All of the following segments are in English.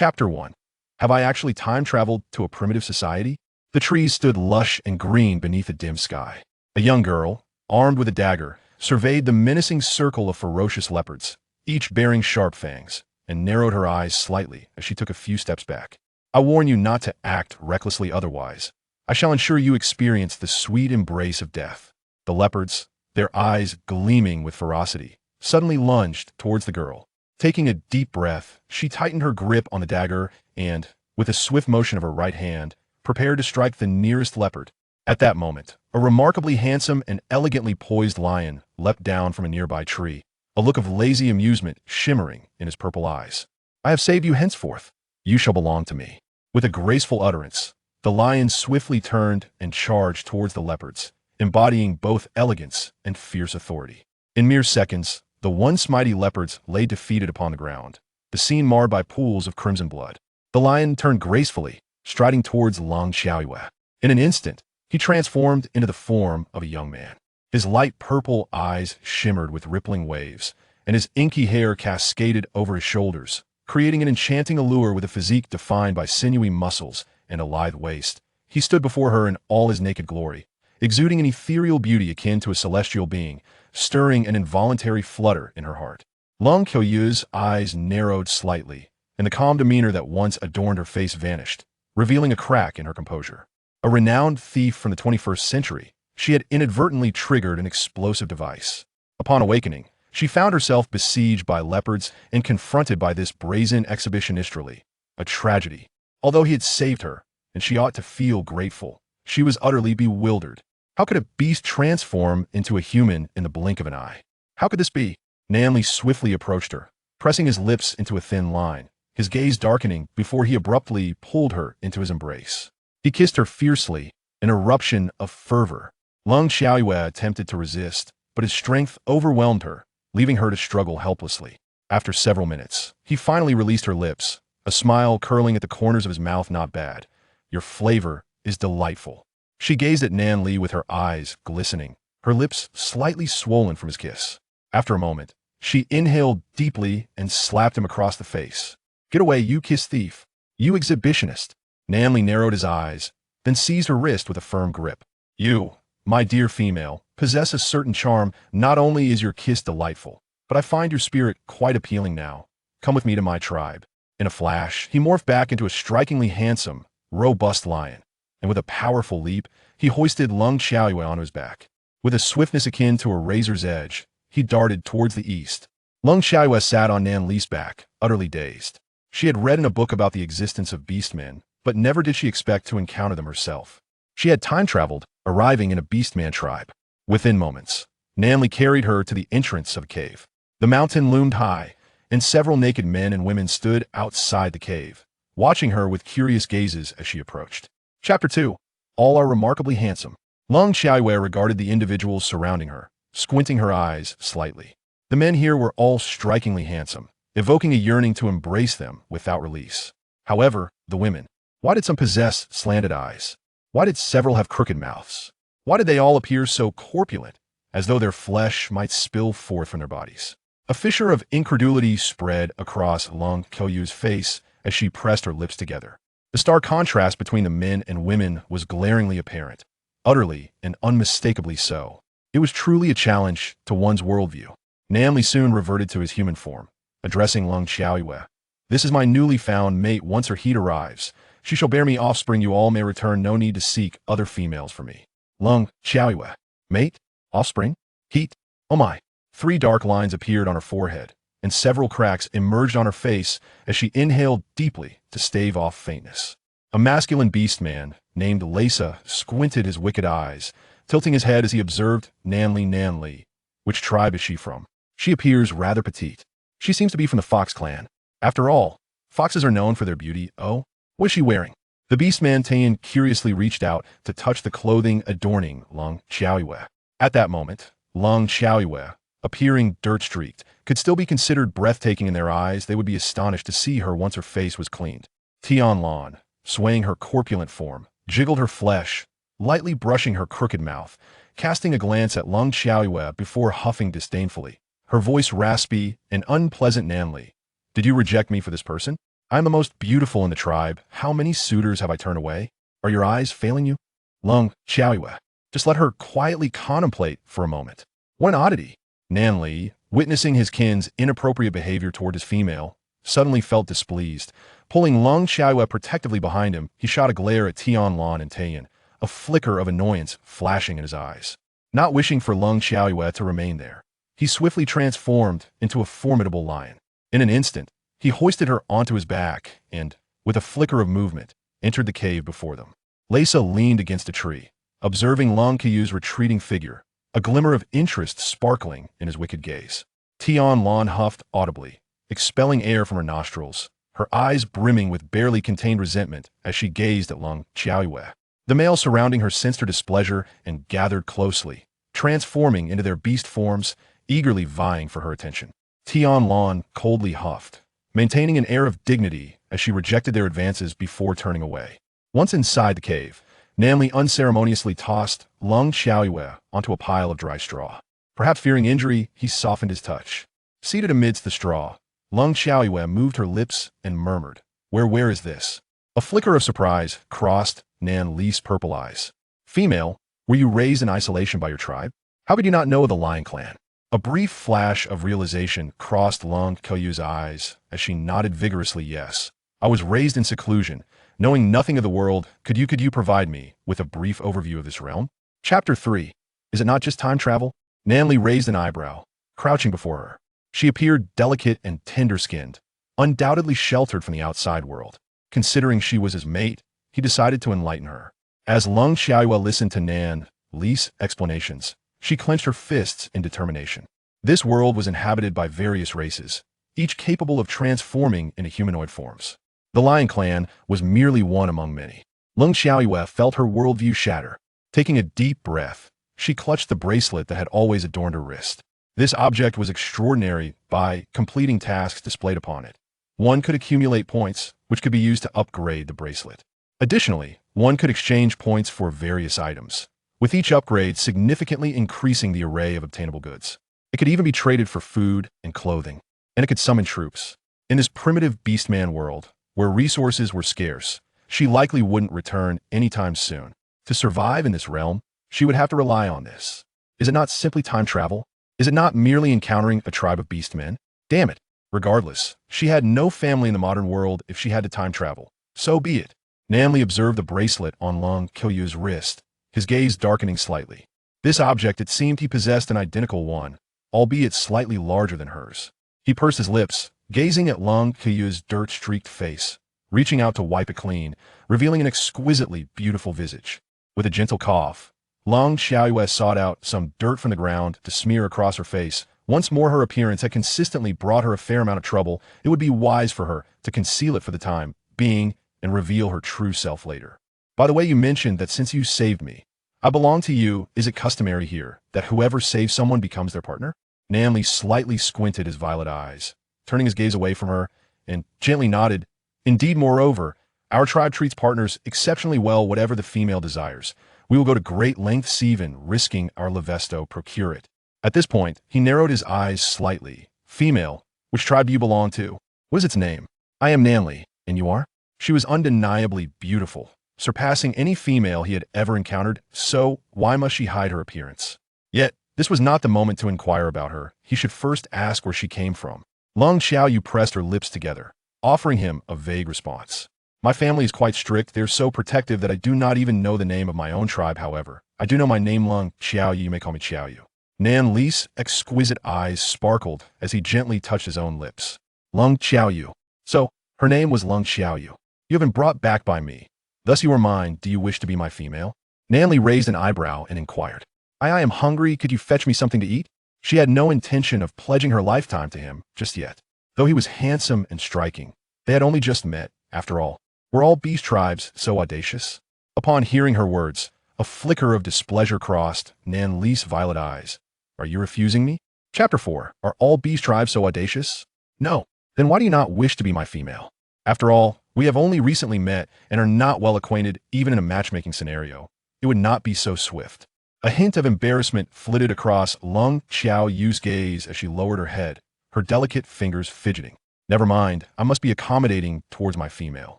Chapter 1. Have I actually time-traveled to a primitive society? The trees stood lush and green beneath a dim sky. A young girl, armed with a dagger, surveyed the menacing circle of ferocious leopards, each bearing sharp fangs, and narrowed her eyes slightly as she took a few steps back. I warn you not to act recklessly otherwise. I shall ensure you experience the sweet embrace of death. The leopards, their eyes gleaming with ferocity, suddenly lunged towards the girl. Taking a deep breath, she tightened her grip on the dagger and, with a swift motion of her right hand, prepared to strike the nearest leopard. At that moment, a remarkably handsome and elegantly poised lion leapt down from a nearby tree, a look of lazy amusement shimmering in his purple eyes. I have saved you henceforth. You shall belong to me. With a graceful utterance, the lion swiftly turned and charged towards the leopards, embodying both elegance and fierce authority. In mere seconds, the once mighty leopards lay defeated upon the ground, the scene marred by pools of crimson blood. The lion turned gracefully, striding towards Lang Xiaoyue. In an instant, he transformed into the form of a young man. His light purple eyes shimmered with rippling waves, and his inky hair cascaded over his shoulders, creating an enchanting allure with a physique defined by sinewy muscles and a lithe waist. He stood before her in all his naked glory, exuding an ethereal beauty akin to a celestial being, stirring an involuntary flutter in her heart. Lang Qiuyu's eyes narrowed slightly, and the calm demeanor that once adorned her face vanished, revealing a crack in her composure. A renowned thief from the 21st century, she had inadvertently triggered an explosive device. Upon awakening, she found herself besieged by leopards and confronted by this brazen exhibitionist. A tragedy. Although he had saved her, and she ought to feel grateful, she was utterly bewildered. How could a beast transform into a human in the blink of an eye? How could this be? Nanli swiftly approached her, pressing his lips into a thin line, his gaze darkening before he abruptly pulled her into his embrace. He kissed her fiercely, an eruption of fervor. Lang Xiaoyue attempted to resist, but his strength overwhelmed her, leaving her to struggle helplessly. After several minutes, he finally released her lips, a smile curling at the corners of his mouth. Not bad. Your flavor is delightful. She gazed at Nanli with her eyes glistening, her lips slightly swollen from his kiss. After a moment, she inhaled deeply and slapped him across the face. Get away, you kiss thief. You exhibitionist. Nanli narrowed his eyes, then seized her wrist with a firm grip. You, my dear female, possess a certain charm. Not only is your kiss delightful, but I find your spirit quite appealing now. Come with me to my tribe. In a flash, he morphed back into a strikingly handsome, robust lion, and with a powerful leap, he hoisted Lang Xiaoyue onto his back. With a swiftness akin to a razor's edge, he darted towards the east. Lang Xiaoyue sat on Nanli's back, utterly dazed. She had read in a book about the existence of beastmen, but never did she expect to encounter them herself. She had time-traveled, arriving in a beastman tribe. Within moments, Nanli carried her to the entrance of a cave. The mountain loomed high, and several naked men and women stood outside the cave, watching her with curious gazes as she approached. Chapter 2. All are remarkably handsome. Lang Xiaoyue regarded the individuals surrounding her, squinting her eyes slightly. The men here were all strikingly handsome, evoking a yearning to embrace them without release. However, the women. Why did some possess slanted eyes? Why did several have crooked mouths? Why did they all appear so corpulent, as though their flesh might spill forth from their bodies? A fissure of incredulity spread across Lang Qiuyu's face as she pressed her lips together. The stark contrast between the men and women was glaringly apparent, utterly and unmistakably so. It was truly a challenge to one's worldview. Nanli soon reverted to his human form, addressing Lang Xiaoyue. This is my newly found mate. Once her heat arrives, she shall bear me offspring. You all may return. No need to seek other females for me. Lang Xiaoyue. Mate? Offspring? Heat? Oh my. 3 dark lines appeared on her forehead, and several cracks emerged on her face as she inhaled deeply to stave off faintness. A masculine beastman, named Leisa, squinted his wicked eyes, tilting his head as he observed Nanli. Which tribe is she from? She appears rather petite. She seems to be from the Fox clan. After all, foxes are known for their beauty. Oh, what is she wearing? The beastman Tion curiously reached out to touch the clothing adorning Lang Xiaoyue. At that moment, Lang Xiaoyue, appearing dirt-streaked, could still be considered breathtaking in their eyes. They would be astonished to see her once her face was cleaned. Tion Lan, swaying her corpulent form, jiggled her flesh, lightly brushing her crooked mouth, casting a glance at Lang Xiaoyue before huffing disdainfully, her voice raspy and unpleasant. Nanli, did you reject me for this person? I am the most beautiful in the tribe. How many suitors have I turned away? Are your eyes failing you? Lung Xiaoyue. Just let her quietly contemplate for a moment. What an oddity. Nan Li, witnessing his kin's inappropriate behavior toward his female, suddenly felt displeased. Pulling Lung Xiaoyue protectively behind him, he shot a glare at Tion Lan and Taeyan, a flicker of annoyance flashing in his eyes. Not wishing for Lung Xiaoyue to remain there, he swiftly transformed into a formidable lion. In an instant, he hoisted her onto his back and, with a flicker of movement, entered the cave before them. Leisa leaned against a tree, observing Long Qiyu's retreating figure, a glimmer of interest sparkling in his wicked gaze. Tion Lan huffed audibly, expelling air from her nostrils, her eyes brimming with barely contained resentment as she gazed at Lung Xiaoyue. The males surrounding her sensed her displeasure and gathered closely, transforming into their beast forms, eagerly vying for her attention. Tion Lan coldly huffed, maintaining an air of dignity as she rejected their advances before turning away. Once inside the cave, Nan Li unceremoniously tossed Lung Xiaoyue onto a pile of dry straw. Perhaps fearing injury, he softened his touch. Seated amidst the straw, Lung Xiaoyue moved her lips and murmured, Where is this?" A flicker of surprise crossed Nan Li's purple eyes. "Female, were you raised in isolation by your tribe? How could you not know of the Lion Clan?" A brief flash of realization crossed Lung Qiyu's eyes as she nodded vigorously yes. "I was raised in seclusion, knowing nothing of the world. Could you provide me with a brief overview of this realm?" Chapter 3. Is it not just time travel? Nan Li raised an eyebrow, crouching before her. She appeared delicate and tender-skinned, undoubtedly sheltered from the outside world. Considering she was his mate, he decided to enlighten her. As Lung Xiaoyue listened to Nan Li's explanations, she clenched her fists in determination. This world was inhabited by various races, each capable of transforming into humanoid forms. The Lion Clan was merely one among many. Lung Xiaoyue felt her worldview shatter. Taking a deep breath, she clutched the bracelet that had always adorned her wrist. This object was extraordinary by completing tasks displayed upon it. One could accumulate points, which could be used to upgrade the bracelet. Additionally, one could exchange points for various items, with each upgrade significantly increasing the array of obtainable goods. It could even be traded for food and clothing, and it could summon troops. In this primitive beastman world, where resources were scarce, she likely wouldn't return anytime soon. To survive in this realm, she would have to rely on this. Is it not simply time travel? Is it not merely encountering a tribe of beastmen? Damn it. Regardless, she had no family in the modern world if she had to time travel. So be it. Nan Li observed the bracelet on Lung Qiyu's wrist, his gaze darkening slightly. This object, it seemed he possessed an identical one, albeit slightly larger than hers. He pursed his lips, gazing at Lung Qiyu's dirt-streaked face, reaching out to wipe it clean, revealing an exquisitely beautiful visage. With a gentle cough, Lung Xiaoyue sought out some dirt from the ground to smear across her face. Once more her appearance had consistently brought her a fair amount of trouble. It would be wise for her to conceal it for the time being and reveal her true self later. "By the way, you mentioned that since you saved me, I belong to you. Is it customary here that whoever saves someone becomes their partner?" Nan Li slightly squinted his violet eyes, turning his gaze away from her, and gently nodded. "Indeed, moreover, our tribe treats partners exceptionally well, whatever the female desires. We will go to great lengths, even risking our Levesto procure it." At this point, he narrowed his eyes slightly. "Female, which tribe do you belong to? What is its name?" "I am Nan Li, and you are?" She was undeniably beautiful, surpassing any female he had ever encountered, so why must she hide her appearance? Yet, this was not the moment to inquire about her. He should first ask where she came from. Lung Xiaoyu pressed her lips together, offering him a vague response. "My family is quite strict. They're so protective that I do not even know the name of my own tribe. However, I do know my name, Lung Xiaoyu. You may call me Xiaoyu." Nan Li's exquisite eyes sparkled as he gently touched his own lips. "Lung Xiaoyu. So, her name was Lung Xiaoyu. You have been brought back by me. Thus you are mine. Do you wish to be my female?" Nan Li raised an eyebrow and inquired. I am hungry. Could you fetch me something to eat?" She had no intention of pledging her lifetime to him just yet. Though he was handsome and striking, they had only just met, after all. Were all beast tribes so audacious? Upon hearing her words, a flicker of displeasure crossed Nan Li's violet eyes. "Are you refusing me?" Chapter 4. Are all beast tribes so audacious? No. Then why do you not wish to be my female? After all, we have only recently met and are not well acquainted even in a matchmaking scenario. It would not be so swift. A hint of embarrassment flitted across Lung Xiaoyu's gaze as she lowered her head, her delicate fingers fidgeting. Never mind, I must be accommodating towards my female.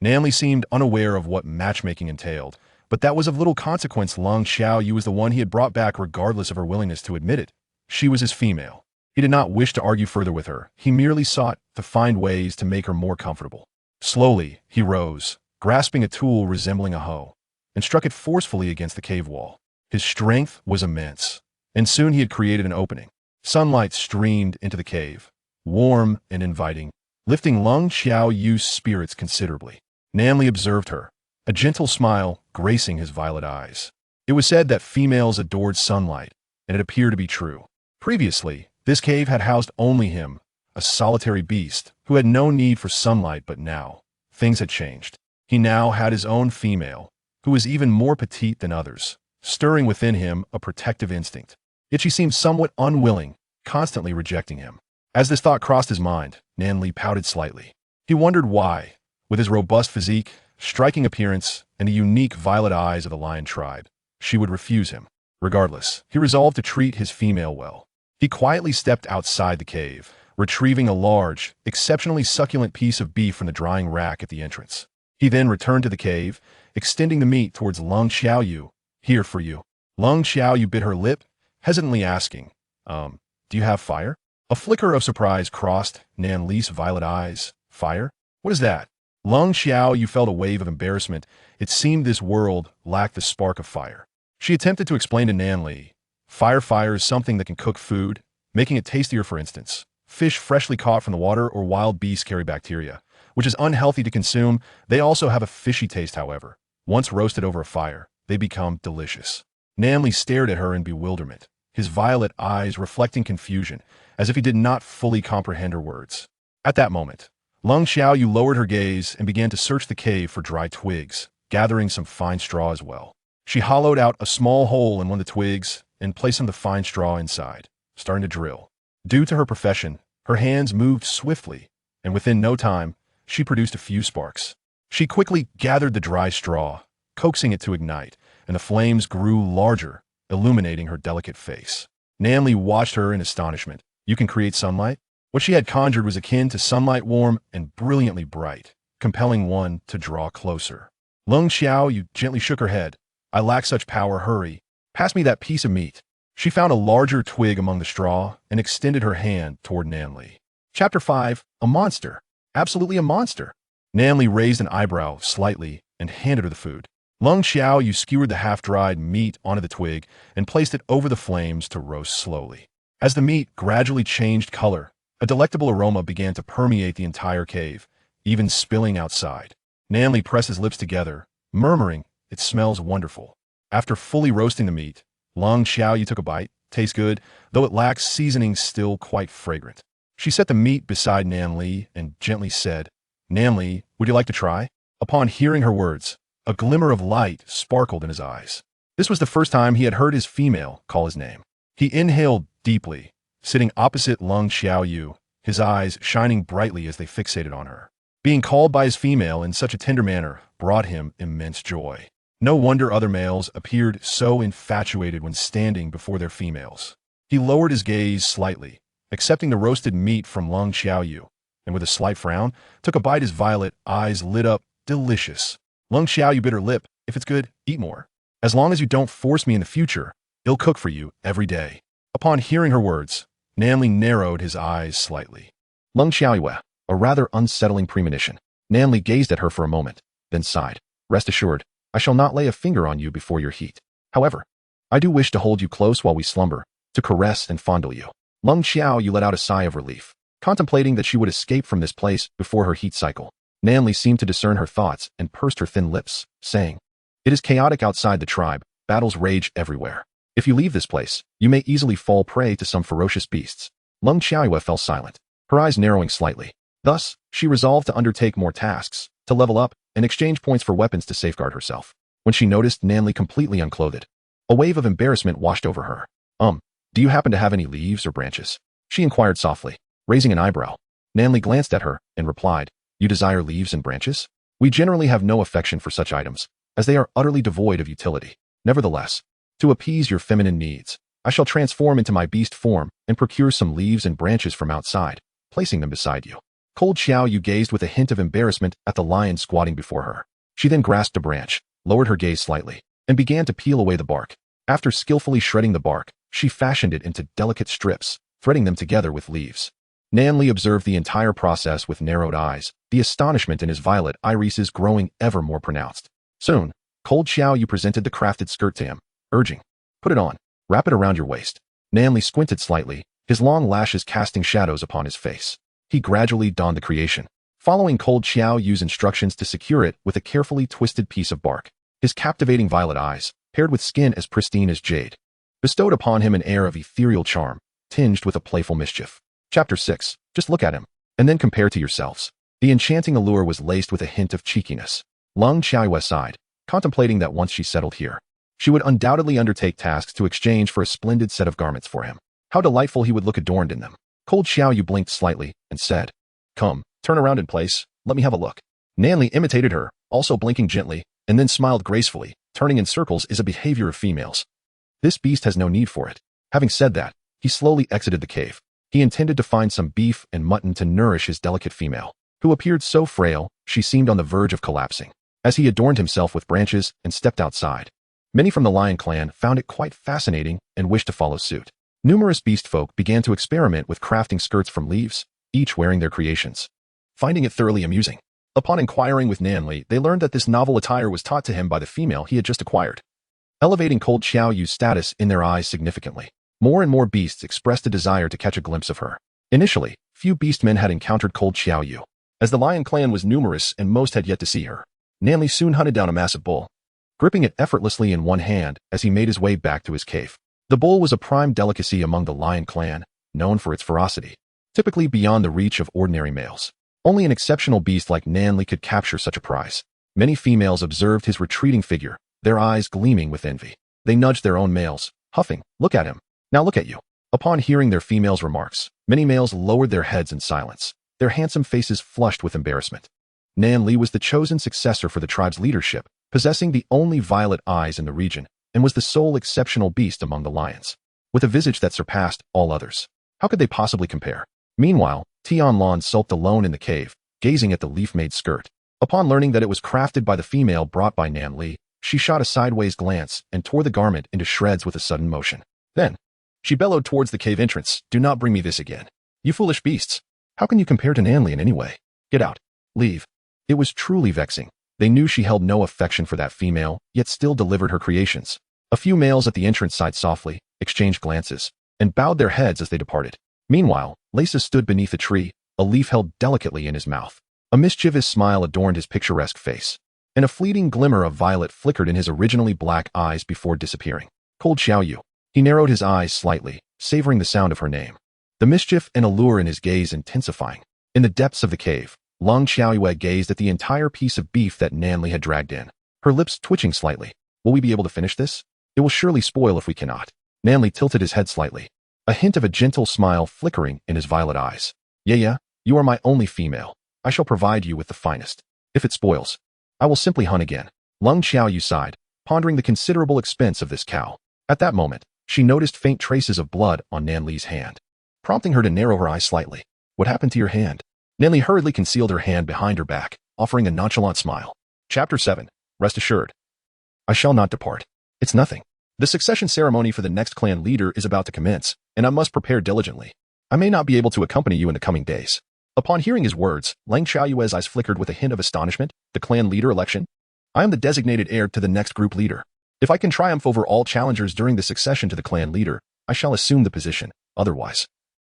Nanli seemed unaware of what matchmaking entailed, but that was of little consequence. Long Xiaoyu was the one he had brought back regardless of her willingness to admit it. She was his female. He did not wish to argue further with her. He merely sought to find ways to make her more comfortable. Slowly, he rose, grasping a tool resembling a hoe, and struck it forcefully against the cave wall. His strength was immense, and soon he had created an opening. Sunlight streamed into the cave, warm and inviting, lifting Lung Xiaoyu's spirits considerably. Nanli observed her, a gentle smile gracing his violet eyes. It was said that females adored sunlight, and it appeared to be true. Previously, this cave had housed only him, a solitary beast who had no need for sunlight, but now, things had changed. He now had his own female, who was even more petite than others, stirring within him a protective instinct. Yet she seemed somewhat unwilling, constantly rejecting him. As this thought crossed his mind, Nanli pouted slightly. He wondered why, with his robust physique, striking appearance, and the unique violet eyes of the lion tribe, she would refuse him. Regardless, he resolved to treat his female well. He quietly stepped outside the cave, retrieving a large, exceptionally succulent piece of beef from the drying rack at the entrance. He then returned to the cave, extending the meat towards Lung Xiaoyu. Here for you. Lung Xiaoyu bit her lip, hesitantly asking, do you have fire? A flicker of surprise crossed Nanli's violet eyes. Fire? What is that? Lung Xiaoyu felt a wave of embarrassment. It seemed this world lacked the spark of fire. She attempted to explain to Nanli. Fire is something that can cook food, making it tastier. For instance, fish freshly caught from the water or wild beasts carry bacteria, which is unhealthy to consume. They also have a fishy taste, however. Once roasted over a fire, they become delicious. Nanli stared at her in bewilderment, his violet eyes reflecting confusion, as if he did not fully comprehend her words. At that moment, Lung Xiaoyu lowered her gaze and began to search the cave for dry twigs, gathering some fine straw as well. She hollowed out a small hole in one of the twigs and placed some of the fine straw inside, starting to drill. Due to her profession, her hands moved swiftly, and within no time, she produced a few sparks. She quickly gathered the dry straw, coaxing it to ignite, and the flames grew larger, illuminating her delicate face. Nanli watched her in astonishment. You can create sunlight? What she had conjured was akin to sunlight, warm and brilliantly bright, compelling one to draw closer. Lung Xiaoyu gently shook her head. I lack such power. Hurry. Pass me that piece of meat. She found a larger twig among the straw and extended her hand toward Nanli. Chapter 5. A monster. Absolutely a monster. Nanli raised an eyebrow slightly and handed her the food. Lung Xiaoyu skewered the half-dried meat onto the twig and placed it over the flames to roast slowly. As the meat gradually changed color, a delectable aroma began to permeate the entire cave, even spilling outside. Nanli pressed his lips together, murmuring, "It smells wonderful." After fully roasting the meat, Lung Xiaoyu took a bite. Tastes good, though it lacks seasoning, still quite fragrant. She set the meat beside Nanli and gently said, "Nanli, would you like to try?" Upon hearing her words, a glimmer of light sparkled in his eyes. This was the first time he had heard his female call his name. He inhaled deeply, sitting opposite Lung Xiaoyu, his eyes shining brightly as they fixated on her. Being called by his female in such a tender manner brought him immense joy. No wonder other males appeared so infatuated when standing before their females. He lowered his gaze slightly, accepting the roasted meat from Lung Xiaoyu, and with a slight frown, took a bite. His violet eyes lit up. Delicious. Lung Xiaoyu bit her lip. If it's good, eat more. As long as you don't force me in the future, I'll cook for you every day. Upon hearing her words, Nanli narrowed his eyes slightly. Lung Xiaoyu, a rather unsettling premonition. Nanli gazed at her for a moment, then sighed. Rest assured, I shall not lay a finger on you before your heat. However, I do wish to hold you close while we slumber, to caress and fondle you. Lung Xiaoyu let out a sigh of relief, contemplating that she would escape from this place before her heat cycle. Nanli seemed to discern her thoughts and pursed her thin lips, saying, It is chaotic outside the tribe, battles rage everywhere. If you leave this place, you may easily fall prey to some ferocious beasts. Lung Xiaoyu fell silent, her eyes narrowing slightly. Thus, she resolved to undertake more tasks, to level up, and exchange points for weapons to safeguard herself. When she noticed Nanli completely unclothed, a wave of embarrassment washed over her. Do you happen to have any leaves or branches? She inquired softly, raising an eyebrow. Nanli glanced at her and replied, You desire leaves and branches? We generally have no affection for such items, as they are utterly devoid of utility. Nevertheless, to appease your feminine needs, I shall transform into my beast form and procure some leaves and branches from outside, placing them beside you. Cold Xiaoyu gazed with a hint of embarrassment at the lion squatting before her. She then grasped a branch, lowered her gaze slightly, and began to peel away the bark. After skillfully shredding the bark, she fashioned it into delicate strips, threading them together with leaves. Nanli observed the entire process with narrowed eyes, the astonishment in his violet irises growing ever more pronounced. Soon, Cold Xiaoyu presented the crafted skirt to him, urging, "Put it on. Wrap it around your waist." Nanli squinted slightly, his long lashes casting shadows upon his face. He gradually donned the creation, following Cold Xiaoyu's instructions to secure it with a carefully twisted piece of bark. His captivating violet eyes, paired with skin as pristine as jade, bestowed upon him an air of ethereal charm, tinged with a playful mischief. Chapter 6. Just look at him, and then compare to yourselves. The enchanting allure was laced with a hint of cheekiness. Lung Xiaoyue sighed, contemplating that once she settled here, she would undoubtedly undertake tasks to exchange for a splendid set of garments for him. How delightful he would look adorned in them. Cold Xiaoyu blinked slightly and said, "Come, turn around in place, let me have a look." Nanli imitated her, also blinking gently, and then smiled gracefully. Turning in circles is a behavior of females. This beast has no need for it. Having said that, he slowly exited the cave. He intended to find some beef and mutton to nourish his delicate female, who appeared so frail she seemed on the verge of collapsing. As he adorned himself with branches and stepped outside, many from the lion clan found it quite fascinating and wished to follow suit. Numerous beast folk began to experiment with crafting skirts from leaves, each wearing their creations, finding it thoroughly amusing. Upon inquiring with Nanli, they learned that this novel attire was taught to him by the female he had just acquired, elevating Cold Xiaoyu's status in their eyes significantly. More and more beasts expressed a desire to catch a glimpse of her. Initially, few beastmen had encountered Cold Xiaoyu, as the lion clan was numerous and most had yet to see her. Nanli soon hunted down a massive bull, gripping it effortlessly in one hand as he made his way back to his cave. The bull was a prime delicacy among the lion clan, known for its ferocity, typically beyond the reach of ordinary males. Only an exceptional beast like Nanli could capture such a prize. Many females observed his retreating figure, their eyes gleaming with envy. They nudged their own males, huffing, "Look at him. Now look at you." Upon hearing their females' remarks, many males lowered their heads in silence, their handsome faces flushed with embarrassment. Nanli was the chosen successor for the tribe's leadership, possessing the only violet eyes in the region, and was the sole exceptional beast among the lions, with a visage that surpassed all others. How could they possibly compare? Meanwhile, Tion Lan sulked alone in the cave, gazing at the leaf-made skirt. Upon learning that it was crafted by the female brought by Nanli, she shot a sideways glance and tore the garment into shreds with a sudden motion. Then, she bellowed towards the cave entrance, "Do not bring me this again. You foolish beasts. How can you compare to Nanli in any way? Get out. Leave." It was truly vexing. They knew she held no affection for that female, yet still delivered her creations. A few males at the entrance sighed softly, exchanged glances, and bowed their heads as they departed. Meanwhile, Leisa stood beneath a tree, a leaf held delicately in his mouth. A mischievous smile adorned his picturesque face, and a fleeting glimmer of violet flickered in his originally black eyes before disappearing. Cold Xiaoyu. He narrowed his eyes slightly, savoring the sound of her name, the mischief and allure in his gaze intensifying. In the depths of the cave, Lung Xiaoyue gazed at the entire piece of beef that Nanli had dragged in, her lips twitching slightly. "Will we be able to finish this? It will surely spoil if we cannot." Nanli tilted his head slightly, a hint of a gentle smile flickering in his violet eyes. Yeah, you are my only female. I shall provide you with the finest. If it spoils, I will simply hunt again." Lung Xiaoyu sighed, pondering the considerable expense of this cow. At that moment, she noticed faint traces of blood on Nanli's hand, prompting her to narrow her eyes slightly. "What happened to your hand?" Nanli hurriedly concealed her hand behind her back, offering a nonchalant smile. Chapter 7. Rest assured, I shall not depart. It's nothing. The succession ceremony for the next clan leader is about to commence, and I must prepare diligently. I may not be able to accompany you in the coming days. Upon hearing his words, Lang Xiaoyue's eyes flickered with a hint of astonishment. The clan leader election? I am the designated heir to the next group leader. If I can triumph over all challengers during the succession to the clan leader, I shall assume the position. Otherwise,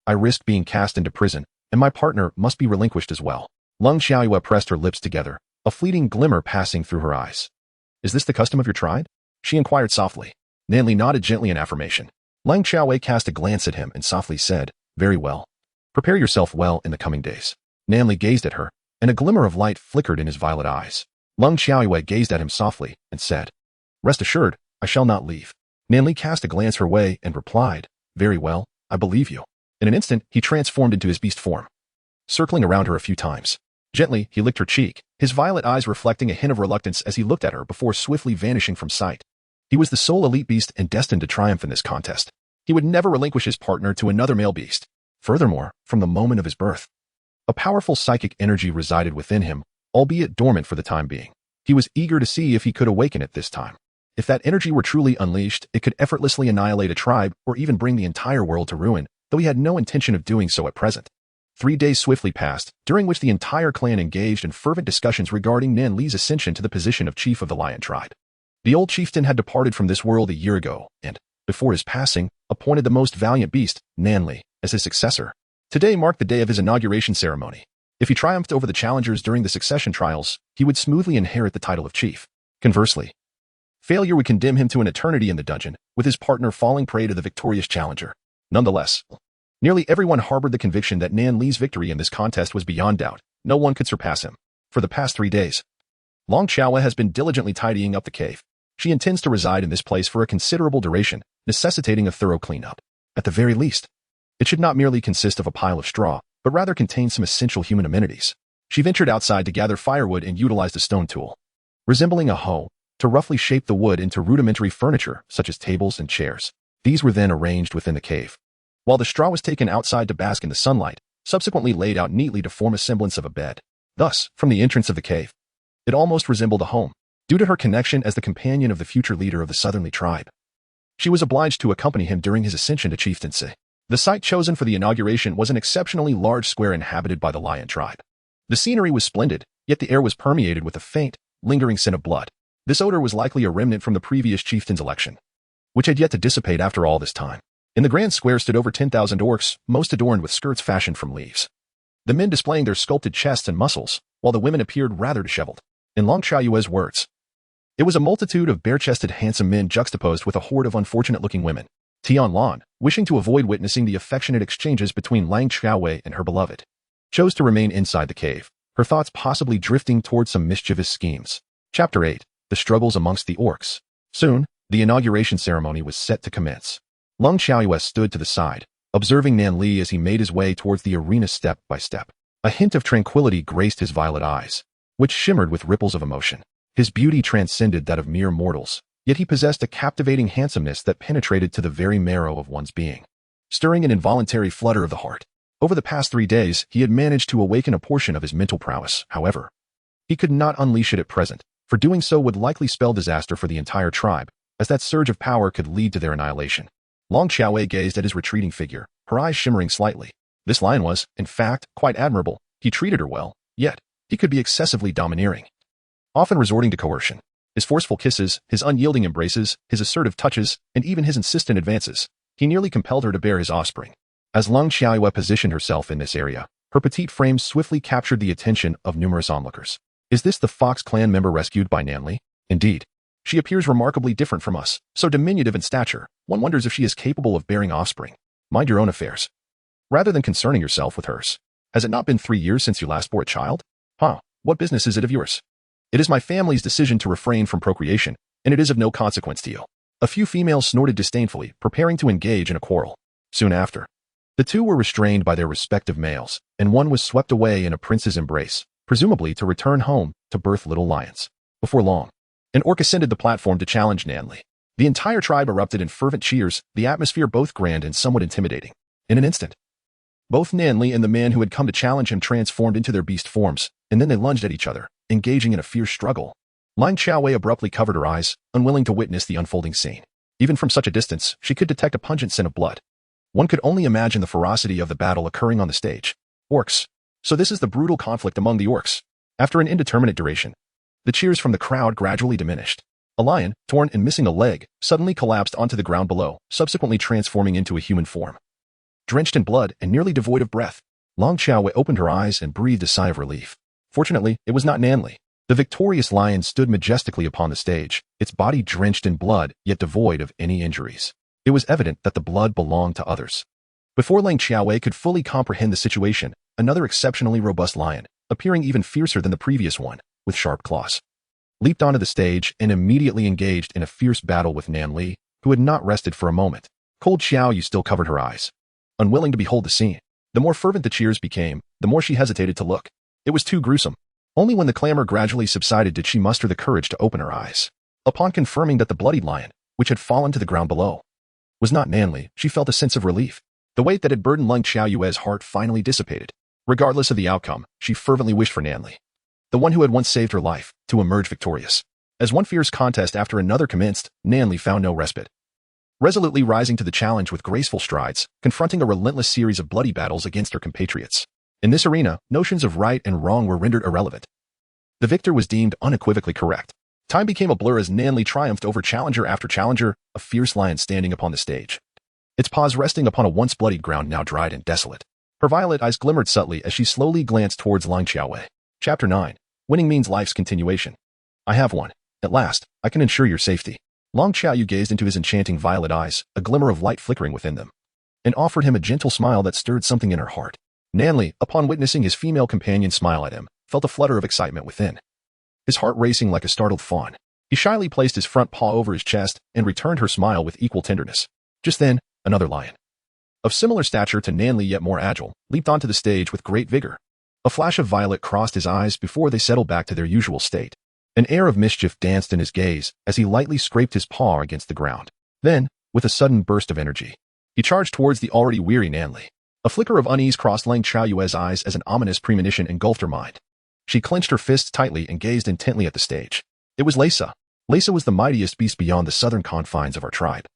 I risk being cast into prison, and my partner must be relinquished as well. Lung Xiaoyue pressed her lips together, a fleeting glimmer passing through her eyes. Is this the custom of your tribe? She inquired softly. Nanli nodded gently in affirmation. Lang Xiaoyue cast a glance at him and softly said, Very well. Prepare yourself well in the coming days. Nanli gazed at her, and a glimmer of light flickered in his violet eyes. Lung Xiaoyue gazed at him softly and said, Rest assured, I shall not leave. Nanli cast a glance her way and replied, Very well, I believe you. In an instant, he transformed into his beast form, circling around her a few times. Gently, he licked her cheek, his violet eyes reflecting a hint of reluctance as he looked at her before swiftly vanishing from sight. He was the sole elite beast and destined to triumph in this contest. He would never relinquish his partner to another male beast. Furthermore, from the moment of his birth, A powerful psychic energy resided within him, albeit dormant for the time being. He was eager to see if he could awaken it this time. If that energy were truly unleashed, it could effortlessly annihilate a tribe or even bring the entire world to ruin, though he had no intention of doing so at present. 3 days swiftly passed, during which the entire clan engaged in fervent discussions regarding Nan Li's ascension to the position of chief of the lion tribe. The old chieftain had departed from this world a year ago, and, before his passing, appointed the most valiant beast, Nan Li, as his successor. Today marked the day of his inauguration ceremony. If he triumphed over the challengers during the succession trials, he would smoothly inherit the title of chief. Conversely, failure would condemn him to an eternity in the dungeon, with his partner falling prey to the victorious challenger. Nonetheless, nearly everyone harbored the conviction that Nan Li's victory in this contest was beyond doubt. No one could surpass him. For the past 3 days, Long Xiaowe has been diligently tidying up the cave. She intends to reside in this place for a considerable duration, necessitating a thorough cleanup. At the very least, it should not merely consist of a pile of straw, but rather contain some essential human amenities. She ventured outside to gather firewood and utilized a stone tool, resembling a hoe, to roughly shape the wood into rudimentary furniture such as tables and chairs. These were then arranged within the cave, while the straw was taken outside to bask in the sunlight, subsequently laid out neatly to form a semblance of a bed. Thus, from the entrance of the cave, it almost resembled a home, due to her connection as the companion of the future leader of the Southernly tribe. She was obliged to accompany him during his ascension to chieftaincy. The site chosen for the inauguration was an exceptionally large square inhabited by the lion tribe. The scenery was splendid, yet the air was permeated with a faint, lingering scent of blood. This odor was likely a remnant from the previous chieftain's election, which had yet to dissipate after all this time. In the grand square stood over 10,000 orcs, most adorned with skirts fashioned from leaves. The men displaying their sculpted chests and muscles, while the women appeared rather disheveled. In Long Xiaoyue's words, it was a multitude of bare-chested handsome men juxtaposed with a horde of unfortunate-looking women. Tion Lan, wishing to avoid witnessing the affectionate exchanges between Lang Xiaowei and her beloved, chose to remain inside the cave, her thoughts possibly drifting towards some mischievous schemes. Chapter 8. The Struggles Amongst the Orcs. Soon, the inauguration ceremony was set to commence. Lang Xiaoyue stood to the side, observing Nan Li as he made his way towards the arena step by step. A hint of tranquility graced his violet eyes, which shimmered with ripples of emotion. His beauty transcended that of mere mortals, yet he possessed a captivating handsomeness that penetrated to the very marrow of one's being, stirring an involuntary flutter of the heart. Over the past 3 days, he had managed to awaken a portion of his mental prowess. However, he could not unleash it at present, for doing so would likely spell disaster for the entire tribe, as that surge of power could lead to their annihilation. Long Xiaowei gazed at his retreating figure, her eyes shimmering slightly. This lion was, in fact, quite admirable. He treated her well, yet he could be excessively domineering, often resorting to coercion. His forceful kisses, his unyielding embraces, his assertive touches, and even his insistent advances, he nearly compelled her to bear his offspring. As Lang Xiaoyue positioned herself in this area, her petite frame swiftly captured the attention of numerous onlookers. Is this the Fox clan member rescued by Nan Li? Indeed. She appears remarkably different from us, so diminutive in stature, one wonders if she is capable of bearing offspring. Mind your own affairs, rather than concerning yourself with hers. Has it not been 3 years since you last bore a child? What business is it of yours? It is my family's decision to refrain from procreation, and it is of no consequence to you. A few females snorted disdainfully, preparing to engage in a quarrel. Soon after, the two were restrained by their respective males, and one was swept away in a prince's embrace, presumably to return home to birth little lions. Before long, an orc ascended the platform to challenge Nan Li. The entire tribe erupted in fervent cheers, the atmosphere both grand and somewhat intimidating. In an instant, both Nan Li and the man who had come to challenge him transformed into their beast forms, and then they lunged at each other, engaging in a fierce struggle. Lang Xiaowei abruptly covered her eyes, unwilling to witness the unfolding scene. Even from such a distance, she could detect a pungent scent of blood. One could only imagine the ferocity of the battle occurring on the stage. Orcs. So this is the brutal conflict among the orcs. After an indeterminate duration, the cheers from the crowd gradually diminished. A lion, torn and missing a leg, suddenly collapsed onto the ground below, subsequently transforming into a human form. Drenched in blood and nearly devoid of breath, Lang Xiaowei opened her eyes and breathed a sigh of relief. Fortunately, it was not Nan Li. The victorious lion stood majestically upon the stage, its body drenched in blood, yet devoid of any injuries. It was evident that the blood belonged to others. Before Lang Xiaowei could fully comprehend the situation, another exceptionally robust lion, appearing even fiercer than the previous one, with sharp claws, leaped onto the stage and immediately engaged in a fierce battle with Nan Li, who had not rested for a moment. Cold Xiaoyu still covered her eyes, unwilling to behold the scene. The more fervent the cheers became, the more she hesitated to look. It was too gruesome. Only when the clamor gradually subsided did she muster the courage to open her eyes. Upon confirming that the bloodied lion, which had fallen to the ground below, was not Nan Li, she felt a sense of relief. The weight that had burdened Lang Xiaoyue's heart finally dissipated. Regardless of the outcome, she fervently wished for Nanli, the one who had once saved her life, to emerge victorious. As one fierce contest after another commenced, Nanli found no respite. Resolutely rising to the challenge with graceful strides, confronting a relentless series of bloody battles against her compatriots. In this arena, notions of right and wrong were rendered irrelevant. The victor was deemed unequivocally correct. Time became a blur as Nanli triumphed over challenger after challenger, a fierce lion standing upon the stage. Its paws resting upon a once bloodied ground now dried and desolate. Her violet eyes glimmered subtly as she slowly glanced towards Lang Xiaowei. Chapter 9. Winning means life's continuation. I have won. At last, I can ensure your safety. Lang Xiaoyu gazed into his enchanting violet eyes, a glimmer of light flickering within them, and offered him a gentle smile that stirred something in her heart. Nanli, upon witnessing his female companion smile at him, felt a flutter of excitement within. His heart racing like a startled fawn. He shyly placed his front paw over his chest and returned her smile with equal tenderness. Just then, another lion, of similar stature to Nanli yet more agile, leaped onto the stage with great vigor. A flash of violet crossed his eyes before they settled back to their usual state. An air of mischief danced in his gaze as he lightly scraped his paw against the ground. Then, with a sudden burst of energy, he charged towards the already weary Nanli. A flicker of unease crossed Lang Xiaoyue's eyes as an ominous premonition engulfed her mind. She clenched her fists tightly and gazed intently at the stage. It was Leisa. Leisa was the mightiest beast beyond the southern confines of our tribe.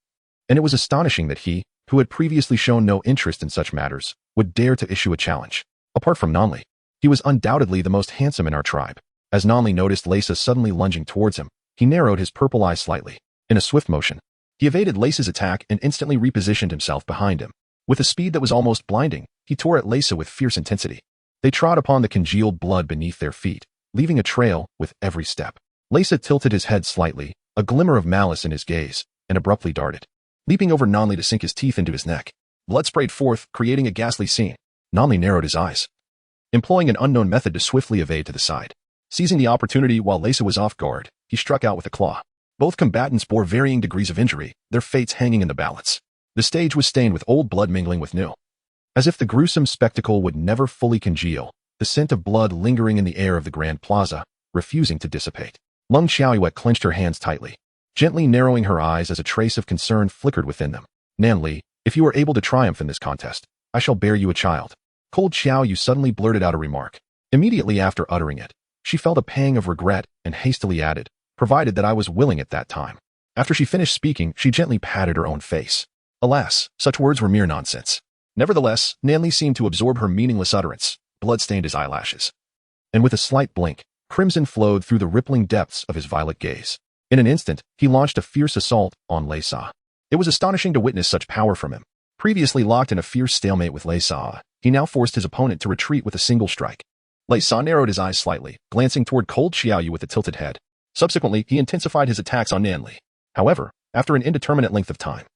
And it was astonishing that he, who had previously shown no interest in such matters, would dare to issue a challenge. Apart from Nanli, he was undoubtedly the most handsome in our tribe. As Nanli noticed Leisa suddenly lunging towards him, he narrowed his purple eyes slightly. In a swift motion, he evaded Leisa's attack and instantly repositioned himself behind him. With a speed that was almost blinding, he tore at Leisa with fierce intensity. They trod upon the congealed blood beneath their feet, leaving a trail with every step. Leisa tilted his head slightly, a glimmer of malice in his gaze, and abruptly darted, leaping over Nanli to sink his teeth into his neck. Blood sprayed forth, creating a ghastly scene. Nanli narrowed his eyes, employing an unknown method to swiftly evade to the side. Seizing the opportunity while Leisa was off guard, he struck out with a claw. Both combatants bore varying degrees of injury, their fates hanging in the balance. The stage was stained with old blood mingling with new. As if the gruesome spectacle would never fully congeal, the scent of blood lingering in the air of the grand plaza, refusing to dissipate. Lang Xiaoyue clenched her hands tightly, gently narrowing her eyes as a trace of concern flickered within them. Nanli, if you are able to triumph in this contest, I shall bear you a child. Cold Xiaoyu suddenly blurted out a remark. Immediately after uttering it, she felt a pang of regret and hastily added, provided that I was willing at that time. After she finished speaking, she gently patted her own face. Alas, such words were mere nonsense. Nevertheless, Nanli seemed to absorb her meaningless utterance. Blood stained his eyelashes, and with a slight blink, crimson flowed through the rippling depths of his violet gaze. In an instant, he launched a fierce assault on Leisa. It was astonishing to witness such power from him. Previously locked in a fierce stalemate with Leisa, he now forced his opponent to retreat with a single strike. Leisa narrowed his eyes slightly, glancing toward Cold Xiaoyu with a tilted head. Subsequently, he intensified his attacks on Nanli. However, after an indeterminate length of time.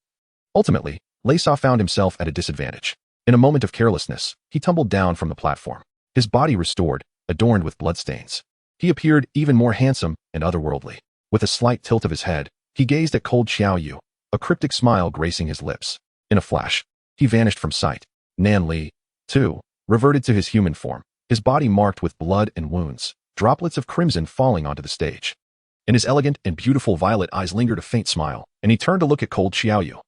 Ultimately, Leisa found himself at a disadvantage. In a moment of carelessness, he tumbled down from the platform, his body restored, adorned with bloodstains. He appeared even more handsome and otherworldly. With a slight tilt of his head, he gazed at Cold Xiaoyu, a cryptic smile gracing his lips. In a flash, he vanished from sight. Nanli, too, reverted to his human form, his body marked with blood and wounds, droplets of crimson falling onto the stage. In his elegant and beautiful violet eyes lingered a faint smile, and he turned to look at Cold Xiaoyu,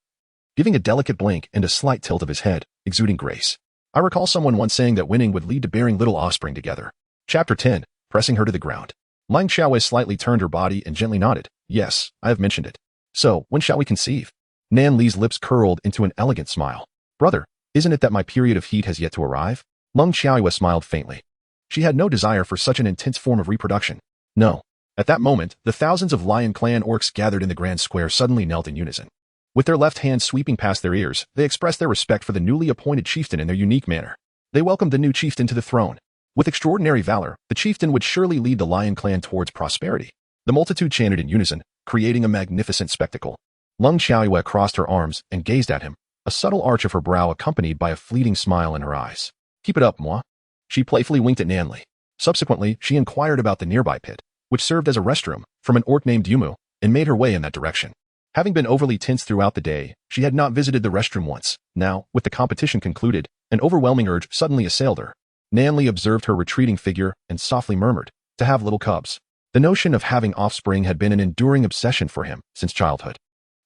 giving a delicate blink and a slight tilt of his head, exuding grace. I recall someone once saying that winning would lead to bearing little offspring together. Chapter 10. Pressing her to the ground. Lang Xiaowei slightly turned her body and gently nodded. Yes, I have mentioned it. So, when shall we conceive? Nan Li's lips curled into an elegant smile. Brother, isn't it that my period of heat has yet to arrive? Lang Xiaowei smiled faintly. She had no desire for such an intense form of reproduction. No. At that moment, the thousands of Lion Clan orcs gathered in the grand square suddenly knelt in unison. With their left hands sweeping past their ears, they expressed their respect for the newly appointed chieftain in their unique manner. They welcomed the new chieftain to the throne. With extraordinary valor, the chieftain would surely lead the Lion Clan towards prosperity. The multitude chanted in unison, creating a magnificent spectacle. Lang Xiaoyue crossed her arms and gazed at him, a subtle arch of her brow accompanied by a fleeting smile in her eyes. Keep it up, moi. She playfully winked at Nanli. Subsequently, she inquired about the nearby pit, which served as a restroom, from an orc named Yumu, and made her way in that direction. Having been overly tense throughout the day, she had not visited the restroom once. Now, with the competition concluded, an overwhelming urge suddenly assailed her. Nanli observed her retreating figure and softly murmured, to have little cubs. The notion of having offspring had been an enduring obsession for him since childhood.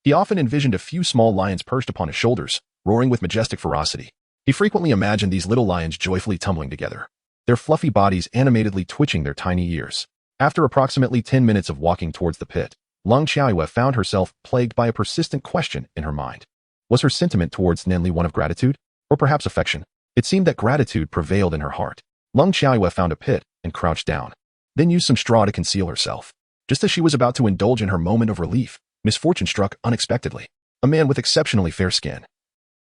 He often envisioned a few small lions perched upon his shoulders, roaring with majestic ferocity. He frequently imagined these little lions joyfully tumbling together, their fluffy bodies animatedly twitching their tiny ears. After approximately 10 minutes of walking towards the pit, Lung Xiaoyue found herself plagued by a persistent question in her mind. Was her sentiment towards Nanli one of gratitude? Or perhaps affection? It seemed that gratitude prevailed in her heart. Lung Xiaoyue found a pit and crouched down, then used some straw to conceal herself. Just as she was about to indulge in her moment of relief, misfortune struck unexpectedly. A man with exceptionally fair skin,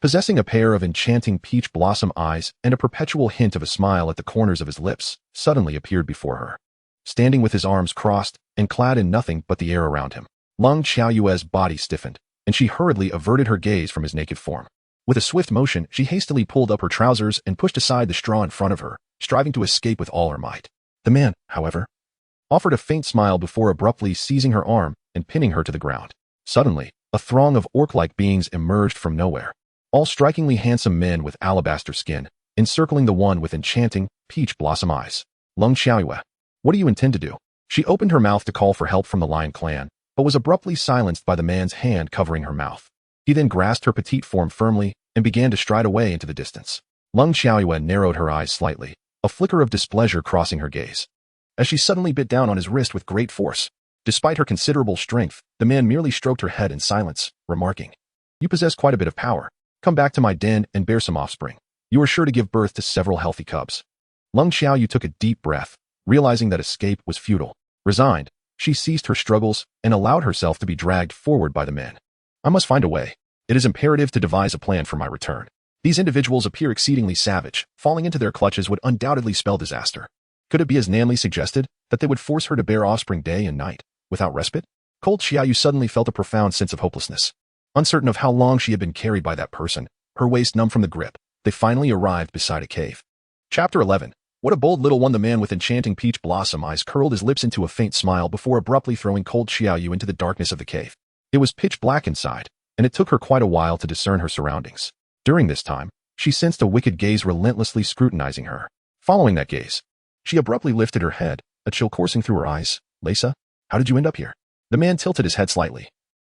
possessing a pair of enchanting peach blossom eyes and a perpetual hint of a smile at the corners of his lips, suddenly appeared before her. Standing with his arms crossed and clad in nothing but the air around him, Lung Xiaoyue's body stiffened, and she hurriedly averted her gaze from his naked form. With a swift motion, she hastily pulled up her trousers and pushed aside the straw in front of her, striving to escape with all her might. The man, however, offered a faint smile before abruptly seizing her arm and pinning her to the ground. Suddenly, a throng of orc-like beings emerged from nowhere, all strikingly handsome men with alabaster skin, encircling the one with enchanting, peach blossom eyes. Lung Xiaoyue, what do you intend to do? She opened her mouth to call for help from the lion clan, but was abruptly silenced by the man's hand covering her mouth. He then grasped her petite form firmly and began to stride away into the distance. Lung Xiaoyue narrowed her eyes slightly, a flicker of displeasure crossing her gaze, as she suddenly bit down on his wrist with great force. Despite her considerable strength, the man merely stroked her head in silence, remarking, "You possess quite a bit of power. Come back to my den and bear some offspring. You are sure to give birth to several healthy cubs." Lung Xiaoyu took a deep breath, realizing that escape was futile. Resigned, she ceased her struggles and allowed herself to be dragged forward by the man. "I must find a way. It is imperative to devise a plan for my return. These individuals appear exceedingly savage. Falling into their clutches would undoubtedly spell disaster. Could it be as Nanli suggested, that they would force her to bear offspring day and night, without respite?" Cold Xiaoyu suddenly felt a profound sense of hopelessness. Uncertain of how long she had been carried by that person, her waist numb from the grip, they finally arrived beside a cave. Chapter 11. What a bold little one! The man with enchanting peach blossom eyes curled his lips into a faint smile before abruptly throwing Cold Xiaoyu into the darkness of the cave. It was pitch black inside, and it took her quite a while to discern her surroundings. During this time, she sensed a wicked gaze relentlessly scrutinizing her. Following that gaze, she abruptly lifted her head, a chill coursing through her eyes. "Leisa, how did you end up here?" The man tilted his head slightly,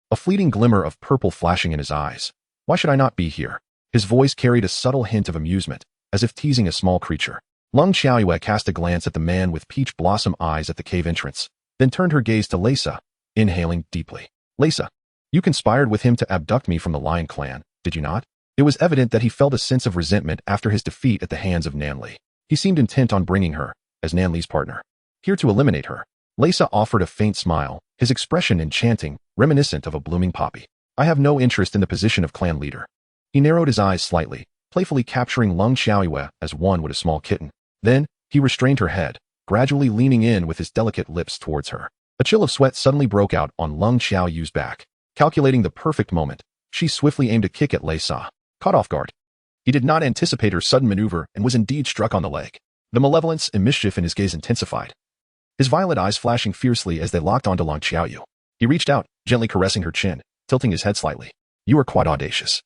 a fleeting glimmer of purple flashing in his eyes. "Why should I not be here?" His voice carried a subtle hint of amusement, as if teasing a small creature. Lung Xiaoyue cast a glance at the man with peach blossom eyes at the cave entrance, then turned her gaze to Leisa, inhaling deeply. "Leisa, you conspired with him to abduct me from the Lion Clan, did you not?" It was evident that he felt a sense of resentment after his defeat at the hands of Nanli. He seemed intent on bringing her, as Nanli's partner, here to eliminate her. Leisa offered a faint smile, his expression enchanting, reminiscent of a blooming poppy. "I have no interest in the position of clan leader." He narrowed his eyes slightly, playfully capturing Lung Xiaoyue as one would a small kitten. Then, he restrained her head, gradually leaning in with his delicate lips towards her. A chill of sweat suddenly broke out on Lung Xiaoyu's back. Calculating the perfect moment, she swiftly aimed a kick at Leisa. Caught off guard, he did not anticipate her sudden maneuver and was indeed struck on the leg. The malevolence and mischief in his gaze intensified, his violet eyes flashing fiercely as they locked onto Lung Xiaoyu. He reached out, gently caressing her chin, tilting his head slightly. "You are quite audacious,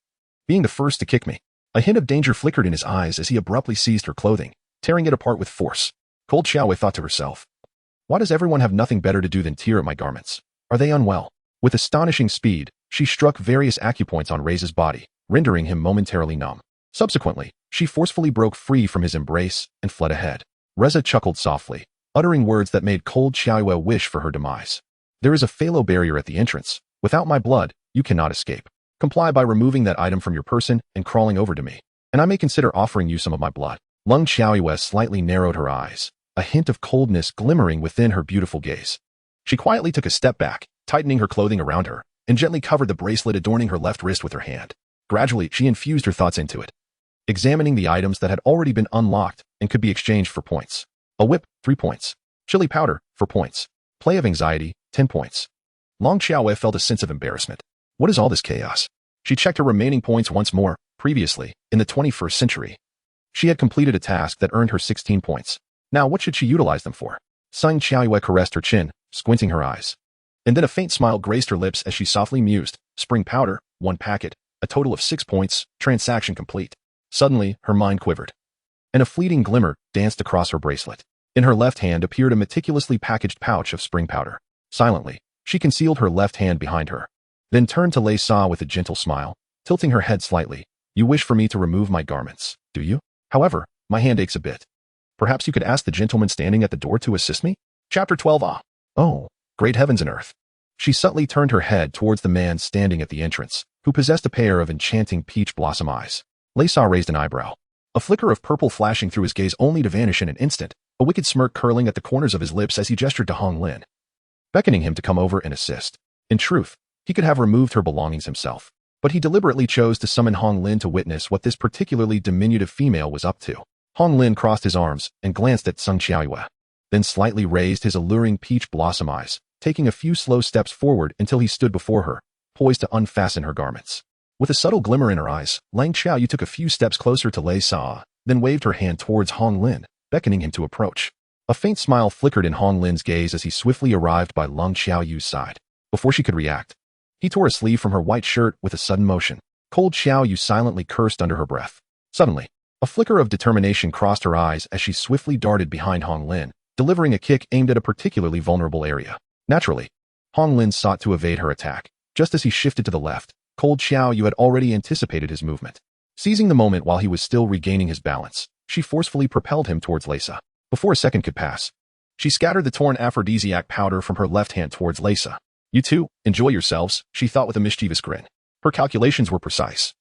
being the first to kick me." A hint of danger flickered in his eyes as he abruptly seized her clothing, tearing it apart with force. Cold Xiaoyu thought to herself, "Why does everyone have nothing better to do than tear at my garments? Are they unwell?" With astonishing speed, she struck various acupoints on Reisa's body, rendering him momentarily numb. Subsequently, she forcefully broke free from his embrace and fled ahead. Reza chuckled softly, uttering words that made Cold Xiaoyu wish for her demise. "There is a phalo barrier at the entrance. Without my blood, you cannot escape. Comply by removing that item from your person and crawling over to me, and I may consider offering you some of my blood." Lung Xiaoyu slightly narrowed her eyes, a hint of coldness glimmering within her beautiful gaze. She quietly took a step back, tightening her clothing around her, and gently covered the bracelet adorning her left wrist with her hand. Gradually, she infused her thoughts into it, examining the items that had already been unlocked and could be exchanged for points. A whip, 3 points. Chili powder, 4 points. Play of anxiety, 10 points. Lung Xiaoyu felt a sense of embarrassment. What is all this chaos? She checked her remaining points once more. Previously, in the 21st century, she had completed a task that earned her 16 points. Now what should she utilize them for? Lung Xiaoyu caressed her chin, squinting her eyes. And then a faint smile graced her lips as she softly mused. Spring powder, 1 packet, a total of 6 points, transaction complete. Suddenly, her mind quivered, and a fleeting glimmer danced across her bracelet. In her left hand appeared a meticulously packaged pouch of spring powder. Silently, she concealed her left hand behind her, then turned to Leisa with a gentle smile, tilting her head slightly. "You wish for me to remove my garments. do you? However, my hand aches a bit. Perhaps you could ask the gentleman standing at the door to assist me? Chapter 12. Oh, great heavens and earth. She subtly turned her head towards the man standing at the entrance, who possessed a pair of enchanting peach blossom eyes. Leisa raised an eyebrow. A flicker of purple flashing through his gaze only to vanish in an instant, a wicked smirk curling at the corners of his lips as he gestured to Hong Lin, beckoning him to come over and assist. In truth, he could have removed her belongings himself, but he deliberately chose to summon Hong Lin to witness what this particularly diminutive female was up to. Hong Lin crossed his arms and glanced at Sung Xiaoyue, then slightly raised his alluring peach blossom eyes, taking a few slow steps forward until he stood before her, poised to unfasten her garments. With a subtle glimmer in her eyes, Lang Xiaoyu took a few steps closer to Leisa, then waved her hand towards Hong Lin, beckoning him to approach. A faint smile flickered in Hong Lin's gaze as he swiftly arrived by Lang Xiaoyu's side. Before she could react, he tore a sleeve from her white shirt with a sudden motion. Cold Xiaoyu silently cursed under her breath. Suddenly, a flicker of determination crossed her eyes as she swiftly darted behind Hong Lin, delivering a kick aimed at a particularly vulnerable area. Naturally, Hong Lin sought to evade her attack. Just as he shifted to the left, Cold Xiaoyu had already anticipated his movement. Seizing the moment while he was still regaining his balance, she forcefully propelled him towards Leisa. Before a second could pass, she scattered the torn aphrodisiac powder from her left hand towards Leisa. You two, enjoy yourselves, she thought with a mischievous grin. Her calculations were precise.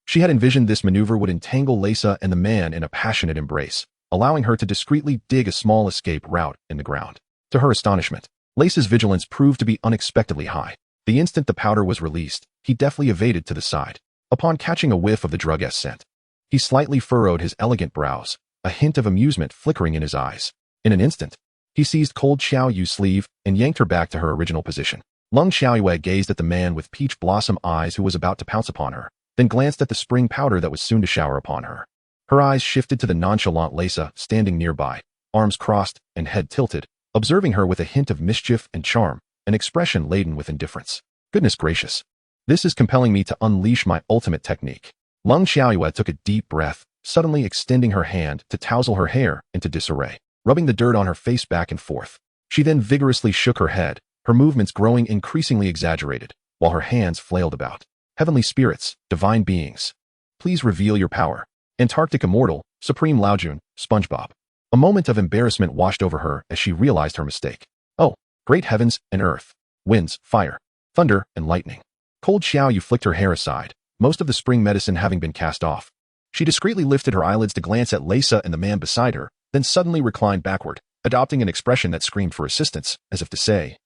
She had envisioned this maneuver would entangle Leisa and the man in a passionate embrace, allowing her to discreetly dig a small escape route in the ground. To her astonishment, Leisa's vigilance proved to be unexpectedly high. The instant the powder was released, he deftly evaded to the side. Upon catching a whiff of the drug-s scent, he slightly furrowed his elegant brows, a hint of amusement flickering in his eyes. In an instant, he seized Cold Xiaoyu's sleeve and yanked her back to her original position. Lang Xiaoyue gazed at the man with peach blossom eyes who was about to pounce upon her, then glanced at the spring powder that was soon to shower upon her. Her eyes shifted to the nonchalant Leisa standing nearby, arms crossed and head tilted, observing her with a hint of mischief and charm, an expression laden with indifference. Goodness gracious. This is compelling me to unleash my ultimate technique. Lang Xiaoyue took a deep breath, suddenly extending her hand to tousle her hair into disarray, rubbing the dirt on her face back and forth. She then vigorously shook her head, her movements growing increasingly exaggerated, while her hands flailed about. Heavenly spirits, divine beings, please reveal your power. Antarctic immortal, Supreme Laojun, SpongeBob. A moment of embarrassment washed over her as she realized her mistake. Oh, great heavens and earth, winds, fire, thunder, and lightning. Cold Xiaoyu flicked her hair aside, most of the spring medicine having been cast off. She discreetly lifted her eyelids to glance at Leisa and the man beside her, then suddenly reclined backward, adopting an expression that screamed for assistance, as if to say,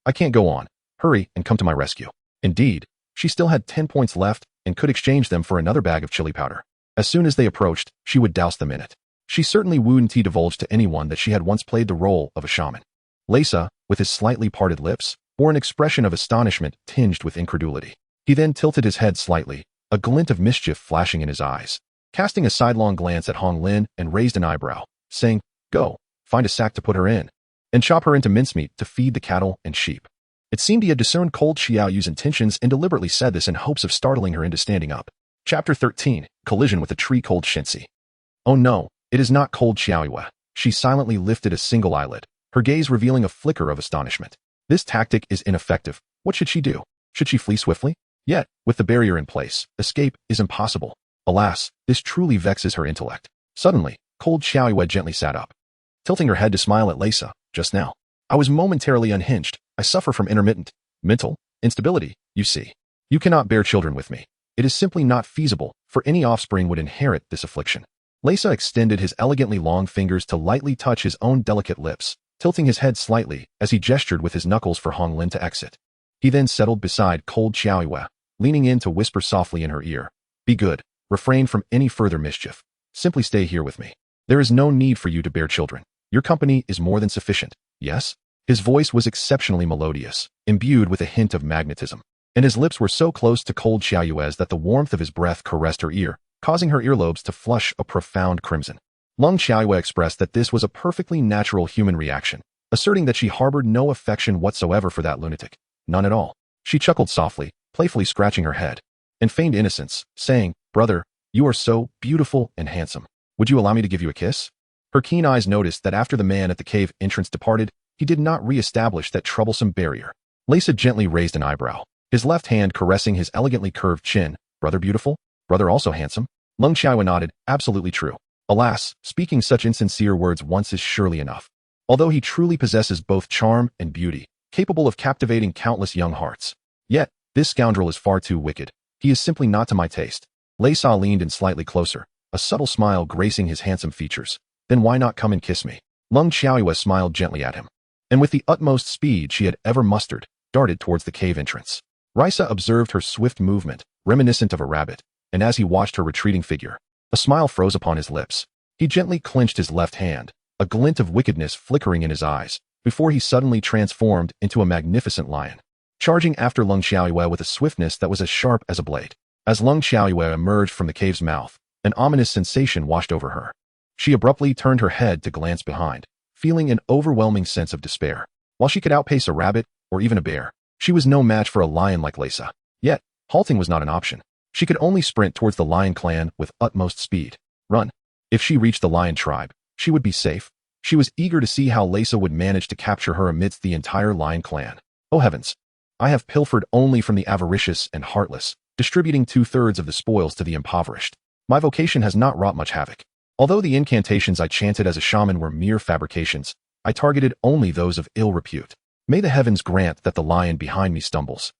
I can't go on. Hurry and come to my rescue. Indeed, she still had 10 points left and could exchange them for another bag of chili powder. As soon as they approached, she would douse them in it. She certainly wouldn't divulge to anyone that she had once played the role of a shaman. Leisa, with his slightly parted lips, bore an expression of astonishment tinged with incredulity. He then tilted his head slightly, a glint of mischief flashing in his eyes, casting a sidelong glance at Hong Lin and raised an eyebrow, saying, Go, find a sack to put her in, and chop her into mincemeat to feed the cattle and sheep. It seemed he had discerned Cold Xiaoyu's intentions and deliberately said this in hopes of startling her into standing up. Chapter 13, Collision with a Tree. Cold Shinsi. Oh no, it is not Cold Xiaoyue. She silently lifted a single eyelid, her gaze revealing a flicker of astonishment. This tactic is ineffective. What should she do? Should she flee swiftly? Yet, with the barrier in place, escape is impossible. Alas, this truly vexes her intellect. Suddenly, Cold Xiaoyue gently sat up, tilting her head to smile at Leisa. Just now, I was momentarily unhinged. I suffer from intermittent mental instability, you see. You cannot bear children with me. It is simply not feasible, for any offspring would inherit this affliction. Leisa extended his elegantly long fingers to lightly touch his own delicate lips, tilting his head slightly as he gestured with his knuckles for Hong Lin to exit. He then settled beside Cold Xiaoyue, leaning in to whisper softly in her ear. Be good. Refrain from any further mischief. Simply stay here with me. There is no need for you to bear children. Your company is more than sufficient, yes? His voice was exceptionally melodious, imbued with a hint of magnetism, and his lips were so close to Cold Xiaoyue's that the warmth of his breath caressed her ear, causing her earlobes to flush a profound crimson. Lang Xiaoyue expressed that this was a perfectly natural human reaction, asserting that she harbored no affection whatsoever for that lunatic. None at all. She chuckled softly, playfully scratching her head, and feigned innocence, saying, Brother, you are so beautiful and handsome. Would you allow me to give you a kiss? Her keen eyes noticed that after the man at the cave entrance departed, he did not re-establish that troublesome barrier. Leisa gently raised an eyebrow, his left hand caressing his elegantly curved chin. Brother beautiful? Brother also handsome? Lung Xiaoyu nodded, absolutely true. Alas, speaking such insincere words once is surely enough. Although he truly possesses both charm and beauty, capable of captivating countless young hearts. Yet, this scoundrel is far too wicked. He is simply not to my taste. Leisa leaned in slightly closer, a subtle smile gracing his handsome features. Then why not come and kiss me? Lung Xiaoyu smiled gently at him, and with the utmost speed she had ever mustered, darted towards the cave entrance. Rivalry observed her swift movement, reminiscent of a rabbit, and as he watched her retreating figure, a smile froze upon his lips. He gently clenched his left hand, a glint of wickedness flickering in his eyes, before he suddenly transformed into a magnificent lion, charging after Lung Xiaoyu with a swiftness that was as sharp as a blade. As Lung Xiaoyu emerged from the cave's mouth, an ominous sensation washed over her. She abruptly turned her head to glance behind, feeling an overwhelming sense of despair. While she could outpace a rabbit, or even a bear, she was no match for a lion like Leisa. Yet, halting was not an option. She could only sprint towards the lion clan with utmost speed. Run. If she reached the lion tribe, she would be safe. She was eager to see how Leisa would manage to capture her amidst the entire lion clan. Oh heavens! I have pilfered only from the avaricious and heartless, distributing 2/3 of the spoils to the impoverished. My vocation has not wrought much havoc. Although the incantations I chanted as a shaman were mere fabrications, I targeted only those of ill repute. May the heavens grant that the lion behind me stumbles.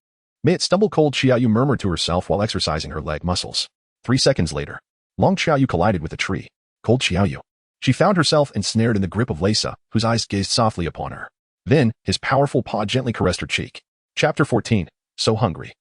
May it stumble, Cold Xiaoyu murmured to herself while exercising her leg muscles. 3 seconds later, Lung Xiaoyu collided with a tree. Cold Xiaoyu. She found herself ensnared in the grip of Leisa, whose eyes gazed softly upon her. Then, his powerful paw gently caressed her cheek. Chapter 14. So hungry.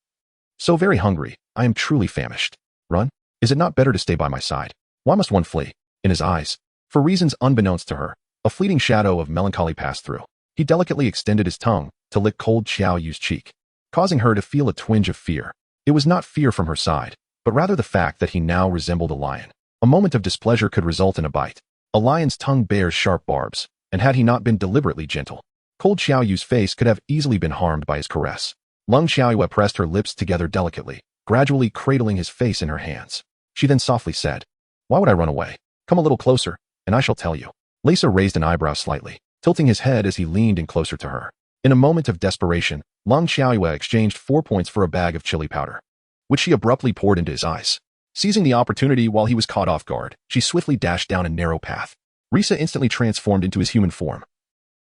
So very hungry, I am truly famished. Run? Is it not better to stay by my side? Why must one flee? In his eyes, for reasons unbeknownst to her, a fleeting shadow of melancholy passed through. He delicately extended his tongue to lick Cold Xiaoyu's cheek, causing her to feel a twinge of fear. It was not fear from her side, but rather the fact that he now resembled a lion. A moment of displeasure could result in a bite. A lion's tongue bears sharp barbs, and had he not been deliberately gentle, Cold Xiaoyu's face could have easily been harmed by his caress. Lung Xiaoyu pressed her lips together delicately, gradually cradling his face in her hands. She then softly said, "Why would I run away? Come a little closer, and I shall tell you." Leisa raised an eyebrow slightly, tilting his head as he leaned in closer to her. In a moment of desperation, Lung Xiaoyu exchanged 4 points for a bag of chili powder, which she abruptly poured into his eyes. Seizing the opportunity while he was caught off guard, she swiftly dashed down a narrow path. Rivalry instantly transformed into his human form,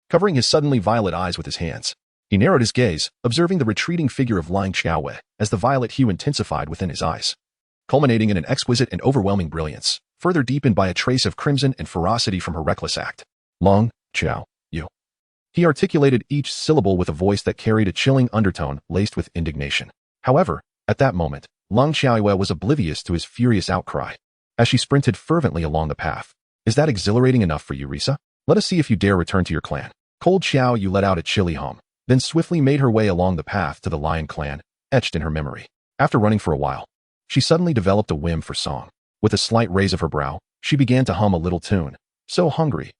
covering his suddenly violet eyes with his hands. He narrowed his gaze, observing the retreating figure of Lung Xiaoyu as the violet hue intensified within his eyes, culminating in an exquisite and overwhelming brilliance, further deepened by a trace of crimson and ferocity from her reckless act. Lung Xiaoyu. He articulated each syllable with a voice that carried a chilling undertone laced with indignation. However, at that moment, Lung Xiaoyu was oblivious to his furious outcry, as she sprinted fervently along the path. Is that exhilarating enough for you, Rivalry? Let us see if you dare return to your clan. Cold Xiaoyu let out a chilly hum, then swiftly made her way along the path to the lion clan, etched in her memory. After running for a while, she suddenly developed a whim for song. With a slight raise of her brow, she began to hum a little tune. So hungry,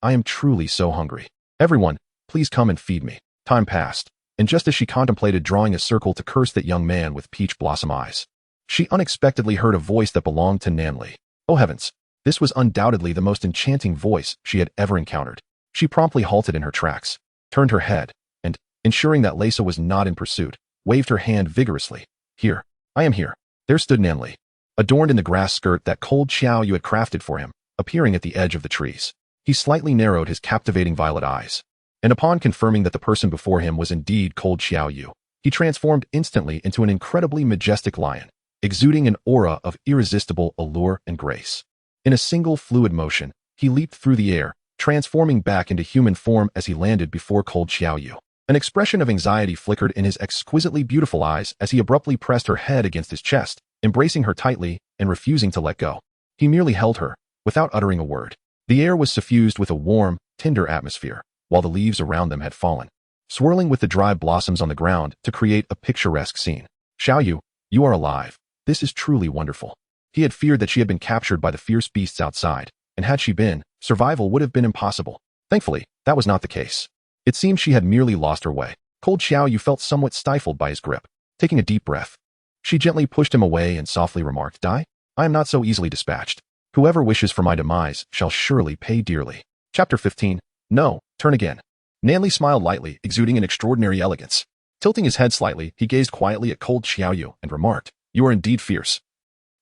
I am truly so hungry. Everyone, please come and feed me. Time passed, and just as she contemplated drawing a circle to curse that young man with peach blossom eyes, she unexpectedly heard a voice that belonged to Nanli. Oh heavens, this was undoubtedly the most enchanting voice she had ever encountered. She promptly halted in her tracks, turned her head, and, ensuring that Leisa was not in pursuit, waved her hand vigorously. Here, I am here. There stood Nanli, adorned in the grass skirt that Cold Xiaoyu had crafted for him, appearing at the edge of the trees. He slightly narrowed his captivating violet eyes, and upon confirming that the person before him was indeed Cold Xiaoyu, he transformed instantly into an incredibly majestic lion, exuding an aura of irresistible allure and grace. In a single fluid motion, he leaped through the air, transforming back into human form as he landed before Cold Xiaoyu. An expression of anxiety flickered in his exquisitely beautiful eyes as he abruptly pressed her head against his chest, embracing her tightly and refusing to let go. He merely held her, without uttering a word. The air was suffused with a warm, tender atmosphere, while the leaves around them had fallen, swirling with the dry blossoms on the ground to create a picturesque scene. Xiaoyu, you are alive. This is truly wonderful. He had feared that she had been captured by the fierce beasts outside, and had she been, survival would have been impossible. Thankfully, that was not the case. It seemed she had merely lost her way. Cold Xiaoyu felt somewhat stifled by his grip. Taking a deep breath, she gently pushed him away and softly remarked, "Die? I am not so easily dispatched. Whoever wishes for my demise shall surely pay dearly." Chapter 15. No, turn again. Nanli smiled lightly, exuding an extraordinary elegance. Tilting his head slightly, he gazed quietly at Cold Xiaoyu and remarked, "You are indeed fierce.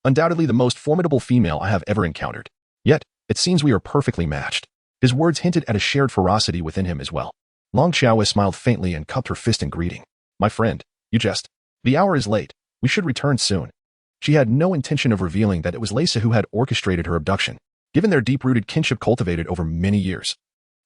Undoubtedly the most formidable female I have ever encountered. Yet, it seems we are perfectly matched. His words hinted at a shared ferocity within him as well. Long Xiaowei smiled faintly and cupped her fist in greeting. My friend, you jest. The hour is late. We should return soon. She had no intention of revealing that it was Leisa who had orchestrated her abduction. Given their deep-rooted kinship cultivated over many years,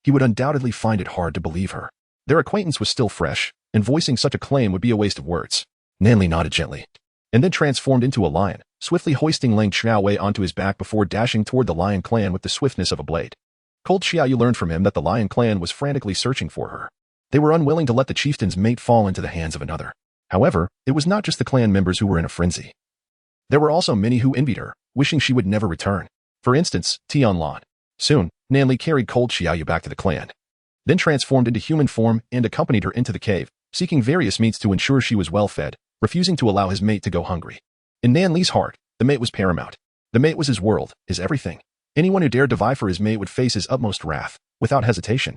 he would undoubtedly find it hard to believe her. Their acquaintance was still fresh, and voicing such a claim would be a waste of words. Nanli nodded gently, and then transformed into a lion, swiftly hoisting Lang Xiaowei onto his back before dashing toward the lion clan with the swiftness of a blade. Cold Xiaoyu learned from him that the lion clan was frantically searching for her. They were unwilling to let the chieftain's mate fall into the hands of another. However, it was not just the clan members who were in a frenzy. There were also many who envied her, wishing she would never return. For instance, Tion Lan. Soon, Nanli carried Cold Xiaoyu back to the clan, then transformed into human form and accompanied her into the cave, seeking various means to ensure she was well fed, refusing to allow his mate to go hungry. In Nanli's heart, the mate was paramount. The mate was his world, his everything. Anyone who dared to vie for his mate would face his utmost wrath, without hesitation.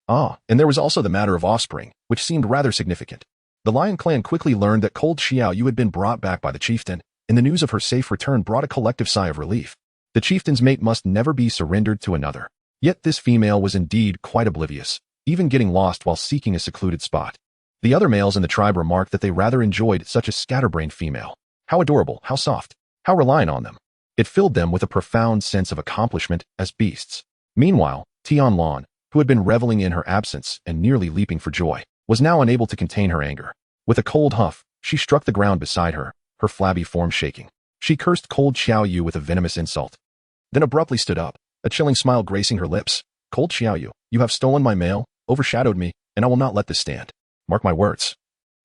And there was also the matter of offspring, which seemed rather significant. The Lion clan quickly learned that Cold Xiaoyu had been brought back by the chieftain, and the news of her safe return brought a collective sigh of relief. The chieftain's mate must never be surrendered to another. Yet this female was indeed quite oblivious, even getting lost while seeking a secluded spot. The other males in the tribe remarked that they rather enjoyed such a scatterbrained female. How adorable, how soft, how reliant on them. It filled them with a profound sense of accomplishment as beasts. Meanwhile, Tion Lan, who had been reveling in her absence and nearly leaping for joy, was now unable to contain her anger. With a cold huff, she struck the ground beside her, her flabby form shaking. She cursed Cold Xiaoyu with a venomous insult, then abruptly stood up, a chilling smile gracing her lips. Cold Xiaoyu, you have stolen my mail, overshadowed me, and I will not let this stand. Mark my words.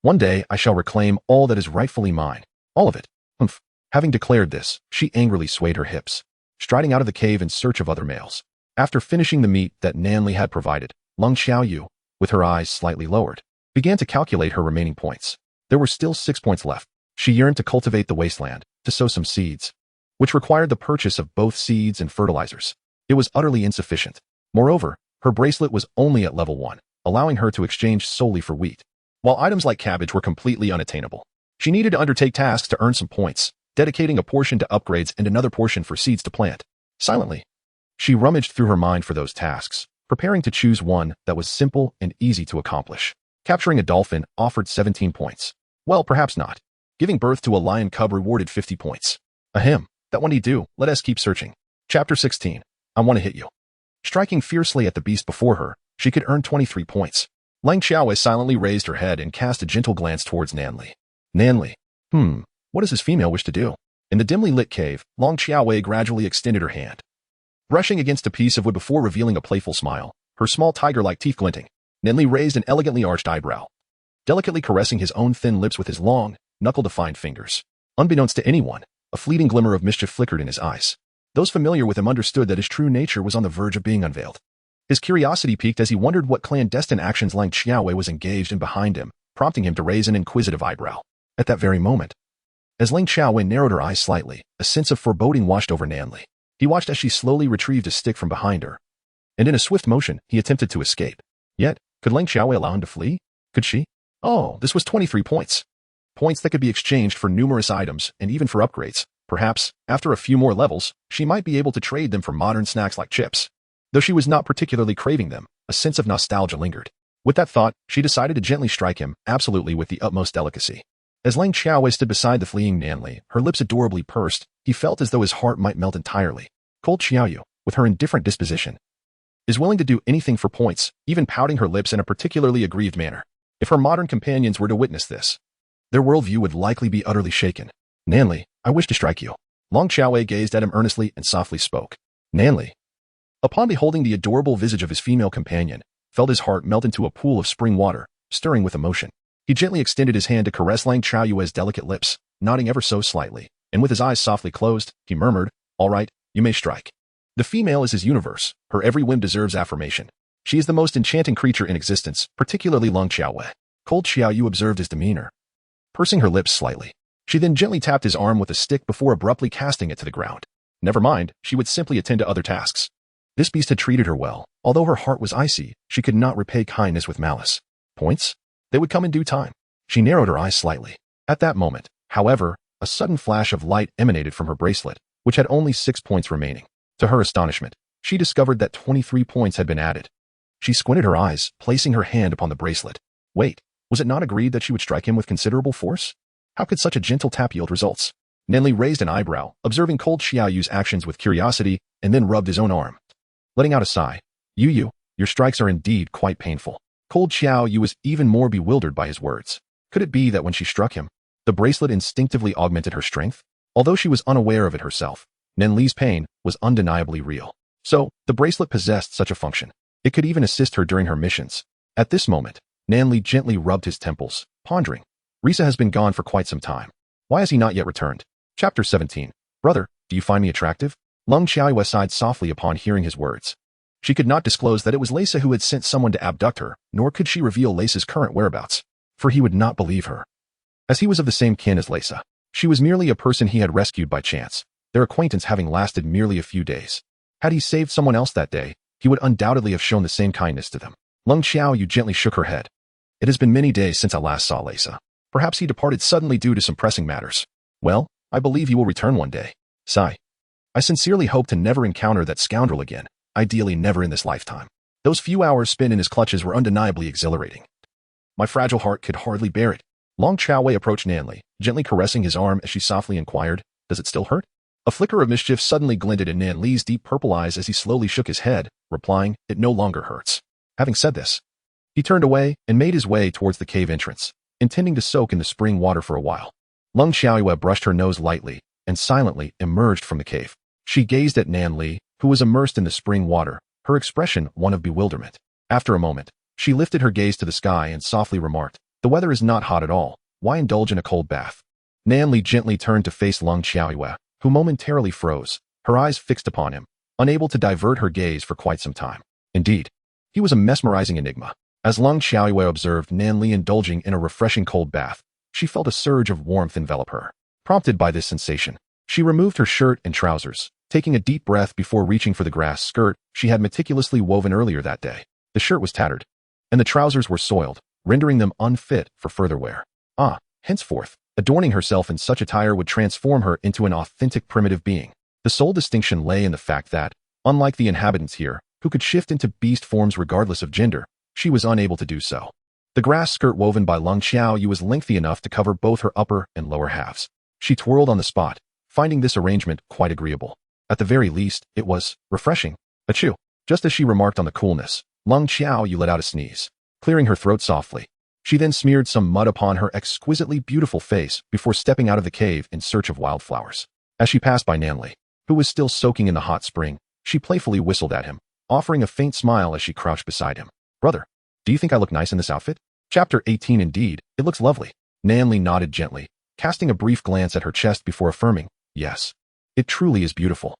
One day I shall reclaim all that is rightfully mine. All of it. Humph. Having declared this, she angrily swayed her hips, striding out of the cave in search of other males. After finishing the meat that Nanli had provided, Lang Xiaoyu, with her eyes slightly lowered, began to calculate her remaining points. There were still 6 points left. She yearned to cultivate the wasteland, to sow some seeds, which required the purchase of both seeds and fertilizers. It was utterly insufficient. Moreover, her bracelet was only at level 1, allowing her to exchange solely for wheat, while items like cabbage were completely unattainable. She needed to undertake tasks to earn some points, dedicating a portion to upgrades and another portion for seeds to plant. Silently, she rummaged through her mind for those tasks, preparing to choose one that was simple and easy to accomplish. Capturing a dolphin offered 17 points. Well, perhaps not. Giving birth to a lion cub rewarded 50 points. Ahem, that one need do, let us keep searching. Chapter 16. I want to hit you. Striking fiercely at the beast before her, she could earn 23 points. Lang Xiaowei silently raised her head and cast a gentle glance towards Nanli. Nanli. What does this female wish to do? In the dimly lit cave, Lang Xiaowei gradually extended her hand, brushing against a piece of wood before revealing a playful smile, her small tiger-like teeth glinting. Nanli raised an elegantly arched eyebrow, delicately caressing his own thin lips with his long, knuckle-defined fingers. Unbeknownst to anyone, a fleeting glimmer of mischief flickered in his eyes. Those familiar with him understood that his true nature was on the verge of being unveiled. His curiosity piqued as he wondered what clandestine actions Lang Xiaowei was engaged in behind him, prompting him to raise an inquisitive eyebrow. At that very moment, as Lang Xiaowei narrowed her eyes slightly, a sense of foreboding washed over Nanli. He watched as she slowly retrieved a stick from behind her, and in a swift motion, he attempted to escape. Yet, could Lang Xiaowei allow him to flee? Could she? Oh, this was 23 points. Points that could be exchanged for numerous items and even for upgrades. Perhaps, after a few more levels, she might be able to trade them for modern snacks like chips. Though she was not particularly craving them, a sense of nostalgia lingered. With that thought, she decided to gently strike him, absolutely with the utmost delicacy. As Lang Xiaowei stood beside the fleeing Nanli, her lips adorably pursed, he felt as though his heart might melt entirely. Cold Xiaoyu, with her indifferent disposition, is willing to do anything for points, even pouting her lips in a particularly aggrieved manner. If her modern companions were to witness this, their worldview would likely be utterly shaken. Nanli, I wish to strike you. Lang Xiaowei gazed at him earnestly and softly spoke. Nanli, upon beholding the adorable visage of his female companion, felt his heart melt into a pool of spring water, stirring with emotion. He gently extended his hand to caress Lang Xiaoyu's delicate lips, nodding ever so slightly, and with his eyes softly closed, he murmured, All right, you may strike. The female is his universe. Her every whim deserves affirmation. She is the most enchanting creature in existence, particularly Lang Xiaowei. Cold Xiaoyu observed his demeanor, pursing her lips slightly. She then gently tapped his arm with a stick before abruptly casting it to the ground. Never mind, she would simply attend to other tasks. This beast had treated her well. Although her heart was icy, she could not repay kindness with malice. Points? They would come in due time. She narrowed her eyes slightly. At that moment, however, a sudden flash of light emanated from her bracelet, which had only 6 points remaining. To her astonishment, she discovered that 23 points had been added. She squinted her eyes, placing her hand upon the bracelet. Wait, was it not agreed that she would strike him with considerable force? How could such a gentle tap yield results? Nanli raised an eyebrow, observing Cold Xiaoyu's actions with curiosity, and then rubbed his own arm. Letting out a sigh, Yu, your strikes are indeed quite painful. Cold Xiaoyu was even more bewildered by his words. Could it be that when she struck him, the bracelet instinctively augmented her strength? Although she was unaware of it herself, Nanli's pain was undeniably real. So, the bracelet possessed such a function. It could even assist her during her missions. At this moment, Nanli gently rubbed his temples, pondering. Risa has been gone for quite some time. Why has he not yet returned? Chapter 17. Brother, do you find me attractive? Lung Xiaoyue sighed softly upon hearing his words. She could not disclose that it was Leisa who had sent someone to abduct her, nor could she reveal Leisa's current whereabouts, for he would not believe her. As he was of the same kin as Leisa, she was merely a person he had rescued by chance, their acquaintance having lasted merely a few days. Had he saved someone else that day, he would undoubtedly have shown the same kindness to them. Lung Xiaoyu gently shook her head. It has been many days since I last saw Leisa. Perhaps he departed suddenly due to some pressing matters. Well, I believe he will return one day. Sigh. I sincerely hope to never encounter that scoundrel again, ideally never in this lifetime. Those few hours spent in his clutches were undeniably exhilarating. My fragile heart could hardly bear it. Long Xiaowei approached Nanli, gently caressing his arm as she softly inquired, does it still hurt? A flicker of mischief suddenly glinted in Nanli's deep purple eyes as he slowly shook his head, replying, it no longer hurts. Having said this, he turned away and made his way towards the cave entrance, intending to soak in the spring water for a while. Lung Xiaoyue brushed her nose lightly and silently emerged from the cave. She gazed at Nanli, who was immersed in the spring water, her expression one of bewilderment. After a moment, she lifted her gaze to the sky and softly remarked, the weather is not hot at all. Why indulge in a cold bath? Nanli gently turned to face Lung Xiaoyue, who momentarily froze, her eyes fixed upon him, unable to divert her gaze for quite some time. Indeed, he was a mesmerizing enigma. As Lung Xiaoyue observed Nanli indulging in a refreshing cold bath, she felt a surge of warmth envelop her. Prompted by this sensation, she removed her shirt and trousers, taking a deep breath before reaching for the grass skirt she had meticulously woven earlier that day. The shirt was tattered, and the trousers were soiled, rendering them unfit for further wear. Henceforth, adorning herself in such attire would transform her into an authentic primitive being. The sole distinction lay in the fact that, unlike the inhabitants here, who could shift into beast forms regardless of gender, she was unable to do so. The grass skirt woven by Lung Xiaoyu was lengthy enough to cover both her upper and lower halves. She twirled on the spot, finding this arrangement quite agreeable. At the very least, it was refreshing. Achoo! Just as she remarked on the coolness, Lung Xiaoyu let out a sneeze, clearing her throat softly. She then smeared some mud upon her exquisitely beautiful face before stepping out of the cave in search of wildflowers. As she passed by Nanli, who was still soaking in the hot spring, she playfully whistled at him, offering a faint smile as she crouched beside him. Brother, do you think I look nice in this outfit? Chapter 18. Indeed, it looks lovely. Nanli nodded gently, casting a brief glance at her chest before affirming, yes. It truly is beautiful.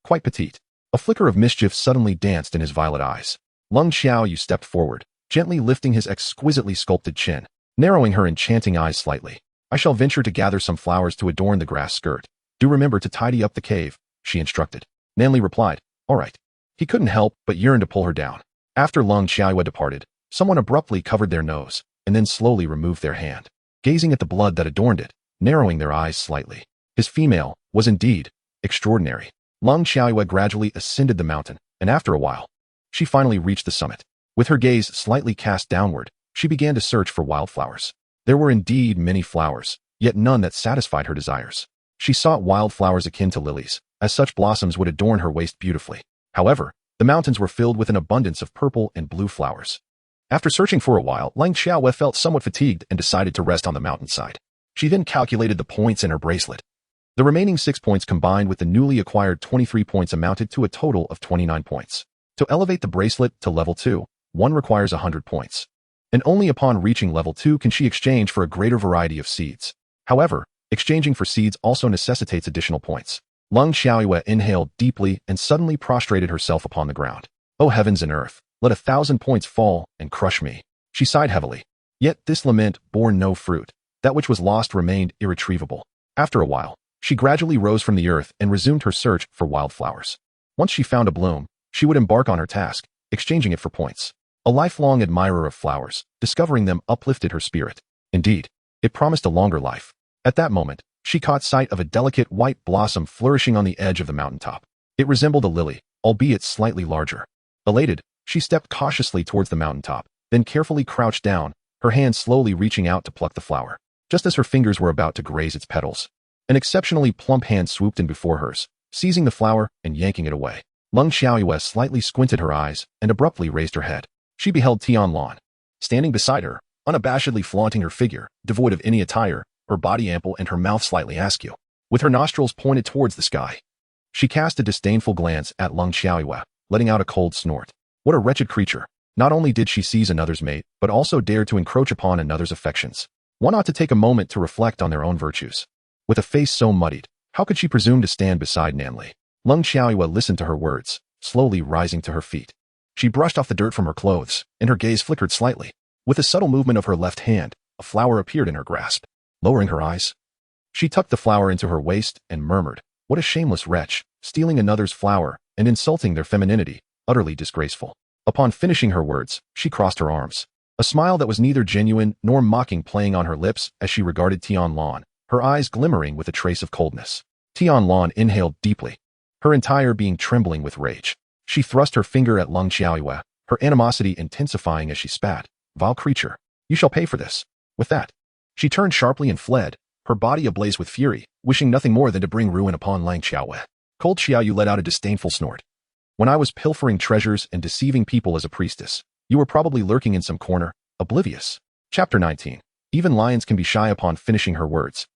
Quite petite. A flicker of mischief suddenly danced in his violet eyes. Lung Xiaoyu stepped forward, gently lifting his exquisitely sculpted chin, narrowing her enchanting eyes slightly. I shall venture to gather some flowers to adorn the grass skirt. Do remember to tidy up the cave, she instructed. Nanli replied, all right. He couldn't help but yearn to pull her down. After Lung Xiaoyu departed, someone abruptly covered their nose, and then slowly removed their hand, gazing at the blood that adorned it, narrowing their eyes slightly. His female was indeed extraordinary. Lung Xiaoyu gradually ascended the mountain, and after a while, she finally reached the summit. With her gaze slightly cast downward, she began to search for wildflowers. There were indeed many flowers, yet none that satisfied her desires. She sought wildflowers akin to lilies, as such blossoms would adorn her waist beautifully. However, the mountains were filled with an abundance of purple and blue flowers. After searching for a while, Lung Xiaoyu felt somewhat fatigued and decided to rest on the mountainside. She then calculated the points in her bracelet. The remaining 6 points combined with the newly acquired 23 points amounted to a total of 29 points. To elevate the bracelet to level 2, one requires 100 points. And only upon reaching level 2 can she exchange for a greater variety of seeds. However, exchanging for seeds also necessitates additional points. Lung Xiaoyu inhaled deeply and suddenly prostrated herself upon the ground. Oh heavens and earth, let 1,000 points fall and crush me. She sighed heavily. Yet this lament bore no fruit. That which was lost remained irretrievable. After a while, she gradually rose from the earth and resumed her search for wildflowers. Once she found a bloom, she would embark on her task, exchanging it for points. A lifelong admirer of flowers, discovering them uplifted her spirit. Indeed, it promised a longer life. At that moment, she caught sight of a delicate white blossom flourishing on the edge of the mountaintop. It resembled a lily, albeit slightly larger. Elated, she stepped cautiously towards the mountaintop, then carefully crouched down, her hand slowly reaching out to pluck the flower. Just as her fingers were about to graze its petals, an exceptionally plump hand swooped in before hers, seizing the flower and yanking it away. Lung Xiaoyue slightly squinted her eyes and abruptly raised her head. She beheld Tion Lan, standing beside her, unabashedly flaunting her figure, devoid of any attire, her body ample and her mouth slightly askew, with her nostrils pointed towards the sky. She cast a disdainful glance at Lung Xiaoyue, letting out a cold snort. What a wretched creature. Not only did she seize another's mate, but also dared to encroach upon another's affections. One ought to take a moment to reflect on their own virtues. With a face so muddied, how could she presume to stand beside Nanli? Lung Xiaoyue listened to her words, slowly rising to her feet. She brushed off the dirt from her clothes, and her gaze flickered slightly. With a subtle movement of her left hand, a flower appeared in her grasp. Lowering her eyes, she tucked the flower into her waist and murmured, "What a shameless wretch, stealing another's flower and insulting their femininity, utterly disgraceful." Upon finishing her words, she crossed her arms, a smile that was neither genuine nor mocking playing on her lips as she regarded Tion Lan, her eyes glimmering with a trace of coldness. Tion Lan inhaled deeply, her entire being trembling with rage. She thrust her finger at Lung Xiaoyue, her animosity intensifying as she spat. "Vile creature, you shall pay for this." With that, she turned sharply and fled, her body ablaze with fury, wishing nothing more than to bring ruin upon Lung Xiaoyue. Cold Xiaoyu let out a disdainful snort. "When I was pilfering treasures and deceiving people as a priestess, you were probably lurking in some corner, oblivious." Chapter 19. Even lions can be shy. Upon finishing her words,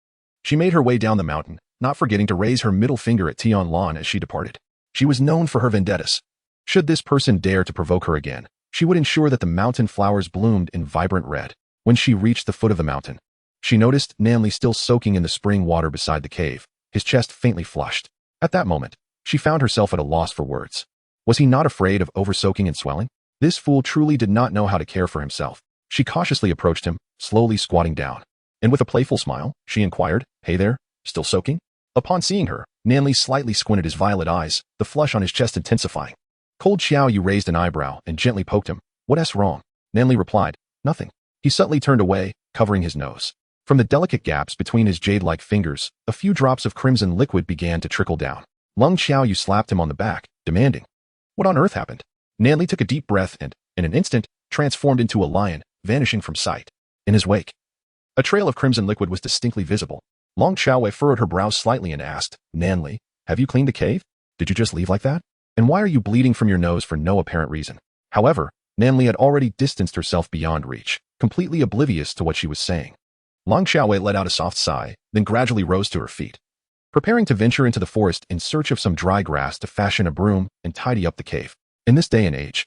she made her way down the mountain, not forgetting to raise her middle finger at Tion Lan as she departed. She was known for her vendettas. Should this person dare to provoke her again, she would ensure that the mountain flowers bloomed in vibrant red. When she reached the foot of the mountain, she noticed Nanli still soaking in the spring water beside the cave, his chest faintly flushed. At that moment, she found herself at a loss for words. Was he not afraid of over-soaking and swelling? This fool truly did not know how to care for himself. She cautiously approached him, slowly squatting down. And with a playful smile, she inquired, "Hey there, still soaking?" Upon seeing her, Nanli slightly squinted his violet eyes, the flush on his chest intensifying. Cold Xiaoyu raised an eyebrow and gently poked him. "What's wrong?" Nanli replied, "Nothing." He subtly turned away, covering his nose. From the delicate gaps between his jade-like fingers, a few drops of crimson liquid began to trickle down. Lung Xiaoyu slapped him on the back, demanding, "What on earth happened?" Nanli took a deep breath and, in an instant, transformed into a lion, vanishing from sight. In his wake, a trail of crimson liquid was distinctly visible. Lung Xiaoyu furrowed her brows slightly and asked, "Nanli, have you cleaned the cave? Did you just leave like that? And why are you bleeding from your nose for no apparent reason?" However, Nanli had already distanced herself beyond reach, completely oblivious to what she was saying. Lung Xiaoyu let out a soft sigh, then gradually rose to her feet, preparing to venture into the forest in search of some dry grass to fashion a broom and tidy up the cave. In this day and age,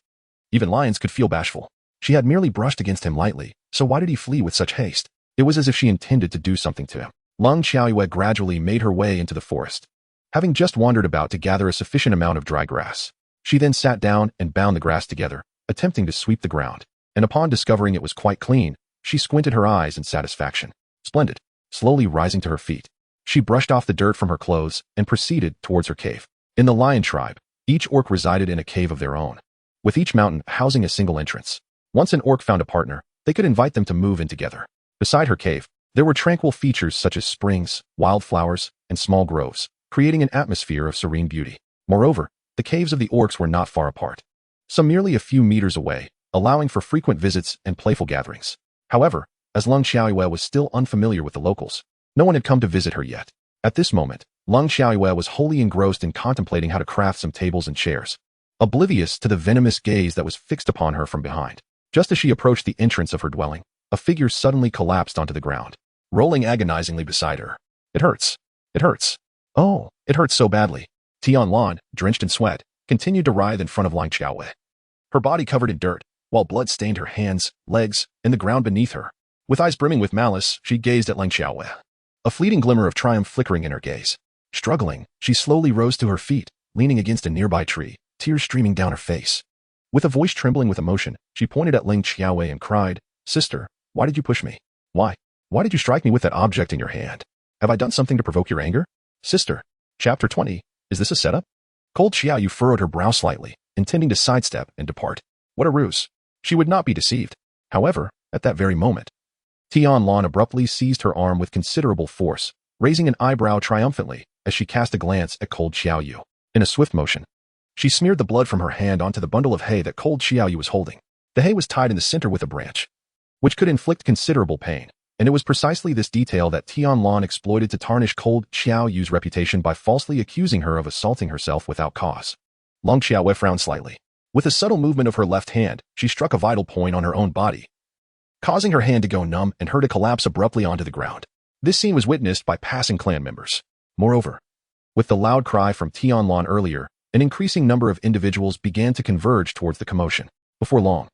even lions could feel bashful. She had merely brushed against him lightly, so why did he flee with such haste? It was as if she intended to do something to him. Lung Xiaoyu gradually made her way into the forest, having just wandered about to gather a sufficient amount of dry grass. She then sat down and bound the grass together, attempting to sweep the ground, and upon discovering it was quite clean, she squinted her eyes in satisfaction. Splendid. Slowly rising to her feet, she brushed off the dirt from her clothes and proceeded towards her cave. In the lion tribe, each orc resided in a cave of their own, with each mountain housing a single entrance. Once an orc found a partner, they could invite them to move in together. Beside her cave, there were tranquil features such as springs, wildflowers, and small groves, creating an atmosphere of serene beauty. Moreover, the caves of the orcs were not far apart, some merely a few meters away, allowing for frequent visits and playful gatherings. However, as Lung Xiaoyu was still unfamiliar with the locals, no one had come to visit her yet. At this moment, Lung Xiaoyu was wholly engrossed in contemplating how to craft some tables and chairs, oblivious to the venomous gaze that was fixed upon her from behind. Just as she approached the entrance of her dwelling, a figure suddenly collapsed onto the ground, rolling agonizingly beside her. "It hurts. It hurts. Oh, it hurts so badly." Tion Lan, drenched in sweat, continued to writhe in front of Lung Xiaoyu, her body covered in dirt, while blood stained her hands, legs, and the ground beneath her. With eyes brimming with malice, she gazed at Lung Xiaoyu, a fleeting glimmer of triumph flickering in her gaze. Struggling, she slowly rose to her feet, leaning against a nearby tree, tears streaming down her face. With a voice trembling with emotion, she pointed at Lung Xiaoyu and cried, "Sister, why did you push me? Why? Why did you strike me with that object in your hand? Have I done something to provoke your anger? Sister." Chapter 20. Is this a setup? Cold Xiaoyu furrowed her brow slightly, intending to sidestep and depart. What a ruse. She would not be deceived. However, at that very moment, Tion Lan abruptly seized her arm with considerable force, raising an eyebrow triumphantly as she cast a glance at cold Xiaoyu. In a swift motion, she smeared the blood from her hand onto the bundle of hay that cold Xiaoyu was holding. The hay was tied in the center with a branch, which could inflict considerable pain, and it was precisely this detail that Tion Lan exploited to tarnish cold Xiaoyu's reputation by falsely accusing her of assaulting herself without cause. Long Xiaowei frowned slightly. With a subtle movement of her left hand, she struck a vital point on her own body, causing her hand to go numb and her to collapse abruptly onto the ground. This scene was witnessed by passing clan members. Moreover, with the loud cry from Tion Lan earlier, an increasing number of individuals began to converge towards the commotion. Before long,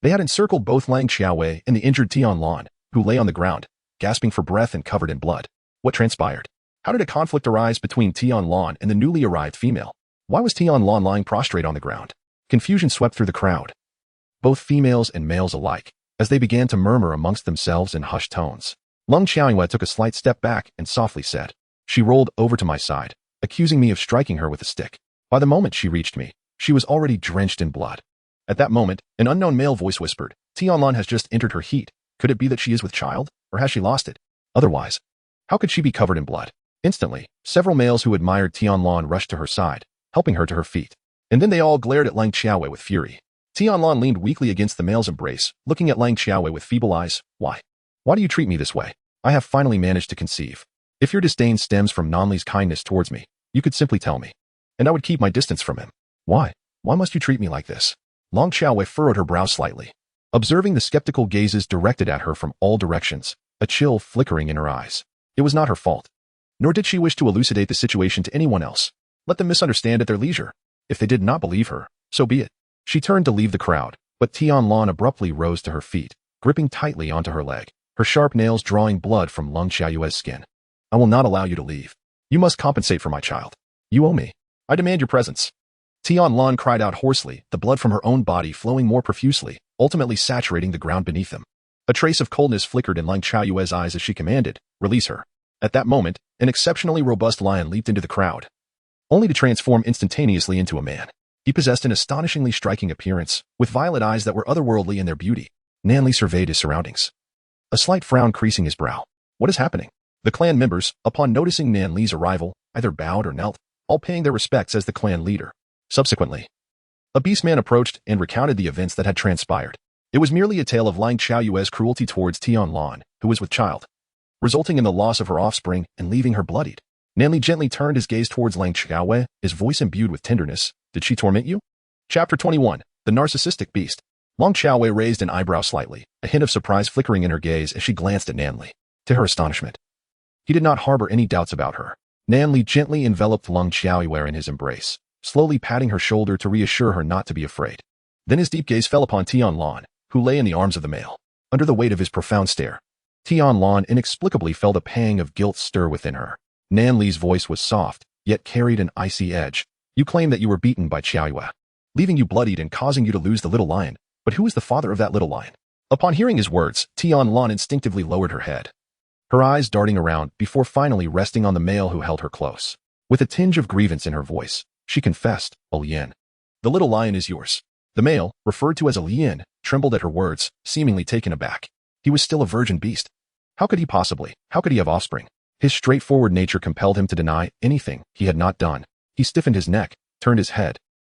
they had encircled both Lang Xiaowei and the injured Tion Lan, who lay on the ground, gasping for breath and covered in blood. What transpired? How did a conflict arise between Tion Lan and the newly arrived female? Why was Tion Lan lying prostrate on the ground? Confusion swept through the crowd, both females and males alike, as they began to murmur amongst themselves in hushed tones. Lung Xiaoyue took a slight step back and softly said. She rolled over to my side, accusing me of striking her with a stick. By the moment she reached me, she was already drenched in blood. At that moment, an unknown male voice whispered, Tion Lan has just entered her heat. Could it be that she is with child, or has she lost it? Otherwise, how could she be covered in blood? Instantly, several males who admired Tion Lan rushed to her side, helping her to her feet. And then they all glared at Lang Xiaowei with fury. Tion Lan leaned weakly against the male's embrace, looking at Lang Xiaowei with feeble eyes. Why? Why do you treat me this way? I have finally managed to conceive. If your disdain stems from Nanli's kindness towards me, you could simply tell me, and I would keep my distance from him. Why? Why must you treat me like this? Lang Xiaowei furrowed her brow slightly, observing the skeptical gazes directed at her from all directions, a chill flickering in her eyes. It was not her fault, nor did she wish to elucidate the situation to anyone else. Let them misunderstand at their leisure. If they did not believe her, so be it. She turned to leave the crowd, but Tion Lan abruptly rose to her feet, gripping tightly onto her leg, her sharp nails drawing blood from Lung Xiaoyue's skin. I will not allow you to leave. You must compensate for my child. You owe me. I demand your presence. Tion Lan cried out hoarsely, the blood from her own body flowing more profusely, ultimately saturating the ground beneath them. A trace of coldness flickered in Lang Xiaoyue's eyes as she commanded, release her. At that moment, an exceptionally robust lion leaped into the crowd, only to transform instantaneously into a man. He possessed an astonishingly striking appearance, with violet eyes that were otherworldly in their beauty. Nanli surveyed his surroundings, a slight frown creasing his brow. What is happening? The clan members, upon noticing Nanli's arrival, either bowed or knelt, all paying their respects as the clan leader. Subsequently, a beastman approached and recounted the events that had transpired. It was merely a tale of Lang Xiaoyue's cruelty towards Tion Lan, who was with child, resulting in the loss of her offspring and leaving her bloodied. Nanli gently turned his gaze towards Lang Xiaowei, his voice imbued with tenderness. Did she torment you? Chapter 21. The Narcissistic Beast. Lang Xiaowei raised an eyebrow slightly, a hint of surprise flickering in her gaze as she glanced at Nanli. To her astonishment, he did not harbor any doubts about her. Nanli gently enveloped Lang Xiaowei in his embrace, slowly patting her shoulder to reassure her not to be afraid. Then his deep gaze fell upon Tion Lan, who lay in the arms of the male. Under the weight of his profound stare, Tion Lan inexplicably felt a pang of guilt stir within her. Nanli's voice was soft, yet carried an icy edge. You claim that you were beaten by Xiaoyue, leaving you bloodied and causing you to lose the little lion. But who is the father of that little lion? Upon hearing his words, Tion Lan instinctively lowered her head, her eyes darting around before finally resting on the male who held her close. With a tinge of grievance in her voice, she confessed, "O Lian, the little lion is yours." The male, referred to as a Lian, trembled at her words, seemingly taken aback. He was still a virgin beast. How could he have offspring? His straightforward nature compelled him to deny anything he had not done. He stiffened his neck, turned his head,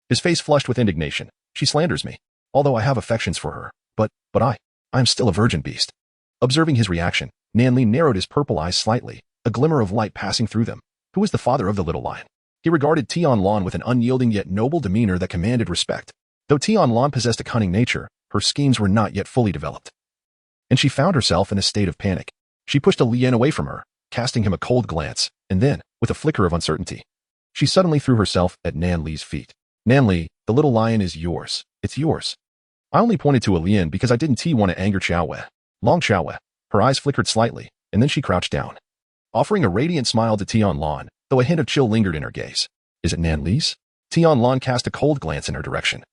his face flushed with indignation. She slanders me, although I have affections for her, but I am still a virgin beast. Observing his reaction, Nanli narrowed his purple eyes slightly, a glimmer of light passing through them. Who is the father of the little lion? He regarded Tion Lan with an unyielding yet noble demeanor that commanded respect. Though Tion Lan possessed a cunning nature, her schemes were not yet fully developed, and she found herself in a state of panic. She pushed a Lian away from her, casting him a cold glance, and then, with a flicker of uncertainty, she suddenly threw herself at Nanli's feet. Nanli, the little lion is yours. It's yours. I only pointed to a Lian because I didn't want to anger Xiaowei. Long Xiaowei. Her eyes flickered slightly, and then she crouched down, offering a radiant smile to Tion Lan, though a hint of chill lingered in her gaze. Is it Nanli's? Tion Lan cast a cold glance in her direction,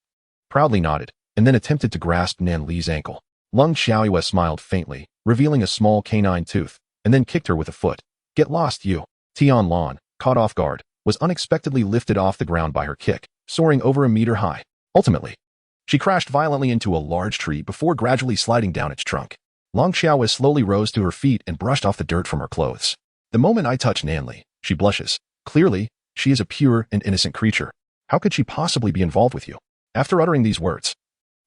proudly nodded, and then attempted to grasp Nanli's ankle. Lung Xiaoyue smiled faintly, revealing a small canine tooth, and then kicked her with a foot. Get lost, you. Tion Lan, caught off guard, was unexpectedly lifted off the ground by her kick, soaring over a meter high. Ultimately, she crashed violently into a large tree before gradually sliding down its trunk. Lang Xiaowei slowly rose to her feet and brushed off the dirt from her clothes. The moment I touch Nanli, she blushes. Clearly, she is a pure and innocent creature. How could she possibly be involved with you? After uttering these words,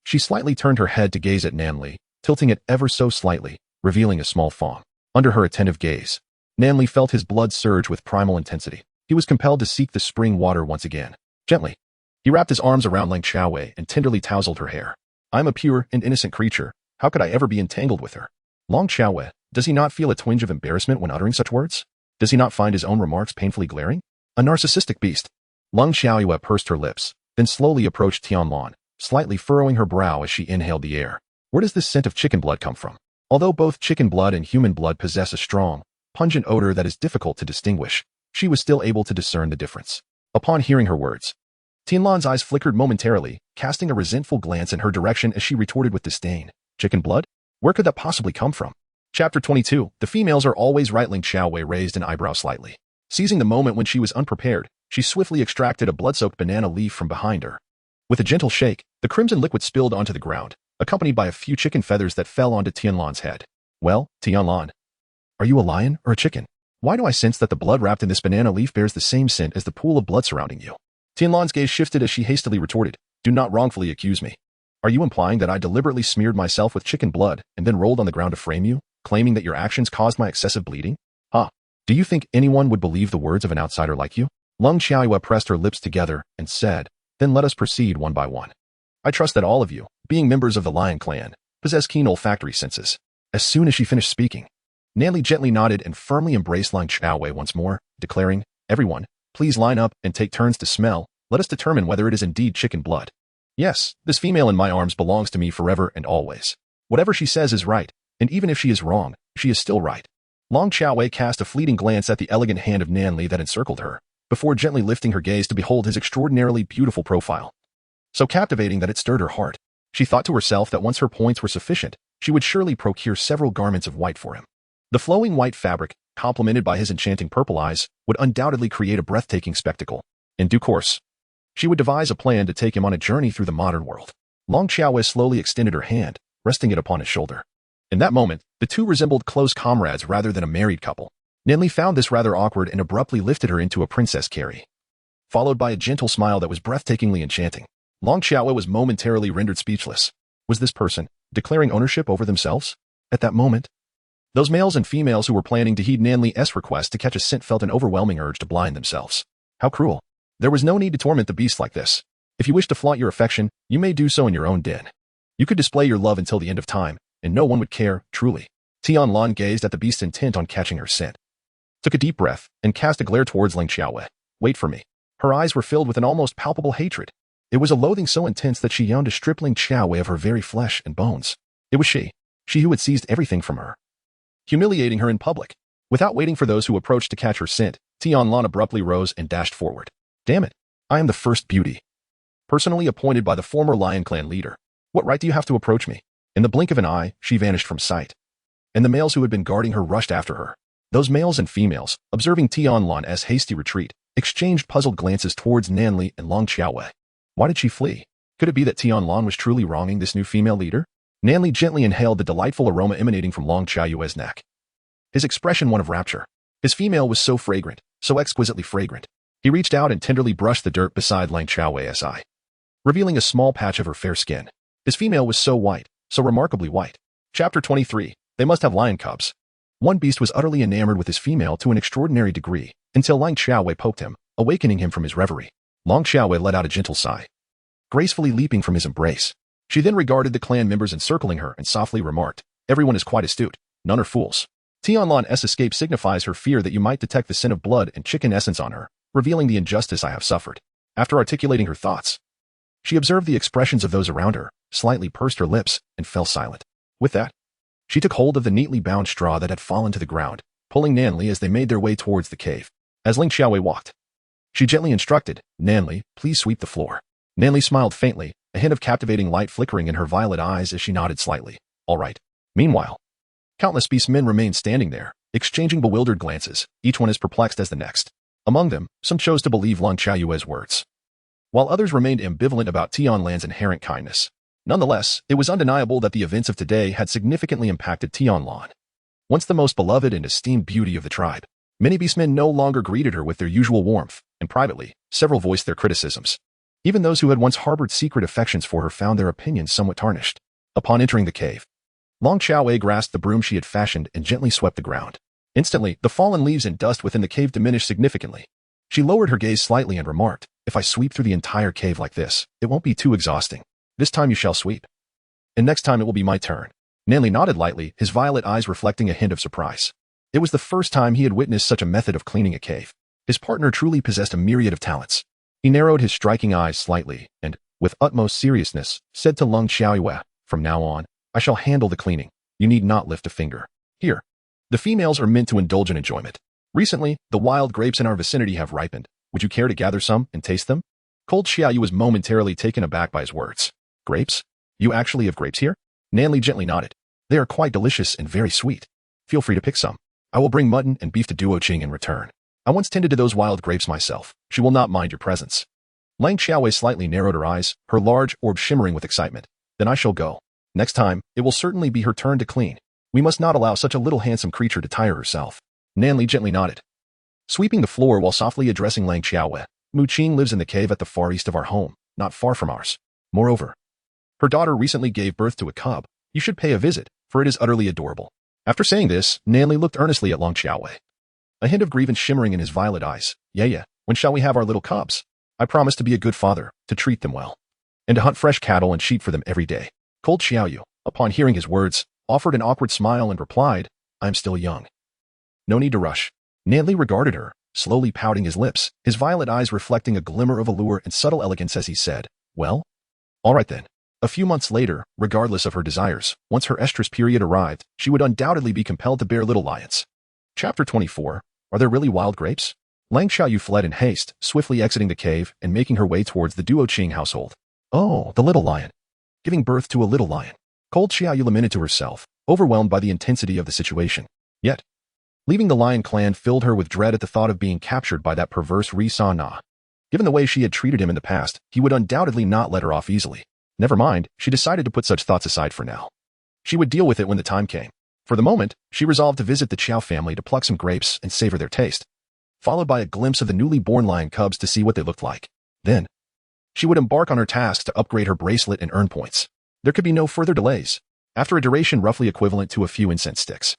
she slightly turned her head to gaze at Nanli, tilting it ever so slightly, revealing a small fawn. Under her attentive gaze, Nanli felt his blood surge with primal intensity. He was compelled to seek the spring water once again. Gently, he wrapped his arms around Lang Xiaowei and tenderly tousled her hair. I'm a pure and innocent creature. How could I ever be entangled with her? Lang Xiaowei, does he not feel a twinge of embarrassment when uttering such words? Does he not find his own remarks painfully glaring? A narcissistic beast. Lang Xiaowei pursed her lips, then slowly approached Tion Lan, slightly furrowing her brow as she inhaled the air. Where does this scent of chicken blood come from? Although both chicken blood and human blood possess a strong, pungent odor that is difficult to distinguish, she was still able to discern the difference. Upon hearing her words, Tion Lan's eyes flickered momentarily, casting a resentful glance in her direction as she retorted with disdain. Chicken blood? Where could that possibly come from? Chapter 22. The females are always right. Lang Xiaowei raised an eyebrow slightly. Seizing the moment when she was unprepared, she swiftly extracted a blood-soaked banana leaf from behind her. With a gentle shake, the crimson liquid spilled onto the ground, accompanied by a few chicken feathers that fell onto Tion Lan's head. Well, Tion Lan, are you a lion or a chicken? Why do I sense that the blood wrapped in this banana leaf bears the same scent as the pool of blood surrounding you? Tion Lan's gaze shifted as she hastily retorted, do not wrongfully accuse me. Are you implying that I deliberately smeared myself with chicken blood and then rolled on the ground to frame you, claiming that your actions caused my excessive bleeding? Ha! Do you think anyone would believe the words of an outsider like you? Lang Xiaowei pressed her lips together and said, then let us proceed one by one. I trust that all of you, being members of the Lion Clan, possess keen olfactory senses. As soon as she finished speaking, Nanli gently nodded and firmly embraced Lang Xiaowei once more, declaring, everyone, please line up and take turns to smell. Let us determine whether it is indeed chicken blood. Yes, this female in my arms belongs to me forever and always. Whatever she says is right, and even if she is wrong, she is still right. Lang Xiaowei cast a fleeting glance at the elegant hand of Nanli that encircled her, before gently lifting her gaze to behold his extraordinarily beautiful profile. So captivating that it stirred her heart. She thought to herself that once her points were sufficient, she would surely procure several garments of white for him. The flowing white fabric, complemented by his enchanting purple eyes, would undoubtedly create a breathtaking spectacle. In due course, she would devise a plan to take him on a journey through the modern world. Lang Xiaowei slowly extended her hand, resting it upon his shoulder. In that moment, the two resembled close comrades rather than a married couple. Nanli found this rather awkward and abruptly lifted her into a princess carry, followed by a gentle smile that was breathtakingly enchanting. Lang Xiaowei was momentarily rendered speechless. Was this person declaring ownership over themselves? At that moment, those males and females who were planning to heed Nanli's request to catch a scent felt an overwhelming urge to blind themselves. How cruel. There was no need to torment the beast like this. If you wish to flaunt your affection, you may do so in your own den. You could display your love until the end of time, and no one would care, truly. Tion Lan gazed at the beast intent on catching her scent, took a deep breath, and cast a glare towards Lang Xiaowei. Wait for me. Her eyes were filled with an almost palpable hatred. It was a loathing so intense that she yearned to strip Lang Xiaowei of her very flesh and bones. It was she who had seized everything from her, humiliating her in public. Without waiting for those who approached to catch her scent, Tion Lan abruptly rose and dashed forward. Damn it, I am the first beauty, personally appointed by the former Lion Clan leader. What right do you have to approach me? In the blink of an eye, she vanished from sight, and the males who had been guarding her rushed after her. Those males and females, observing Tion Lan's hasty retreat, exchanged puzzled glances towards Nanli and Lang Xiaowei. Why did she flee? Could it be that Tion Lan was truly wronging this new female leader? Nanli gently inhaled the delightful aroma emanating from Lang Xiaowei's neck, his expression one of rapture. His female was so fragrant, so exquisitely fragrant. He reached out and tenderly brushed the dirt beside Lang Xiaowei's eye, revealing a small patch of her fair skin. His female was so white, so remarkably white. Chapter 23. They must have lion cubs. One beast was utterly enamored with his female to an extraordinary degree, until Lang Xiaowei poked him, awakening him from his reverie. Lang Xiaowei let out a gentle sigh, gracefully leaping from his embrace. She then regarded the clan members encircling her and softly remarked, everyone is quite astute, none are fools. Tion Lan's escape signifies her fear that you might detect the scent of blood and chicken essence on her, revealing the injustice I have suffered. After articulating her thoughts, she observed the expressions of those around her, slightly pursed her lips, and fell silent. With that, she took hold of the neatly bound straw that had fallen to the ground, pulling Nanli as they made their way towards the cave. As Lang Xiaowei walked, she gently instructed, Nanli, please sweep the floor. Nanli smiled faintly, a hint of captivating light flickering in her violet eyes as she nodded slightly. All right. Meanwhile, countless beastmen remained standing there, exchanging bewildered glances, each one as perplexed as the next. Among them, some chose to believe Lang Xiaowei's words, while others remained ambivalent about Tion Lan's inherent kindness. Nonetheless, it was undeniable that the events of today had significantly impacted Tion Lan, once the most beloved and esteemed beauty of the tribe. Many beastmen no longer greeted her with their usual warmth, and privately, several voiced their criticisms. Even those who had once harbored secret affections for her found their opinions somewhat tarnished. Upon entering the cave, Long Xiaowei grasped the broom she had fashioned and gently swept the ground. Instantly, the fallen leaves and dust within the cave diminished significantly. She lowered her gaze slightly and remarked, "If I sweep through the entire cave like this, it won't be too exhausting. This time you shall sweep. And next time it will be my turn." Nanli nodded lightly, his violet eyes reflecting a hint of surprise. It was the first time he had witnessed such a method of cleaning a cave. His partner truly possessed a myriad of talents. He narrowed his striking eyes slightly and, with utmost seriousness, said to Long Xiaoyue, "From now on, I shall handle the cleaning. You need not lift a finger. Here. The females are meant to indulge in enjoyment. Recently, the wild grapes in our vicinity have ripened. Would you care to gather some and taste them?" Cold Xiaoyu was momentarily taken aback by his words. "Grapes? You actually have grapes here?" Nanli gently nodded. "They are quite delicious and very sweet. Feel free to pick some. I will bring mutton and beef to Duoqing in return. I once tended to those wild grapes myself. She will not mind your presence." Lang Xiaowei slightly narrowed her eyes, her large orb shimmering with excitement. "Then I shall go. Next time, it will certainly be her turn to clean. We must not allow such a little handsome creature to tire herself." Nanli gently nodded. Sweeping the floor while softly addressing Lang Xiaowei, "Mu Qing lives in the cave at the far east of our home, not far from ours. Moreover, her daughter recently gave birth to a cub. You should pay a visit, for it is utterly adorable." After saying this, Nanli looked earnestly at Long Xiaowei. A hint of grievance shimmering in his violet eyes. Yeah, when shall we have our little cubs? I promise to be a good father, to treat them well, and to hunt fresh cattle and sheep for them every day." Cold Xiaoyu, upon hearing his words, offered an awkward smile and replied, "I am still young. No need to rush." Nanli regarded her, slowly pouting his lips, his violet eyes reflecting a glimmer of allure and subtle elegance as he said, "Well? All right then." A few months later, regardless of her desires, once her estrus period arrived, she would undoubtedly be compelled to bear little lions. Chapter 24. Are there really wild grapes? Lang Xiaoyu fled in haste, swiftly exiting the cave and making her way towards the Duoqing household. Oh, the little lion. Giving birth to a little lion. Cold Xiaoyu lamented to herself, overwhelmed by the intensity of the situation. Yet, leaving the lion clan filled her with dread at the thought of being captured by that perverse Risa Na. Given the way she had treated him in the past, he would undoubtedly not let her off easily. Never mind, she decided to put such thoughts aside for now. She would deal with it when the time came. For the moment, she resolved to visit the Qiao family to pluck some grapes and savor their taste, followed by a glimpse of the newly born lion cubs to see what they looked like. Then, she would embark on her task to upgrade her bracelet and earn points. There could be no further delays. After a duration roughly equivalent to a few incense sticks,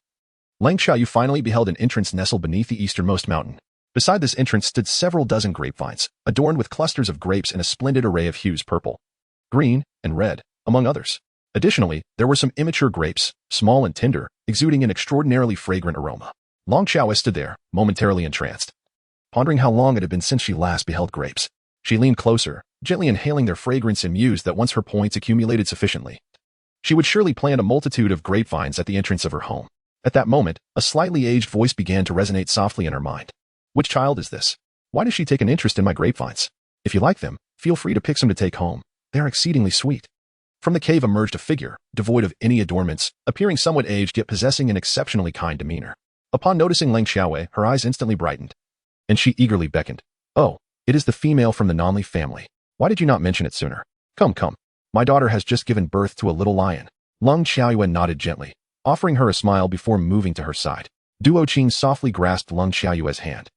Lang Xiaoyu finally beheld an entrance nestled beneath the easternmost mountain. Beside this entrance stood several dozen grapevines, adorned with clusters of grapes in a splendid array of hues: purple, green, and red, among others. Additionally, there were some immature grapes, small and tender, exuding an extraordinarily fragrant aroma. Long Xiaowei stood there, momentarily entranced, pondering how long it had been since she last beheld grapes. She leaned closer, gently inhaling their fragrance and mused that once her points accumulated sufficiently, she would surely plant a multitude of grapevines at the entrance of her home. At that moment, a slightly aged voice began to resonate softly in her mind. Which child is this? Why does she take an interest in my grapevines? If you like them, feel free to pick some to take home. They are exceedingly sweet. From the cave emerged a figure, devoid of any adornments, appearing somewhat aged yet possessing an exceptionally kind demeanor. Upon noticing Lang Xiaowei, her eyes instantly brightened, and she eagerly beckoned. "Oh, it is the female from the Nanli family. Why did you not mention it sooner? Come. My daughter has just given birth to a little lion." Lang Xiaoyu nodded gently, offering her a smile before moving to her side. Duoqing softly grasped Lang Xiaoyu's hand,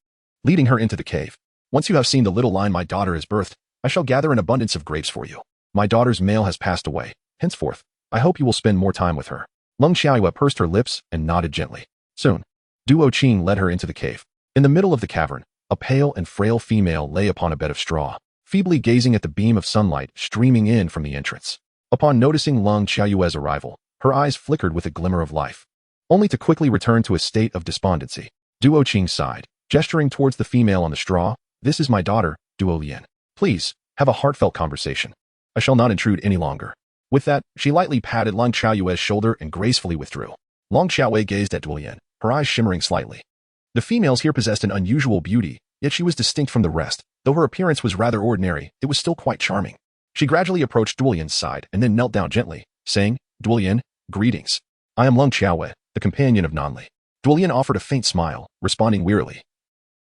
leading her into the cave. "Once you have seen the little lion my daughter has birthed, I shall gather an abundance of grapes for you. My daughter's male has passed away. Henceforth, I hope you will spend more time with her." Lang Xiaoyu pursed her lips and nodded gently. Soon, Duoqing led her into the cave. In the middle of the cavern, a pale and frail female lay upon a bed of straw, feebly gazing at the beam of sunlight streaming in from the entrance. Upon noticing Lang Xiaoyu's arrival, her eyes flickered with a glimmer of life, only to quickly return to a state of despondency. Duoqing sighed, gesturing towards the female on the straw. "This is my daughter, Duo Lian. Please, have a heartfelt conversation. I shall not intrude any longer." With that, she lightly patted Lang Xiaoyu's shoulder and gracefully withdrew. Lang Xiaowei gazed at Duo Lian, her eyes shimmering slightly. The females here possessed an unusual beauty, yet she was distinct from the rest. Though her appearance was rather ordinary, it was still quite charming. She gradually approached Duo Lian's side and then knelt down gently, saying, "Duo Lian, greetings. I am Lang Xiaowei, the companion of Nanli." Duo Lian offered a faint smile, responding wearily.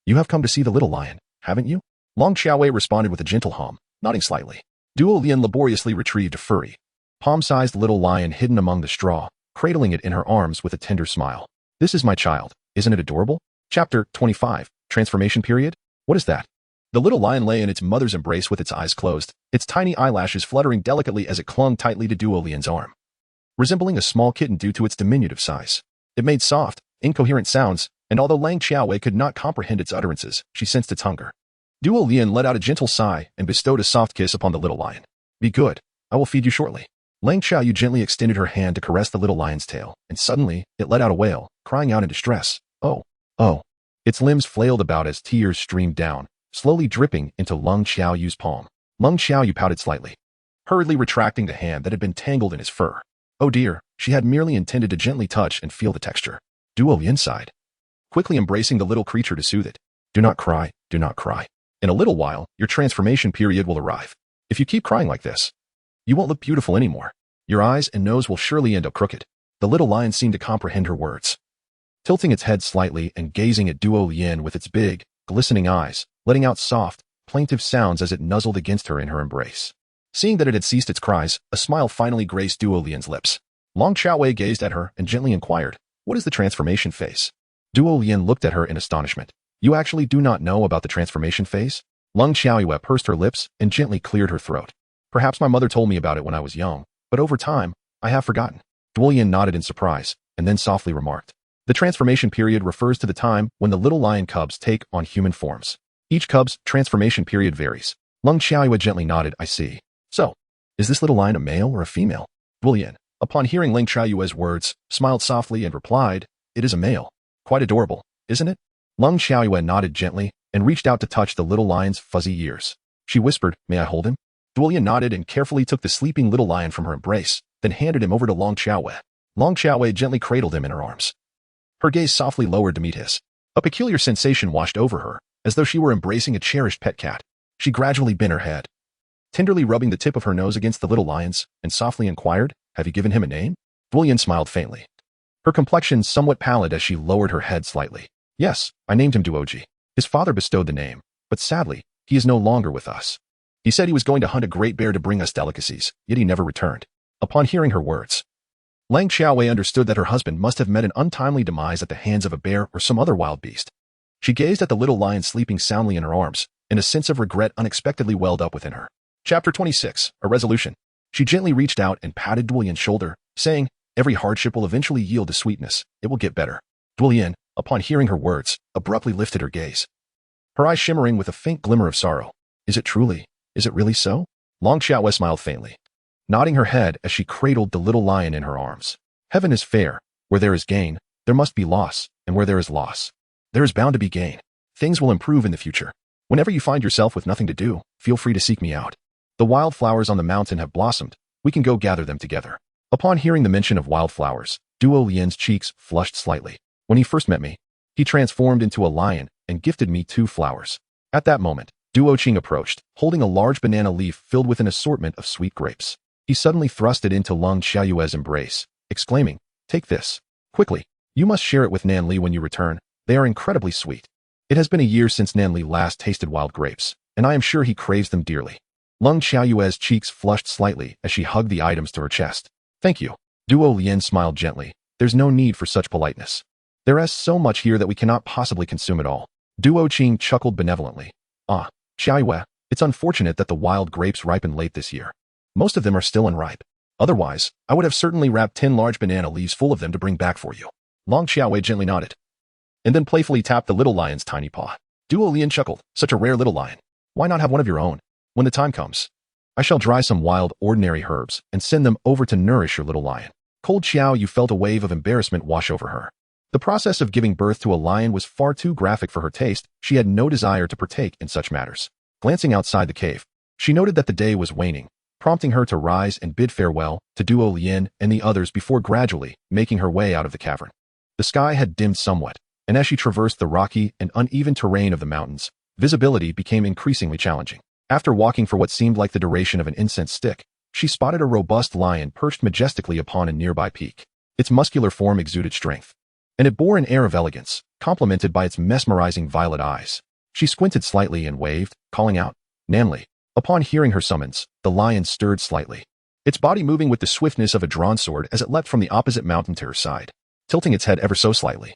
"You have come to see the little lion, haven't you?" Lang Xiaowei responded with a gentle hum, nodding slightly. Duo Lian laboriously retrieved a furry, palm-sized little lion hidden among the straw, cradling it in her arms with a tender smile. "This is my child, isn't it adorable?" Chapter 25. Transformation Period? What is that? The little lion lay in its mother's embrace with its eyes closed, its tiny eyelashes fluttering delicately as it clung tightly to Duo Lian's arm. Resembling a small kitten due to its diminutive size, it made soft, incoherent sounds, and although Lang Xiaowei could not comprehend its utterances, she sensed its hunger. Duo Lian let out a gentle sigh and bestowed a soft kiss upon the little lion. Be good. I will feed you shortly. Lang Xiaoyu gently extended her hand to caress the little lion's tail, and suddenly, it let out a wail, crying out in distress. Oh, oh. Its limbs flailed about as tears streamed down, slowly dripping into Leng Xiaoyu's palm. Leng Xiaoyu pouted slightly, hurriedly retracting the hand that had been tangled in his fur. Oh dear, she had merely intended to gently touch and feel the texture. Duo Lian sighed, quickly embracing the little creature to soothe it. Do not cry, do not cry. In a little while, your transformation period will arrive. If you keep crying like this, you won't look beautiful anymore. Your eyes and nose will surely end up crooked. The little lion seemed to comprehend her words. Tilting its head slightly and gazing at Duo Lian with its big, glistening eyes, letting out soft, plaintive sounds as it nuzzled against her in her embrace. Seeing that it had ceased its cries, a smile finally graced Duo Lian's lips. Long Xiaowei gazed at her and gently inquired, what is the transformation phase? Duo Lian looked at her in astonishment. You actually do not know about the transformation phase? Leng Xiaoyue pursed her lips and gently cleared her throat. Perhaps my mother told me about it when I was young, but over time, I have forgotten. Duo Lian nodded in surprise, and then softly remarked. The transformation period refers to the time when the little lion cubs take on human forms. Each cub's transformation period varies. Leng Xiaoyue gently nodded, I see. So, is this little lion a male or a female? Duo Lian, upon hearing Leng Xiaoyue's words, smiled softly and replied, it is a male. Quite adorable, isn't it? Leng Xiaoyue nodded gently and reached out to touch the little lion's fuzzy ears. She whispered, may I hold him? Duo Lian nodded and carefully took the sleeping little lion from her embrace, then handed him over to Long Xiaowei. Long Xiaowei gently cradled him in her arms. Her gaze softly lowered to meet his. A peculiar sensation washed over her, as though she were embracing a cherished pet cat. She gradually bent her head, tenderly rubbing the tip of her nose against the little lion's, and softly inquired, have you given him a name? Duo Lian smiled faintly, her complexion somewhat pallid as she lowered her head slightly. Yes, I named him Duoji. His father bestowed the name, but sadly, he is no longer with us. He said he was going to hunt a great bear to bring us delicacies, yet he never returned. Upon hearing her words, Lang Xiaowei understood that her husband must have met an untimely demise at the hands of a bear or some other wild beast. She gazed at the little lion sleeping soundly in her arms, and a sense of regret unexpectedly welled up within her. Chapter 26. A Resolution. She gently reached out and patted Duo Lian's shoulder, saying, every hardship will eventually yield to sweetness. It will get better. Duo Lian, upon hearing her words, abruptly lifted her gaze, her eyes shimmering with a faint glimmer of sorrow. Is it really so? Long Xiaowei smiled faintly, nodding her head as she cradled the little lion in her arms. Heaven is fair. Where there is gain, there must be loss, and where there is loss, there is bound to be gain. Things will improve in the future. Whenever you find yourself with nothing to do, feel free to seek me out. The wildflowers on the mountain have blossomed. We can go gather them together. Upon hearing the mention of wildflowers, Duo Lian's cheeks flushed slightly. When he first met me, he transformed into a lion and gifted me 2 flowers. At that moment, Duo Qing approached, holding a large banana leaf filled with an assortment of sweet grapes. He suddenly thrust it into Leng Xiaoyue's embrace, exclaiming, take this. Quickly. You must share it with Nan Li when you return. They are incredibly sweet. It has been a year since Nan Li last tasted wild grapes, and I am sure he craves them dearly. Leng Xiaoyue's cheeks flushed slightly as she hugged the items to her chest. Thank you. Duo Lian smiled gently. There's no need for such politeness. There is so much here that we cannot possibly consume it all. Duo Qing chuckled benevolently. Ah, Xiaoyue, it's unfortunate that the wild grapes ripened late this year. Most of them are still unripe. Otherwise, I would have certainly wrapped 10 large banana leaves full of them to bring back for you. Long Xiaowei gently nodded, and then playfully tapped the little lion's tiny paw. Duo Lian chuckled, such a rare little lion. Why not have one of your own? When the time comes, I shall dry some wild, ordinary herbs and send them over to nourish your little lion. Cold Xiaoyu felt a wave of embarrassment wash over her. The process of giving birth to a lion was far too graphic for her taste. She had no desire to partake in such matters. Glancing outside the cave, she noted that the day was waning, prompting her to rise and bid farewell to Duo Lian and the others before gradually making her way out of the cavern. The sky had dimmed somewhat, and as she traversed the rocky and uneven terrain of the mountains, visibility became increasingly challenging. After walking for what seemed like the duration of an incense stick, she spotted a robust lion perched majestically upon a nearby peak. Its muscular form exuded strength, and it bore an air of elegance, complemented by its mesmerizing violet eyes. She squinted slightly and waved, calling out, Nan Li. Upon hearing her summons, the lion stirred slightly, its body moving with the swiftness of a drawn sword as it leapt from the opposite mountain to her side, tilting its head ever so slightly,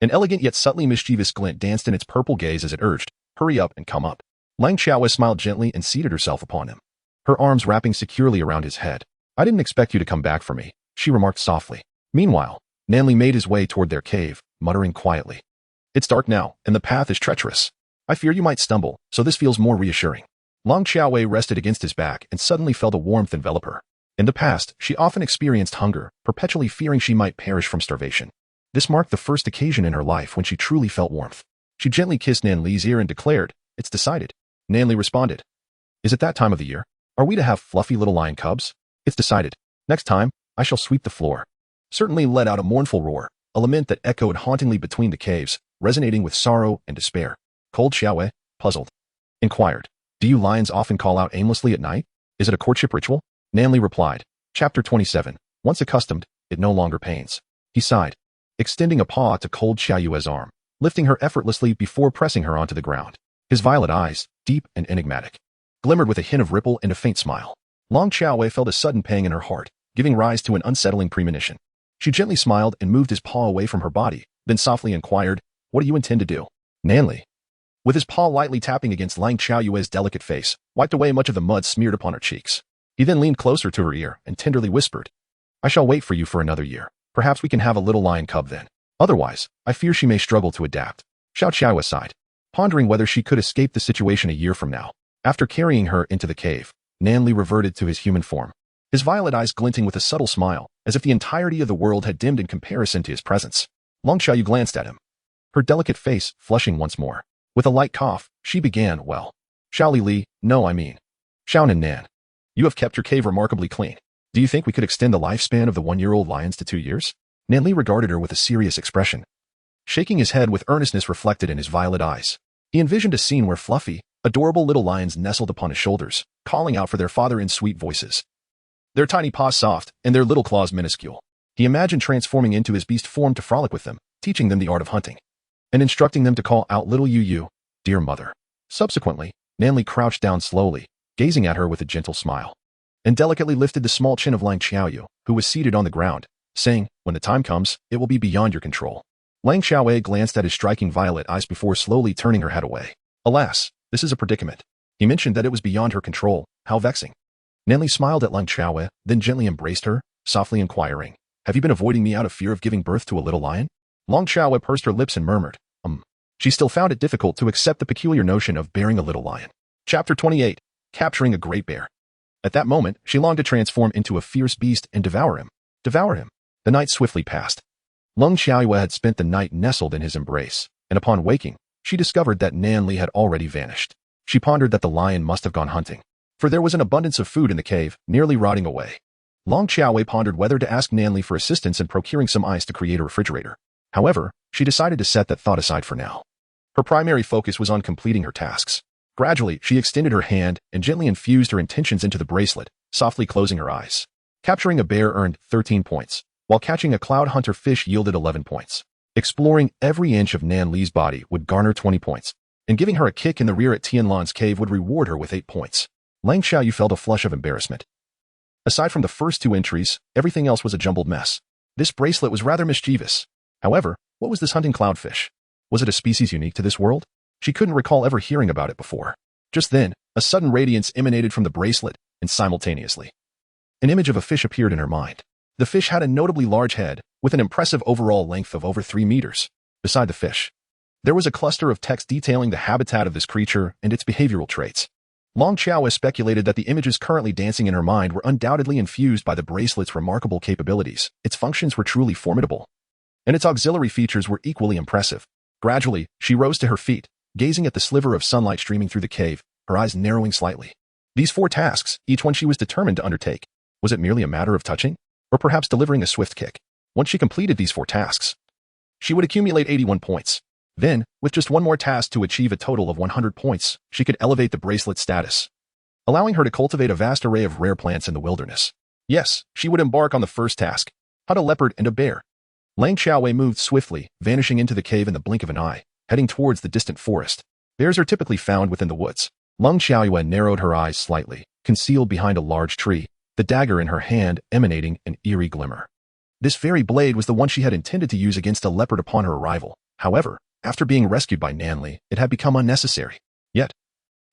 An elegant yet subtly mischievous glint danced in its purple gaze as it urged, "Hurry up and come up." Lang Xiaowei smiled gently and seated herself upon him, her arms wrapping securely around his head. "I didn't expect you to come back for me," she remarked softly. Meanwhile, Nanli made his way toward their cave, muttering quietly. "It's dark now, and the path is treacherous. I fear you might stumble, so this feels more reassuring." Lang Xiaowei rested against his back and suddenly felt a warmth envelop her. In the past, she often experienced hunger, perpetually fearing she might perish from starvation. This marked the first occasion in her life when she truly felt warmth. She gently kissed Nanli's ear and declared, "It's decided." Nanli responded, "Is it that time of the year? Are we to have fluffy little lion cubs?" "It's decided. Next time, I shall sweep the floor." Certainly let out a mournful roar, a lament that echoed hauntingly between the caves, resonating with sorrow and despair. Cold Xiaowei, puzzled, inquired, "Do you lions often call out aimlessly at night? Is it a courtship ritual?" Nanli replied, Chapter 27, "Once accustomed, it no longer pains." He sighed, extending a paw to Cold Xiaoyue's arm, lifting her effortlessly before pressing her onto the ground. His violet eyes, deep and enigmatic, glimmered with a hint of ripple and a faint smile. Lang Xiaowei felt a sudden pang in her heart, giving rise to an unsettling premonition. She gently smiled and moved his paw away from her body, then softly inquired, "What do you intend to do?" Nanli, with his paw lightly tapping against Lang Xiaoyue's delicate face, wiped away much of the mud smeared upon her cheeks. He then leaned closer to her ear and tenderly whispered, "I shall wait for you for another year. Perhaps we can have a little lion cub then. Otherwise, I fear she may struggle to adapt." Xiao Xiaoyue sighed, pondering whether she could escape the situation a year from now. After carrying her into the cave, Nanli reverted to his human form, his violet eyes glinting with a subtle smile, as if the entirety of the world had dimmed in comparison to his presence. Lang Xiaoyu glanced at him, her delicate face flushing once more. With a light cough, she began, "Well, Xiao Li, no I mean, Xiaonan Nan. You have kept your cave remarkably clean. Do you think we could extend the lifespan of the 1-year-old lions to 2 years?" Nanli regarded her with a serious expression, shaking his head with earnestness reflected in his violet eyes. He envisioned a scene where fluffy, adorable little lions nestled upon his shoulders, calling out for their father in sweet voices, their tiny paws soft and their little claws minuscule. He imagined transforming into his beast form to frolic with them, teaching them the art of hunting, and instructing them to call out little Yu, "Dear mother." Subsequently, Nanli crouched down slowly, gazing at her with a gentle smile, and delicately lifted the small chin of Lang Xiaoyu, who was seated on the ground, saying, "When the time comes, it will be beyond your control." Lang Xiaowei glanced at his striking violet eyes before slowly turning her head away. "Alas, this is a predicament." He mentioned that it was beyond her control. How vexing. Nanli smiled at Lang Xiaowei, then gently embraced her, softly inquiring, "Have you been avoiding me out of fear of giving birth to a little lion?" Lang Xiaowei pursed her lips and murmured, She still found it difficult to accept the peculiar notion of bearing a little lion. Chapter 28, Capturing a Great Bear. At that moment, she longed to transform into a fierce beast and devour him. Devour him. The night swiftly passed. Lang Xiaoyue had spent the night nestled in his embrace, and upon waking, she discovered that Nanli had already vanished. She pondered that the lion must have gone hunting, for there was an abundance of food in the cave, nearly rotting away. Lang Xiaowei pondered whether to ask Nanli for assistance in procuring some ice to create a refrigerator. However, she decided to set that thought aside for now. Her primary focus was on completing her tasks. Gradually, she extended her hand and gently infused her intentions into the bracelet, softly closing her eyes. Capturing a bear earned 13 points, while catching a cloud hunter fish yielded 11 points. Exploring every inch of Nanli's body would garner 20 points, and giving her a kick in the rear at Tion Lan's cave would reward her with 8 points. Lang Xiaoyu felt a flush of embarrassment. Aside from the first 2 entries, everything else was a jumbled mess. This bracelet was rather mischievous. However, what was this hunting cloudfish? Was it a species unique to this world? She couldn't recall ever hearing about it before. Just then, a sudden radiance emanated from the bracelet, and simultaneously, an image of a fish appeared in her mind. The fish had a notably large head, with an impressive overall length of over 3 meters. Beside the fish, there was a cluster of text detailing the habitat of this creature and its behavioral traits. Lang Xiaowei speculated that the images currently dancing in her mind were undoubtedly infused by the bracelet's remarkable capabilities. Its functions were truly formidable, and its auxiliary features were equally impressive. Gradually, she rose to her feet, gazing at the sliver of sunlight streaming through the cave, her eyes narrowing slightly. These 4 tasks, each one she was determined to undertake. Was it merely a matter of touching? Or perhaps delivering a swift kick? Once she completed these 4 tasks, she would accumulate 81 points. Then, with just one more task to achieve a total of 100 points, she could elevate the bracelet status, allowing her to cultivate a vast array of rare plants in the wilderness. Yes, she would embark on the first task, hunt a leopard and a bear. Lang Xiaowei moved swiftly, vanishing into the cave in the blink of an eye, heading towards the distant forest. Bears are typically found within the woods. Lang Xiaoyue narrowed her eyes slightly, concealed behind a large tree, the dagger in her hand emanating an eerie glimmer. This very blade was the one she had intended to use against a leopard upon her arrival. However, after being rescued by Nanli, it had become unnecessary. Yet,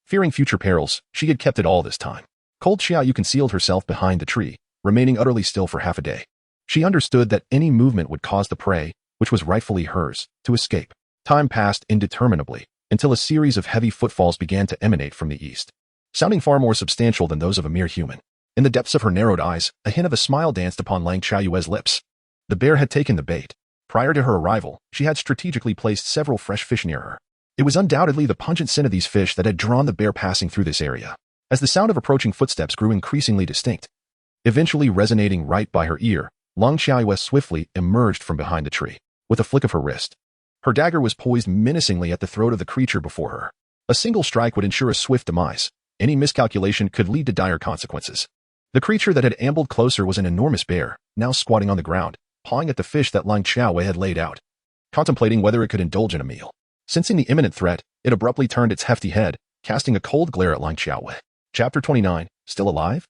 fearing future perils, she had kept it all this time. Cold Xiaoyu concealed herself behind the tree, remaining utterly still for half a day. She understood that any movement would cause the prey, which was rightfully hers, to escape. Time passed indeterminably, until a series of heavy footfalls began to emanate from the east, sounding far more substantial than those of a mere human. In the depths of her narrowed eyes, a hint of a smile danced upon Lang Qiaoyue's lips. The bear had taken the bait. Prior to her arrival, she had strategically placed several fresh fish near her. It was undoubtedly the pungent scent of these fish that had drawn the bear passing through this area. As the sound of approaching footsteps grew increasingly distinct, eventually resonating right by her ear, Lang Qiaoyue swiftly emerged from behind the tree. With a flick of her wrist, her dagger was poised menacingly at the throat of the creature before her. A single strike would ensure a swift demise. Any miscalculation could lead to dire consequences. The creature that had ambled closer was an enormous bear, now squatting on the ground, pawing at the fish that Lang Qiaoyue had laid out, contemplating whether it could indulge in a meal. Sensing the imminent threat, it abruptly turned its hefty head, casting a cold glare at Lang Qiaoyue. Chapter 29. Still alive?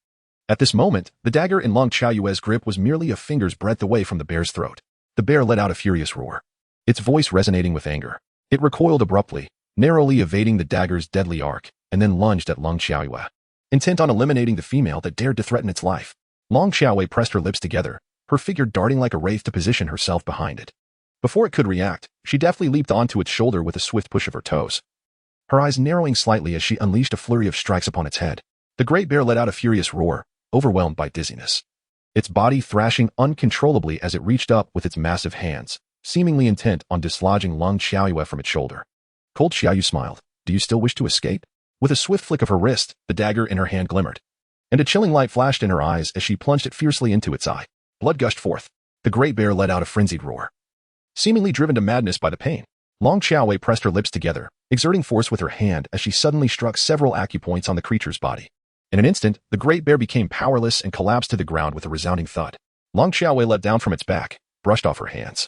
At this moment, the dagger in Lang Qiaoyue's grip was merely a finger's breadth away from the bear's throat. The bear let out a furious roar, its voice resonating with anger. It recoiled abruptly, narrowly evading the dagger's deadly arc, and then lunged at Lang Qiaoyue, intent on eliminating the female that dared to threaten its life. Lang Qiaoyue pressed her lips together, her figure darting like a wraith to position herself behind it. Before it could react, she deftly leaped onto its shoulder with a swift push of her toes, her eyes narrowing slightly as she unleashed a flurry of strikes upon its head. The great bear let out a furious roar, overwhelmed by dizziness, its body thrashing uncontrollably as it reached up with its massive hands, seemingly intent on dislodging Lang Qiaoyue from its shoulder. Cold Xiaoyu smiled. Do you still wish to escape? With a swift flick of her wrist, the dagger in her hand glimmered, and a chilling light flashed in her eyes as she plunged it fiercely into its eye. Blood gushed forth. The great bear let out a frenzied roar, seemingly driven to madness by the pain. Lang Qiaoyue pressed her lips together, exerting force with her hand as she suddenly struck several acupoints on the creature's body. In an instant, the great bear became powerless and collapsed to the ground with a resounding thud. Lang Qiaoyue let down from its back, brushed off her hands,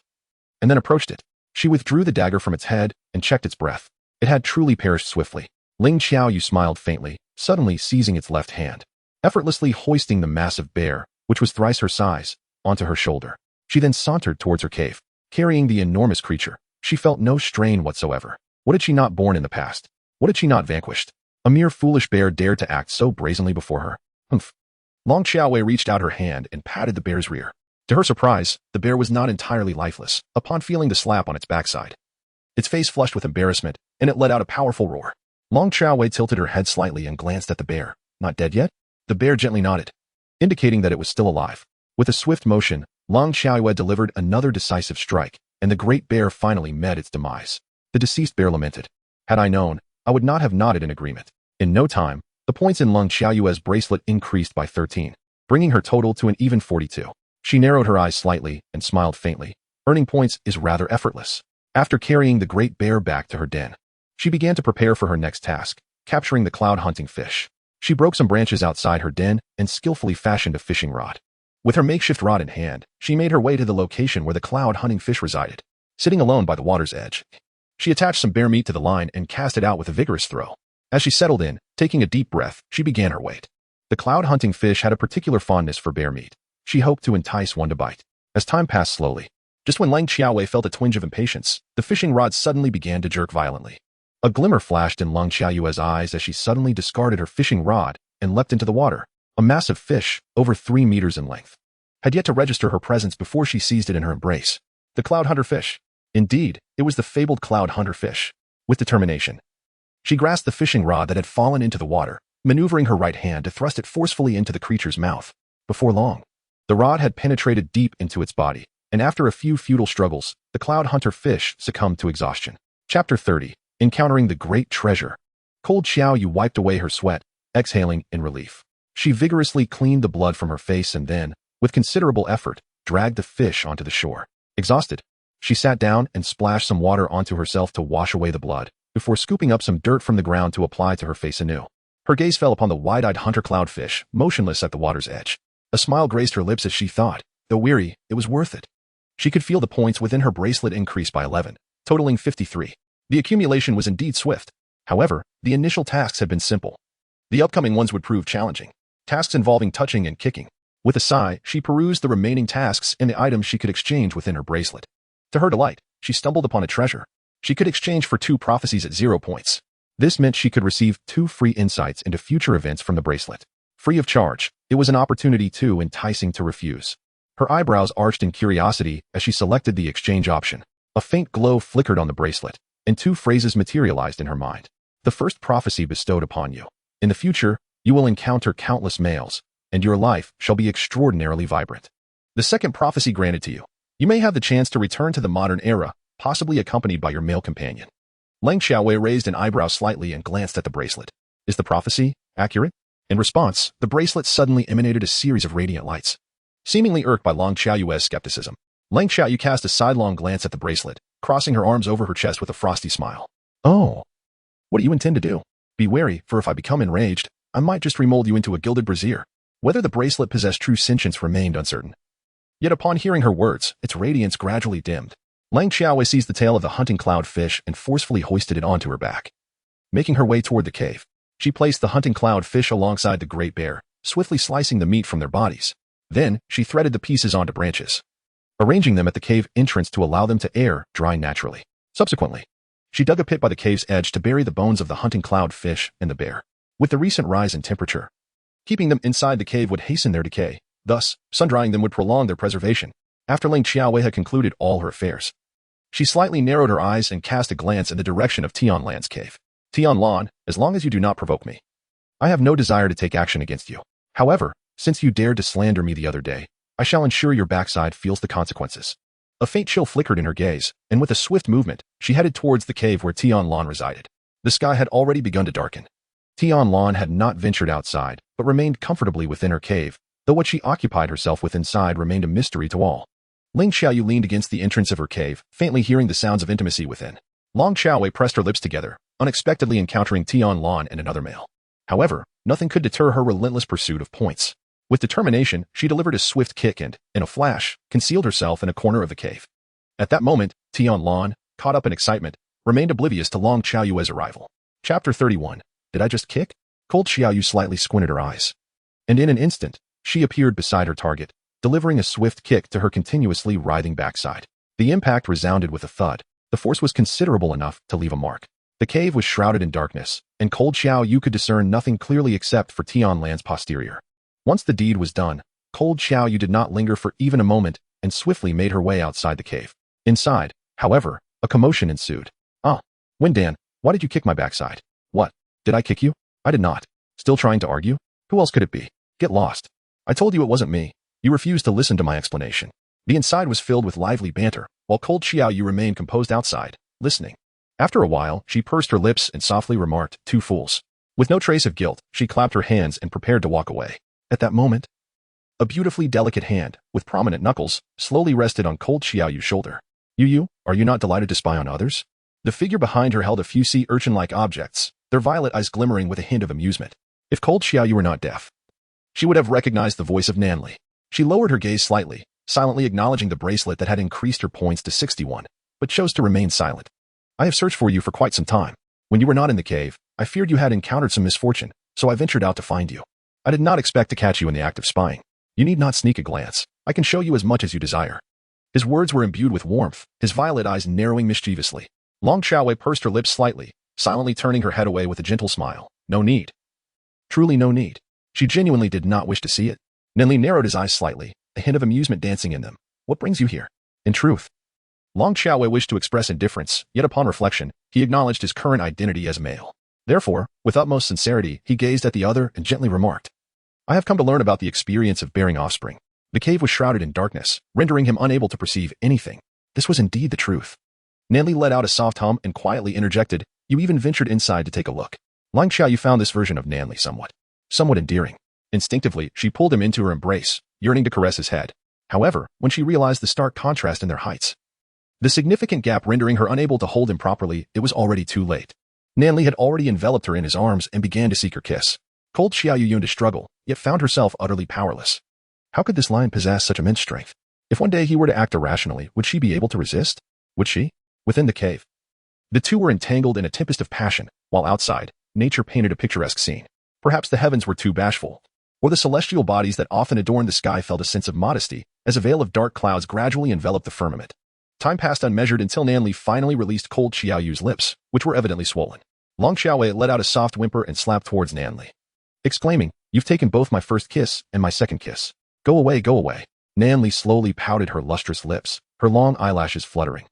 and then approached it. She withdrew the dagger from its head and checked its breath. It had truly perished swiftly. Lang Qiaoyu smiled faintly, suddenly seizing its left hand, effortlessly hoisting the massive bear, which was thrice her size, onto her shoulder. She then sauntered towards her cave, carrying the enormous creature. She felt no strain whatsoever. What had she not borne in the past? What had she not vanquished? A mere foolish bear dared to act so brazenly before her. Humph. Lang Qiaoyue reached out her hand and patted the bear's rear. To her surprise, the bear was not entirely lifeless upon feeling the slap on its backside. Its face flushed with embarrassment, and it let out a powerful roar. Lang Qiaoyue tilted her head slightly and glanced at the bear. Not dead yet? The bear gently nodded, indicating that it was still alive. With a swift motion, Lang Qiaoyue delivered another decisive strike, and the great bear finally met its demise. The deceased bear lamented. Had I known, I would not have nodded in agreement. In no time, the points in Lang Qiaoyue's bracelet increased by 13, bringing her total to an even 42. She narrowed her eyes slightly and smiled faintly. Earning points is rather effortless. After carrying the great bear back to her den, she began to prepare for her next task, capturing the cloud-hunting fish. She broke some branches outside her den and skillfully fashioned a fishing rod. With her makeshift rod in hand, she made her way to the location where the cloud-hunting fish resided. Sitting alone by the water's edge, she attached some bear meat to the line and cast it out with a vigorous throw. As she settled in, taking a deep breath, she began her wait. The cloud-hunting fish had a particular fondness for bear meat. She hoped to entice one to bite. As time passed slowly, just when Lang Qiaoyue felt a twinge of impatience, the fishing rod suddenly began to jerk violently. A glimmer flashed in Lang Qiaoyue's eyes as she suddenly discarded her fishing rod and leapt into the water. A massive fish, over 3 meters in length, had yet to register her presence before she seized it in her embrace. The cloud hunter fish. Indeed, it was the fabled cloud hunter fish. With determination, she grasped the fishing rod that had fallen into the water, maneuvering her right hand to thrust it forcefully into the creature's mouth. Before long, the rod had penetrated deep into its body, and after a few futile struggles, the cloud hunter fish succumbed to exhaustion. Chapter 30. Encountering the Great Treasure. Cold Xiaoyu wiped away her sweat, exhaling in relief. She vigorously cleaned the blood from her face and then, with considerable effort, dragged the fish onto the shore. Exhausted, she sat down and splashed some water onto herself to wash away the blood, before scooping up some dirt from the ground to apply to her face anew. Her gaze fell upon the wide-eyed hunter cloudfish, motionless at the water's edge. A smile graced her lips as she thought, though weary, it was worth it. She could feel the points within her bracelet increase by 11, totaling 53. The accumulation was indeed swift. However, the initial tasks had been simple. The upcoming ones would prove challenging. Tasks involving touching and kicking. With a sigh, she perused the remaining tasks and the items she could exchange within her bracelet. To her delight, she stumbled upon a treasure. She could exchange for 2 prophecies at 0 points. This meant she could receive 2 free insights into future events from the bracelet. Free of charge, it was an opportunity too enticing to refuse. Her eyebrows arched in curiosity as she selected the exchange option. A faint glow flickered on the bracelet, and 2 phrases materialized in her mind. The first prophecy bestowed upon you. In the future, you will encounter countless males, and your life shall be extraordinarily vibrant. The second prophecy granted to you. You may have the chance to return to the modern era, possibly accompanied by your male companion. Lang Xiaowei raised an eyebrow slightly and glanced at the bracelet. Is the prophecy accurate? In response, the bracelet suddenly emanated a series of radiant lights. Seemingly irked by Lang Xiaoyu's skepticism, Lang Xiaoyu cast a sidelong glance at the bracelet, crossing her arms over her chest with a frosty smile. Oh, what do you intend to do? Be wary, for if I become enraged, I might just remold you into a gilded brazier. Whether the bracelet possessed true sentience remained uncertain. Yet upon hearing her words, its radiance gradually dimmed. Lang Xiaowei seized the tail of the hunting cloud fish and forcefully hoisted it onto her back. Making her way toward the cave, she placed the hunting cloud fish alongside the great bear, swiftly slicing the meat from their bodies. Then, she threaded the pieces onto branches, arranging them at the cave entrance to allow them to air dry naturally. Subsequently, she dug a pit by the cave's edge to bury the bones of the hunting cloud fish and the bear. With the recent rise in temperature, keeping them inside the cave would hasten their decay. Thus, sun-drying them would prolong their preservation. After Lang Xiaowei had concluded all her affairs, she slightly narrowed her eyes and cast a glance in the direction of Tion Lan's cave. Tion Lan, as long as you do not provoke me, I have no desire to take action against you. However, since you dared to slander me the other day, I shall ensure your backside feels the consequences. A faint chill flickered in her gaze, and with a swift movement, she headed towards the cave where Tion Lan resided. The sky had already begun to darken. Tion Lan had not ventured outside, but remained comfortably within her cave, though what she occupied herself with inside remained a mystery to all. Lang Xiaoyu leaned against the entrance of her cave, faintly hearing the sounds of intimacy within. Lang Xiaowei pressed her lips together, unexpectedly encountering Tion Lan and another male. However, nothing could deter her relentless pursuit of points. With determination, she delivered a swift kick and, in a flash, concealed herself in a corner of the cave. At that moment, Tion Lan, caught up in excitement, remained oblivious to Lang Xiaoyu's arrival. Chapter 31. Did I just kick? Cold Xiaoyu slightly squinted her eyes. And in an instant, she appeared beside her target, delivering a swift kick to her continuously writhing backside. The impact resounded with a thud. The force was considerable enough to leave a mark. The cave was shrouded in darkness, and Cold Xiaoyu could discern nothing clearly except for Tion Lan's posterior. Once the deed was done, Cold Xiaoyu did not linger for even a moment and swiftly made her way outside the cave. Inside, however, a commotion ensued. Windan, why did you kick my backside? What? Did I kick you? I did not. Still trying to argue? Who else could it be? Get lost. I told you it wasn't me. You refused to listen to my explanation. The inside was filled with lively banter, while Cold Xiaoyu remained composed outside, listening. After a while, she pursed her lips and softly remarked, 2 fools. With no trace of guilt, she clapped her hands and prepared to walk away. At that moment, a beautifully delicate hand, with prominent knuckles, slowly rested on Cold Xiaoyu's shoulder. You, are you not delighted to spy on others? The figure behind her held a few sea urchin-like objects, their violet eyes glimmering with a hint of amusement. If Cold Xiaoyu were not deaf, she would have recognized the voice of Nanli. She lowered her gaze slightly, silently acknowledging the bracelet that had increased her points to 61, but chose to remain silent. I have searched for you for quite some time. When you were not in the cave, I feared you had encountered some misfortune, so I ventured out to find you. I did not expect to catch you in the act of spying. You need not sneak a glance. I can show you as much as you desire. His words were imbued with warmth, his violet eyes narrowing mischievously. Lang Xiaowei pursed her lips slightly, silently turning her head away with a gentle smile. No need. Truly no need. She genuinely did not wish to see it. Nanli narrowed his eyes slightly, a hint of amusement dancing in them. What brings you here? In truth, Lang Xiaowei wished to express indifference, yet upon reflection, he acknowledged his current identity as male. Therefore, with utmost sincerity, he gazed at the other and gently remarked, I have come to learn about the experience of bearing offspring. The cave was shrouded in darkness, rendering him unable to perceive anything. This was indeed the truth. Nanli let out a soft hum and quietly interjected, you even ventured inside to take a look. Lang Xiaoyu found this version of Nanli somewhat endearing. Instinctively, she pulled him into her embrace, yearning to caress his head. However, when she realized the stark contrast in their heights, the significant gap rendering her unable to hold him properly, it was already too late. Nanli had already enveloped her in his arms and began to seek her kiss. Cold Xiaoyu yearned to struggle, yet found herself utterly powerless. How could this lion possess such immense strength? If one day he were to act irrationally, would she be able to resist? Would she? Within the cave, the two were entangled in a tempest of passion, while outside, nature painted a picturesque scene. Perhaps the heavens were too bashful, or the celestial bodies that often adorned the sky felt a sense of modesty, as a veil of dark clouds gradually enveloped the firmament. Time passed unmeasured until Nan Li finally released cold Xiaoyu's lips, which were evidently swollen. Long Xiaowei let out a soft whimper and slapped towards Nan Li, exclaiming, "You've taken both my first kiss and my second kiss. Go away, go away." Nan Li slowly pouted her lustrous lips, her long eyelashes fluttering,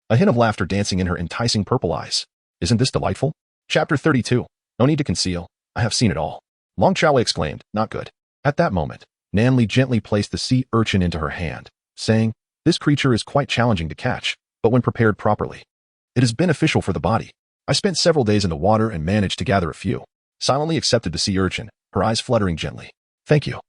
a hint of laughter dancing in her enticing purple eyes. "Isn't this delightful?" Chapter 32. No need to conceal. I have seen it all. Long Xiaowei exclaimed, "Not good." At that moment, Nan Li gently placed the sea urchin into her hand, saying, "This creature is quite challenging to catch, but when prepared properly, it is beneficial for the body. I spent several days in the water and managed to gather a few." Silently accepted the sea urchin, her eyes fluttering gently. "Thank you,"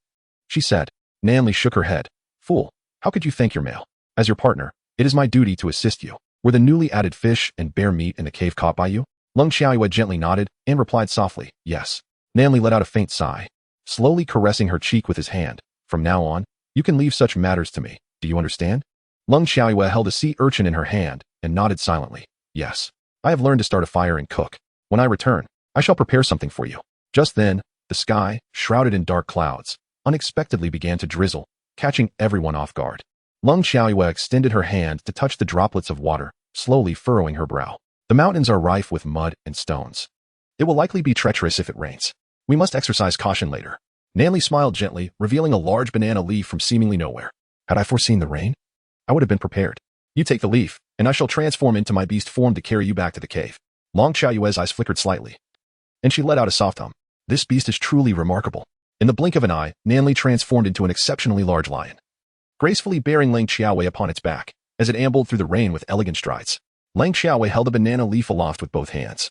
she said. Nan Li shook her head. "Fool, how could you thank your male? As your partner, it is my duty to assist you. Were the newly added fish and bear meat in the cave caught by you?" Lung Xiaoyue gently nodded and replied softly, "Yes." Nan Li let out a faint sigh, slowly caressing her cheek with his hand. "From now on, you can leave such matters to me. Do you understand?" Lung Xiaoyue held a sea urchin in her hand and nodded silently. "Yes. I have learned to start a fire and cook. When I return, I shall prepare something for you." Just then, the sky, shrouded in dark clouds, unexpectedly began to drizzle, catching everyone off guard. Lung Xiaoyue extended her hand to touch the droplets of water, slowly furrowing her brow. "The mountains are rife with mud and stones. It will likely be treacherous if it rains. We must exercise caution later." Nan Li smiled gently, revealing a large banana leaf from seemingly nowhere. "Had I foreseen the rain, I would have been prepared. You take the leaf, and I shall transform into my beast form to carry you back to the cave." Long Xiaoyue's eyes flickered slightly, and she let out a soft hum. "This beast is truly remarkable." In the blink of an eye, Nan Li transformed into an exceptionally large lion, gracefully bearing Lang Xiaowei upon its back, as it ambled through the rain with elegant strides. Lang Xiaowei held a banana leaf aloft with both hands,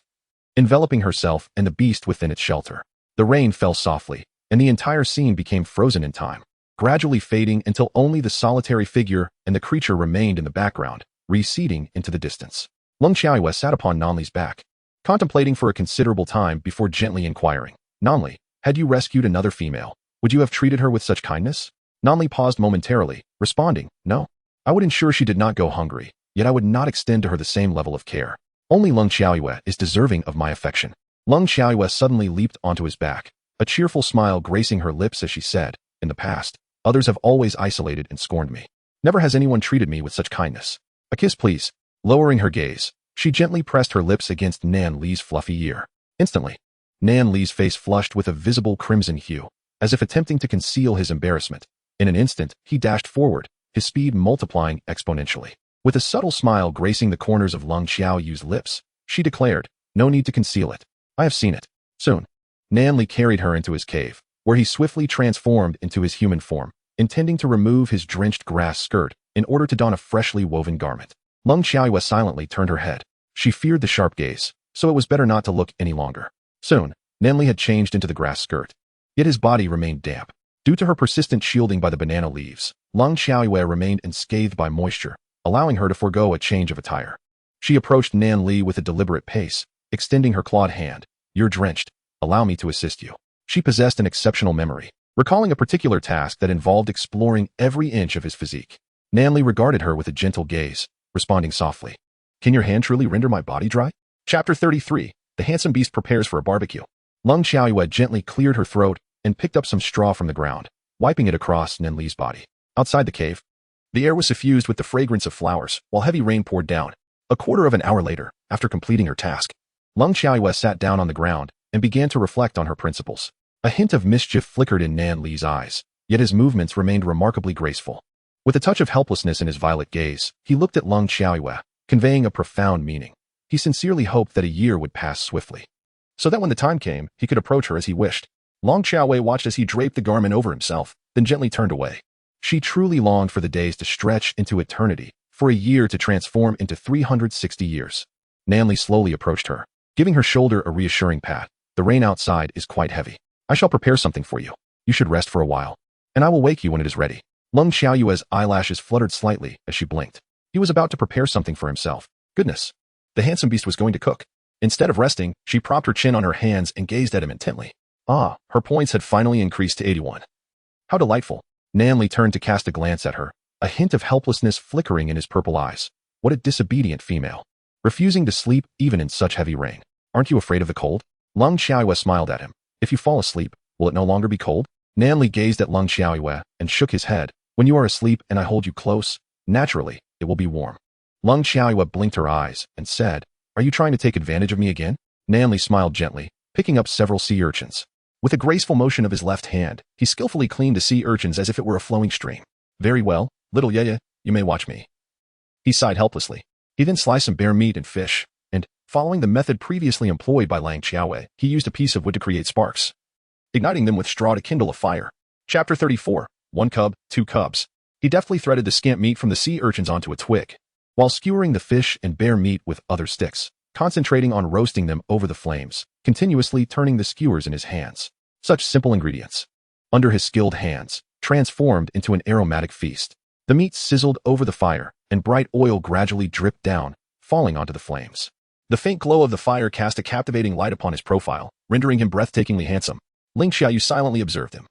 enveloping herself and the beast within its shelter. The rain fell softly, and the entire scene became frozen in time, gradually fading until only the solitary figure and the creature remained in the background, receding into the distance. Lung Xiaoyue sat upon Nan Li's back, contemplating for a considerable time before gently inquiring, "Nan Li, had you rescued another female, would you have treated her with such kindness?" Nan Li paused momentarily, responding, "No. I would ensure she did not go hungry, yet I would not extend to her the same level of care. Only Lung Xiaoyue is deserving of my affection." Lung Xiaoyue suddenly leaped onto his back, a cheerful smile gracing her lips as she said, "In the past, others have always isolated and scorned me. Never has anyone treated me with such kindness. A kiss, please." Lowering her gaze, she gently pressed her lips against Nan Li's fluffy ear. Instantly, Nan Li's face flushed with a visible crimson hue, as if attempting to conceal his embarrassment. In an instant, he dashed forward, his speed multiplying exponentially. With a subtle smile gracing the corners of Lung Xiaoyu's lips, she declared, "No need to conceal it. I have seen it." Soon, Nan Li carried her into his cave, where he swiftly transformed into his human form, intending to remove his drenched grass skirt in order to don a freshly woven garment. Lung Xiaoyue silently turned her head. She feared the sharp gaze, so it was better not to look any longer. Soon, Nan Li had changed into the grass skirt, yet his body remained damp. Due to her persistent shielding by the banana leaves, Lung Xiaoyue remained unscathed by moisture, allowing her to forego a change of attire. She approached Nan Li with a deliberate pace, extending her clawed hand. "You're drenched. Allow me to assist you." She possessed an exceptional memory, recalling a particular task that involved exploring every inch of his physique. Nan Li regarded her with a gentle gaze, responding softly, "Can your hand truly render my body dry?" Chapter 33. The handsome beast prepares for a barbecue. Lung Xiaoyue gently cleared her throat and picked up some straw from the ground, wiping it across Nan Li's body. Outside the cave, the air was suffused with the fragrance of flowers, while heavy rain poured down. A quarter of an hour later, after completing her task, Lung Xiaoyue sat down on the ground and began to reflect on her principles. A hint of mischief flickered in Nan Li's eyes, yet his movements remained remarkably graceful. With a touch of helplessness in his violet gaze, he looked at Lung Xiaoyue, conveying a profound meaning. He sincerely hoped that a year would pass swiftly, so that when the time came, he could approach her as he wished. Lung Xiaowei watched as he draped the garment over himself, then gently turned away. She truly longed for the days to stretch into eternity, for a year to transform into 360 years. Nan Li slowly approached her, giving her shoulder a reassuring pat. "The rain outside is quite heavy. I shall prepare something for you. You should rest for a while, and I will wake you when it is ready." Lung Xiaoyue's eyelashes fluttered slightly as she blinked. He was about to prepare something for himself. Goodness. The handsome beast was going to cook. Instead of resting, she propped her chin on her hands and gazed at him intently. Ah, her points had finally increased to 81. How delightful. Nan Li turned to cast a glance at her, a hint of helplessness flickering in his purple eyes. What a disobedient female. Refusing to sleep even in such heavy rain. "Aren't you afraid of the cold?" Lung Xiaoyue smiled at him. "If you fall asleep, will it no longer be cold?" Nan Li gazed at Lung Xiaoyue and shook his head. "When you are asleep and I hold you close, naturally, it will be warm." Lung Xiaoyue blinked her eyes and said, "Are you trying to take advantage of me again?" Nanli smiled gently, picking up several sea urchins. With a graceful motion of his left hand, he skillfully cleaned the sea urchins as if it were a flowing stream. "Very well, little Yeye, you may watch me." He sighed helplessly. He then sliced some bear meat and fish, and, following the method previously employed by Lang Xiaowei, he used a piece of wood to create sparks, igniting them with straw to kindle a fire. Chapter 34. 1 cub, 2 cubs. He deftly threaded the scant meat from the sea urchins onto a twig, while skewering the fish and bear meat with other sticks, concentrating on roasting them over the flames, continuously turning the skewers in his hands. Such simple ingredients, under his skilled hands, transformed into an aromatic feast. The meat sizzled over the fire, and bright oil gradually dripped down, falling onto the flames. The faint glow of the fire cast a captivating light upon his profile, rendering him breathtakingly handsome. Ling Xiaoyu silently observed him,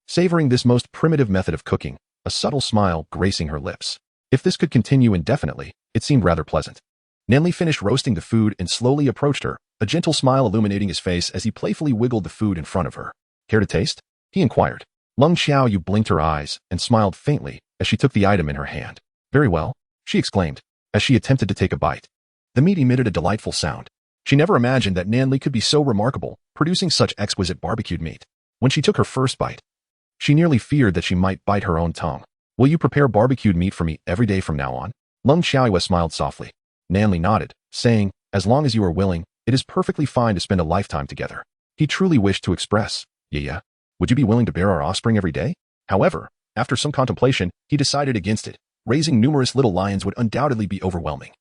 savoring this most primitive method of cooking, a subtle smile gracing her lips. If this could continue indefinitely, it seemed rather pleasant. Nanli finished roasting the food and slowly approached her, a gentle smile illuminating his face as he playfully wiggled the food in front of her. "Care to taste?" he inquired. Lung Xiaoyu blinked her eyes and smiled faintly as she took the item in her hand. "Very well," she exclaimed, as she attempted to take a bite. The meat emitted a delightful sound. She never imagined that Nanli could be so remarkable, producing such exquisite barbecued meat. When she took her first bite, she nearly feared that she might bite her own tongue. "Will you prepare barbecued meat for me every day from now on?" Lung Xiaoyu smiled softly. Nanli nodded, saying, "As long as you are willing, it is perfectly fine to spend a lifetime together." He truly wished to express, "Yeah, would you be willing to bear our offspring every day?" However, after some contemplation, he decided against it. Raising numerous little lions would undoubtedly be overwhelming,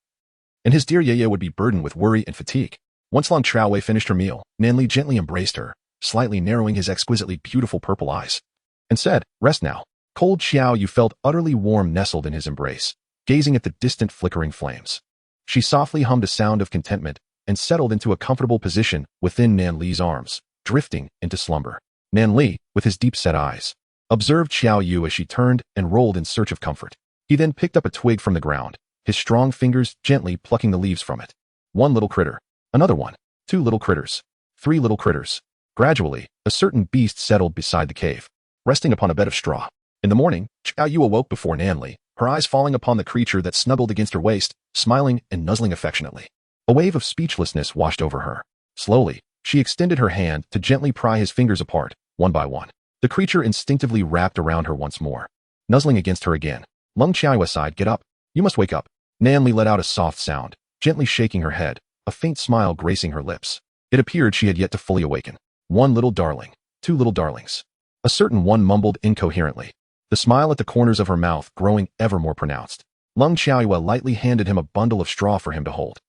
and his dear Yeye would be burdened with worry and fatigue. Once Lang Xiaowei finished her meal, Nanli gently embraced her, slightly narrowing his exquisitely beautiful purple eyes, and said, "Rest now." Cold Xiaoyu felt utterly warm nestled in his embrace, gazing at the distant flickering flames. She softly hummed a sound of contentment and settled into a comfortable position within Nanli's arms, drifting into slumber. Nanli, with his deep-set eyes, observed Xiaoyu as she turned and rolled in search of comfort. He then picked up a twig from the ground, his strong fingers gently plucking the leaves from it. One little critter, another one, 2 little critters, 3 little critters. Gradually, a certain beast settled beside the cave, resting upon a bed of straw. In the morning, Xiaoyu awoke before Nanli, her eyes falling upon the creature that snuggled against her waist, smiling and nuzzling affectionately. A wave of speechlessness washed over her. Slowly, she extended her hand to gently pry his fingers apart, one by one. The creature instinctively wrapped around her once more, nuzzling against her again. Lung Xiaoyu sighed, "Get up. You must wake up." Nanli let out a soft sound, gently shaking her head, a faint smile gracing her lips. It appeared she had yet to fully awaken. "One little darling, 2 little darlings." A certain one mumbled incoherently, the smile at the corners of her mouth growing ever more pronounced. Lung Xiaoyu lightly handed him a bundle of straw for him to hold,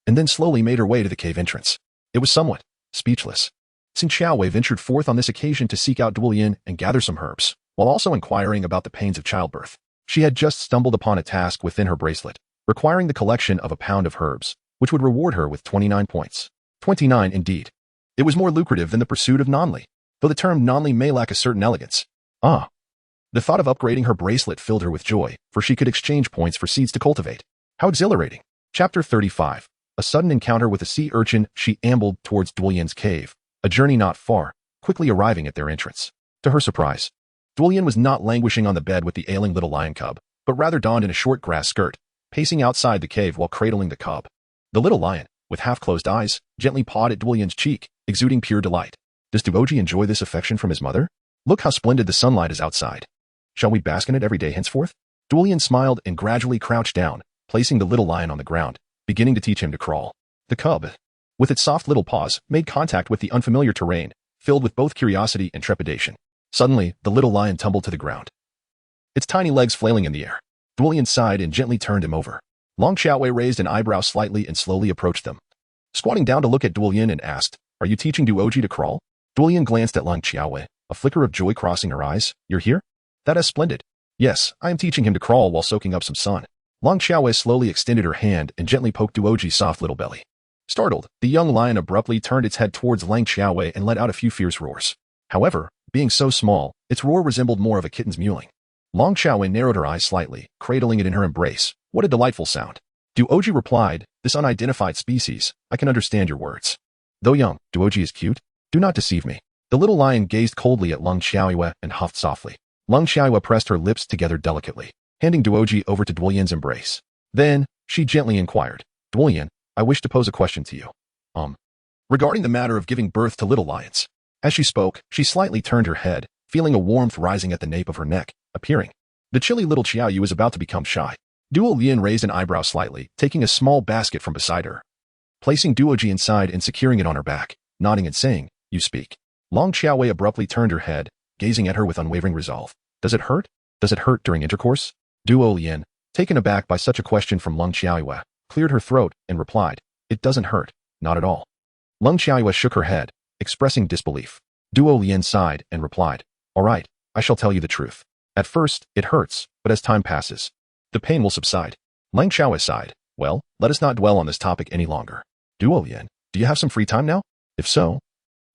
and then slowly made her way to the cave entrance. It was somewhat speechless. Xing Xiaowei ventured forth on this occasion to seek out Duolian and gather some herbs, while also inquiring about the pains of childbirth. She had just stumbled upon a task within her bracelet, requiring the collection of a pound of herbs, which would reward her with 29 points. 29 indeed. It was more lucrative than the pursuit of Nanli, though the term Nanli may lack a certain elegance. The thought of upgrading her bracelet filled her with joy, for she could exchange points for seeds to cultivate. How exhilarating. Chapter 35. A sudden encounter with a sea urchin. She ambled towards Duolian's cave, a journey not far, quickly arriving at their entrance. To her surprise, Duolian was not languishing on the bed with the ailing little lion cub, but rather donned in a short grass skirt, pacing outside the cave while cradling the cub. The little lion, with half-closed eyes, gently pawed at Duolian's cheek, exuding pure delight. Does Duoji enjoy this affection from his mother? Look how splendid the sunlight is outside. Shall we bask in it every day henceforth? Duolian smiled and gradually crouched down, placing the little lion on the ground, beginning to teach him to crawl. The cub, with its soft little paws, made contact with the unfamiliar terrain, filled with both curiosity and trepidation. Suddenly, the little lion tumbled to the ground, its tiny legs flailing in the air. Duolian sighed and gently turned him over. Lang Xiaowei raised an eyebrow slightly and slowly approached them, squatting down to look at Duolian and asked, "Are you teaching Duoji to crawl?" Duolian glanced at Lang Xiaowei, a flicker of joy crossing her eyes. "You're here? That is splendid. Yes, I am teaching him to crawl while soaking up some sun." Lang Xiaowei slowly extended her hand and gently poked Duoji's soft little belly. Startled, the young lion abruptly turned its head towards Lang Xiaowei and let out a few fierce roars. However, being so small, its roar resembled more of a kitten's mewling. Lang Xiaowei narrowed her eyes slightly, cradling it in her embrace. "What a delightful sound." Duoji replied, "This unidentified species, I can understand your words. Though young, Duoji is cute. Do not deceive me." The little lion gazed coldly at Lang Xiaowei and huffed softly. Lang Xiaowei pressed her lips together delicately, handing Duoji over to Duolian's embrace. Then, She gently inquired. Duolian, I wish to pose a question to you. Regarding the matter of giving birth to little lions. As she spoke, she slightly turned her head, feeling a warmth rising at the nape of her neck, appearing. The chilly little Xiaoyu was about to become shy. Duo Lian raised an eyebrow slightly, taking a small basket from beside her. Placing Duoji inside and securing it on her back, nodding and saying, You speak. Long Xiaowei abruptly turned her head, gazing at her with unwavering resolve. Does it hurt? Does it hurt during intercourse? Duo Lian, taken aback by such a question from Lung Xiaowei, cleared her throat and replied, It doesn't hurt, not at all. Lung Xiaowei shook her head, expressing disbelief. Duo Lian sighed and replied, All right, I shall tell you the truth. At first, it hurts, but as time passes, the pain will subside. Lang Xiaowei sighed. Well, let us not dwell on this topic any longer. Duo Lian, do you have some free time now? If so,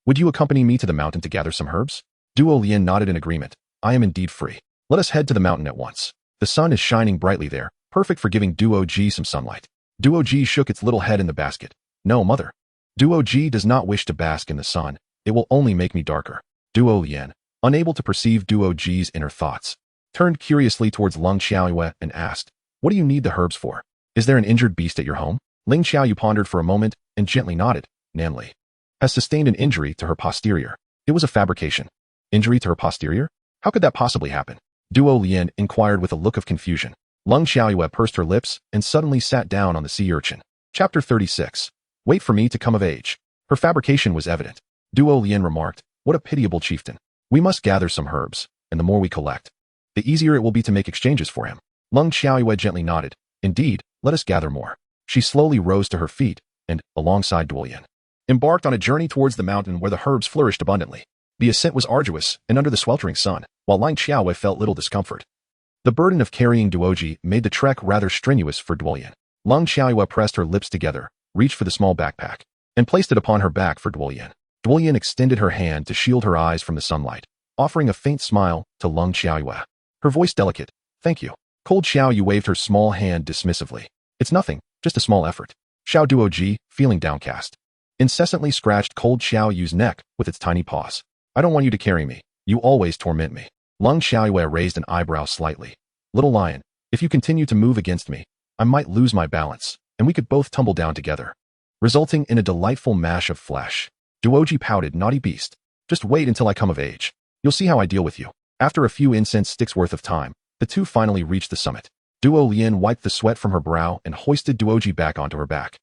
would you accompany me to the mountain to gather some herbs? Duo Lian nodded in agreement. I am indeed free. Let us head to the mountain at once. The sun is shining brightly there, perfect for giving Duo Ji some sunlight. Duo Ji shook its little head in the basket. No, mother. Duo Ji does not wish to bask in the sun. It will only make me darker. Duo Lian, unable to perceive Duo Ji's inner thoughts, turned curiously towards Lung Xiaoyue and asked, What do you need the herbs for? Is there an injured beast at your home? Ling Xiaoyu pondered for a moment and gently nodded. Namely, has sustained an injury to her posterior. It was a fabrication. Injury to her posterior? How could that possibly happen? Duo Lian inquired with a look of confusion. Lung Xiaoyue pursed her lips and suddenly sat down on the sea urchin. Chapter 36. Wait for me to come of age. Her fabrication was evident. Duo Lian remarked, What a pitiable chieftain. We must gather some herbs, and the more we collect, the easier it will be to make exchanges for him. Lung Xiaoyue gently nodded. Indeed, let us gather more. She slowly rose to her feet and, alongside Duolian, embarked on a journey towards the mountain where the herbs flourished abundantly. The ascent was arduous and under the sweltering sun, while Lang Xiaowei felt little discomfort. The burden of carrying Duoji made the trek rather strenuous for Duolian. Lung Xiaowei pressed her lips together, reached for the small backpack, and placed it upon her back for Duolian. Duolian extended her hand to shield her eyes from the sunlight, offering a faint smile to Lung Xiaowei. Her voice delicate. Thank you. Cold Xiaoyu waved her small hand dismissively. It's nothing, just a small effort. Xiao Duoji, feeling downcast, incessantly scratched Cold Xiaoyu's neck with its tiny paws. I don't want you to carry me. You always torment me. Lung Xiaowei raised an eyebrow slightly. Little lion, if you continue to move against me, I might lose my balance, and we could both tumble down together, resulting in a delightful mash of flesh. Duoji pouted, Naughty beast. Just wait until I come of age. You'll see how I deal with you. After a few incense sticks worth of time, the two finally reached the summit. Duo Lian wiped the sweat from her brow and hoisted Duoji back onto her back,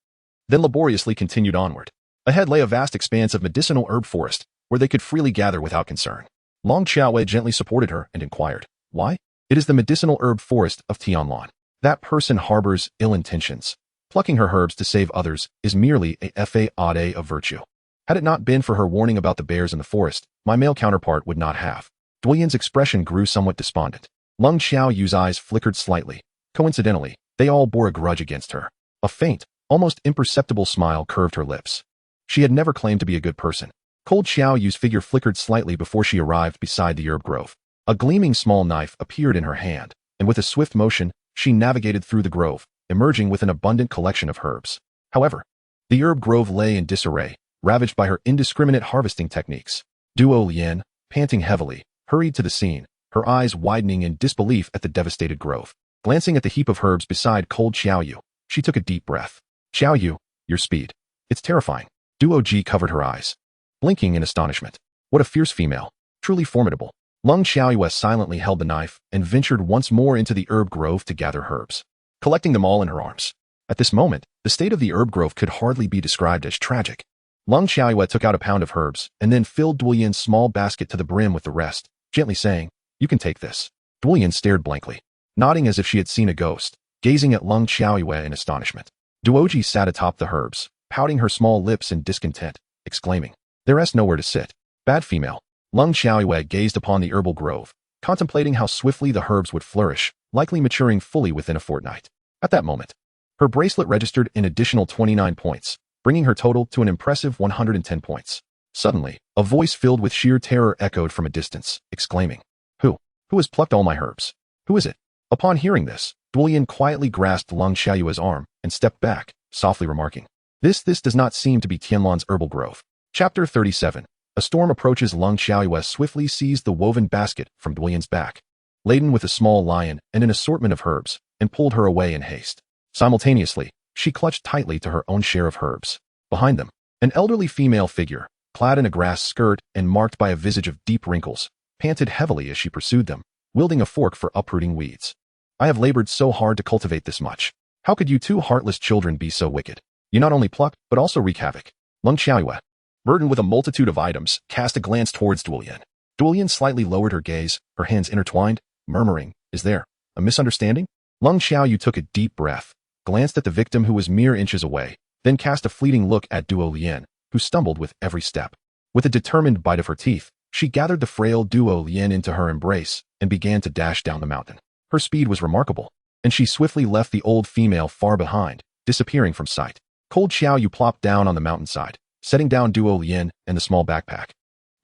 then laboriously continued onward. Ahead lay a vast expanse of medicinal herb forest, where they could freely gather without concern. Long Xiaowei gently supported her and inquired, Why? It is the medicinal herb forest of Tion Lan. That person harbors ill intentions. Plucking her herbs to save others is merely a fade of virtue. Had it not been for her warning about the bears in the forest, my male counterpart would not have. Duolian's expression grew somewhat despondent. Lung Xiaoyu's eyes flickered slightly. Coincidentally, they all bore a grudge against her. A faint, almost imperceptible smile curved her lips. She had never claimed to be a good person. Cold Xiaoyu's figure flickered slightly before she arrived beside the herb grove. A gleaming small knife appeared in her hand, and with a swift motion, she navigated through the grove, emerging with an abundant collection of herbs. However, the herb grove lay in disarray, ravaged by her indiscriminate harvesting techniques. Duo Lian, panting heavily, hurried to the scene, her eyes widening in disbelief at the devastated grove. Glancing at the heap of herbs beside Cold Xiaoyu, she took a deep breath. Xiaoyu, your speed. It's terrifying. Duo Ji covered her eyes, blinking in astonishment. What a fierce female. Truly formidable. Lung Xiaoyu silently held the knife and ventured once more into the herb grove to gather herbs, collecting them all in her arms. At this moment, the state of the herb grove could hardly be described as tragic. Lung Xiaoyu took out a pound of herbs and then filled Duolian's small basket to the brim with the rest, gently saying, You can take this. Duolian stared blankly, nodding as if she had seen a ghost, gazing at Lung Xiaoyu in astonishment. Duoji sat atop the herbs, pouting her small lips in discontent, exclaiming, There is nowhere to sit. Bad female. Lung Xiaoyu gazed upon the herbal grove, contemplating how swiftly the herbs would flourish, likely maturing fully within a fortnight. At that moment, her bracelet registered an additional 29 points, bringing her total to an impressive 110 points. Suddenly, a voice filled with sheer terror echoed from a distance, exclaiming, Who has plucked all my herbs? Who is it? Upon hearing this, Duolian quietly grasped Lung Xiaoyu's arm and stepped back, softly remarking, This does not seem to be Tion Lan's herbal grove. Chapter 37. A storm approaches. Lung Xiaoyu swiftly seized the woven basket from Duolian's back, laden with a small lion and an assortment of herbs, and pulled her away in haste. Simultaneously, she clutched tightly to her own share of herbs. Behind them, an elderly female figure, clad in a grass skirt and marked by a visage of deep wrinkles, panted heavily as she pursued them, wielding a fork for uprooting weeds. I have labored so hard to cultivate this much. How could you two heartless children be so wicked? You not only pluck, but also wreak havoc. Lung Xiaoyue, burdened with a multitude of items, cast a glance towards Duolian. Duolian slightly lowered her gaze, her hands intertwined, murmuring, "Is there a misunderstanding?" Lung Xiaoyu took a deep breath, glanced at the victim who was mere inches away, then cast a fleeting look at Duolian, who stumbled with every step. With a determined bite of her teeth, she gathered the frail Duolian into her embrace and began to dash down the mountain. Her speed was remarkable, and she swiftly left the old female far behind, disappearing from sight. Cold Xiaoyu plopped down on the mountainside, setting down Duolian and the small backpack.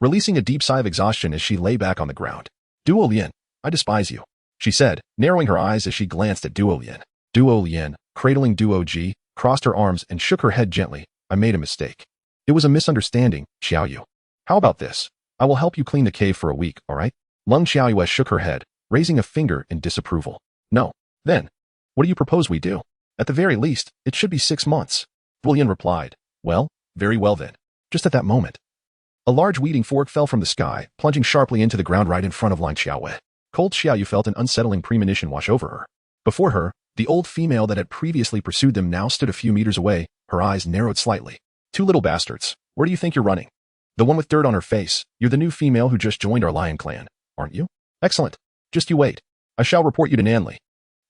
Releasing a deep sigh of exhaustion as she lay back on the ground. "Duolian, I despise you," she said, narrowing her eyes as she glanced at Duolian. Duolian, cradling Duoji, crossed her arms and shook her head gently. "I made a mistake. It was a misunderstanding, Xiaoyu. How about this? I will help you clean the cave for a week, all right?" Lung Xiaoyue shook her head, raising a finger in disapproval. "No. Then, what do you propose we do? At the very least, it should be 6 months. Duolian replied. "Well, very well then." Just at that moment, a large weeding fork fell from the sky, plunging sharply into the ground right in front of Lung Xiaoyue. Cold Xiaoyu felt an unsettling premonition wash over her. Before her, the old female that had previously pursued them now stood a few meters away, her eyes narrowed slightly. "Two little bastards, where do you think you're running?" "The one with dirt on her face. You're the new female who just joined our lion clan, aren't you?" "Excellent. Just you wait. I shall report you to Nanli."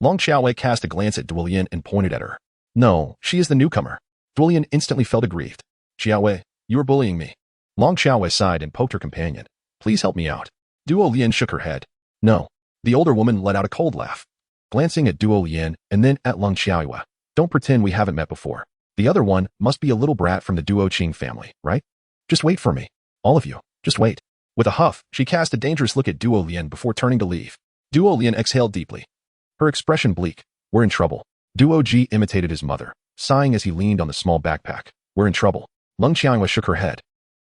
Lung Xiaoyue cast a glance at Duolian and pointed at her. "No, she is the newcomer." Duolian instantly felt aggrieved. "Xiaoyue, you are bullying me." Lung Xiaoyue sighed and poked her companion. "Please help me out." Duolian shook her head. "No." The older woman let out a cold laugh, glancing at Duolian and then at Lung Xiaoyue. "Don't pretend we haven't met before. The other one must be a little brat from the Duoqing family, right? Just wait for me. All of you, just wait." With a huff, she cast a dangerous look at Duolian before turning to leave. Duolian exhaled deeply, her expression bleak. "We're in trouble." Duoji imitated his mother, sighing as he leaned on the small backpack. "We're in trouble." Lung Xiaoyue shook her head,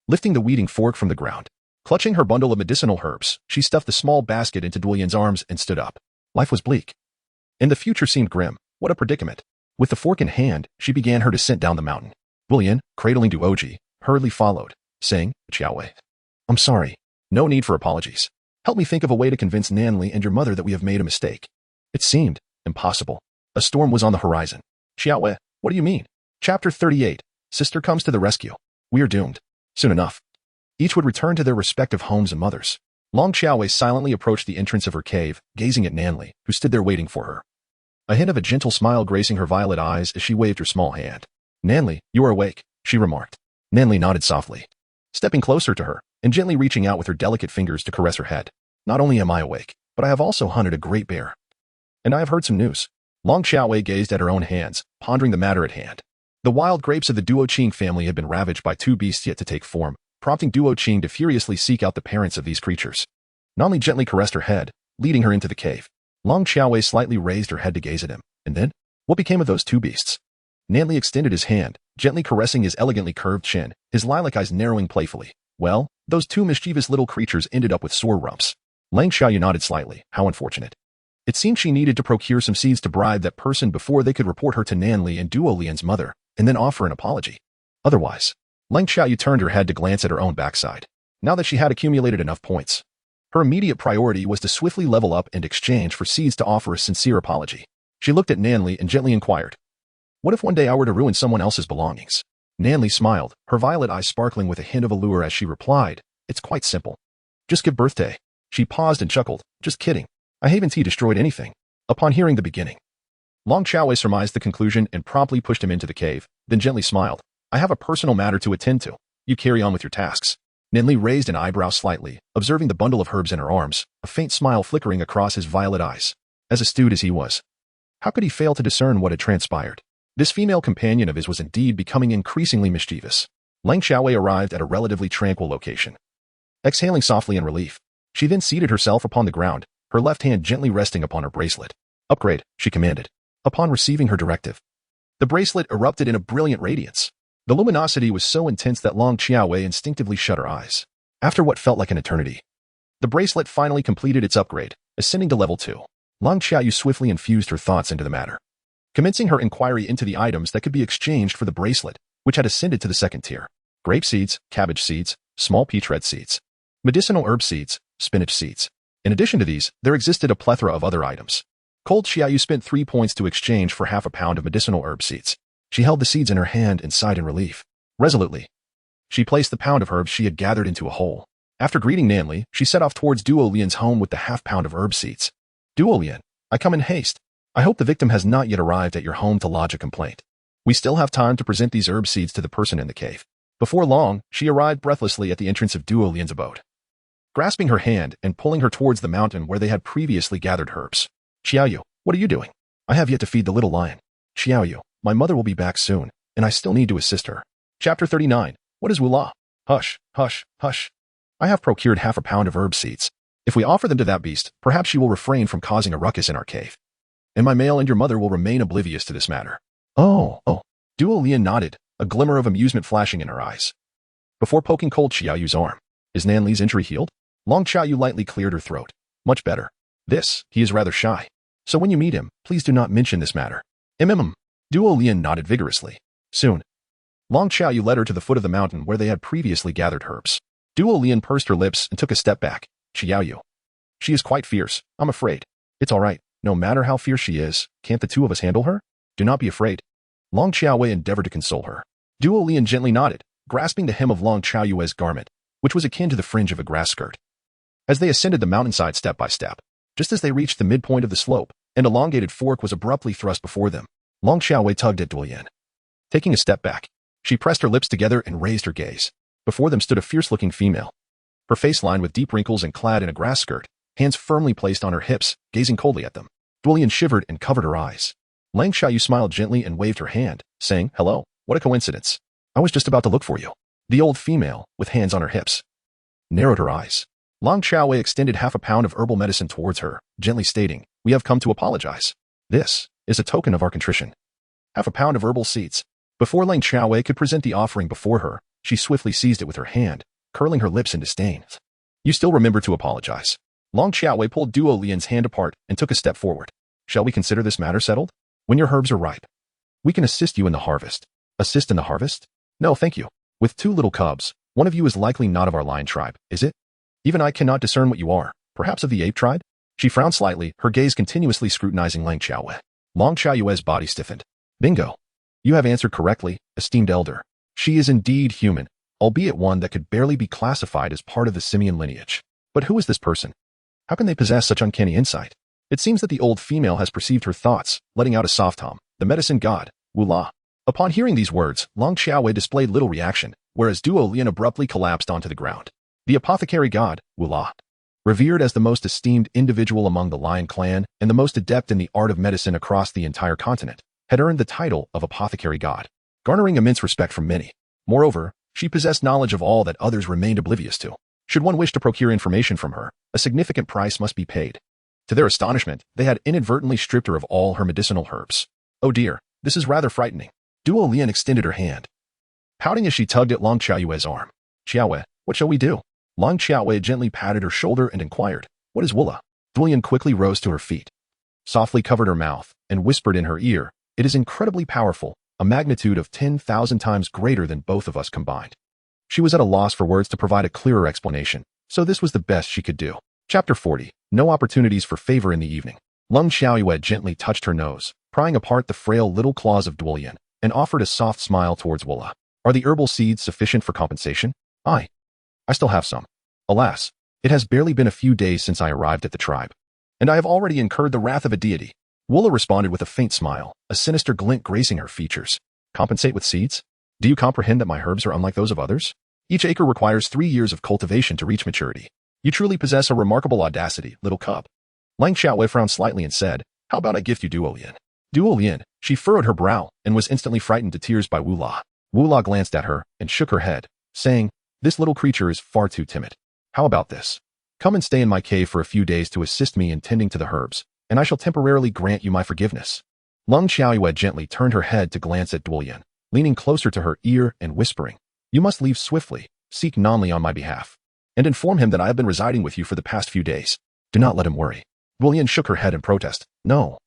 lifting the weeding fork from the ground. Clutching her bundle of medicinal herbs, she stuffed the small basket into Duolian's arms and stood up. Life was bleak, and the future seemed grim. What a predicament. With the fork in hand, she began her descent down the mountain. Duolian, cradling Duoji, hurriedly followed, saying, "Xiaoyue, I'm sorry. No need for apologies. Help me think of a way to convince Nanli and your mother that we have made a mistake." It seemed impossible. A storm was on the horizon. "Xiaoyue, what do you mean?" Chapter 38. Sister comes to the rescue. We are doomed. Soon enough, each would return to their respective homes and mothers. Lung Xiaoyue silently approached the entrance of her cave, gazing at Nanli, who stood there waiting for her. A hint of a gentle smile gracing her violet eyes as she waved her small hand. "Nanli, you are awake," she remarked. Nanli nodded softly, stepping closer to her and gently reaching out with her delicate fingers to caress her head. "Not only am I awake, but I have also hunted a great bear. And I have heard some news." Lung Xiaoyue gazed at her own hands, pondering the matter at hand. The wild grapes of the Duoqing family had been ravaged by 2 beasts yet to take form, prompting Duoqing to furiously seek out the parents of these creatures. Nanli gently caressed her head, leading her into the cave. Lung Xiaoyue slightly raised her head to gaze at him. And then, what became of those 2 beasts? Nanli extended his hand, gently caressing his elegantly curved chin, his lilac eyes narrowing playfully. "Well, those 2 mischievous little creatures ended up with sore rumps." Lung Xiaoyue nodded slightly. How unfortunate. It seemed she needed to procure some seeds to bribe that person before they could report her to Nanli and Duolian's mother, and then offer an apology. Otherwise, Lung Xiaoyue turned her head to glance at her own backside. Now that she had accumulated enough points, her immediate priority was to swiftly level up and exchange for seeds to offer a sincere apology. She looked at Nanli and gently inquired, "What if one day I were to ruin someone else's belongings?" Nanli smiled, her violet eyes sparkling with a hint of allure as she replied, "It's quite simple. Just give birthday." She paused and chuckled. "Just kidding. I haven't destroyed anything." Upon hearing the beginning, Lung Xiaoyue surmised the conclusion and promptly pushed him into the cave, then gently smiled. "I have a personal matter to attend to. You carry on with your tasks." Nanli raised an eyebrow slightly, observing the bundle of herbs in her arms, a faint smile flickering across his violet eyes. As astute as he was, how could he fail to discern what had transpired? This female companion of his was indeed becoming increasingly mischievous. Lung Xiaoyue arrived at a relatively tranquil location. Exhaling softly in relief, she then seated herself upon the ground, her left hand gently resting upon her bracelet. "Upgrade," she commanded. Upon receiving her directive, the bracelet erupted in a brilliant radiance. The luminosity was so intense that Lung Xiaoyue instinctively shut her eyes. After what felt like an eternity, the bracelet finally completed its upgrade, ascending to level 2. Lung Xiaoyue swiftly infused her thoughts into the matter. commencing her inquiry into the items that could be exchanged for the bracelet, which had ascended to the second tier. Grape seeds, cabbage seeds, small peach red seeds, medicinal herb seeds, spinach seeds. In addition to these, there existed a plethora of other items. Cold Xiaoyu spent 3 points to exchange for half a pound of medicinal herb seeds. She held the seeds in her hand and sighed in relief. Resolutely, she placed the pound of herbs she had gathered into a hole. After greeting Nanli, she set off towards Duo Lian's home with the half-pound of herb seeds. Duo Lian, I come in haste. I hope the victim has not yet arrived at your home to lodge a complaint. We still have time to present these herb seeds to the person in the cave. Before long, she arrived breathlessly at the entrance of Duo Lian's abode. Grasping her hand and pulling her towards the mountain where they had previously gathered herbs. Xiaoyu, what are you doing? I have yet to feed the little lion. Xiaoyu, my mother will be back soon, and I still need to assist her. Chapter 39. What is Wula? Hush, hush, hush. I have procured half a pound of herb seeds. If we offer them to that beast, perhaps she will refrain from causing a ruckus in our cave. And my male and your mother will remain oblivious to this matter. Oh. Duo Lian nodded, a glimmer of amusement flashing in her eyes. Before poking Cold Xiaoyu's arm, is Nanli's injury healed? Long Xiaoyu lightly cleared her throat. Much better. He is rather shy. So when you meet him, please do not mention this matter. Duo Lian nodded vigorously. Soon, Long Xiaoyu led her to the foot of the mountain where they had previously gathered herbs. Duo Lian pursed her lips and took a step back. Xiaoyu. She is quite fierce, I'm afraid. It's all right. No matter how fierce she is, can't the two of us handle her? Do not be afraid. Long Xiaowei endeavored to console her. Duo Lian gently nodded, grasping the hem of Long Xiaoyue's garment, which was akin to the fringe of a grass skirt. As they ascended the mountainside step by step, just as they reached the midpoint of the slope, an elongated fork was abruptly thrust before them. Long Xiaowei tugged at Duo Lian. Taking a step back, she pressed her lips together and raised her gaze. Before them stood a fierce-looking female. Her face lined with deep wrinkles and clad in a grass skirt, hands firmly placed on her hips, gazing coldly at them. Duo Lian shivered and covered her eyes. Lang Xiaoyu smiled gently and waved her hand, saying, Hello, what a coincidence. I was just about to look for you. The old female, with hands on her hips, narrowed her eyes. Long Xiaowei extended half a pound of herbal medicine towards her, gently stating, We have come to apologize. This is a token of our contrition. Half a pound of herbal seeds. Before Lang Xiaowei could present the offering before her, she swiftly seized it with her hand, curling her lips in disdain. You still remember to apologize. Long Xiaowei pulled Duo Lian's hand apart and took a step forward. Shall we consider this matter settled? When your herbs are ripe, we can assist you in the harvest. Assist in the harvest? No, thank you. With 2 little cubs, one of you is likely not of our lion tribe, is it? Even I cannot discern what you are. Perhaps of the ape tribe? She frowned slightly, her gaze continuously scrutinizing Lang Xiaowei. Long Xiaoyue's body stiffened. Bingo. You have answered correctly, esteemed elder. She is indeed human, albeit one that could barely be classified as part of the simian lineage. But who is this person? How can they possess such uncanny insight? It seems that the old female has perceived her thoughts, letting out a soft hum. The medicine god, Wula. Upon hearing these words, Long Xiaowei displayed little reaction, whereas Duo Lian abruptly collapsed onto the ground. The apothecary god, Wula, revered as the most esteemed individual among the Lion clan and the most adept in the art of medicine across the entire continent, had earned the title of apothecary god, garnering immense respect from many. Moreover, she possessed knowledge of all that others remained oblivious to. Should one wish to procure information from her, a significant price must be paid. To their astonishment, they had inadvertently stripped her of all her medicinal herbs. Oh dear, this is rather frightening. Duo Lian extended her hand, pouting as she tugged at Long Xiaoyue's arm. Xiaowei, what shall we do? Long Xiaowei gently patted her shoulder and inquired, What is Wula? Duo Lian quickly rose to her feet, softly covered her mouth, and whispered in her ear, It is incredibly powerful, a magnitude of 10,000 times greater than both of us combined. She was at a loss for words to provide a clearer explanation, so this was the best she could do. Chapter 40. No opportunities for favor in the evening. Long Xiaoyue gently touched her nose, prying apart the frail little claws of Duo Lian, and offered a soft smile towards Wula. Are the herbal seeds sufficient for compensation? I still have some. Alas, it has barely been a few days since I arrived at the tribe, and I have already incurred the wrath of a deity. Wula responded with a faint smile, a sinister glint gracing her features. Compensate with seeds? Do you comprehend that my herbs are unlike those of others? Each acre requires 3 years of cultivation to reach maturity. You truly possess a remarkable audacity, little cub. Lang Xiaowei frowned slightly and said, How about I gift you Duo Lian? Duo Lian, she furrowed her brow and was instantly frightened to tears by Wula. Wula glanced at her and shook her head, saying, This little creature is far too timid. How about this? Come and stay in my cave for a few days to assist me in tending to the herbs, and I shall temporarily grant you my forgiveness. Lang Xiaoyue gently turned her head to glance at Duo Lian, leaning closer to her ear and whispering, You must leave swiftly, seek Nanli on my behalf, and inform him that I have been residing with you for the past few days. Do not let him worry. Duo Lian shook her head in protest. No.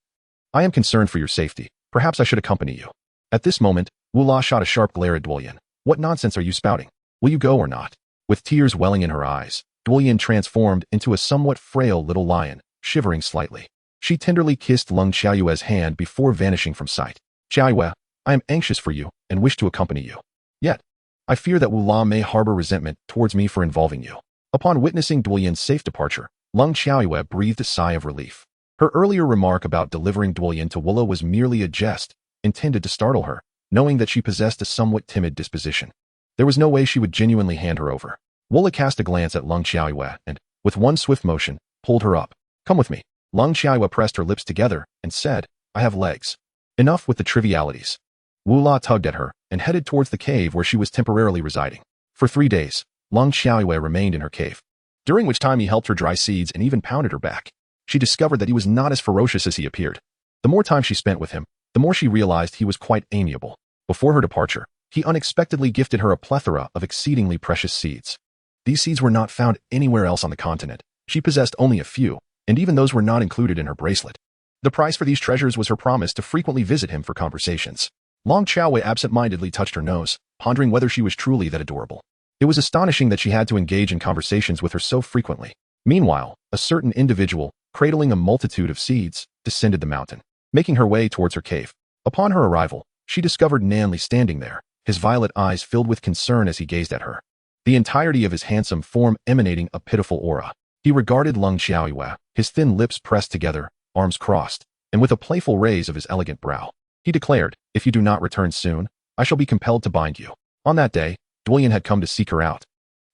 I am concerned for your safety. Perhaps I should accompany you. At this moment, Wu La shot a sharp glare at Duolian. What nonsense are you spouting? Will you go or not? With tears welling in her eyes, Duolian transformed into a somewhat frail little lion, shivering slightly. She tenderly kissed Lung Xiaoyue's hand before vanishing from sight. Xiaoyue, I am anxious for you and wish to accompany you. Yet, I fear that Wu La may harbor resentment towards me for involving you. Upon witnessing Duolian's safe departure, Lung Xiaoyue breathed a sigh of relief. Her earlier remark about delivering Duolian to Wu La was merely a jest, intended to startle her, knowing that she possessed a somewhat timid disposition. There was no way she would genuinely hand her over. Wu La cast a glance at Lung Xiaoyue and, with one swift motion, pulled her up. Come with me. Lung Xiaoyue pressed her lips together and said, I have legs. Enough with the trivialities. Wu La tugged at her and headed towards the cave where she was temporarily residing. For 3 days, Lung Xiaoyue remained in her cave, during which time he helped her dry seeds and even pounded her back. She discovered that he was not as ferocious as he appeared. The more time she spent with him, the more she realized he was quite amiable. Before her departure, he unexpectedly gifted her a plethora of exceedingly precious seeds. These seeds were not found anywhere else on the continent. She possessed only a few, and even those were not included in her bracelet. The price for these treasures was her promise to frequently visit him for conversations. Lung Xiaoyue absent-mindedly touched her nose, pondering whether she was truly that adorable. It was astonishing that she had to engage in conversations with her so frequently. Meanwhile, a certain individual, cradling a multitude of seeds, descended the mountain, making her way towards her cave. Upon her arrival, she discovered Nanli standing there, his violet eyes filled with concern as he gazed at her. The entirety of his handsome form emanating a pitiful aura. He regarded Lung Xiaoyue, his thin lips pressed together, arms crossed, and with a playful raise of his elegant brow. He declared, if you do not return soon, I shall be compelled to bind you. On that day, Duolian had come to seek her out,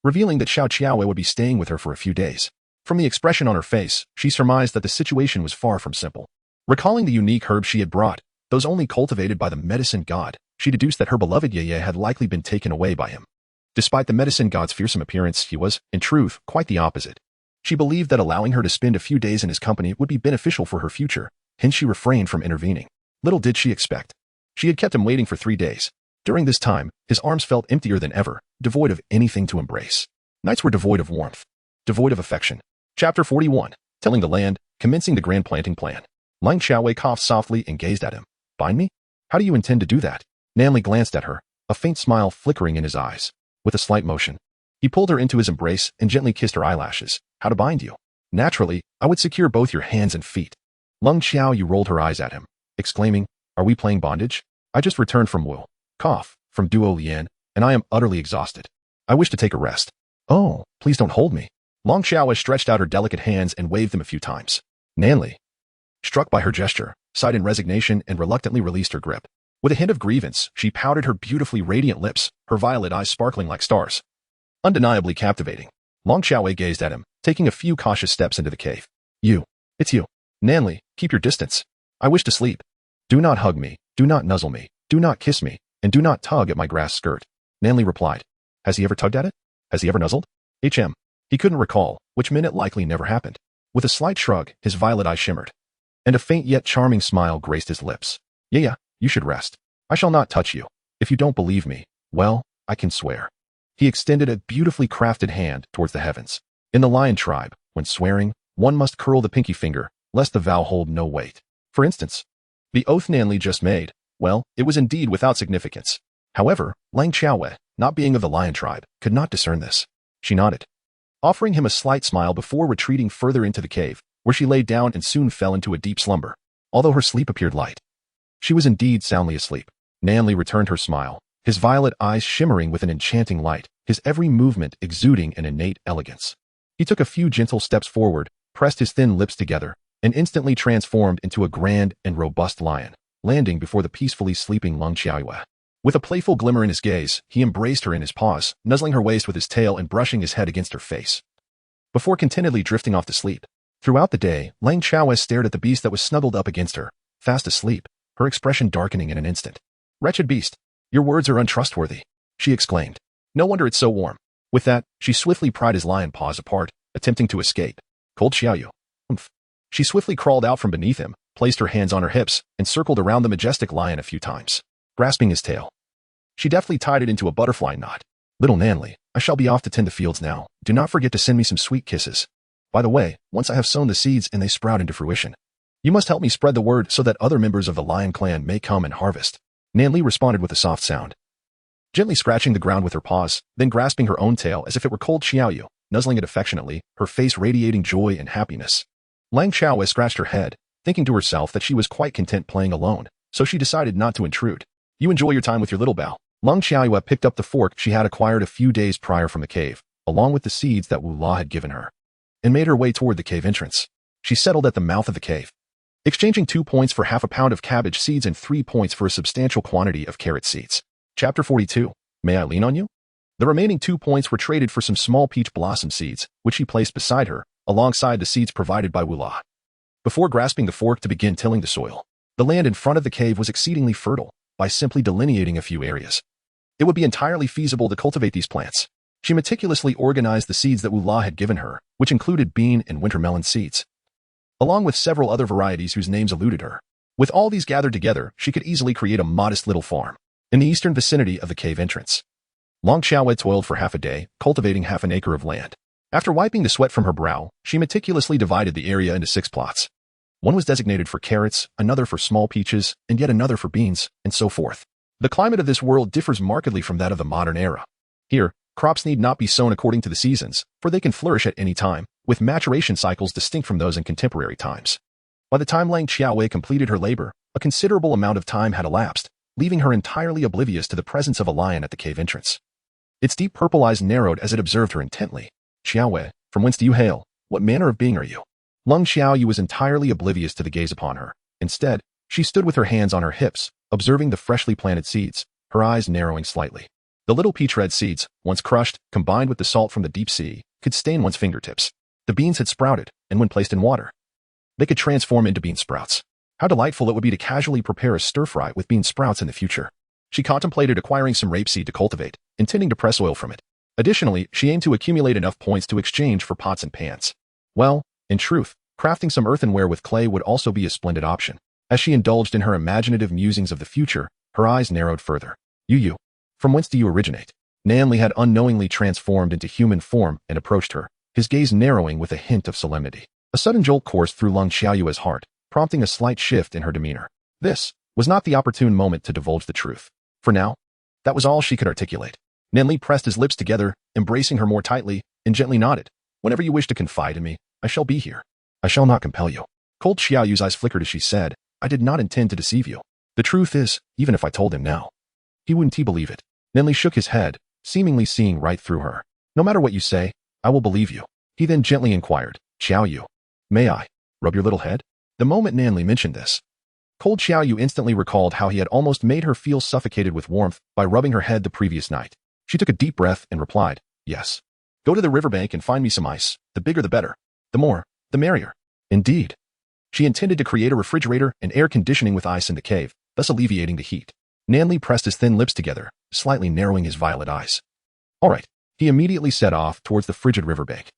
revealing that Xiao Qiaowei would be staying with her for a few days. From the expression on her face, she surmised that the situation was far from simple. Recalling the unique herbs she had brought, those only cultivated by the medicine god, she deduced that her beloved Yeye had likely been taken away by him. Despite the medicine god's fearsome appearance, he was, in truth, quite the opposite. She believed that allowing her to spend a few days in his company would be beneficial for her future, hence she refrained from intervening. Little did she expect. She had kept him waiting for 3 days. During this time, his arms felt emptier than ever, devoid of anything to embrace. Nights were devoid of warmth, devoid of affection. Chapter 41, Tilling the Land, Commencing the Grand Planting Plan. Lung Xiaowei coughed softly and gazed at him. Bind me? How do you intend to do that? Nanli glanced at her, a faint smile flickering in his eyes. With a slight motion, he pulled her into his embrace and gently kissed her eyelashes. How to bind you? Naturally, I would secure both your hands and feet. Lung Xiaoyu rolled her eyes at him, exclaiming, Are we playing bondage? I just returned from Wu. Cough, from Duo Lian, and I am utterly exhausted. I wish to take a rest. Oh, please don't hold me. Lung Xiaowei stretched out her delicate hands and waved them a few times. Nanli, struck by her gesture, sighed in resignation and reluctantly released her grip. With a hint of grievance, she pouted her beautifully radiant lips, her violet eyes sparkling like stars. Undeniably captivating. Lung Xiaowei gazed at him, taking a few cautious steps into the cave. It's you. Nanli, keep your distance. I wish to sleep. Do not hug me, do not nuzzle me, do not kiss me, and do not tug at my grass skirt. Nanli replied. Has he ever tugged at it? Has he ever nuzzled? He couldn't recall, which meant it likely never happened. With a slight shrug, his violet eye shimmered, and a faint yet charming smile graced his lips. Yeah, you should rest. I shall not touch you. If you don't believe me, well, I can swear. He extended a beautifully crafted hand towards the heavens. In the lion tribe, when swearing, one must curl the pinky finger, lest the vow hold no weight. For instance, the oath Nanli just made, well, it was indeed without significance. However, Lang Xiaowei, not being of the lion tribe, could not discern this. She nodded, offering him a slight smile before retreating further into the cave, where she lay down and soon fell into a deep slumber. Although her sleep appeared light, she was indeed soundly asleep. Nanli returned her smile, his violet eyes shimmering with an enchanting light, his every movement exuding an innate elegance. He took a few gentle steps forward, pressed his thin lips together, and instantly transformed into a grand and robust lion, landing before the peacefully sleeping Lung Xiaoyue. With a playful glimmer in his gaze, he embraced her in his paws, nuzzling her waist with his tail and brushing his head against her face, before contentedly drifting off to sleep. Throughout the day, Lang Xiaowei stared at the beast that was snuggled up against her, fast asleep, her expression darkening in an instant. Wretched beast, your words are untrustworthy, she exclaimed. No wonder it's so warm. With that, she swiftly pried his lion paws apart, attempting to escape. Cold Xiaoyu. Humph. She swiftly crawled out from beneath him, placed her hands on her hips, and circled around the majestic lion a few times. Grasping his tail, she deftly tied it into a butterfly knot. Little Nanli, I shall be off to tend the fields now. Do not forget to send me some sweet kisses. By the way, once I have sown the seeds and they sprout into fruition, You must help me spread the word so that other members of the lion clan may come and harvest. Nan Li responded with a soft sound, gently scratching the ground with her paws, then grasping her own tail as if it were cold Xiaoyu, nuzzling it affectionately, her face radiating joy and happiness. Lang Xiaowei scratched her head, thinking to herself that she was quite content playing alone, so she decided not to intrude. You enjoy your time with your little Bao. Lang Xiaoyu picked up the fork she had acquired a few days prior from the cave, along with the seeds that Wu La had given her, and made her way toward the cave entrance. She settled at the mouth of the cave, exchanging 2 points for half a pound of cabbage seeds and 3 points for a substantial quantity of carrot seeds. Chapter 42. May I lean on you? The remaining 2 points were traded for some small peach blossom seeds, which she placed beside her, alongside the seeds provided by Wu La. Before grasping the fork to begin tilling the soil, the land in front of the cave was exceedingly fertile. By simply delineating a few areas, it would be entirely feasible to cultivate these plants. She meticulously organized the seeds that Wu La had given her, which included bean and winter melon seeds, along with several other varieties whose names eluded her. With all these gathered together, she could easily create a modest little farm in the eastern vicinity of the cave entrance. Lang Xiaowei toiled for half a day, cultivating half an acre of land. After wiping the sweat from her brow, she meticulously divided the area into 6 plots. One was designated for carrots, another for small peaches, and yet another for beans, and so forth. The climate of this world differs markedly from that of the modern era. Here, crops need not be sown according to the seasons, for they can flourish at any time, with maturation cycles distinct from those in contemporary times. By the time Lang Xiaowei completed her labor, a considerable amount of time had elapsed, leaving her entirely oblivious to the presence of a lion at the cave entrance. Its deep purple eyes narrowed as it observed her intently. Xiaowei, from whence do you hail? What manner of being are you? Lang Xiaoyu was entirely oblivious to the gaze upon her. Instead, she stood with her hands on her hips, observing the freshly planted seeds, her eyes narrowing slightly. The little peach red seeds, once crushed, combined with the salt from the deep sea, could stain one's fingertips. The beans had sprouted, and when placed in water, they could transform into bean sprouts. How delightful it would be to casually prepare a stir-fry with bean sprouts in the future. She contemplated acquiring some rapeseed to cultivate, intending to press oil from it. Additionally, she aimed to accumulate enough points to exchange for pots and pans. Well, in truth, crafting some earthenware with clay would also be a splendid option. As she indulged in her imaginative musings of the future, her eyes narrowed further. You, from whence do you originate? Nan Li had unknowingly transformed into human form and approached her, his gaze narrowing with a hint of solemnity. A sudden jolt coursed through Lang Xiaoyu's heart, prompting a slight shift in her demeanor. This was not the opportune moment to divulge the truth. For now, that was all she could articulate. Nan Li pressed his lips together, embracing her more tightly, and gently nodded. Whenever you wish to confide in me, I shall be here. I shall not compel you. Cold Xiaoyu's eyes flickered as she said, I did not intend to deceive you. The truth is, even if I told him now, he wouldn't believe it. Nan Li shook his head, seemingly seeing right through her. No matter what you say, I will believe you. He then gently inquired, Xiaoyu, may I rub your little head? The moment Nan Li mentioned this, Cold Xiaoyu instantly recalled how he had almost made her feel suffocated with warmth by rubbing her head the previous night. She took a deep breath and replied, yes. Go to the riverbank and find me some ice. The bigger the better. The more, the merrier. Indeed. She intended to create a refrigerator and air conditioning with ice in the cave, thus alleviating the heat. Nan Li pressed his thin lips together, slightly narrowing his violet eyes. All right. He immediately set off towards the frigid riverbank.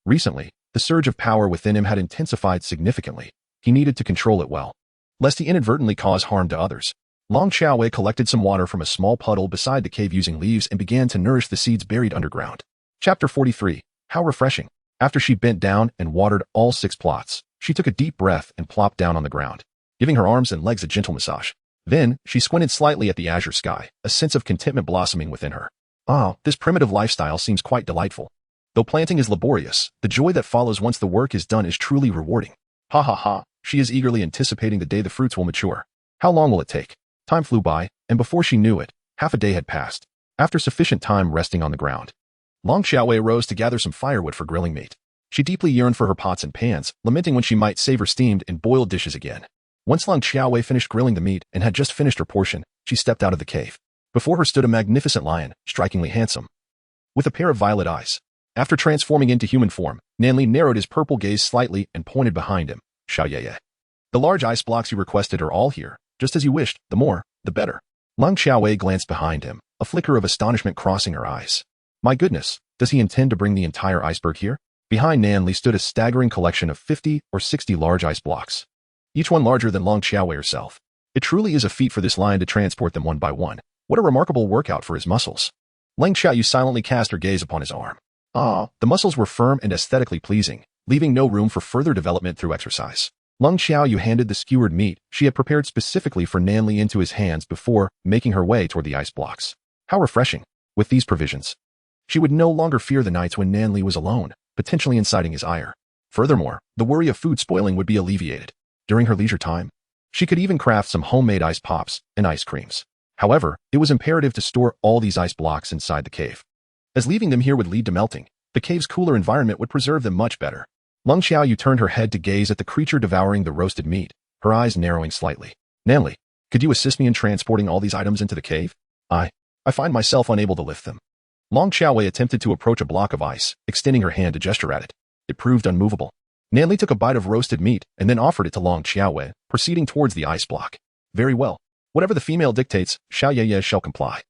Recently, the surge of power within him had intensified significantly. He needed to control it well, lest he inadvertently cause harm to others. Lang Xiaowei collected some water from a small puddle beside the cave using leaves and began to nourish the seeds buried underground. Chapter 43. How refreshing. After she bent down and watered all 6 plots, she took a deep breath and plopped down on the ground, giving her arms and legs a gentle massage. Then, she squinted slightly at the azure sky, a sense of contentment blossoming within her. This primitive lifestyle seems quite delightful. Though planting is laborious, the joy that follows once the work is done is truly rewarding. Ha ha ha, she is eagerly anticipating the day the fruits will mature. How long will it take? Time flew by, and before she knew it, half a day had passed. After sufficient time resting on the ground, Lang Xiaowei rose to gather some firewood for grilling meat. She deeply yearned for her pots and pans, lamenting when she might savor steamed and boiled dishes again. Once Lang Xiaowei finished grilling the meat and had just finished her portion, she stepped out of the cave. Before her stood a magnificent lion, strikingly handsome, with a pair of violet eyes. After transforming into human form, Nan Li narrowed his purple gaze slightly and pointed behind him. Xiaoyeye. The large ice blocks you requested are all here, just as you wished, the more, the better. Lang Xiaowei glanced behind him, a flicker of astonishment crossing her eyes. My goodness, does he intend to bring the entire iceberg here? Behind Nan Li stood a staggering collection of 50 or 60 large ice blocks, each one larger than Lang Xiaowei herself. It truly is a feat for this lion to transport them one by one. What a remarkable workout for his muscles. Lang Xiaoyu silently cast her gaze upon his arm. The muscles were firm and aesthetically pleasing, leaving no room for further development through exercise. Lung Xiaoyu handed the skewered meat she had prepared specifically for Nan Li into his hands before making her way toward the ice blocks. How refreshing. With these provisions, she would no longer fear the nights when Nan Li was alone, potentially inciting his ire. Furthermore, the worry of food spoiling would be alleviated. During her leisure time, she could even craft some homemade ice pops and ice creams. However, it was imperative to store all these ice blocks inside the cave, as leaving them here would lead to melting. The cave's cooler environment would preserve them much better. Lung Xiaoyu turned her head to gaze at the creature devouring the roasted meat, her eyes narrowing slightly. Nan Li, could you assist me in transporting all these items into the cave? I find myself unable to lift them. Long Xiaowei attempted to approach a block of ice, extending her hand to gesture at it. It proved unmovable. Nan Li took a bite of roasted meat and then offered it to Long Xiaowei, proceeding towards the ice block. Very well. Whatever the female dictates, Xiao Yeye shall comply.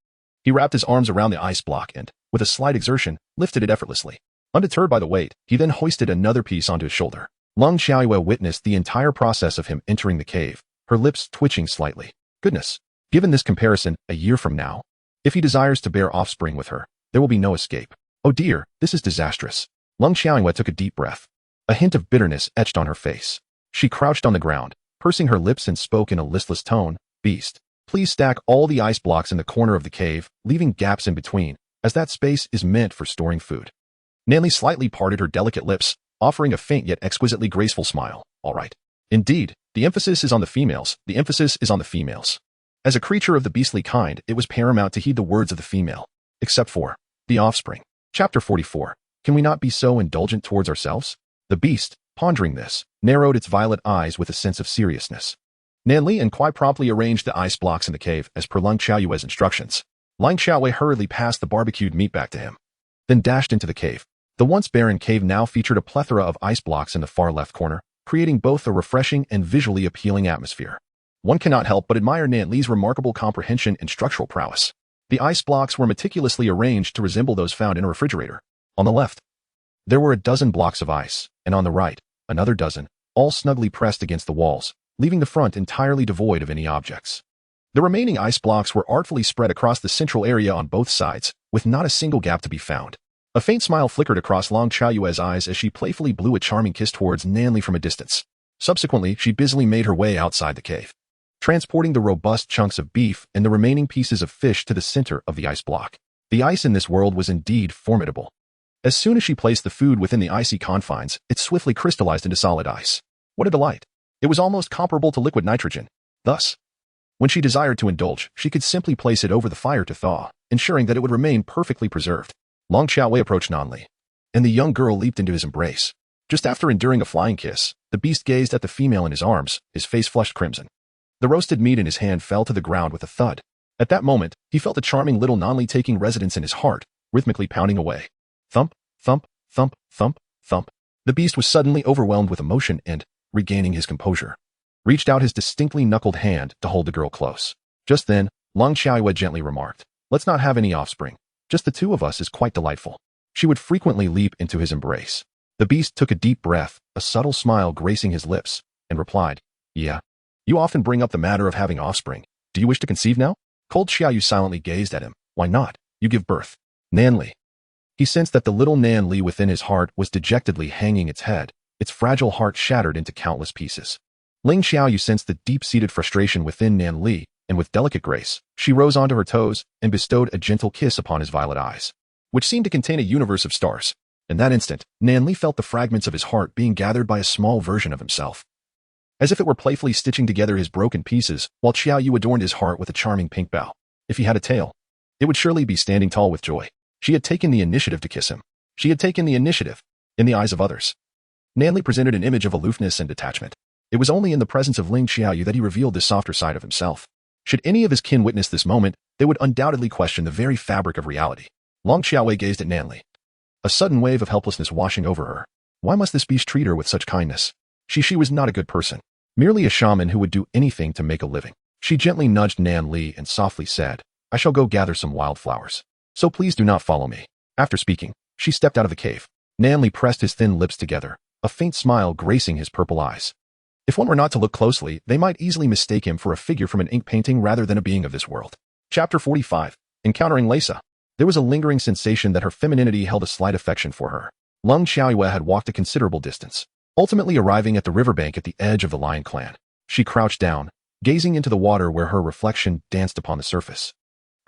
He wrapped his arms around the ice block and, with a slight exertion, lifted it effortlessly. Undeterred by the weight, he then hoisted another piece onto his shoulder. Lung Xiaoyue witnessed the entire process of him entering the cave, her lips twitching slightly. Goodness. Given this comparison, a year from now, if he desires to bear offspring with her, there will be no escape. Oh dear, this is disastrous. Lung Xiaoyue took a deep breath. A hint of bitterness etched on her face. She crouched on the ground, pursing her lips and spoke in a listless tone. Beast, please stack all the ice blocks in the corner of the cave, leaving gaps in between, as that space is meant for storing food. Nan Li slightly parted her delicate lips, offering a faint yet exquisitely graceful smile. All right. Indeed, the emphasis is on the females. The emphasis is on the females. As a creature of the beastly kind, it was paramount to heed the words of the female. Except for the offspring. Chapter 44. Can we not be so indulgent towards ourselves? The beast, pondering this, narrowed its violet eyes with a sense of seriousness. Nan Li and Kuai promptly arranged the ice blocks in the cave as per Lung Xiaoyue's instructions. Lang Xiaowei hurriedly passed the barbecued meat back to him, then dashed into the cave. The once barren cave now featured a plethora of ice blocks in the far left corner, creating both a refreshing and visually appealing atmosphere. One cannot help but admire Nan Li's remarkable comprehension and structural prowess. The ice blocks were meticulously arranged to resemble those found in a refrigerator. On the left, there were a dozen blocks of ice, and on the right, another dozen, all snugly pressed against the walls, leaving the front entirely devoid of any objects. The remaining ice blocks were artfully spread across the central area on both sides, with not a single gap to be found. A faint smile flickered across Long Xiaoyue's eyes as she playfully blew a charming kiss towards Nan Li from a distance. Subsequently, she busily made her way outside the cave, transporting the robust chunks of beef and the remaining pieces of fish to the center of the ice block. The ice in this world was indeed formidable. As soon as she placed the food within the icy confines, it swiftly crystallized into solid ice. What a delight! It was almost comparable to liquid nitrogen. Thus, when she desired to indulge, she could simply place it over the fire to thaw, ensuring that it would remain perfectly preserved. Long Xiaowei approached Nan Li, and the young girl leaped into his embrace. Just after enduring a flying kiss, the beast gazed at the female in his arms, his face flushed crimson. The roasted meat in his hand fell to the ground with a thud. At that moment, he felt the charming little Nan Li taking residence in his heart, rhythmically pounding away. Thump, thump, thump, thump, thump. The beast was suddenly overwhelmed with emotion and, regaining his composure, reached out his distinctly knuckled hand to hold the girl close. Just then, Long Xiaowei gently remarked, "Let's not have any offspring. Just the two of us is quite delightful." She would frequently leap into his embrace. The beast took a deep breath, a subtle smile gracing his lips, and replied, "Yeah. You often bring up the matter of having offspring. Do you wish to conceive now?" Cold Xiaoyu silently gazed at him. "Why not? You give birth." Nan Li. He sensed that the little Nan Li within his heart was dejectedly hanging its head, its fragile heart shattered into countless pieces. Ling Xiaoyu sensed the deep-seated frustration within Nan Li, and with delicate grace, she rose onto her toes and bestowed a gentle kiss upon his violet eyes, which seemed to contain a universe of stars. In that instant, Nan Li felt the fragments of his heart being gathered by a small version of himself, as if it were playfully stitching together his broken pieces, while Xiaoyu adorned his heart with a charming pink bow. If he had a tail, it would surely be standing tall with joy. She had taken the initiative to kiss him. She had taken the initiative, in the eyes of others. Nan Li presented an image of aloofness and detachment. It was only in the presence of Ling Xiaoyu that he revealed this softer side of himself. Should any of his kin witness this moment, they would undoubtedly question the very fabric of reality. Long Xiaowei gazed at Nan Li, a sudden wave of helplessness washing over her. Why must this beast treat her with such kindness? She was not a good person, merely a shaman who would do anything to make a living. She gently nudged Nan Li and softly said, "I shall go gather some wildflowers, so please do not follow me." After speaking, she stepped out of the cave. Nan Li pressed his thin lips together, a faint smile gracing his purple eyes. If one were not to look closely, they might easily mistake him for a figure from an ink painting rather than a being of this world. Chapter 45. Encountering Leisa. There was a lingering sensation that her femininity held a slight affection for her. Lung Xiaoyue had walked a considerable distance, Ultimately arriving at the riverbank at the edge of the lion clan, she crouched down, gazing into the water where her reflection danced upon the surface.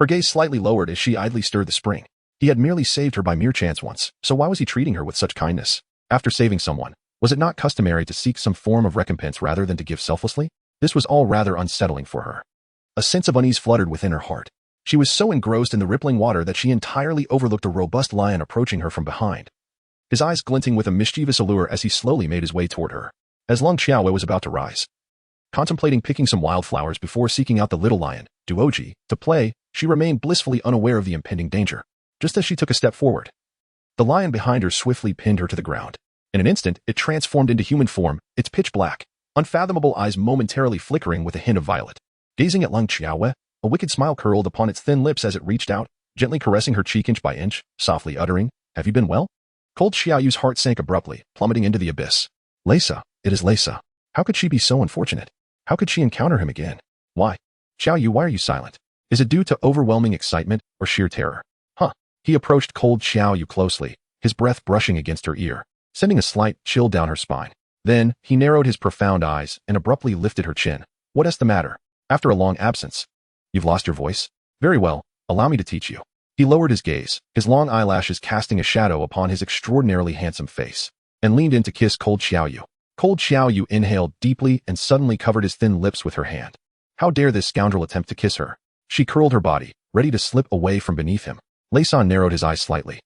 Her gaze slightly lowered as she idly stirred the spring. He had merely saved her by mere chance once, so why was he treating her with such kindness? After saving someone, was it not customary to seek some form of recompense rather than to give selflessly? This was all rather unsettling for her. A sense of unease fluttered within her heart. She was so engrossed in the rippling water that she entirely overlooked a robust lion approaching her from behind, his eyes glinting with a mischievous allure as he slowly made his way toward her. As Lung Xiaowei was about to rise, contemplating picking some wildflowers before seeking out the little lion, Duoji, to play, she remained blissfully unaware of the impending danger. Just as she took a step forward, the lion behind her swiftly pinned her to the ground. In an instant, it transformed into human form, its pitch black, unfathomable eyes momentarily flickering with a hint of violet. Gazing at Lung Xiaowei, a wicked smile curled upon its thin lips as it reached out, gently caressing her cheek inch by inch, softly uttering, "Have you been well?" Cold Xiaoyu's heart sank abruptly, plummeting into the abyss. Leisa, it is Leisa. How could she be so unfortunate? How could she encounter him again? Why? Xiaoyu, why are you silent? Is it due to overwhelming excitement or sheer terror? He approached Cold Xiaoyu closely, his breath brushing against her ear, sending a slight chill down her spine. Then, he narrowed his profound eyes and abruptly lifted her chin. What is the matter? After a long absence. You've lost your voice? Very well, allow me to teach you. He lowered his gaze, his long eyelashes casting a shadow upon his extraordinarily handsome face, and leaned in to kiss Cold Xiaoyu. Cold Xiaoyu inhaled deeply and suddenly covered his thin lips with her hand. How dare this scoundrel attempt to kiss her? She curled her body, ready to slip away from beneath him. Leisa narrowed his eyes slightly,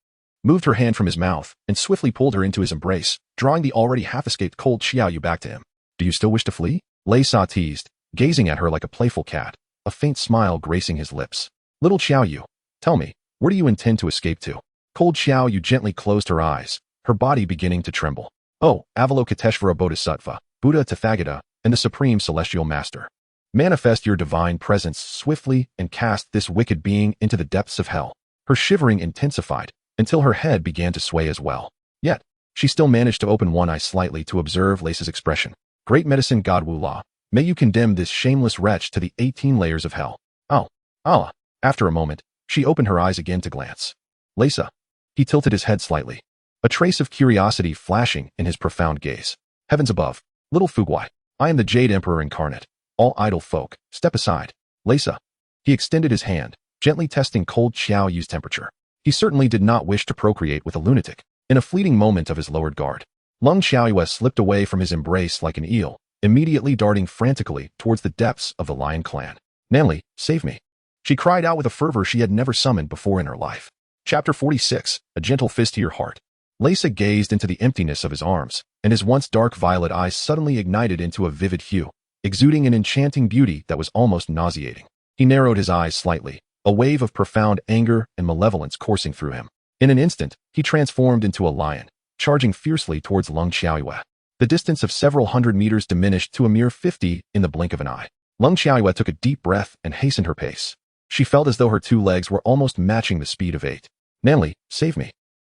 moved her hand from his mouth, and swiftly pulled her into his embrace, drawing the already half-escaped Cold Xiaoyu back to him. Do you still wish to flee? Leisa teased, gazing at her like a playful cat, a faint smile gracing his lips. Little Xiaoyu, tell me, where do you intend to escape to? Cold Xiaoyu gently closed her eyes, her body beginning to tremble. Oh, Avalokiteshvara Bodhisattva, Buddha Tathagata, and the Supreme Celestial Master. Manifest your divine presence swiftly and cast this wicked being into the depths of hell. Her shivering intensified until her head began to sway as well. Yet, she still managed to open one eye slightly to observe Leisa's expression. Great medicine God Wu La, may you condemn this shameless wretch to the 18 layers of hell. Oh, Allah. After a moment, she opened her eyes again to glance. Leisa. He tilted his head slightly, a trace of curiosity flashing in his profound gaze. Heavens above, little Fuguai, I am the Jade Emperor incarnate. All idle folk, step aside. Leisa. He extended his hand, gently testing Cold Xiaoyu's temperature. He certainly did not wish to procreate with a lunatic. In a fleeting moment of his lowered guard, Lung Xiaoyu slipped away from his embrace like an eel, immediately darting frantically towards the depths of the lion clan. Nanli, save me. She cried out with a fervor she had never summoned before in her life. Chapter 46, A Gentle Fist to Your Heart. Leisa gazed into the emptiness of his arms, and his once dark violet eyes suddenly ignited into a vivid hue, exuding an enchanting beauty that was almost nauseating. He narrowed his eyes slightly, a wave of profound anger and malevolence coursing through him. In an instant, he transformed into a lion, charging fiercely towards Lung Xiaoyu. The distance of several hundred meters diminished to a mere 50 in the blink of an eye. Lung Xiaoyu took a deep breath and hastened her pace. She felt as though her two legs were almost matching the speed of 8. Nanli, save me.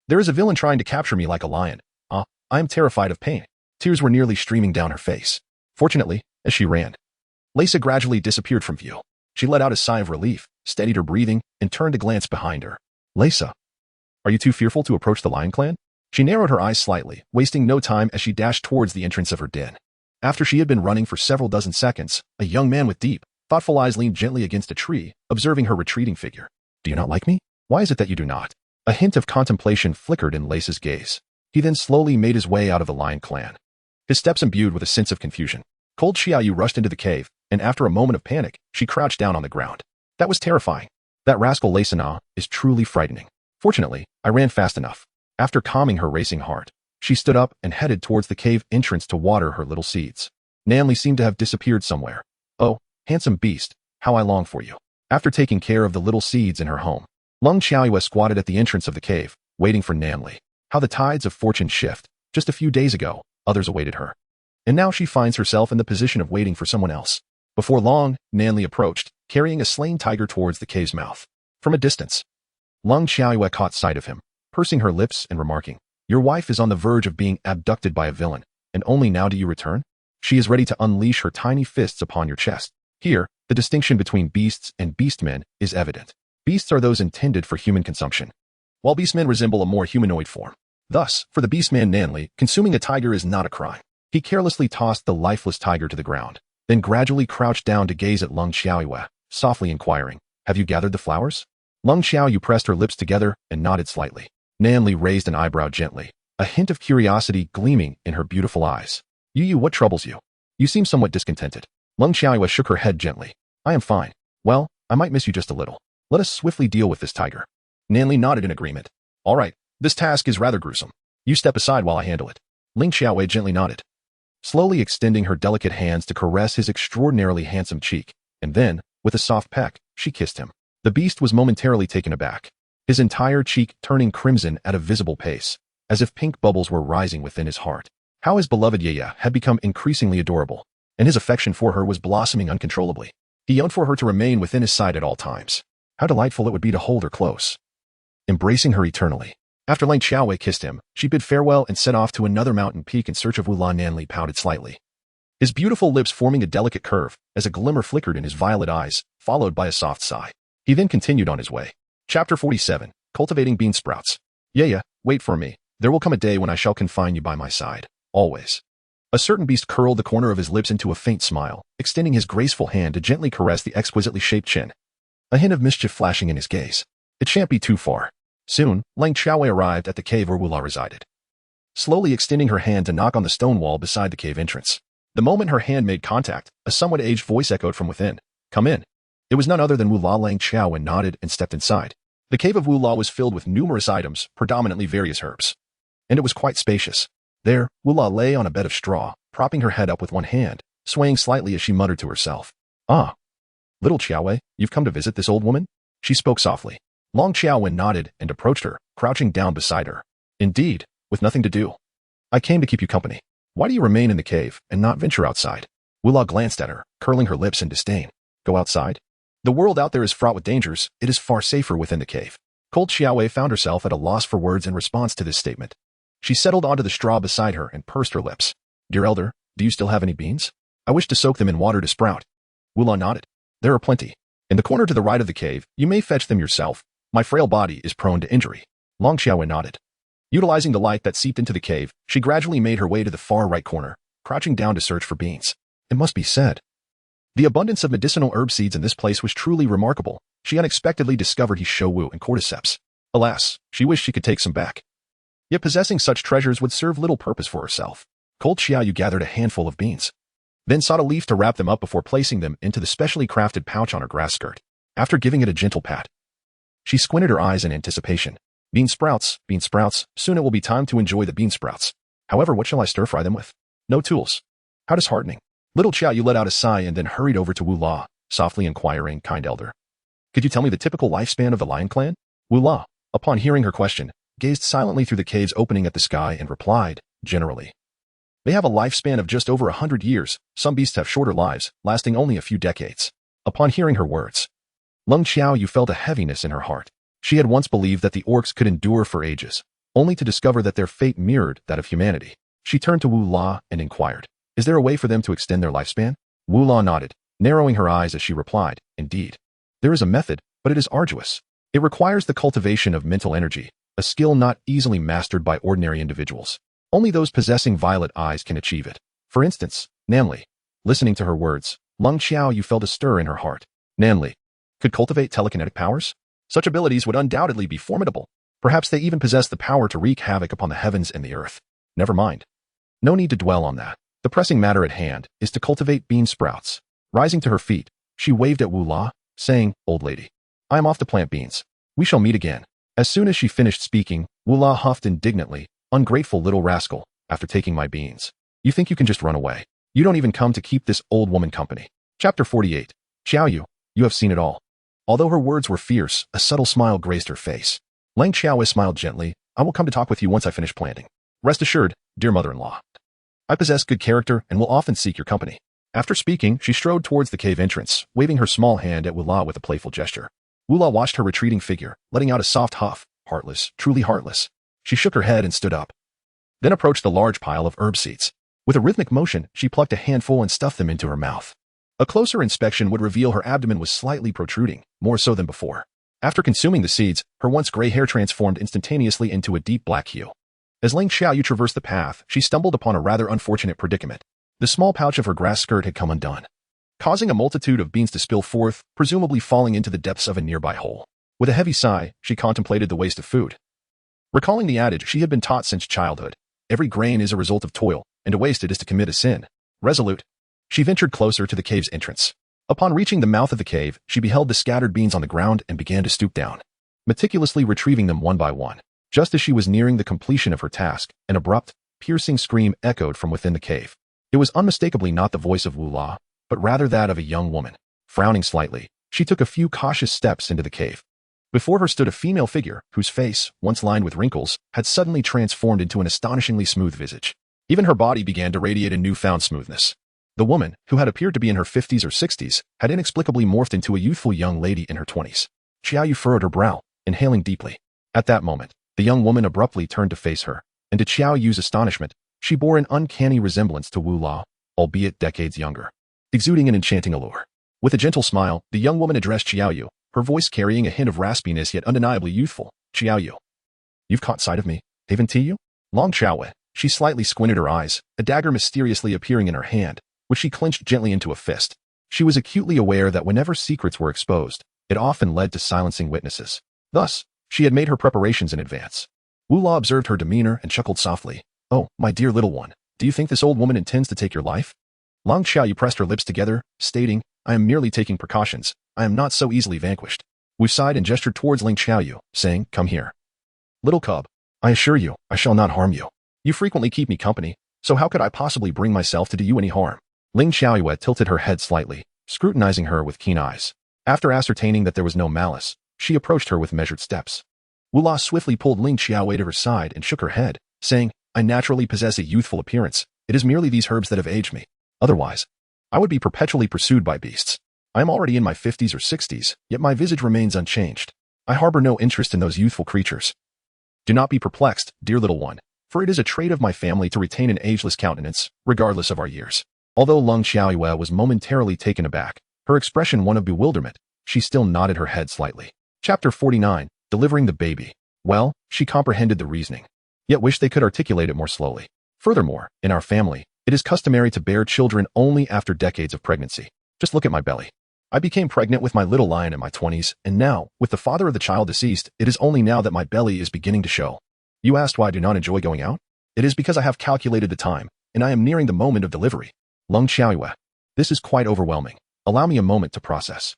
There is a villain trying to capture me like a lion. I am terrified of pain. Tears were nearly streaming down her face. Fortunately, as she ran, Leisa gradually disappeared from view. She let out a sigh of relief, steadied her breathing, and turned to glance behind her. Leisa, are you too fearful to approach the lion clan? She narrowed her eyes slightly, wasting no time as she dashed towards the entrance of her den. After she had been running for several dozen seconds, a young man with deep, thoughtful eyes leaned gently against a tree, observing her retreating figure. Do you not like me? Why is it that you do not? A hint of contemplation flickered in Leisa's gaze. He then slowly made his way out of the lion clan, his steps imbued with a sense of confusion. Cold Xiaoyu rushed into the cave, and after a moment of panic, she crouched down on the ground. That was terrifying. That rascal Leisa is truly frightening. Fortunately, I ran fast enough. After calming her racing heart, she stood up and headed towards the cave entrance to water her little seeds. Nanli seemed to have disappeared somewhere. Oh, handsome beast, how I long for you. After taking care of the little seeds in her home, Lung Xiaoyu squatted at the entrance of the cave, waiting for Nanli. How the tides of fortune shift. Just a few days ago, others awaited her. And now she finds herself in the position of waiting for someone else. Before long, Nanli approached, carrying a slain tiger towards the cave's mouth. From a distance, Lung Xiaoyu caught sight of him, pursing her lips and remarking, Your wife is on the verge of being abducted by a villain, and only now do you return? She is ready to unleash her tiny fists upon your chest. Here, the distinction between beasts and beastmen is evident. Beasts are those intended for human consumption, while beastmen resemble a more humanoid form. Thus, for the beastman Nanli, consuming a tiger is not a crime. He carelessly tossed the lifeless tiger to the ground, then gradually crouched down to gaze at Lung Xiaoyue, softly inquiring, "Have you gathered the flowers?" Lung Xiaoyu pressed her lips together and nodded slightly. Nanli raised an eyebrow gently, a hint of curiosity gleaming in her beautiful eyes. "Yu, what troubles you? You seem somewhat discontented." Lung Xiaoyue shook her head gently. "I am fine. Well, I might miss you just a little. Let us swiftly deal with this tiger." Nanli nodded in agreement. "All right, this task is rather gruesome. You step aside while I handle it." Ling Xiaowei gently nodded, slowly extending her delicate hands to caress his extraordinarily handsome cheek, and then, with a soft peck, she kissed him. The beast was momentarily taken aback, his entire cheek turning crimson at a visible pace, as if pink bubbles were rising within his heart. How his beloved Yaya had become increasingly adorable, and his affection for her was blossoming uncontrollably. He yearned for her to remain within his sight at all times. How delightful it would be to hold her close, embracing her eternally. After Lang Xiaowei kissed him, she bid farewell and set off to another mountain peak in search of Wulan. Nanli pouted slightly, his beautiful lips forming a delicate curve as a glimmer flickered in his violet eyes, followed by a soft sigh. He then continued on his way. Chapter 47, Cultivating Bean Sprouts. Yaya, wait for me. There will come a day when I shall confine you by my side. Always. A certain beast curled the corner of his lips into a faint smile, extending his graceful hand to gently caress the exquisitely shaped chin, a hint of mischief flashing in his gaze. It shan't be too far. Soon, Lang Xiaowei arrived at the cave where Wula resided, slowly extending her hand to knock on the stone wall beside the cave entrance. The moment her hand made contact, a somewhat aged voice echoed from within. "Come in." It was none other than Wula. Lang Xiaowei nodded and stepped inside. The cave of Wula was filled with numerous items, predominantly various herbs, and it was quite spacious. There, Wula lay on a bed of straw, propping her head up with one hand, swaying slightly as she muttered to herself. "Ah, little Xiaowei, you've come to visit this old woman?" She spoke softly. Long Xiaowei nodded and approached her, crouching down beside her. "Indeed, with nothing to do. I came to keep you company. Why do you remain in the cave and not venture outside?" Wula glanced at her, curling her lips in disdain. "Go outside? The world out there is fraught with dangers. It is far safer within the cave." Cold Xiaowei found herself at a loss for words in response to this statement. She settled onto the straw beside her and pursed her lips. "Dear elder, do you still have any beans? I wish to soak them in water to sprout." Wula nodded. "There are plenty. In the corner to the right of the cave, you may fetch them yourself. My frail body is prone to injury." Long Xiaowei nodded. Utilizing the light that seeped into the cave, she gradually made her way to the far right corner, crouching down to search for beans. It must be said, the abundance of medicinal herb seeds in this place was truly remarkable. She unexpectedly discovered Showu and cordyceps. Alas, she wished she could take some back. Yet possessing such treasures would serve little purpose for herself. Cold Xiaoyu gathered a handful of beans, then sought a leaf to wrap them up before placing them into the specially crafted pouch on her grass skirt. After giving it a gentle pat, she squinted her eyes in anticipation. Bean sprouts, soon it will be time to enjoy the bean sprouts. However, what shall I stir-fry them with? No tools. How disheartening. Little Xiaoyu let out a sigh and then hurried over to Wula, softly inquiring, "Kind elder, could you tell me the typical lifespan of the lion clan?" Wula, upon hearing her question, gazed silently through the cave's opening at the sky and replied, "Generally, they have a lifespan of just over 100 years. Some beasts have shorter lives, lasting only a few decades." Upon hearing her words, Lung Xiaoyu felt a heaviness in her heart. She had once believed that the orcs could endure for ages, only to discover that their fate mirrored that of humanity. She turned to Wu La and inquired, "Is there a way for them to extend their lifespan?" Wu La nodded, narrowing her eyes as she replied, "Indeed. There is a method, but it is arduous. It requires the cultivation of mental energy, a skill not easily mastered by ordinary individuals. Only those possessing violet eyes can achieve it. For instance, Nanli." Listening to her words, Lung Xiaoyu felt a stir in her heart. Nanli could cultivate telekinetic powers? Such abilities would undoubtedly be formidable. Perhaps they even possess the power to wreak havoc upon the heavens and the earth. Never mind. No need to dwell on that. The pressing matter at hand is to cultivate bean sprouts. Rising to her feet, she waved at Wu La, saying, "Old lady, I am off to plant beans. We shall meet again." As soon as she finished speaking, Wu La huffed indignantly, "Ungrateful little rascal, after taking my beans. You think you can just run away? You don't even come to keep this old woman company." Chapter 48. Xiaoyu, you have seen it all. Although her words were fierce, a subtle smile graced her face. Lang Xiaowei smiled gently. "I will come to talk with you once I finish planting. Rest assured, dear mother-in-law, I possess good character and will often seek your company." After speaking, she strode towards the cave entrance, waving her small hand at Wula with a playful gesture. Wula watched her retreating figure, letting out a soft huff. Heartless, truly heartless. She shook her head and stood up, then approached the large pile of herb seeds. With a rhythmic motion, she plucked a handful and stuffed them into her mouth. A closer inspection would reveal her abdomen was slightly protruding, more so than before. After consuming the seeds, her once gray hair transformed instantaneously into a deep black hue. As Ling Xiaoyu traversed the path, she stumbled upon a rather unfortunate predicament. The small pouch of her grass skirt had come undone, causing a multitude of beans to spill forth, presumably falling into the depths of a nearby hole. With a heavy sigh, she contemplated the waste of food. Recalling the adage she had been taught since childhood, every grain is a result of toil, and to waste it is to commit a sin. Resolute, she ventured closer to the cave's entrance. Upon reaching the mouth of the cave, she beheld the scattered beans on the ground and began to stoop down, meticulously retrieving them one by one. Just as she was nearing the completion of her task, an abrupt, piercing scream echoed from within the cave. It was unmistakably not the voice of Wu La, but rather that of a young woman. Frowning slightly, she took a few cautious steps into the cave. Before her stood a female figure whose face, once lined with wrinkles, had suddenly transformed into an astonishingly smooth visage. Even her body began to radiate a newfound smoothness. The woman, who had appeared to be in her 50s or 60s, had inexplicably morphed into a youthful young lady in her 20s. Xiaoyu furrowed her brow, inhaling deeply. At that moment, the young woman abruptly turned to face her, and to Xiaoyu's astonishment, she bore an uncanny resemblance to Wu La, albeit decades younger, exuding an enchanting allure. With a gentle smile, the young woman addressed Xiaoyu, her voice carrying a hint of raspiness yet undeniably youthful. Xiaoyu, you've caught sight of me, haven't you? Long Xiaoyu. She slightly squinted her eyes, a dagger mysteriously appearing in her hand, which she clenched gently into a fist. She was acutely aware that whenever secrets were exposed, it often led to silencing witnesses. Thus, she had made her preparations in advance. Wu La observed her demeanor and chuckled softly. Oh, my dear little one, do you think this old woman intends to take your life? Long Xiaoyu pressed her lips together, stating, I am merely taking precautions. I am not so easily vanquished. Wu sighed and gestured towards Ling Xiaoyu, saying, come here. Little cub, I assure you, I shall not harm you. You frequently keep me company, so how could I possibly bring myself to do you any harm? Ling Xiaoyu tilted her head slightly, scrutinizing her with keen eyes. After ascertaining that there was no malice, she approached her with measured steps. Wu La swiftly pulled Ling Xiaoyu to her side and shook her head, saying, I naturally possess a youthful appearance. It is merely these herbs that have aged me. Otherwise, I would be perpetually pursued by beasts. I am already in my 50s or 60s, yet my visage remains unchanged. I harbor no interest in those youthful creatures. Do not be perplexed, dear little one, for it is a trait of my family to retain an ageless countenance, regardless of our years. Although Lung Xiaoyu was momentarily taken aback, her expression one of bewilderment, she still nodded her head slightly. Chapter 49, Delivering the Baby. Well, she comprehended the reasoning, yet wished they could articulate it more slowly. Furthermore, in our family, it is customary to bear children only after decades of pregnancy. Just look at my belly. I became pregnant with my little lion in my 20s, and now, with the father of the child deceased, it is only now that my belly is beginning to show. You asked why I do not enjoy going out? It is because I have calculated the time, and I am nearing the moment of delivery. Lung Xiaoyu, this is quite overwhelming. Allow me a moment to process.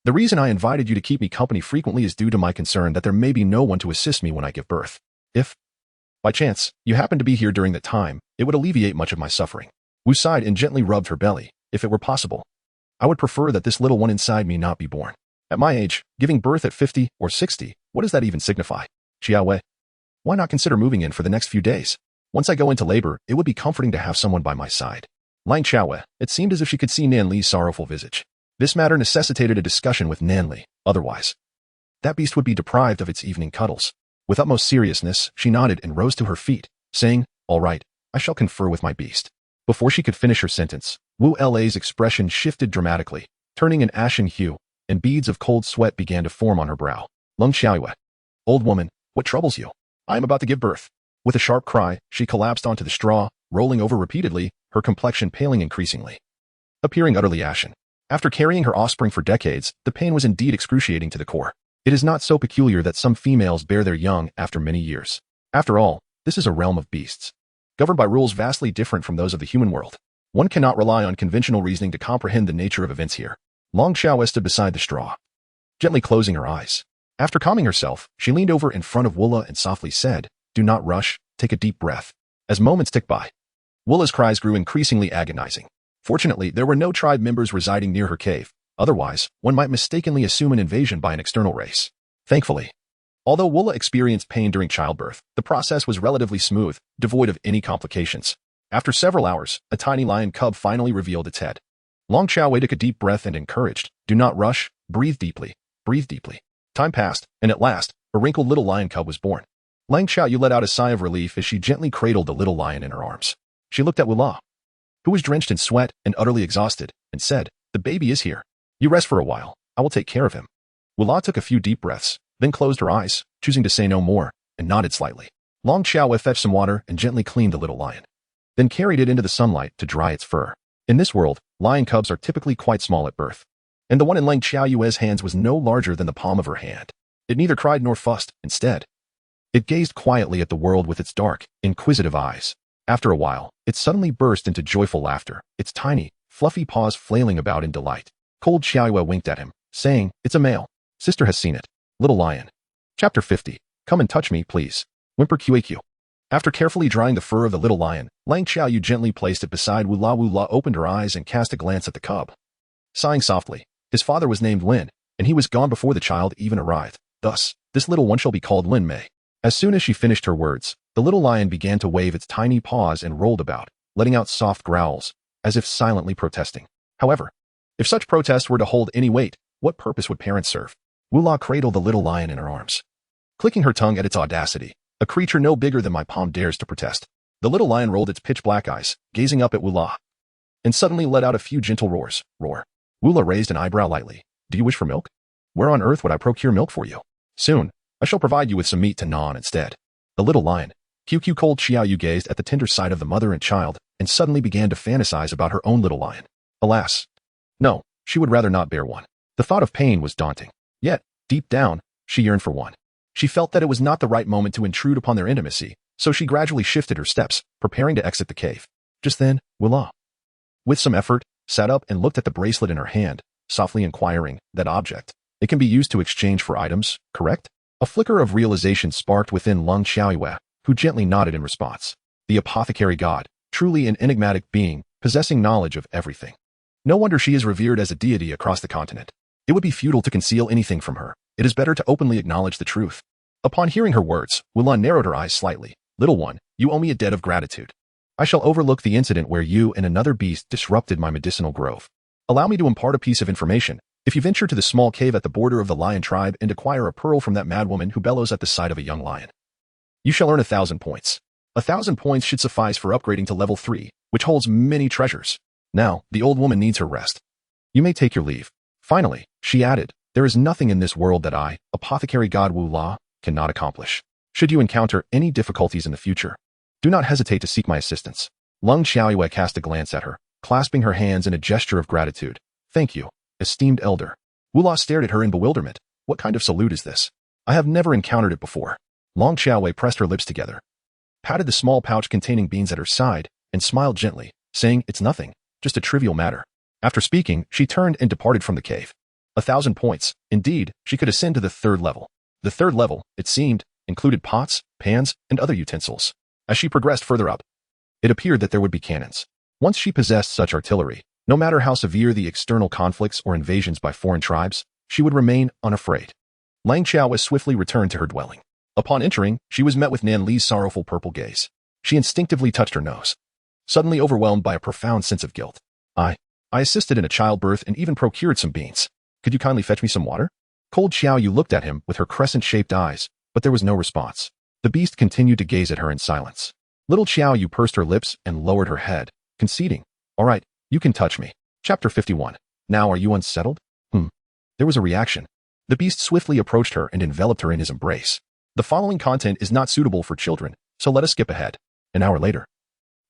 The reason I invited you to keep me company frequently is due to my concern that there may be no one to assist me when I give birth. If, by chance, you happen to be here during that time, it would alleviate much of my suffering. Wu sighed and gently rubbed her belly. If it were possible, I would prefer that this little one inside me not be born. At my age, giving birth at 50 or 60, what does that even signify? Xiaoyu, why not consider moving in for the next few days? Once I go into labor, it would be comforting to have someone by my side. Lang Xiaoyu, it seemed as if she could see Nan Li's sorrowful visage. This matter necessitated a discussion with Nan Li, otherwise, that beast would be deprived of its evening cuddles. With utmost seriousness, she nodded and rose to her feet, saying, all right, I shall confer with my beast. Before she could finish her sentence, Wu La's expression shifted dramatically, turning an ashen hue, and beads of cold sweat began to form on her brow. Lung Xiaoyu, old woman, what troubles you? I am about to give birth. With a sharp cry, she collapsed onto the straw, rolling over repeatedly, her complexion paling increasingly, appearing utterly ashen. After carrying her offspring for decades, the pain was indeed excruciating to the core. It is not so peculiar that some females bear their young after many years. After all, this is a realm of beasts, governed by rules vastly different from those of the human world. One cannot rely on conventional reasoning to comprehend the nature of events here. Long Xiaoyu stood beside the straw, gently closing her eyes. After calming herself, she leaned over in front of Wula and softly said, do not rush, take a deep breath. As moments ticked by, Wula's cries grew increasingly agonizing. Fortunately, there were no tribe members residing near her cave. Otherwise, one might mistakenly assume an invasion by an external race. Thankfully, although Wula experienced pain during childbirth, the process was relatively smooth, devoid of any complications. After several hours, a tiny lion cub finally revealed its head. Long Xiaoyu took a deep breath and encouraged, do not rush, breathe deeply, breathe deeply. Time passed, and at last, a wrinkled little lion cub was born. Lang Xiaoyu let out a sigh of relief as she gently cradled the little lion in her arms. She looked at Wu La, who was drenched in sweat and utterly exhausted, and said, the baby is here. You rest for a while. I will take care of him. Wu La took a few deep breaths, then closed her eyes, choosing to say no more, and nodded slightly. Long Xiaowei fetched some water and gently cleaned the little lion, then carried it into the sunlight to dry its fur. In this world, lion cubs are typically quite small at birth, and the one in Lang Xiaoyue's hands was no larger than the palm of her hand. It neither cried nor fussed. Instead, it gazed quietly at the world with its dark, inquisitive eyes. After a while, it suddenly burst into joyful laughter, its tiny, fluffy paws flailing about in delight. Cold Xiaoyue winked at him, saying, "It's a male. Sister has seen it. Little lion." Chapter 50. Come and touch me, please. Whimper QAQ. After carefully drying the fur of the little lion, Lang Xiaoyu gently placed it beside Wu La. Wu La opened her eyes and cast a glance at the cub. Sighing softly, his father was named Lin, and he was gone before the child even arrived. Thus, this little one shall be called Lin Mei. As soon as she finished her words, the little lion began to wave its tiny paws and rolled about, letting out soft growls, as if silently protesting. However, if such protests were to hold any weight, what purpose would parents serve? Wu La cradled the little lion in her arms, clicking her tongue at its audacity. A creature no bigger than my palm dares to protest. The little lion rolled its pitch-black eyes, gazing up at Wu La, and suddenly let out a few gentle roars. Roar. Wu La raised an eyebrow lightly. Do you wish for milk? Where on earth would I procure milk for you? Soon, I shall provide you with some meat to gnaw on instead. The little lion, QQ Cold Xiaoyu gazed at the tender side of the mother and child, and suddenly began to fantasize about her own little lion. Alas. No, she would rather not bear one. The thought of pain was daunting. Yet, deep down, she yearned for one. She felt that it was not the right moment to intrude upon their intimacy, so she gradually shifted her steps, preparing to exit the cave. Just then, Wu La, with some effort, sat up and looked at the bracelet in her hand, softly inquiring, that object. It can be used to exchange for items, correct? A flicker of realization sparked within Lang Xiaoyue, who gently nodded in response. The apothecary god, truly an enigmatic being, possessing knowledge of everything. No wonder she is revered as a deity across the continent. It would be futile to conceal anything from her. It is better to openly acknowledge the truth. Upon hearing her words, Wu La narrowed her eyes slightly. Little one, you owe me a debt of gratitude. I shall overlook the incident where you and another beast disrupted my medicinal grove. Allow me to impart a piece of information. If you venture to the small cave at the border of the lion tribe and acquire a pearl from that madwoman who bellows at the sight of a young lion, you shall earn 1,000 points. 1,000 points should suffice for upgrading to level 3, which holds many treasures. Now, the old woman needs her rest. You may take your leave. Finally, she added, there is nothing in this world that I, apothecary god Wu La, cannot accomplish. Should you encounter any difficulties in the future, do not hesitate to seek my assistance. Lang Xiaoyue cast a glance at her, clasping her hands in a gesture of gratitude. Thank you, esteemed elder. Wu La stared at her in bewilderment. What kind of salute is this? I have never encountered it before. Lang Xiaoyue pressed her lips together, patted the small pouch containing beans at her side, and smiled gently, saying, it's nothing, just a trivial matter. After speaking, she turned and departed from the cave. 1,000 points. Indeed, she could ascend to the 3rd level. The 3rd level, it seemed, included pots, pans, and other utensils. As she progressed further up, it appeared that there would be cannons. Once she possessed such artillery, no matter how severe the external conflicts or invasions by foreign tribes, she would remain unafraid. Lang Xiaoyue swiftly returned to her dwelling. Upon entering, she was met with Nan Li's sorrowful purple gaze. She instinctively touched her nose, suddenly overwhelmed by a profound sense of guilt. I assisted in a childbirth and even procured some beans. Could you kindly fetch me some water? Cold Xiaoyu looked at him with her crescent-shaped eyes, but there was no response. The beast continued to gaze at her in silence. Little Xiaoyu pursed her lips and lowered her head, conceding, all right, you can touch me. Chapter 51. Now are you unsettled? There was a reaction. The beast swiftly approached her and enveloped her in his embrace. The following content is not suitable for children, so let us skip ahead. An hour later,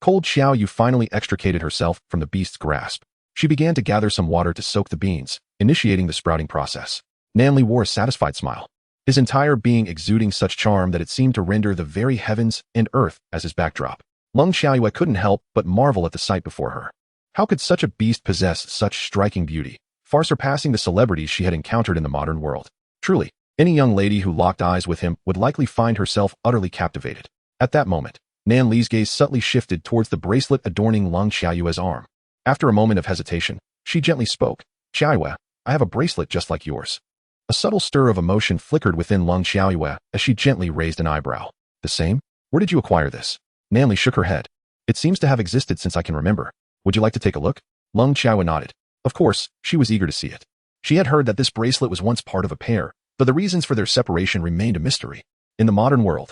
Cold Xiaoyu finally extricated herself from the beast's grasp. She began to gather some water to soak the beans, initiating the sprouting process. Nan Li wore a satisfied smile, his entire being exuding such charm that it seemed to render the very heavens and earth as his backdrop. Lang Xiaoyue couldn't help but marvel at the sight before her. How could such a beast possess such striking beauty, far surpassing the celebrities she had encountered in the modern world? Truly, any young lady who locked eyes with him would likely find herself utterly captivated. At that moment, Nan Li's gaze subtly shifted towards the bracelet adorning Lang Xiaoyue's arm. After a moment of hesitation, she gently spoke. Xiaoyue, I have a bracelet just like yours. A subtle stir of emotion flickered within Lang Xiaoyue as she gently raised an eyebrow. The same? Where did you acquire this? Nan Li shook her head. It seems to have existed since I can remember. Would you like to take a look? Lang Xiaoyue nodded. Of course, she was eager to see it. She had heard that this bracelet was once part of a pair, but the reasons for their separation remained a mystery. In the modern world,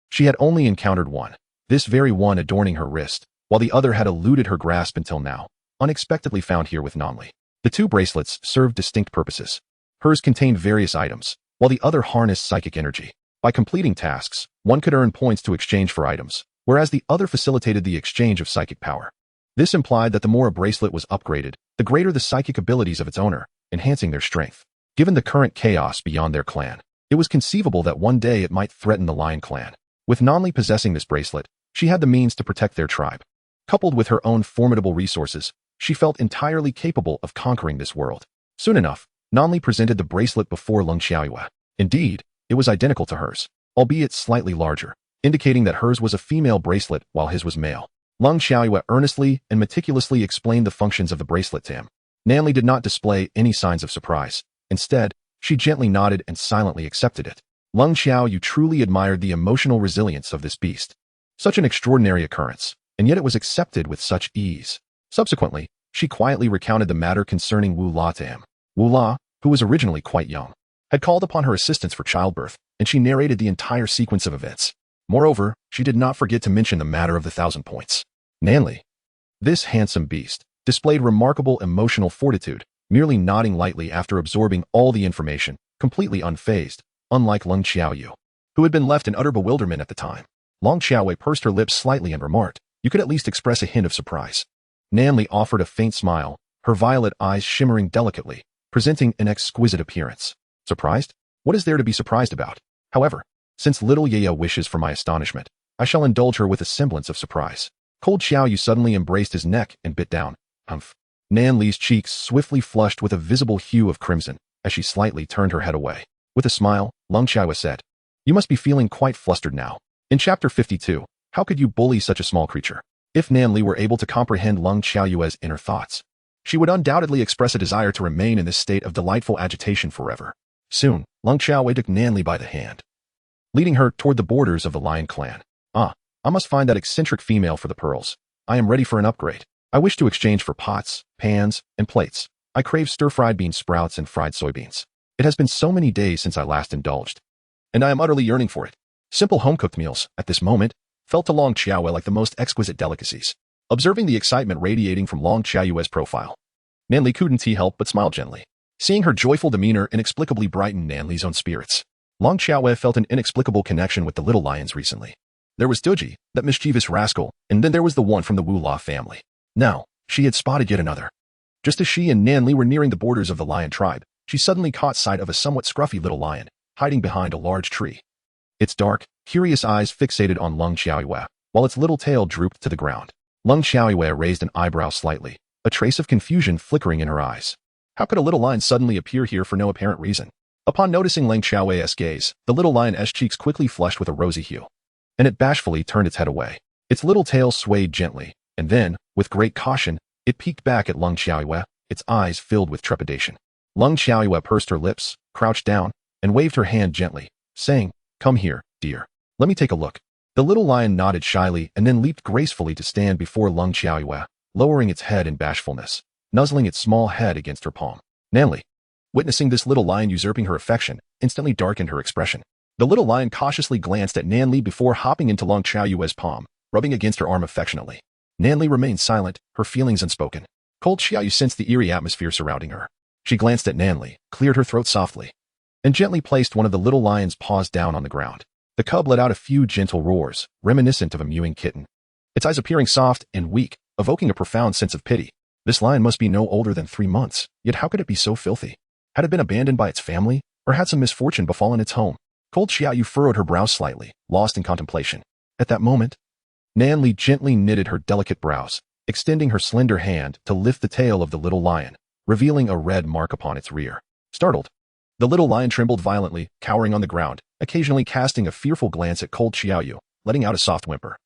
she had only encountered one, this very one adorning her wrist, while the other had eluded her grasp until now, unexpectedly found here with Nan Li. The two bracelets served distinct purposes. Hers contained various items, while the other harnessed psychic energy. By completing tasks, one could earn points to exchange for items, whereas the other facilitated the exchange of psychic power. This implied that the more a bracelet was upgraded, the greater the psychic abilities of its owner, enhancing their strength. Given the current chaos beyond their clan, it was conceivable that one day it might threaten the Lion clan. With Nanli possessing this bracelet, she had the means to protect their tribe. Coupled with her own formidable resources, she felt entirely capable of conquering this world. Soon enough, Nanli presented the bracelet before Leng Xiaoyue. Indeed, it was identical to hers, albeit slightly larger, indicating that hers was a female bracelet while his was male. Leng Xiaoyue earnestly and meticulously explained the functions of the bracelet to him. Nanli did not display any signs of surprise. Instead, she gently nodded and silently accepted it. Leng Xiaoyue truly admired the emotional resilience of this beast. Such an extraordinary occurrence, and yet it was accepted with such ease. Subsequently, she quietly recounted the matter concerning Wu La to him. Wu La, who was originally quite young, had called upon her assistance for childbirth, and she narrated the entire sequence of events. Moreover, she did not forget to mention the matter of the 1,000 points. Nanli, this handsome beast, displayed remarkable emotional fortitude, merely nodding lightly after absorbing all the information, completely unfazed, unlike Leng Xiaoyue, who had been left in utter bewilderment at the time. Leng Xiaoyue pursed her lips slightly and remarked, "You could at least express a hint of surprise." Nanli offered a faint smile, her violet eyes shimmering delicately, presenting an exquisite appearance. Surprised? What is there to be surprised about? However, since little Yaya wishes for my astonishment, I shall indulge her with a semblance of surprise. Cold Xiaoyu suddenly embraced his neck and bit down. Humph. Nanli's cheeks swiftly flushed with a visible hue of crimson as she slightly turned her head away. With a smile, Leng Xiaoyu said, "You must be feeling quite flustered now. In chapter 52, how could you bully such a small creature?" If Nanli were able to comprehend Leng Xiaoyue's inner thoughts, she would undoubtedly express a desire to remain in this state of delightful agitation forever. Soon, Leng Xiaoyue took Nanli by the hand, leading her toward the borders of the Lion clan. I must find that eccentric female for the pearls. I am ready for an upgrade. I wish to exchange for pots, pans, and plates. I crave stir-fried bean sprouts and fried soybeans. It has been so many days since I last indulged, and I am utterly yearning for it. Simple home-cooked meals, at this moment, felt to Leng Xiaoyue like the most exquisite delicacies. Observing the excitement radiating from Leng Xiaoyue's profile, Nanli couldn't help but smile gently. Seeing her joyful demeanor inexplicably brightened Nanli's own spirits. Leng Xiaoyue felt an inexplicable connection with the little lions recently. There was Doji, that mischievous rascal, and then there was the one from the Wu La family. Now, she had spotted yet another. Just as she and Nanli were nearing the borders of the lion tribe, she suddenly caught sight of a somewhat scruffy little lion, hiding behind a large tree. Its dark, curious eyes fixated on Leng Xiaoyue, while its little tail drooped to the ground. Leng Xiaoyue raised an eyebrow slightly, a trace of confusion flickering in her eyes. How could a little lion suddenly appear here for no apparent reason? Upon noticing Leng Xiaoyue's gaze, the little lion's cheeks quickly flushed with a rosy hue, and it bashfully turned its head away. Its little tail swayed gently, and then, with great caution, it peeked back at Leng Xiaoyue, its eyes filled with trepidation. Leng Xiaoyue pursed her lips, crouched down, and waved her hand gently, saying, "Come here, dear. Let me take a look." The little lion nodded shyly and then leaped gracefully to stand before Leng Xiaoyue, lowering its head in bashfulness, nuzzling its small head against her palm. Nanli, witnessing this little lion usurping her affection, instantly darkened her expression. The little lion cautiously glanced at Nanli before hopping into Leng Xiaoyue's palm, rubbing against her arm affectionately. Nanli remained silent, her feelings unspoken. Cold Xiaoyu sensed the eerie atmosphere surrounding her. She glanced at Nanli, cleared her throat softly, and gently placed one of the little lion's paws down on the ground. The cub let out a few gentle roars, reminiscent of a mewing kitten, its eyes appearing soft and weak, evoking a profound sense of pity. This lion must be no older than 3 months, yet how could it be so filthy? Had it been abandoned by its family, or had some misfortune befallen its home? Cold Xiaoyu furrowed her brows slightly, lost in contemplation. At that moment, Nanli gently knitted her delicate brows, extending her slender hand to lift the tail of the little lion, revealing a red mark upon its rear. Startled, the little lion trembled violently, cowering on the ground, occasionally casting a fearful glance at Cold Xiaoyu, letting out a soft whimper.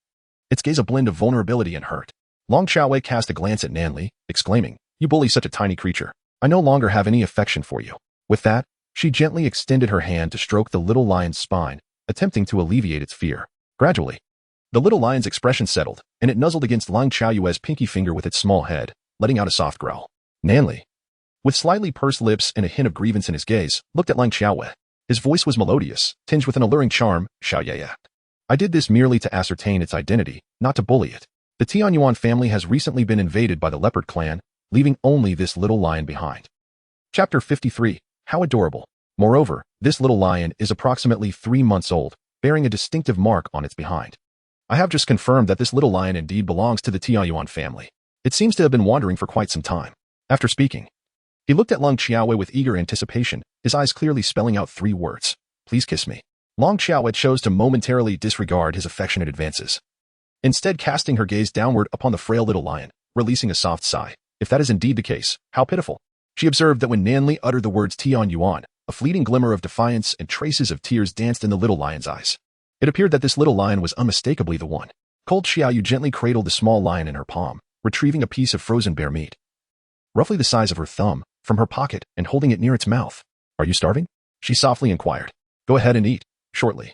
Its gaze a blend of vulnerability and hurt. Leng Xiaoyue cast a glance at Nanli, exclaiming, "You bully such a tiny creature. I no longer have any affection for you." With that, she gently extended her hand to stroke the little lion's spine, attempting to alleviate its fear. Gradually, the little lion's expression settled, and it nuzzled against Leng Xiaoyue's pinky finger with its small head, letting out a soft growl. Nanli, with slightly pursed lips and a hint of grievance in his gaze, looked at Leng Xiaoyue. His voice was melodious, tinged with an alluring charm. "Xiaoyue, I did this merely to ascertain its identity, not to bully it. The Tion Lan family has recently been invaded by the leopard clan, leaving only this little lion behind." Chapter 53. How adorable. Moreover, this little lion is approximately 3 months old, bearing a distinctive mark on its behind. I have just confirmed that this little lion indeed belongs to the Tion Lan family. It seems to have been wandering for quite some time. After speaking, he looked at Long Xiaowei with eager anticipation, his eyes clearly spelling out 3 words. Please kiss me. Long Xiaowei chose to momentarily disregard his affectionate advances, instead casting her gaze downward upon the frail little lion, releasing a soft sigh. If that is indeed the case, how pitiful. She observed that when Nanli uttered the words Tion Yuan, a fleeting glimmer of defiance and traces of tears danced in the little lion's eyes. It appeared that this little lion was unmistakably the one. Cold Xiaoyu gently cradled the small lion in her palm, retrieving a piece of frozen bear meat, roughly the size of her thumb, from her pocket and holding it near its mouth. Are you starving? She softly inquired. Go ahead and eat, shortly.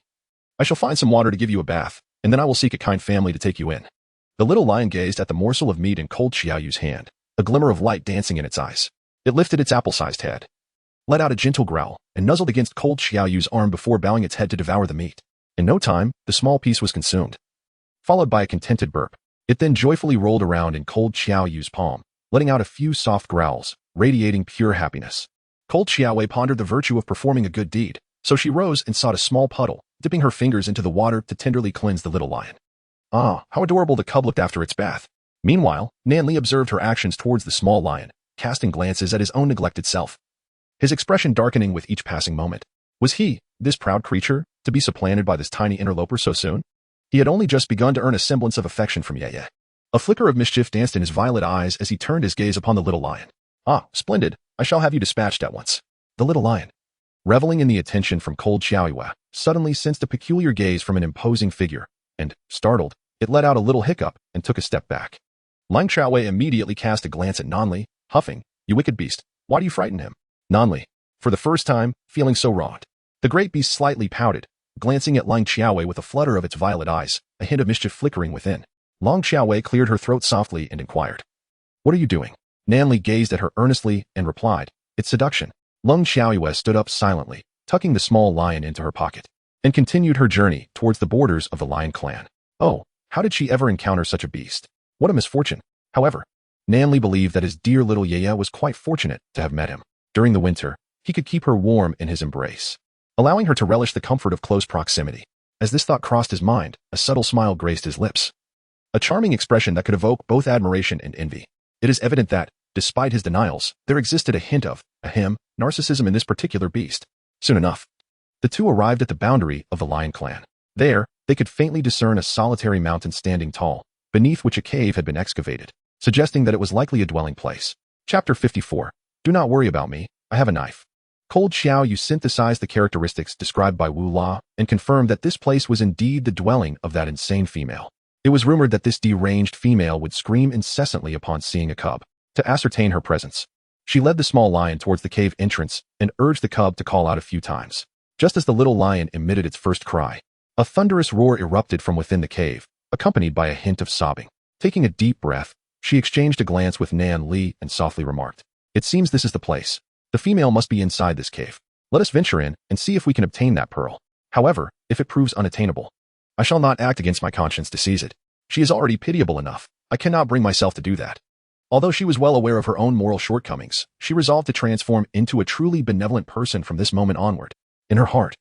I shall find some water to give you a bath, and then I will seek a kind family to take you in. The little lion gazed at the morsel of meat in Cold Xiaoyu's hand, a glimmer of light dancing in its eyes. It lifted its apple-sized head, let out a gentle growl, and nuzzled against Cold Xiaoyu's arm before bowing its head to devour the meat. In no time, the small piece was consumed, followed by a contented burp. It then joyfully rolled around in Cold Xiaoyu's palm, letting out a few soft growls, radiating pure happiness. Cold Xiaowei pondered the virtue of performing a good deed, so she rose and sought a small puddle, dipping her fingers into the water to tenderly cleanse the little lion. Ah, how adorable the cub looked after its bath. Meanwhile, Nanli observed her actions towards the small lion, casting glances at his own neglected self, his expression darkening with each passing moment. Was he, this proud creature, to be supplanted by this tiny interloper so soon? He had only just begun to earn a semblance of affection from Yeye. A flicker of mischief danced in his violet eyes as he turned his gaze upon the little lion. Ah, splendid, I shall have you dispatched at once. The little lion, reveling in the attention from Cold Xiaoyue, suddenly sensed a peculiar gaze from an imposing figure, and, startled, it let out a little hiccup and took a step back. Lang Xiaowei immediately cast a glance at Nanli, huffing, You wicked beast, why do you frighten him? Nanli, for the first time, feeling so wronged. The great beast slightly pouted, glancing at Lang Xiaowei with a flutter of its violet eyes, a hint of mischief flickering within. Lang Xiaowei cleared her throat softly and inquired, What are you doing? Nanli gazed at her earnestly and replied, It's seduction. Lang Xiaoyue stood up silently, tucking the small lion into her pocket, and continued her journey towards the borders of the lion clan. Oh, how did she ever encounter such a beast? What a misfortune. However, Nanli believed that his dear little Yeye was quite fortunate to have met him. During the winter, he could keep her warm in his embrace, allowing her to relish the comfort of close proximity. As this thought crossed his mind, a subtle smile graced his lips, a charming expression that could evoke both admiration and envy. It is evident that, despite his denials, there existed a hint of, narcissism in this particular beast. Soon enough, the two arrived at the boundary of the lion clan. There, they could faintly discern a solitary mountain standing tall, beneath which a cave had been excavated, suggesting that it was likely a dwelling place. Chapter 54. Do not worry about me, I have a knife. Cold Xiaoyu synthesized the characteristics described by Wu La and confirmed that this place was indeed the dwelling of that insane female. It was rumored that this deranged female would scream incessantly upon seeing a cub. To ascertain her presence, she led the small lion towards the cave entrance and urged the cub to call out a few times. Just as the little lion emitted its first cry, a thunderous roar erupted from within the cave, accompanied by a hint of sobbing. Taking a deep breath, she exchanged a glance with Nan Li and softly remarked, It seems this is the place. The female must be inside this cave. Let us venture in and see if we can obtain that pearl. However, if it proves unattainable, I shall not act against my conscience to seize it. She is already pitiable enough. I cannot bring myself to do that. Although she was well aware of her own moral shortcomings, she resolved to transform into a truly benevolent person from this moment onward. In her heart,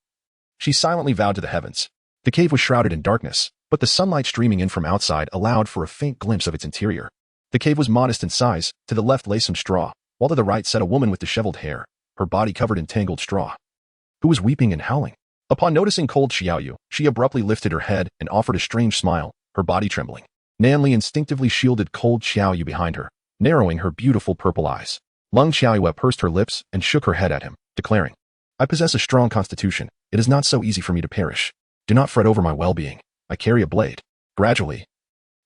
she silently vowed to the heavens. The cave was shrouded in darkness, but the sunlight streaming in from outside allowed for a faint glimpse of its interior. The cave was modest in size. To the left lay some straw, while to the right sat a woman with disheveled hair, her body covered in tangled straw, who was weeping and howling. Upon noticing Cold Xiaoyu, she abruptly lifted her head and offered a strange smile, her body trembling. Nanli instinctively shielded Cold Xiaoyu behind her, narrowing her beautiful purple eyes. Lang Xiaoyu pursed her lips and shook her head at him, declaring, I possess a strong constitution. It is not so easy for me to perish. Do not fret over my well-being. I carry a blade. Gradually,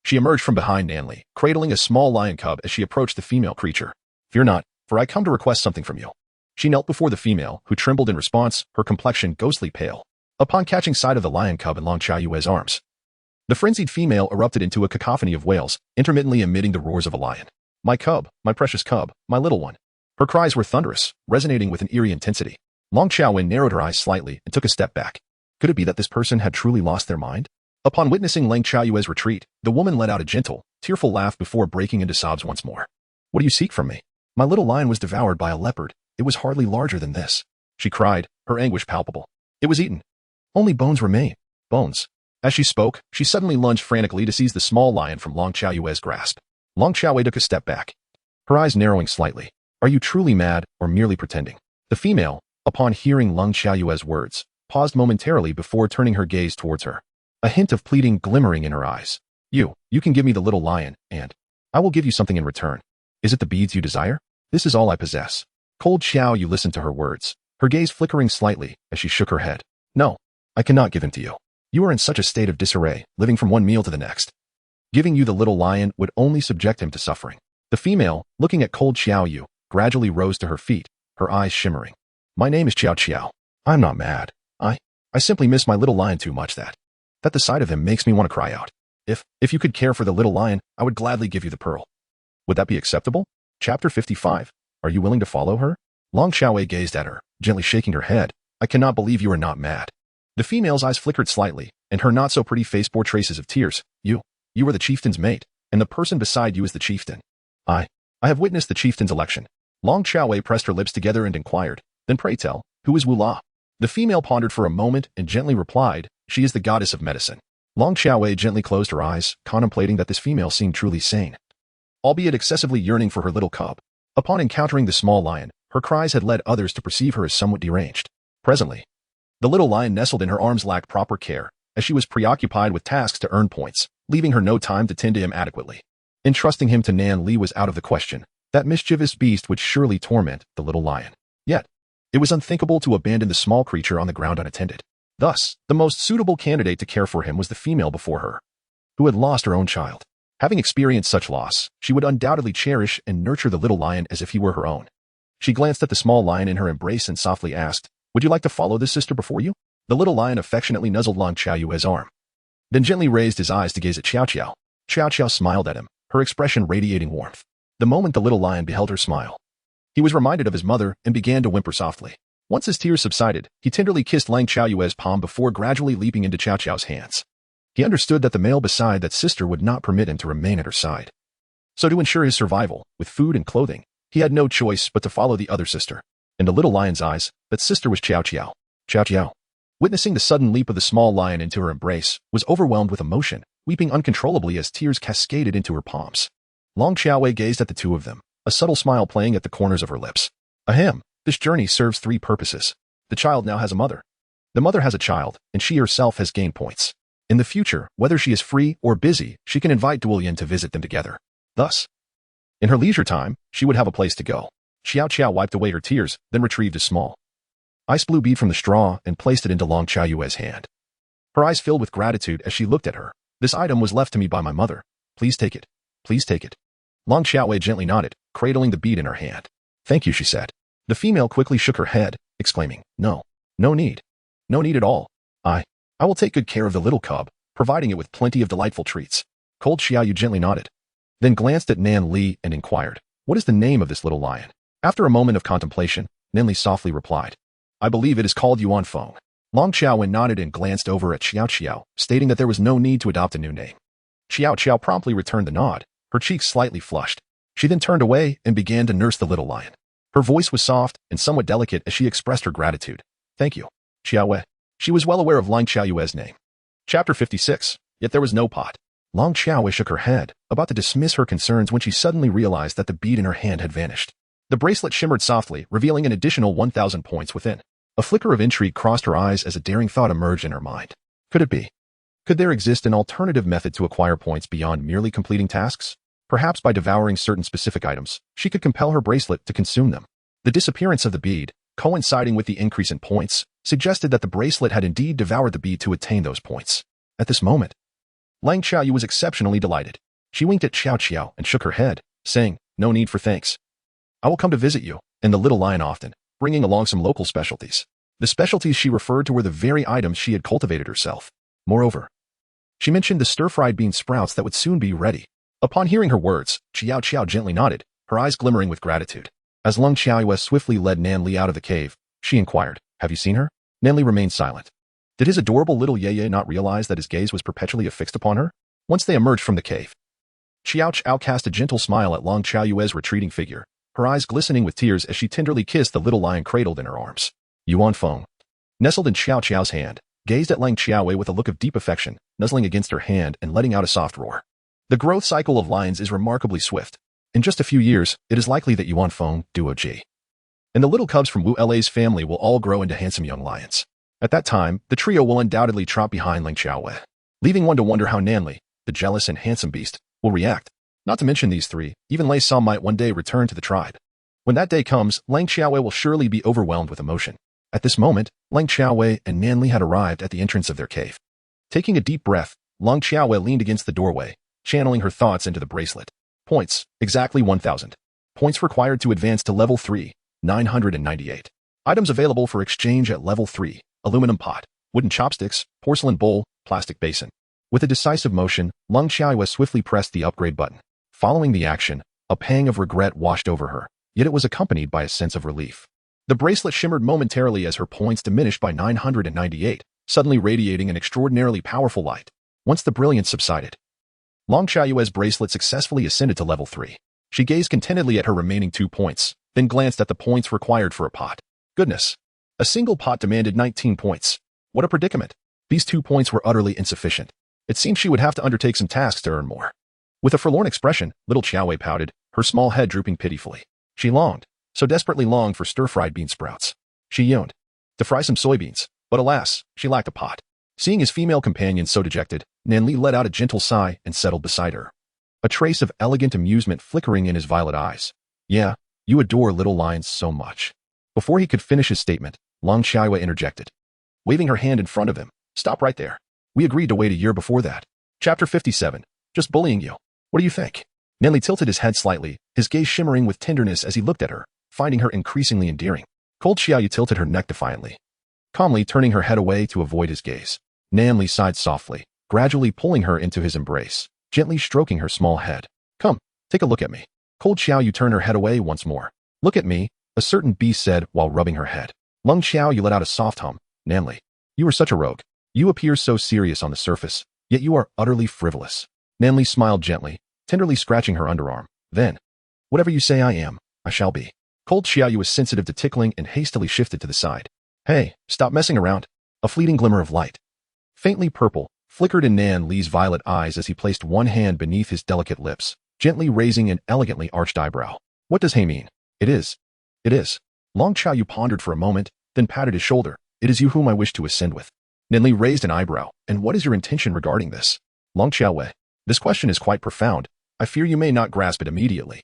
she emerged from behind Nanli, cradling a small lion cub as she approached the female creature. Fear not, for I come to request something from you. She knelt before the female, who trembled in response, her complexion ghostly pale. Upon catching sight of the lion cub in Lang Xiaoyu's arms, the frenzied female erupted into a cacophony of wails, intermittently emitting the roars of a lion. My cub, my precious cub, my little one. Her cries were thunderous, resonating with an eerie intensity. Lang Xiaowen narrowed her eyes slightly and took a step back. Could it be that this person had truly lost their mind? Upon witnessing Lang Xiaoyu's retreat, the woman let out a gentle, tearful laugh before breaking into sobs once more. What do you seek from me? My little lion was devoured by a leopard. It was hardly larger than this. she cried, her anguish palpable. It was eaten. Only bones remain. Bones. As she spoke, she suddenly lunged frantically to seize the small lion from Long Xiaoyue's grasp. Long Xiaoyue took a step back, her eyes narrowing slightly. Are you truly mad or merely pretending? The female, upon hearing Long Xiaoyue's words, paused momentarily before turning her gaze towards her, a hint of pleading glimmering in her eyes. You can give me the little lion, and I will give you something in return. Is it the beads you desire? This is all I possess. Cold Xiaoyu listened to her words, her gaze flickering slightly as she shook her head. No, I cannot give him to you. You are in such a state of disarray, living from one meal to the next. Giving you the little lion would only subject him to suffering. The female, looking at Cold Xiaoyu, gradually rose to her feet, her eyes shimmering. My name is Xiao Qiao. I'm not mad. I simply miss my little lion too much that the sight of him makes me want to cry out. If you could care for the little lion, I would gladly give you the pearl. Would that be acceptable? Chapter 55. Are you willing to follow her? Long Xiaowei gazed at her, gently shaking her head. I cannot believe you are not mad. The female's eyes flickered slightly, and her not-so-pretty face bore traces of tears. You are the chieftain's mate, and the person beside you is the chieftain. I have witnessed the chieftain's election. Long Xiaowei pressed her lips together and inquired, then pray tell, who is Wu La? The female pondered for a moment and gently replied, she is the goddess of medicine. Long Xiaowei gently closed her eyes, contemplating that this female seemed truly sane, albeit excessively yearning for her little cub. Upon encountering the small lion, her cries had led others to perceive her as somewhat deranged. Presently, the little lion nestled in her arms lacked proper care, as she was preoccupied with tasks to earn points, leaving her no time to tend to him adequately. Entrusting him to Nan Li was out of the question. That mischievous beast would surely torment the little lion. Yet, it was unthinkable to abandon the small creature on the ground unattended. Thus, the most suitable candidate to care for him was the female before her, who had lost her own child. Having experienced such loss, she would undoubtedly cherish and nurture the little lion as if he were her own. She glanced at the small lion in her embrace and softly asked, would you like to follow this sister before you? The little lion affectionately nuzzled Long Xiaoyue's arm, then gently raised his eyes to gaze at Xiao Qiao. Xiao Qiao smiled at him, her expression radiating warmth. The moment the little lion beheld her smile, he was reminded of his mother and began to whimper softly. Once his tears subsided, he tenderly kissed Lang Xiaoyue's palm before gradually leaping into Xiao Qiao's hands. He understood that the male beside that sister would not permit him to remain at her side. So to ensure his survival, with food and clothing, he had no choice but to follow the other sister. In the little lion's eyes, that sister was Xiao Qiao. Xiao Qiao, witnessing the sudden leap of the small lion into her embrace, was overwhelmed with emotion, weeping uncontrollably as tears cascaded into her palms. Long Xiaowei gazed at the two of them, a subtle smile playing at the corners of her lips. Ahem, this journey serves three purposes. The child now has a mother. The mother has a child, and she herself has gained points. In the future, whether she is free or busy, she can invite Duolian to visit them together. Thus, in her leisure time, she would have a place to go. Xiao Qiao wiped away her tears, then retrieved a small ice blue bead from the straw and placed it into Long Xiaoyue's hand. Her eyes filled with gratitude as she looked at her. This item was left to me by my mother. Please take it. Please take it. Long Xiaowei gently nodded, cradling the bead in her hand. Thank you, she said. The female quickly shook her head, exclaiming, no need. No need at all. I will take good care of the little cub, providing it with plenty of delightful treats. Cold Xiaoyu gently nodded, then glanced at Nan Li and inquired, what is the name of this little lion? After a moment of contemplation, Nan Li softly replied, I believe it is called Yuan Feng. Long Xiaowen nodded and glanced over at Xiao Qiao, stating that there was no need to adopt a new name. Xiao Qiao promptly returned the nod, her cheeks slightly flushed. She then turned away and began to nurse the little lion. Her voice was soft and somewhat delicate as she expressed her gratitude. Thank you, Xiaowei. She was well aware of Lang Xiaoyue's name. Chapter 56. Yet there was no pot. Long Xiaowei shook her head, about to dismiss her concerns when she suddenly realized that the bead in her hand had vanished. The bracelet shimmered softly, revealing an additional 1,000 points within. A flicker of intrigue crossed her eyes as a daring thought emerged in her mind. Could it be? Could there exist an alternative method to acquire points beyond merely completing tasks? Perhaps by devouring certain specific items, she could compel her bracelet to consume them. The disappearance of the bead, coinciding with the increase in points, suggested that the bracelet had indeed devoured the bead to attain those points. At this moment, Lang Xiaoyu was exceptionally delighted. She winked at Xiao Qiao and shook her head, saying, no need for thanks. I will come to visit you and the little lion often, bringing along some local specialties. The specialties she referred to were the very items she had cultivated herself. Moreover, she mentioned the stir-fried bean sprouts that would soon be ready. Upon hearing her words, Xiao Qiao gently nodded, her eyes glimmering with gratitude. As Long Xiaoyue swiftly led Nan Li out of the cave, she inquired, have you seen her? Nan Li remained silent. Did his adorable little Yeye not realize that his gaze was perpetually affixed upon her? Once they emerged from the cave, Xiao Qiao cast a gentle smile at Long Xiaoyue's retreating figure, her eyes glistening with tears as she tenderly kissed the little lion cradled in her arms. Yuan Feng, nestled in Xiao Qiao's hand, gazed at Lang Qiaowei with a look of deep affection, nuzzling against her hand and letting out a soft roar. The growth cycle of lions is remarkably swift. In just a few years, it is likely that Yuan Feng, Duo Ji, and the little cubs from Wu La's family will all grow into handsome young lions. At that time, the trio will undoubtedly trot behind Lang Qiaowei, leaving one to wonder how Nanli, the jealous and handsome beast, will react. Not to mention these three, even Leisa might one day return to the tribe. When that day comes, Lang Qiaowei will surely be overwhelmed with emotion. At this moment, Lang Qiaowei and Nanli had arrived at the entrance of their cave. Taking a deep breath, Lang Qiaowei leaned against the doorway, channeling her thoughts into the bracelet. Points, exactly 1,000. Points required to advance to level 3, 998. Items available for exchange at level 3, aluminum pot, wooden chopsticks, porcelain bowl, plastic basin. With a decisive motion, Lang Qiaowei swiftly pressed the upgrade button. Following the action, a pang of regret washed over her, yet it was accompanied by a sense of relief. The bracelet shimmered momentarily as her points diminished by 998, suddenly radiating an extraordinarily powerful light. Once the brilliance subsided, Lang Qiaowei's bracelet successfully ascended to level 3. She gazed contentedly at her remaining 2 points, then glanced at the points required for a pot. Goodness! A single pot demanded 19 points. What a predicament! These 2 points were utterly insufficient. It seemed she would have to undertake some tasks to earn more. With a forlorn expression, little Qiaowei pouted, her small head drooping pitifully. She longed, so desperately longed for stir-fried bean sprouts. She yearned to fry some soybeans, but alas, she lacked a pot. Seeing his female companion so dejected, Nanli let out a gentle sigh and settled beside her, a trace of elegant amusement flickering in his violet eyes. Yeah, you adore little lions so much. Before he could finish his statement, Lang Qiaowei interjected, waving her hand in front of him. Stop right there. We agreed to wait a year before that. Chapter 57. Just bullying you. What do you think? Nanli tilted his head slightly, his gaze shimmering with tenderness as he looked at her, finding her increasingly endearing. Cold Xiaoyu tilted her neck defiantly, calmly turning her head away to avoid his gaze. Nanli sighed softly, gradually pulling her into his embrace, gently stroking her small head. Come, take a look at me. Cold Xiaoyu turned her head away once more. Look at me, a certain beast said while rubbing her head. Lang Qiaoyu let out a soft hum. Nanli, you are such a rogue. You appear so serious on the surface, yet you are utterly frivolous. Nanli smiled gently, tenderly scratching her underarm. Then, whatever you say I am, I shall be. Cold Xiaoyu was sensitive to tickling and hastily shifted to the side. Hey, stop messing around. A fleeting glimmer of light, faintly purple, flickered in Nan Li's violet eyes as he placed one hand beneath his delicate lips, gently raising an elegantly arched eyebrow. What does he mean? It is. Lang Qiaoyu pondered for a moment, then patted his shoulder. It is you whom I wish to ascend with. Nanli raised an eyebrow. And what is your intention regarding this? Lang Qiaowei, this question is quite profound. I fear you may not grasp it immediately.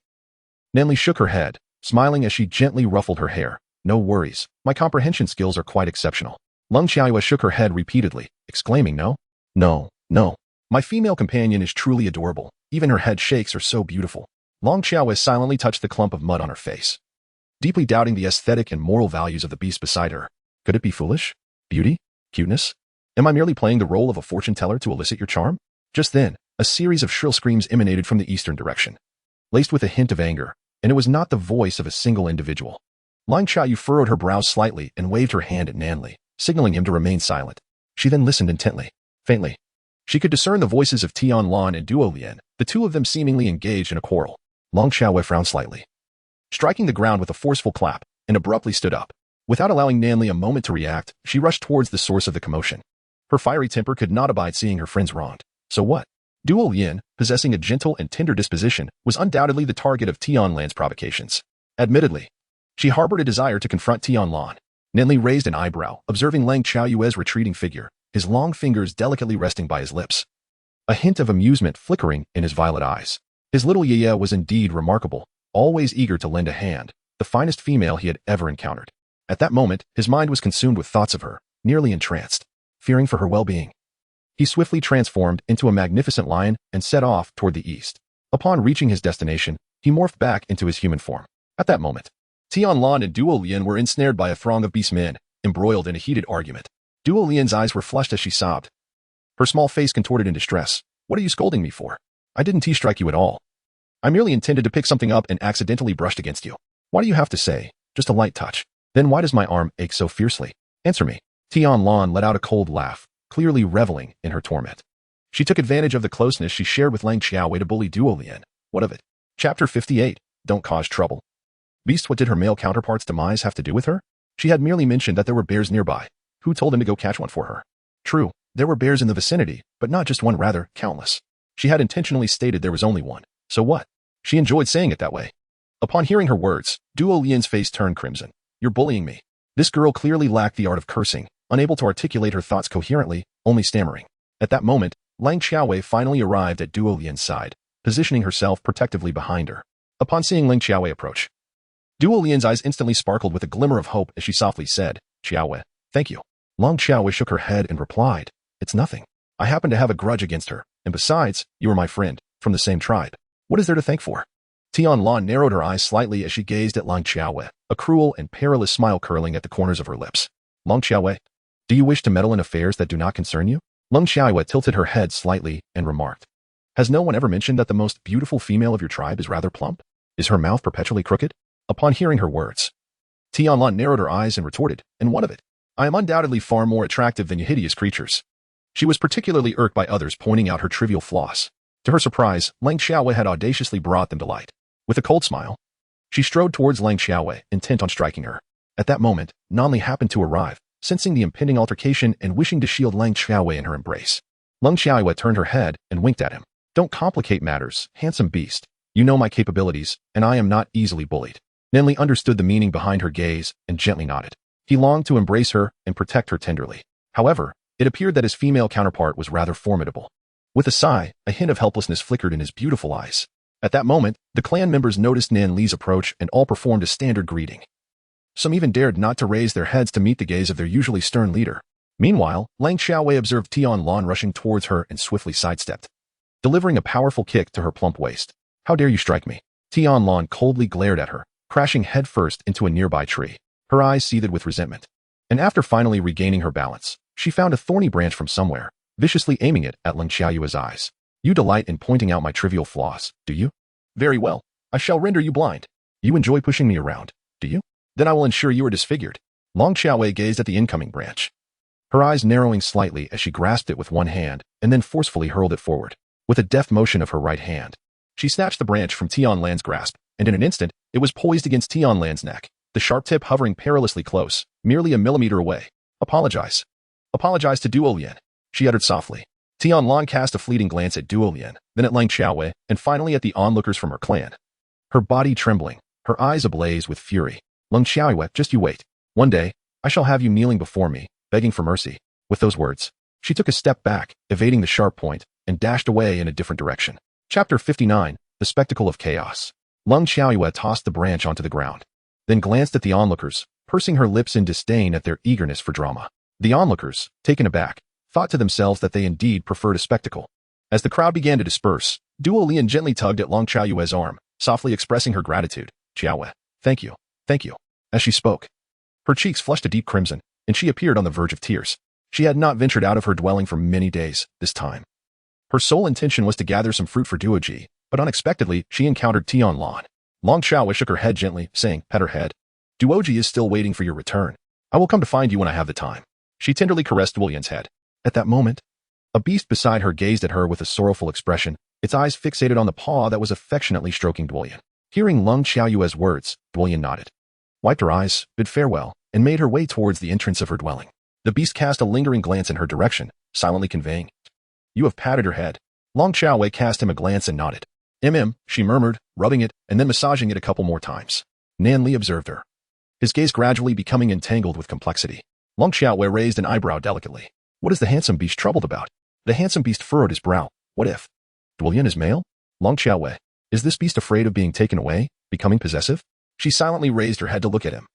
Nanli shook her head, smiling as she gently ruffled her hair. No worries, my comprehension skills are quite exceptional. Lang Qiaowei shook her head repeatedly, exclaiming no. No. My female companion is truly adorable. Even her head shakes are so beautiful. Lang Qiaowei silently touched the clump of mud on her face, deeply doubting the aesthetic and moral values of the beast beside her. Could it be foolish? Beauty? Cuteness? Am I merely playing the role of a fortune teller to elicit your charm? Just then, a series of shrill screams emanated from the eastern direction, laced with a hint of anger, and it was not the voice of a single individual. Lang Qiaoyu furrowed her brows slightly and waved her hand at Nanli, signaling him to remain silent. She then listened intently. Faintly, she could discern the voices of Tion Lan and Duo Lian, the two of them seemingly engaged in a quarrel. Lang Qiaowei frowned slightly, striking the ground with a forceful clap, and abruptly stood up. Without allowing Nanli a moment to react, she rushed towards the source of the commotion. Her fiery temper could not abide seeing her friends wronged. So what? Duo Lian, possessing a gentle and tender disposition, was undoubtedly the target of Tion Lan's provocations. Admittedly, she harbored a desire to confront Tion Lan. Nanli raised an eyebrow, observing Lang Qiaoyu's retreating figure, his long fingers delicately resting by his lips, a hint of amusement flickering in his violet eyes. His little Yaya was indeed remarkable, always eager to lend a hand, the finest female he had ever encountered. At that moment, his mind was consumed with thoughts of her, nearly entranced, fearing for her well-being. He swiftly transformed into a magnificent lion and set off toward the east. Upon reaching his destination, he morphed back into his human form. At that moment, Tion Lan and Duo Lian were ensnared by a throng of beastmen, embroiled in a heated argument. Duo Lian's eyes were flushed as she sobbed, her small face contorted in distress. What are you scolding me for? I didn't T-strike you at all. I merely intended to pick something up and accidentally brushed against you. Why do you have to say, just a light touch? Then why does my arm ache so fiercely? Answer me. Tion Lan let out a cold laugh, clearly reveling in her torment. She took advantage of the closeness she shared with Lang Qiaowei to bully Duo Lian. What of it? Chapter 58. Don't cause trouble. Beast, what did her male counterpart's demise have to do with her? She had merely mentioned that there were bears nearby. Who told him to go catch one for her? True, there were bears in the vicinity, but not just one, rather, countless. She had intentionally stated there was only one. So what? She enjoyed saying it that way. Upon hearing her words, Duo Lian's face turned crimson. You're bullying me. This girl clearly lacked the art of cursing, unable to articulate her thoughts coherently, only stammering. At that moment, Lang Xiaowei finally arrived at Duo Lian's side, positioning herself protectively behind her. Upon seeing Lang Xiaowei approach, Duo Lian's eyes instantly sparkled with a glimmer of hope as she softly said, Xiaowei, thank you. Lang Xiaowei shook her head and replied, it's nothing. I happen to have a grudge against her, and besides, you are my friend, from the same tribe. What is there to thank for? Tion Lan narrowed her eyes slightly as she gazed at Lang Xiaowei, a cruel and perilous smile curling at the corners of her lips. Lang Xiaowei, do you wish to meddle in affairs that do not concern you? Lang Xiaowei tilted her head slightly and remarked, has no one ever mentioned that the most beautiful female of your tribe is rather plump? Is her mouth perpetually crooked? Upon hearing her words, Tion Lan narrowed her eyes and retorted, and what of it? I am undoubtedly far more attractive than you hideous creatures. She was particularly irked by others pointing out her trivial flaws. To her surprise, Lang Xiaowei had audaciously brought them to light. With a cold smile, she strode towards Lang Xiaowei, intent on striking her. At that moment, Nanli happened to arrive, sensing the impending altercation and wishing to shield Lang Xiaowei in her embrace. Lang Xiaowei turned her head and winked at him. Don't complicate matters, handsome beast. You know my capabilities, and I am not easily bullied. Nanli understood the meaning behind her gaze and gently nodded. He longed to embrace her and protect her tenderly. However, it appeared that his female counterpart was rather formidable. With a sigh, a hint of helplessness flickered in his beautiful eyes. At that moment, the clan members noticed Nan Li's approach and all performed a standard greeting. Some even dared not to raise their heads to meet the gaze of their usually stern leader. Meanwhile, Lang Xiaowei observed Tion Lan rushing towards her and swiftly sidestepped, delivering a powerful kick to her plump waist. How dare you strike me? Tion Lan coldly glared at her, crashing headfirst into a nearby tree. Her eyes seethed with resentment. And after finally regaining her balance, she found a thorny branch from somewhere, viciously aiming it at Lang Xiaoyu's eyes. You delight in pointing out my trivial flaws, do you? Very well. I shall render you blind. You enjoy pushing me around, do you? Then I will ensure you are disfigured. Lang Xiaowei gazed at the incoming branch, her eyes narrowing slightly as she grasped it with one hand and then forcefully hurled it forward. With a deft motion of her right hand, she snatched the branch from Tion Lan's grasp, and in an instant, it was poised against Tion Lan's neck, the sharp tip hovering perilously close, merely a millimeter away. Apologize. Apologize to Duo Lian, she uttered softly. Tion Lan cast a fleeting glance at Duo Lian, then at Lang Xiaowei, and finally at the onlookers from her clan. Her body trembling, her eyes ablaze with fury. Lang Xiaowei, just you wait. One day, I shall have you kneeling before me, begging for mercy. With those words, she took a step back, evading the sharp point, and dashed away in a different direction. Chapter 59, The Spectacle of Chaos. Lang Xiaowei tossed the branch onto the ground, then glanced at the onlookers, pursing her lips in disdain at their eagerness for drama. The onlookers, taken aback, thought to themselves that they indeed preferred a spectacle. As the crowd began to disperse, Duo Lian gently tugged at Lang Xiaoyu's arm, softly expressing her gratitude. Xiaowei, thank you, thank you. As she spoke, her cheeks flushed a deep crimson, and she appeared on the verge of tears. She had not ventured out of her dwelling for many days, this time. Her sole intention was to gather some fruit for Duoji, but unexpectedly, she encountered Tion Lan. Lang Xiaowei shook her head gently, saying, pet her head. Duoji is still waiting for your return. I will come to find you when I have the time. She tenderly caressed Duo Lian's head. At that moment, a beast beside her gazed at her with a sorrowful expression, its eyes fixated on the paw that was affectionately stroking Duo Lian. Hearing Lang Xiaoyu's words, Duo Lian nodded, wiped her eyes, bid farewell, and made her way towards the entrance of her dwelling. The beast cast a lingering glance in her direction, silently conveying, you have patted her head. Lang Xiaowei cast him a glance and nodded. She murmured, rubbing it and then massaging it a couple more times. Nan Li observed her, his gaze gradually becoming entangled with complexity. Lang Xiaowei raised an eyebrow delicately. What is the handsome beast troubled about? The handsome beast furrowed his brow. What if Duo Lian is male? Lang Xiaowei, is this beast afraid of being taken away, becoming possessive? She silently raised her head to look at him.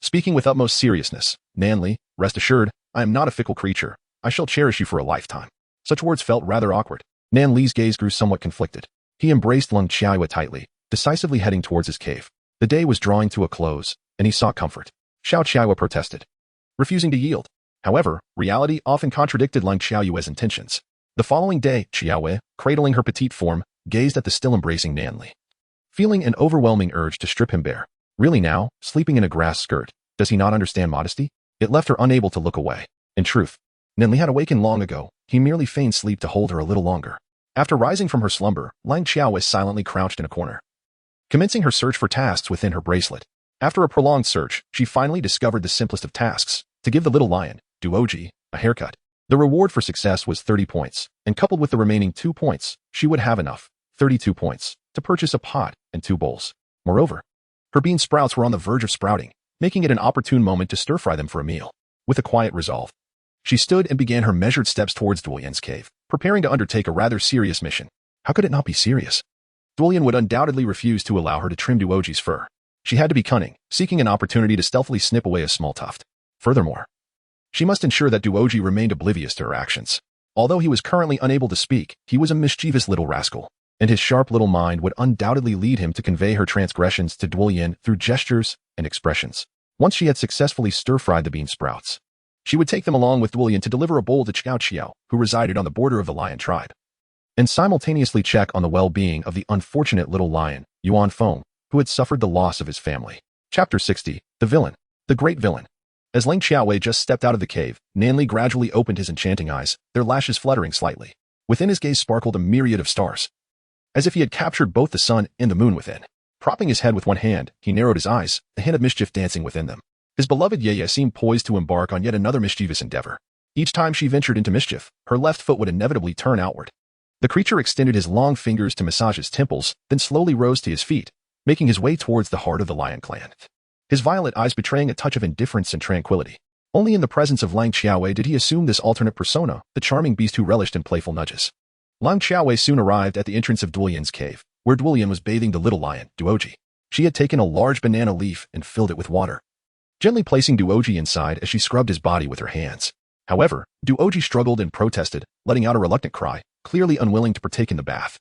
Speaking with utmost seriousness, Nan Li, rest assured, I am not a fickle creature. I shall cherish you for a lifetime. Such words felt rather awkward. Nan Li's gaze grew somewhat conflicted. He embraced Lang Xiaowei tightly, decisively heading towards his cave. The day was drawing to a close, and he sought comfort. Xiao Xiaowei protested, refusing to yield. However, reality often contradicted Lang Xiaoyu's intentions. The following day, Xiaowei, cradling her petite form, gazed at the still embracing Nan Li, feeling an overwhelming urge to strip him bare. Really now, sleeping in a grass skirt, does he not understand modesty? It left her unable to look away. In truth, Nan Li had awakened long ago. He merely feigned sleep to hold her a little longer. After rising from her slumber, Lang Xiaowei silently crouched in a corner, commencing her search for tasks within her bracelet. After a prolonged search, she finally discovered the simplest of tasks, to give the little lion, Duoji, a haircut. The reward for success was 30 points, and coupled with the remaining 2 points, she would have enough, 32 points, to purchase a pot and 2 bowls. Moreover, her bean sprouts were on the verge of sprouting, making it an opportune moment to stir-fry them for a meal. With a quiet resolve, she stood and began her measured steps towards Duolian's cave, preparing to undertake a rather serious mission. How could it not be serious? Duolian would undoubtedly refuse to allow her to trim Duoji's fur. She had to be cunning, seeking an opportunity to stealthily snip away a small tuft. Furthermore, she must ensure that Duoji remained oblivious to her actions. Although he was currently unable to speak, he was a mischievous little rascal, and his sharp little mind would undoubtedly lead him to convey her transgressions to Duolian through gestures and expressions. Once she had successfully stir-fried the bean sprouts, she would take them along with Duolian to deliver a bowl to Xiao Qiao, who resided on the border of the lion tribe, and simultaneously check on the well-being of the unfortunate little lion, Yuan Feng, who had suffered the loss of his family. Chapter 60. The Villain. The Great Villain. As Ling Xiaowei just stepped out of the cave, Nanli gradually opened his enchanting eyes, their lashes fluttering slightly. Within his gaze sparkled a myriad of stars, as if he had captured both the sun and the moon within. Propping his head with one hand, he narrowed his eyes, a hint of mischief dancing within them. His beloved Yeye seemed poised to embark on yet another mischievous endeavor. Each time she ventured into mischief, her left foot would inevitably turn outward. The creature extended his long fingers to massage his temples, then slowly rose to his feet, making his way towards the heart of the lion clan, his violet eyes betraying a touch of indifference and tranquility. Only in the presence of Lang Xiaowei did he assume this alternate persona, the charming beast who relished in playful nudges. Lang Xiaowei soon arrived at the entrance of Duolian's cave, where Duolian was bathing the little lion, Duoji. She had taken a large banana leaf and filled it with water, gently placing Duoji inside as she scrubbed his body with her hands. However, Duoji struggled and protested, letting out a reluctant cry, clearly unwilling to partake in the bath.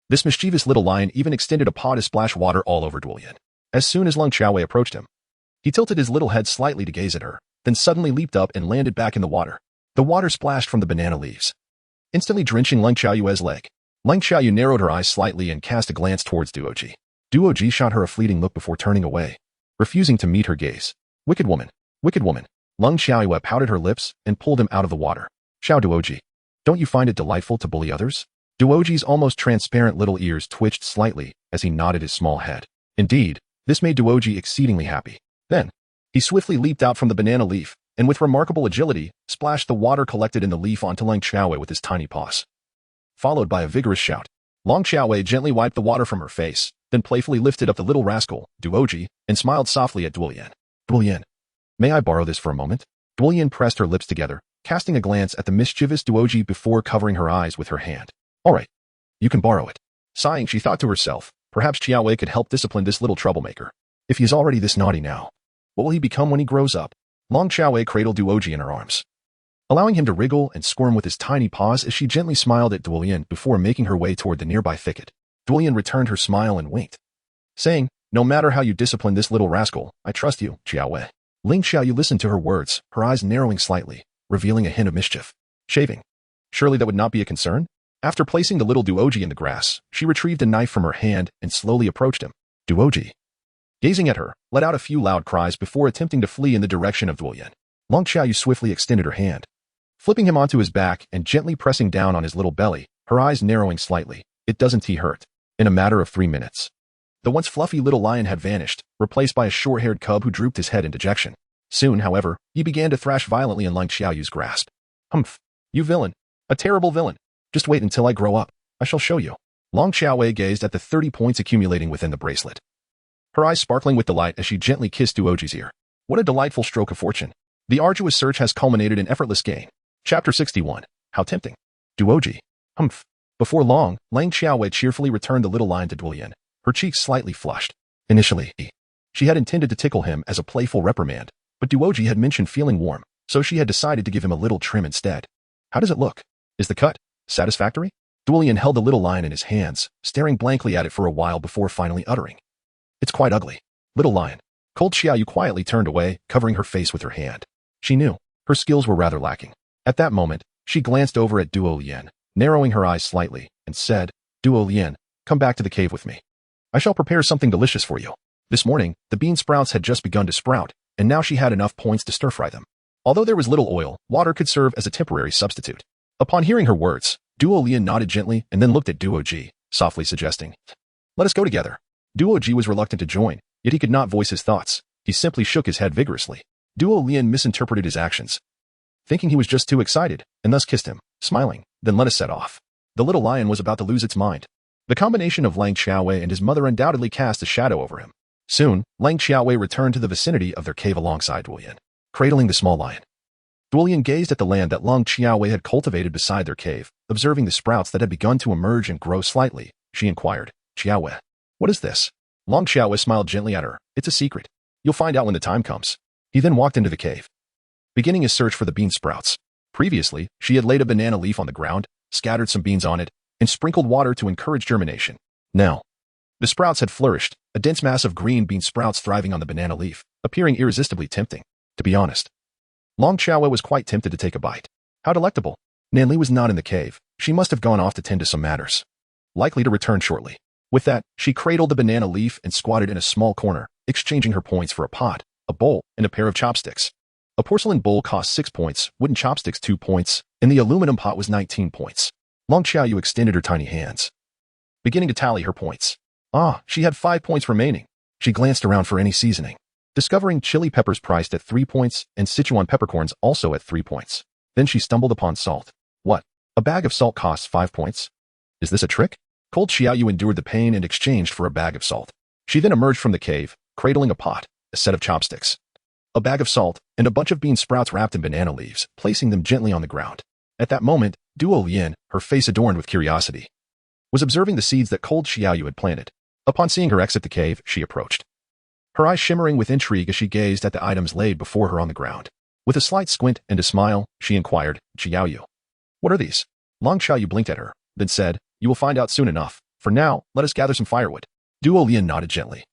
This mischievous little lion even extended a paw to splash water all over Duolian. As soon as Lang Xiaowei approached him, he tilted his little head slightly to gaze at her, then suddenly leaped up and landed back in the water. The water splashed from the banana leaves, instantly drenching Lang Xiaoyue's leg. Lang Xiaoyu narrowed her eyes slightly and cast a glance towards Duoji. Duoji shot her a fleeting look before turning away, refusing to meet her gaze. Wicked woman, wicked woman. Lang Xiaoyue pouted her lips and pulled him out of the water. Xiao Duoji, don't you find it delightful to bully others? Duoji's almost transparent little ears twitched slightly as he nodded his small head. Indeed, this made Duoji exceedingly happy. Then, he swiftly leaped out from the banana leaf, and with remarkable agility, splashed the water collected in the leaf onto Lang Xiaowei with his tiny paws. Followed by a vigorous shout, Lang Xiaowei gently wiped the water from her face, then playfully lifted up the little rascal, Duoji, and smiled softly at Duolian. Duolian, may I borrow this for a moment? Duolian pressed her lips together, casting a glance at the mischievous Duoji before covering her eyes with her hand. All right, you can borrow it. Sighing, she thought to herself, perhaps Qiaowei could help discipline this little troublemaker. If he is already this naughty now, what will he become when he grows up? Lang Xiaowei cradled Duoji in her arms, allowing him to wriggle and squirm with his tiny paws as she gently smiled at Duolian before making her way toward the nearby thicket. Duolian returned her smile and winked, saying, no matter how you discipline this little rascal, I trust you, Qiaowei. Ling Xiaoyu listened to her words, her eyes narrowing slightly, revealing a hint of mischief. Shaving. Surely that would not be a concern? After placing the little Duoji in the grass, she retrieved a knife from her hand and slowly approached him. Duoji, gazing at her, let out a few loud cries before attempting to flee in the direction of Duolian. Lang Xiaoyu swiftly extended her hand, flipping him onto his back and gently pressing down on his little belly, her eyes narrowing slightly. It doesn't he hurt? In a matter of 3 minutes, the once fluffy little lion had vanished, replaced by a short-haired cub who drooped his head in dejection. Soon, however, he began to thrash violently in Lang Xiaoyu's grasp. Humph! You villain! A terrible villain! Just wait until I grow up. I shall show you. Lang Xiaowei gazed at the 30 points accumulating within the bracelet, her eyes sparkling with delight as she gently kissed Duoji's ear. What a delightful stroke of fortune. The arduous search has culminated in effortless gain. Chapter 61. How tempting. Duoji. Humph. Before long, Lang Xiaowei cheerfully returned the little lion to Duolian, her cheeks slightly flushed. Initially, she had intended to tickle him as a playful reprimand, but Duoji had mentioned feeling warm, so she had decided to give him a little trim instead. How does it look? Is the cut satisfactory? Duolian held the little lion in his hands, staring blankly at it for a while before finally uttering, it's quite ugly. Little lion. Cold Xiaoyu quietly turned away, covering her face with her hand. She knew her skills were rather lacking. At that moment, she glanced over at Duolian, narrowing her eyes slightly, and said, Duolian, come back to the cave with me. I shall prepare something delicious for you. This morning, the bean sprouts had just begun to sprout, and now she had enough points to stir-fry them. Although there was little oil, water could serve as a temporary substitute. Upon hearing her words, Duolian nodded gently and then looked at Duoji, softly suggesting, let us go together. Duoji was reluctant to join, yet he could not voice his thoughts. He simply shook his head vigorously. Duo Lian misinterpreted his actions, thinking he was just too excited, and thus kissed him, smiling, then let us set off. The little lion was about to lose its mind. The combination of Lang Xiaowei and his mother undoubtedly cast a shadow over him. Soon, Lang Xiaowei returned to the vicinity of their cave alongside Duolian, cradling the small lion. Duolian gazed at the land that Lang Xiaowei had cultivated beside their cave, observing the sprouts that had begun to emerge and grow slightly. She inquired, Xiaowei, what is this? Lang Xiaowei smiled gently at her. It's a secret. You'll find out when the time comes. He then walked into the cave, beginning his search for the bean sprouts. Previously, she had laid a banana leaf on the ground, scattered some beans on it, and sprinkled water to encourage germination. Now, the sprouts had flourished, a dense mass of green bean sprouts thriving on the banana leaf, appearing irresistibly tempting. To be honest, Lang Xiaowei was quite tempted to take a bite. How delectable. Nanli was not in the cave. She must have gone off to tend to some matters, likely to return shortly. With that, she cradled the banana leaf and squatted in a small corner, exchanging her points for a pot, a bowl, and a pair of chopsticks. A porcelain bowl cost 6 points, wooden chopsticks 2 points, and the aluminum pot was 19 points. Lang Xiaoyu extended her tiny hands, beginning to tally her points. She had 5 points remaining. She glanced around for any seasoning, discovering chili peppers priced at 3 points and Sichuan peppercorns also at 3 points. Then she stumbled upon salt. What? A bag of salt costs 5 points? Is this a trick? Cold Xiaoyu endured the pain and exchanged for a bag of salt. She then emerged from the cave, cradling a pot, a set of chopsticks, a bag of salt, and a bunch of bean sprouts wrapped in banana leaves, placing them gently on the ground. At that moment, Duo Lian, her face adorned with curiosity, was observing the seeds that Cold Xiaoyu had planted. Upon seeing her exit the cave, she approached, her eyes shimmering with intrigue as she gazed at the items laid before her on the ground. With a slight squint and a smile, she inquired, Xiaoyu, what are these? Lang Xiaoyu blinked at her, then said, you will find out soon enough. For now, let us gather some firewood. Duo Lian nodded gently,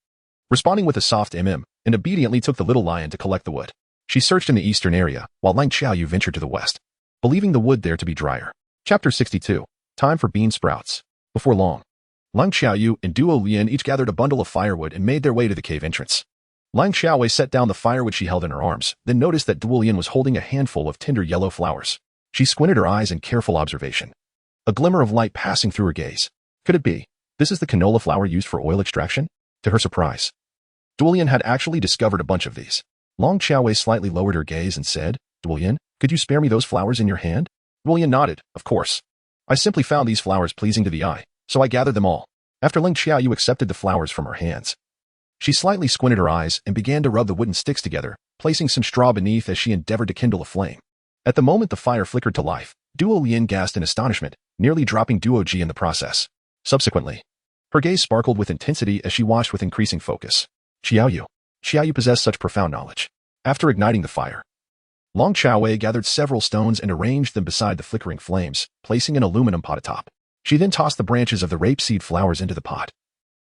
responding with a soft and obediently took the little lion to collect the wood. She searched in the eastern area, while Lang Xiaoyu ventured to the west, believing the wood there to be drier. Chapter 62. Time for bean sprouts. Before long, Lang Xiaoyu and Duo Lian each gathered a bundle of firewood and made their way to the cave entrance. Lang Xiaowei set down the firewood she held in her arms, then noticed that Duo Lian was holding a handful of tender yellow flowers. She squinted her eyes in careful observation, a glimmer of light passing through her gaze. Could it be? This is the canola flower used for oil extraction? To her surprise, Duo Lian had actually discovered a bunch of these. Lang Xiaowei slightly lowered her gaze and said, Duo Lian, could you spare me those flowers in your hand? Duo Lian nodded, of course. I simply found these flowers pleasing to the eye, so I gathered them all. After Lang Xiaoyu accepted the flowers from her hands, she slightly squinted her eyes and began to rub the wooden sticks together, placing some straw beneath as she endeavored to kindle a flame. At the moment the fire flickered to life, Duo Lian gasped in astonishment, nearly dropping Duo Ji in the process. Subsequently, her gaze sparkled with intensity as she watched with increasing focus. Xiaoyu possessed such profound knowledge. After igniting the fire, Lang Xiaowei gathered several stones and arranged them beside the flickering flames, placing an aluminum pot atop. She then tossed the branches of the rapeseed flowers into the pot,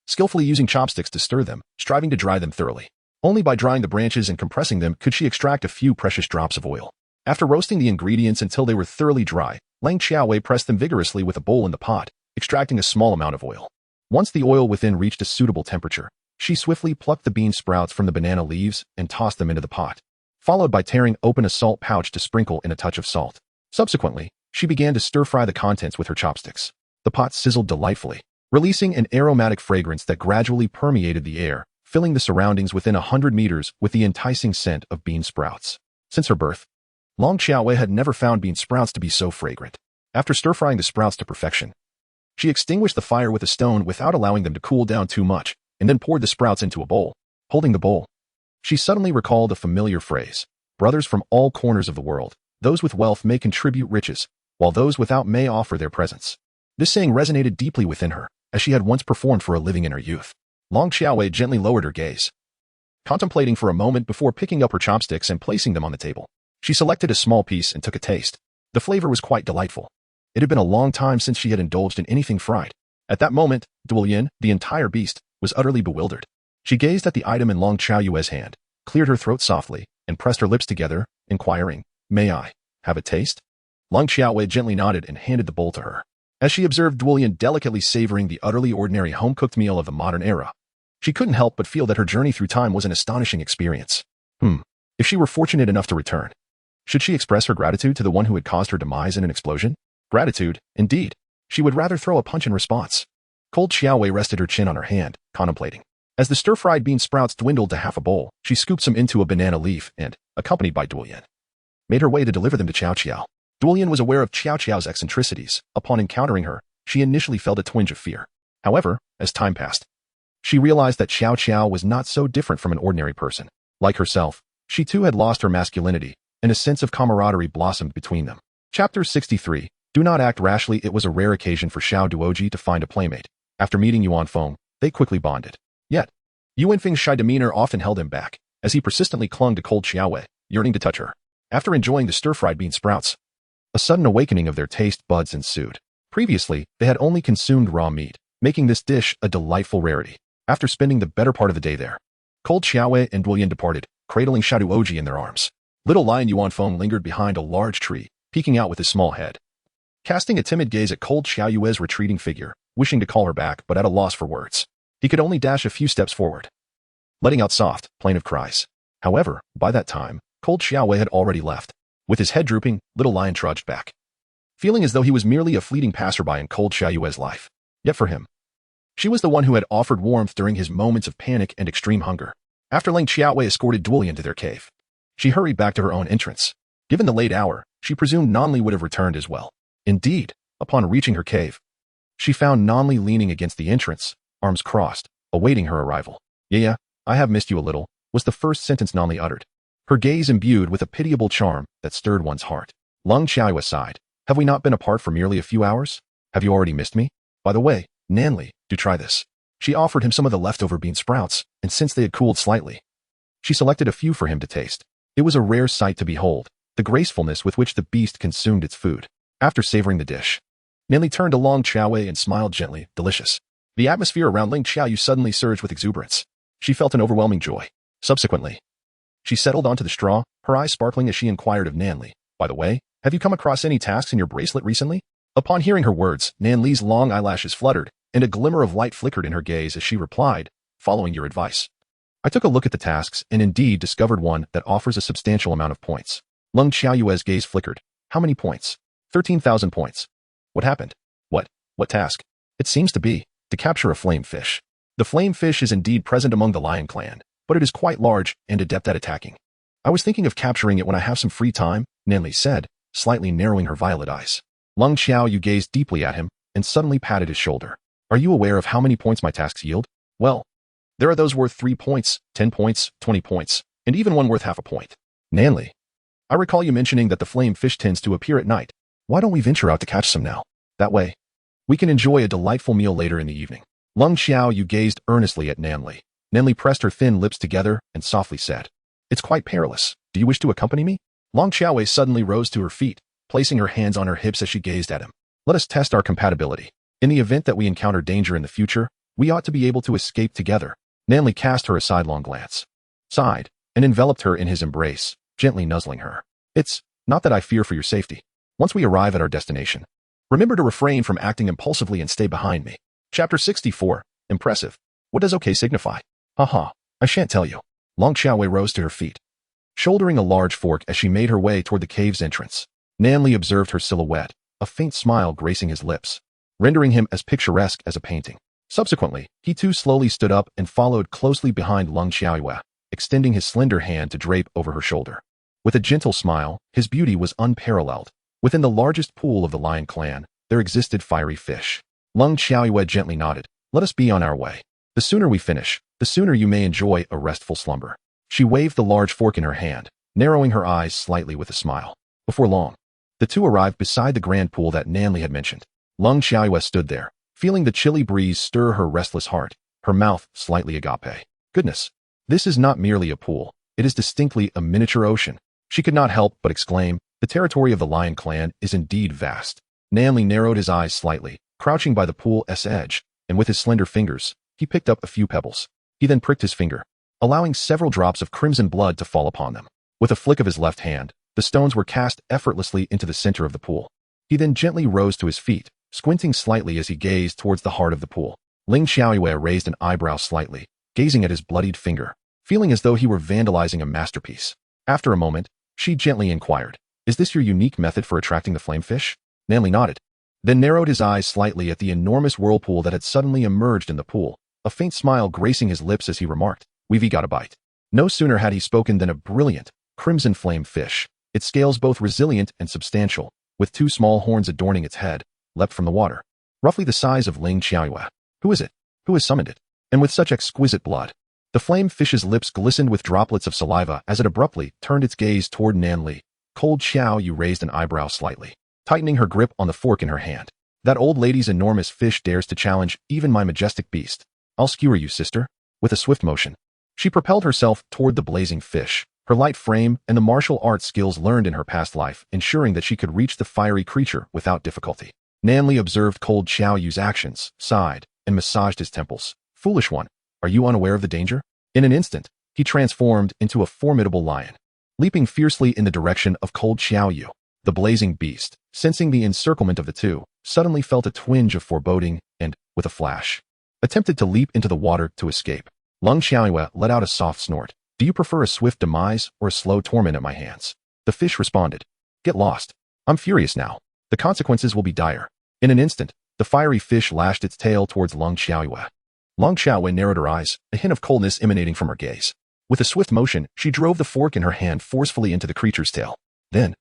skillfully using chopsticks to stir them, striving to dry them thoroughly. Only by drying the branches and compressing them could she extract a few precious drops of oil. After roasting the ingredients until they were thoroughly dry, Lang Xiaowei pressed them vigorously with a bowl in the pot, extracting a small amount of oil. Once the oil within reached a suitable temperature, she swiftly plucked the bean sprouts from the banana leaves and tossed them into the pot, followed by tearing open a salt pouch to sprinkle in a touch of salt. Subsequently, she began to stir-fry the contents with her chopsticks. The pot sizzled delightfully, releasing an aromatic fragrance that gradually permeated the air, filling the surroundings within 100 meters with the enticing scent of bean sprouts. Since her birth, Lang Xiaowei had never found bean sprouts to be so fragrant. After stir-frying the sprouts to perfection, she extinguished the fire with a stone without allowing them to cool down too much, and then poured the sprouts into a bowl. Holding the bowl, she suddenly recalled a familiar phrase, brothers from all corners of the world, those with wealth may contribute riches, while those without may offer their presents. This saying resonated deeply within her, as she had once performed for a living in her youth. Lang Xiaowei gently lowered her gaze, contemplating for a moment before picking up her chopsticks and placing them on the table. She selected a small piece and took a taste. The flavor was quite delightful. It had been a long time since she had indulged in anything fried. At that moment, Duo Lian, the entire beast, was utterly bewildered. She gazed at the item in Lang Xiaoyu's hand, cleared her throat softly, and pressed her lips together, inquiring, may I have a taste? Lang Xiaowei gently nodded and handed the bowl to her. As she observed Duo Lian delicately savoring the utterly ordinary home-cooked meal of the modern era, she couldn't help but feel that her journey through time was an astonishing experience. If she were fortunate enough to return, should she express her gratitude to the one who had caused her demise in an explosion? Gratitude, indeed. She would rather throw a punch in response. Cold Xiaowei rested her chin on her hand, contemplating. As the stir-fried bean sprouts dwindled to half a bowl, she scooped some into a banana leaf and, accompanied by Duolian, made her way to deliver them to Xiao Qiao. Duolian was aware of Xiao Qiao's eccentricities. Upon encountering her, she initially felt a twinge of fear. However, as time passed, she realized that Xiao Qiao was not so different from an ordinary person. Like herself, she too had lost her masculinity, and a sense of camaraderie blossomed between them. Chapter 63. Do not act rashly. It was a rare occasion for Xiao Duoji to find a playmate. After meeting Yuan Feng, they quickly bonded. Yet, Yuan Feng's shy demeanor often held him back, as he persistently clung to cold Xiaowei, yearning to touch her. After enjoying the stir-fried bean sprouts, a sudden awakening of their taste buds ensued. Previously, they had only consumed raw meat, making this dish a delightful rarity. After spending the better part of the day there, cold Xiaowei and Duolian departed, cradling Xiao Duoji in their arms. Little lion Yuan Feng lingered behind a large tree, peeking out with his small head. Casting a timid gaze at cold Xiao Yue's retreating figure, wishing to call her back but at a loss for words. He could only dash a few steps forward, letting out soft, plaintive cries. However, by that time, cold Xiaowei had already left. With his head drooping, little lion trudged back, feeling as though he was merely a fleeting passerby in cold Xiao Yue's life. Yet for him, she was the one who had offered warmth during his moments of panic and extreme hunger. After Ling Xiaowei escorted Duolian to their cave, she hurried back to her own entrance. Given the late hour, she presumed Nanli would have returned as well. Indeed, upon reaching her cave, she found Nanli leaning against the entrance, arms crossed, awaiting her arrival. Yeah, I have missed you a little, was the first sentence Nanli uttered, her gaze imbued with a pitiable charm that stirred one's heart. Lung Xiaoyue sighed. Have we not been apart for merely a few hours? Have you already missed me? By the way, Nanli, do try this. She offered him some of the leftover bean sprouts, and since they had cooled slightly, she selected a few for him to taste. It was a rare sight to behold, the gracefulness with which the beast consumed its food. After savoring the dish, Nanli turned to Long Xiaowei and smiled gently. Delicious. The atmosphere around Ling Xiaoyu suddenly surged with exuberance. She felt an overwhelming joy. Subsequently, she settled onto the straw, her eyes sparkling as she inquired of Nanli. By the way, have you come across any tasks in your bracelet recently? Upon hearing her words, Nanli's long eyelashes fluttered, and a glimmer of light flickered in her gaze as she replied, following your advice. I took a look at the tasks and indeed discovered one that offers a substantial amount of points. Lung Xiaoyue's gaze flickered. How many points? 13,000 points. What happened? What task? It seems to be to capture a flame fish. The flame fish is indeed present among the lion clan, but it is quite large and adept at attacking. I was thinking of capturing it when I have some free time, Nanli said, slightly narrowing her violet eyes. Lung Xiaoyu gazed deeply at him and suddenly patted his shoulder. Are you aware of how many points my tasks yield? Well, there are those worth 3 points, 10 points, 20 points, and even one worth half a point. Nanli, I recall you mentioning that the flame fish tends to appear at night. Why don't we venture out to catch some now? That way, we can enjoy a delightful meal later in the evening. Lung Xiaoyu gazed earnestly at Nanli. Nanli pressed her thin lips together and softly said, It's quite perilous. Do you wish to accompany me? Long Xiaowei suddenly rose to her feet, placing her hands on her hips as she gazed at him. Let us test our compatibility. In the event that we encounter danger in the future, we ought to be able to escape together. Nanli cast her a sidelong glance, sighed, and enveloped her in his embrace, gently nuzzling her. It's not that I fear for your safety. Once we arrive at our destination, remember to refrain from acting impulsively and stay behind me. Chapter 64. Impressive. What does okay signify? Haha, I shan't tell you. Long Xiaowei rose to her feet, shouldering a large fork as she made her way toward the cave's entrance. Nanli observed her silhouette, a faint smile gracing his lips, rendering him as picturesque as a painting. Subsequently, he too slowly stood up and followed closely behind Lung Xiaoyue, extending his slender hand to drape over her shoulder. With a gentle smile, his beauty was unparalleled. Within the largest pool of the lion clan, there existed fiery fish. Lung Xiaoyue gently nodded. Let us be on our way. The sooner we finish, the sooner you may enjoy a restful slumber. She waved the large fork in her hand, narrowing her eyes slightly with a smile. Before long, the two arrived beside the grand pool that Nanli had mentioned. Lung Xiaoyue stood there, feeling the chilly breeze stir her restless heart, her mouth slightly agape. Goodness, this is not merely a pool, it is distinctly a miniature ocean. She could not help but exclaim, the territory of the lion clan is indeed vast. Nanli narrowed his eyes slightly, crouching by the pool's edge, and with his slender fingers, he picked up a few pebbles. He then pricked his finger, allowing several drops of crimson blood to fall upon them. With a flick of his left hand, the stones were cast effortlessly into the center of the pool. He then gently rose to his feet, squinting slightly as he gazed towards the heart of the pool. Ling Xiaoyue raised an eyebrow slightly, gazing at his bloodied finger, feeling as though he were vandalizing a masterpiece. After a moment, she gently inquired, Is this your unique method for attracting the flamefish? Nanli nodded, then narrowed his eyes slightly at the enormous whirlpool that had suddenly emerged in the pool. a faint smile gracing his lips as he remarked, "We've got a bite." No sooner had he spoken than a brilliant, crimson flame fish, its scales both resilient and substantial, with two small horns adorning its head, leapt from the water, roughly the size of Ling Xiaoyue. Who is it? Who has summoned it? And with such exquisite blood? The flame fish's lips glistened with droplets of saliva as it abruptly turned its gaze toward Nan Li. Cold Xiaoyu raised an eyebrow slightly, tightening her grip on the fork in her hand. That old lady's enormous fish dares to challenge even my majestic beast. I'll skewer you, sister. With a swift motion, she propelled herself toward the blazing fish, her light frame and the martial arts skills learned in her past life ensuring that she could reach the fiery creature without difficulty. Nan Li observed Cold Xiaoyu's actions, sighed, and massaged his temples. Foolish one, are you unaware of the danger? In an instant, he transformed into a formidable lion, leaping fiercely in the direction of Cold Xiaoyu. The blazing beast, sensing the encirclement of the two, suddenly felt a twinge of foreboding and, with a flash, attempted to leap into the water to escape. Ling Xiaoyue let out a soft snort. Do you prefer a swift demise or a slow torment at my hands? The fish responded. Get lost. I'm furious now. The consequences will be dire. In an instant, the fiery fish lashed its tail towards Ling Xiaoyue. Ling Xiaoyue narrowed her eyes, a hint of coldness emanating from her gaze. With a swift motion, she drove the fork in her hand forcefully into the creature's tail. Then,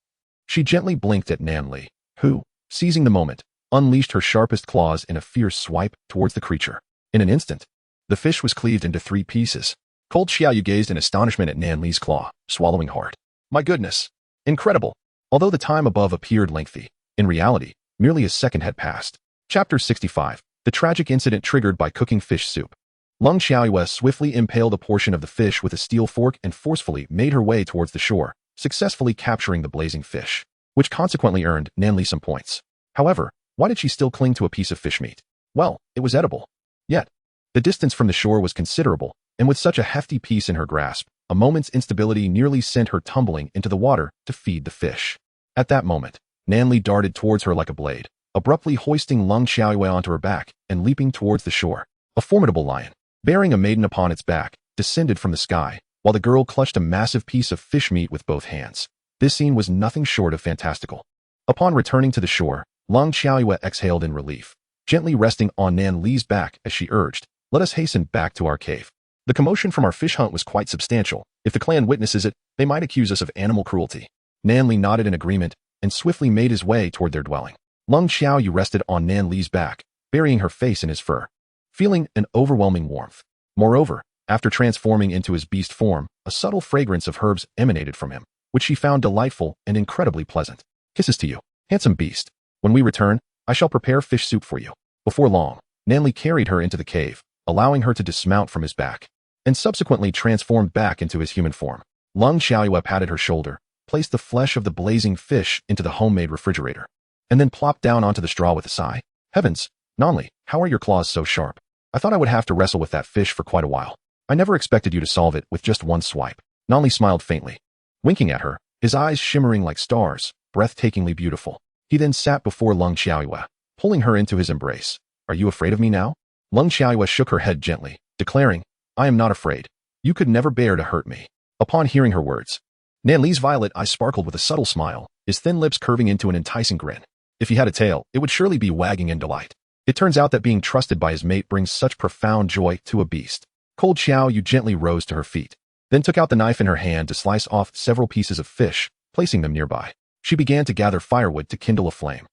she gently blinked at Nan Li, who, seizing the moment, unleashed her sharpest claws in a fierce swipe towards the creature. In an instant, the fish was cleaved into 3 pieces. Cold Xiaoyu gazed in astonishment at Nan Li's claw, swallowing hard. My goodness! Incredible! Although the time above appeared lengthy, in reality, merely a second had passed. Chapter 65. The tragic incident triggered by cooking fish soup. Ling Xiaoyue swiftly impaled a portion of the fish with a steel fork and forcefully made her way towards the shore, successfully capturing the blazing fish, which consequently earned Nan Li some points. However, why did she still cling to a piece of fish meat? Well, it was edible. Yet, the distance from the shore was considerable, and with such a hefty piece in her grasp, a moment's instability nearly sent her tumbling into the water to feed the fish. At that moment, Nan Li darted towards her like a blade, abruptly hoisting Ling Xiaoyue onto her back and leaping towards the shore. A formidable lion, bearing a maiden upon its back, descended from the sky, while the girl clutched a massive piece of fish meat with both hands. This scene was nothing short of fantastical. Upon returning to the shore, Ling Xiaoyue exhaled in relief, gently resting on Nan Li's back as she urged, let us hasten back to our cave. The commotion from our fish hunt was quite substantial. If the clan witnesses it, they might accuse us of animal cruelty. Nan Li nodded in agreement and swiftly made his way toward their dwelling. Ling Xiaoyu rested on Nan Li's back, burying her face in his fur, feeling an overwhelming warmth. Moreover, after transforming into his beast form, a subtle fragrance of herbs emanated from him, which she found delightful and incredibly pleasant. Kisses to you, handsome beast. When we return, I shall prepare fish soup for you. Before long, Nan Li carried her into the cave, allowing her to dismount from his back, and subsequently transformed back into his human form. Ling Xiaoyue patted her shoulder, placed the flesh of the blazing fish into the homemade refrigerator, and then plopped down onto the straw with a sigh. Heavens, Nan Li, how are your claws so sharp? I thought I would have to wrestle with that fish for quite a while. I never expected you to solve it with just one swipe. Nan Li smiled faintly, winking at her, his eyes shimmering like stars, breathtakingly beautiful. He then sat before Ling Xiaoyue, pulling her into his embrace. Are you afraid of me now? Ling Xiaoyue shook her head gently, declaring, I am not afraid. You could never bear to hurt me. Upon hearing her words, Nan Li's violet eyes sparkled with a subtle smile, his thin lips curving into an enticing grin. If he had a tail, it would surely be wagging in delight. It turns out that being trusted by his mate brings such profound joy to a beast. Cold Xiaoyu gently rose to her feet, then took out the knife in her hand to slice off several pieces of fish, placing them nearby. She began to gather firewood to kindle a flame.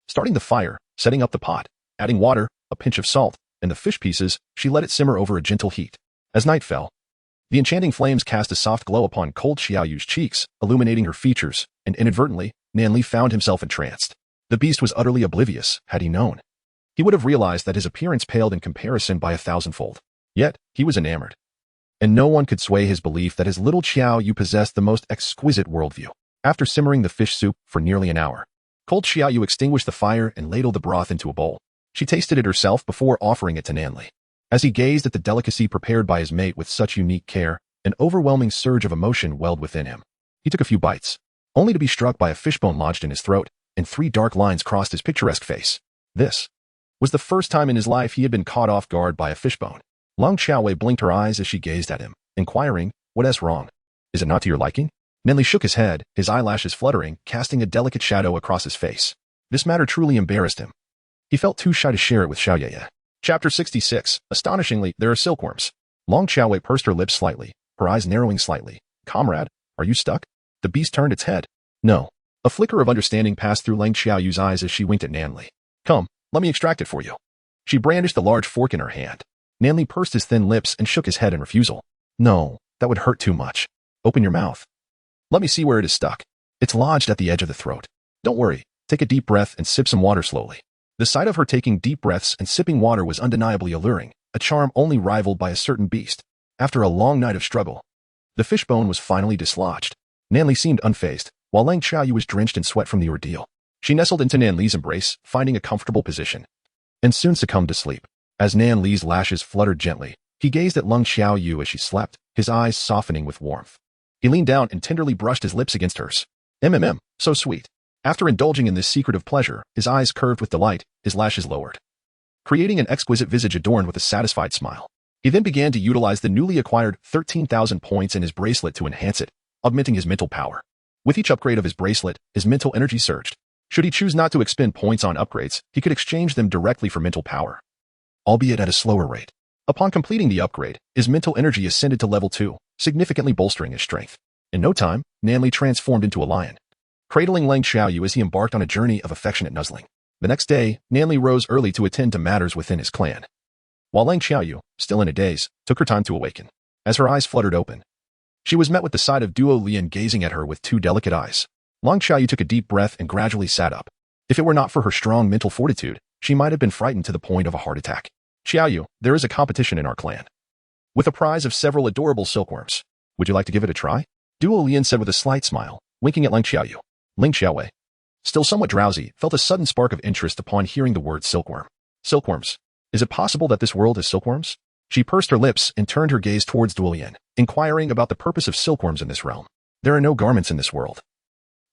Starting the fire, setting up the pot, adding water, a pinch of salt, and the fish pieces, she let it simmer over a gentle heat. As night fell, the enchanting flames cast a soft glow upon Cold Xiaoyu's cheeks, illuminating her features, and inadvertently, Nan Li found himself entranced. The beast was utterly oblivious, had he known. He would have realized that his appearance paled in comparison by 1,000-fold. Yet, he was enamored. And no one could sway his belief that his little Xiaoyu possessed the most exquisite worldview. After simmering the fish soup for nearly an hour, Cold Xiaoyu extinguished the fire and ladled the broth into a bowl. She tasted it herself before offering it to Nan Li. As he gazed at the delicacy prepared by his mate with such unique care, an overwhelming surge of emotion welled within him. He took a few bites, only to be struck by a fishbone lodged in his throat, and 3 dark lines crossed his picturesque face. This was the first time in his life he had been caught off guard by a fishbone. Ling Xiaoyue blinked her eyes as she gazed at him, inquiring, "What's wrong? Is it not to your liking?" Nan Li shook his head, his eyelashes fluttering, casting a delicate shadow across his face. This matter truly embarrassed him. He felt too shy to share it with Xiaoyue. Chapter 66. Astonishingly, there are silkworms. Long Xiaowei pursed her lips slightly, her eyes narrowing slightly. Comrade, are you stuck? The beast turned its head. No. A flicker of understanding passed through Lang Xiaoyu's eyes as she winked at Nanli. Come, let me extract it for you. She brandished the large fork in her hand. Nanli pursed his thin lips and shook his head in refusal. No, that would hurt too much. Open your mouth. Let me see where it is stuck. It's lodged at the edge of the throat. Don't worry. Take a deep breath and sip some water slowly. The sight of her taking deep breaths and sipping water was undeniably alluring, a charm only rivaled by a certain beast. After a long night of struggle, the fishbone was finally dislodged. Nanli seemed unfazed, while Lang Xiaoyu was drenched in sweat from the ordeal. She nestled into Nanli's embrace, finding a comfortable position, and soon succumbed to sleep. As Nanli's lashes fluttered gently, he gazed at Lang Xiaoyu as she slept, his eyes softening with warmth. He leaned down and tenderly brushed his lips against hers. So sweet. After indulging in this secretive pleasure, his eyes curved with delight, his lashes lowered, creating an exquisite visage adorned with a satisfied smile. He then began to utilize the newly acquired 13,000 points in his bracelet to enhance it, augmenting his mental power. With each upgrade of his bracelet, his mental energy surged. Should he choose not to expend points on upgrades, he could exchange them directly for mental power, albeit at a slower rate. Upon completing the upgrade, his mental energy ascended to level 2, significantly bolstering his strength. In no time, Nanli transformed into a lion, cradling Lang Xiaoyu as he embarked on a journey of affectionate nuzzling. The next day, Nanli rose early to attend to matters within his clan, while Lang Xiaoyu, still in a daze, took her time to awaken. As her eyes fluttered open, she was met with the sight of Duo Lian gazing at her with two delicate eyes. Lang Xiaoyu took a deep breath and gradually sat up. If it were not for her strong mental fortitude, she might have been frightened to the point of a heart attack. Xiaoyu, there is a competition in our clan, with a prize of several adorable silkworms. Would you like to give it a try? Duo Lian said with a slight smile, winking at Lang Xiaoyu. Ling Xiaowei, still somewhat drowsy, felt a sudden spark of interest upon hearing the word silkworm. Silkworms. Is it possible that this world has silkworms? She pursed her lips and turned her gaze towards Duo Lian, inquiring about the purpose of silkworms in this realm. There are no garments in this world,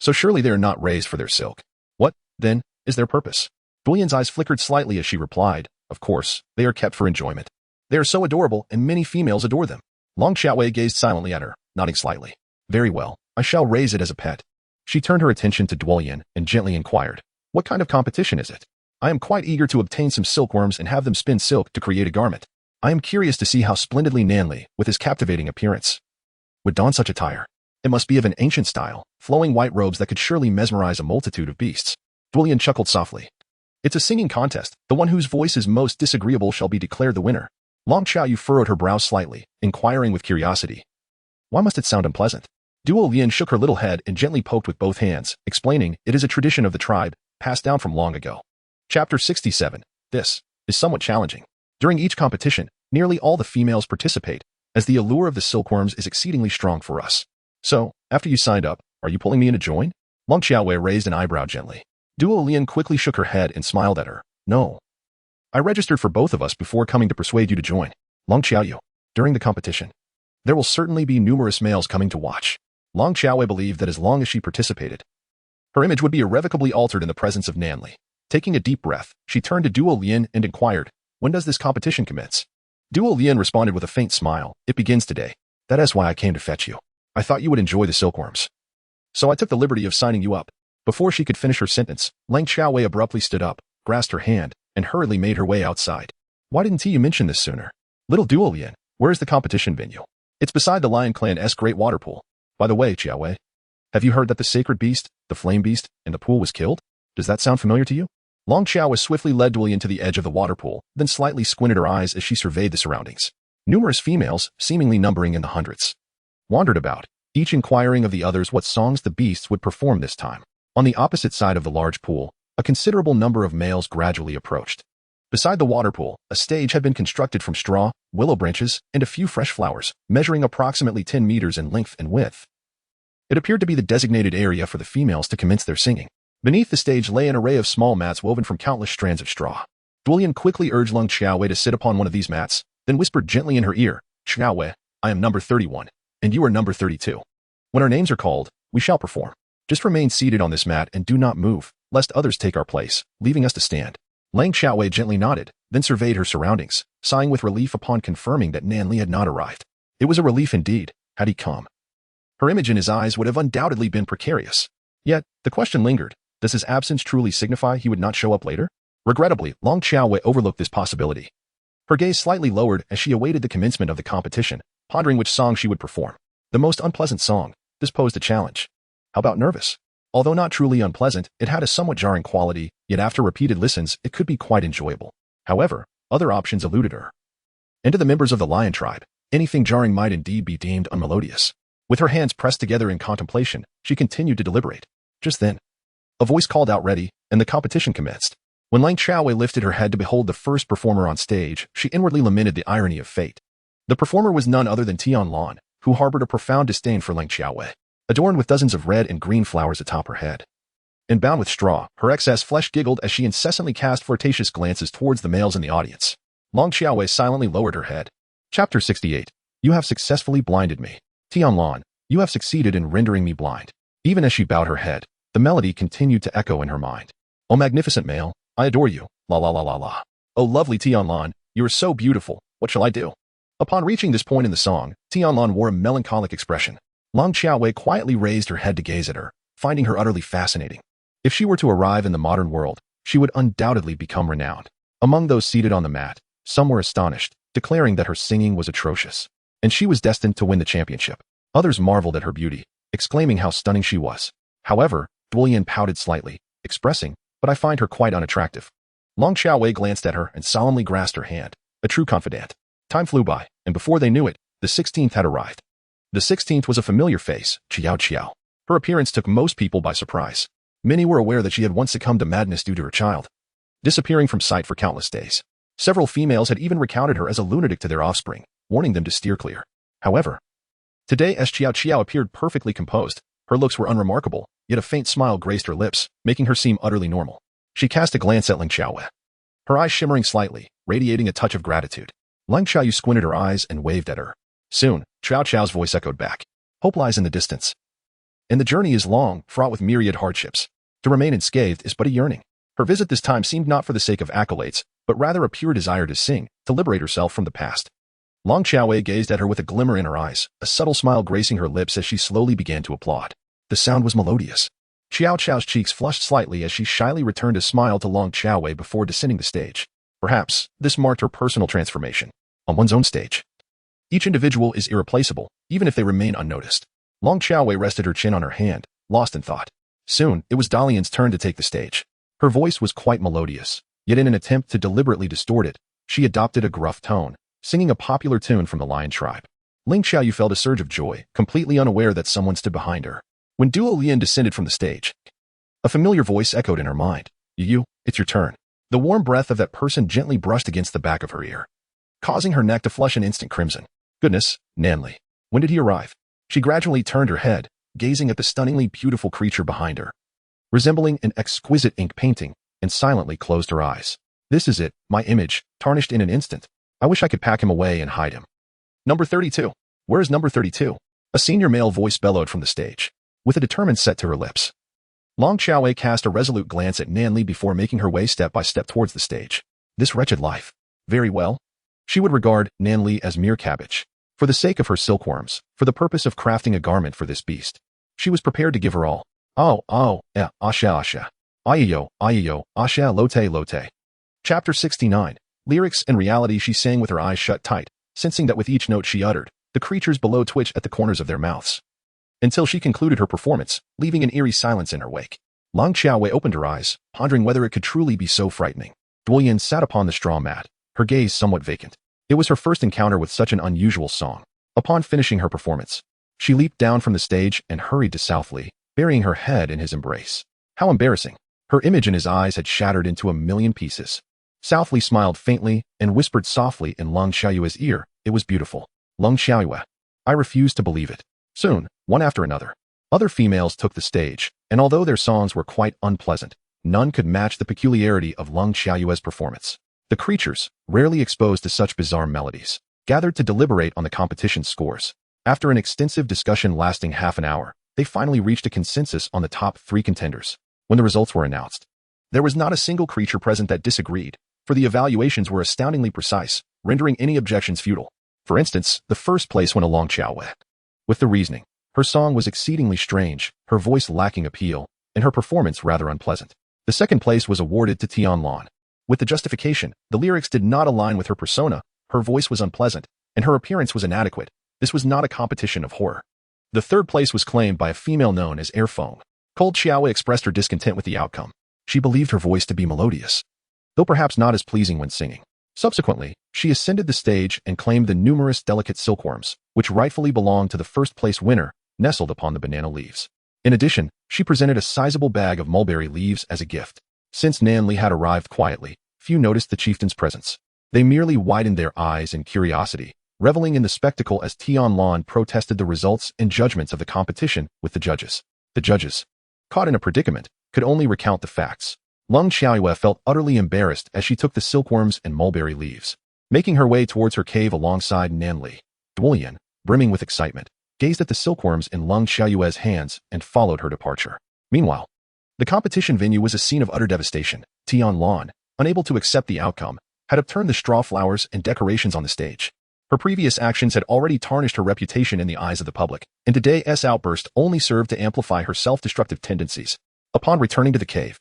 so surely they are not raised for their silk. What, then, is their purpose? Duo Lian's eyes flickered slightly as she replied, of course, they are kept for enjoyment. They are so adorable and many females adore them. Long Xiaowei gazed silently at her, nodding slightly. Very well, I shall raise it as a pet. She turned her attention to Duo Lian and gently inquired, what kind of competition is it? I am quite eager to obtain some silkworms and have them spin silk to create a garment. I am curious to see how splendidly Nanli, with his captivating appearance, would don such attire. It must be of an ancient style, flowing white robes that could surely mesmerize a multitude of beasts. Duo Lian chuckled softly. It's a singing contest. The one whose voice is most disagreeable shall be declared the winner. Long Xiaoyu furrowed her brows slightly, inquiring with curiosity, why must it sound unpleasant? Duo Lian shook her little head and gently poked with both hands, explaining, it is a tradition of the tribe, passed down from long ago. Chapter 67. This is somewhat challenging. During each competition, nearly all the females participate, as the allure of the silkworms is exceedingly strong for us. So, after you signed up, are you pulling me in to join? Long Xiaowei raised an eyebrow gently. Duo Lian quickly shook her head and smiled at her. No. I registered for both of us before coming to persuade you to join. Long Xiaoyu, during the competition, there will certainly be numerous males coming to watch. Long Xiaowei believed that as long as she participated, her image would be irrevocably altered in the presence of Nanli. Taking a deep breath, she turned to Duo Lian and inquired, when does this competition commence? Duo Lian responded with a faint smile, it begins today. That is why I came to fetch you. I thought you would enjoy the silkworms, so I took the liberty of signing you up. Before she could finish her sentence, Lang Xiaowei abruptly stood up, grasped her hand, and hurriedly made her way outside. Why didn't you mention this sooner? Little Duo Lian, where is the competition venue? It's beside the Lion Clan's great water pool. By the way, Xiaowei, have you heard that the sacred beast, the flame beast, in the pool was killed? Does that sound familiar to you? Long Xiaowei swiftly led Duo Lian to the edge of the water pool, then slightly squinted her eyes as she surveyed the surroundings. Numerous females, seemingly numbering in the hundreds, wandered about, each inquiring of the others what songs the beasts would perform this time. On the opposite side of the large pool, a considerable number of males gradually approached. Beside the water pool, a stage had been constructed from straw, willow branches, and a few fresh flowers, measuring approximately 10 meters in length and width. It appeared to be the designated area for the females to commence their singing. Beneath the stage lay an array of small mats woven from countless strands of straw. Duo Lian quickly urged Lang Xiaowei to sit upon one of these mats, then whispered gently in her ear, Xiaowei, I am number 31, and you are number 32. When our names are called, we shall perform. Just remain seated on this mat and do not move, lest others take our place, leaving us to stand. Lang Xiaowei gently nodded, then surveyed her surroundings, sighing with relief upon confirming that Nanli had not arrived. It was a relief indeed, had he come. Her image in his eyes would have undoubtedly been precarious. Yet, the question lingered, does his absence truly signify he would not show up later? Regrettably, Long Xiaowei overlooked this possibility. Her gaze slightly lowered as she awaited the commencement of the competition, pondering which song she would perform. The most unpleasant song. This posed a challenge. How about nervous? Although not truly unpleasant, it had a somewhat jarring quality, yet after repeated listens, it could be quite enjoyable. However, other options eluded her. And to the members of the lion tribe, anything jarring might indeed be deemed unmelodious. With her hands pressed together in contemplation, she continued to deliberate. Just then, a voice called out ready, and the competition commenced. When Lang Xiaowei lifted her head to behold the first performer on stage, she inwardly lamented the irony of fate. The performer was none other than Tion Lan, who harbored a profound disdain for Lang Xiaowei, adorned with dozens of red and green flowers atop her head. And bound with straw, her excess flesh giggled as she incessantly cast flirtatious glances towards the males in the audience. Long Xiaowei silently lowered her head. Chapter 68. You have successfully blinded me. Tion Lan, you have succeeded in rendering me blind. Even as she bowed her head, the melody continued to echo in her mind. Oh magnificent male, I adore you, la la la la la. Oh lovely Tion Lan, you are so beautiful, what shall I do? Upon reaching this point in the song, Tion Lan wore a melancholic expression. Long Xiaowei quietly raised her head to gaze at her, finding her utterly fascinating. If she were to arrive in the modern world, she would undoubtedly become renowned. Among those seated on the mat, some were astonished, declaring that her singing was atrocious, and she was destined to win the championship. Others marveled at her beauty, exclaiming how stunning she was. However, Duolian pouted slightly, expressing, but I find her quite unattractive. Long Xiaowei glanced at her and solemnly grasped her hand, a true confidant. Time flew by, and before they knew it, the 16th had arrived. The 16th was a familiar face, Qiao Qiao. Her appearance took most people by surprise. Many were aware that she had once succumbed to madness due to her child, disappearing from sight for countless days. Several females had even recounted her as a lunatic to their offspring, warning them to steer clear. However, today as Qiao Qiao appeared perfectly composed, her looks were unremarkable, yet a faint smile graced her lips, making her seem utterly normal. She cast a glance at Lang Xiaowei, her eyes shimmering slightly, radiating a touch of gratitude. Lang Xiaoyu squinted her eyes and waved at her. Soon, Qiao Qiao's voice echoed back. Hope lies in the distance. And the journey is long, fraught with myriad hardships. To remain unscathed is but a yearning. Her visit this time seemed not for the sake of accolades, but rather a pure desire to sing, to liberate herself from the past. Long Xiaowei gazed at her with a glimmer in her eyes, a subtle smile gracing her lips as she slowly began to applaud. The sound was melodious. Qiao Qiao's cheeks flushed slightly as she shyly returned a smile to Long Xiaowei before descending the stage. Perhaps, this marked her personal transformation. On one's own stage, each individual is irreplaceable, even if they remain unnoticed. Long Xiaowei rested her chin on her hand, lost in thought. Soon, it was Dalian's turn to take the stage. Her voice was quite melodious, yet in an attempt to deliberately distort it, she adopted a gruff tone, singing a popular tune from the lion tribe. Ling Xiaoyu felt a surge of joy, completely unaware that someone stood behind her. When Duo Lian descended from the stage, a familiar voice echoed in her mind. You, it's your turn. The warm breath of that person gently brushed against the back of her ear, causing her neck to flush an instant crimson. Goodness, Nanli. When did he arrive? She gradually turned her head, gazing at the stunningly beautiful creature behind her, resembling an exquisite ink painting, and silently closed her eyes. This is it, my image, tarnished in an instant. I wish I could pack him away and hide him. Number 32. Where is number 32? A senior male voice bellowed from the stage, with a determined set to her lips. Long Xiaowei cast a resolute glance at Nanli before making her way step by step towards the stage. This wretched life. Very well. She would regard Nanli as mere cabbage. For the sake of her silkworms, for the purpose of crafting a garment for this beast, she was prepared to give her all. Asha. Ayo, Asha lote. Chapter 69. Lyrics and reality. She sang with her eyes shut tight, sensing that with each note she uttered, the creatures below twitched at the corners of their mouths, until she concluded her performance, leaving an eerie silence in her wake. Long Xiaowei opened her eyes, pondering whether it could truly be so frightening. Duolian sat upon the straw mat, her gaze somewhat vacant. It was her first encounter with such an unusual song. Upon finishing her performance, she leaped down from the stage and hurried to Southli, burying her head in his embrace. How embarrassing. Her image in his eyes had shattered into a million pieces. Southli smiled faintly and whispered softly in Long Xiaoyue's ear, it was beautiful. Long Xiaoyue. I refused to believe it. Soon, one after another, other females took the stage, and although their songs were quite unpleasant, none could match the peculiarity of Long Xiaoyue's performance. The creatures, rarely exposed to such bizarre melodies, gathered to deliberate on the competition's scores. After an extensive discussion lasting half an hour, they finally reached a consensus on the top 3 contenders. When the results were announced, there was not a single creature present that disagreed, for the evaluations were astoundingly precise, rendering any objections futile. For instance, the first place went to Long Xiaowei. With the reasoning, her song was exceedingly strange, her voice lacking appeal, and her performance rather unpleasant. The second place was awarded to Tion Lan. With the justification, the lyrics did not align with her persona, her voice was unpleasant, and her appearance was inadequate. This was not a competition of horror. The third place was claimed by a female known as Air Foam. Cold Xiaowei expressed her discontent with the outcome. She believed her voice to be melodious, though perhaps not as pleasing when singing. Subsequently, she ascended the stage and claimed the numerous delicate silkworms, which rightfully belonged to the first-place winner, nestled upon the banana leaves. In addition, she presented a sizable bag of mulberry leaves as a gift. Since Nan Li had arrived quietly, few noticed the chieftain's presence. They merely widened their eyes in curiosity, reveling in the spectacle as Tion Lan protested the results and judgments of the competition with the judges. The judges, caught in a predicament, could only recount the facts. Lung Xiaoyue felt utterly embarrassed as she took the silkworms and mulberry leaves. Making her way towards her cave alongside Nan Li, Duolian, brimming with excitement, gazed at the silkworms in Lung Xiaoyue's hands and followed her departure. Meanwhile, the competition venue was a scene of utter devastation. Tion Lan, unable to accept the outcome, had upturned the straw flowers and decorations on the stage. Her previous actions had already tarnished her reputation in the eyes of the public, and today's outburst only served to amplify her self-destructive tendencies. Upon returning to the cave,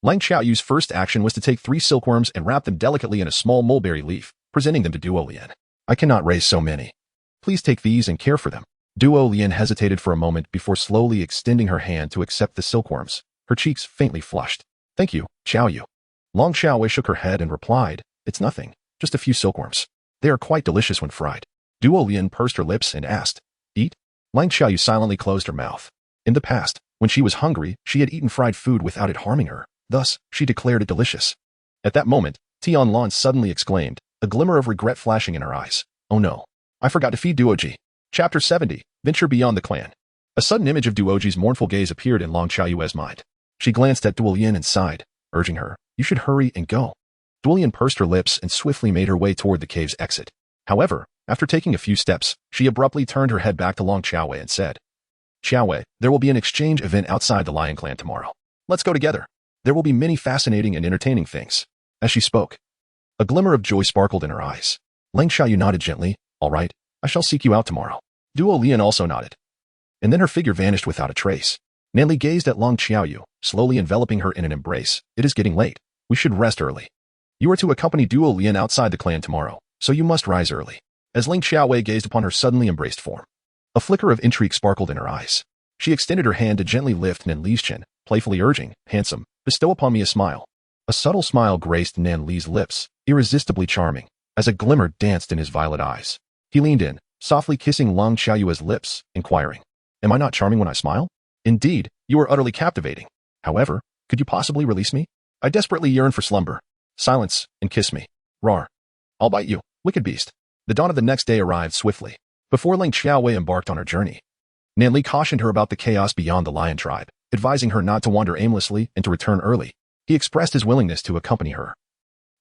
Lang Xiaoyu's first action was to take 3 silkworms and wrap them delicately in a small mulberry leaf, presenting them to Duo Lian. I cannot raise so many. Please take these and care for them. Duo Lian hesitated for a moment before slowly extending her hand to accept the silkworms, her cheeks faintly flushed. Thank you, Xiaoyu. Long Xiaowei shook her head and replied, it's nothing, just a few silkworms. They are quite delicious when fried. Duo Lian pursed her lips and asked, eat? Lang Xiaoyu silently closed her mouth. In the past, when she was hungry, she had eaten fried food without it harming her. Thus, she declared it delicious. At that moment, Tion Lan suddenly exclaimed, a glimmer of regret flashing in her eyes. Oh no, I forgot to feed Duoji. Chapter 70, Venture Beyond the Clan. A sudden image of Duoji's mournful gaze appeared in Long Xiaoyue's mind. She glanced at Duolian and sighed, urging her, you should hurry and go. Duolian pursed her lips and swiftly made her way toward the cave's exit. However, after taking a few steps, she abruptly turned her head back to Long Xiaowei and said, Xiaowei, there will be an exchange event outside the Lion Clan tomorrow. Let's go together. There will be many fascinating and entertaining things. As she spoke, a glimmer of joy sparkled in her eyes. Lang Xiaoyu nodded gently, all right, I shall seek you out tomorrow. Duo Lian also nodded. And then her figure vanished without a trace. Nan Li gazed at Long Xiaoyu, slowly enveloping her in an embrace. It is getting late. We should rest early. You are to accompany Duo Lian outside the clan tomorrow, so you must rise early. As Ling Xiaowei gazed upon her suddenly embraced form, a flicker of intrigue sparkled in her eyes. She extended her hand to gently lift Nan Li's chin, playfully urging, handsome, bestow upon me a smile. A subtle smile graced Nan Li's lips, irresistibly charming, as a glimmer danced in his violet eyes. He leaned in, softly kissing Long Xiaoyue's lips, inquiring, am I not charming when I smile? Indeed, you are utterly captivating. However, could you possibly release me? I desperately yearn for slumber. Silence, and kiss me. Roar. I'll bite you, wicked beast. The dawn of the next day arrived swiftly. Before Ling Xiaowei embarked on her journey, Nan Li cautioned her about the chaos beyond the lion tribe, advising her not to wander aimlessly and to return early. He expressed his willingness to accompany her,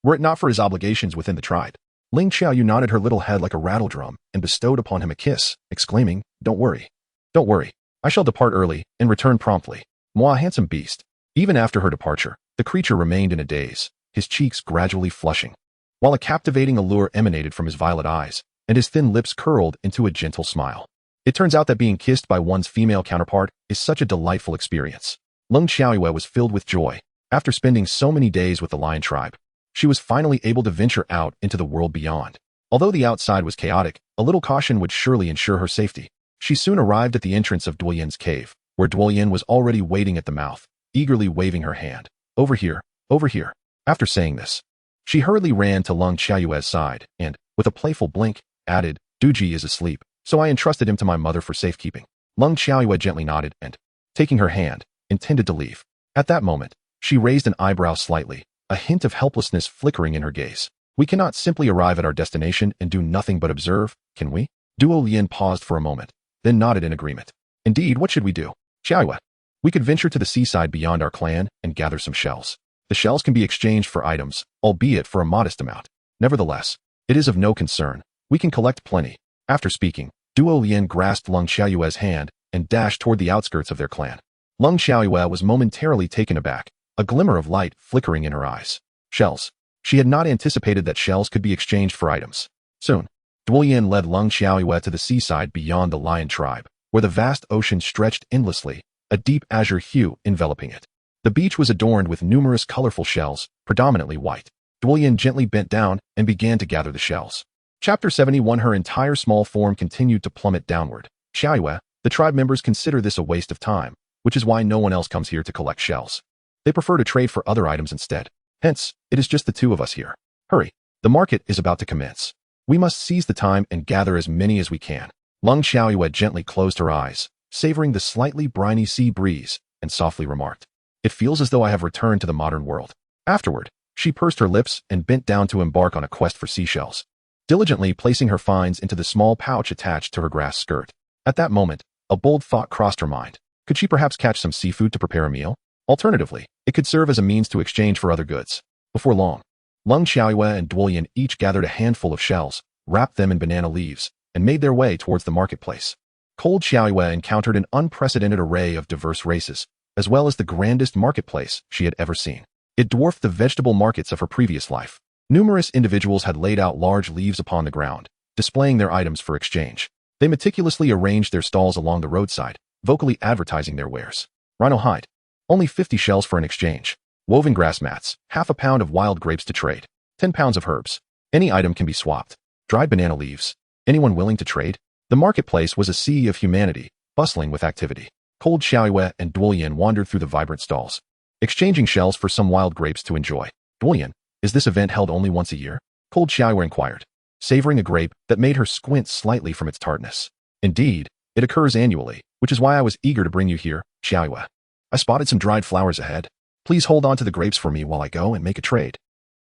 were it not for his obligations within the tribe. Ling Xiaoyu nodded her little head like a rattle drum and bestowed upon him a kiss, exclaiming, don't worry. Don't worry. I shall depart early and return promptly. Moi, handsome beast. Even after her departure, the creature remained in a daze, his cheeks gradually flushing, while a captivating allure emanated from his violet eyes, and his thin lips curled into a gentle smile. It turns out that being kissed by one's female counterpart is such a delightful experience. Lung Xiaoyue was filled with joy. After spending so many days with the lion tribe, she was finally able to venture out into the world beyond. Although the outside was chaotic, a little caution would surely ensure her safety. She soon arrived at the entrance of Duolian's cave, where Duolian was already waiting at the mouth, eagerly waving her hand. Over here, over here. After saying this, she hurriedly ran to Lung Xiaoyue's side and, with a playful blink, added, Duji is asleep, so I entrusted him to my mother for safekeeping. Lung Xiaoyue gently nodded and, taking her hand, intended to leave. At that moment, she raised an eyebrow slightly, a hint of helplessness flickering in her gaze. We cannot simply arrive at our destination and do nothing but observe, can we? Duo Lian paused for a moment, then nodded in agreement. Indeed, what should we do? Xiaoyue. We could venture to the seaside beyond our clan and gather some shells. The shells can be exchanged for items, albeit for a modest amount. Nevertheless, it is of no concern. We can collect plenty. After speaking, Duo Lian grasped Lung Xiaoyue's hand and dashed toward the outskirts of their clan. Lung Xiaoyue was momentarily taken aback, a glimmer of light flickering in her eyes. Shells. She had not anticipated that shells could be exchanged for items. Soon, Duolian led Lung Xiaoyue to the seaside beyond the lion tribe, where the vast ocean stretched endlessly, a deep azure hue enveloping it. The beach was adorned with numerous colorful shells, predominantly white. Duolian gently bent down and began to gather the shells. Chapter 71. Her entire small form continued to plummet downward. Xiaoyue, the tribe members consider this a waste of time, which is why no one else comes here to collect shells. They prefer to trade for other items instead. Hence, it is just the two of us here. Hurry. The market is about to commence. We must seize the time and gather as many as we can. Lung Xiaoyue gently closed her eyes, savoring the slightly briny sea breeze, and softly remarked, "It feels as though I have returned to the modern world." Afterward, she pursed her lips and bent down to embark on a quest for seashells, diligently placing her finds into the small pouch attached to her grass skirt. At that moment, a bold thought crossed her mind. Could she perhaps catch some seafood to prepare a meal? Alternatively, it could serve as a means to exchange for other goods. Before long, Lung Xiaoyue and Duolian each gathered a handful of shells, wrapped them in banana leaves, and made their way towards the marketplace. Cold Xiaoyue encountered an unprecedented array of diverse races, as well as the grandest marketplace she had ever seen. It dwarfed the vegetable markets of her previous life. Numerous individuals had laid out large leaves upon the ground, displaying their items for exchange. They meticulously arranged their stalls along the roadside, vocally advertising their wares. Rhino hide. Only 50 shells for an exchange. Woven grass mats, half a pound of wild grapes to trade. 10 pounds of herbs. Any item can be swapped. Dried banana leaves. Anyone willing to trade? The marketplace was a sea of humanity, bustling with activity. Cold Xiaoyue and Duolian wandered through the vibrant stalls, exchanging shells for some wild grapes to enjoy. Duolian, is this event held only once a year? Cold Xiaoyue inquired, savoring a grape that made her squint slightly from its tartness. Indeed, it occurs annually, which is why I was eager to bring you here, Xiaoyue. I spotted some dried flowers ahead. Please hold on to the grapes for me while I go and make a trade.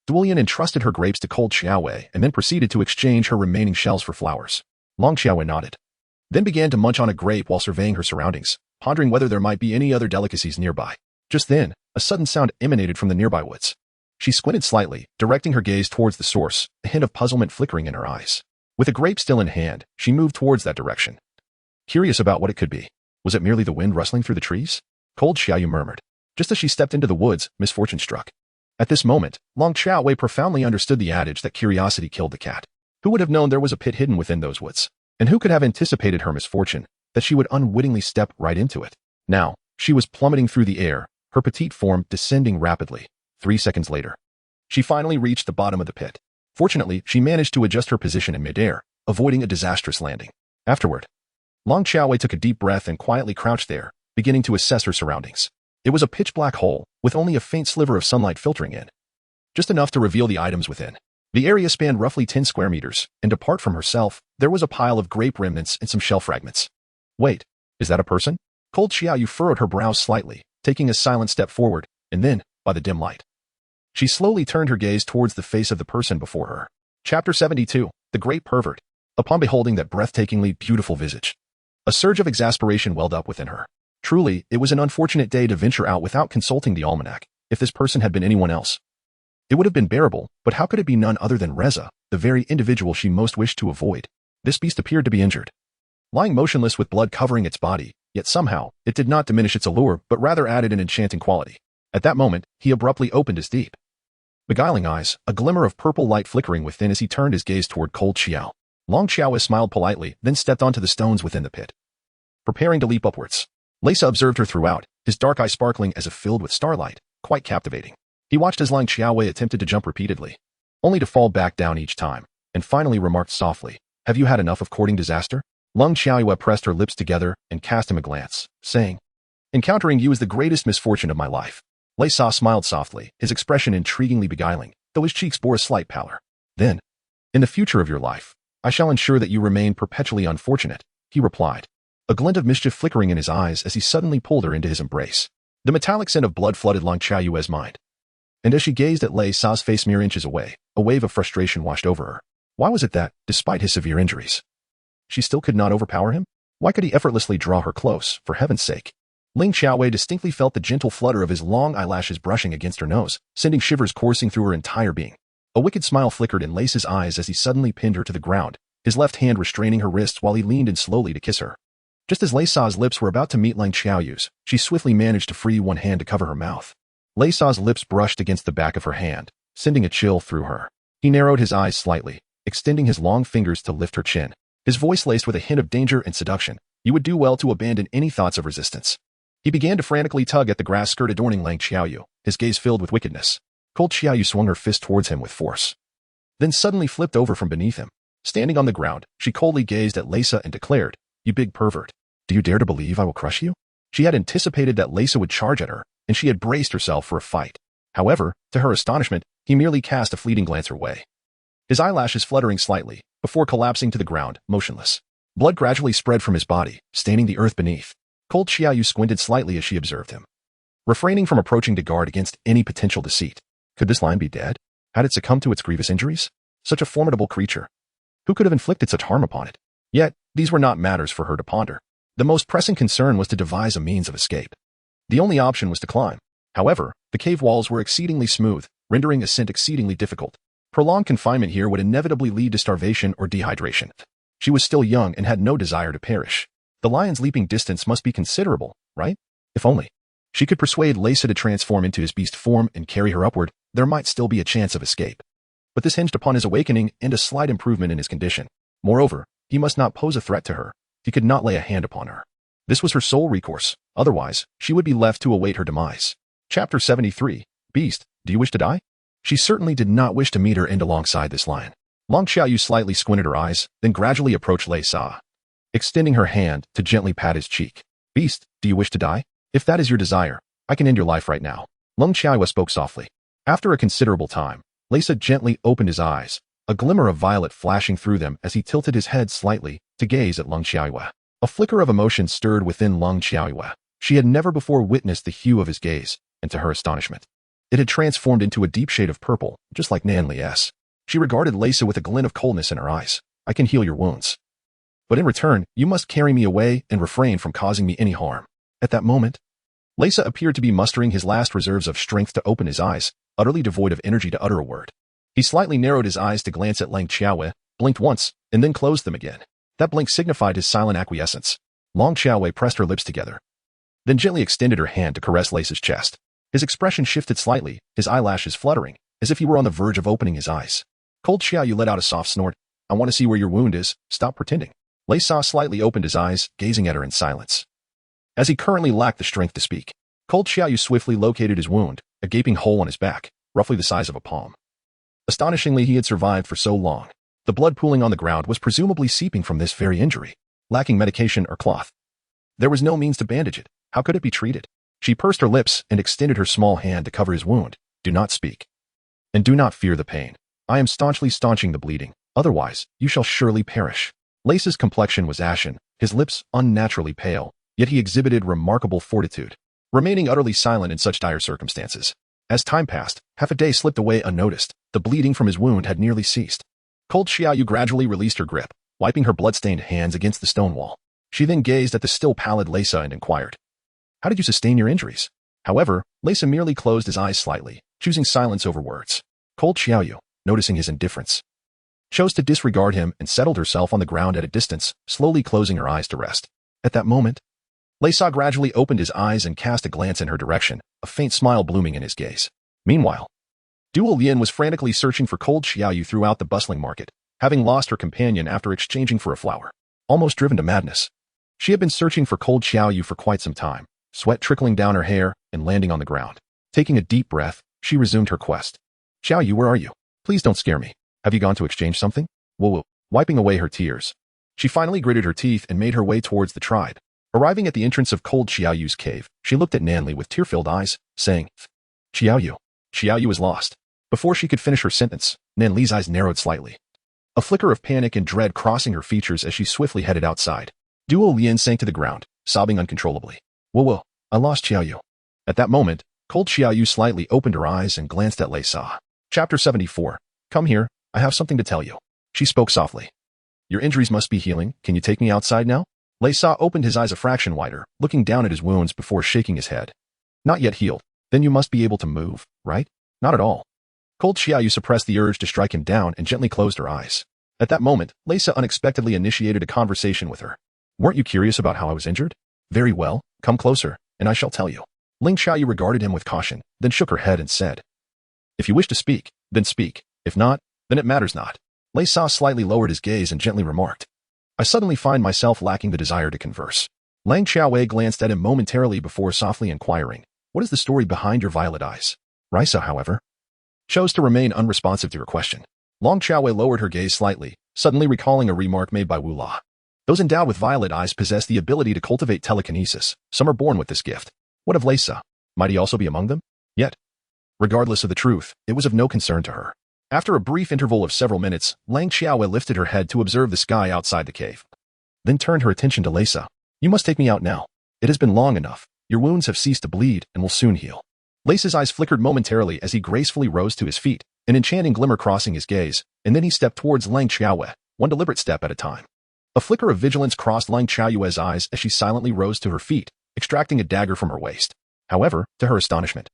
Duolian entrusted her grapes to Cold Xiaoyue and then proceeded to exchange her remaining shells for flowers. Long Xiaoyue nodded, then began to munch on a grape while surveying her surroundings, pondering whether there might be any other delicacies nearby. Just then, a sudden sound emanated from the nearby woods. She squinted slightly, directing her gaze towards the source, a hint of puzzlement flickering in her eyes. With a grape still in hand, she moved towards that direction, curious about what it could be. Was it merely the wind rustling through the trees? Cold Xiaoyue murmured. Just as she stepped into the woods, misfortune struck. At this moment, Long Xiaoyue profoundly understood the adage that curiosity killed the cat. Who would have known there was a pit hidden within those woods? And who could have anticipated her misfortune, that she would unwittingly step right into it? Now, she was plummeting through the air, her petite form descending rapidly. 3 seconds later, she finally reached the bottom of the pit. Fortunately, she managed to adjust her position in midair, avoiding a disastrous landing. Afterward, Long Xiaoyue took a deep breath and quietly crouched there, beginning to assess her surroundings. It was a pitch-black hole, with only a faint sliver of sunlight filtering in, just enough to reveal the items within. The area spanned roughly 10 square meters, and apart from herself, there was a pile of grape remnants and some shell fragments. Wait, is that a person? Cold Xiaoyue furrowed her brows slightly, taking a silent step forward, and then, by the dim light, she slowly turned her gaze towards the face of the person before her. Chapter 72. The Great Pervert. Upon beholding that breathtakingly beautiful visage, a surge of exasperation welled up within her. Truly, it was an unfortunate day to venture out without consulting the almanac. If this person had been anyone else, it would have been bearable, but how could it be none other than Reza, the very individual she most wished to avoid? This beast appeared to be injured, lying motionless with blood covering its body, yet somehow, it did not diminish its allure but rather added an enchanting quality. At that moment, he abruptly opened his deep, beguiling eyes, a glimmer of purple light flickering within as he turned his gaze toward Cold Xiao. Long Xiaoyue smiled politely, then stepped onto the stones within the pit, preparing to leap upwards. Leisa observed her throughout, his dark eyes sparkling as if filled with starlight, quite captivating. He watched as Long Xiaoyue attempted to jump repeatedly, only to fall back down each time, and finally remarked softly, "Have you had enough of courting disaster?" Long Xiaoyue pressed her lips together and cast him a glance, saying, "Encountering you is the greatest misfortune of my life." Leisa smiled softly, his expression intriguingly beguiling, though his cheeks bore a slight pallor. Then, "In the future of your life, I shall ensure that you remain perpetually unfortunate," he replied, a glint of mischief flickering in his eyes as he suddenly pulled her into his embrace. The metallic scent of blood flooded Long Xiaoyue's mind, and as she gazed at Leisa's face mere inches away, a wave of frustration washed over her. Why was it that, despite his severe injuries, she still could not overpower him? Why could he effortlessly draw her close, for heaven's sake? Ling Xiaoyue distinctly felt the gentle flutter of his long eyelashes brushing against her nose, sending shivers coursing through her entire being. A wicked smile flickered in Leisa's eyes as he suddenly pinned her to the ground, his left hand restraining her wrists while he leaned in slowly to kiss her. Just as Leisa's lips were about to meet Ling Xiaoyue's, she swiftly managed to free one hand to cover her mouth. Leisa's lips brushed against the back of her hand, sending a chill through her. He narrowed his eyes slightly, extending his long fingers to lift her chin. His voice laced with a hint of danger and seduction. "You would do well to abandon any thoughts of resistance. He began to frantically tug at the grass skirt adorning Lang Xiaoyu, his gaze filled with wickedness. Cold Xiaoyu swung her fist towards him with force, then suddenly flipped over from beneath him. Standing on the ground, she coldly gazed at Leisa and declared, "You big pervert. Do you dare to believe I will crush you?" She had anticipated that Leisa would charge at her, and she had braced herself for a fight. However, to her astonishment, he merely cast a fleeting glance her way, his eyelashes fluttering slightly, before collapsing to the ground, motionless. Blood gradually spread from his body, staining the earth beneath. Cold Xiaoyu squinted slightly as she observed him, refraining from approaching to guard against any potential deceit. Could this lion be dead? Had it succumbed to its grievous injuries? Such a formidable creature. Who could have inflicted such harm upon it? Yet, these were not matters for her to ponder. The most pressing concern was to devise a means of escape. The only option was to climb. However, the cave walls were exceedingly smooth, rendering ascent exceedingly difficult. Prolonged confinement here would inevitably lead to starvation or dehydration. She was still young and had no desire to perish. The lion's leaping distance must be considerable, right? If only she could persuade Leisa to transform into his beast form and carry her upward, there might still be a chance of escape. But this hinged upon his awakening and a slight improvement in his condition. Moreover, he must not pose a threat to her. He could not lay a hand upon her. This was her sole recourse. Otherwise, she would be left to await her demise. Chapter 73. Beast, do you wish to die? She certainly did not wish to meet her end alongside this lion. Lang Xiaoyu slightly squinted her eyes, then gradually approached Leisa, extending her hand to gently pat his cheek. Beast, do you wish to die? If that is your desire, I can end your life right now. Lang Xiaoyu spoke softly. After a considerable time, Leisa gently opened his eyes, a glimmer of violet flashing through them as he tilted his head slightly to gaze at Lang Xiaoyu. A flicker of emotion stirred within Lang Xiaoyu. She had never before witnessed the hue of his gaze, and to her astonishment, it had transformed into a deep shade of purple, just like Nan Li's. She regarded Leisa with a glint of coldness in her eyes. I can heal your wounds, but in return, you must carry me away and refrain from causing me any harm. At that moment, Leisa appeared to be mustering his last reserves of strength to open his eyes, utterly devoid of energy to utter a word. He slightly narrowed his eyes to glance at Lang Xiaoyu, blinked once, and then closed them again. That blink signified his silent acquiescence. Lang Xiaoyu pressed her lips together, then gently extended her hand to caress Leisa's chest. His expression shifted slightly, his eyelashes fluttering, as if he were on the verge of opening his eyes. Cold Xiaoyu let out a soft snort. I want to see where your wound is. Stop pretending. Leisa slightly opened his eyes, gazing at her in silence, as he currently lacked the strength to speak. Cold Xiaoyu swiftly located his wound, a gaping hole on his back, roughly the size of a palm. Astonishingly, he had survived for so long. The blood pooling on the ground was presumably seeping from this very injury. Lacking medication or cloth, there was no means to bandage it. How could it be treated? She pursed her lips and extended her small hand to cover his wound. Do not speak, and do not fear the pain. I am staunchly staunching the bleeding. Otherwise, you shall surely perish. Leisa's complexion was ashen, his lips unnaturally pale, yet he exhibited remarkable fortitude, remaining utterly silent in such dire circumstances. As time passed, half a day slipped away unnoticed. The bleeding from his wound had nearly ceased. Cold Xiaoyu gradually released her grip, wiping her blood-stained hands against the stone wall. She then gazed at the still pallid Leisa and inquired, how did you sustain your injuries? However, Leisa merely closed his eyes slightly, choosing silence over words. Cold Xiaoyu, noticing his indifference, chose to disregard him and settled herself on the ground at a distance, slowly closing her eyes to rest. At that moment, Leisa gradually opened his eyes and cast a glance in her direction, a faint smile blooming in his gaze. Meanwhile, Duo Lian was frantically searching for Cold Xiaoyu throughout the bustling market, having lost her companion after exchanging for a flower. Almost driven to madness, she had been searching for Cold Xiaoyu for quite some time, sweat trickling down her hair and landing on the ground. Taking a deep breath, she resumed her quest. Xiaoyu, where are you? Please don't scare me. Have you gone to exchange something? Whoa. Wiping away her tears, she finally gritted her teeth and made her way towards the tribe. Arriving at the entrance of Cold Xiaoyu's cave, she looked at Nanli with tear-filled eyes, saying, Xiaoyu. Xiaoyu is lost. Before she could finish her sentence, Nanli's eyes narrowed slightly, a flicker of panic and dread crossing her features as she swiftly headed outside. Duo Lian sank to the ground, sobbing uncontrollably. Whoa, I lost Xiaoyu. At that moment, Cold Xiaoyu slightly opened her eyes and glanced at Leisa. Chapter 74. Come here, I have something to tell you. She spoke softly. Your injuries must be healing. Can you take me outside now? Leisa opened his eyes a fraction wider, looking down at his wounds before shaking his head. Not yet healed. Then you must be able to move, right? Not at all. Cold Xiaoyu suppressed the urge to strike him down and gently closed her eyes. At that moment, Leisa unexpectedly initiated a conversation with her. Weren't you curious about how I was injured? Very well, come closer, and I shall tell you. Lang Xiaoyu regarded him with caution, then shook her head and said, If you wish to speak, then speak. If not, then it matters not. Leisa slightly lowered his gaze and gently remarked, I suddenly find myself lacking the desire to converse. Lang Xiaowei glanced at him momentarily before softly inquiring, "What is the story behind your violet eyes?" Leisa, however, chose to remain unresponsive to her question. Long Xiaowei lowered her gaze slightly, suddenly recalling a remark made by Wu La. Those endowed with violet eyes possess the ability to cultivate telekinesis. Some are born with this gift. What of Leisa? Might he also be among them? Yet, regardless of the truth, it was of no concern to her. After a brief interval of several minutes, Lang Xiaowei lifted her head to observe the sky outside the cave. Then turned her attention to Leisa. "You must take me out now. It has been long enough. Your wounds have ceased to bleed and will soon heal." Leisa's eyes flickered momentarily as he gracefully rose to his feet, an enchanting glimmer crossing his gaze, and then he stepped towards Lang Xiaowei, one deliberate step at a time. A flicker of vigilance crossed Lang Xiaowei's eyes as she silently rose to her feet, extracting a dagger from her waist. However, to her astonishment,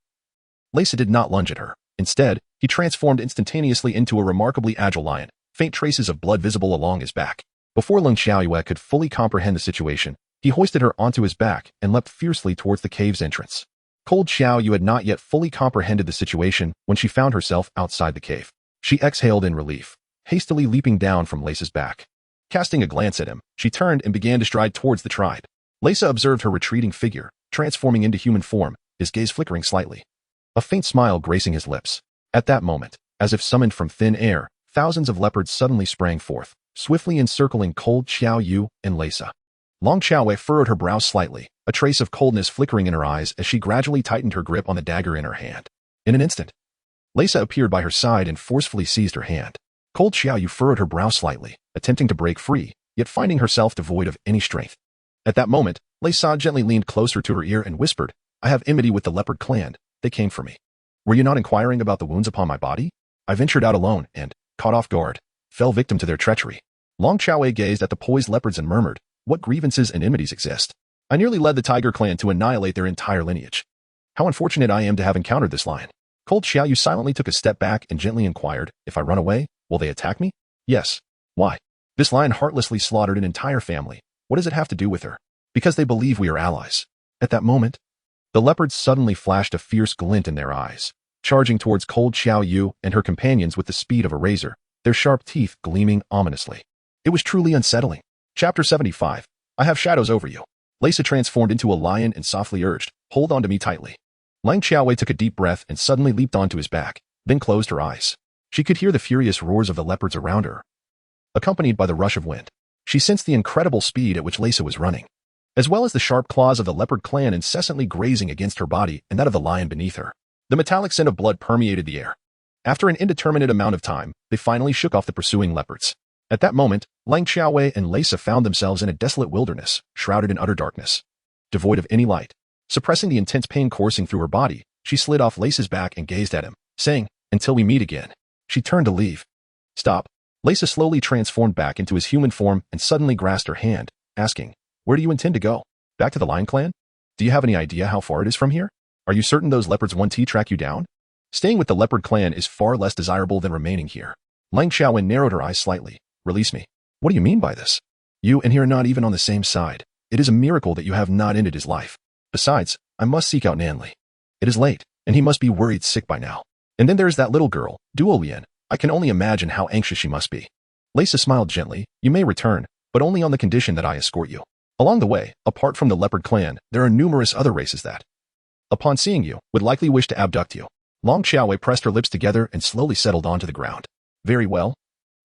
Leisa did not lunge at her. Instead, he transformed instantaneously into a remarkably agile lion, faint traces of blood visible along his back. Before Lang Xiaowei could fully comprehend the situation, he hoisted her onto his back and leapt fiercely towards the cave's entrance. Cold Xiaoyu had not yet fully comprehended the situation when she found herself outside the cave. She exhaled in relief, hastily leaping down from Leisa's back. Casting a glance at him, she turned and began to stride towards the tribe. Leisa observed her retreating figure, transforming into human form, his gaze flickering slightly, a faint smile gracing his lips. At that moment, as if summoned from thin air, thousands of leopards suddenly sprang forth, swiftly encircling Cold Xiaoyu and Leisa. Long Xiaowei furrowed her brows slightly, a trace of coldness flickering in her eyes as she gradually tightened her grip on the dagger in her hand. In an instant, Leisa appeared by her side and forcefully seized her hand. Cold Xiaoyu furrowed her brow slightly, attempting to break free, yet finding herself devoid of any strength. At that moment, Leisa gently leaned closer to her ear and whispered, "I have enmity with the leopard clan. They came for me. Were you not inquiring about the wounds upon my body? I ventured out alone and, caught off guard, fell victim to their treachery." Long Xiaowei gazed at the poised leopards and murmured, "What grievances and enmities exist? I nearly led the tiger clan to annihilate their entire lineage. How unfortunate I am to have encountered this lion." Cold Xiaoyu silently took a step back and gently inquired, "If I run away, will they attack me?" "Yes." "Why?" "This lion heartlessly slaughtered an entire family. What does it have to do with her?" "Because they believe we are allies." At that moment, the leopards suddenly flashed a fierce glint in their eyes, charging towards Cold Xiaoyu and her companions with the speed of a razor, their sharp teeth gleaming ominously. It was truly unsettling. Chapter 75. I have shadows over you. Leisa transformed into a lion and softly urged, "Hold on to me tightly." Lang Xiaowei took a deep breath and suddenly leaped onto his back, then closed her eyes. She could hear the furious roars of the leopards around her, accompanied by the rush of wind. She sensed the incredible speed at which Leisa was running, as well as the sharp claws of the leopard clan incessantly grazing against her body and that of the lion beneath her. The metallic scent of blood permeated the air. After an indeterminate amount of time, they finally shook off the pursuing leopards. At that moment, Lang Xiaowei and Leisa found themselves in a desolate wilderness, shrouded in utter darkness, devoid of any light. Suppressing the intense pain coursing through her body, she slid off Leisa's back and gazed at him, saying, "Until we meet again." She turned to leave. "Stop." Leisa slowly transformed back into his human form and suddenly grasped her hand, asking, "Where do you intend to go? Back to the Lion Clan? Do you have any idea how far it is from here? Are you certain those leopards won't track you down? Staying with the leopard clan is far less desirable than remaining here." Lang Xiaowei narrowed her eyes slightly. "Release me." "What do you mean by this? You and he are not even on the same side. It is a miracle that you have not ended his life. Besides, I must seek out Nanli. It is late, and he must be worried sick by now. And then there is that little girl, Duo Lian. I can only imagine how anxious she must be." Leisa smiled gently. "You may return, but only on the condition that I escort you. Along the way, apart from the leopard clan, there are numerous other races that, upon seeing you, would likely wish to abduct you." Long Xiaowei pressed her lips together and slowly settled onto the ground. "Very well.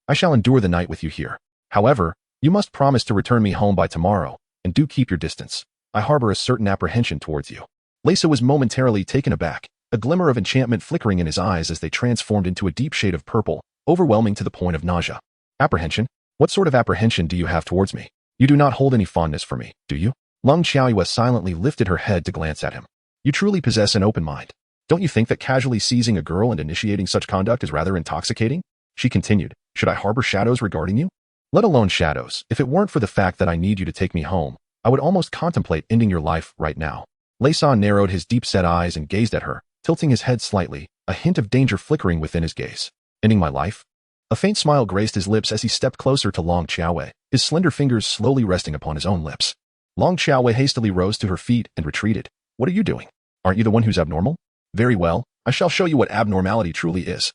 I shall endure the night with you here. However, you must promise to return me home by tomorrow, and do keep your distance. I harbor a certain apprehension towards you." Leisa was momentarily taken aback, a glimmer of enchantment flickering in his eyes as they transformed into a deep shade of purple, overwhelming to the point of nausea. "Apprehension? What sort of apprehension do you have towards me? You do not hold any fondness for me, do you?" Lang Xiaoyu silently lifted her head to glance at him. "You truly possess an open mind. Don't you think that casually seizing a girl and initiating such conduct is rather intoxicating?" She continued, "Should I harbor shadows regarding you? Let alone shadows. If it weren't for the fact that I need you to take me home, I would almost contemplate ending your life right now." Leisa narrowed his deep-set eyes and gazed at her, tilting his head slightly, a hint of danger flickering within his gaze. "Ending my life?" A faint smile graced his lips as he stepped closer to Long Xiaowei, his slender fingers slowly resting upon his own lips. Long Xiaowei hastily rose to her feet and retreated. "What are you doing? Aren't you the one who's abnormal?" "Very well, I shall show you what abnormality truly is."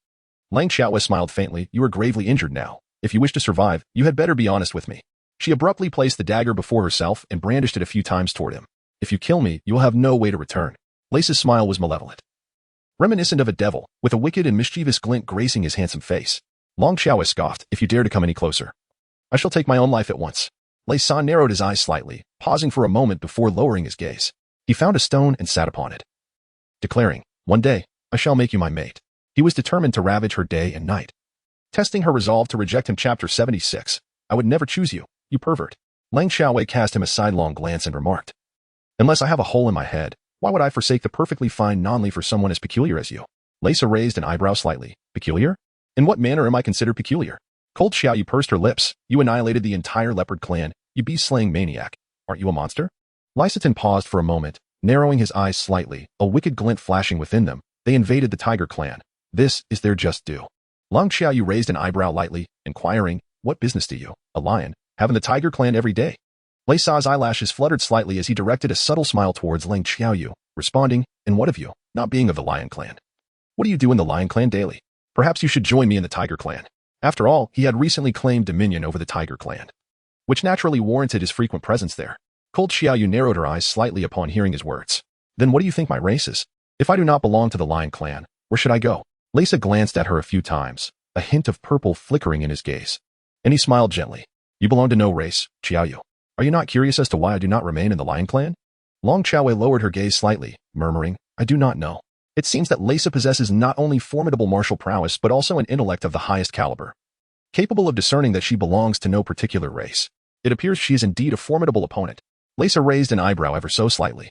Lang Xiaowei smiled faintly. "You are gravely injured now. If you wish to survive, you had better be honest with me." She abruptly placed the dagger before herself and brandished it a few times toward him. If you kill me, you will have no way to return. Leisa's smile was malevolent, reminiscent of a devil, with a wicked and mischievous glint gracing his handsome face. Long Xiaowei scoffed, if you dare to come any closer, I shall take my own life at once. Leisa narrowed his eyes slightly, pausing for a moment before lowering his gaze. He found a stone and sat upon it, declaring, one day, I shall make you my mate. He was determined to ravage her day and night, testing her resolve to reject him. Chapter 76. I would never choose you, you pervert. Lang Xiaowei cast him a sidelong glance and remarked, unless I have a hole in my head, why would I forsake the perfectly fine Nanli for someone as peculiar as you? Leisa raised an eyebrow slightly. Peculiar? In what manner am I considered peculiar? Cold Xiaoyu pursed her lips. You annihilated the entire leopard clan, you beast-slaying maniac. Aren't you a monster? Leisa paused for a moment, narrowing his eyes slightly, a wicked glint flashing within them. They invaded the tiger clan. This is their just due. Long Xiaoyu raised an eyebrow lightly, inquiring, what business do you, a lion, have in the tiger clan every day? Leisa's eyelashes fluttered slightly as he directed a subtle smile towards Lang Xiaoyu, responding, and what of you, not being of the lion clan? What do you do in the lion clan daily? Perhaps you should join me in the tiger clan. After all, he had recently claimed dominion over the tiger clan, which naturally warranted his frequent presence there. Cold Xiaoyu narrowed her eyes slightly upon hearing his words. Then what do you think my race is? If I do not belong to the lion clan, where should I go? Leisa glanced at her a few times, a hint of purple flickering in his gaze. And he smiled gently. You belong to no race, Xiaoyu. Are you not curious as to why I do not remain in the lion clan? Long Xiaowei lowered her gaze slightly, murmuring, I do not know. It seems that Leisa possesses not only formidable martial prowess but also an intellect of the highest caliber, capable of discerning that she belongs to no particular race. It appears she is indeed a formidable opponent. Leisa raised an eyebrow ever so slightly,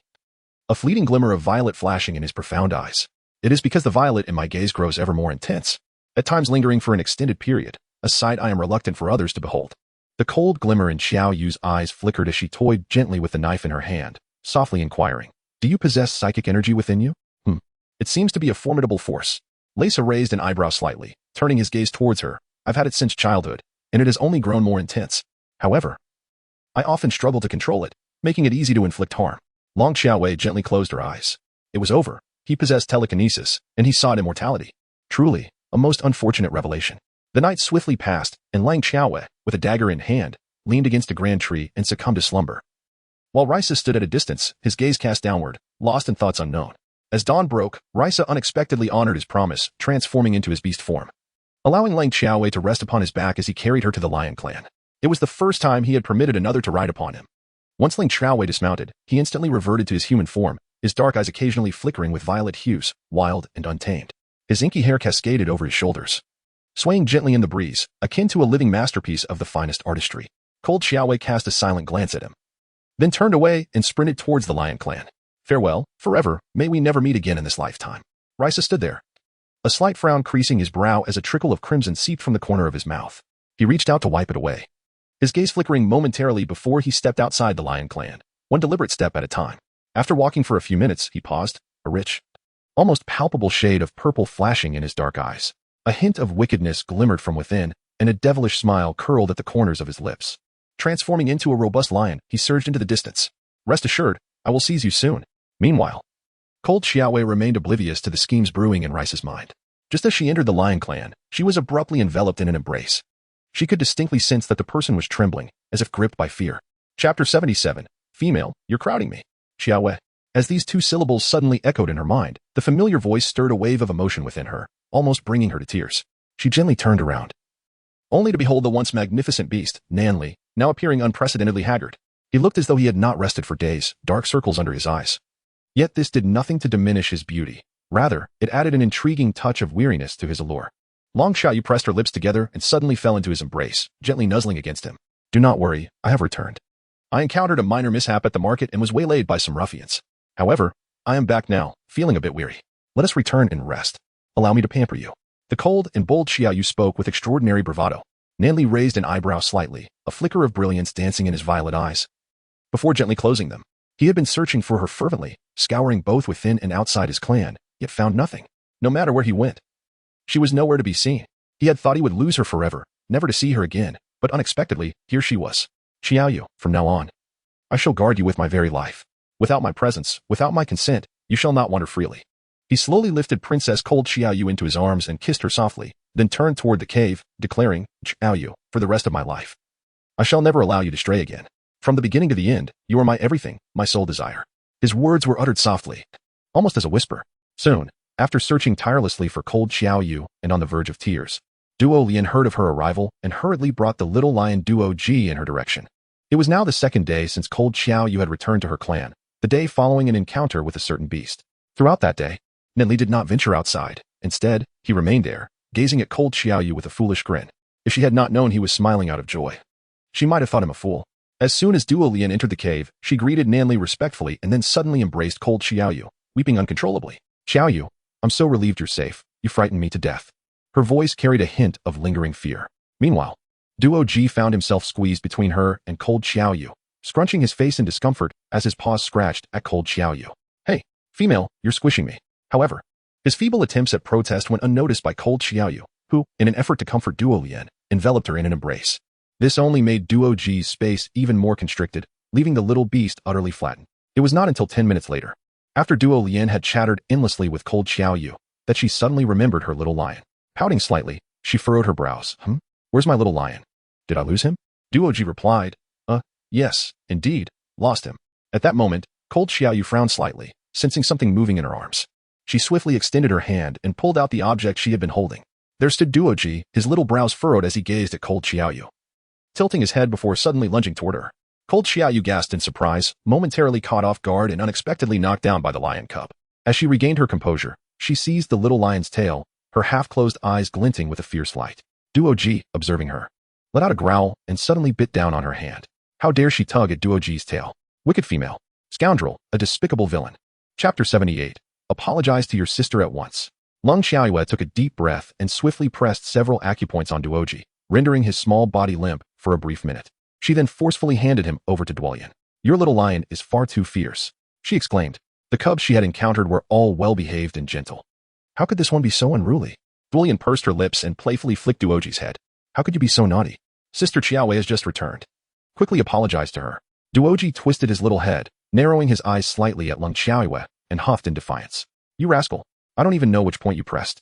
a fleeting glimmer of violet flashing in his profound eyes. It is because the violet in my gaze grows ever more intense, at times lingering for an extended period, a sight I am reluctant for others to behold. The cold glimmer in Xiao Yu's eyes flickered as she toyed gently with the knife in her hand, softly inquiring, do you possess psychic energy within you? It seems to be a formidable force. Leisa raised an eyebrow slightly, turning his gaze towards her. I've had it since childhood, and it has only grown more intense. However, I often struggle to control it, making it easy to inflict harm. Long Xiaowei gently closed her eyes. It was over. He possessed telekinesis, and he sought immortality. Truly, a most unfortunate revelation. The night swiftly passed, and Lang Xiaowei, with a dagger in hand, leaned against a grand tree and succumbed to slumber. While Leisa stood at a distance, his gaze cast downward, lost in thoughts unknown. As dawn broke, Leisa unexpectedly honored his promise, transforming into his beast form, allowing Lang Xiaowei to rest upon his back as he carried her to the lion clan. It was the first time he had permitted another to ride upon him. Once Lang Xiaowei dismounted, he instantly reverted to his human form, his dark eyes occasionally flickering with violet hues, wild and untamed. His inky hair cascaded over his shoulders, swaying gently in the breeze, akin to a living masterpiece of the finest artistry. Cold Xiaowei cast a silent glance at him, then turned away and sprinted towards the lion clan. Farewell, forever, may we never meet again in this lifetime. Leisa stood there, a slight frown creasing his brow as a trickle of crimson seeped from the corner of his mouth. He reached out to wipe it away, his gaze flickering momentarily before he stepped outside the lion clan, one deliberate step at a time. After walking for a few minutes, he paused, a rich, almost palpable shade of purple flashing in his dark eyes. A hint of wickedness glimmered from within, and a devilish smile curled at the corners of his lips. Transforming into a robust lion, he surged into the distance. Rest assured, I will seize you soon. Meanwhile, Cold Xiaowei remained oblivious to the schemes brewing in Leisa's mind. Just as she entered the lion clan, she was abruptly enveloped in an embrace. She could distinctly sense that the person was trembling, as if gripped by fear. Chapter 77. Female, you're crowding me. Xiaowei. As these two syllables suddenly echoed in her mind, the familiar voice stirred a wave of emotion within her, almost bringing her to tears. She gently turned around, only to behold the once magnificent beast, Nanli, now appearing unprecedentedly haggard. He looked as though he had not rested for days, dark circles under his eyes. Yet this did nothing to diminish his beauty. Rather, it added an intriguing touch of weariness to his allure. Long Xiaoyu pressed her lips together and suddenly fell into his embrace, gently nuzzling against him. Do not worry, I have returned. I encountered a minor mishap at the market and was waylaid by some ruffians. However, I am back now, feeling a bit weary. Let us return and rest. Allow me to pamper you. The cold and bold Xiaoyu spoke with extraordinary bravado. Nanli raised an eyebrow slightly, a flicker of brilliance dancing in his violet eyes, before gently closing them. He had been searching for her fervently, scouring both within and outside his clan, yet found nothing. No matter where he went, she was nowhere to be seen. He had thought he would lose her forever, never to see her again, but unexpectedly, here she was. Xiaoyu, from now on, I shall guard you with my very life. Without my presence, without my consent, you shall not wander freely. He slowly lifted Princess Cold Xiaoyu into his arms and kissed her softly, then turned toward the cave, declaring, Xiaoyu, for the rest of my life, I shall never allow you to stray again. From the beginning to the end, you are my everything, my sole desire. His words were uttered softly, almost as a whisper. Soon, after searching tirelessly for cold Xiaoyu and on the verge of tears, Duo Lian heard of her arrival and hurriedly brought the little lion Duo Ji in her direction. It was now the second day since cold Xiaoyu had returned to her clan, the day following an encounter with a certain beast. Throughout that day, Nenli did not venture outside. Instead, he remained there, gazing at cold Xiaoyu with a foolish grin. If she had not known he was smiling out of joy, she might have thought him a fool. As soon as Duo Lian entered the cave, she greeted Nanli respectfully and then suddenly embraced cold Xiaoyu, weeping uncontrollably. Xiaoyu, I'm so relieved you're safe. You frightened me to death. Her voice carried a hint of lingering fear. Meanwhile, Duo Ji found himself squeezed between her and cold Xiaoyu, scrunching his face in discomfort as his paws scratched at cold Xiaoyu. Hey, female, you're squishing me. However, his feeble attempts at protest went unnoticed by cold Xiaoyu, who, in an effort to comfort Duo Lian, enveloped her in an embrace. This only made Duo Ji's space even more constricted, leaving the little beast utterly flattened. It was not until 10 minutes later, after Duo Lian had chattered endlessly with cold Xiaoyu, that she suddenly remembered her little lion. Pouting slightly, she furrowed her brows. Where's my little lion? Did I lose him? Duo Ji replied, yes, indeed, lost him. At that moment, cold Xiaoyu frowned slightly, sensing something moving in her arms. She swiftly extended her hand and pulled out the object she had been holding. There stood Duo Ji, his little brows furrowed as he gazed at cold Xiaoyu, tilting his head before suddenly lunging toward her. Cold Xiaoyu gasped in surprise, momentarily caught off guard and unexpectedly knocked down by the lion cub. As she regained her composure, she seized the little lion's tail, her half-closed eyes glinting with a fierce light. Duo Ji, observing her, let out a growl and suddenly bit down on her hand. How dare she tug at Duo Ji's tail? Wicked female. Scoundrel, a despicable villain. Chapter 78. Apologize to your sister at once. Lung Xiaoyue took a deep breath and swiftly pressed several acupoints on Duo Ji, rendering his small body limp for a brief minute. She then forcefully handed him over to Duolian. Your little lion is far too fierce, she exclaimed. The cubs she had encountered were all well-behaved and gentle. How could this one be so unruly? Duolian pursed her lips and playfully flicked Duoji's head. How could you be so naughty? Sister Xiaowei has just returned. Quickly apologized to her. Duoji twisted his little head, narrowing his eyes slightly at Lung Xiaowei, and huffed in defiance. You rascal, I don't even know which point you pressed.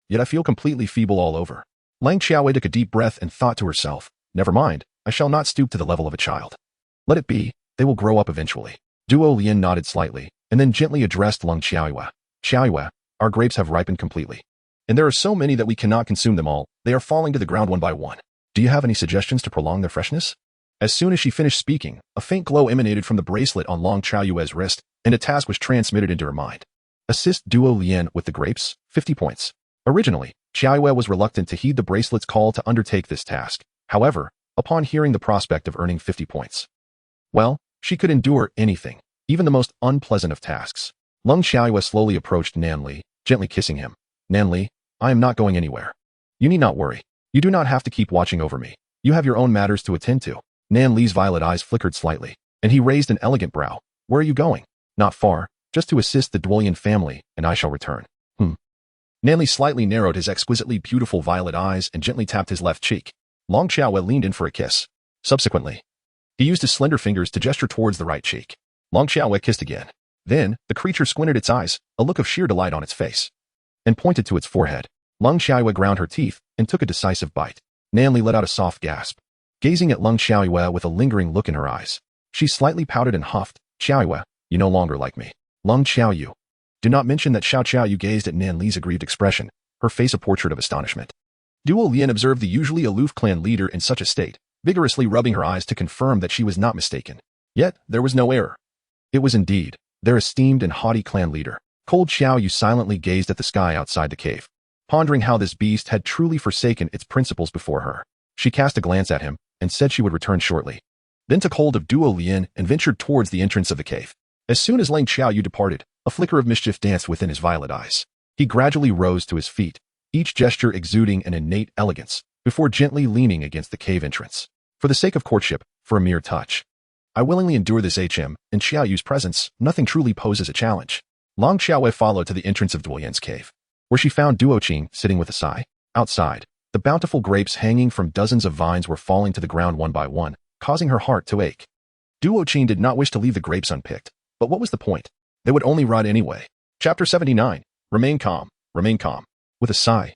Yet I feel completely feeble all over. Lang Xiaowei took a deep breath and thought to herself, never mind, I shall not stoop to the level of a child. Let it be, they will grow up eventually. Duo Lian nodded slightly, and then gently addressed Lung Xiaowei. Xiaowei, our grapes have ripened completely. And there are so many that we cannot consume them all, they are falling to the ground one by one. Do you have any suggestions to prolong their freshness? As soon as she finished speaking, a faint glow emanated from the bracelet on Long Xiaoyue's wrist, and a task was transmitted into her mind. Assist Duo Lian with the grapes, 50 points. Originally, Xiaoyue was reluctant to heed the bracelet's call to undertake this task. However, upon hearing the prospect of earning 50 points, well, she could endure anything, even the most unpleasant of tasks. Lung Xiaoyue slowly approached Nanli, gently kissing him. Nanli, I am not going anywhere. You need not worry. You do not have to keep watching over me. You have your own matters to attend to. Nanli's violet eyes flickered slightly, and he raised an elegant brow. Where are you going? Not far, just to assist the Duolian family, and I shall return. Nanli slightly narrowed his exquisitely beautiful violet eyes and gently tapped his left cheek. Long Xiaowei leaned in for a kiss. Subsequently, he used his slender fingers to gesture towards the right cheek. Long Xiaowei kissed again. Then, the creature squinted its eyes, a look of sheer delight on its face, and pointed to its forehead. Lung Xiaowei ground her teeth and took a decisive bite. Nanli let out a soft gasp, gazing at Lung Xiaowei with a lingering look in her eyes. She slightly pouted and huffed. Xiaowei, you no longer like me. Lung Xiaoyu. Do not mention that Xiao Xiaoyu gazed at Nanli's aggrieved expression, her face a portrait of astonishment. Duo Lian observed the usually aloof clan leader in such a state, vigorously rubbing her eyes to confirm that she was not mistaken. Yet, there was no error. It was indeed their esteemed and haughty clan leader. Cold Xiaoyu silently gazed at the sky outside the cave, pondering how this beast had truly forsaken its principles before her. She cast a glance at him and said she would return shortly, then took hold of Duo Lian and ventured towards the entrance of the cave. As soon as Lang Xiaoyu departed, a flicker of mischief danced within his violet eyes. He gradually rose to his feet, each gesture exuding an innate elegance, before gently leaning against the cave entrance. For the sake of courtship, for a mere touch, I willingly endure this HM, in Xiaoyu's presence, nothing truly poses a challenge. Long Xiaowei followed to the entrance of Duolian's cave, where she found Duo Qing sitting with a sigh. Outside, the bountiful grapes hanging from dozens of vines were falling to the ground one by one, causing her heart to ache. Duo Qing did not wish to leave the grapes unpicked, but what was the point? They would only rot anyway. Chapter 79. Remain calm, remain calm. With a sigh,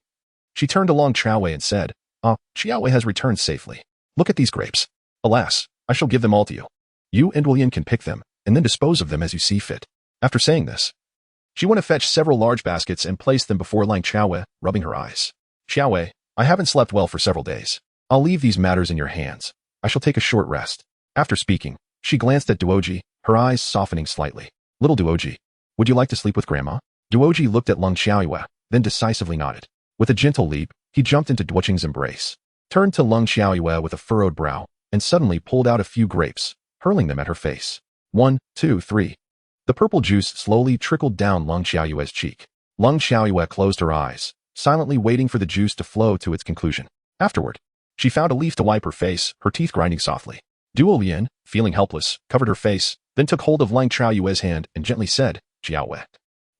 she turned to Long Xiaowei and said, Xiaowei has returned safely. Look at these grapes. Alas, I shall give them all to you. You and William can pick them, and then dispose of them as you see fit. After saying this, she went to fetch several large baskets and placed them before Lang Xiaowei, rubbing her eyes. Xiaowei, I haven't slept well for several days. I'll leave these matters in your hands. I shall take a short rest. After speaking, she glanced at Duoji, her eyes softening slightly. Little Duoji, would you like to sleep with Grandma? Duoji looked at Lang Xiaowei, then decisively nodded. With a gentle leap, he jumped into Duoqing's embrace, turned to Lang Xiaowei with a furrowed brow, and suddenly pulled out a few grapes, hurling them at her face. 1, 2, 3. The purple juice slowly trickled down Lang Xiaowei's cheek. Lang Xiaowei closed her eyes, silently waiting for the juice to flow to its conclusion. Afterward, she found a leaf to wipe her face, her teeth grinding softly. Duo Lian, feeling helpless, covered her face, then took hold of Lang Xiaowei's hand and gently said, Xiaowei,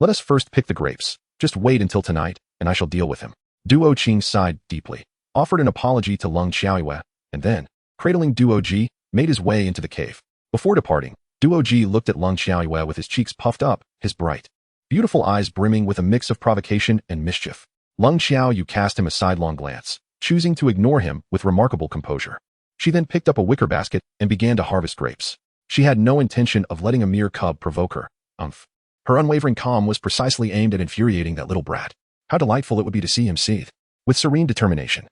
let us first pick the grapes. Just wait until tonight, and I shall deal with him. Duo Qing sighed deeply, offered an apology to Lang Xiaowei, and then, cradling Duo Ji, made his way into the cave. Before departing, Duo Ji looked at Lang Xiaowei with his cheeks puffed up, his bright, beautiful eyes brimming with a mix of provocation and mischief. Lang Xiaoyu cast him a sidelong glance, choosing to ignore him with remarkable composure. She then picked up a wicker basket and began to harvest grapes. She had no intention of letting a mere cub provoke her. Her unwavering calm was precisely aimed at infuriating that little brat. How delightful it would be to see him seethe. With serene determination,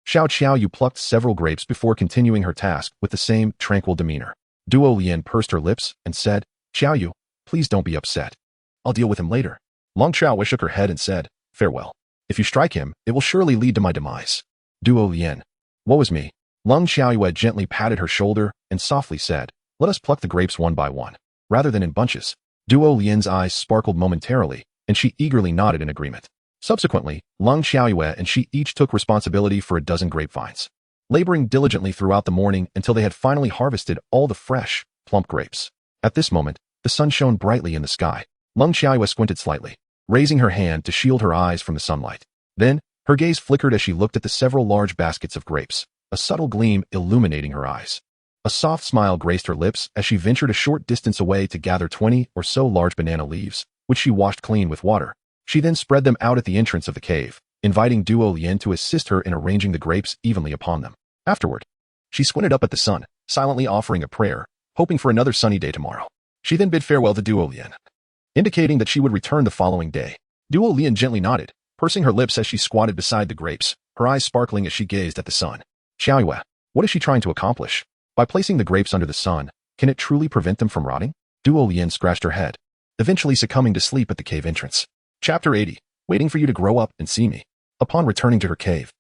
Xiao Xiaoyu plucked several grapes before continuing her task with the same tranquil demeanor. Duo Lian pursed her lips and said, Xiaoyu, please don't be upset. I'll deal with him later. Lang Xiaowei shook her head and said, farewell. If you strike him, it will surely lead to my demise. Duo Lian. Woe is me. Lang Xiaowei gently patted her shoulder and softly said, let us pluck the grapes one by one, rather than in bunches. Duo Lian's eyes sparkled momentarily, and she eagerly nodded in agreement. Subsequently, Lang Xiaowei and she each took responsibility for a dozen grapevines, laboring diligently throughout the morning until they had finally harvested all the fresh, plump grapes. At this moment, the sun shone brightly in the sky. Lang Xiaowei squinted slightly, raising her hand to shield her eyes from the sunlight. Then, her gaze flickered as she looked at the several large baskets of grapes, a subtle gleam illuminating her eyes. A soft smile graced her lips as she ventured a short distance away to gather 20 or so large banana leaves, which she washed clean with water. She then spread them out at the entrance of the cave, inviting Duo Lian to assist her in arranging the grapes evenly upon them. Afterward, she squinted up at the sun, silently offering a prayer, hoping for another sunny day tomorrow. She then bid farewell to Duo Lian, indicating that she would return the following day. Duo Lian gently nodded, pursing her lips as she squatted beside the grapes, her eyes sparkling as she gazed at the sun. Xiaowei, what is she trying to accomplish? By placing the grapes under the sun, can it truly prevent them from rotting? Duo Lian scratched her head, eventually succumbing to sleep at the cave entrance. Chapter 80. Waiting for you to grow up and see me. Upon returning to her cave,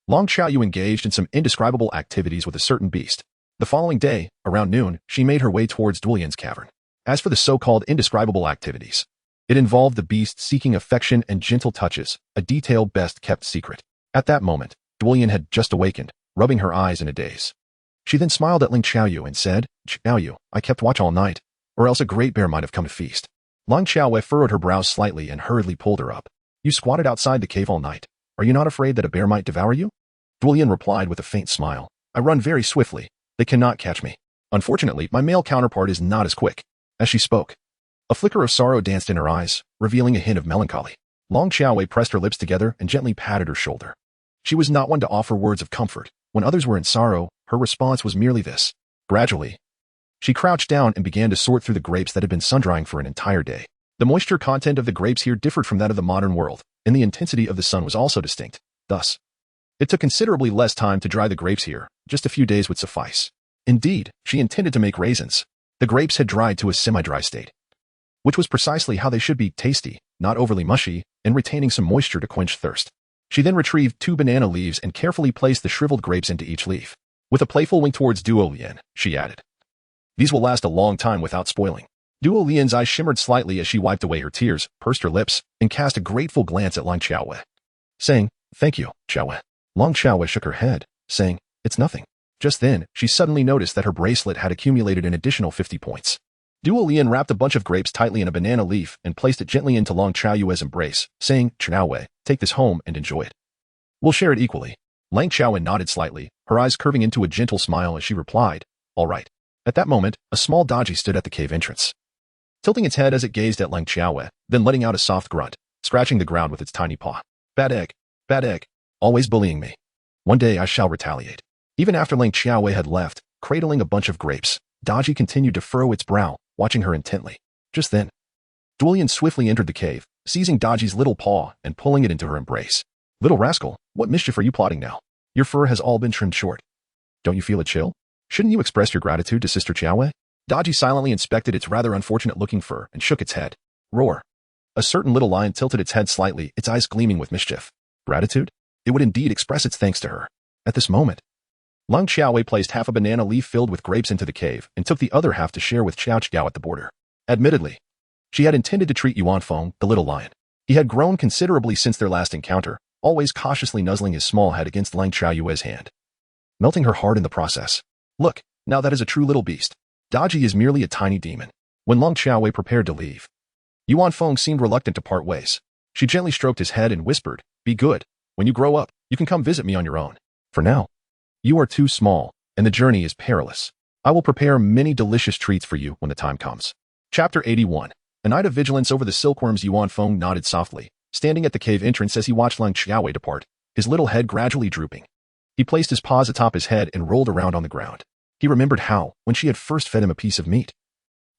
Lang Xiaoyu engaged in some indescribable activities with a certain beast. The following day, around noon, she made her way towards Duolian's cavern. As for the so-called indescribable activities, it involved the beast seeking affection and gentle touches, a detail best kept secret. At that moment, Duolian had just awakened, rubbing her eyes in a daze. She then smiled at Lang Xiaoyu and said, Xiaoyu, I kept watch all night, or else a great bear might have come to feast. Lang Xiaowei furrowed her brows slightly and hurriedly pulled her up. You squatted outside the cave all night. Are you not afraid that a bear might devour you? Duolian replied with a faint smile. I run very swiftly. They cannot catch me. Unfortunately, my male counterpart is not as quick. As she spoke, a flicker of sorrow danced in her eyes, revealing a hint of melancholy. Lang Xiaowei pressed her lips together and gently patted her shoulder. She was not one to offer words of comfort. When others were in sorrow, her response was merely this. Gradually, she crouched down and began to sort through the grapes that had been sun-drying for an entire day. The moisture content of the grapes here differed from that of the modern world, and the intensity of the sun was also distinct. Thus, it took considerably less time to dry the grapes here. Just a few days would suffice. Indeed, she intended to make raisins. The grapes had dried to a semi-dry state, which was precisely how they should be: tasty, not overly mushy, and retaining some moisture to quench thirst. She then retrieved 2 banana leaves and carefully placed the shriveled grapes into each leaf. With a playful wink towards Duo Lian, she added, these will last a long time without spoiling. Duo Lian's eyes shimmered slightly as she wiped away her tears, pursed her lips, and cast a grateful glance at Lang Xiaowei, saying, thank you, Xiaowei. Lang Xiaowei shook her head, saying, it's nothing. Just then, she suddenly noticed that her bracelet had accumulated an additional 50 points. Duo Lian wrapped a bunch of grapes tightly in a banana leaf and placed it gently into Lang Xiaoyu's embrace, saying, Xiaowei, take this home and enjoy it. We'll share it equally. Lang Xiaowei nodded slightly, her eyes curving into a gentle smile as she replied, all right. At that moment, a small Daji stood at the cave entrance, tilting its head as it gazed at Lang Xiaowei, then letting out a soft grunt, scratching the ground with its tiny paw. Bad egg, always bullying me. One day I shall retaliate. Even after Lang Xiaowei had left, cradling a bunch of grapes. Daji continued to furrow its brow, watching her intently. Just then, Duilian swiftly entered the cave, seizing Daji's little paw and pulling it into her embrace. Little rascal, what mischief are you plotting now? Your fur has all been trimmed short. Don't you feel a chill? Shouldn't you express your gratitude to Sister Qiaowei? Daji silently inspected its rather unfortunate-looking fur and shook its head. Roar. A certain little lion tilted its head slightly, its eyes gleaming with mischief. Gratitude? It would indeed express its thanks to her. At this moment, Lung Qiaowei placed half a banana leaf filled with grapes into the cave and took the other half to share with Xiao Qiao at the border. Admittedly, she had intended to treat Yuan Feng, the little lion. He had grown considerably since their last encounter, always cautiously nuzzling his small head against Lang Qiaoyue's hand, melting her heart in the process. Look, now that is a true little beast. Daji is merely a tiny demon. When Lung Qiaowei prepared to leave, Yuan Feng seemed reluctant to part ways. She gently stroked his head and whispered, "Be good. When you grow up, you can come visit me on your own. For now, you are too small, and the journey is perilous. I will prepare many delicious treats for you when the time comes." Chapter 81. A night of vigilance over the silkworms. Yuan Feng nodded softly, standing at the cave entrance as he watched Lang Qiaowei depart, his little head gradually drooping. He placed his paws atop his head and rolled around on the ground. He remembered how, when she had first fed him a piece of meat,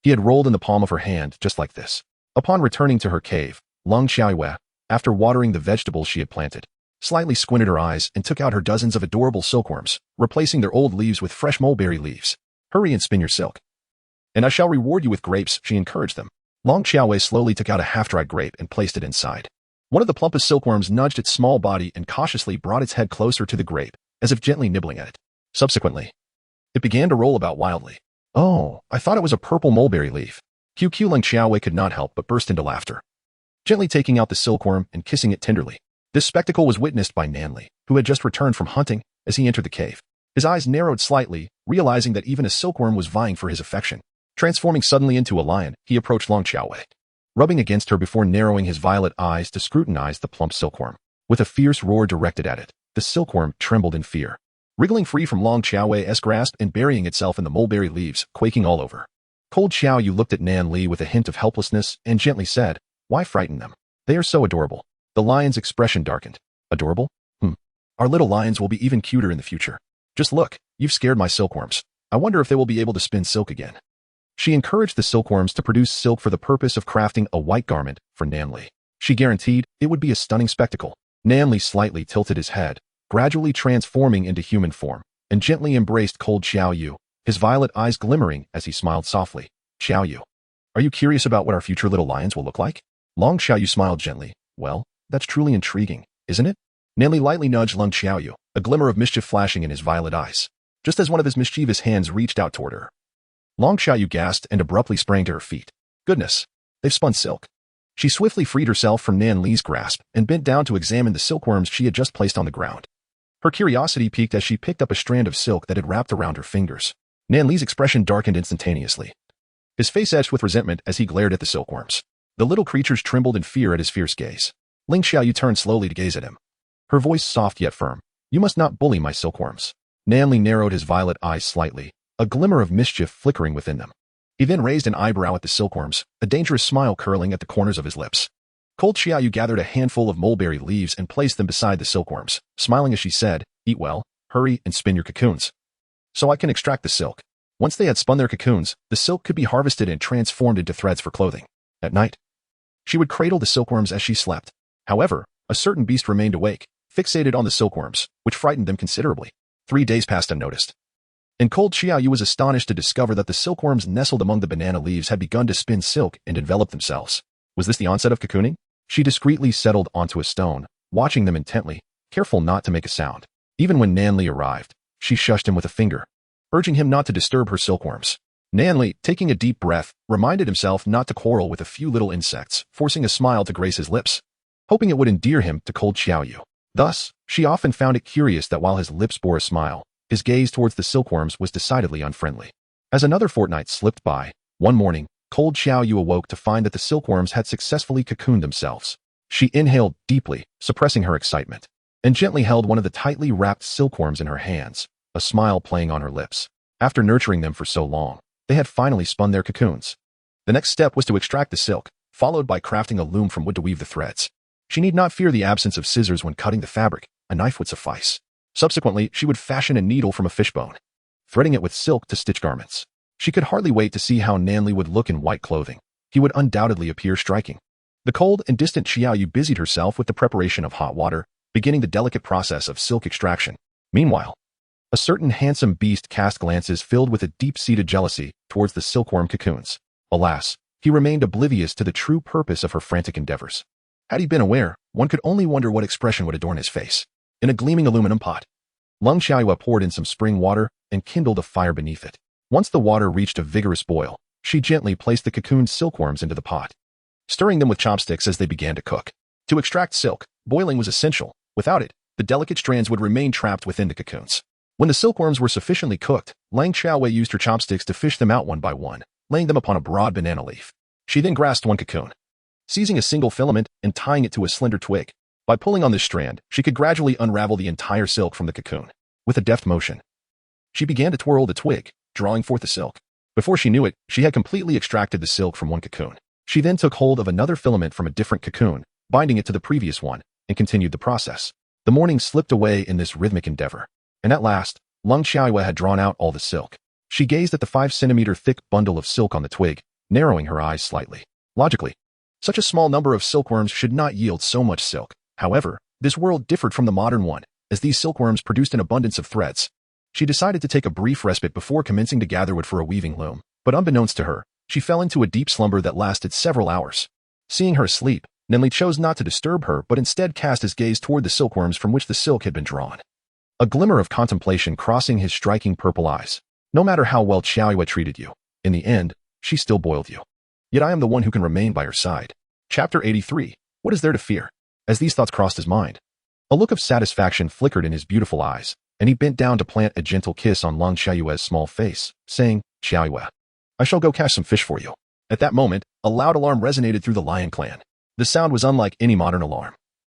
he had rolled in the palm of her hand just like this. Upon returning to her cave, Lung Qiaowei, after watering the vegetables she had planted, slightly squinted her eyes and took out her dozens of adorable silkworms, replacing their old leaves with fresh mulberry leaves. Hurry and spin your silk, and I shall reward you with grapes, she encouraged them. Lung Qiaowei slowly took out a half-dried grape and placed it inside. One of the plumpest silkworms nudged its small body and cautiously brought its head closer to the grape, as if gently nibbling at it. Subsequently, it began to roll about wildly. Oh, I thought it was a purple mulberry leaf. QQ. Lung Qiaowei could not help but burst into laughter, gently taking out the silkworm and kissing it tenderly. This spectacle was witnessed by Nanli, who had just returned from hunting, as he entered the cave. His eyes narrowed slightly, realizing that even a silkworm was vying for his affection. Transforming suddenly into a lion, he approached Lung Qiaowei, rubbing against her before narrowing his violet eyes to scrutinize the plump silkworm. With a fierce roar directed at it, the silkworm trembled in fear, wriggling free from Lung Qiaowei's grasp and burying itself in the mulberry leaves, quaking all over. Cold Xiaoyu looked at Nan Li with a hint of helplessness and gently said, "Why frighten them? They are so adorable." The lion's expression darkened. Adorable? Our little lions will be even cuter in the future. Just look, you've scared my silkworms. I wonder if they will be able to spin silk again. She encouraged the silkworms to produce silk for the purpose of crafting a white garment for Nanli. She guaranteed it would be a stunning spectacle. Nanli slightly tilted his head, gradually transforming into human form, and gently embraced Cold Xiaoyu, his violet eyes glimmering as he smiled softly. "Xiaoyu, are you curious about what our future little lions will look like?" Lung Xiaoyu smiled gently. "Well, that's truly intriguing, isn't it?" Nanli lightly nudged Lung Xiaoyu, a glimmer of mischief flashing in his violet eyes, just as one of his mischievous hands reached out toward her. Lung Xiaoyu gasped and abruptly sprang to her feet. Goodness, they've spun silk. She swiftly freed herself from Nan Li's grasp and bent down to examine the silkworms she had just placed on the ground. Her curiosity piqued as she picked up a strand of silk that had wrapped around her fingers. Nan Li's expression darkened instantaneously, his face etched with resentment as he glared at the silkworms. The little creatures trembled in fear at his fierce gaze. Ling Xiaoyu turned slowly to gaze at him, her voice soft yet firm. "You must not bully my silkworms." Nan Li narrowed his violet eyes slightly, a glimmer of mischief flickering within them. He then raised an eyebrow at the silkworms, a dangerous smile curling at the corners of his lips. Cold Xiaoyu gathered a handful of mulberry leaves and placed them beside the silkworms, smiling as she said, "Eat well, hurry, and spin your cocoons, so I can extract the silk." Once they had spun their cocoons, the silk could be harvested and transformed into threads for clothing. At night, she would cradle the silkworms as she slept. However, a certain beast remained awake, fixated on the silkworms, which frightened them considerably. 3 days passed unnoticed, and Cold Xiaoyu was astonished to discover that the silkworms nestled among the banana leaves had begun to spin silk and envelop themselves. Was this the onset of cocooning? She discreetly settled onto a stone, watching them intently, careful not to make a sound. Even when Nanli arrived, she shushed him with a finger, urging him not to disturb her silkworms. Nanli, taking a deep breath, reminded himself not to quarrel with a few little insects, forcing a smile to grace his lips, hoping it would endear him to Cold Xiaoyu. Thus, she often found it curious that while his lips bore a smile, his gaze towards the silkworms was decidedly unfriendly. As another fortnight slipped by, one morning, Cold Xiaoyu awoke to find that the silkworms had successfully cocooned themselves. She inhaled deeply, suppressing her excitement, and gently held one of the tightly wrapped silkworms in her hands, a smile playing on her lips. After nurturing them for so long, they had finally spun their cocoons. The next step was to extract the silk, followed by crafting a loom from wood to weave the threads. She need not fear the absence of scissors when cutting the fabric. A knife would suffice. Subsequently, she would fashion a needle from a fishbone, threading it with silk to stitch garments. She could hardly wait to see how Nanli would look in white clothing. He would undoubtedly appear striking. The cold and distant Xiaoyu busied herself with the preparation of hot water, beginning the delicate process of silk extraction. Meanwhile, a certain handsome beast cast glances filled with a deep-seated jealousy towards the silkworm cocoons. Alas, he remained oblivious to the true purpose of her frantic endeavors. Had he been aware, one could only wonder what expression would adorn his face. In a gleaming aluminum pot, Lung Xiaoyu poured in some spring water and kindled a fire beneath it. Once the water reached a vigorous boil, she gently placed the cocooned silkworms into the pot, stirring them with chopsticks as they began to cook. To extract silk, boiling was essential. Without it, the delicate strands would remain trapped within the cocoons. When the silkworms were sufficiently cooked, Lang Xiaowei used her chopsticks to fish them out one by one, laying them upon a broad banana leaf. She then grasped one cocoon, seizing a single filament and tying it to a slender twig. By pulling on this strand, she could gradually unravel the entire silk from the cocoon. With a deft motion, she began to twirl the twig, drawing forth the silk. Before she knew it, she had completely extracted the silk from one cocoon. She then took hold of another filament from a different cocoon, binding it to the previous one, and continued the process. The morning slipped away in this rhythmic endeavor, and at last, Lung Xiaoyu had drawn out all the silk. She gazed at the 5-centimeter thick bundle of silk on the twig, narrowing her eyes slightly. Logically, such a small number of silkworms should not yield so much silk. However, this world differed from the modern one, as these silkworms produced an abundance of threads. She decided to take a brief respite before commencing to gather wood for a weaving loom, but unbeknownst to her, she fell into a deep slumber that lasted several hours. Seeing her asleep, Nanli chose not to disturb her but instead cast his gaze toward the silkworms from which the silk had been drawn. A glimmer of contemplation crossing his striking purple eyes. No matter how well Xiaoyu treated you, in the end, she still boiled you. Yet I am the one who can remain by her side. Chapter 83. What is there to fear? As these thoughts crossed his mind, a look of satisfaction flickered in his beautiful eyes, and he bent down to plant a gentle kiss on Lung Xiaoyu's small face, saying, Xiaoyu, I shall go catch some fish for you. At that moment, a loud alarm resonated through the lion clan. The sound was unlike any modern alarm.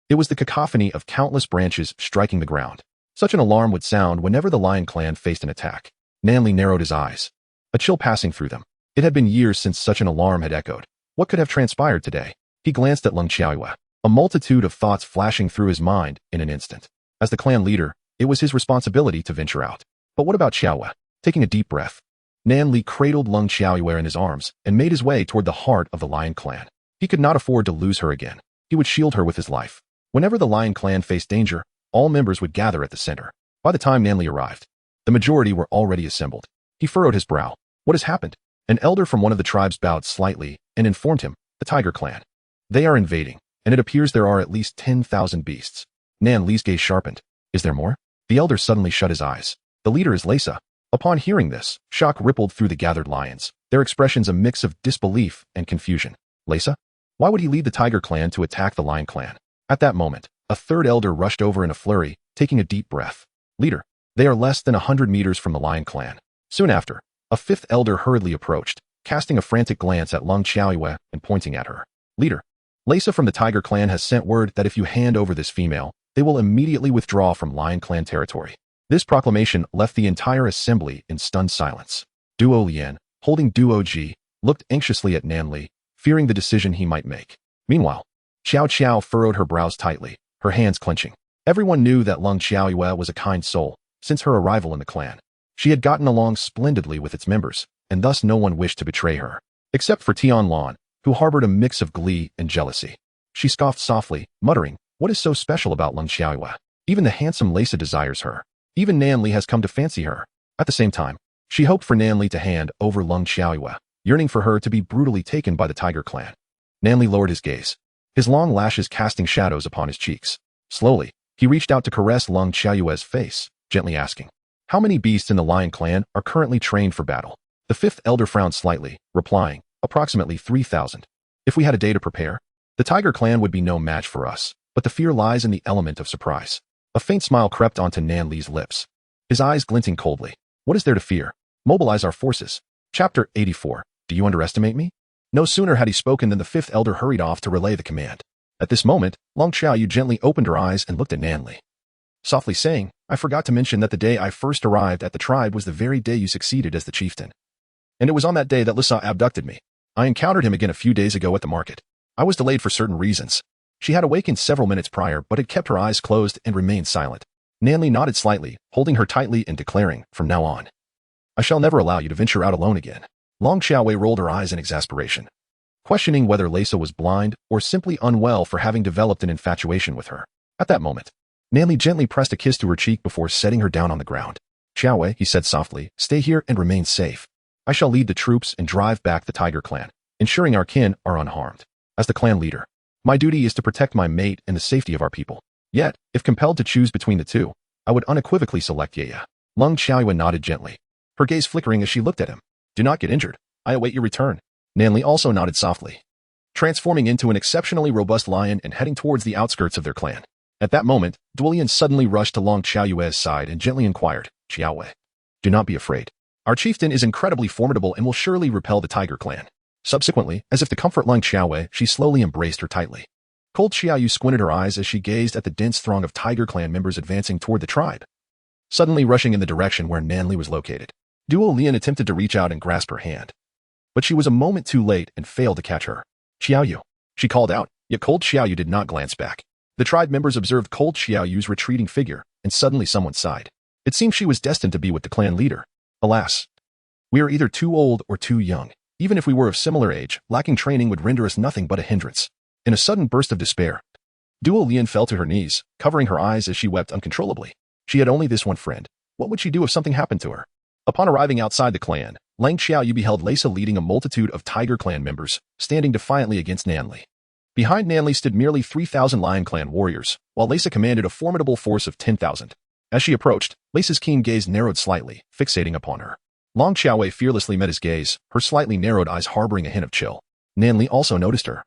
It was the cacophony of countless branches striking the ground. Such an alarm would sound whenever the lion clan faced an attack. Nanli narrowed his eyes, a chill passing through them. It had been years since such an alarm had echoed. What could have transpired today? He glanced at Lung Xiaoyu, a multitude of thoughts flashing through his mind in an instant. As the clan leader, it was his responsibility to venture out. But what about Xiaoyu? Taking a deep breath, Nanli cradled Lung Xiaoyu in his arms and made his way toward the heart of the lion clan. He could not afford to lose her again. He would shield her with his life. Whenever the lion clan faced danger, all members would gather at the center. By the time Nanli arrived, the majority were already assembled. He furrowed his brow. What has happened? An elder from one of the tribes bowed slightly and informed him, the tiger clan. They are invading, and it appears there are at least 10,000 beasts. Nanli's gaze sharpened. Is there more? The elder suddenly shut his eyes. The leader is Leisa. Upon hearing this, shock rippled through the gathered lions, their expressions a mix of disbelief and confusion. Leisa? Why would he lead the tiger clan to attack the lion clan? At that moment, a third elder rushed over in a flurry, taking a deep breath. Leader, they are less than 100 meters from the lion clan. Soon after, a fifth elder hurriedly approached, casting a frantic glance at Lung Xiaoyu and pointing at her. Leader, Leisa from the tiger clan has sent word that if you hand over this female, they will immediately withdraw from lion clan territory. This proclamation left the entire assembly in stunned silence. Duo Lian, holding Duo Ji, looked anxiously at Nanli, fearing the decision he might make. Meanwhile, Xiao Qiao furrowed her brows tightly, her hands clenching. Everyone knew that Lung Xiaoyu was a kind soul, since her arrival in the clan. She had gotten along splendidly with its members, and thus no one wished to betray her, except for Tion Lan, who harbored a mix of glee and jealousy. She scoffed softly, muttering, what is so special about Lung Xiaoyu? Even the handsome Leisa desires her. Even Nanli has come to fancy her. At the same time, she hoped for Nanli to hand over Lung Xiaoyu, yearning for her to be brutally taken by the tiger clan. Nanli lowered his gaze, his long lashes casting shadows upon his cheeks. Slowly, he reached out to caress Lung Xiaoyu's face, gently asking, how many beasts in the lion clan are currently trained for battle? The fifth elder frowned slightly, replying, approximately 3,000. If we had a day to prepare, the tiger clan would be no match for us, but the fear lies in the element of surprise. A faint smile crept onto Nanli's lips, his eyes glinting coldly. What is there to fear? Mobilize our forces. Chapter 84. Do you underestimate me? No sooner had he spoken than the fifth elder hurried off to relay the command. At this moment, Lung Xiaoyu gently opened her eyes and looked at Nanli, softly saying, I forgot to mention that the day I first arrived at the tribe was the very day you succeeded as the chieftain. And it was on that day that Leisa abducted me. I encountered him again a few days ago at the market. I was delayed for certain reasons. She had awakened several minutes prior but had kept her eyes closed and remained silent. Nanli nodded slightly, holding her tightly and declaring, from now on, I shall never allow you to venture out alone again. Long Xiaowei rolled her eyes in exasperation, questioning whether Leisa was blind or simply unwell for having developed an infatuation with her. At that moment, Nanli gently pressed a kiss to her cheek before setting her down on the ground. Xiaowei, he said softly, stay here and remain safe. I shall lead the troops and drive back the Tiger clan, ensuring our kin are unharmed. As the clan leader, my duty is to protect my mate and the safety of our people. Yet, if compelled to choose between the two, I would unequivocally select Yeya. Long Xiaoyue nodded gently, her gaze flickering as she looked at him. Do not get injured. I await your return. Nanli also nodded softly, transforming into an exceptionally robust lion and heading towards the outskirts of their clan. At that moment, Duolian suddenly rushed to Long Xiaoyue's side and gently inquired, Xiaowei, do not be afraid. Our chieftain is incredibly formidable and will surely repel the Tiger clan. Subsequently, as if to comfort Long Xiaowei, she slowly embraced her tightly. Cold Xiaoyu squinted her eyes as she gazed at the dense throng of Tiger clan members advancing toward the tribe, suddenly rushing in the direction where Nanli was located. Duolian attempted to reach out and grasp her hand, but she was a moment too late and failed to catch her. Xiaoyu, she called out, yet Cold Xiaoyu did not glance back. The tribe members observed Cold Xiaoyu's retreating figure, and suddenly someone sighed. It seemed she was destined to be with the clan leader. Alas, we are either too old or too young. Even if we were of similar age, lacking training would render us nothing but a hindrance. In a sudden burst of despair, Duolian fell to her knees, covering her eyes as she wept uncontrollably. She had only this one friend. What would she do if something happened to her? Upon arriving outside the clan, Lang Xiaoyu beheld Leisa leading a multitude of Tiger clan members, standing defiantly against Nanli. Behind Nanli stood merely 3,000 Lion clan warriors, while Leisa commanded a formidable force of 10,000. As she approached, Leisa's keen gaze narrowed slightly, fixating upon her. Long Xiaowei fearlessly met his gaze, her slightly narrowed eyes harboring a hint of chill. Nanli also noticed her,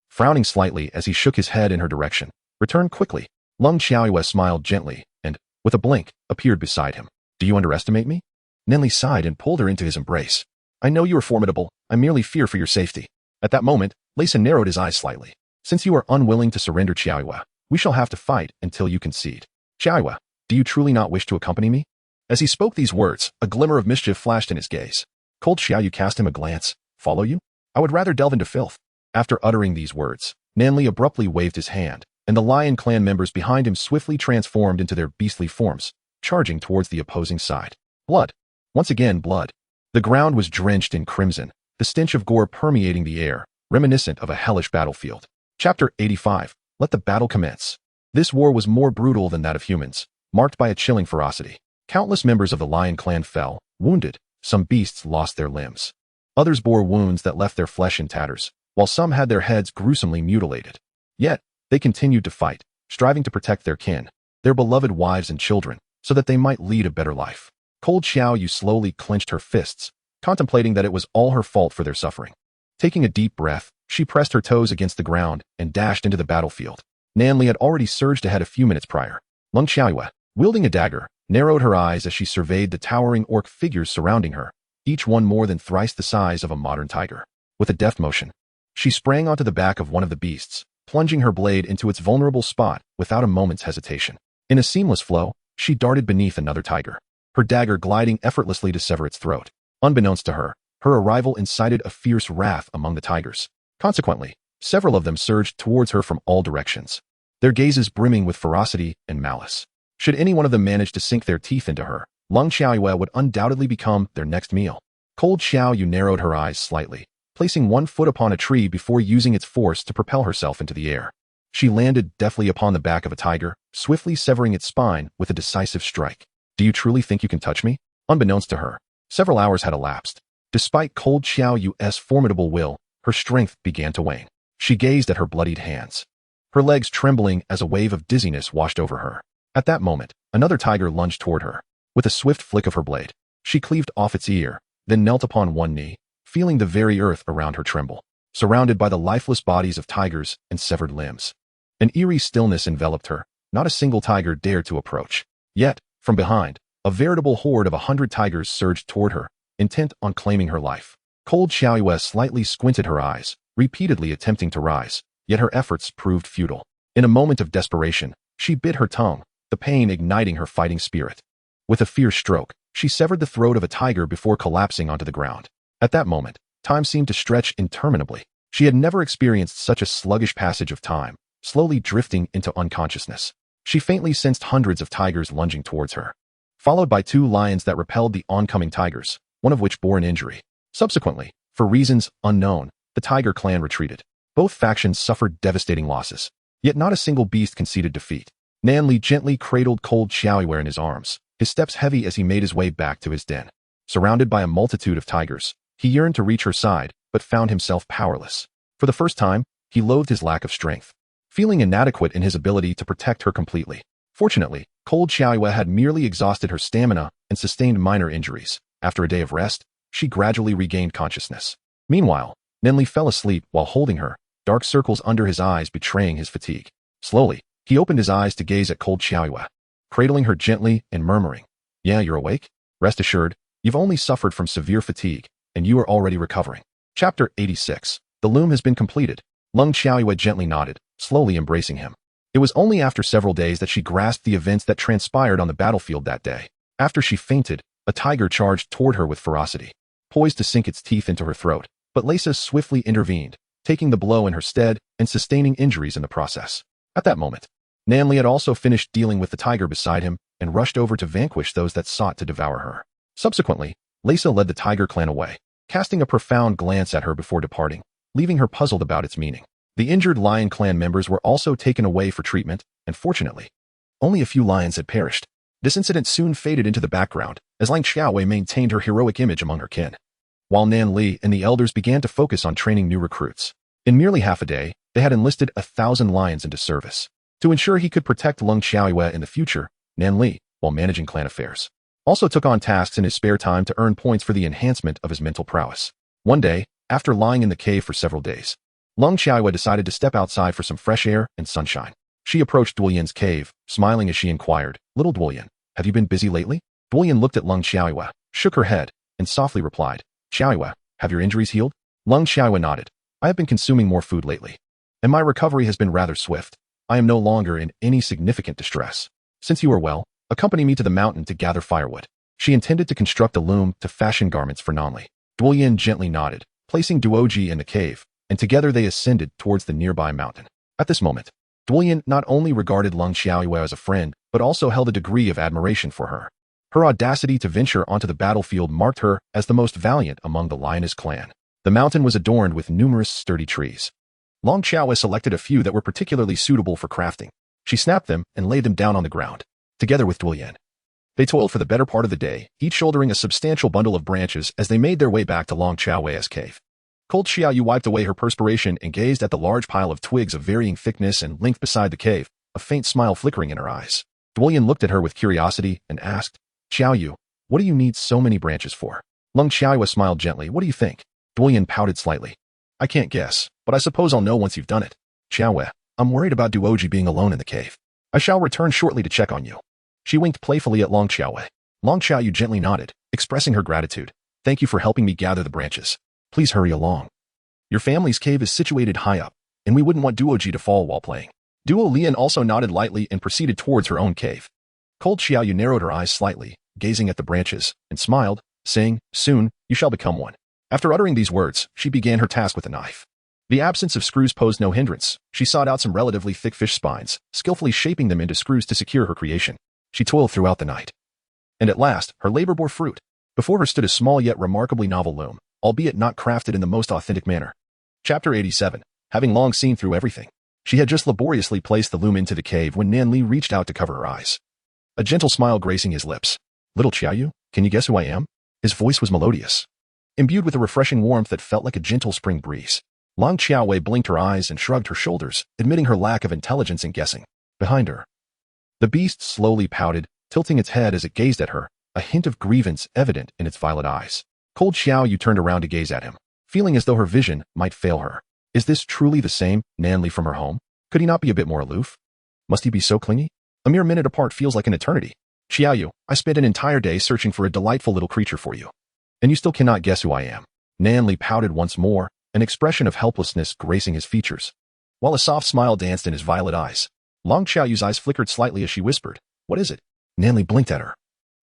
frowning slightly as he shook his head in her direction. Return quickly. Long Xiaowei smiled gently and, with a blink, appeared beside him. Do you underestimate me? Nanli sighed and pulled her into his embrace. I know you are formidable. I merely fear for your safety. At that moment, Leisa narrowed his eyes slightly. Since you are unwilling to surrender, Xiaowei, we shall have to fight until you concede. Xiaowei, do you truly not wish to accompany me? As he spoke these words, a glimmer of mischief flashed in his gaze. Cold Xiaoyu cast him a glance. Follow you? I would rather delve into filth. After uttering these words, Nanli abruptly waved his hand, and the Lion clan members behind him swiftly transformed into their beastly forms, charging towards the opposing side. Blood. Once again, blood. The ground was drenched in crimson, the stench of gore permeating the air, reminiscent of a hellish battlefield. Chapter 85. Let the battle commence. This war was more brutal than that of humans, marked by a chilling ferocity. Countless members of the Lion clan fell, wounded. Some beasts lost their limbs. Others bore wounds that left their flesh in tatters, while some had their heads gruesomely mutilated. Yet, they continued to fight, striving to protect their kin, their beloved wives and children, so that they might lead a better life. Cold Xiaoyu slowly clenched her fists, contemplating that it was all her fault for their suffering. Taking a deep breath, she pressed her toes against the ground and dashed into the battlefield. Nanli had already surged ahead a few minutes prior. Long Xiaoyu, wielding a dagger, narrowed her eyes as she surveyed the towering orc figures surrounding her, each one more than thrice the size of a modern tiger. With a deft motion, she sprang onto the back of one of the beasts, plunging her blade into its vulnerable spot without a moment's hesitation. In a seamless flow, she darted beneath another tiger, her dagger gliding effortlessly to sever its throat. Unbeknownst to her, her arrival incited a fierce wrath among the tigers. Consequently, several of them surged towards her from all directions, their gazes brimming with ferocity and malice. Should any one of them manage to sink their teeth into her, Long Xiaoyu would undoubtedly become their next meal. Cold Xiaoyu narrowed her eyes slightly, placing one foot upon a tree before using its force to propel herself into the air. She landed deftly upon the back of a tiger, swiftly severing its spine with a decisive strike. Do you truly think you can touch me? Unbeknownst to her, several hours had elapsed. Despite Cold Xiaoyu's formidable will, her strength began to wane. She gazed at her bloodied hands, her legs trembling as a wave of dizziness washed over her. At that moment, another tiger lunged toward her. With a swift flick of her blade, she cleaved off its ear, then knelt upon one knee, feeling the very earth around her tremble. Surrounded by the lifeless bodies of tigers and severed limbs, an eerie stillness enveloped her. Not a single tiger dared to approach. Yet, from behind, a veritable horde of 100 tigers surged toward her, intent on claiming her life. Cold Xiaoyu slightly squinted her eyes, repeatedly attempting to rise, yet her efforts proved futile. In a moment of desperation, she bit her tongue, the pain igniting her fighting spirit. With a fierce stroke, she severed the throat of a tiger before collapsing onto the ground. At that moment, time seemed to stretch interminably. She had never experienced such a sluggish passage of time, slowly drifting into unconsciousness. She faintly sensed hundreds of tigers lunging towards her. followed by 2 lions that repelled the oncoming tigers, one of which bore an injury. Subsequently, for reasons unknown, the tiger clan retreated. Both factions suffered devastating losses, yet not a single beast conceded defeat. Nan Li gently cradled cold Xiaoyu in his arms, his steps heavy as he made his way back to his den. Surrounded by a multitude of tigers, he yearned to reach her side, but found himself powerless. For the first time, he loathed his lack of strength, feeling inadequate in his ability to protect her completely. Fortunately, cold Xiaoyu had merely exhausted her stamina and sustained minor injuries. After a day of rest, she gradually regained consciousness. Meanwhile, Nan Li fell asleep while holding her, dark circles under his eyes betraying his fatigue. Slowly, he opened his eyes to gaze at cold Xiaoyu, cradling her gently and murmuring, "Yeah, you're awake? Rest assured, you've only suffered from severe fatigue, and you are already recovering." Chapter 86. The loom has been completed. Lung Xiaoyu gently nodded, slowly embracing him. It was only after several days that she grasped the events that transpired on the battlefield that day. After she fainted, a tiger charged toward her with ferocity, poised to sink its teeth into her throat, but Leisa swiftly intervened, taking the blow in her stead and sustaining injuries in the process. At that moment, Nan Li had also finished dealing with the tiger beside him and rushed over to vanquish those that sought to devour her. Subsequently, Leisa led the tiger clan away, casting a profound glance at her before departing, leaving her puzzled about its meaning. The injured lion clan members were also taken away for treatment, and fortunately, only a few lions had perished. This incident soon faded into the background, as Lang Xiaowei maintained her heroic image among her kin, while Nan Li and the elders began to focus on training new recruits. In merely half a day, they had enlisted 1,000 lions into service. To ensure he could protect Lung Xiaoyu in the future, Nan Li, while managing clan affairs, also took on tasks in his spare time to earn points for the enhancement of his mental prowess. One day, after lying in the cave for several days, Lung Xiaoyu decided to step outside for some fresh air and sunshine. She approached Duoyan's cave, smiling as she inquired, "Little Duoyan, have you been busy lately?" Duoyan looked at Lung Xiaoyu, shook her head, and softly replied, "Xiaoyu, have your injuries healed?" Lung Xiaoyu nodded. "I have been consuming more food lately, and my recovery has been rather swift. I am no longer in any significant distress. Since you are well, accompany me to the mountain to gather firewood." She intended to construct a loom to fashion garments for Nan Li. Duoyan gently nodded, placing Duoji in the cave, and together they ascended towards the nearby mountain. At this moment, Duoyan not only regarded Lung Xiaoyu as a friend, but also held a degree of admiration for her. Her audacity to venture onto the battlefield marked her as the most valiant among the lioness clan. The mountain was adorned with numerous sturdy trees. Lung Xiaoyu selected a few that were particularly suitable for crafting. She snapped them and laid them down on the ground, together with Duoyan. They toiled for the better part of the day, each shouldering a substantial bundle of branches as they made their way back to Lung Xiaoyu's cave. Cold Xiaoyu wiped away her perspiration and gazed at the large pile of twigs of varying thickness and length beside the cave, a faint smile flickering in her eyes. Duoyan looked at her with curiosity and asked, "Xiaoyu, what do you need so many branches for?" Lung Xiaoyu smiled gently. "What do you think?" Duoyan pouted slightly. "I can't guess, but I suppose I'll know once you've done it." "Xiaoyu, I'm worried about Duoji being alone in the cave. I shall return shortly to check on you." She winked playfully at Lung Xiaoyu. Lung Xiaoyu gently nodded, expressing her gratitude. "Thank you for helping me gather the branches. Please hurry along. Your family's cave is situated high up, and we wouldn't want Duoji to fall while playing." Duo Lian also nodded lightly and proceeded towards her own cave. Cold Xiaoyu narrowed her eyes slightly, gazing at the branches, and smiled, saying, "Soon, you shall become one." After uttering these words, she began her task with a knife. The absence of screws posed no hindrance. She sought out some relatively thick fish spines, skillfully shaping them into screws to secure her creation. She toiled throughout the night. And at last, her labor bore fruit. Before her stood a small yet remarkably novel loom, albeit not crafted in the most authentic manner. Chapter 87. Having long seen through everything, she had just laboriously placed the loom into the cave when Nan Li reached out to cover her eyes, a gentle smile gracing his lips. "Little Xiaoyu, can you guess who I am?" His voice was melodious, imbued with a refreshing warmth that felt like a gentle spring breeze. Lung Xiaoyu blinked her eyes and shrugged her shoulders, admitting her lack of intelligence in guessing. Behind her, the beast slowly pouted, tilting its head as it gazed at her, a hint of grievance evident in its violet eyes. Cold Xiaoyu turned around to gaze at him, feeling as though her vision might fail her. Is this truly the same Nan Li from her home? Could he not be a bit more aloof? Must he be so clingy? A mere minute apart feels like an eternity. "Xiaoyu, I spent an entire day searching for a delightful little creature for you, and you still cannot guess who I am." Nan Li pouted once more, an expression of helplessness gracing his features, while a soft smile danced in his violet eyes. Lung Xiaoyu's eyes flickered slightly as she whispered, "What is it?" Nan Li blinked at her,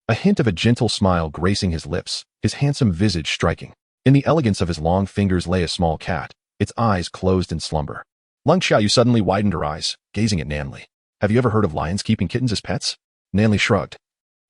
a hint of a gentle smile gracing his lips, his handsome visage striking. In the elegance of his long fingers lay a small cat, its eyes closed in slumber. Lung Xiaoyu suddenly widened her eyes, gazing at Nan Li. "Have you ever heard of lions keeping kittens as pets?" Nan Li shrugged.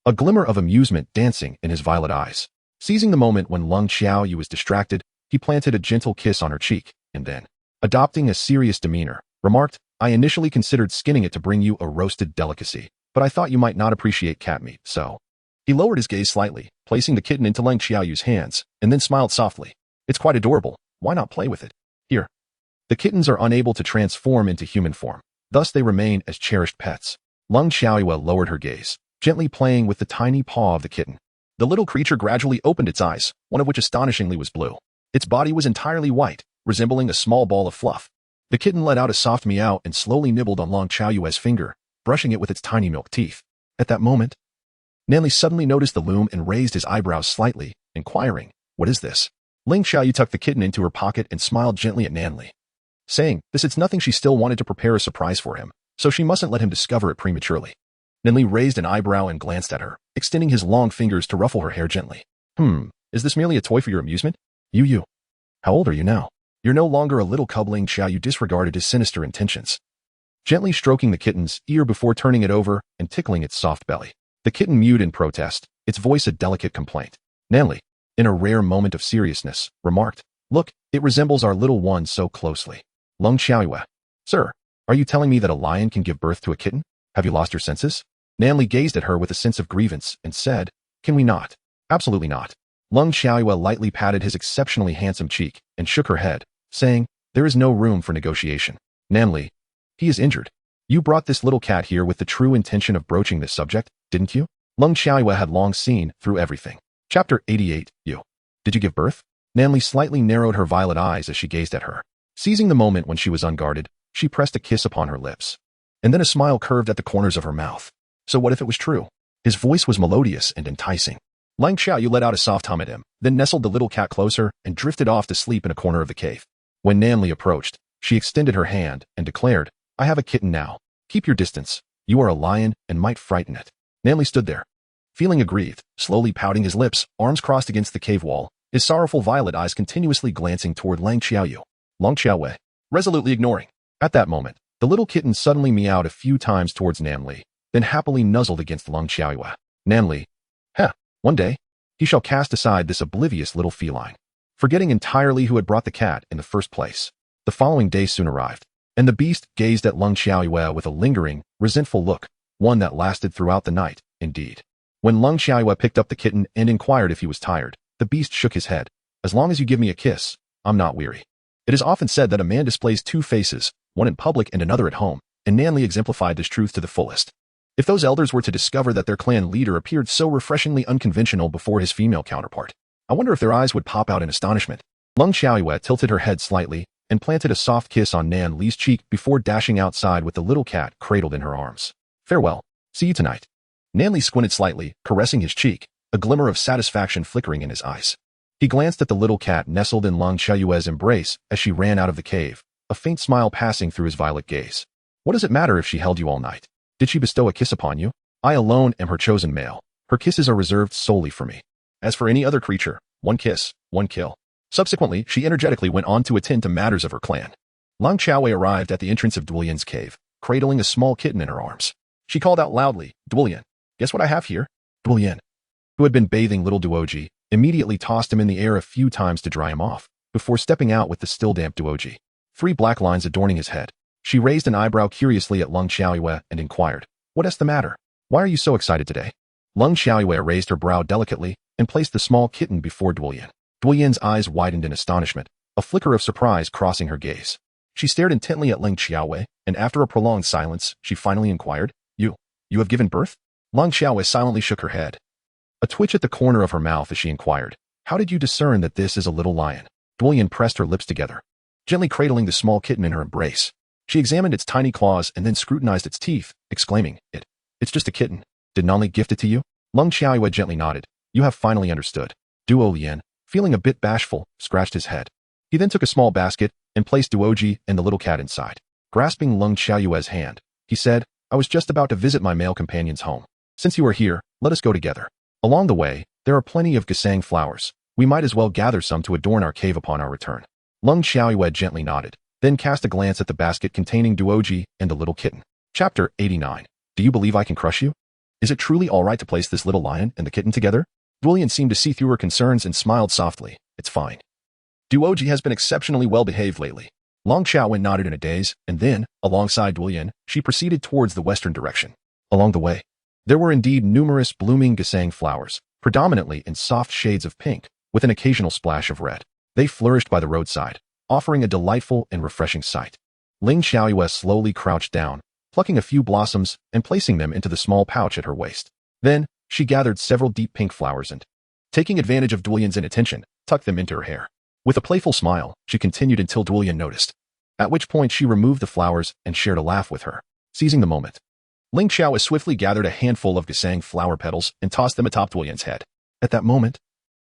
a glimmer of amusement dancing in his violet eyes. Seizing the moment when Lung Xiaoyu was distracted, he planted a gentle kiss on her cheek, and then, adopting a serious demeanor, remarked, I initially considered skinning it to bring you a roasted delicacy, but I thought you might not appreciate cat meat, so. He lowered his gaze slightly, placing the kitten into Lung Xiaoyu's hands, and then smiled softly. It's quite adorable, why not play with it? Here. The kittens are unable to transform into human form, thus they remain as cherished pets. Lung Xiaoyu lowered her gaze, gently playing with the tiny paw of the kitten. The little creature gradually opened its eyes, one of which astonishingly was blue. Its body was entirely white, resembling a small ball of fluff. The kitten let out a soft meow and slowly nibbled on Lung Xiaoyu's finger, brushing it with its tiny milk teeth. At that moment, Nanli suddenly noticed the loom and raised his eyebrows slightly, inquiring, what is this? Ling Xiaoyu tucked the kitten into her pocket and smiled gently at Nanli. Saying this, it's nothing, she still wanted to prepare a surprise for him, so she mustn't let him discover it prematurely. Nanli raised an eyebrow and glanced at her, extending his long fingers to ruffle her hair gently. Is this merely a toy for your amusement? You. How old are you now? You're no longer a little cub. Ling Xiaoyu disregarded his sinister intentions, gently stroking the kitten's ear before turning it over and tickling its soft belly. The kitten mewed in protest, its voice a delicate complaint. Nanli, in a rare moment of seriousness, remarked, look, it resembles our little one so closely. Lung Xiaoyu. Sir, are you telling me that a lion can give birth to a kitten? Have you lost your senses? Nanli gazed at her with a sense of grievance and said, can we not? Absolutely not. Lung Xiaoyu lightly patted his exceptionally handsome cheek and shook her head, saying, there is no room for negotiation. Nanli, he is injured. You brought this little cat here with the true intention of broaching this subject, didn't you? Lung Xiaoyu had long seen through everything. Chapter 88, You. Did you give birth? Nanli slightly narrowed her violet eyes as she gazed at her. Seizing the moment when she was unguarded, she pressed a kiss upon her lips. And then a smile curved at the corners of her mouth. So what if it was true? His voice was melodious and enticing. Lung Xiaoyu let out a soft hum at him, then nestled the little cat closer and drifted off to sleep in a corner of the cave. When Nanli approached, she extended her hand and declared, I have a kitten now. Keep your distance. You are a lion and might frighten it. Nanli stood there, feeling aggrieved, slowly pouting his lips, arms crossed against the cave wall, his sorrowful violet eyes continuously glancing toward Lung Xiaoyu. Lung Xiaoyu, resolutely ignoring. At that moment, the little kitten suddenly meowed a few times towards Nanli, then happily nuzzled against Lung Xiaoyu. Nanli. One day, he shall cast aside this oblivious little feline, forgetting entirely who had brought the cat in the first place. The following day soon arrived, and the beast gazed at Lung Xiaoyu with a lingering, resentful look, one that lasted throughout the night, indeed. When Lung Xiaoyu picked up the kitten and inquired if he was tired, the beast shook his head. As long as you give me a kiss, I'm not weary. It is often said that a man displays two faces, one in public and another at home, and Nanli exemplified this truth to the fullest. If those elders were to discover that their clan leader appeared so refreshingly unconventional before his female counterpart, I wonder if their eyes would pop out in astonishment. Lung Xiaoyu tilted her head slightly and planted a soft kiss on Nan Li's cheek before dashing outside with the little cat cradled in her arms. Farewell. See you tonight. Nan Li squinted slightly, caressing his cheek, a glimmer of satisfaction flickering in his eyes. He glanced at the little cat nestled in Lung Xiaoyu's embrace as she ran out of the cave, a faint smile passing through his violet gaze. What does it matter if she held you all night? Did she bestow a kiss upon you? I alone am her chosen male. Her kisses are reserved solely for me. As for any other creature, one kiss, one kill. Subsequently, she energetically went on to attend to matters of her clan. Lung Xiaoyu arrived at the entrance of Dulian's cave, cradling a small kitten in her arms. She called out loudly, Dulian, guess what I have here? Dulian, who had been bathing little Duoji, immediately tossed him in the air a few times to dry him off, before stepping out with the still damp Duoji, 3 black lines adorning his head. She raised an eyebrow curiously at Lung Xiaoyu and inquired, what is the matter? Why are you so excited today? Lung Xiaoyu raised her brow delicately and placed the small kitten before Dulian. Dulian's eyes widened in astonishment, a flicker of surprise crossing her gaze. She stared intently at Lung Xiaoyu, and after a prolonged silence, she finally inquired, You have given birth? Lung Xiaoyu silently shook her head, a twitch at the corner of her mouth as she inquired, How did you discern that this is a little lion? Dulian pressed her lips together, gently cradling the small kitten in her embrace. She examined its tiny claws and then scrutinized its teeth, exclaiming, It's just a kitten. Did Nanli gift it to you? Lung Xiaoyu gently nodded. You have finally understood. Duo, feeling a bit bashful, scratched his head. He then took a small basket and placed Duoji and the little cat inside. Grasping Lung Xiaoyu's hand, he said, I was just about to visit my male companion's home. Since you are here, let us go together. Along the way, there are plenty of gesang flowers. We might as well gather some to adorn our cave upon our return. Lung Xiaoyu gently nodded, then cast a glance at the basket containing Duoji and the little kitten. Chapter 89. Do you believe I can crush you? Is it truly all right to place this little lion and the kitten together? Duolian seemed to see through her concerns and smiled softly. It's fine. Duoji has been exceptionally well behaved lately. Long Xiaowen nodded in a daze, and then, alongside Duolian, she proceeded towards the western direction. Along the way, there were indeed numerous blooming gesang flowers, predominantly in soft shades of pink, with an occasional splash of red. They flourished by the roadside, offering a delightful and refreshing sight. Ling Xiaoyue slowly crouched down, plucking a few blossoms and placing them into the small pouch at her waist. Then, she gathered several deep pink flowers and, taking advantage of Duolian's inattention, tucked them into her hair. With a playful smile, she continued until Duolian noticed, at which point she removed the flowers and shared a laugh with her. Seizing the moment, Ling Xiaoyue swiftly gathered a handful of gesang flower petals and tossed them atop Duolian's head. At that moment,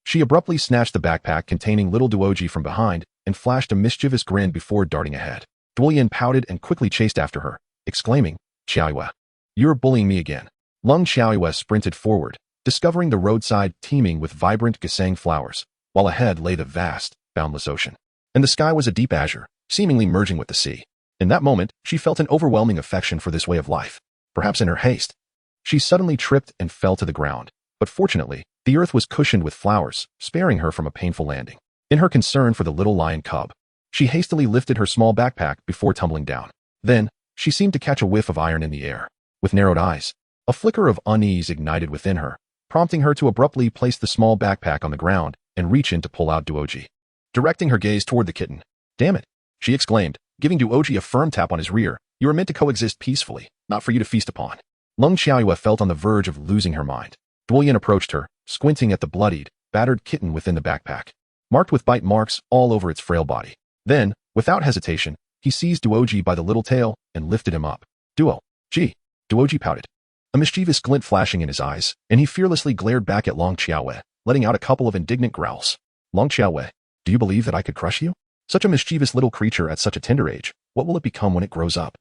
she abruptly snatched the backpack containing little Duoji from behind and flashed a mischievous grin before darting ahead. Duolian pouted and quickly chased after her, exclaiming, Xiaoyue, you're bullying me again. Ling Xiaoyue sprinted forward, discovering the roadside teeming with vibrant gesang flowers, while ahead lay the vast, boundless ocean. And the sky was a deep azure, seemingly merging with the sea. In that moment, she felt an overwhelming affection for this way of life. Perhaps in her haste, she suddenly tripped and fell to the ground, but fortunately, the earth was cushioned with flowers, sparing her from a painful landing. In her concern for the little lion cub, she hastily lifted her small backpack before tumbling down. Then, she seemed to catch a whiff of iron in the air. With narrowed eyes, a flicker of unease ignited within her, prompting her to abruptly place the small backpack on the ground and reach in to pull out Duoji. Directing her gaze toward the kitten, "Damn it," she exclaimed, giving Duoji a firm tap on his rear. "You are meant to coexist peacefully, not for you to feast upon." Ling Xiaoyue felt on the verge of losing her mind. Duolian approached her, squinting at the bloodied, battered kitten within the backpack, marked with bite marks all over its frail body. Then, without hesitation, he seized Duoji by the little tail and lifted him up. Duoji. Duoji pouted, a mischievous glint flashing in his eyes, and he fearlessly glared back at Ling Xiaoyue, letting out a couple of indignant growls. "Ling Xiaoyue, do you believe that I could crush you? Such a mischievous little creature at such a tender age, what will it become when it grows up?"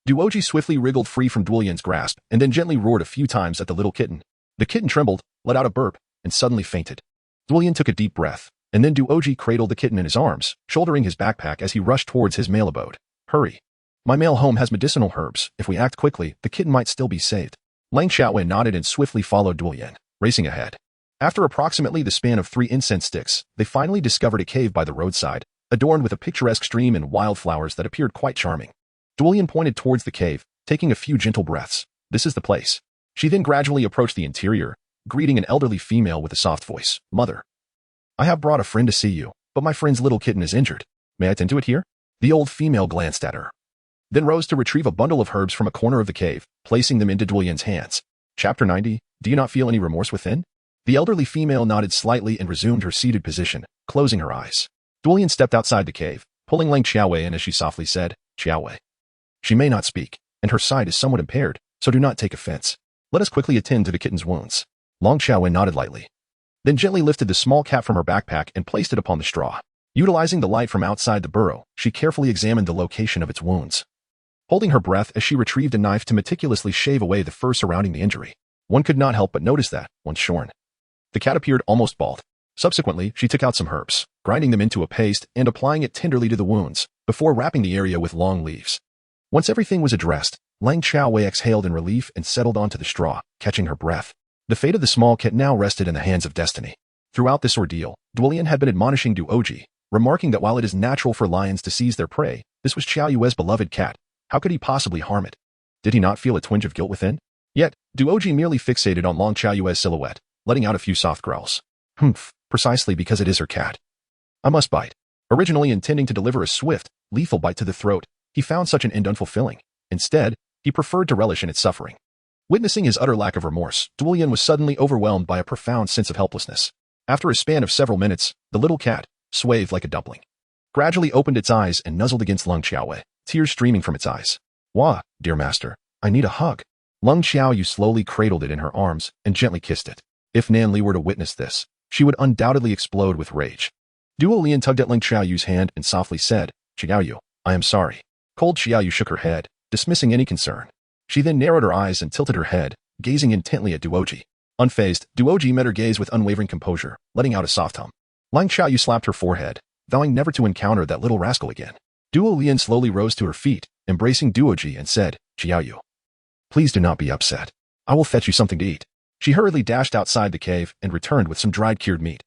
Duoji swiftly wriggled free from Duolian's grasp and then gently roared a few times at the little kitten. The kitten trembled, let out a burp, and suddenly fainted. Duolian took a deep breath, and then Duoji cradled the kitten in his arms, shouldering his backpack as he rushed towards his male abode. "Hurry. My male home has medicinal herbs. If we act quickly, the kitten might still be saved." Ling Xiaowen nodded and swiftly followed Duolian, racing ahead. After approximately the span of 3 incense sticks, they finally discovered a cave by the roadside, adorned with a picturesque stream and wildflowers that appeared quite charming. Duolian pointed towards the cave, taking a few gentle breaths. "This is the place." She then gradually approached the interior, greeting an elderly female with a soft voice. "Mother, I have brought a friend to see you, but my friend's little kitten is injured. May I tend to it here?" The old female glanced at her, then rose to retrieve a bundle of herbs from a corner of the cave, placing them into Duolian's hands. Chapter 90, Do you not feel any remorse within? The elderly female nodded slightly and resumed her seated position, closing her eyes. Duolian stepped outside the cave, pulling Ling Xiaoyue in as she softly said, "Xiaoyue. She may not speak, and her sight is somewhat impaired, so do not take offense. Let us quickly attend to the kitten's wounds." Ling Xiaoyue nodded lightly, then gently lifted the small cat from her backpack and placed it upon the straw. Utilizing the light from outside the burrow, she carefully examined the location of its wounds, holding her breath as she retrieved a knife to meticulously shave away the fur surrounding the injury. One could not help but notice that, once shorn, the cat appeared almost bald. Subsequently, she took out some herbs, grinding them into a paste and applying it tenderly to the wounds, before wrapping the area with long leaves. Once everything was addressed, Ling Xiaoyue exhaled in relief and settled onto the straw, catching her breath. The fate of the small cat now rested in the hands of destiny. Throughout this ordeal, Duolian had been admonishing Duoji, remarking that while it is natural for lions to seize their prey, this was Xiaoyue's beloved cat. How could he possibly harm it? Did he not feel a twinge of guilt within? Yet, Duoji merely fixated on Ling Xiaoyue's silhouette, letting out a few soft growls. "Humph, precisely because it is her cat. I must bite." Originally intending to deliver a swift, lethal bite to the throat, he found such an end unfulfilling. Instead, he preferred to relish in its suffering. Witnessing his utter lack of remorse, Duolian was suddenly overwhelmed by a profound sense of helplessness. After a span of several minutes, the little cat, swathed like a dumpling, gradually opened its eyes and nuzzled against Ling Xiaoyue, tears streaming from its eyes. "Wah, dear master, I need a hug." Ling Xiaoyue slowly cradled it in her arms and gently kissed it. If Nan Li were to witness this, she would undoubtedly explode with rage. Duolian tugged at Ling Xiaoyue's hand and softly said, "Xiaoyu, I am sorry." Cold Xiaoyu shook her head, dismissing any concern. She then narrowed her eyes and tilted her head, gazing intently at Duoji. Unfazed, Duoji met her gaze with unwavering composure, letting out a soft hum. Ling Xiaoyu slapped her forehead, vowing never to encounter that little rascal again. Duolian slowly rose to her feet, embracing Duoji and said, "Xiaoyu, please do not be upset. I will fetch you something to eat. She hurriedly dashed outside the cave and returned with some dried cured meat.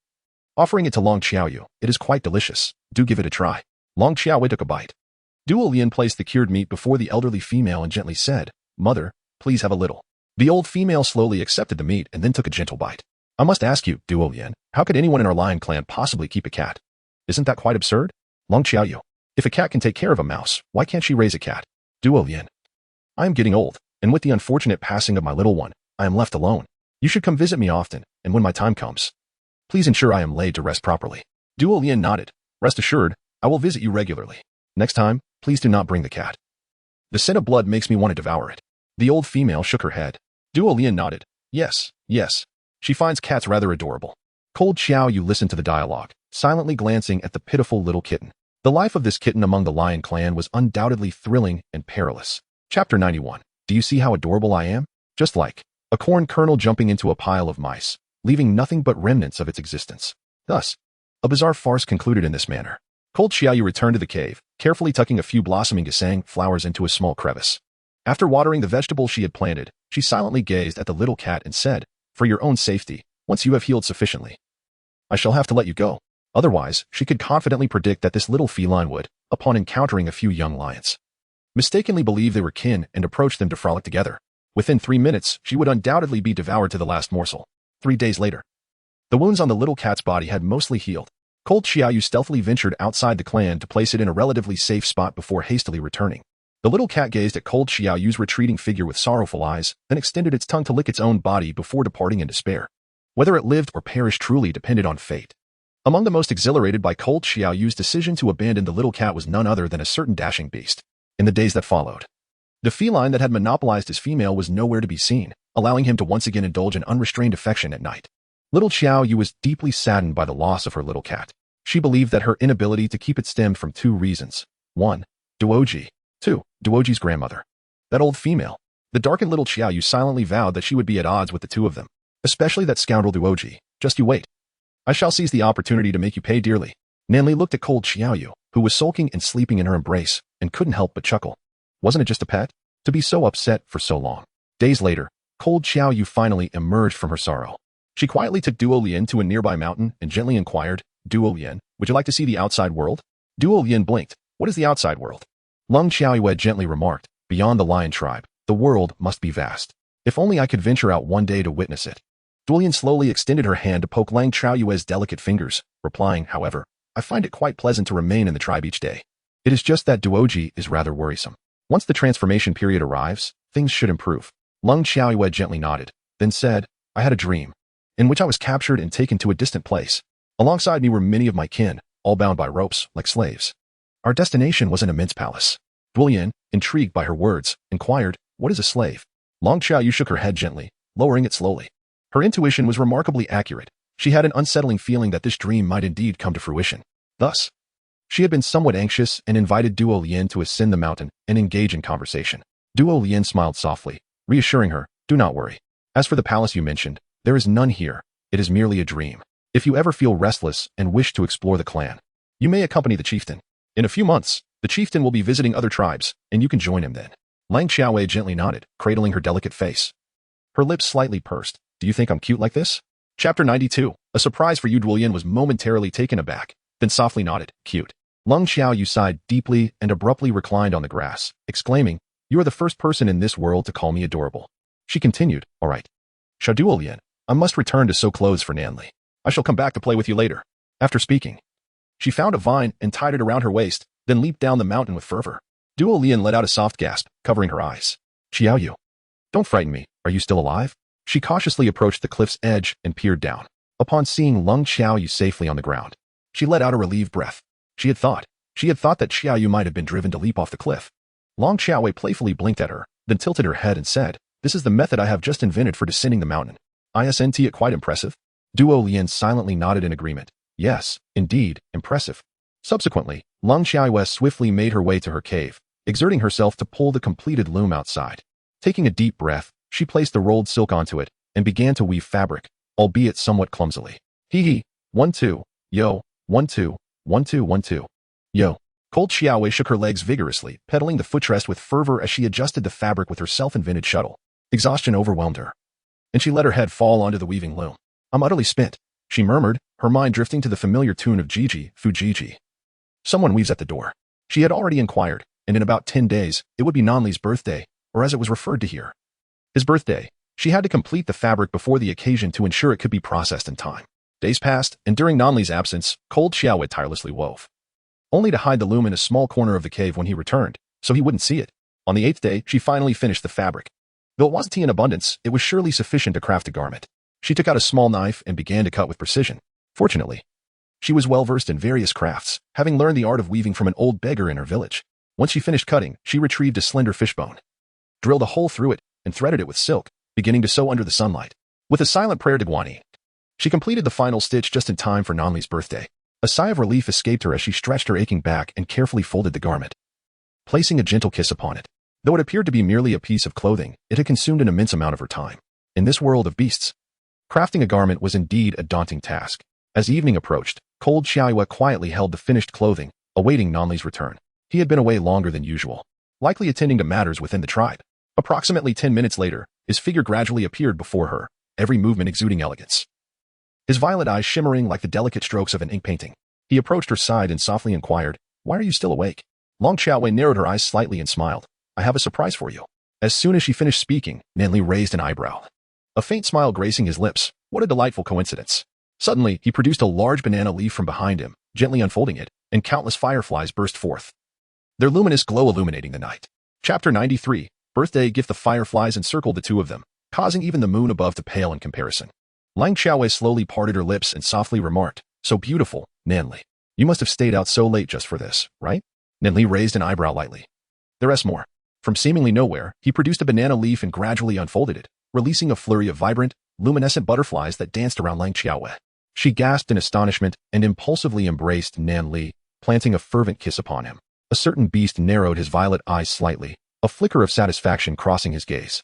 Offering it to Long Xiaoyu, it is quite delicious. Do give it a try. Long Xiaoyu took a bite. Duo Lian placed the cured meat before the elderly female and gently said, Mother, please have a little. The old female slowly accepted the meat and then took a gentle bite. I must ask you, Duo Lian, how could anyone in our lion clan possibly keep a cat? Isn't that quite absurd? Long Xiaoyu, if a cat can take care of a mouse, why can't she raise a cat? Duo Lian, I am getting old, and with the unfortunate passing of my little one, I am left alone. You should come visit me often, and when my time comes, please ensure I am laid to rest properly. Duo Lian nodded. Rest assured, I will visit you regularly. Next time, please do not bring the cat. The scent of blood makes me want to devour it. The old female shook her head. Duo Lian nodded. Yes, yes. She finds cats rather adorable. Cold Xiaoyu listened to the dialogue, silently glancing at the pitiful little kitten. The life of this kitten among the lion clan was undoubtedly thrilling and perilous. Chapter 91. Do you see how adorable I am? Just like a corn kernel jumping into a pile of mice, leaving nothing but remnants of its existence. Thus, a bizarre farce concluded in this manner. Cold Xiaoyu returned to the cave, carefully tucking a few blossoming gesang flowers into a small crevice. After watering the vegetables she had planted, she silently gazed at the little cat and said, For your own safety, once you have healed sufficiently, I shall have to let you go. Otherwise, she could confidently predict that this little feline would, upon encountering a few young lions, mistakenly believe they were kin and approach them to frolic together. Within 3 minutes, she would undoubtedly be devoured to the last morsel. 3 days later, the wounds on the little cat's body had mostly healed. Cold Xiaoyu stealthily ventured outside the clan to place it in a relatively safe spot before hastily returning. The little cat gazed at Cold Xiaoyu's retreating figure with sorrowful eyes, then extended its tongue to lick its own body before departing in despair. Whether it lived or perished truly depended on fate. Among the most exhilarated by Cold Xiaoyu's decision to abandon the little cat was none other than a certain dashing beast. In the days that followed, the feline that had monopolized his female was nowhere to be seen, allowing him to once again indulge in unrestrained affection at night. Little Xiaoyu was deeply saddened by the loss of her little cat. She believed that her inability to keep it stemmed from 2 reasons. 1. Duoji. 2. Duoji's grandmother. That old female. The darkened little Xiaoyu silently vowed that she would be at odds with the 2 of them. Especially that scoundrel Duoji. Just you wait. I shall seize the opportunity to make you pay dearly. Nanli looked at Cold Xiaoyu, who was sulking and sleeping in her embrace, and couldn't help but chuckle. Wasn't it just a pet? To be so upset for so long. Days later, Cold Xiaoyu finally emerged from her sorrow. She quietly took Duo Lian to a nearby mountain and gently inquired, Duo Lian, would you like to see the outside world? Duo Lian blinked. What is the outside world? Long Xiaoyu gently remarked, beyond the lion tribe, the world must be vast. If only I could venture out one day to witness it. Duo Lian slowly extended her hand to poke Lang Xiaoyu's delicate fingers, replying, however, I find it quite pleasant to remain in the tribe each day. It is just that Duoji is rather worrisome. Once the transformation period arrives, things should improve. Long Xiaoyu gently nodded, then said, I had a dream, in which I was captured and taken to a distant place. Alongside me were many of my kin, all bound by ropes, like slaves. Our destination was an immense palace. Duo Lian, intrigued by her words, inquired, what is a slave? Long Xiaoyu shook her head gently, lowering it slowly. Her intuition was remarkably accurate. She had an unsettling feeling that this dream might indeed come to fruition. Thus, she had been somewhat anxious and invited Duo Lian to ascend the mountain and engage in conversation. Duo Lian smiled softly, reassuring her, do not worry. As for the palace you mentioned, there is none here. It is merely a dream. If you ever feel restless and wish to explore the clan, you may accompany the chieftain. In a few months, the chieftain will be visiting other tribes, and you can join him then. Lang Xiaowei gently nodded, cradling her delicate face. Her lips slightly pursed. Do you think I'm cute like this? Chapter 92. A surprise for you. Duo Lian was momentarily taken aback, then softly nodded, cute. Lang Xiaoyu sighed deeply and abruptly reclined on the grass, exclaiming, you are the first person in this world to call me adorable. She continued, all right. Duo Lian, I must return to sew clothes for Nanli. I shall come back to play with you later. After speaking, she found a vine and tied it around her waist, then leaped down the mountain with fervor. Duo Lian let out a soft gasp, covering her eyes. Xiaoyu, don't frighten me. Are you still alive? She cautiously approached the cliff's edge and peered down. Upon seeing Lang Xiaoyu safely on the ground, she let out a relieved breath. She had thought that Xiaoyu might have been driven to leap off the cliff. Lang Xiaowei playfully blinked at her, then tilted her head and said, this is the method I have just invented for descending the mountain. Isn't it quite impressive? Duo Lian silently nodded in agreement. Yes, indeed, impressive. Subsequently, Lang Xiaowei swiftly made her way to her cave, exerting herself to pull the completed loom outside. Taking a deep breath, she placed the rolled silk onto it and began to weave fabric, albeit somewhat clumsily. Hee. 1 2, yo, 1 2, 1 2 1 2, yo. Cold Xiaowei shook her legs vigorously, pedaling the footrest with fervor as she adjusted the fabric with her self-invented shuttle. Exhaustion overwhelmed her, and she let her head fall onto the weaving loom. "I'm utterly spent," she murmured, her mind drifting to the familiar tune of Gigi, Fujiji. Someone weaves at the door. She had already inquired, and in about 10 days, it would be Nanli's birthday, or as it was referred to here, his birthday. She had to complete the fabric before the occasion to ensure it could be processed in time. Days passed, and during Nanli's absence, cold Xiaowei tirelessly wove, only to hide the loom in a small corner of the cave when he returned, so he wouldn't see it. On the 8th day, she finally finished the fabric. Though it wasn't in abundance, it was surely sufficient to craft a garment. She took out a small knife and began to cut with precision. Fortunately, she was well-versed in various crafts, having learned the art of weaving from an old beggar in her village. Once she finished cutting, she retrieved a slender fishbone, drilled a hole through it, and threaded it with silk, beginning to sew under the sunlight. With a silent prayer to Guanyi, she completed the final stitch just in time for Nanli's birthday. A sigh of relief escaped her as she stretched her aching back and carefully folded the garment, placing a gentle kiss upon it. Though it appeared to be merely a piece of clothing, it had consumed an immense amount of her time. In this world of beasts, crafting a garment was indeed a daunting task. As evening approached, cold Xiaowei quietly held the finished clothing, awaiting Nanli's return. He had been away longer than usual, likely attending to matters within the tribe. Approximately 10 minutes later, his figure gradually appeared before her, every movement exuding elegance, his violet eyes shimmering like the delicate strokes of an ink painting. He approached her side and softly inquired, "Why are you still awake?" Long Xiaowei narrowed her eyes slightly and smiled. "I have a surprise for you." As soon as she finished speaking, Nanli raised an eyebrow, a faint smile gracing his lips. What a delightful coincidence. Suddenly, he produced a large banana leaf from behind him, gently unfolding it, and countless fireflies burst forth, their luminous glow illuminating the night. Chapter 93, Birthday Gift. The fireflies encircled the two of them, causing even the moon above to pale in comparison. Lang Xiaowei slowly parted her lips and softly remarked, "So beautiful, Nanli. You must have stayed out so late just for this, right?" Nanli raised an eyebrow lightly. "There is more." From seemingly nowhere, he produced a banana leaf and gradually unfolded it, releasing a flurry of vibrant, luminescent butterflies that danced around Lang Xiaowei. She gasped in astonishment and impulsively embraced Nanli, planting a fervent kiss upon him. A certain beast narrowed his violet eyes slightly, a flicker of satisfaction crossing his gaze.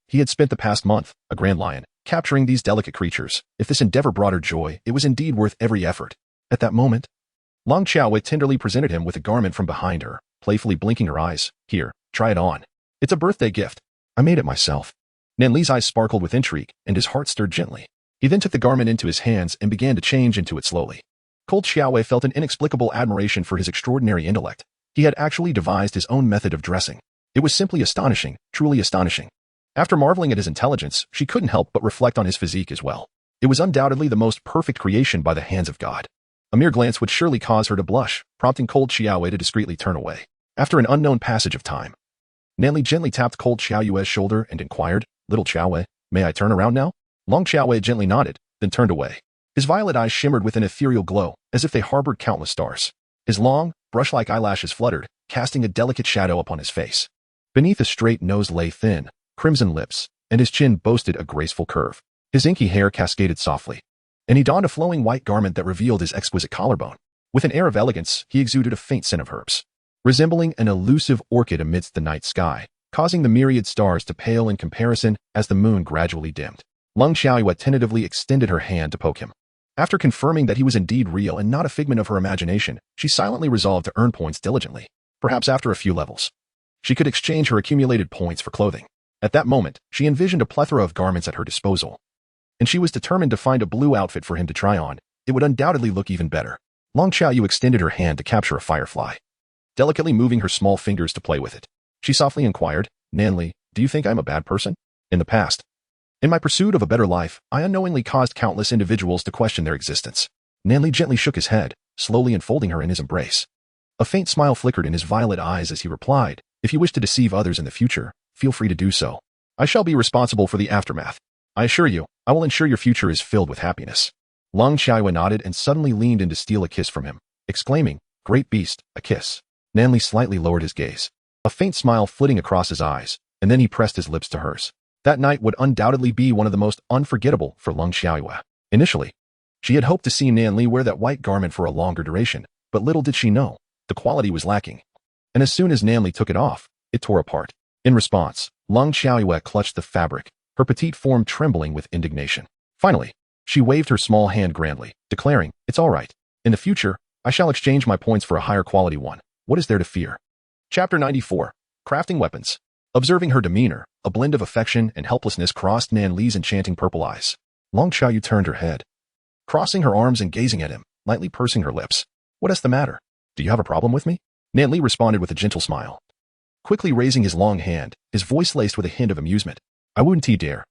He had spent the past month, a grand lion, capturing these delicate creatures. If this endeavor brought her joy, it was indeed worth every effort. At that moment, Lang Xiaowei tenderly presented him with a garment from behind her, playfully blinking her eyes. "Here, try it on. It's a birthday gift. I made it myself." Nanli's eyes sparkled with intrigue, and his heart stirred gently. He then took the garment into his hands and began to change into it slowly. Cold Xiaowei felt an inexplicable admiration for his extraordinary intellect. He had actually devised his own method of dressing. It was simply astonishing, truly astonishing. After marveling at his intelligence, she couldn't help but reflect on his physique as well. It was undoubtedly the most perfect creation by the hands of God. A mere glance would surely cause her to blush, prompting Cold Xiaowei to discreetly turn away. After an unknown passage of time, Nanli gently tapped Cold Xiaowei's shoulder and inquired, "Little Xiaowei, may I turn around now?" Long Xiaowei gently nodded, then turned away. His violet eyes shimmered with an ethereal glow, as if they harbored countless stars. His long, brush-like eyelashes fluttered, casting a delicate shadow upon his face. Beneath his straight nose lay thin, crimson lips, and his chin boasted a graceful curve. His inky hair cascaded softly, and he donned a flowing white garment that revealed his exquisite collarbone. With an air of elegance, he exuded a faint scent of herbs, resembling an elusive orchid amidst the night sky, causing the myriad stars to pale in comparison as the moon gradually dimmed. Lang Xiaowei tentatively extended her hand to poke him. After confirming that he was indeed real and not a figment of her imagination, she silently resolved to earn points diligently. Perhaps after a few levels, she could exchange her accumulated points for clothing. At that moment, she envisioned a plethora of garments at her disposal, and she was determined to find a blue outfit for him to try on. It would undoubtedly look even better. Long Xiaoyu extended her hand to capture a firefly, delicately moving her small fingers to play with it. She softly inquired, "Nanli, do you think I'm a bad person? In the past, in my pursuit of a better life, I unknowingly caused countless individuals to question their existence." Nanli gently shook his head, slowly enfolding her in his embrace. A faint smile flickered in his violet eyes as he replied, "If you wish to deceive others in the future, feel free to do so. I shall be responsible for the aftermath. I assure you, I will ensure your future is filled with happiness." Long Xiaoyu nodded and suddenly leaned in to steal a kiss from him, exclaiming, "Great beast, a kiss." Nanli slightly lowered his gaze, a faint smile flitting across his eyes, and then he pressed his lips to hers. That night would undoubtedly be one of the most unforgettable for Long Xiaoyu. Initially, she had hoped to see Nanli wear that white garment for a longer duration, but little did she know, the quality was lacking. And as soon as Nanli took it off, it tore apart. In response, Long Xiaoyu clutched the fabric, her petite form trembling with indignation. Finally, she waved her small hand grandly, declaring, "It's all right. In the future, I shall exchange my points for a higher quality one. What is there to fear?" Chapter 94, Crafting Weapons. Observing her demeanor, a blend of affection and helplessness crossed Nan Li's enchanting purple eyes. Long Xiaoyu turned her head, crossing her arms and gazing at him, lightly pursing her lips. What is the matter? Do you have a problem with me? Nan Li responded with a gentle smile, quickly raising his long hand, his voice laced with a hint of amusement. I wouldn't dare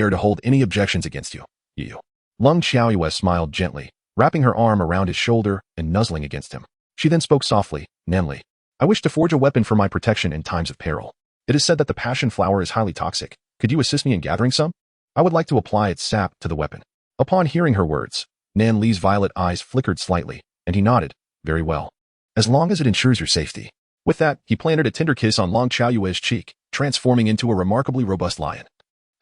to hold any objections against you. Long Xiaoyu smiled gently, wrapping her arm around his shoulder and nuzzling against him. She then spoke softly, Nan Li, I wish to forge a weapon for my protection in times of peril. It is said that the passion flower is highly toxic. Could you assist me in gathering some? I would like to apply its sap to the weapon. Upon hearing her words, Nan Li's violet eyes flickered slightly, and he nodded, very well. As long as it ensures your safety. With that, he planted a tender kiss on Long Xiaoyu's cheek, transforming into a remarkably robust lion,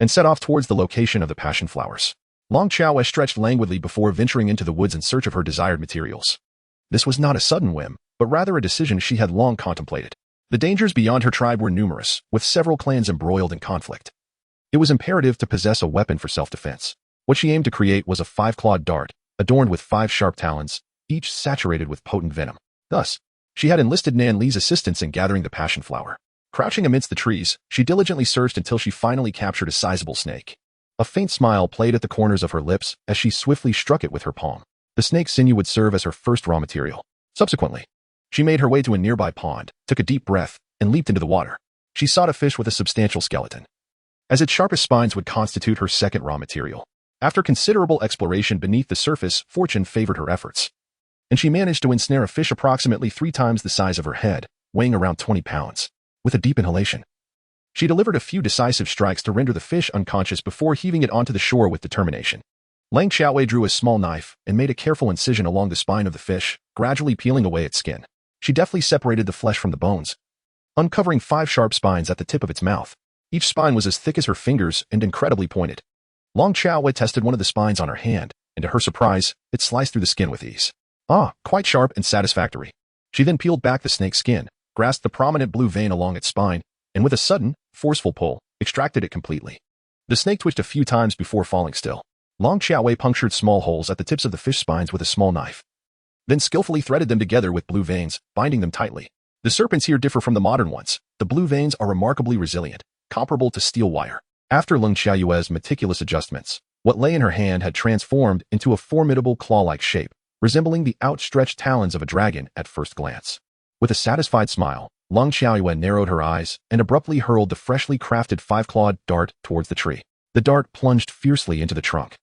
and set off towards the location of the passion flowers. Long Xiaoyu stretched languidly before venturing into the woods in search of her desired materials. This was not a sudden whim, but rather a decision she had long contemplated. The dangers beyond her tribe were numerous, with several clans embroiled in conflict. It was imperative to possess a weapon for self-defense. What she aimed to create was a 5-clawed dart, adorned with 5 sharp talons, each saturated with potent venom. Thus, she had enlisted Nan Li's assistance in gathering the passion flower. Crouching amidst the trees, she diligently searched until she finally captured a sizable snake. A faint smile played at the corners of her lips as she swiftly struck it with her palm. The snake's sinew would serve as her first raw material. Subsequently, she made her way to a nearby pond, took a deep breath, and leaped into the water. She sought a fish with a substantial skeleton, as its sharpest spines would constitute her second raw material. After considerable exploration beneath the surface, fortune favored her efforts, and she managed to ensnare a fish approximately 3 times the size of her head, weighing around 20 pounds. With a deep inhalation, she delivered a few decisive strikes to render the fish unconscious before heaving it onto the shore with determination. Lang Xiaowei drew a small knife and made a careful incision along the spine of the fish, gradually peeling away its skin. She deftly separated the flesh from the bones, uncovering 5 sharp spines at the tip of its mouth. Each spine was as thick as her fingers and incredibly pointed. Long Xiaowei tested one of the spines on her hand, and to her surprise, it sliced through the skin with ease. Quite sharp and satisfactory. She then peeled back the snake's skin, grasped the prominent blue vein along its spine, and with a sudden, forceful pull, extracted it completely. The snake twitched a few times before falling still. Long Xiaowei punctured small holes at the tips of the fish spines with a small knife, then skillfully threaded them together with blue veins, binding them tightly. The serpents here differ from the modern ones. The blue veins are remarkably resilient, comparable to steel wire. After Long Xiaoyu's meticulous adjustments, what lay in her hand had transformed into a formidable claw-like shape, resembling the outstretched talons of a dragon at first glance. With a satisfied smile, Long Xiaoyu narrowed her eyes and abruptly hurled the freshly crafted 5-clawed dart towards the tree. The dart plunged fiercely into the trunk,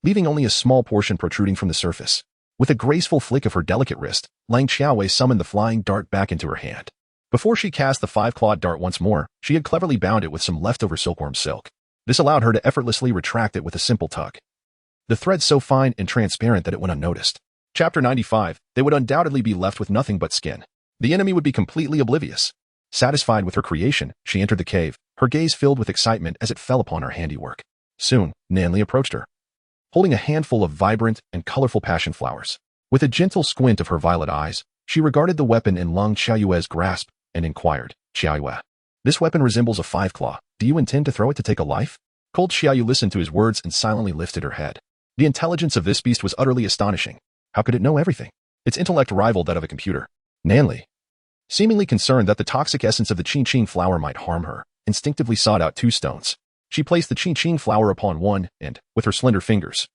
leaving only a small portion protruding from the surface. With a graceful flick of her delicate wrist, Lang Xiaowei summoned the flying dart back into her hand. Before she cast the 5-clawed dart once more, she had cleverly bound it with some leftover silkworm silk. This allowed her to effortlessly retract it with a simple tug, the thread so fine and transparent that it went unnoticed. Chapter 95, they would undoubtedly be left with nothing but skin. The enemy would be completely oblivious. Satisfied with her creation, she entered the cave, her gaze filled with excitement as it fell upon her handiwork. Soon, Nan Li approached her, holding a handful of vibrant and colorful passion flowers. With a gentle squint of her violet eyes, she regarded the weapon in Long Xiaoyu's grasp and inquired, Xiaoyu, this weapon resembles a 5-claw. Do you intend to throw it to take a life? Cold Xiaoyu listened to his words and silently lifted her head. The intelligence of this beast was utterly astonishing. How could it know everything? Its intellect rivaled that of a computer. Nan Li, seemingly concerned that the toxic essence of the Qing flower might harm her, instinctively sought out 2 stones. She placed the Qing flower upon one and, with her slender fingers,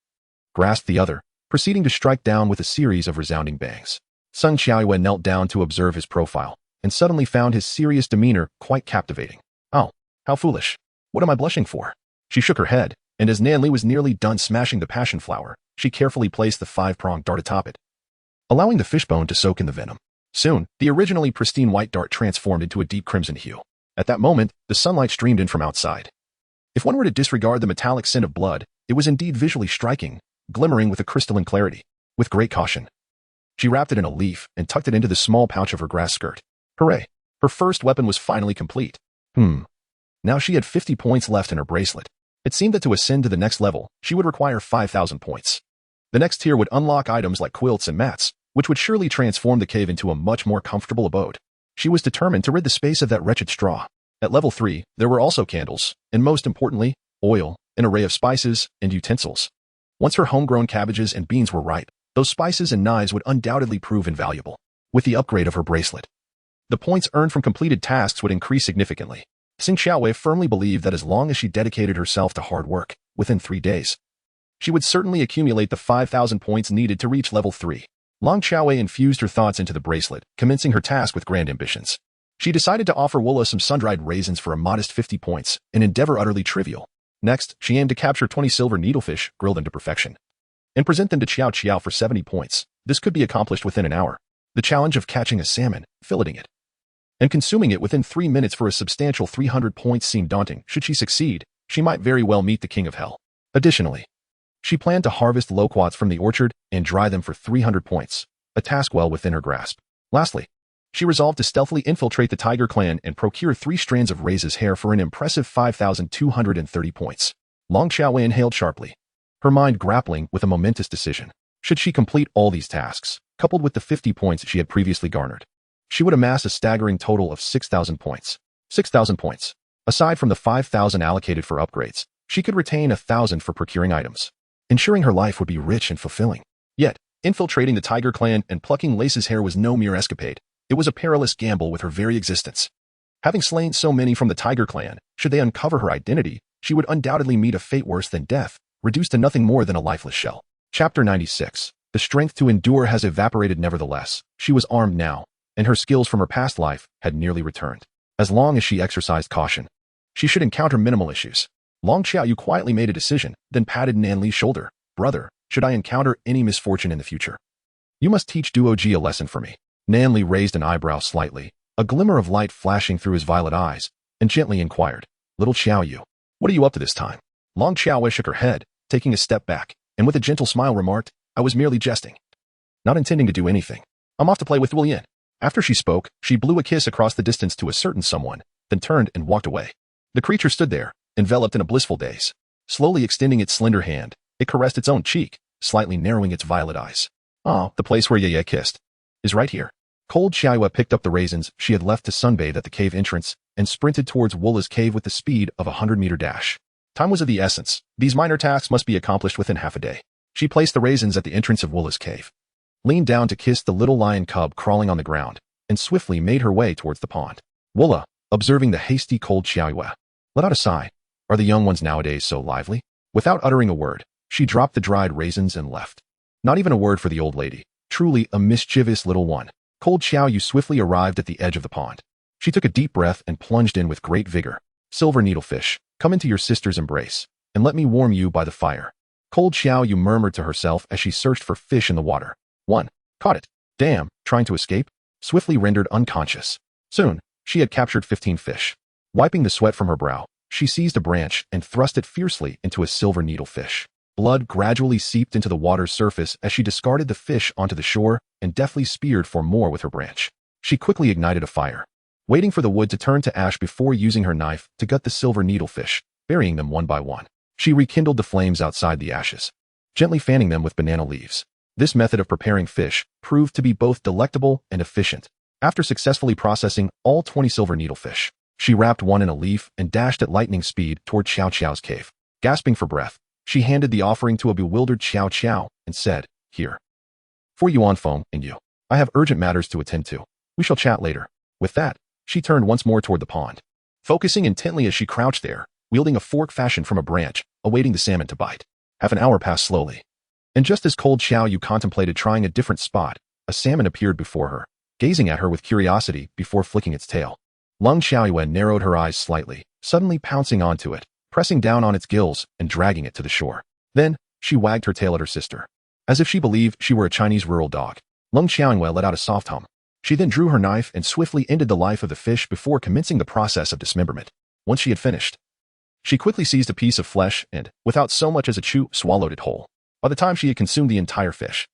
grasped the other, proceeding to strike down with a series of resounding bangs. Sun Xiaoyu knelt down to observe his profile, and suddenly found his serious demeanor quite captivating. Oh, how foolish. What am I blushing for? She shook her head, and as Nan Li was nearly done smashing the passion flower, she carefully placed the 5-pronged dart atop it, allowing the fishbone to soak in the venom. Soon, the originally pristine white dart transformed into a deep crimson hue. At that moment, the sunlight streamed in from outside. If one were to disregard the metallic scent of blood, it was indeed visually striking, glimmering with a crystalline clarity. With great caution, she wrapped it in a leaf and tucked it into the small pouch of her grass skirt. Hooray! Her first weapon was finally complete. Now she had 50 points left in her bracelet. It seemed that to ascend to the next level, she would require 5,000 points. The next tier would unlock items like quilts and mats, which would surely transform the cave into a much more comfortable abode. She was determined to rid the space of that wretched straw. At level 3, there were also candles, and most importantly, oil, an array of spices, and utensils. Once her homegrown cabbages and beans were ripe, those spices and knives would undoubtedly prove invaluable. With the upgrade of her bracelet, the points earned from completed tasks would increase significantly. Xing Xiaowei firmly believed that as long as she dedicated herself to hard work, within 3 days, she would certainly accumulate the 5,000 points needed to reach level 3. Long Xiaowei infused her thoughts into the bracelet, commencing her task with grand ambitions. She decided to offer Wula some sun-dried raisins for a modest 50 points, an endeavor utterly trivial. Next, she aimed to capture 20 silver needlefish, grilled into perfection, and present them to Qiao Qiao for 70 points. This could be accomplished within an hour. The challenge of catching a salmon, filleting it, and consuming it within 3 minutes for a substantial 300 points seemed daunting. Should she succeed, she might very well meet the King of Hell. Additionally, she planned to harvest loquats from the orchard and dry them for 300 points, a task well within her grasp. Lastly, she resolved to stealthily infiltrate the Tiger clan and procure 3 strands of Reisa's hair for an impressive 5,230 points. Long Xiaowei inhaled sharply, her mind grappling with a momentous decision. Should she complete all these tasks, coupled with the 50 points she had previously garnered, she would amass a staggering total of 6,000 points. 6,000 points. Aside from the 5,000 allocated for upgrades, she could retain 1,000 for procuring items, ensuring her life would be rich and fulfilling. Yet, infiltrating the Tiger clan and plucking Leisa's hair was no mere escapade. It was a perilous gamble with her very existence. Having slain so many from the Tiger clan, should they uncover her identity, she would undoubtedly meet a fate worse than death, reduced to nothing more than a lifeless shell. Chapter 96. The strength to endure has evaporated nevertheless. She was armed now, and her skills from her past life had nearly returned. As long as she exercised caution, she should encounter minimal issues. Long Xiaoyu quietly made a decision, then patted Nan Li's shoulder. Brother, should I encounter any misfortune in the future, you must teach Duoji a lesson for me. Nan Li raised an eyebrow slightly, a glimmer of light flashing through his violet eyes, and gently inquired, Little Xiaoyu, what are you up to this time? Long Xiaowei shook her head, taking a step back, and with a gentle smile remarked, I was merely jesting, not intending to do anything. I'm off to play with Duolian. After she spoke, she blew a kiss across the distance to a certain someone, then turned and walked away. The creature stood there, enveloped in a blissful daze. Slowly extending its slender hand, it caressed its own cheek, slightly narrowing its violet eyes. Ah, the place where Yeye kissed is right here. Cold Xiaoyue picked up the raisins she had left to sunbathe at the cave entrance and sprinted towards Wula's cave with the speed of a 100-meter dash. Time was of the essence. These minor tasks must be accomplished within half a day. She placed the raisins at the entrance of Wula's cave, leaned down to kiss the little lion cub crawling on the ground, and swiftly made her way towards the pond. Wula, observing the hasty Cold Xiaoyue, let out a sigh. Are the young ones nowadays so lively? Without uttering a word, she dropped the dried raisins and left. Not even a word for the old lady. Truly a mischievous little one. Cold Xiaoyu swiftly arrived at the edge of the pond. She took a deep breath and plunged in with great vigor. Silver needlefish, come into your sister's embrace, and let me warm you by the fire. Cold Xiaoyu murmured to herself as she searched for fish in the water. 1. Caught it. Damn, trying to escape? Swiftly rendered unconscious. Soon, she had captured 15 fish. Wiping the sweat from her brow, she seized a branch and thrust it fiercely into a silver needlefish. Blood gradually seeped into the water's surface as she discarded the fish onto the shore and deftly speared for more with her branch. She quickly ignited a fire, waiting for the wood to turn to ash before using her knife to gut the silver needlefish, burying them one by one. She rekindled the flames outside the ashes, gently fanning them with banana leaves. This method of preparing fish proved to be both delectable and efficient. After successfully processing all 20 silver needlefish, she wrapped one in a leaf and dashed at lightning speed toward Xiao Qiao's cave. Gasping for breath, she handed the offering to a bewildered Xiao Qiao and said, Here. For Yuan Feng and you. I have urgent matters to attend to. We shall chat later. With that, she turned once more toward the pond, focusing intently as she crouched there, wielding a fork fashioned from a branch, awaiting the salmon to bite. Half an hour passed slowly. And just as Cold Xiaoyu contemplated trying a different spot, a salmon appeared before her, gazing at her with curiosity before flicking its tail. Lung Xiaoyue narrowed her eyes slightly, suddenly pouncing onto it, pressing down on its gills and dragging it to the shore. Then, she wagged her tail at her sister, as if she believed she were a Chinese rural dog. Lung Xiaoyue let out a soft hum. She then drew her knife and swiftly ended the life of the fish before commencing the process of dismemberment. Once she had finished, she quickly seized a piece of flesh and, without so much as a chew, swallowed it whole. By the time she had consumed the entire fish,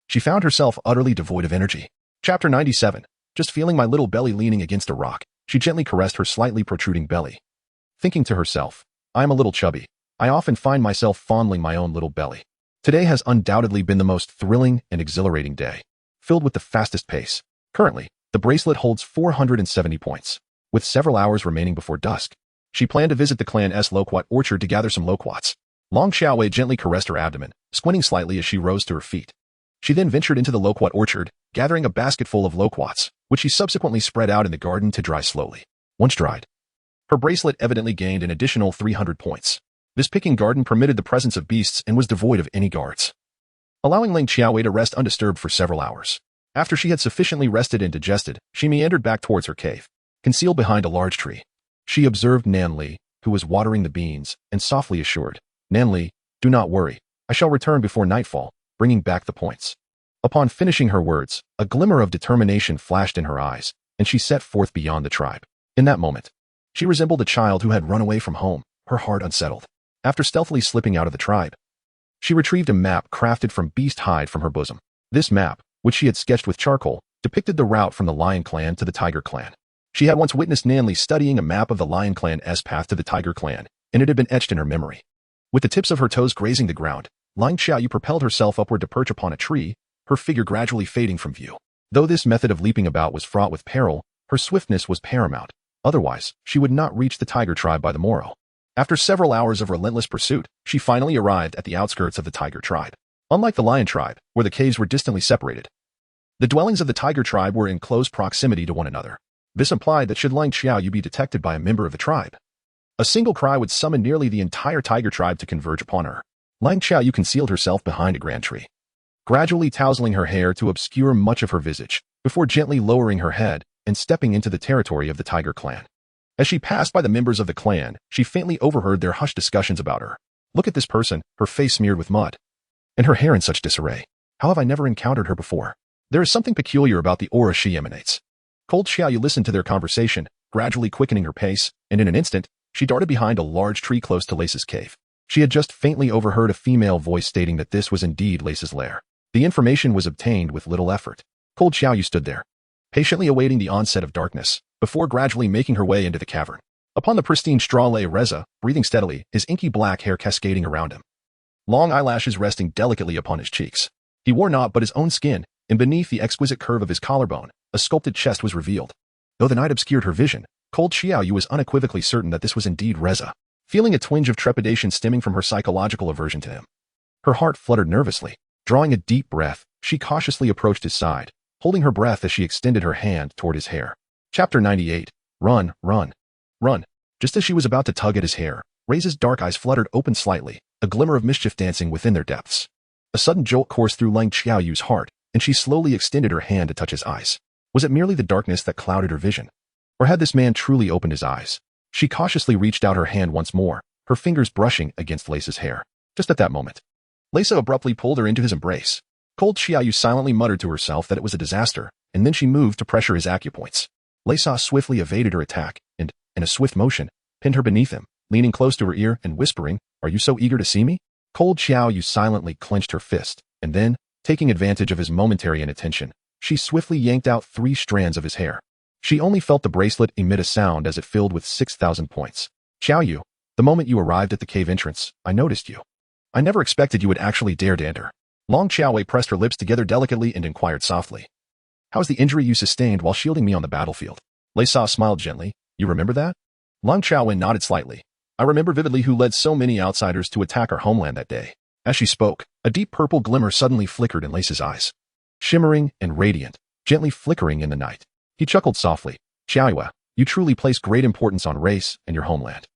she found herself utterly devoid of energy. Chapter 97. Just feeling my little belly leaning against a rock, she gently caressed her slightly protruding belly, thinking to herself, I am a little chubby. I often find myself fondling my own little belly. Today has undoubtedly been the most thrilling and exhilarating day, filled with the fastest pace. Currently, the bracelet holds 470 points. With several hours remaining before dusk, she planned to visit the clan's loquat orchard to gather some loquats. Long Xiaowei gently caressed her abdomen, squinting slightly as she rose to her feet. She then ventured into the loquat orchard, gathering a basket full of loquats, which she subsequently spread out in the garden to dry slowly. Once dried, Her bracelet evidently gained an additional 300 points. This picking garden permitted the presence of beasts and was devoid of any guards, allowing Ling Xiaowei to rest undisturbed for several hours. After she had sufficiently rested and digested, she meandered back towards her cave, concealed behind a large tree. She observed Nan Li, who was watering the beans, and softly assured, "Nan Li, do not worry. I shall return before nightfall, bringing back the points." Upon finishing her words, a glimmer of determination flashed in her eyes, and she set forth beyond the tribe. In that moment, she resembled a child who had run away from home, her heart unsettled. After stealthily slipping out of the tribe, she retrieved a map crafted from beast hide from her bosom. This map, which she had sketched with charcoal, depicted the route from the Lion Clan to the Tiger Clan. She had once witnessed Nan Li studying a map of the Lion Clan's path to the Tiger Clan, and it had been etched in her memory. With the tips of her toes grazing the ground, Ling Xiaoyu propelled herself upward to perch upon a tree, her figure gradually fading from view. Though this method of leaping about was fraught with peril, her swiftness was paramount. Otherwise, she would not reach the Tiger tribe by the morrow. After several hours of relentless pursuit, she finally arrived at the outskirts of the Tiger tribe. Unlike the Lion tribe, where the caves were distantly separated, the dwellings of the Tiger tribe were in close proximity to one another. This implied that should Ling Xiaoyu be detected by a member of the tribe, a single cry would summon nearly the entire Tiger tribe to converge upon her. Ling Xiaoyu concealed herself behind a grand tree, gradually tousling her hair to obscure much of her visage, before gently lowering her head and stepping into the territory of the Tiger clan. As she passed by the members of the clan, she faintly overheard their hushed discussions about her. "Look at this person, her face smeared with mud, and her hair in such disarray. How have I never encountered her before? There is something peculiar about the aura she emanates." Cold Xiaoyu listened to their conversation, gradually quickening her pace, and in an instant, she darted behind a large tree close to Leisa's cave. She had just faintly overheard a female voice stating that this was indeed Leisa's lair. The information was obtained with little effort. Cold Xiaoyu stood there, patiently awaiting the onset of darkness, before gradually making her way into the cavern. Upon the pristine straw lay Reza, breathing steadily, his inky black hair cascading around him, long eyelashes resting delicately upon his cheeks. He wore naught but his own skin, and beneath the exquisite curve of his collarbone, a sculpted chest was revealed. Though the night obscured her vision, Cold Xiaoyu was unequivocally certain that this was indeed Reza. Feeling a twinge of trepidation stemming from her psychological aversion to him, her heart fluttered nervously. Drawing a deep breath, she cautiously approached his side, holding her breath as she extended her hand toward his hair. Chapter 98. Run, run, run. Just as she was about to tug at his hair, Reza's dark eyes fluttered open slightly, a glimmer of mischief dancing within their depths. A sudden jolt coursed through Ling Xiaoyu's heart, and she slowly extended her hand to touch his eyes. Was it merely the darkness that clouded her vision? Or had this man truly opened his eyes? She cautiously reached out her hand once more, her fingers brushing against Leisa's hair. Just at that moment, Leisa abruptly pulled her into his embrace. Cold Xiaoyu silently muttered to herself that it was a disaster, and then she moved to pressure his acupoints. Leisa swiftly evaded her attack, and, in a swift motion, pinned her beneath him, leaning close to her ear and whispering, "Are you so eager to see me?" Cold Xiaoyu silently clenched her fist, and then, taking advantage of his momentary inattention, she swiftly yanked out 3 strands of his hair. She only felt the bracelet emit a sound as it filled with 6,000 points. "Xiaoyu, the moment you arrived at the cave entrance, I noticed you. I never expected you would actually dare to enter." Long Xiaowei pressed her lips together delicately and inquired softly, "How's the injury you sustained while shielding me on the battlefield?" Leisa smiled gently. "You remember that?" Long Xiaowei nodded slightly. "I remember vividly who led so many outsiders to attack our homeland that day." As she spoke, a deep purple glimmer suddenly flickered in Leisa's eyes, shimmering and radiant, gently flickering in the night. He chuckled softly. "Xiaoyu, you truly place great importance on race and your homeland.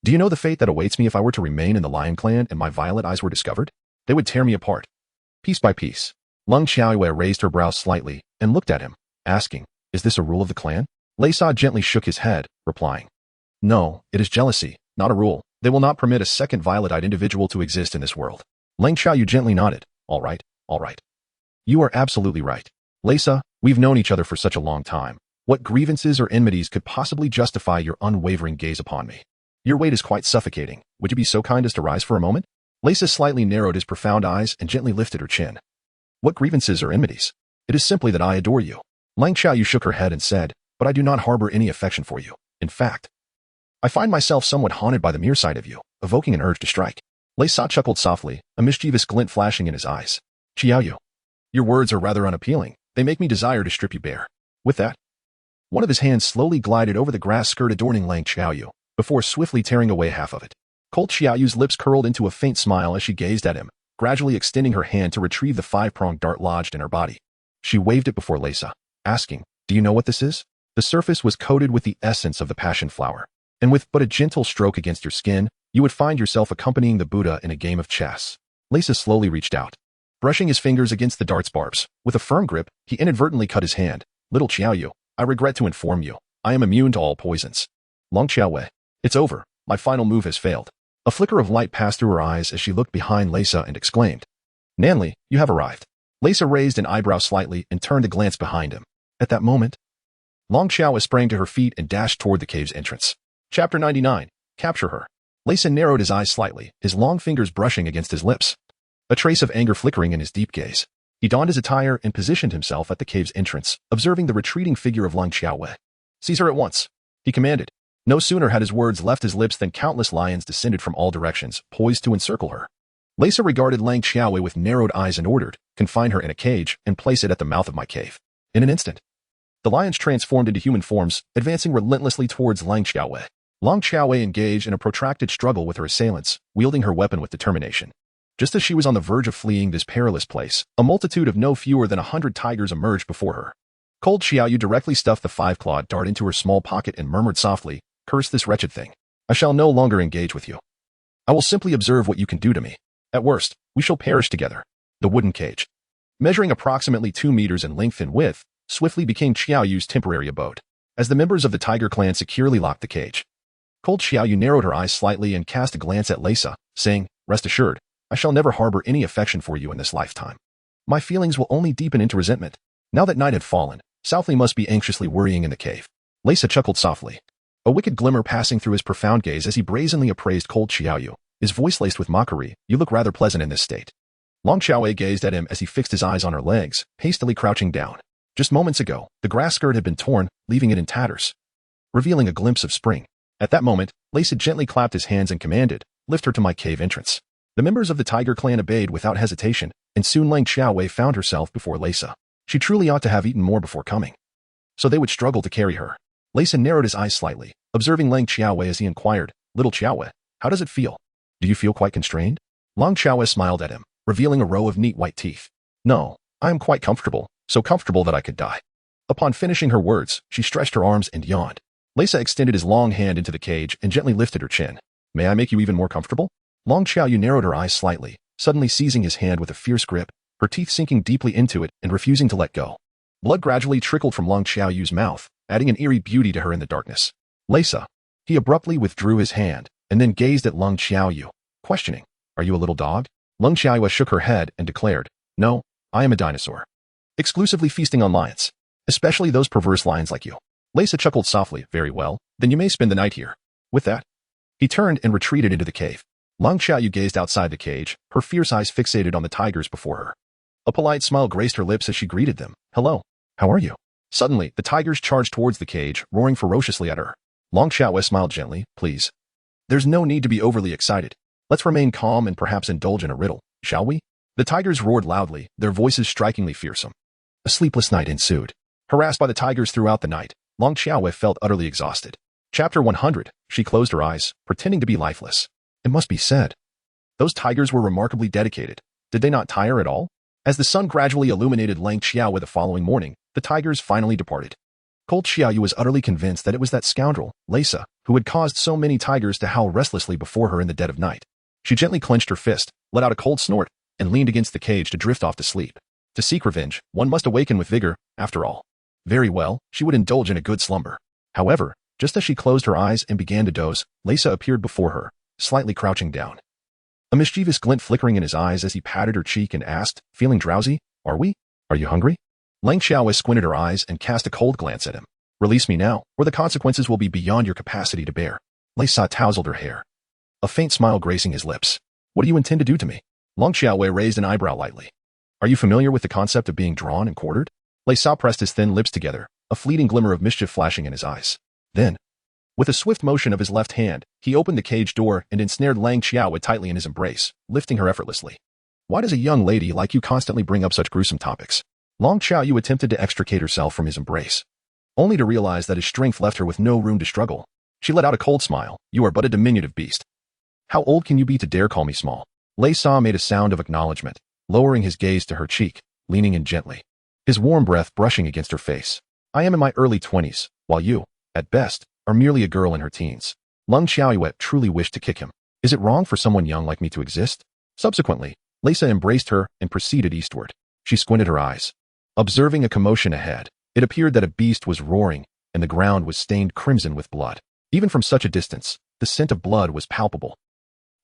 Do you know the fate that awaits me if I were to remain in the Lion Clan and my violet eyes were discovered? They would tear me apart, piece by piece." Lung Xiaoyu raised her brows slightly and looked at him, asking, "Is this a rule of the clan?" Leisa gently shook his head, replying, "No, it is jealousy, not a rule. They will not permit a second violet-eyed individual to exist in this world." Ling Xiaoyu gently nodded. All right. You are absolutely right. Leisa, we've known each other for such a long time. What grievances or enmities could possibly justify your unwavering gaze upon me? Your weight is quite suffocating. Would you be so kind as to rise for a moment?" Leisa slightly narrowed his profound eyes and gently lifted her chin. "What grievances or enmities? It is simply that I adore you." Ling Xiaoyu shook her head and said, "But I do not harbor any affection for you. In fact, I find myself somewhat haunted by the mere sight of you, evoking an urge to strike." Leisa chuckled softly, a mischievous glint flashing in his eyes. "Xiaoyu, your words are rather unappealing. They make me desire to strip you bare." With that, one of his hands slowly glided over the grass skirt adorning Ling Xiaoyu, before swiftly tearing away half of it. Cold Xiaoyu's lips curled into a faint smile as she gazed at him, gradually extending her hand to retrieve the 5-pronged dart lodged in her body. She waved it before Leisa, asking, "Do you know what this is?" The surface was coated with the essence of the passion flower, and with but a gentle stroke against your skin, you would find yourself accompanying the Buddha in a game of chess. Leisa slowly reached out. Brushing his fingers against the dart's barbs, with a firm grip, he inadvertently cut his hand. Little Xiaoyu, I regret to inform you, I am immune to all poisons. Long Xiaowei. It's over, my final move has failed. A flicker of light passed through her eyes as she looked behind Leisa and exclaimed, Nanli, you have arrived. Leisa raised an eyebrow slightly and turned to glance behind him. At that moment, Long Xiaowei sprang to her feet and dashed toward the cave's entrance. Chapter 99. Capture her. Leisa narrowed his eyes slightly, his long fingers brushing against his lips. A trace of anger flickering in his deep gaze. He donned his attire and positioned himself at the cave's entrance, observing the retreating figure of Long Xiaowei. Seize her at once, he commanded. No sooner had his words left his lips than countless lions descended from all directions, poised to encircle her. Leisa regarded Long Xiaowei with narrowed eyes and ordered, confine her in a cage and place it at the mouth of my cave. In an instant, the lions transformed into human forms, advancing relentlessly towards Long Xiaowei. Long Xiaowei engaged in a protracted struggle with her assailants, wielding her weapon with determination. Just as she was on the verge of fleeing this perilous place, a multitude of no fewer than 100 tigers emerged before her. Cold Xiaoyu directly stuffed the five-clawed dart into her small pocket and murmured softly, Curse this wretched thing. I shall no longer engage with you. I will simply observe what you can do to me. At worst, we shall perish together. The wooden cage, measuring approximately 2 meters in length and width, swiftly became Xiaoyu's temporary abode. As the members of the tiger clan securely locked the cage, Cold Xiaoyu narrowed her eyes slightly and cast a glance at Leisa, saying, Rest assured, I shall never harbor any affection for you in this lifetime. My feelings will only deepen into resentment. Now that night had fallen, Southly must be anxiously worrying in the cave. Leisa chuckled softly, a wicked glimmer passing through his profound gaze as he brazenly appraised Cold Xiaoyu, his voice laced with mockery. You look rather pleasant in this state. Long Xiaowei gazed at him as he fixed his eyes on her legs, hastily crouching down. Just moments ago, the grass skirt had been torn, leaving it in tatters, revealing a glimpse of spring. At that moment, Leisa gently clapped his hands and commanded, Lift her to my cave entrance. The members of the tiger clan obeyed without hesitation, and soon Long Xiaowei found herself before Leisa. She truly ought to have eaten more before coming, so they would struggle to carry her. Leisa narrowed his eyes slightly, observing Long Xiaowei as he inquired, Little Xiaowei, how does it feel? Do you feel quite constrained? Long Xiaowei smiled at him, revealing a row of neat white teeth. No, I am quite comfortable, so comfortable that I could die. Upon finishing her words, she stretched her arms and yawned. Leisa extended his long hand into the cage and gently lifted her chin. May I make you even more comfortable? Long Xiaoyu narrowed her eyes slightly, suddenly seizing his hand with a fierce grip, her teeth sinking deeply into it and refusing to let go. Blood gradually trickled from Long Xiaoyu's mouth, adding an eerie beauty to her in the darkness. Leisa. He abruptly withdrew his hand, and then gazed at Long Xiaoyu, questioning, Are you a little dog? Long Xiaoyu shook her head and declared, No, I am a dinosaur. Exclusively feasting on lions. Especially those perverse lions like you. Leisa chuckled softly, Very well, then you may spend the night here. With that, he turned and retreated into the cave. Long Xiaoyu gazed outside the cage, her fierce eyes fixated on the tigers before her. A polite smile graced her lips as she greeted them. Hello, how are you? Suddenly, the tigers charged towards the cage, roaring ferociously at her. Long Xiaowei smiled gently, Please. There's no need to be overly excited. Let's remain calm and perhaps indulge in a riddle, shall we? The tigers roared loudly, their voices strikingly fearsome. A sleepless night ensued. Harassed by the tigers throughout the night, Long Xiaowei felt utterly exhausted. Chapter 100. She closed her eyes, pretending to be lifeless. It must be said, those tigers were remarkably dedicated. Did they not tire at all? As the sun gradually illuminated Long Xiaowei the following morning, the tigers finally departed. Cold Xiaoyu was utterly convinced that it was that scoundrel, Leisa, who had caused so many tigers to howl restlessly before her in the dead of night. She gently clenched her fist, let out a cold snort, and leaned against the cage to drift off to sleep. To seek revenge, one must awaken with vigor, after all. Very well, she would indulge in a good slumber. However, just as she closed her eyes and began to doze, Leisa appeared before her, slightly crouching down. A mischievous glint flickering in his eyes as he patted her cheek and asked, Feeling drowsy? Are we? Are you hungry? Long Xiaowei squinted her eyes and cast a cold glance at him. Release me now, or the consequences will be beyond your capacity to bear. Leisa tousled her hair, a faint smile gracing his lips. What do you intend to do to me? Long Xiaowei raised an eyebrow lightly. Are you familiar with the concept of being drawn and quartered? Leisa pressed his thin lips together, a fleeting glimmer of mischief flashing in his eyes. Then, with a swift motion of his left hand, he opened the cage door and ensnared Long Xiaowei tightly in his embrace, lifting her effortlessly. Why does a young lady like you constantly bring up such gruesome topics? Long Xiaoyu attempted to extricate herself from his embrace, only to realize that his strength left her with no room to struggle. She let out a cold smile. You are but a diminutive beast. How old can you be to dare call me small? Leisa made a sound of acknowledgement, lowering his gaze to her cheek, leaning in gently, his warm breath brushing against her face. I am in my early 20s, while you, at best, are merely a girl in her teens. Lung Xiaoyue truly wished to kick him. Is it wrong for someone young like me to exist? Subsequently, Leisa embraced her and proceeded eastward. She squinted her eyes, observing a commotion ahead. It appeared that a beast was roaring, and the ground was stained crimson with blood. Even from such a distance, the scent of blood was palpable.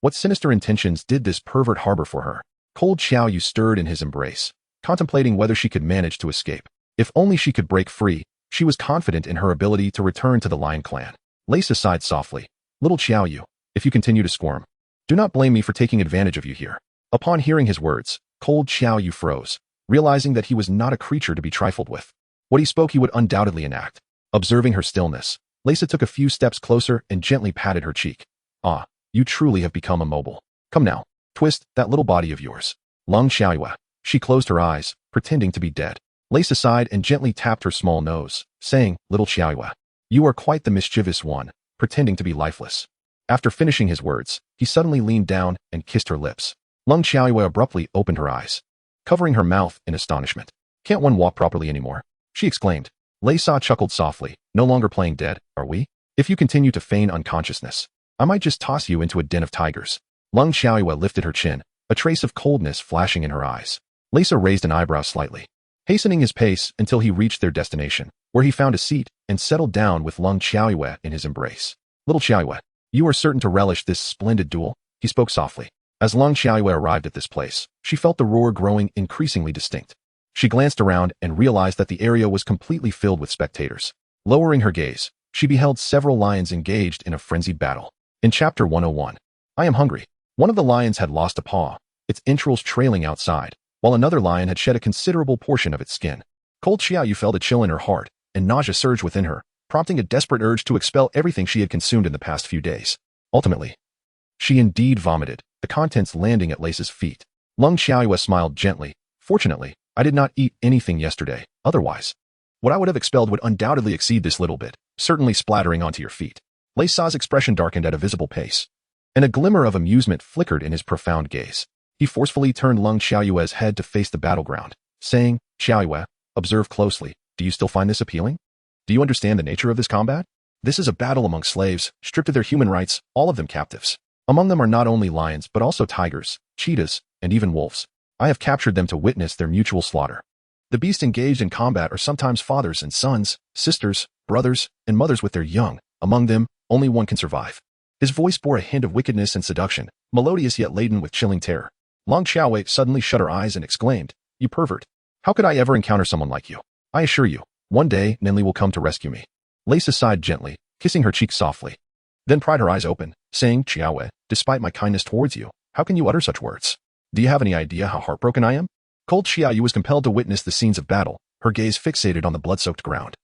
What sinister intentions did this pervert harbor for her? Cold Xiaoyu stirred in his embrace, contemplating whether she could manage to escape. If only she could break free, she was confident in her ability to return to the Lion Clan. Leisa sighed softly. Little Xiaoyu, if you continue to squirm, do not blame me for taking advantage of you here. Upon hearing his words, Cold Xiaoyu froze, realizing that he was not a creature to be trifled with. What he spoke he would undoubtedly enact. Observing her stillness, Leisa took a few steps closer and gently patted her cheek. Ah, you truly have become immobile. Come now, twist that little body of yours. Lung Xiaoyue. She closed her eyes, pretending to be dead. Leisa sighed and gently tapped her small nose, saying, Little Xiaoyue, you are quite the mischievous one, pretending to be lifeless. After finishing his words, he suddenly leaned down and kissed her lips. Lung Xiaoyue abruptly opened her eyes, covering her mouth in astonishment. Can't one walk properly anymore? She exclaimed. Leisa chuckled softly. No longer playing dead, are we? If you continue to feign unconsciousness, I might just toss you into a den of tigers. Lung Xiaoyue lifted her chin, a trace of coldness flashing in her eyes. Leisa raised an eyebrow slightly, hastening his pace until he reached their destination, where he found a seat and settled down with Lung Xiaoyue in his embrace. Little Xiaoyue, you are certain to relish this splendid duel? He spoke softly. As Lung Xiaoyue arrived at this place, she felt the roar growing increasingly distinct. She glanced around and realized that the area was completely filled with spectators. Lowering her gaze, she beheld several lions engaged in a frenzied battle. In Chapter 101, I am hungry. One of the lions had lost a paw, its entrails trailing outside, while another lion had shed a considerable portion of its skin. Cold Xiaoyu felt a chill in her heart, and nausea surged within her, prompting a desperate urge to expel everything she had consumed in the past few days. Ultimately, she indeed vomited, the contents landing at Leisa's feet. Lung Xiaoyue smiled gently. Fortunately, I did not eat anything yesterday. Otherwise, what I would have expelled would undoubtedly exceed this little bit, certainly splattering onto your feet. Leisa's expression darkened at a visible pace, and a glimmer of amusement flickered in his profound gaze. He forcefully turned Lung Xiaoyue's head to face the battleground, saying, Xiaoyue, observe closely. Do you still find this appealing? Do you understand the nature of this combat? This is a battle among slaves, stripped of their human rights, all of them captives. Among them are not only lions but also tigers, cheetahs, and even wolves. I have captured them to witness their mutual slaughter. The beasts engaged in combat are sometimes fathers and sons, sisters, brothers, and mothers with their young. Among them, only one can survive. His voice bore a hint of wickedness and seduction, melodious yet laden with chilling terror. Lung Xiaoyue suddenly shut her eyes and exclaimed, You pervert! How could I ever encounter someone like you? I assure you, one day Nenli will come to rescue me. Leisa sighed gently, kissing her cheek softly, then pried her eyes open, saying, Xiaoyue, despite my kindness towards you, how can you utter such words? Do you have any idea how heartbroken I am? Cold Xiaoyu was compelled to witness the scenes of battle, her gaze fixated on the blood-soaked ground.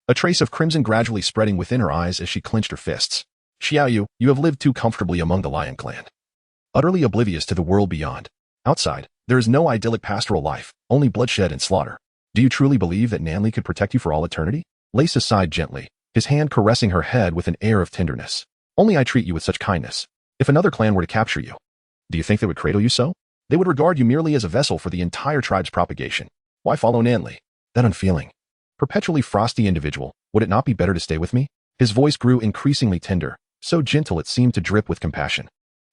A trace of crimson gradually spreading within her eyes as she clenched her fists. Xiaoyu, you have lived too comfortably among the Lion Clan, utterly oblivious to the world beyond. Outside, there is no idyllic pastoral life, only bloodshed and slaughter. Do you truly believe that Nanli could protect you for all eternity? Leisa sighed gently, his hand caressing her head with an air of tenderness. Only I treat you with such kindness. If another clan were to capture you, do you think they would cradle you so? They would regard you merely as a vessel for the entire tribe's propagation. Why follow Nanli? That unfeeling, perpetually frosty individual, would it not be better to stay with me? His voice grew increasingly tender, so gentle it seemed to drip with compassion.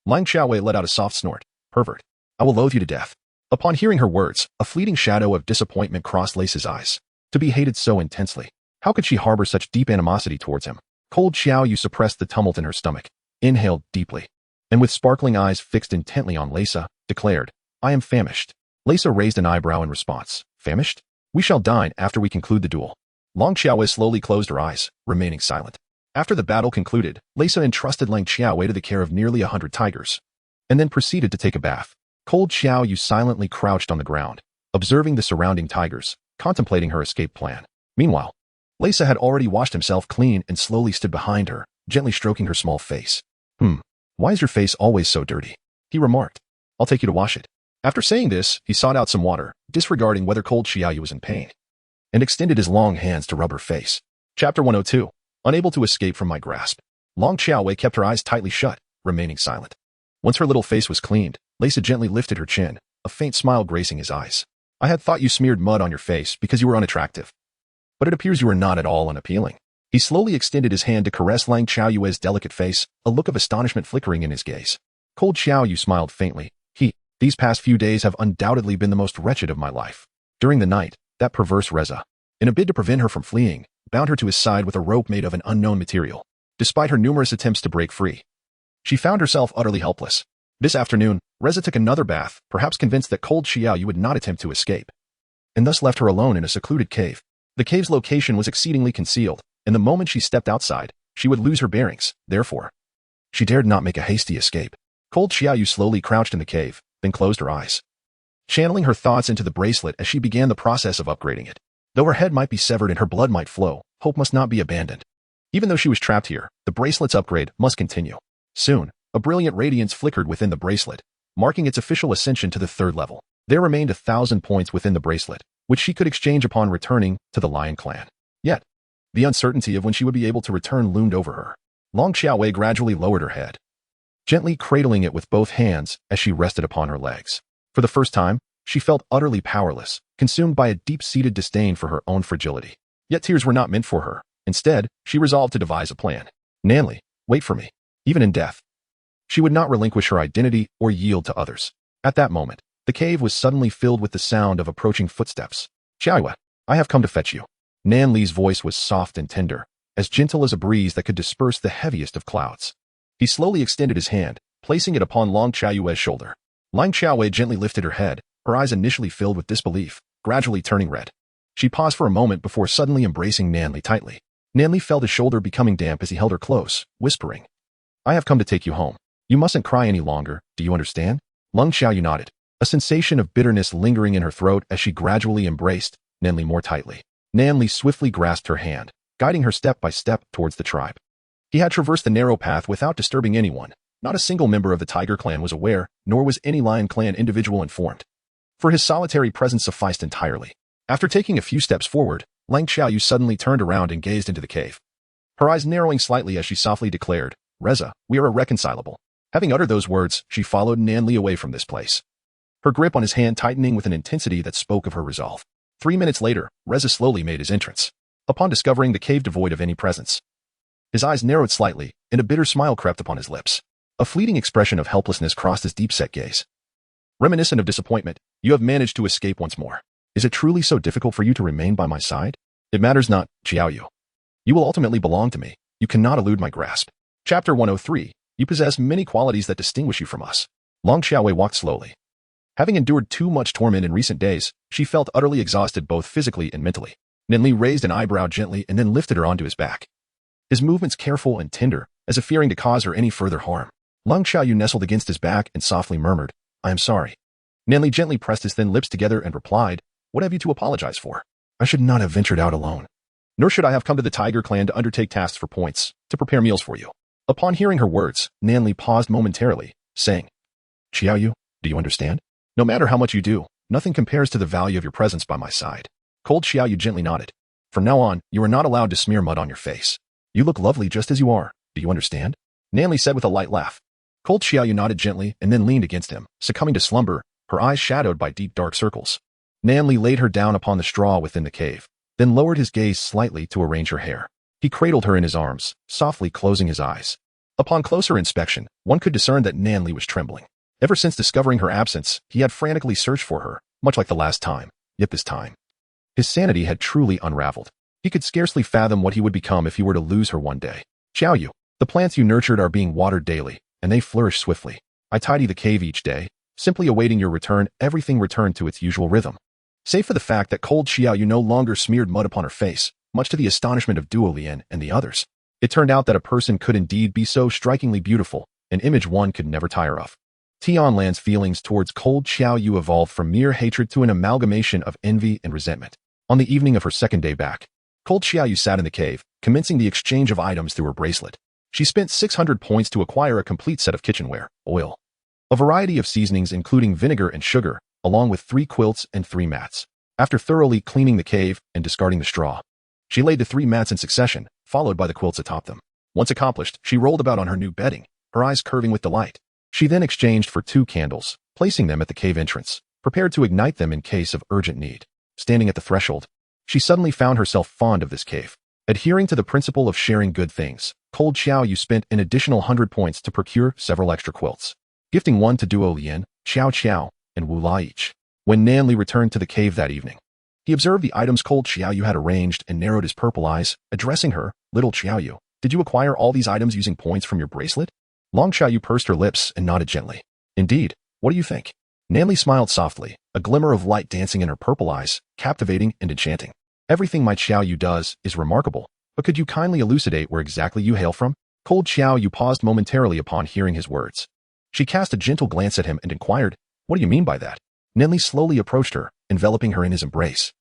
Lung Xiaoyue let out a soft snort. Pervert. I will loathe you to death. Upon hearing her words, a fleeting shadow of disappointment crossed Leisa's eyes. To be hated so intensely. How could she harbor such deep animosity towards him? Cold Xiaoyu suppressed the tumult in her stomach, inhaled deeply, and with sparkling eyes fixed intently on Leisa, declared, I am famished. Leisa raised an eyebrow in response. Famished? We shall dine after we conclude the duel. Lung Xiaoyue slowly closed her eyes, remaining silent. After the battle concluded, Leisa entrusted Lung Xiaoyue to the care of nearly 100 tigers, and then proceeded to take a bath. Cold Xiaoyu silently crouched on the ground, observing the surrounding tigers, contemplating her escape plan. Meanwhile, Leisa had already washed himself clean and slowly stood behind her, gently stroking her small face. Why is your face always so dirty? He remarked. I'll take you to wash it. After saying this, he sought out some water, disregarding whether Cold Xiaoyu was in pain, and extended his long hands to rub her face. Chapter 102. Unable to escape from my grasp. Lung Xiaoyue kept her eyes tightly shut, remaining silent. Once her little face was cleaned, Leisa gently lifted her chin, a faint smile gracing his eyes. I had thought you smeared mud on your face because you were unattractive. But it appears you are not at all unappealing. He slowly extended his hand to caress Lang Xiaoyue's delicate face, a look of astonishment flickering in his gaze. Cold Xiaoyu smiled faintly. These past few days have undoubtedly been the most wretched of my life. During the night, that perverse Reza, in a bid to prevent her from fleeing, bound her to his side with a rope made of an unknown material. Despite her numerous attempts to break free, she found herself utterly helpless. This afternoon, Reza took another bath, perhaps convinced that Cold Xiaoyu would not attempt to escape, and thus left her alone in a secluded cave. The cave's location was exceedingly concealed, and the moment she stepped outside, she would lose her bearings. Therefore, she dared not make a hasty escape. Cold Xiaoyu slowly crouched in the cave, then closed her eyes, channeling her thoughts into the bracelet as she began the process of upgrading it. Though her head might be severed and her blood might flow, hope must not be abandoned. Even though she was trapped here, the bracelet's upgrade must continue. Soon, a brilliant radiance flickered within the bracelet, marking its official ascension to the 3rd level. There remained 1,000 points within the bracelet, which she could exchange upon returning to the Lion Clan. Yet, the uncertainty of when she would be able to return loomed over her. Long Xiaowei gradually lowered her head, gently cradling it with both hands as she rested upon her legs. For the first time, she felt utterly powerless, consumed by a deep-seated disdain for her own fragility. Yet tears were not meant for her. Instead, she resolved to devise a plan. Nanli, wait for me. Even in death, she would not relinquish her identity or yield to others. At that moment, the cave was suddenly filled with the sound of approaching footsteps. Xiaoyue, I have come to fetch you. Nanli's voice was soft and tender, as gentle as a breeze that could disperse the heaviest of clouds. He slowly extended his hand, placing it upon Long Xiaoyue's shoulder. Lang Xiaowei gently lifted her head, her eyes initially filled with disbelief, gradually turning red. She paused for a moment before suddenly embracing Nanli tightly. Nanli felt his shoulder becoming damp as he held her close, whispering, I have come to take you home. You mustn't cry any longer, do you understand? Lang Xiaoyu nodded, a sensation of bitterness lingering in her throat as she gradually embraced Nanli more tightly. Nanli swiftly grasped her hand, guiding her step by step towards the tribe. He had traversed the narrow path without disturbing anyone. Not a single member of the Tiger Clan was aware, nor was any Lion Clan individual informed. For his solitary presence sufficed entirely. After taking a few steps forward, Lang Xiaoyu suddenly turned around and gazed into the cave. Her eyes narrowing slightly as she softly declared, Reza, we are irreconcilable. Having uttered those words, she followed Nanli away from this place, her grip on his hand tightening with an intensity that spoke of her resolve. 3 minutes later, Reza slowly made his entrance. Upon discovering the cave devoid of any presence, his eyes narrowed slightly, and a bitter smile crept upon his lips. A fleeting expression of helplessness crossed his deep-set gaze. Reminiscent of disappointment, you have managed to escape once more. Is it truly so difficult for you to remain by my side? It matters not, Xiaoyu. You will ultimately belong to me. You cannot elude my grasp. Chapter 103. You possess many qualities that distinguish you from us. Long Xiaowei walked slowly. Having endured too much torment in recent days, she felt utterly exhausted both physically and mentally. Nanli raised an eyebrow gently and then lifted her onto his back, his movements careful and tender, as if fearing to cause her any further harm. Lang Xiaoyu nestled against his back and softly murmured, I am sorry. Nanli gently pressed his thin lips together and replied, What have you to apologize for? I should not have ventured out alone. Nor should I have come to the Tiger Clan to undertake tasks for points, to prepare meals for you. Upon hearing her words, Nanli paused momentarily, saying, Xiaoyu, do you understand? No matter how much you do, nothing compares to the value of your presence by my side. Cold Xiaoyu gently nodded. From now on, you are not allowed to smear mud on your face. You look lovely just as you are. Do you understand? Nanli said with a light laugh. Cold Xiaoyu nodded gently and then leaned against him, succumbing to slumber, her eyes shadowed by deep dark circles. Nanli laid her down upon the straw within the cave, then lowered his gaze slightly to arrange her hair. He cradled her in his arms, softly closing his eyes. Upon closer inspection, one could discern that Nanli was trembling. Ever since discovering her absence, he had frantically searched for her, much like the last time. Yet this time, his sanity had truly unraveled. He could scarcely fathom what he would become if he were to lose her one day. Xiaoyu, the plants you nurtured are being watered daily, and they flourish swiftly. I tidy the cave each day, simply awaiting your return. Everything returned to its usual rhythm. Save for the fact that Cold Xiaoyu no longer smeared mud upon her face, much to the astonishment of Duo Lian and the others. It turned out that a person could indeed be so strikingly beautiful, an image one could never tire of. Tion Lan's feelings towards Cold Xiaoyu evolved from mere hatred to an amalgamation of envy and resentment. On the evening of her second day back, Cold Xiaoyu sat in the cave, commencing the exchange of items through her bracelet. She spent 600 points to acquire a complete set of kitchenware, oil, a variety of seasonings including vinegar and sugar, along with 3 quilts and 3 mats. After thoroughly cleaning the cave and discarding the straw, she laid the 3 mats in succession, followed by the quilts atop them. Once accomplished, she rolled about on her new bedding, her eyes curving with delight. She then exchanged for 2 candles, placing them at the cave entrance, prepared to ignite them in case of urgent need. Standing at the threshold, she suddenly found herself fond of this cave. Adhering to the principle of sharing good things, Cold Xiao Yu spent an additional 100 points to procure several extra quilts, gifting one to Duo Lian, Xiao Qiao, and Wu La each. When Nan Li returned to the cave that evening, he observed the items Cold Xiao Yu had arranged and narrowed his purple eyes, addressing her, "Little Xiao Yu, did you acquire all these items using points from your bracelet?" Long Xiao Yu pursed her lips and nodded gently. "Indeed, what do you think?" Nan Li smiled softly, a glimmer of light dancing in her purple eyes, captivating and enchanting. "Everything my Xiao Yu does is remarkable, but could you kindly elucidate where exactly you hail from?" Cold Xiao Yu paused momentarily upon hearing his words. She cast a gentle glance at him and inquired, "What do you mean by that?" Nan Li slowly approached her, enveloping her in his embrace.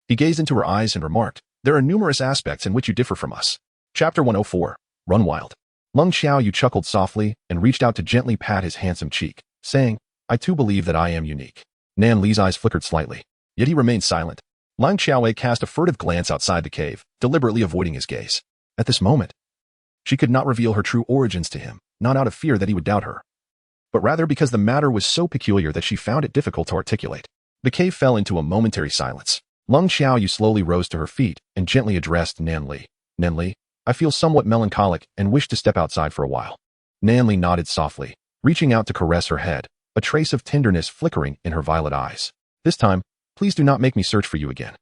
He gazed into her eyes and remarked, "There are numerous aspects in which you differ from us." Chapter 104, Run Wild. Lung Xiao Yu chuckled softly and reached out to gently pat his handsome cheek, saying, "I too believe that I am unique." Nan Li's eyes flickered slightly, yet he remained silent. Lang Xiaowei cast a furtive glance outside the cave, deliberately avoiding his gaze. At this moment, she could not reveal her true origins to him, not out of fear that he would doubt her, but rather because the matter was so peculiar that she found it difficult to articulate. The cave fell into a momentary silence. Lung Xiao Yu slowly rose to her feet and gently addressed Nan Li. "Nan Li, I feel somewhat melancholic and wish to step outside for a while." Nan Li nodded softly, reaching out to caress her head, a trace of tenderness flickering in her violet eyes. "This time, please do not make me search for you again."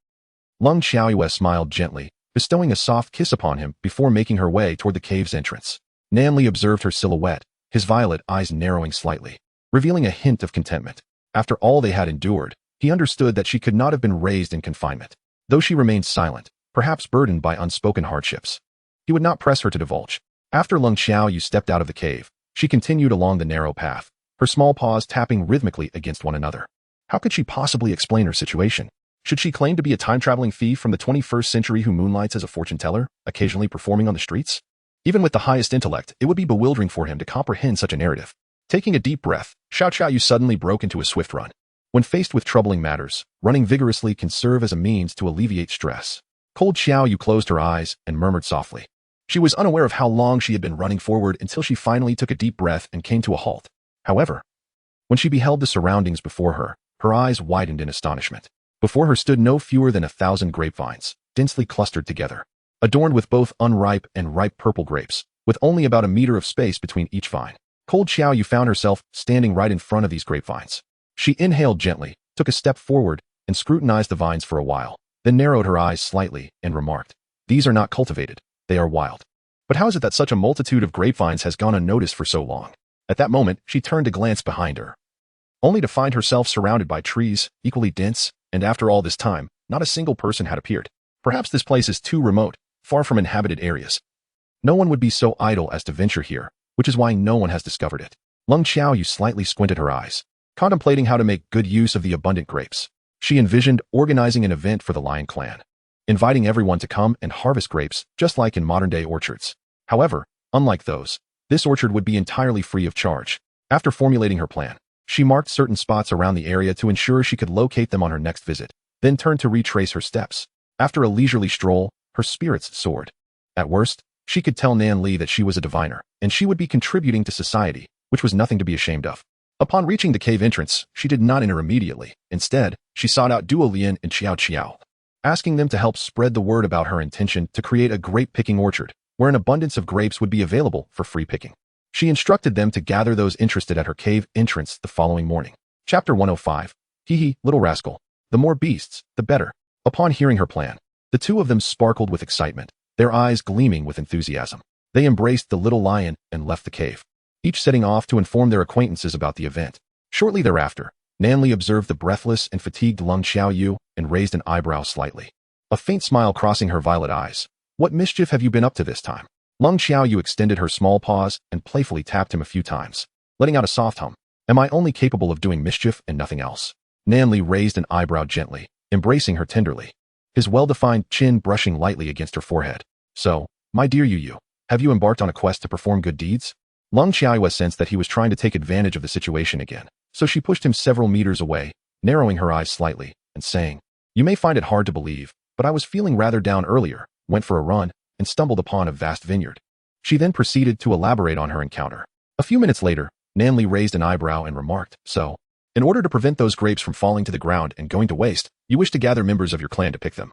Lung Xiaoyue smiled gently, bestowing a soft kiss upon him before making her way toward the cave's entrance. Nan Li observed her silhouette, his violet eyes narrowing slightly, revealing a hint of contentment. After all they had endured, he understood that she could not have been raised in confinement. Though she remained silent, perhaps burdened by unspoken hardships, he would not press her to divulge. After Lung Xiaoyu stepped out of the cave, she continued along the narrow path, her small paws tapping rhythmically against one another. How could she possibly explain her situation? Should she claim to be a time-traveling thief from the 21st century who moonlights as a fortune teller, occasionally performing on the streets? Even with the highest intellect, it would be bewildering for him to comprehend such a narrative. Taking a deep breath, Xiao Qiaoyu suddenly broke into a swift run. When faced with troubling matters, running vigorously can serve as a means to alleviate stress. Cold Xiaoyu closed her eyes and murmured softly. She was unaware of how long she had been running forward until she finally took a deep breath and came to a halt. However, when she beheld the surroundings before her, her eyes widened in astonishment. Before her stood no fewer than 1,000 grapevines, densely clustered together, adorned with both unripe and ripe purple grapes, with only about a meter of space between each vine. Cold Xiaoyu found herself standing right in front of these grapevines. She inhaled gently, took a step forward, and scrutinized the vines for a while, then narrowed her eyes slightly and remarked, "These are not cultivated, they are wild. But how is it that such a multitude of grapevines has gone unnoticed for so long?" At that moment, she turned to glance behind her, only to find herself surrounded by trees, equally dense, and after all this time, not a single person had appeared. Perhaps this place is too remote, far from inhabited areas. No one would be so idle as to venture here, which is why no one has discovered it. Lung Xiaoyu slightly squinted her eyes, contemplating how to make good use of the abundant grapes. She envisioned organizing an event for the Lion clan, inviting everyone to come and harvest grapes, just like in modern-day orchards. However, unlike those, this orchard would be entirely free of charge. After formulating her plan, she marked certain spots around the area to ensure she could locate them on her next visit, then turned to retrace her steps. After a leisurely stroll, her spirits soared. At worst, she could tell Nan Li that she was a diviner, and she would be contributing to society, which was nothing to be ashamed of. Upon reaching the cave entrance, she did not enter immediately. Instead, she sought out Duo Lian and Xiao Qiao, asking them to help spread the word about her intention to create a grape-picking orchard, where an abundance of grapes would be available for free picking. She instructed them to gather those interested at her cave entrance the following morning. Chapter 105. Hee hee, little rascal. The more beasts, the better. Upon hearing her plan, the two of them sparkled with excitement, their eyes gleaming with enthusiasm. They embraced the little lion and left the cave, each setting off to inform their acquaintances about the event. Shortly thereafter, Nan Li observed the breathless and fatigued Lung Xiaoyu and raised an eyebrow slightly, a faint smile crossing her violet eyes. "What mischief have you been up to this time?" Lung Xiaoyu extended her small paws and playfully tapped him a few times, letting out a soft hum. "Am I only capable of doing mischief and nothing else?" Nan Li raised an eyebrow gently, embracing her tenderly, his well-defined chin brushing lightly against her forehead. "So, my dear Yu, have you embarked on a quest to perform good deeds?" Lung Xiaoyu sensed that he was trying to take advantage of the situation again, so she pushed him several meters away, narrowing her eyes slightly, and saying, "You may find it hard to believe, but I was feeling rather down earlier, went for a run, and stumbled upon a vast vineyard." She then proceeded to elaborate on her encounter. A few minutes later, Nan Li raised an eyebrow and remarked, "So, in order to prevent those grapes from falling to the ground and going to waste, you wish to gather members of your clan to pick them,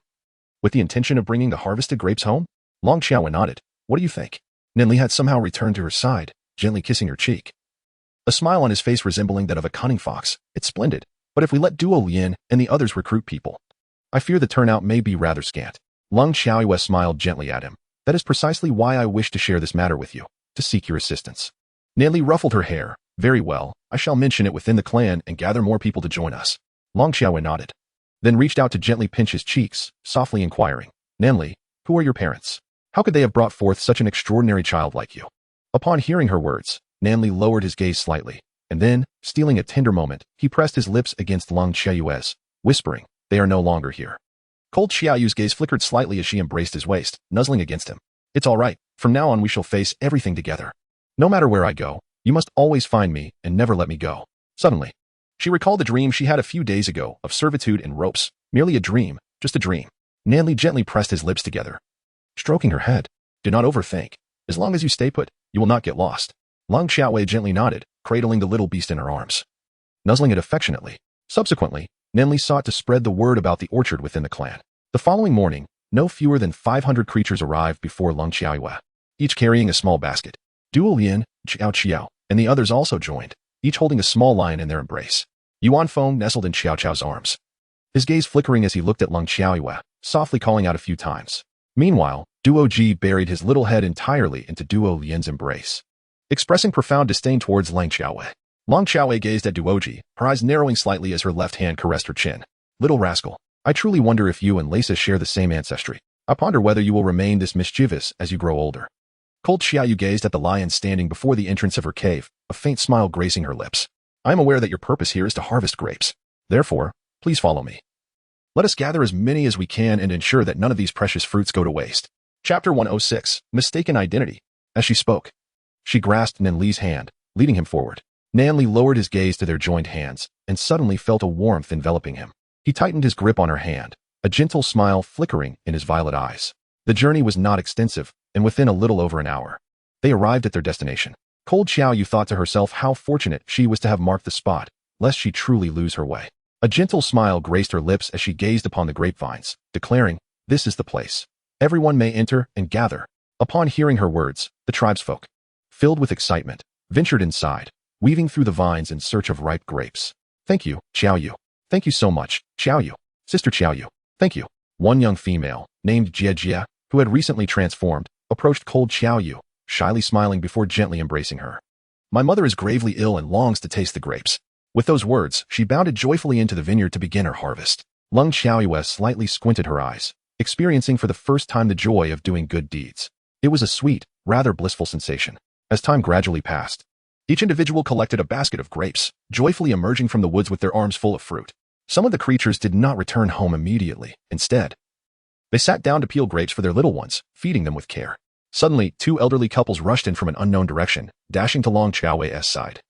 with the intention of bringing the harvested grapes home?" Long Xiaowei nodded. What do you think? Ninli had somehow returned to her side, gently kissing her cheek. A smile on his face resembling that of a cunning fox. It's splendid. But if we let Duo Lian and the others recruit people, I fear the turnout may be rather scant. Long Xiaowei smiled gently at him. That is precisely why I wish to share this matter with you, to seek your assistance. Ninli ruffled her hair. Very well, I shall mention it within the clan and gather more people to join us. Long Xiaowei nodded, then reached out to gently pinch his cheeks, softly inquiring, Ninli, who are your parents? How could they have brought forth such an extraordinary child like you? Upon hearing her words, Ninli lowered his gaze slightly, and then, stealing a tender moment, he pressed his lips against Long Xiaoyu's, whispering, they are no longer here. Cold Xiaoyu's gaze flickered slightly as she embraced his waist, nuzzling against him. It's all right, from now on we shall face everything together. No matter where I go, you must always find me and never let me go. Suddenly, she recalled the dream she had a few days ago of servitude and ropes. Merely a dream, just a dream. Ninli gently pressed his lips together, stroking her head. Do not overthink. As long as you stay put, you will not get lost. Long Xiaowei gently nodded, cradling the little beast in her arms, nuzzling it affectionately. Subsequently, Ninli sought to spread the word about the orchard within the clan. The following morning, no fewer than 500 creatures arrived before Long Xiaowei, each carrying a small basket. Duo Lian, Xiao, and the others also joined, each holding a small lion in their embrace. Yuan Feng nestled in Xiao's arms, his gaze flickering as he looked at Long Xiaowei, softly calling out a few times. Meanwhile, Duo Ji buried his little head entirely into Duo Lian's embrace, expressing profound disdain towards Long Xiaowei. Long Xiaowei gazed at Duo Ji, her eyes narrowing slightly as her left hand caressed her chin. Little rascal, I truly wonder if you and Leisa share the same ancestry. I ponder whether you will remain this mischievous as you grow older. Cold Xiaoyu gazed at the lion standing before the entrance of her cave, a faint smile gracing her lips. I am aware that your purpose here is to harvest grapes. Therefore, please follow me. Let us gather as many as we can and ensure that none of these precious fruits go to waste. Chapter 106, Mistaken Identity. As she spoke, she grasped Ninli's hand, leading him forward. Ninli lowered his gaze to their joined hands and suddenly felt a warmth enveloping him. He tightened his grip on her hand, a gentle smile flickering in his violet eyes. The journey was not extensive, and within a little over an hour, they arrived at their destination. Cold Xiaoyu thought to herself how fortunate she was to have marked the spot, lest she truly lose her way. A gentle smile graced her lips as she gazed upon the grapevines, declaring, this is the place. Everyone may enter and gather. Upon hearing her words, the tribesfolk, filled with excitement, ventured inside, weaving through the vines in search of ripe grapes. Thank you, Xiaoyu. Thank you so much, Xiaoyu. Sister Xiaoyu. Thank you. One young female, named Jie, who had recently transformed, approached Cold Xiaoyu, shyly smiling before gently embracing her. My mother is gravely ill and longs to taste the grapes. With those words, she bounded joyfully into the vineyard to begin her harvest. Long Xiaoyu slightly squinted her eyes, experiencing for the first time the joy of doing good deeds. It was a sweet, rather blissful sensation. As time gradually passed, each individual collected a basket of grapes, joyfully emerging from the woods with their arms full of fruit. Some of the creatures did not return home immediately. Instead, they sat down to peel grapes for their little ones, feeding them with care. Suddenly, two elderly couples rushed in from an unknown direction, dashing to Long Xiaowei's side,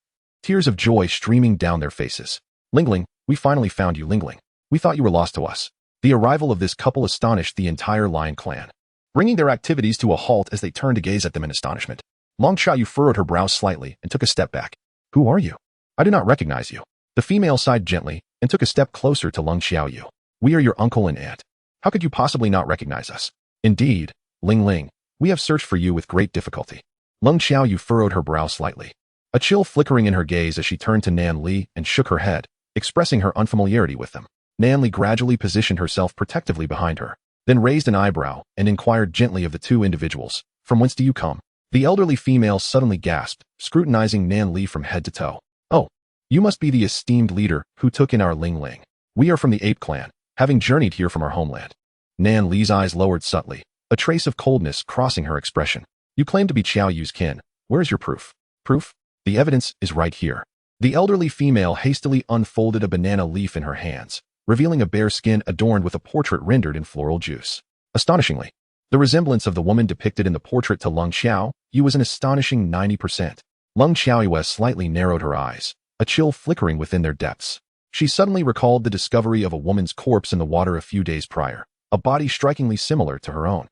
tears of joy streaming down their faces. Lingling, we finally found you, Lingling. We thought you were lost to us. The arrival of this couple astonished the entire lion clan, bringing their activities to a halt as they turned to gaze at them in astonishment. Long Xiaoyu furrowed her brows slightly and took a step back. Who are you? I do not recognize you. The female sighed gently and took a step closer to Long Xiaoyu. We are your uncle and aunt. How could you possibly not recognize us? Indeed, Ling, we have searched for you with great difficulty. Long Xiaoyu furrowed her brow slightly, a chill flickering in her gaze as she turned to Nan Li and shook her head, expressing her unfamiliarity with them. Nan Li gradually positioned herself protectively behind her, then raised an eyebrow and inquired gently of the two individuals, from whence do you come? The elderly female suddenly gasped, scrutinizing Nan Li from head to toe. Oh, you must be the esteemed leader who took in our Ling. We are from the ape clan, having journeyed here from our homeland. Nan Li's eyes lowered subtly, a trace of coldness crossing her expression. You claim to be Xiaoyu's kin. Where is your proof? Proof? The evidence is right here. The elderly female hastily unfolded a banana leaf in her hands, revealing a bare skin adorned with a portrait rendered in floral juice. Astonishingly, the resemblance of the woman depicted in the portrait to Lung Xiaoyu was an astonishing 90%. Lung Xiaoyu slightly narrowed her eyes, a chill flickering within their depths. She suddenly recalled the discovery of a woman's corpse in the water a few days prior, a body strikingly similar to her own.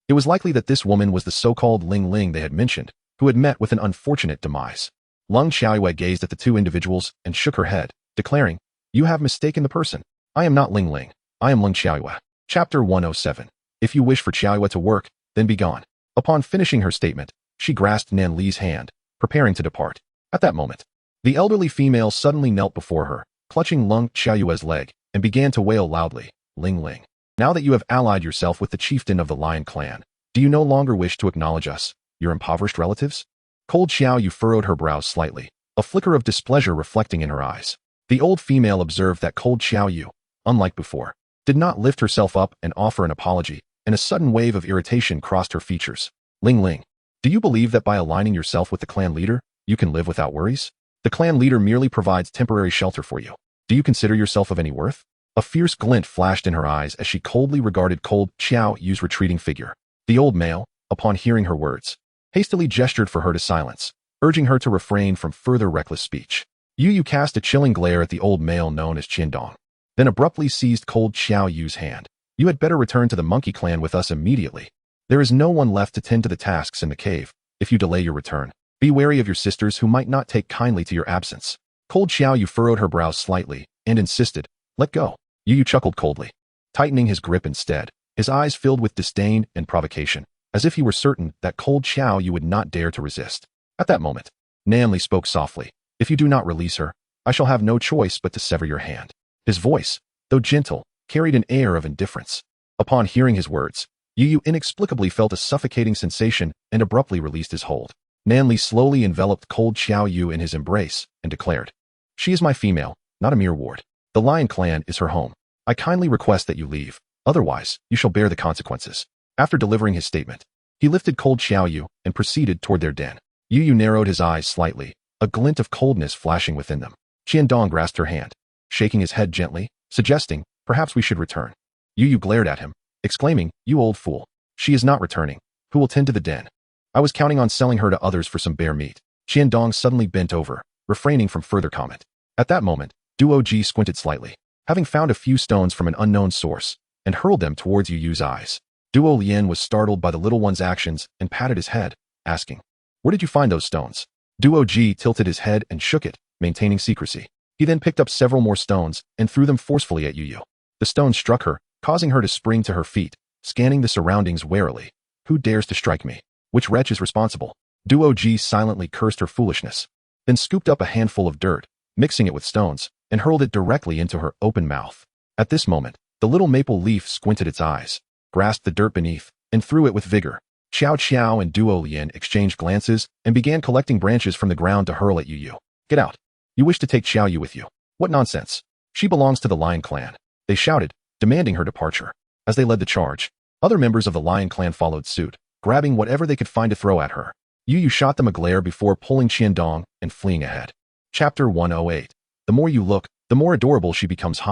It was likely that this woman was the so-called Ling they had mentioned, who had met with an unfortunate demise. Lung Xiaoyu gazed at the two individuals and shook her head, declaring, You have mistaken the person. I am not Ling. I am Lung Xiaoyu. Chapter 107. If you wish for Xiaoyu to work, then be gone. Upon finishing her statement, she grasped Nan Li's hand, preparing to depart. At that moment, the elderly female suddenly knelt before her, clutching Lung Xiaoyue's leg, and began to wail loudly, Ling Ling. Now that you have allied yourself with the chieftain of the Lion clan, do you no longer wish to acknowledge us, your impoverished relatives? Cold Xiaoyu furrowed her brows slightly, a flicker of displeasure reflecting in her eyes. The old female observed that Cold Xiaoyu, unlike before, did not lift herself up and offer an apology, and a sudden wave of irritation crossed her features. Ling Ling, do you believe that by aligning yourself with the clan leader, you can live without worries? The clan leader merely provides temporary shelter for you. Do you consider yourself of any worth? A fierce glint flashed in her eyes as she coldly regarded Cold Xiaoyu's retreating figure. The old male, upon hearing her words, hastily gestured for her to silence, urging her to refrain from further reckless speech. Yu cast a chilling glare at the old male known as Qiandong, then abruptly seized Cold Xiaoyu's hand. You had better return to the monkey clan with us immediately. There is no one left to tend to the tasks in the cave. If you delay your return, be wary of your sisters who might not take kindly to your absence. Cold Xiaoyu furrowed her brows slightly and insisted, let go. Yu chuckled coldly, tightening his grip instead, his eyes filled with disdain and provocation, as if he were certain that Cold Xiaoyu would not dare to resist. At that moment, Nan Li spoke softly, if you do not release her, I shall have no choice but to sever your hand. His voice, though gentle, carried an air of indifference. Upon hearing his words, Yu inexplicably felt a suffocating sensation and abruptly released his hold. Nan Li slowly enveloped Cold Xiaoyu in his embrace and declared, she is my female, not a mere ward. The Lion clan is her home. I kindly request that you leave, otherwise you shall bear the consequences. After delivering his statement, he lifted Cold Xiaoyu and proceeded toward their den. Yu narrowed his eyes slightly, a glint of coldness flashing within them. Qiandong grasped her hand, shaking his head gently, suggesting, perhaps we should return. Yu glared at him, exclaiming, you old fool. She is not returning. Who will tend to the den? I was counting on selling her to others for some bear meat. Qiandong suddenly bent over, refraining from further comment. At that moment, Duo Ji squinted slightly, having found a few stones from an unknown source, and hurled them towards Yu's eyes. Duo Lian was startled by the little one's actions and patted his head, asking, where did you find those stones? Duo Ji tilted his head and shook it, maintaining secrecy. He then picked up several more stones and threw them forcefully at Yu. The stones struck her, causing her to spring to her feet, scanning the surroundings warily. Who dares to strike me? Which wretch is responsible? Duo Ji silently cursed her foolishness, then scooped up a handful of dirt, mixing it with stones, and hurled it directly into her open mouth. At this moment, the little maple leaf squinted its eyes, grasped the dirt beneath, and threw it with vigor. Xiao Qiao and Duo Lian exchanged glances and began collecting branches from the ground to hurl at Yu. Get out. You wish to take Xiaoyu with you. What nonsense. She belongs to the Lion clan. They shouted, demanding her departure. As they led the charge, other members of the Lion clan followed suit, grabbing whatever they could find to throw at her. Yu shot them a glare before pulling Qiandong and fleeing ahead. Chapter 108. The more you look, the more adorable she becomes.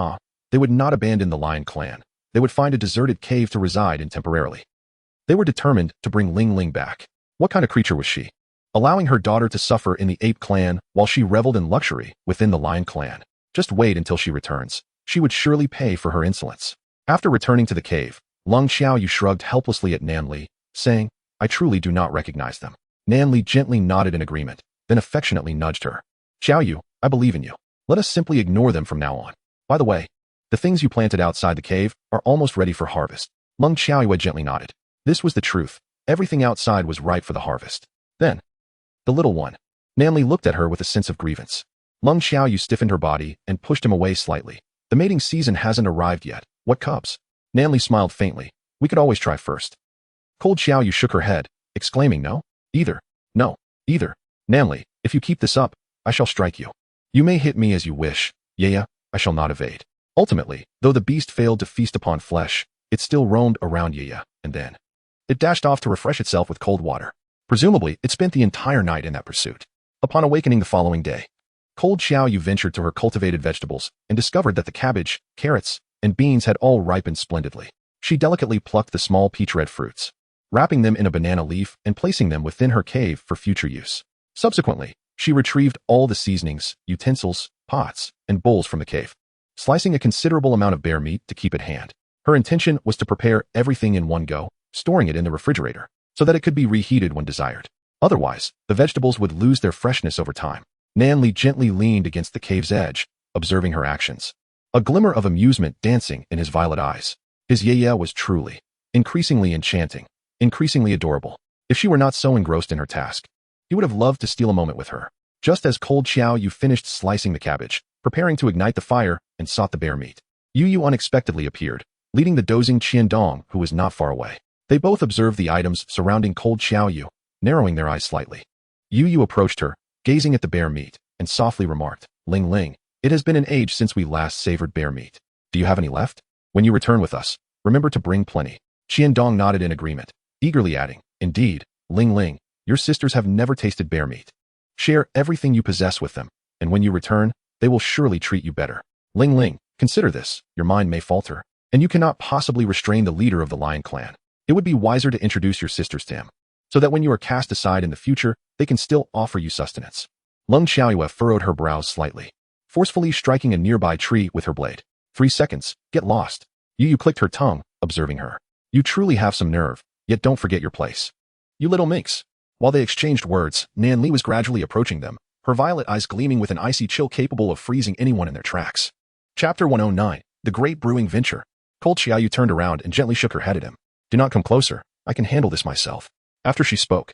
They would not abandon the Lion clan. They would find a deserted cave to reside in temporarily. They were determined to bring Ling Ling back. What kind of creature was she? Allowing her daughter to suffer in the ape clan while she reveled in luxury within the Lion clan. Just wait until she returns. She would surely pay for her insolence. After returning to the cave, Lung Xiaoyu shrugged helplessly at Nan Li, saying, I truly do not recognize them. Nan Li gently nodded in agreement, then affectionately nudged her. Xiaoyu, I believe in you. Let us simply ignore them from now on. By the way, the things you planted outside the cave are almost ready for harvest. Lung Xiaoyu gently nodded. This was the truth. Everything outside was ripe for the harvest. Then, the little one. Nan Li looked at her with a sense of grievance. Lung Xiaoyu stiffened her body and pushed him away slightly. The mating season hasn't arrived yet. What cubs? Nan Li smiled faintly. We could always try first. Cold Xiaoyu shook her head, exclaiming no. Either. No. Either. Nan Li, if you keep this up, I shall strike you. You may hit me as you wish. Yeah, I shall not evade. Ultimately, though the beast failed to feast upon flesh, it still roamed around Yaya, and then it dashed off to refresh itself with cold water. Presumably, it spent the entire night in that pursuit. Upon awakening the following day, Cold Xiaoyu ventured to her cultivated vegetables and discovered that the cabbage, carrots, and beans had all ripened splendidly. She delicately plucked the small peach-red fruits, wrapping them in a banana leaf and placing them within her cave for future use. Subsequently, she retrieved all the seasonings, utensils, pots, and bowls from the cave, slicing a considerable amount of bear meat to keep at hand. Her intention was to prepare everything in one go, storing it in the refrigerator, so that it could be reheated when desired. Otherwise, the vegetables would lose their freshness over time. Nan Li gently leaned against the cave's edge, observing her actions, a glimmer of amusement dancing in his violet eyes. His Yaya was truly, increasingly enchanting. increasingly adorable. If she were not so engrossed in her task, he would have loved to steal a moment with her. Just as Cold Xiao Yu finished slicing the cabbage, preparing to ignite the fire, and sought the bear meat, Yu Yu unexpectedly appeared, leading the dozing Qian Dong, who was not far away. They both observed the items surrounding Cold Xiao Yu, narrowing their eyes slightly. Yu Yu approached her, gazing at the bear meat, and softly remarked, "Ling Ling, it has been an age since we last savored bear meat. Do you have any left? When you return with us, remember to bring plenty." Qian Dong nodded in agreement, eagerly adding, "Indeed, Ling Ling, your sisters have never tasted bear meat. Share everything you possess with them, and when you return, they will surely treat you better. Ling Ling, consider this, your mind may falter, and you cannot possibly restrain the leader of the lion clan. It would be wiser to introduce your sisters to him, so that when you are cast aside in the future, they can still offer you sustenance." Lung Xiaoyue furrowed her brows slightly, forcefully striking a nearby tree with her blade. 3 seconds, get lost. Yu Yu clicked her tongue, observing her. You truly have some nerve, yet don't forget your place. You little minx. While they exchanged words, Nan Li was gradually approaching them, her violet eyes gleaming with an icy chill capable of freezing anyone in their tracks. Chapter 109, The Great Brewing Venture. Cold Xiaoyu turned around and gently shook her head at him. "Do not come closer, I can handle this myself." After she spoke,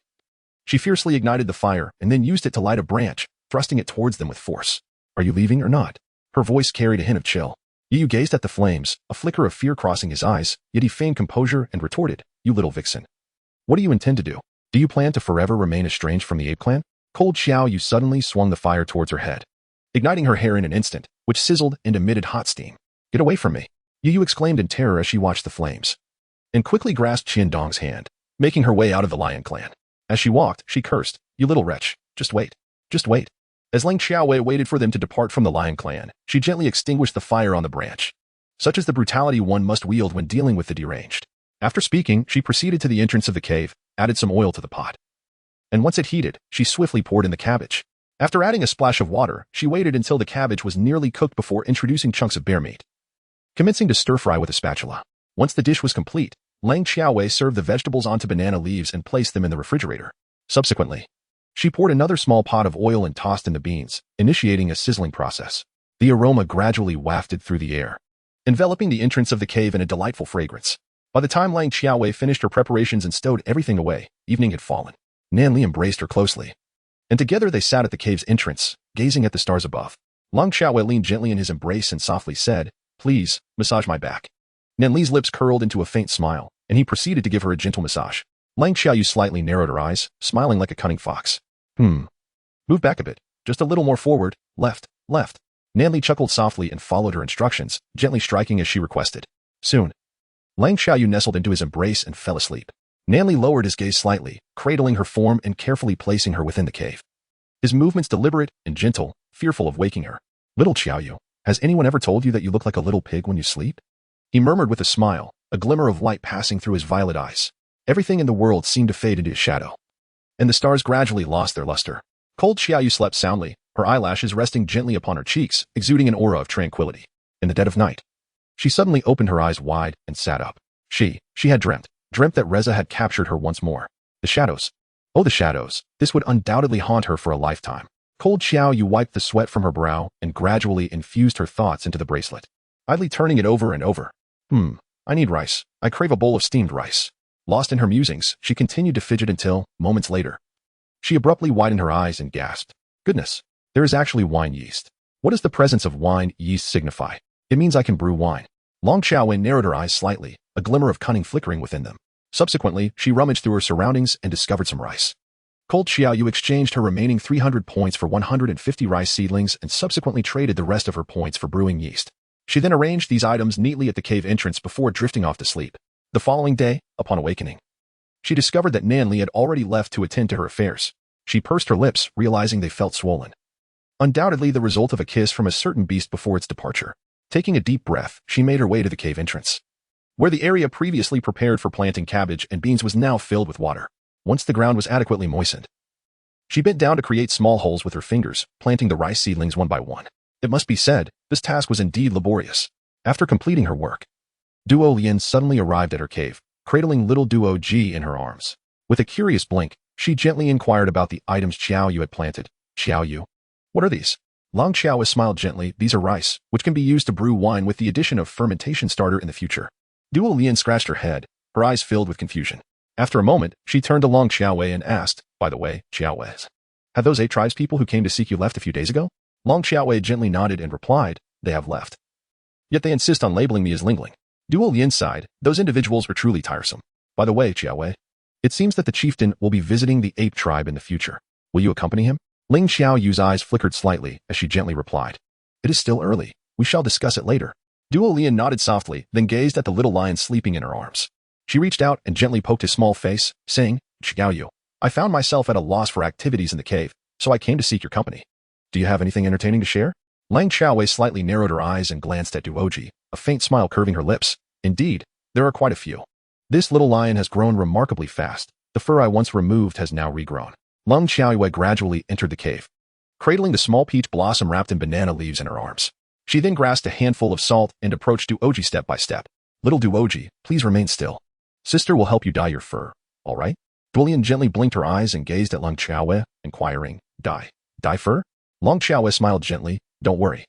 she fiercely ignited the fire and then used it to light a branch, thrusting it towards them with force. "Are you leaving or not?" Her voice carried a hint of chill. Yu Yu gazed at the flames, a flicker of fear crossing his eyes, yet he feigned composure and retorted, "You little vixen. What do you intend to do? Do you plan to forever remain estranged from the ape clan?" Cold Xiao Yu suddenly swung the fire towards her head, igniting her hair in an instant, which sizzled and emitted hot steam. "Get away from me!" Yu Yu exclaimed in terror as she watched the flames, and quickly grasped Qian Dong's hand, making her way out of the lion clan. As she walked, she cursed, "You little wretch, just wait. Just wait." As Lang Xiaowei waited for them to depart from the lion clan, she gently extinguished the fire on the branch. Such is the brutality one must wield when dealing with the deranged. After speaking, she proceeded to the entrance of the cave, added some oil to the pot, and once it heated, she swiftly poured in the cabbage. After adding a splash of water, she waited until the cabbage was nearly cooked before introducing chunks of bear meat, commencing to stir-fry with a spatula. Once the dish was complete, Lang Xiaowei served the vegetables onto banana leaves and placed them in the refrigerator. Subsequently, she poured another small pot of oil and tossed in the beans, initiating a sizzling process. The aroma gradually wafted through the air, enveloping the entrance of the cave in a delightful fragrance. By the time Lang Xiaowei finished her preparations and stowed everything away, evening had fallen. Nan Li embraced her closely, and together they sat at the cave's entrance, gazing at the stars above. Lang Xiaowei leaned gently in his embrace and softly said, "Please, massage my back." Nan Li's lips curled into a faint smile, and he proceeded to give her a gentle massage. Lang Xiaoyu slightly narrowed her eyes, smiling like a cunning fox. Move back a bit, just a little more forward, left, left." Nan Li chuckled softly and followed her instructions, gently striking as she requested. Soon, Lang Xiaoyu nestled into his embrace and fell asleep. Nan Li lowered his gaze slightly, cradling her form and carefully placing her within the cave. His movements deliberate and gentle, fearful of waking her. "Little Xiaoyu, has anyone ever told you that you look like a little pig when you sleep?" He murmured with a smile, a glimmer of light passing through his violet eyes. Everything in the world seemed to fade into his shadow, and the stars gradually lost their luster. Cold Xiaoyu slept soundly, her eyelashes resting gently upon her cheeks, exuding an aura of tranquility. In the dead of night, she suddenly opened her eyes wide and sat up. She had dreamt that Reza had captured her once more. The shadows. Oh, the shadows. This would undoubtedly haunt her for a lifetime. Cold Xiaoyu wiped the sweat from her brow and gradually infused her thoughts into the bracelet, idly turning it over and over. I need rice. I crave a bowl of steamed rice. Lost in her musings, she continued to fidget until, moments later, she abruptly widened her eyes and gasped. Goodness, there is actually wine yeast. What does the presence of wine yeast signify? It means I can brew wine. Long Xiaowei narrowed her eyes slightly, a glimmer of cunning flickering within them. Subsequently, she rummaged through her surroundings and discovered some rice. Cold Xiaoyu exchanged her remaining 300 points for 150 rice seedlings and subsequently traded the rest of her points for brewing yeast. She then arranged these items neatly at the cave entrance before drifting off to sleep. The following day, upon awakening, she discovered that Nan Li had already left to attend to her affairs. She pursed her lips, realizing they felt swollen. Undoubtedly the result of a kiss from a certain beast before its departure. Taking a deep breath, she made her way to the cave entrance, where the area previously prepared for planting cabbage and beans was now filled with water. Once the ground was adequately moistened, she bent down to create small holes with her fingers, planting the rice seedlings one by one. It must be said, this task was indeed laborious. After completing her work, Duo Lian suddenly arrived at her cave, cradling little Duo Ji in her arms. With a curious blink, she gently inquired about the items Xiao Yu had planted. Xiao Yu? What are these? Long Xiao smiled gently. These are rice, which can be used to brew wine with the addition of fermentation starter in the future. Duo Lian scratched her head, her eyes filled with confusion. After a moment, she turned to Long Xiaowei and asked, by the way, Xiaowei, have those 8 tribes people who came to seek you left a few days ago? Long Xiaowei gently nodded and replied, they have left. Yet they insist on labeling me as Lingling. Duo Lian sighed, those individuals were truly tiresome. By the way, Xiaowei, it seems that the chieftain will be visiting the ape tribe in the future. Will you accompany him? Ling Xiaoyu's eyes flickered slightly as she gently replied, it is still early. We shall discuss it later. Duo Lian nodded softly, then gazed at the little lion sleeping in her arms. She reached out and gently poked his small face, saying, Xiaoyu, I found myself at a loss for activities in the cave, so I came to seek your company. Do you have anything entertaining to share? Lang Xiaowei slightly narrowed her eyes and glanced at Duoji, a faint smile curving her lips. Indeed, there are quite a few. This little lion has grown remarkably fast. The fur I once removed has now regrown. Lang Xiaowei gradually entered the cave, cradling the small peach blossom wrapped in banana leaves in her arms. She then grasped a handful of salt and approached Duoji step by step. Little Duoji, please remain still. Sister will help you dye your fur, all right? Duolian gently blinked her eyes and gazed at Lang Xiaowei, inquiring, dye fur? Lang Xiaowei smiled gently, don't worry.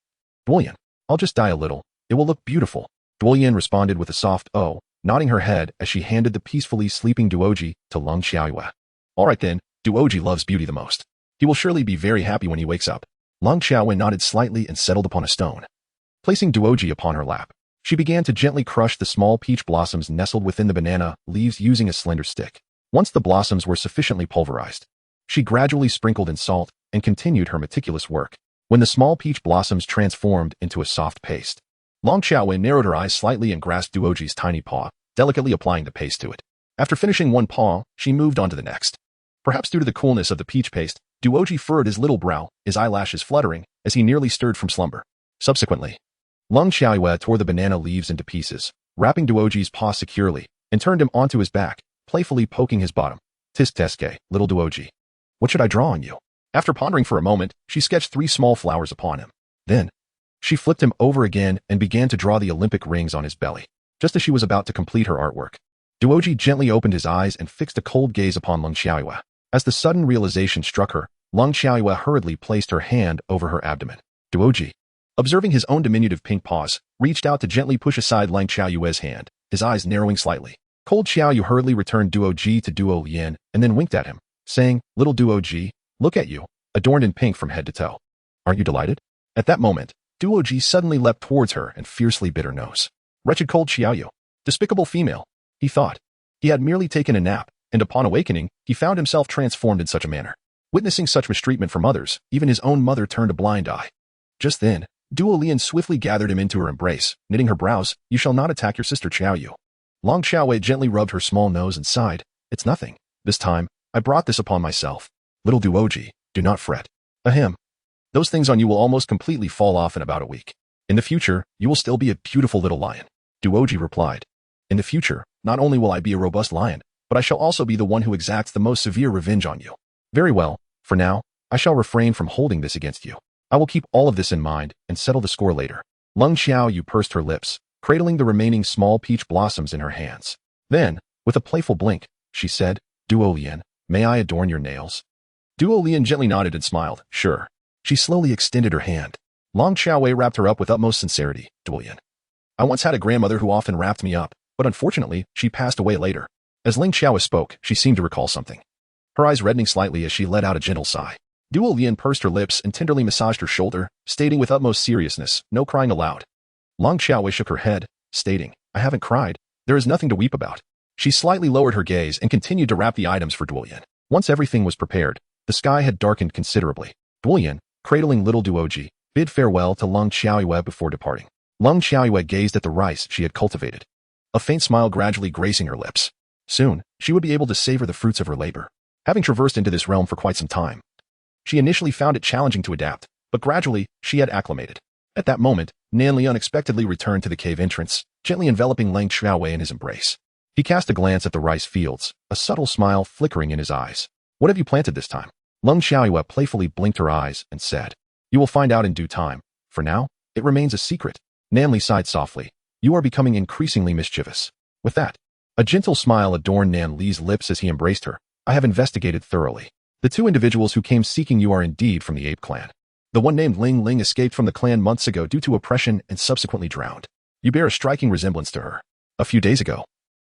Duolian, I'll just dye a little. It will look beautiful. Duolian responded with a soft oh, nodding her head as she handed the peacefully sleeping Duoji to Lang Xiaowei. All right then, Duoji loves beauty the most. He will surely be very happy when he wakes up. Lang Xiaowei nodded slightly and settled upon a stone. Placing Duoji upon her lap, she began to gently crush the small peach blossoms nestled within the banana leaves using a slender stick. Once the blossoms were sufficiently pulverized, she gradually sprinkled in salt and continued her meticulous work. When the small peach blossoms transformed into a soft paste, Lang Xiaowei narrowed her eyes slightly and grasped Duoji's tiny paw, delicately applying the paste to it. After finishing one paw, she moved on to the next. Perhaps due to the coolness of the peach paste, Duoji furrowed his little brow, his eyelashes fluttering, as he nearly stirred from slumber. Subsequently, Lang Xiaowei tore the banana leaves into pieces, wrapping Duoji's paw securely, and turned him onto his back, playfully poking his bottom. Tisk teske, little Duoji. What should I draw on you? After pondering for a moment, she sketched 3 small flowers upon him. Then, she flipped him over again and began to draw the Olympic rings on his belly. Just as she was about to complete her artwork, Duoji gently opened his eyes and fixed a cold gaze upon Lang Xiaowei. As the sudden realization struck her, Lang Xiaowei hurriedly placed her hand over her abdomen. Duoji, observing his own diminutive pink paws, reached out to gently push aside Lang Xiaoyu's hand, his eyes narrowing slightly. Cold Xiaoyu hurriedly returned Duoji to Duo Lian and then winked at him, saying, little Duoji, look at you, adorned in pink from head to toe. Aren't you delighted? At that moment, Duoji suddenly leapt towards her and fiercely bit her nose. Wretched Cold Xiaoyu. Despicable female, he thought. He had merely taken a nap, and upon awakening, he found himself transformed in such a manner. Witnessing such mistreatment from others, even his own mother turned a blind eye. Just then, Duo Lian swiftly gathered him into her embrace, knitting her brows, you shall not attack your sister Xiaoyu. Lang Xiaowei gently rubbed her small nose and sighed, it's nothing. This time, I brought this upon myself. Little Duoji, do not fret. Ahem. Those things on you will almost completely fall off in about a week. In the future, you will still be a beautiful little lion. Duoji replied. In the future, not only will I be a robust lion, but I shall also be the one who exacts the most severe revenge on you. Very well, for now, I shall refrain from holding this against you. I will keep all of this in mind and settle the score later. Lang Xiaoyu pursed her lips, cradling the remaining small peach blossoms in her hands. Then, with a playful blink, she said, Duo Lian, may I adorn your nails? Duo Lian gently nodded and smiled, sure. She slowly extended her hand. Lang Xiaowei wrapped her up with utmost sincerity, Duolian. I once had a grandmother who often wrapped me up, but unfortunately, she passed away later. As Ling Xiaowei spoke, she seemed to recall something. Her eyes reddening slightly as she let out a gentle sigh. Duo Lian pursed her lips and tenderly massaged her shoulder, stating with utmost seriousness, no crying aloud. Lang Xiaowei shook her head, stating, I haven't cried. There is nothing to weep about. She slightly lowered her gaze and continued to wrap the items for Duolian. Once everything was prepared, the sky had darkened considerably. Duolian, cradling little Duoji, bid farewell to Lang Xiaowei before departing. Lang Xiaowei gazed at the rice she had cultivated, a faint smile gradually gracing her lips. Soon, she would be able to savor the fruits of her labor. Having traversed into this realm for quite some time, she initially found it challenging to adapt, but gradually, she had acclimated. At that moment, Nanli unexpectedly returned to the cave entrance, gently enveloping Lang Xiaowei in his embrace. He cast a glance at the rice fields, a subtle smile flickering in his eyes. What have you planted this time? Lang Xiaowei playfully blinked her eyes and said, you will find out in due time. For now, it remains a secret. Nanli sighed softly. You are becoming increasingly mischievous. With that, a gentle smile adorned Nanli's lips as he embraced her. I have investigated thoroughly. The 2 individuals who came seeking you are indeed from the ape clan. The one named Ling Ling escaped from the clan months ago due to oppression and subsequently drowned. You bear a striking resemblance to her. A few days ago,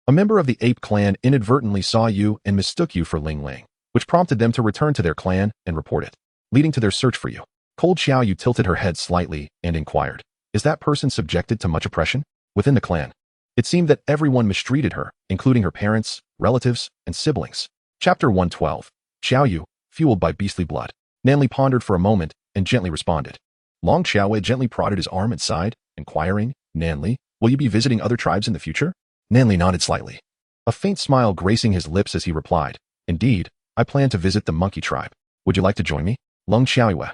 A member of the ape clan inadvertently saw you and mistook you for Ling Ling, which prompted them to return to their clan and report it, leading to their search for you. Cold Xiaoyu tilted her head slightly and inquired, is that person subjected to much oppression within the clan? It seemed that everyone mistreated her, including her parents, relatives, and siblings. Chapter 112. Xiaoyu, fueled by beastly blood. Nanli pondered for a moment and gently responded. Long Xiaowei gently prodded his arm and sighed, inquiring, Nanli, will you be visiting other tribes in the future? Nanli nodded slightly, a faint smile gracing his lips as he replied, indeed, I plan to visit the monkey tribe. Would you like to join me? Long Xiaowei.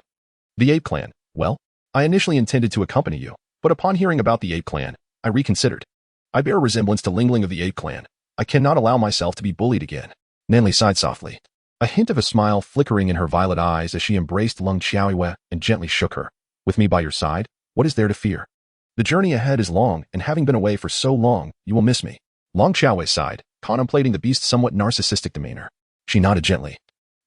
The ape clan. Well, I initially intended to accompany you, but upon hearing about the ape clan, I reconsidered. I bear a resemblance to Ling Ling of the ape clan. I cannot allow myself to be bullied again. Nanli sighed softly, a hint of a smile flickering in her violet eyes as she embraced Long Xiaowei and gently shook her. With me by your side, what is there to fear? The journey ahead is long, and having been away for so long, you will miss me. Long Xiaowei sighed, contemplating the beast's somewhat narcissistic demeanor. She nodded gently.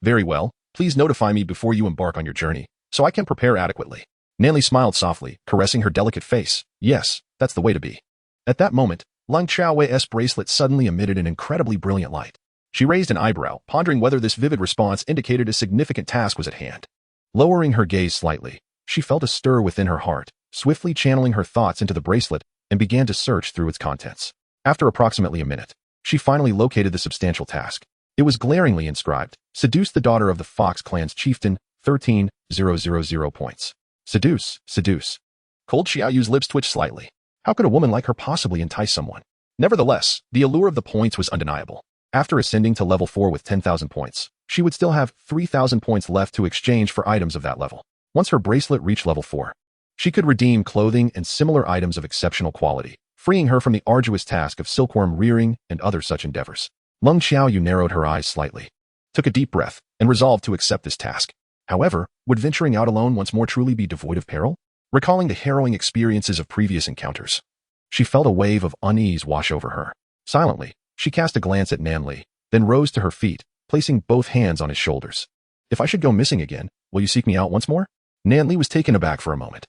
Very well, please notify me before you embark on your journey, so I can prepare adequately. Nanli smiled softly, caressing her delicate face. Yes, that's the way to be. At that moment, Long Xiaowei's bracelet suddenly emitted an incredibly brilliant light. She raised an eyebrow, pondering whether this vivid response indicated a significant task was at hand. Lowering her gaze slightly, she felt a stir within her heart, swiftly channeling her thoughts into the bracelet and began to search through its contents. After approximately a minute, she finally located the substantial task. It was glaringly inscribed, seduce the daughter of the Fox clan's chieftain, 13,000 points. Seduce, seduce. Cold Xiaoyu's lips twitched slightly. How could a woman like her possibly entice someone? Nevertheless, the allure of the points was undeniable. After ascending to level 4 with 10,000 points, she would still have 3,000 points left to exchange for items of that level. Once her bracelet reached level 4, she could redeem clothing and similar items of exceptional quality, freeing her from the arduous task of silkworm rearing and other such endeavors. Long Xiaoyu narrowed her eyes slightly, took a deep breath, and resolved to accept this task. However, would venturing out alone once more truly be devoid of peril? Recalling the harrowing experiences of previous encounters, she felt a wave of unease wash over her. Silently, she cast a glance at Nanli, then rose to her feet, placing both hands on his shoulders. If I should go missing again, will you seek me out once more? Nanli was taken aback for a moment,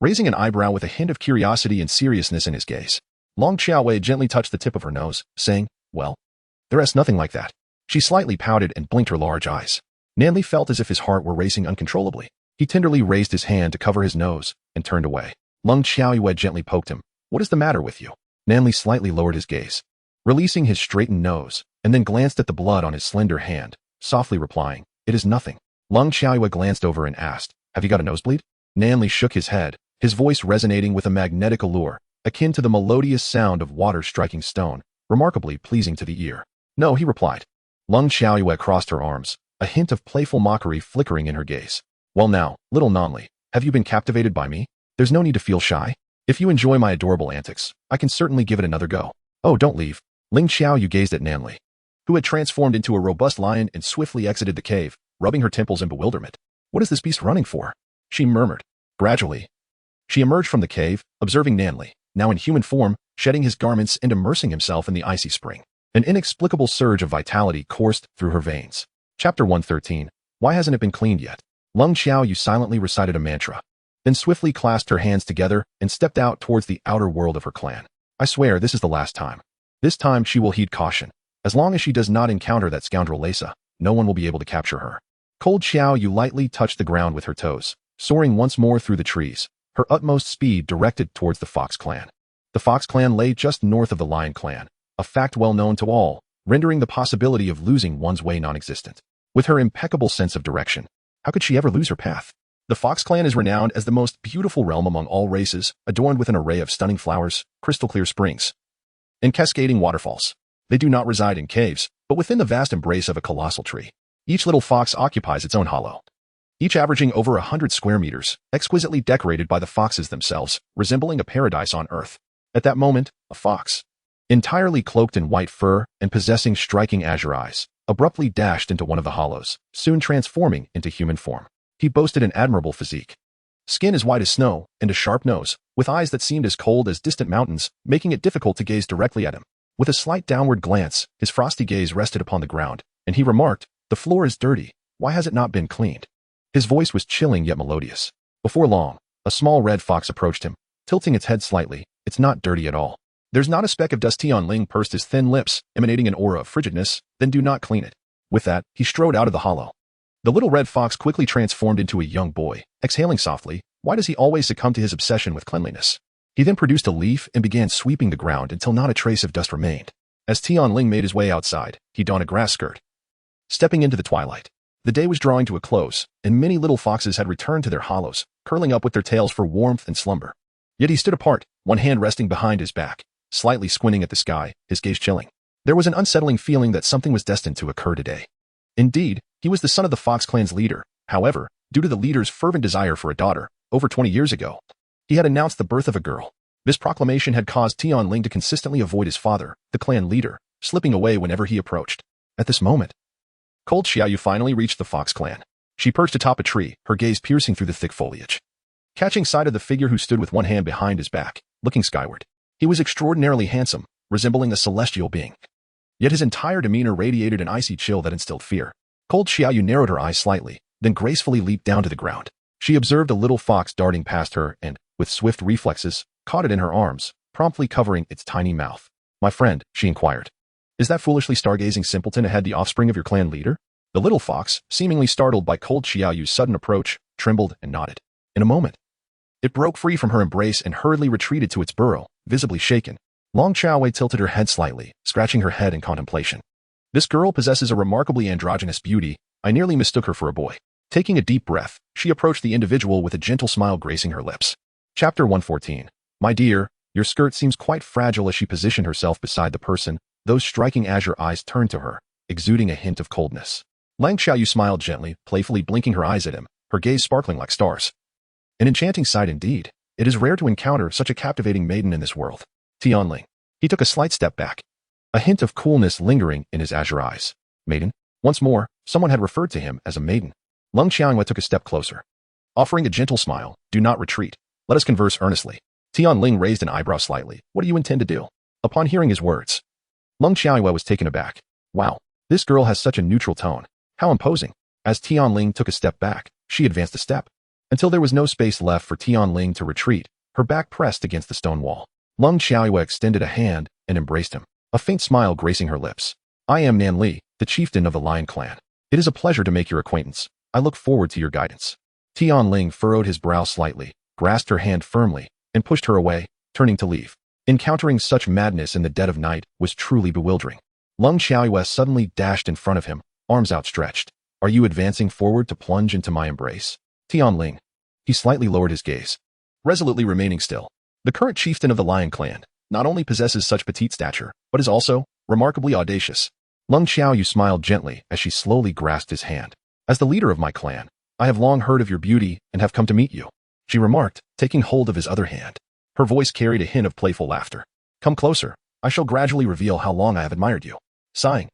raising an eyebrow with a hint of curiosity and seriousness in his gaze. Long Xiaowei gently touched the tip of her nose, saying, well, there is nothing like that. She slightly pouted and blinked her large eyes. Nanli felt as if his heart were racing uncontrollably. He tenderly raised his hand to cover his nose and turned away. Long Xiaowei gently poked him. What is the matter with you? Nanli slightly lowered his gaze, releasing his straightened nose, and then glanced at the blood on his slender hand, softly replying, it is nothing. Long Xiaowei glanced over and asked, have you got a nosebleed? Nanli shook his head, his voice resonating with a magnetic allure, akin to the melodious sound of water striking stone, remarkably pleasing to the ear. No, he replied. Long Xiaowei crossed her arms, a hint of playful mockery flickering in her gaze. Well now, little Nanli, have you been captivated by me? There's no need to feel shy. If you enjoy my adorable antics, I can certainly give it another go. Oh, don't leave. Ling Xiaoyu gazed at Nanli, who had transformed into a robust lion and swiftly exited the cave, rubbing her temples in bewilderment. What is this beast running for? She murmured. Gradually, she emerged from the cave, observing Nanli, now in human form, shedding his garments and immersing himself in the icy spring. An inexplicable surge of vitality coursed through her veins. Chapter 113. Why hasn't it been cleaned yet? Long Xiaoyu silently recited a mantra, then swiftly clasped her hands together and stepped out towards the outer world of her clan. I swear this is the last time. This time she will heed caution. As long as she does not encounter that scoundrel Leisa, no one will be able to capture her. Cold Xiaoyu lightly touched the ground with her toes, soaring once more through the trees, her utmost speed directed towards the Fox clan. The Fox clan lay just north of the Lion clan, a fact well known to all, rendering the possibility of losing one's way non-existent. With her impeccable sense of direction, how could she ever lose her path? The Fox clan is renowned as the most beautiful realm among all races, adorned with an array of stunning flowers, crystal-clear springs, and cascading waterfalls. They do not reside in caves, but within the vast embrace of a colossal tree. Each little fox occupies its own hollow, each averaging over 100 square meters, exquisitely decorated by the foxes themselves, resembling a paradise on earth. At that moment, a fox, entirely cloaked in white fur and possessing striking azure eyes, abruptly dashed into one of the hollows, soon transforming into human form. He boasted an admirable physique. Skin as white as snow, and a sharp nose, with eyes that seemed as cold as distant mountains, making it difficult to gaze directly at him. With a slight downward glance, his frosty gaze rested upon the ground, and he remarked, the floor is dirty. Why has it not been cleaned? His voice was chilling yet melodious. Before long, a small red fox approached him, tilting its head slightly. It's not dirty at all. There's not a speck of dust. Tion Lan pursed his thin lips, emanating an aura of frigidness, then do not clean it. With that, he strode out of the hollow. The little red fox quickly transformed into a young boy, exhaling softly. Why does he always succumb to his obsession with cleanliness? He then produced a leaf and began sweeping the ground until not a trace of dust remained. As Tion Lan made his way outside, he donned a grass skirt. Stepping into the twilight, the day was drawing to a close, and many little foxes had returned to their hollows, curling up with their tails for warmth and slumber. Yet he stood apart, one hand resting behind his back, slightly squinting at the sky, his gaze chilling. There was an unsettling feeling that something was destined to occur today. Indeed, he was the son of the Fox clan's leader. However, due to the leader's fervent desire for a daughter, over 20 years ago, he had announced the birth of a girl. This proclamation had caused Tion Lan to consistently avoid his father, the clan leader, slipping away whenever he approached. At this moment, Cold Xiaoyu finally reached the Fox clan. She perched atop a tree, her gaze piercing through the thick foliage. Catching sight of the figure who stood with one hand behind his back, looking skyward, he was extraordinarily handsome, resembling a celestial being. Yet his entire demeanor radiated an icy chill that instilled fear. Cold Xiaoyu narrowed her eyes slightly, then gracefully leaped down to the ground. She observed a little fox darting past her and, with swift reflexes, caught it in her arms, promptly covering its tiny mouth. "My friend," she inquired, "is that foolishly stargazing simpleton ahead the offspring of your clan leader?" The little fox, seemingly startled by Cold Xiaoyu's sudden approach, trembled and nodded. In a moment, it broke free from her embrace and hurriedly retreated to its burrow, visibly shaken. Long Xiaowei tilted her head slightly, scratching her head in contemplation. "This girl possesses a remarkably androgynous beauty. I nearly mistook her for a boy." Taking a deep breath, she approached the individual with a gentle smile gracing her lips. Chapter 114. "My dear, your skirt seems quite fragile." As she positioned herself beside the person, those striking azure eyes turned to her, exuding a hint of coldness. Lang Xiaoyu smiled gently, playfully blinking her eyes at him, her gaze sparkling like stars. An enchanting sight indeed. It is rare to encounter such a captivating maiden in this world. Tion Lan. He took a slight step back, a hint of coolness lingering in his azure eyes. Maiden? Once more, someone had referred to him as a maiden. Lung Xianghua took a step closer. Offering a gentle smile, "Do not retreat. Let us converse earnestly." Tion Lan raised an eyebrow slightly. "What do you intend to do?" Upon hearing his words, Lung Xianghua was taken aback. Wow, this girl has such a neutral tone. How imposing. As Tion Lan took a step back, she advanced a step, until there was no space left for Tion Lan to retreat, her back pressed against the stone wall. Lung Xiaoyu extended a hand and embraced him, a faint smile gracing her lips. "I am Nan Li, the chieftain of the Lion clan. It is a pleasure to make your acquaintance. I look forward to your guidance." Tion Lan furrowed his brow slightly, grasped her hand firmly, and pushed her away, turning to leave. Encountering such madness in the dead of night was truly bewildering. Lung Xiaoyu suddenly dashed in front of him, arms outstretched. "Are you advancing forward to plunge into my embrace?" Tion Lan. He slightly lowered his gaze, resolutely remaining still. The current chieftain of the Lion clan not only possesses such petite stature, but is also remarkably audacious. Lung Xiaoyu smiled gently as she slowly grasped his hand. "As the leader of my clan, I have long heard of your beauty and have come to meet you," she remarked, taking hold of his other hand. Her voice carried a hint of playful laughter. "Come closer. I shall gradually reveal how long I have admired you." Sighing,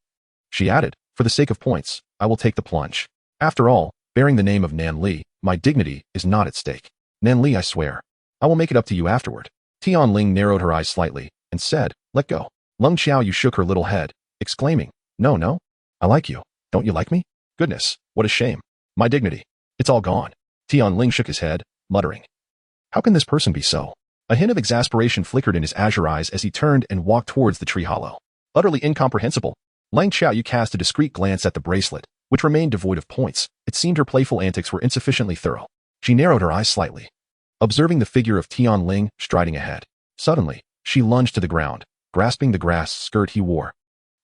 she added, "For the sake of points, I will take the plunge. After all, bearing the name of Nan Li, my dignity is not at stake. Nan Li, I swear. I will make it up to you afterward." Tion Lan narrowed her eyes slightly and said, "Let go." Lung Xiaoyu shook her little head, exclaiming, No, I like you. Don't you like me? Goodness, what a shame. My dignity. It's all gone." Tion Lan shook his head, muttering, "How can this person be so?" A hint of exasperation flickered in his azure eyes as he turned and walked towards the tree hollow. Utterly incomprehensible, Lang Xiaoyu cast a discreet glance at the bracelet, which remained devoid of points. It seemed her playful antics were insufficiently thorough. She narrowed her eyes slightly, observing the figure of Tion Lan striding ahead. Suddenly, she lunged to the ground, grasping the grass skirt he wore,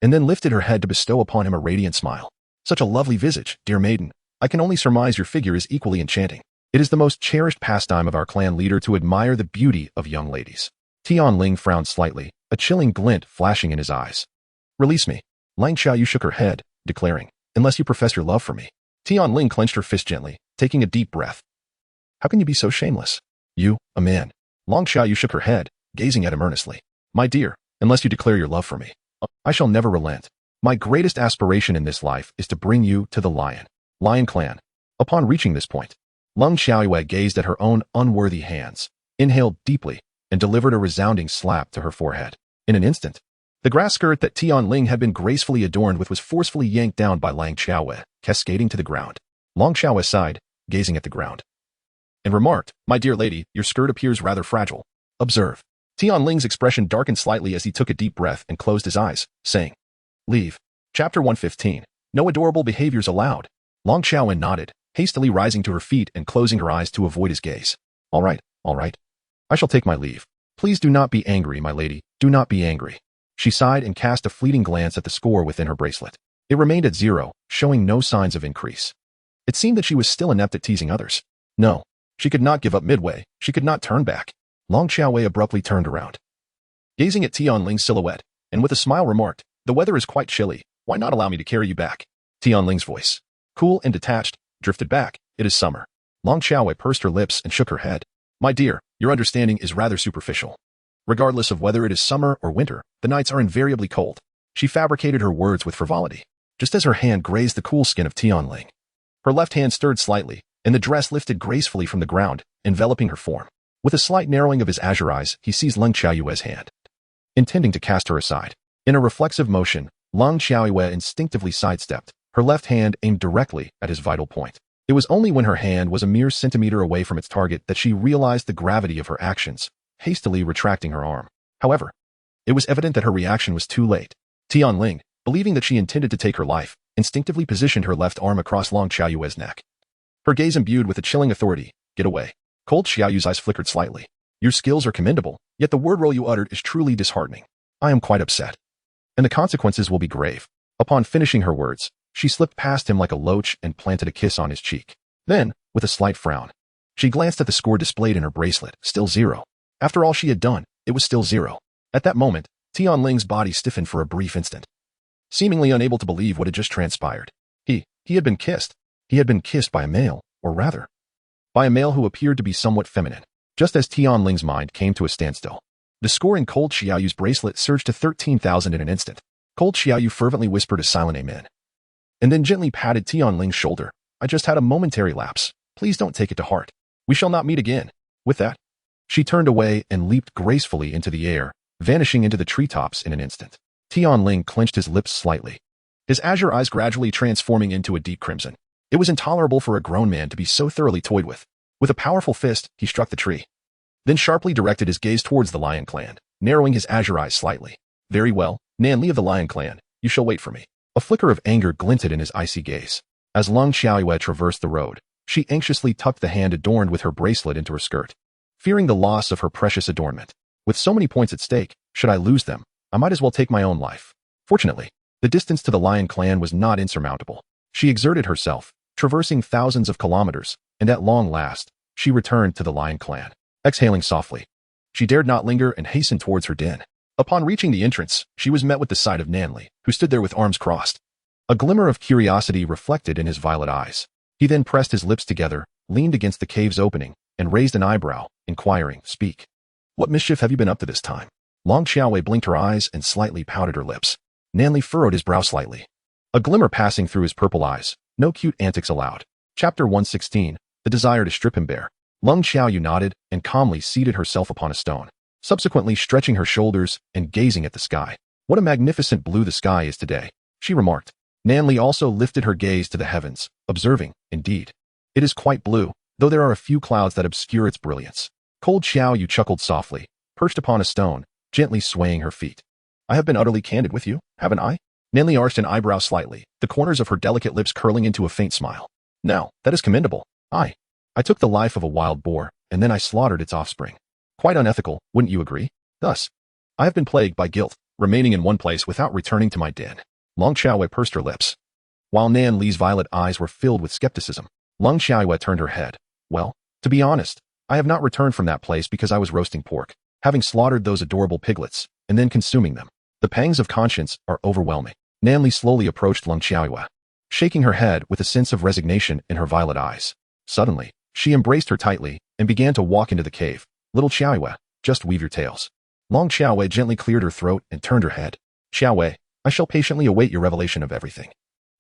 and then lifted her head to bestow upon him a radiant smile. "Such a lovely visage, dear maiden. I can only surmise your figure is equally enchanting. It is the most cherished pastime of our clan leader to admire the beauty of young ladies." Tion Lan frowned slightly, a chilling glint flashing in his eyes. "Release me." Lang Xiaoyu shook her head, declaring, "Unless you profess your love for me." Tion Lan clenched her fist gently, taking a deep breath. "How can you be so shameless? You, a man?" Lang Xiaoyu shook her head, gazing at him earnestly. "My dear, unless you declare your love for me, I shall never relent. My greatest aspiration in this life is to bring you to the Lion clan." Upon reaching this point, Lung Xiaoyu gazed at her own unworthy hands, inhaled deeply, and delivered a resounding slap to her forehead. In an instant, the grass skirt that Tion Lan had been gracefully adorned with was forcefully yanked down by Lang Xiaoyu, cascading to the ground. Lang Xiaoyu sighed, gazing at the ground, and remarked, "My dear lady, your skirt appears rather fragile. Observe." Tion Ling's expression darkened slightly as he took a deep breath and closed his eyes, saying, "Leave." Chapter 115. No adorable behaviors allowed. Long Xiaowen nodded, hastily rising to her feet and closing her eyes to avoid his gaze. All right. I shall take my leave. Please do not be angry, my lady. Do not be angry. She sighed and cast a fleeting glance at the score within her bracelet. It remained at 0, showing no signs of increase. It seemed that she was still inept at teasing others. No, she could not give up midway. She could not turn back. Long Xiaowei abruptly turned around. Gazing at Tion Ling's silhouette, and with a smile remarked, "The weather is quite chilly. Why not allow me to carry you back?" Tion Ling's voice, cool and detached, drifted back. "It is summer." Long Xiaowei pursed her lips and shook her head. "My dear, your understanding is rather superficial. Regardless of whether it is summer or winter, the nights are invariably cold." She fabricated her words with frivolity, just as her hand grazed the cool skin of Tion Ling. Her left hand stirred slightly, and the dress lifted gracefully from the ground, enveloping her form. With a slight narrowing of his azure eyes, he seized Leng Xiaoyue's hand, intending to cast her aside. In a reflexive motion, Leng Xiaoyue instinctively sidestepped, her left hand aimed directly at his vital point. It was only when her hand was a mere centimeter away from its target that she realized the gravity of her actions, hastily retracting her arm. However, it was evident that her reaction was too late. Tion Ling, believing that she intended to take her life, instinctively positioned her left arm across Long Xiaoyue's neck. Her gaze imbued with a chilling authority. "Get away." Cold Xiaoyu's eyes flickered slightly. "Your skills are commendable, yet the word roll you uttered is truly disheartening. I am quite upset. And the consequences will be grave." Upon finishing her words, she slipped past him like a loach and planted a kiss on his cheek. Then, with a slight frown, she glanced at the score displayed in her bracelet, still 0. After all she had done, it was still 0. At that moment, Tion Ling's body stiffened for a brief instant, seemingly unable to believe what had just transpired. He had been kissed. He had been kissed by a male, or rather, by a male who appeared to be somewhat feminine. Just as Tion Ling's mind came to a standstill, the score in Cold Xiaoyu's bracelet surged to 13,000 in an instant. Cold Xiaoyu fervently whispered a silent amen, and then gently patted Tion Ling's shoulder. "I just had a momentary lapse. Please don't take it to heart. We shall not meet again." With that, she turned away and leaped gracefully into the air, vanishing into the treetops in an instant. Tion Ling clenched his lips slightly, his azure eyes gradually transforming into a deep crimson. It was intolerable for a grown man to be so thoroughly toyed with. With a powerful fist, he struck the tree, then sharply directed his gaze towards the Lion Clan, narrowing his azure eyes slightly. "Very well, Nan Li of the Lion Clan, you shall wait for me." A flicker of anger glinted in his icy gaze. As Leng Xiaoyue traversed the road, she anxiously tucked the hand adorned with her bracelet into her skirt, fearing the loss of her precious adornment. With so many points at stake, should I lose them, I might as well take my own life. Fortunately, the distance to the Lion Clan was not insurmountable. She exerted herself, traversing thousands of kilometers, and at long last, she returned to the Lion Clan. Exhaling softly, she dared not linger and hastened towards her den. Upon reaching the entrance, she was met with the sight of Nanli, who stood there with arms crossed. A glimmer of curiosity reflected in his violet eyes. He then pressed his lips together, leaned against the cave's opening, and raised an eyebrow, inquiring, "Speak. What mischief have you been up to this time?" Long Xiaowei blinked her eyes and slightly pouted her lips. Nanli furrowed his brow slightly, a glimmer passing through his purple eyes. No cute antics allowed. Chapter 116. The desire to strip him bare. Leng Xiaoyu nodded and calmly seated herself upon a stone, subsequently stretching her shoulders and gazing at the sky. "What a magnificent blue the sky is today," she remarked. Nanli also lifted her gaze to the heavens, observing, "Indeed, it is quite blue, though there are a few clouds that obscure its brilliance." Cold Xiaoyu chuckled softly, perched upon a stone, gently swaying her feet. "I have been utterly candid with you, haven't I?" Nanli arched an eyebrow slightly, the corners of her delicate lips curling into a faint smile. "Now, that is commendable. I took the life of a wild boar, and then I slaughtered its offspring. Quite unethical, wouldn't you agree? Thus, I have been plagued by guilt, remaining in one place without returning to my den." Long Xiaowei pursed her lips, while Nan Li's violet eyes were filled with skepticism. Long Xiaowei turned her head. "Well, to be honest, I have not returned from that place because I was roasting pork, having slaughtered those adorable piglets, and then consuming them. The pangs of conscience are overwhelming." Nan Li slowly approached Leng Xiaoyue, shaking her head with a sense of resignation in her violet eyes. Suddenly, she embraced her tightly and began to walk into the cave. "Little Xiaoyue, just weave your tales." Long Xiaowei gently cleared her throat and turned her head. "Xiaowei, I shall patiently await your revelation of everything,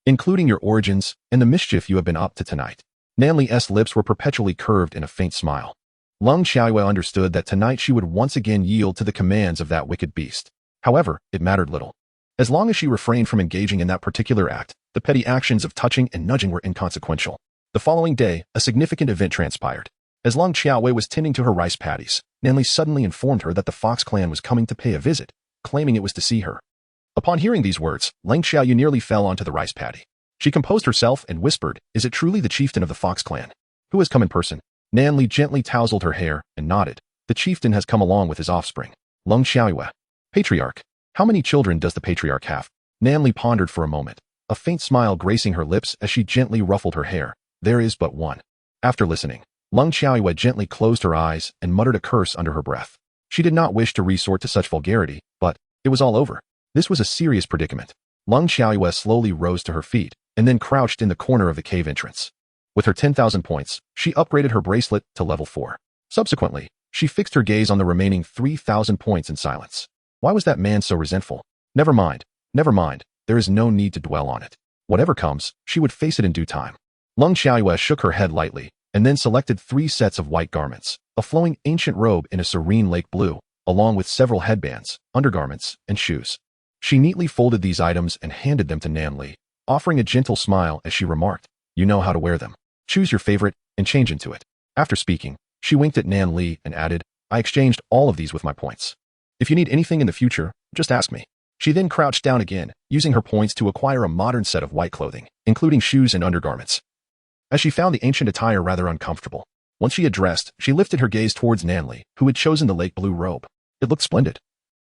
including your origins and the mischief you have been up to tonight." Nan Li's lips were perpetually curved in a faint smile. Leng Xiaoyue understood that tonight she would once again yield to the commands of that wicked beast. However, it mattered little. As long as she refrained from engaging in that particular act, the petty actions of touching and nudging were inconsequential. The following day, a significant event transpired. As Leng Xiaowei was tending to her rice paddies, Nanli suddenly informed her that the Fox clan was coming to pay a visit, claiming it was to see her. Upon hearing these words, Leng Xiaoyu nearly fell onto the rice paddy. She composed herself and whispered, "Is it truly the chieftain of the Fox clan? Who has come in person?" Nanli gently tousled her hair and nodded. "The chieftain has come along with his offspring. Leng Xiaoyu. Patriarch. How many children does the patriarch have?" Nanli pondered for a moment, a faint smile gracing her lips as she gently ruffled her hair. "There is but one." After listening, Leng Xiaoyu gently closed her eyes and muttered a curse under her breath. She did not wish to resort to such vulgarity, but it was all over. This was a serious predicament. Leng Xiaoyu slowly rose to her feet and then crouched in the corner of the cave entrance. With her 10,000 points, she upgraded her bracelet to level 4. Subsequently, she fixed her gaze on the remaining 3,000 points in silence. Why was that man so resentful? Never mind. There is no need to dwell on it. Whatever comes, she would face it in due time. Leng Xiaoyu shook her head lightly and then selected 3 sets of white garments, a flowing ancient robe in a serene lake blue, along with several headbands, undergarments, and shoes. She neatly folded these items and handed them to Nanli, offering a gentle smile as she remarked, "You know how to wear them. Choose your favorite and change into it." After speaking, she winked at Nanli and added, "I exchanged all of these with my points. If you need anything in the future, just ask me." She then crouched down again, using her points to acquire a modern set of white clothing, including shoes and undergarments. As she found the ancient attire rather uncomfortable, once she had dressed, she lifted her gaze towards Nanli, who had chosen the lake blue robe. It looked splendid.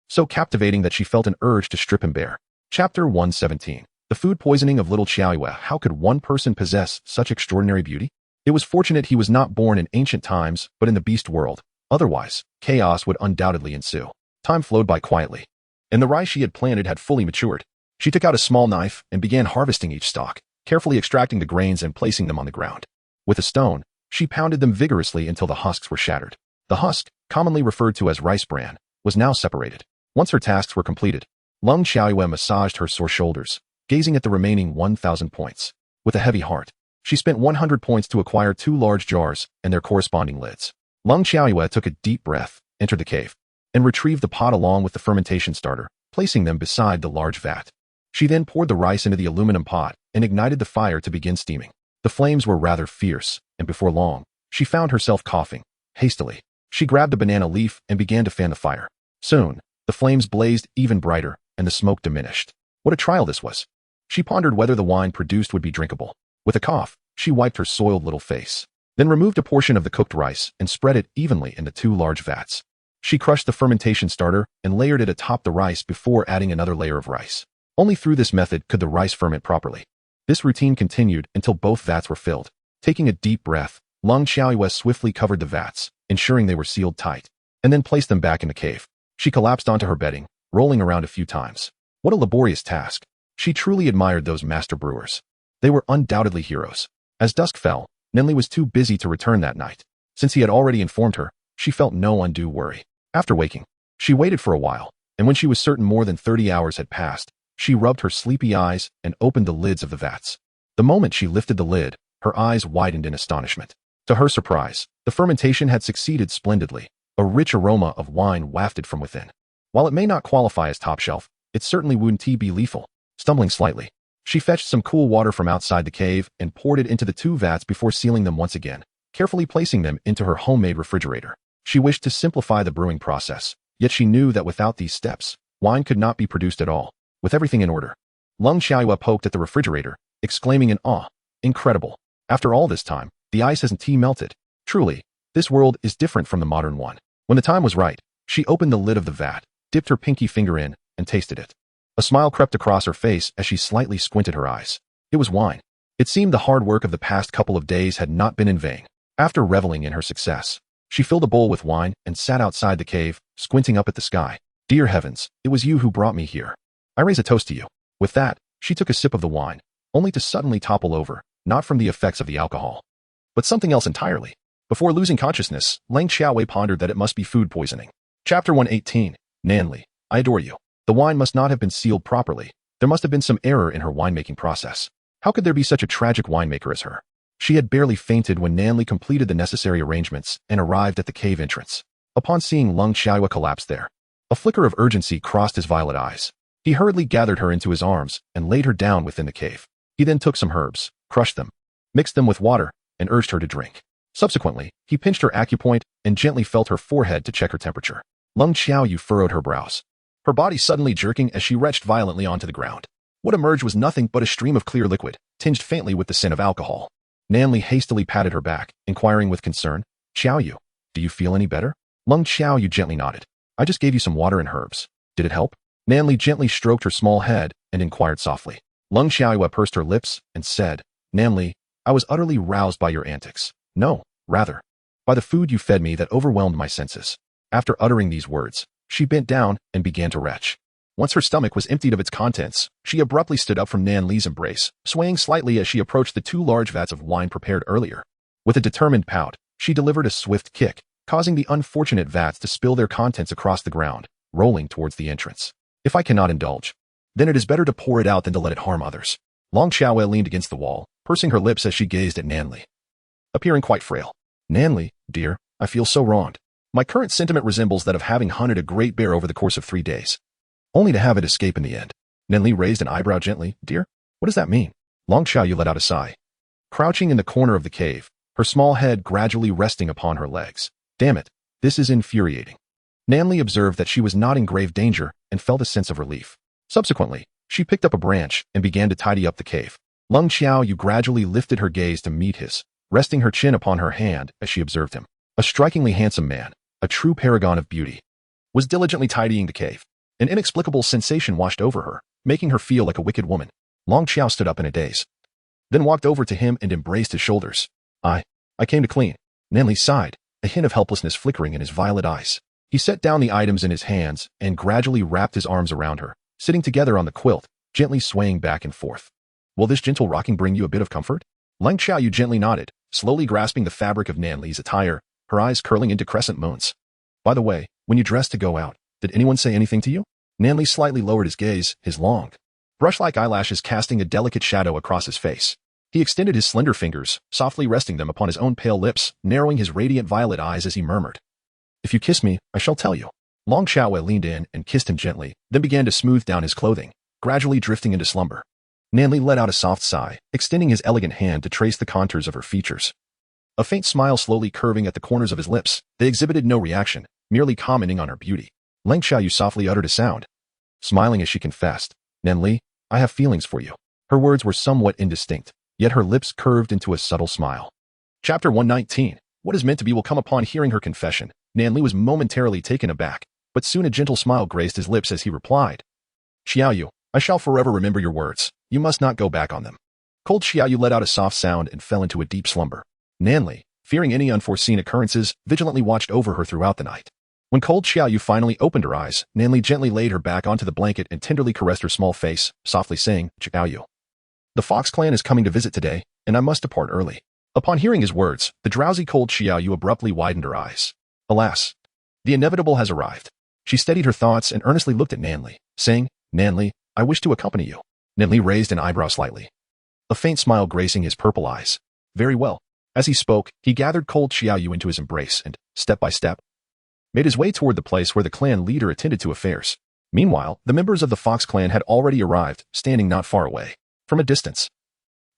So captivating that she felt an urge to strip him bare. Chapter 117. The food poisoning of little Xiaoyue. How could one person possess such extraordinary beauty? It was fortunate he was not born in ancient times, but in the beast world. Otherwise, chaos would undoubtedly ensue. Time flowed by quietly, and the rice she had planted had fully matured. She took out a small knife and began harvesting each stalk, carefully extracting the grains and placing them on the ground. With a stone, she pounded them vigorously until the husks were shattered. The husk, commonly referred to as rice bran, was now separated. Once her tasks were completed, Leng Xiaoyu massaged her sore shoulders, gazing at the remaining 1,000 points. With a heavy heart, she spent 100 points to acquire 2 large jars and their corresponding lids. Leng Xiaoyu took a deep breath, entered the cave, and retrieved the pot along with the fermentation starter, placing them beside the large vat. She then poured the rice into the aluminum pot and ignited the fire to begin steaming. The flames were rather fierce, and before long, she found herself coughing. Hastily, she grabbed a banana leaf and began to fan the fire. Soon, the flames blazed even brighter, and the smoke diminished. What a trial this was! She pondered whether the wine produced would be drinkable. With a cough, she wiped her soiled little face, then removed a portion of the cooked rice and spread it evenly into 2 large vats. She crushed the fermentation starter and layered it atop the rice before adding another layer of rice. Only through this method could the rice ferment properly. This routine continued until both vats were filled. Taking a deep breath, Leng Xiaoyu swiftly covered the vats, ensuring they were sealed tight, and then placed them back in the cave. She collapsed onto her bedding, rolling around a few times. What a laborious task. She truly admired those master brewers. They were undoubtedly heroes. As dusk fell, Nanli was too busy to return that night. Since he had already informed her, she felt no undue worry. After waking, she waited for a while, and when she was certain more than 30 hours had passed, she rubbed her sleepy eyes and opened the lids of the vats. The moment she lifted the lid, her eyes widened in astonishment. To her surprise, the fermentation had succeeded splendidly. A rich aroma of wine wafted from within. While it may not qualify as top shelf, it certainly wouldn't be lethal. Stumbling slightly, she fetched some cool water from outside the cave and poured it into the 2 vats before sealing them once again, carefully placing them into her homemade refrigerator. She wished to simplify the brewing process, yet she knew that without these steps, wine could not be produced at all. With everything in order, Leng Xiaoyu poked at the refrigerator, exclaiming in awe, "Incredible! After all this time, the ice hasn't melted. Truly, this world is different from the modern one." When the time was right, she opened the lid of the vat, dipped her pinky finger in, and tasted it. A smile crept across her face as she slightly squinted her eyes. It was wine. It seemed the hard work of the past couple of days had not been in vain. After reveling in her success, she filled a bowl with wine and sat outside the cave, squinting up at the sky. "Dear heavens, it was you who brought me here. I raise a toast to you." With that, she took a sip of the wine, only to suddenly topple over, not from the effects of the alcohol, but something else entirely. Before losing consciousness, Leng Xiaowei pondered that it must be food poisoning. Chapter 118. Nanli, I adore you. The wine must not have been sealed properly. There must have been some error in her winemaking process. How could there be such a tragic winemaker as her? She had barely fainted when Nanli completed the necessary arrangements and arrived at the cave entrance. Upon seeing Leng Xiaowei collapse there, a flicker of urgency crossed his violet eyes. He hurriedly gathered her into his arms and laid her down within the cave. He then took some herbs, crushed them, mixed them with water, and urged her to drink. Subsequently, he pinched her acupoint and gently felt her forehead to check her temperature. Lung Xiaoyu furrowed her brows, her body suddenly jerking as she retched violently onto the ground. What emerged was nothing but a stream of clear liquid, tinged faintly with the scent of alcohol. Nanli hastily patted her back, inquiring with concern, Xiaoyu, do you feel any better? Lung Xiaoyu gently nodded. I just gave you some water and herbs. Did it help? Nanli gently stroked her small head and inquired softly. Lung Xiaoyu pursed her lips and said, Nanli, I was utterly roused by your antics. No, rather, by the food you fed me that overwhelmed my senses. After uttering these words, she bent down and began to retch. Once her stomach was emptied of its contents, she abruptly stood up from Nanli's embrace, swaying slightly as she approached the 2 large vats of wine prepared earlier. With a determined pout, she delivered a swift kick, causing the unfortunate vats to spill their contents across the ground, rolling towards the entrance. If I cannot indulge, then it is better to pour it out than to let it harm others. Long Xiaoyu leaned against the wall, pursing her lips as she gazed at Nanli, appearing quite frail. Nanli, dear, I feel so wronged. My current sentiment resembles that of having hunted a great bear over the course of 3 days, only to have it escape in the end. Nanli raised an eyebrow gently. Dear, what does that mean? Long Xiaoyu let out a sigh. Crouching in the corner of the cave, her small head gradually resting upon her legs. Damn it, this is infuriating. Nanli observed that she was not in grave danger and felt a sense of relief. Subsequently, she picked up a branch and began to tidy up the cave. Lung Xiaoyu gradually lifted her gaze to meet his, resting her chin upon her hand as she observed him. A strikingly handsome man, a true paragon of beauty, was diligently tidying the cave. An inexplicable sensation washed over her, making her feel like a wicked woman. Long Xiao stood up in a daze, then walked over to him and embraced his shoulders. I came to clean. Nanli sighed, a hint of helplessness flickering in his violet eyes. He set down the items in his hands and gradually wrapped his arms around her, sitting together on the quilt, gently swaying back and forth. Will this gentle rocking bring you a bit of comfort? Lang Xiaoyu gently nodded, slowly grasping the fabric of Nanli's attire, her eyes curling into crescent moons. By the way, when you dressed to go out, did anyone say anything to you? Nanli slightly lowered his gaze, his long, brush-like eyelashes casting a delicate shadow across his face. He extended his slender fingers, softly resting them upon his own pale lips, narrowing his radiant violet eyes as he murmured, If you kiss me, I shall tell you. Long Xiaoyu leaned in and kissed him gently, then began to smooth down his clothing, gradually drifting into slumber. Nanli let out a soft sigh, extending his elegant hand to trace the contours of her features. A faint smile slowly curving at the corners of his lips, they exhibited no reaction, merely commenting on her beauty. Lang Xiaoyu softly uttered a sound, smiling as she confessed, Nanli, I have feelings for you. Her words were somewhat indistinct, yet her lips curved into a subtle smile. Chapter 119. What is meant to be will come. Upon hearing her confession, Nanli was momentarily taken aback, but soon a gentle smile graced his lips as he replied, Xiaoyu, I shall forever remember your words. You must not go back on them. Cold Xiaoyu let out a soft sound and fell into a deep slumber. Nanli, fearing any unforeseen occurrences, vigilantly watched over her throughout the night. When Cold Xiaoyu finally opened her eyes, Nanli gently laid her back onto the blanket and tenderly caressed her small face, softly saying, Xiaoyu, the Fox clan is coming to visit today, and I must depart early. Upon hearing his words, the drowsy Cold Xiaoyu abruptly widened her eyes. Alas, the inevitable has arrived. She steadied her thoughts and earnestly looked at Nanli, saying, Nanli, I wish to accompany you. Nanli raised an eyebrow slightly, a faint smile gracing his purple eyes. Very well. As he spoke, he gathered Cold Xiaoyu into his embrace and, step by step, made his way toward the place where the clan leader attended to affairs. Meanwhile, the members of the Fox clan had already arrived, standing not far away. From a distance,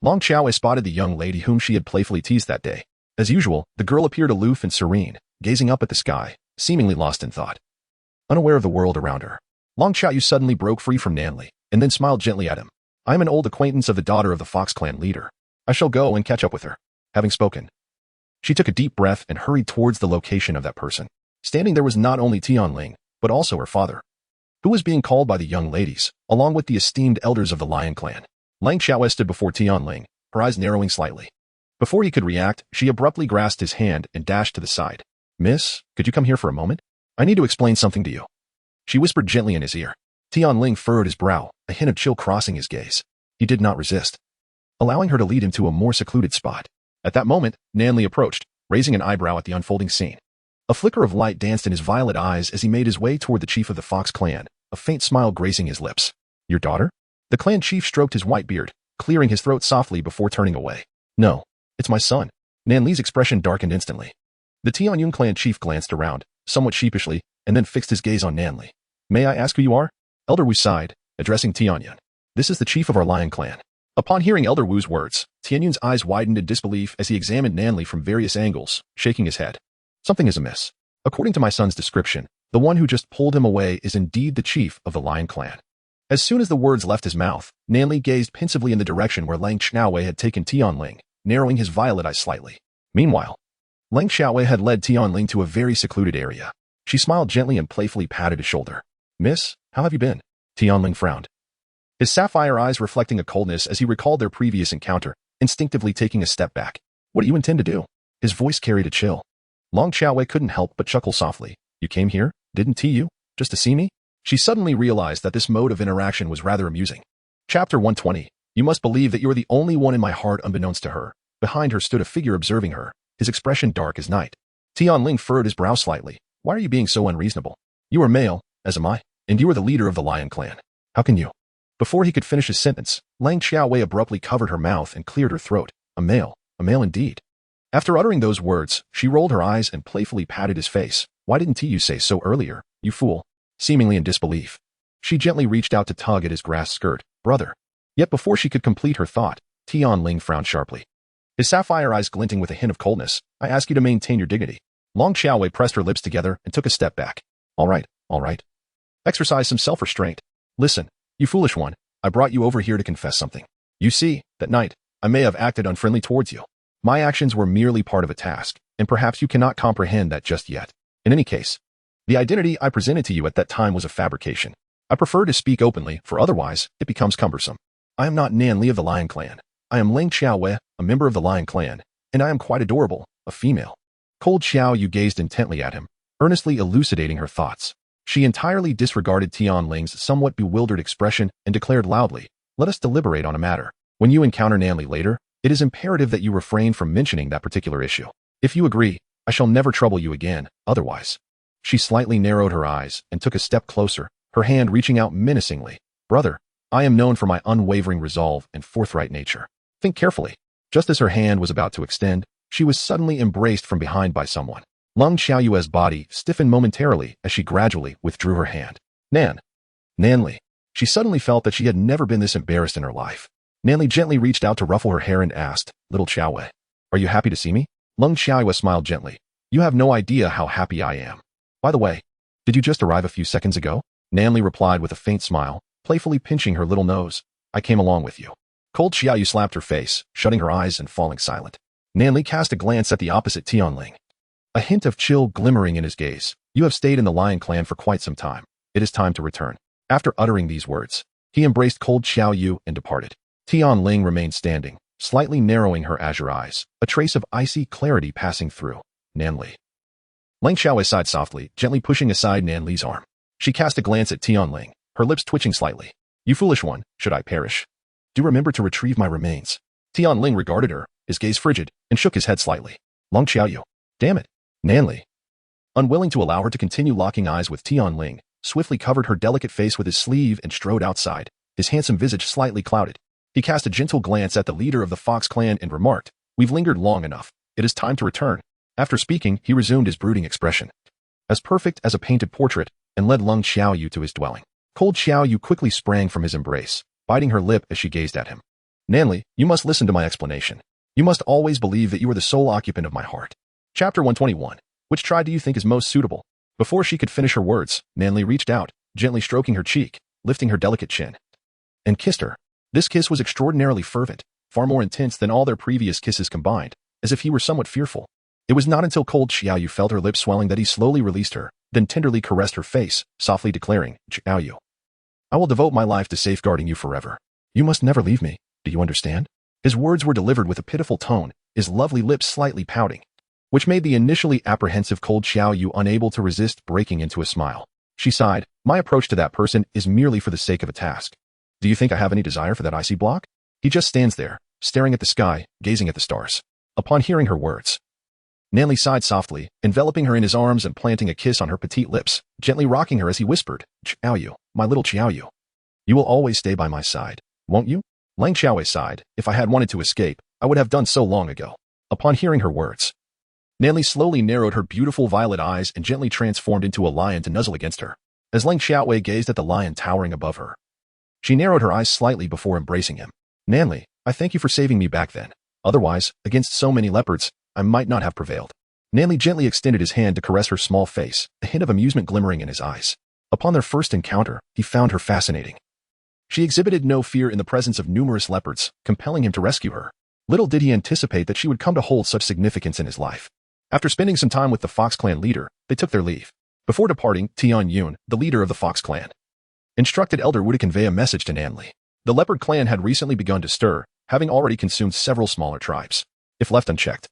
Long Xiaoyu spotted the young lady whom she had playfully teased that day. As usual, the girl appeared aloof and serene, gazing up at the sky, seemingly lost in thought, unaware of the world around her. Long Xiaoyu suddenly broke free from Nanli, and then smiled gently at him. I am an old acquaintance of the daughter of the Fox clan leader. I shall go and catch up with her. Having spoken, she took a deep breath and hurried towards the location of that person. Standing there was not only Tion Lan, but also her father, who was being called by the young ladies, along with the esteemed elders of the Lion clan. Lang Xiaoyu stood before Tion Lan, her eyes narrowing slightly. Before he could react, she abruptly grasped his hand and dashed to the side. Miss, could you come here for a moment? I need to explain something to you. She whispered gently in his ear. Tion Lan furrowed his brow, a hint of chill crossing his gaze. He did not resist, allowing her to lead him to a more secluded spot. At that moment, Nanli approached, raising an eyebrow at the unfolding scene. A flicker of light danced in his violet eyes as he made his way toward the chief of the Fox clan, a faint smile gracing his lips. Your daughter? The clan chief stroked his white beard, clearing his throat softly before turning away. No, it's my son. Nanli's expression darkened instantly. The Tianyun clan chief glanced around, somewhat sheepishly, and then fixed his gaze on Nanli. May I ask who you are? Elder Wu sighed, addressing Tianyun. This is the chief of our Lion clan. Upon hearing Elder Wu's words, Tianyun's eyes widened in disbelief as he examined Nanli from various angles, shaking his head. Something is amiss. According to my son's description, the one who just pulled him away is indeed the chief of the Lion Clan. As soon as the words left his mouth, Nanli gazed pensively in the direction where Lang Xiaowei had taken Tion Lan, narrowing his violet eyes slightly. Meanwhile, Lang Xiaowei had led Tion Lan to a very secluded area. She smiled gently and playfully patted his shoulder. Miss, how have you been? Tion Lan frowned, his sapphire eyes reflecting a coldness as he recalled their previous encounter, instinctively taking a step back. What do you intend to do? His voice carried a chill. Long Xiaowei couldn't help but chuckle softly. You came here, didn't you? Just to see me? She suddenly realized that this mode of interaction was rather amusing. Chapter 120. You must believe that you are the only one in my heart unbeknownst to her. Behind her stood a figure observing her, his expression dark as night. Tion Lan furrowed his brow slightly. Why are you being so unreasonable? You are male, as am I, and you are the leader of the Lion Clan. How can you? Before he could finish his sentence, Lang Xiaowei abruptly covered her mouth and cleared her throat. A male indeed. After uttering those words, she rolled her eyes and playfully patted his face. Why didn't you say so earlier, you fool? Seemingly in disbelief. She gently reached out to tug at his grass skirt. Brother. Yet before she could complete her thought, Tion Lan frowned sharply, his sapphire eyes glinting with a hint of coldness. I ask you to maintain your dignity. Long Xiaowei pressed her lips together and took a step back. All right. Exercise some self-restraint. Listen, you foolish one, I brought you over here to confess something. You see, that night, I may have acted unfriendly towards you. My actions were merely part of a task, and perhaps you cannot comprehend that just yet. In any case, the identity I presented to you at that time was a fabrication. I prefer to speak openly, for otherwise, it becomes cumbersome. I am not Nanli of the Lion Clan. I am Lang Xiaowei, a member of the Lion Clan, and I am quite adorable, a female. Cold Xiaoyu gazed intently at him, earnestly elucidating her thoughts. She entirely disregarded Tion Lan's somewhat bewildered expression and declared loudly, let us deliberate on a matter. When you encounter Nanli later, it is imperative that you refrain from mentioning that particular issue. If you agree, I shall never trouble you again, otherwise. She slightly narrowed her eyes and took a step closer, her hand reaching out menacingly. Brother, I am known for my unwavering resolve and forthright nature. Think carefully. Just as her hand was about to extend, she was suddenly embraced from behind by someone. Lang Xiaoyue's body stiffened momentarily as she gradually withdrew her hand. Nanli. She suddenly felt that she had never been this embarrassed in her life. Nanli gently reached out to ruffle her hair and asked, Little Xiaowei, are you happy to see me? Lang Xiaoyue smiled gently. You have no idea how happy I am. By the way, did you just arrive a few seconds ago? Nanli replied with a faint smile, playfully pinching her little nose. I came along with you. Cold Xiaoyu slapped her face, shutting her eyes and falling silent. Nanli cast a glance at the opposite Tion Lan, a hint of chill glimmering in his gaze. You have stayed in the Lion Clan for quite some time. It is time to return. After uttering these words, he embraced Cold Xiaoyu and departed. Tion Lan remained standing, slightly narrowing her azure eyes, a trace of icy clarity passing through. Nanli. Lang Xiaowei sighed softly, gently pushing aside Nanli's arm. She cast a glance at Tion Lan, her lips twitching slightly. You foolish one, should I perish? Do remember to retrieve my remains. Tion Lan regarded her, his gaze frigid, and shook his head slightly. Lang Xiaoyu. Damn it. Nanli. Unwilling to allow her to continue locking eyes with Tion Lan, swiftly covered her delicate face with his sleeve and strode outside, his handsome visage slightly clouded. He cast a gentle glance at the leader of the Fox clan and remarked, We've lingered long enough. It is time to return. After speaking, he resumed his brooding expression, as perfect as a painted portrait, and led Lang Xiaoyu to his dwelling. Cold Xiaoyu quickly sprang from his embrace, biting her lip as she gazed at him. Nanli, you must listen to my explanation. You must always believe that you are the sole occupant of my heart. Chapter 121. Which tribe do you think is most suitable? Before she could finish her words, Nanli reached out, gently stroking her cheek, lifting her delicate chin, and kissed her. This kiss was extraordinarily fervent, far more intense than all their previous kisses combined, as if he were somewhat fearful. It was not until Cold Xiaoyu felt her lips swelling that he slowly released her, then tenderly caressed her face, softly declaring, Xiaoyu, I will devote my life to safeguarding you forever. You must never leave me, do you understand? His words were delivered with a pitiful tone, his lovely lips slightly pouting, which made the initially apprehensive Cold Xiaoyu unable to resist breaking into a smile. She sighed, my approach to that person is merely for the sake of a task. Do you think I have any desire for that icy block? He just stands there, staring at the sky, gazing at the stars. Upon hearing her words, Nanli sighed softly, enveloping her in his arms and planting a kiss on her petite lips, gently rocking her as he whispered, Xiaoyu, my little Xiaoyu. You will always stay by my side, won't you? Lang Xiaowei sighed, if I had wanted to escape, I would have done so long ago. Upon hearing her words, Nanli slowly narrowed her beautiful violet eyes and gently transformed into a lion to nuzzle against her. As Lang Xiaowei gazed at the lion towering above her, she narrowed her eyes slightly before embracing him. Nanli, I thank you for saving me back then. Otherwise, against so many leopards, I might not have prevailed. Nan Li gently extended his hand to caress her small face, a hint of amusement glimmering in his eyes. Upon their first encounter, he found her fascinating. She exhibited no fear in the presence of numerous leopards, compelling him to rescue her. Little did he anticipate that she would come to hold such significance in his life. After spending some time with the Fox Clan leader, they took their leave. Before departing, Tion Lan, the leader of the Fox Clan, instructed Elder Wu to convey a message to Nan Li. The leopard clan had recently begun to stir, having already consumed several smaller tribes. If left unchecked,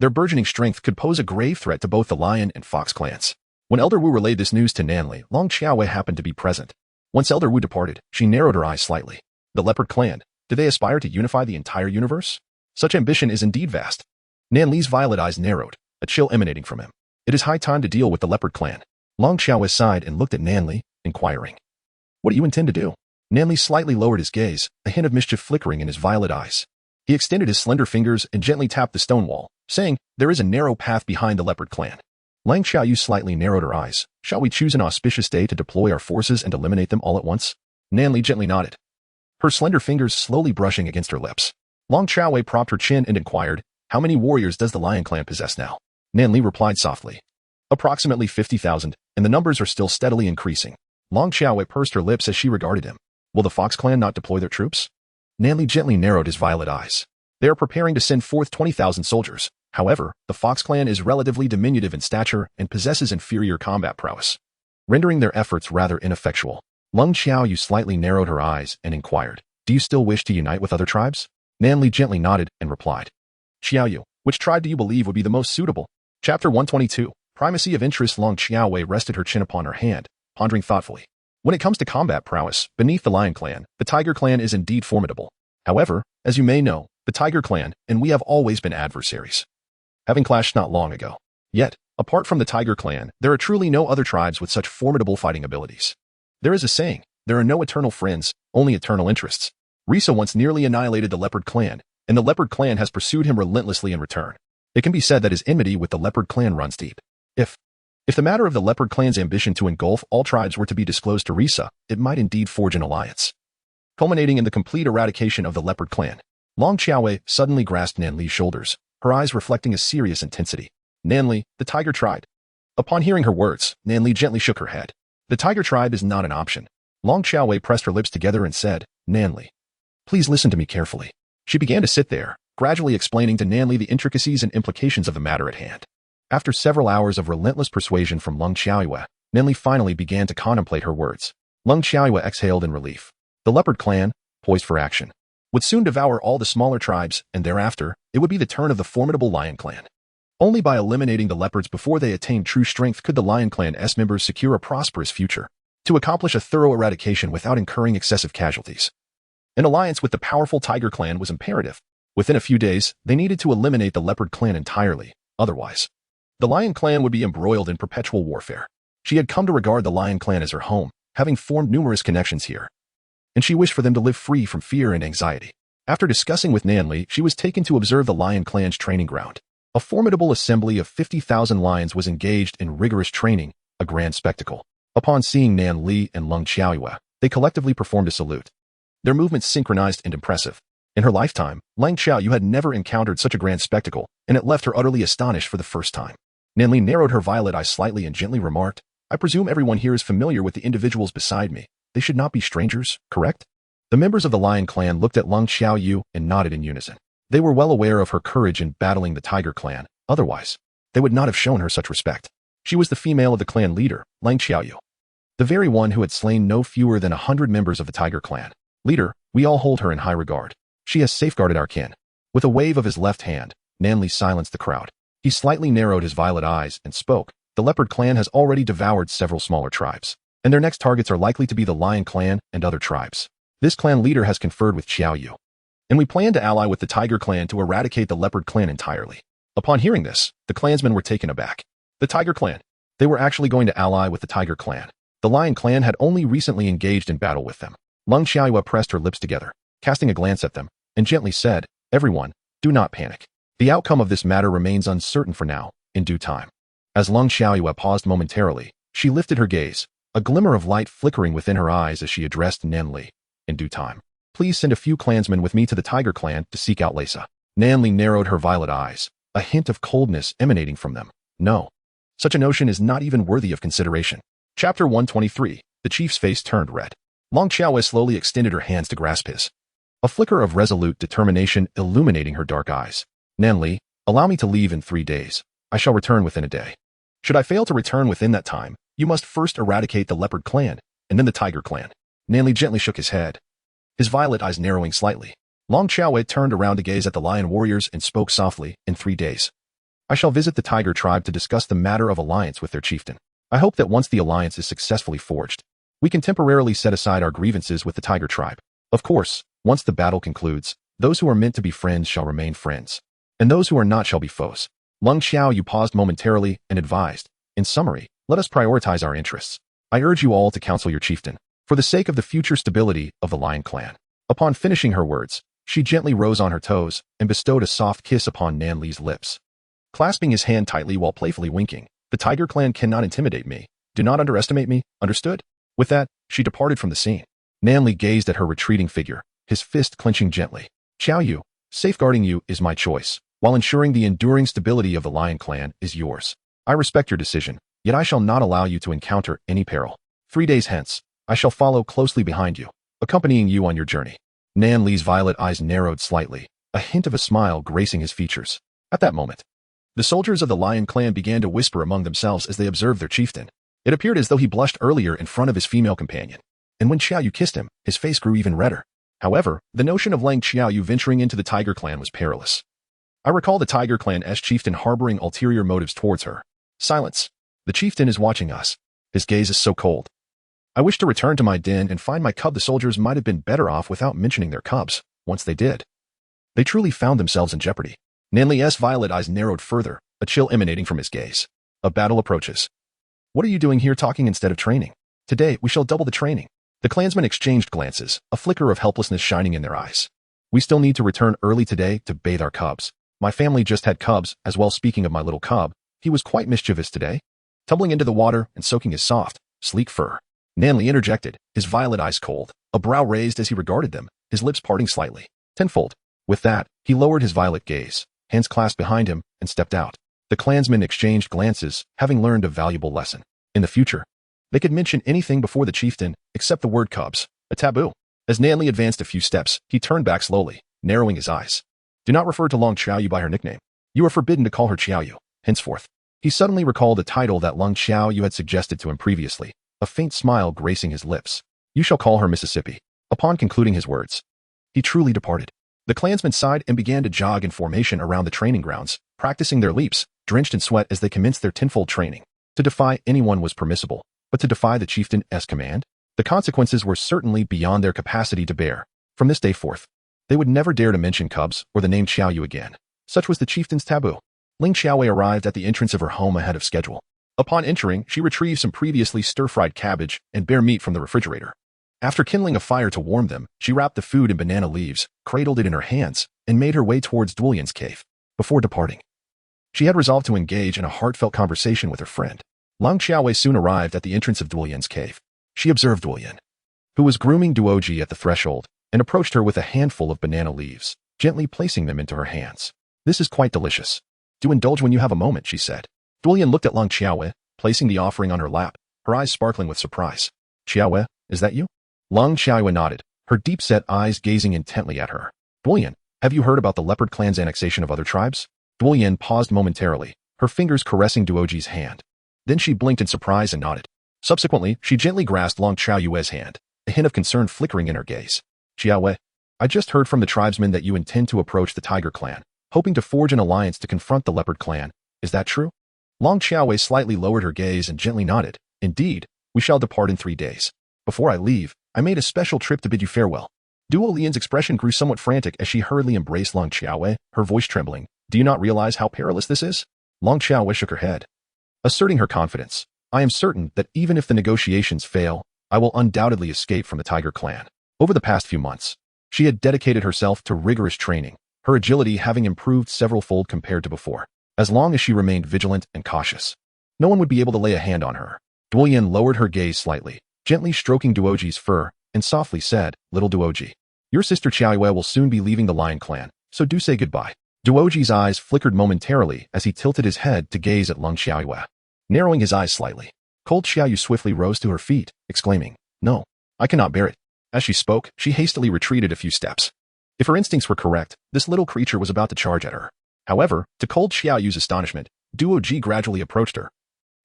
their burgeoning strength could pose a grave threat to both the lion and fox clans. When Elder Wu relayed this news to Nan Li, Long Xiaowei happened to be present. Once Elder Wu departed, she narrowed her eyes slightly. The leopard clan, do they aspire to unify the entire universe? Such ambition is indeed vast. Nan Li's violet eyes narrowed, a chill emanating from him. It is high time to deal with the leopard clan. Long Xiaowei sighed and looked at Nan Li, inquiring. What do you intend to do? Nan Li slightly lowered his gaze, a hint of mischief flickering in his violet eyes. He extended his slender fingers and gently tapped the stone wall, saying, there is a narrow path behind the leopard clan. Lang Xiaoyu slightly narrowed her eyes. Shall we choose an auspicious day to deploy our forces and eliminate them all at once? Nan Li gently nodded, her slender fingers slowly brushing against her lips. Long Xiaowei propped her chin and inquired, how many warriors does the lion clan possess now? Nan Li replied softly, approximately 50,000, and the numbers are still steadily increasing. Long Xiaowei pursed her lips as she regarded him. Will the Fox clan not deploy their troops? Nan Li gently narrowed his violet eyes. They are preparing to send forth 20,000 soldiers. However, the Fox clan is relatively diminutive in stature and possesses inferior combat prowess, rendering their efforts rather ineffectual. Lung Xiaoyu slightly narrowed her eyes and inquired, do you still wish to unite with other tribes? Nan Li gently nodded and replied, Xiaoyu, which tribe do you believe would be the most suitable? Chapter 122, Primacy of Interest. Long Xiaowei rested her chin upon her hand, pondering thoughtfully. When it comes to combat prowess, beneath the Lion Clan, the Tiger Clan is indeed formidable. However, as you may know, the Tiger Clan and we have always been adversaries, having clashed not long ago. Yet, apart from the Tiger Clan, there are truly no other tribes with such formidable fighting abilities. There is a saying, there are no eternal friends, only eternal interests. Riso once nearly annihilated the Leopard Clan, and the Leopard Clan has pursued him relentlessly in return. It can be said that his enmity with the Leopard Clan runs deep. If the matter of the Leopard Clan's ambition to engulf all tribes were to be disclosed to Risa, it might indeed forge an alliance, culminating in the complete eradication of the Leopard Clan. Long Xiaowei suddenly grasped Nan Li's shoulders, her eyes reflecting a serious intensity. Nan Li, the Tiger Tribe. Upon hearing her words, Nan Li gently shook her head. The Tiger Tribe is not an option. Long Xiaowei pressed her lips together and said, Nan Li, please listen to me carefully. She began to sit there, gradually explaining to Nan Li the intricacies and implications of the matter at hand. After several hours of relentless persuasion from Lung Xiaoyue, Nan Li finally began to contemplate her words. Lung Xiaoyue exhaled in relief. The Leopard Clan, poised for action, would soon devour all the smaller tribes, and thereafter, it would be the turn of the formidable Lion Clan. Only by eliminating the leopards before they attained true strength could the Lion Clan's members secure a prosperous future, to accomplish a thorough eradication without incurring excessive casualties. An alliance with the powerful Tiger Clan was imperative. Within a few days, they needed to eliminate the Leopard Clan entirely, otherwise, the Lion Clan would be embroiled in perpetual warfare. She had come to regard the Lion Clan as her home, having formed numerous connections here, and she wished for them to live free from fear and anxiety. After discussing with Nan Li, she was taken to observe the Lion Clan's training ground. A formidable assembly of 50,000 lions was engaged in rigorous training, a grand spectacle. Upon seeing Nan Li and Lung Xiaoyue, they collectively performed a salute, their movements synchronized and impressive. In her lifetime, Lang Xiaoyu had never encountered such a grand spectacle, and it left her utterly astonished for the first time. Nan Li narrowed her violet eyes slightly and gently remarked, I presume everyone here is familiar with the individuals beside me. They should not be strangers, correct? The members of the Lion Clan looked at Lung Xiaoyu and nodded in unison. They were well aware of her courage in battling the Tiger Clan, otherwise, they would not have shown her such respect. She was the female of the clan leader, Lang Xiaoyu, the very one who had slain no fewer than 100 members of the Tiger Clan. Leader, we all hold her in high regard. She has safeguarded our kin. With a wave of his left hand, Nan Li silenced the crowd. He slightly narrowed his violet eyes and spoke. The Leopard Clan has already devoured several smaller tribes, and their next targets are likely to be the Lion Clan and other tribes. This clan leader has conferred with Xiaoyu, and we plan to ally with the Tiger Clan to eradicate the Leopard Clan entirely. Upon hearing this, the clansmen were taken aback. The Tiger Clan. They were actually going to ally with the Tiger Clan. The Lion Clan had only recently engaged in battle with them. Lung Xiaoyue pressed her lips together, casting a glance at them, and gently said, everyone, do not panic. The outcome of this matter remains uncertain for now, in due time. As Lung Xiaoyue paused momentarily, she lifted her gaze, a glimmer of light flickering within her eyes as she addressed Nan Li. In due time. please send a few clansmen with me to the Tiger Clan to seek out Leisa. Nanli narrowed her violet eyes, a hint of coldness emanating from them. No. Such a notion is not even worthy of consideration. Chapter 123. The chief's face turned red. Long Xiaowei slowly extended her hands to grasp his. A flicker of resolute determination illuminating her dark eyes. Nanli, allow me to leave in 3 days. I shall return within a day. Should I fail to return within that time, you must first eradicate the Leopard Clan, and then the Tiger Clan. Nanli gently shook his head, his violet eyes narrowing slightly. Long Xiaowei turned around to gaze at the lion warriors and spoke softly. In 3 days, I shall visit the Tiger tribe to discuss the matter of alliance with their chieftain. I hope that once the alliance is successfully forged, we can temporarily set aside our grievances with the Tiger tribe. Of course, once the battle concludes, those who are meant to be friends shall remain friends, and those who are not shall be foes. Lung Xiao Yu paused momentarily and advised, in summary, let us prioritize our interests. I urge you all to counsel your chieftain, for the sake of the future stability of the Lion Clan. Upon finishing her words, she gently rose on her toes and bestowed a soft kiss upon Nanli's lips. Clasping his hand tightly while playfully winking, the Tiger Clan cannot intimidate me. Do not underestimate me, understood? With that, she departed from the scene. Nanli gazed at her retreating figure, his fist clenching gently. Xiao Yu, safeguarding you is my choice, while ensuring the enduring stability of the Lion Clan is yours. I respect your decision, yet I shall not allow you to encounter any peril. 3 days hence, I shall follow closely behind you, accompanying you on your journey. Nanli's violet eyes narrowed slightly, a hint of a smile gracing his features. At that moment, the soldiers of the Lion Clan began to whisper among themselves as they observed their chieftain. It appeared as though he blushed earlier in front of his female companion, and when Xiao Yu kissed him, his face grew even redder. However, the notion of Lang Xiao Yu venturing into the Tiger Clan was perilous. I recall the Tiger Clan's chieftain harboring ulterior motives towards her. Silence. The chieftain is watching us. His gaze is so cold. I wish to return to my den and find my cub. The soldiers might have been better off without mentioning their cubs. Once they did, they truly found themselves in jeopardy. Nanli's violet eyes narrowed further, a chill emanating from his gaze. A battle approaches. What are you doing here talking instead of training? Today, we shall double the training. The clansmen exchanged glances, a flicker of helplessness shining in their eyes. We still need to return early today to bathe our cubs. My family just had cubs as well. Speaking of my little cub, he was quite mischievous today, tumbling into the water and soaking his soft, sleek fur. Nanli interjected, his violet eyes cold, a brow raised as he regarded them, his lips parting slightly. Tenfold. With that, he lowered his violet gaze, hands clasped behind him, and stepped out. The clansmen exchanged glances, having learned a valuable lesson. In the future, they could mention anything before the chieftain, except the word cubs, a taboo. As Nanli advanced a few steps, he turned back slowly, narrowing his eyes. Do not refer to Long Xiao Yu by her nickname. You are forbidden to call her Xiao Yu, henceforth. He suddenly recalled a title that Long Xiao Yu had suggested to him previously, a faint smile gracing his lips. You shall call her Mississippi. Upon concluding his words, he truly departed. The clansmen sighed and began to jog in formation around the training grounds, practicing their leaps, drenched in sweat as they commenced their tenfold training. To defy anyone was permissible, but to defy the chieftain's command? The consequences were certainly beyond their capacity to bear. From this day forth, they would never dare to mention cubs or the name Xiao Yu again. Such was the chieftain's taboo. Ling Xiaowei arrived at the entrance of her home ahead of schedule. Upon entering, she retrieved some previously stir-fried cabbage and bear meat from the refrigerator. After kindling a fire to warm them, she wrapped the food in banana leaves, cradled it in her hands, and made her way towards Dulian's cave. Before departing, she had resolved to engage in a heartfelt conversation with her friend. Lang Xiaowei soon arrived at the entrance of Dulian's cave. She observed Dulian, who was grooming Duoji at the threshold, and approached her with a handful of banana leaves, gently placing them into her hands. This is quite delicious. Do indulge when you have a moment, she said. Dulian looked at Lang Xiaowei, placing the offering on her lap, her eyes sparkling with surprise. Xiaowei, is that you? Lang Xiaowei nodded, her deep-set eyes gazing intently at her. Dulian, have you heard about the Leopard Clan's annexation of other tribes? Dulian paused momentarily, her fingers caressing Duoji's hand. Then she blinked in surprise and nodded. Subsequently, she gently grasped Long Xiaoyue's hand, a hint of concern flickering in her gaze. Xiaowei, I just heard from the tribesmen that you intend to approach the Tiger Clan, hoping to forge an alliance to confront the Leopard Clan. Is that true? Long Xiaowei slightly lowered her gaze and gently nodded. Indeed, we shall depart in 3 days. Before I leave, I made a special trip to bid you farewell. Duo Lian's expression grew somewhat frantic as she hurriedly embraced Long Xiaowei, her voice trembling. Do you not realize how perilous this is? Long Xiaowei shook her head, asserting her confidence. I am certain that even if the negotiations fail, I will undoubtedly escape from the Tiger Clan. Over the past few months, she had dedicated herself to rigorous training, her agility having improved several-fold compared to before. As long as she remained vigilant and cautious, no one would be able to lay a hand on her. Duoyan lowered her gaze slightly, gently stroking Duoji's fur, and softly said, Little Duoji, Your sister Xiaoyue will soon be leaving the Lion Clan, so do say goodbye. Duoji's eyes flickered momentarily as he tilted his head to gaze at Lung Xiaoyue, narrowing his eyes slightly. Cold Xiaoyu swiftly rose to her feet, exclaiming, "No, I cannot bear it." As she spoke, she hastily retreated a few steps. If her instincts were correct, this little creature was about to charge at her. However, to Cold Xiaoyu's astonishment, Duoji gradually approached her,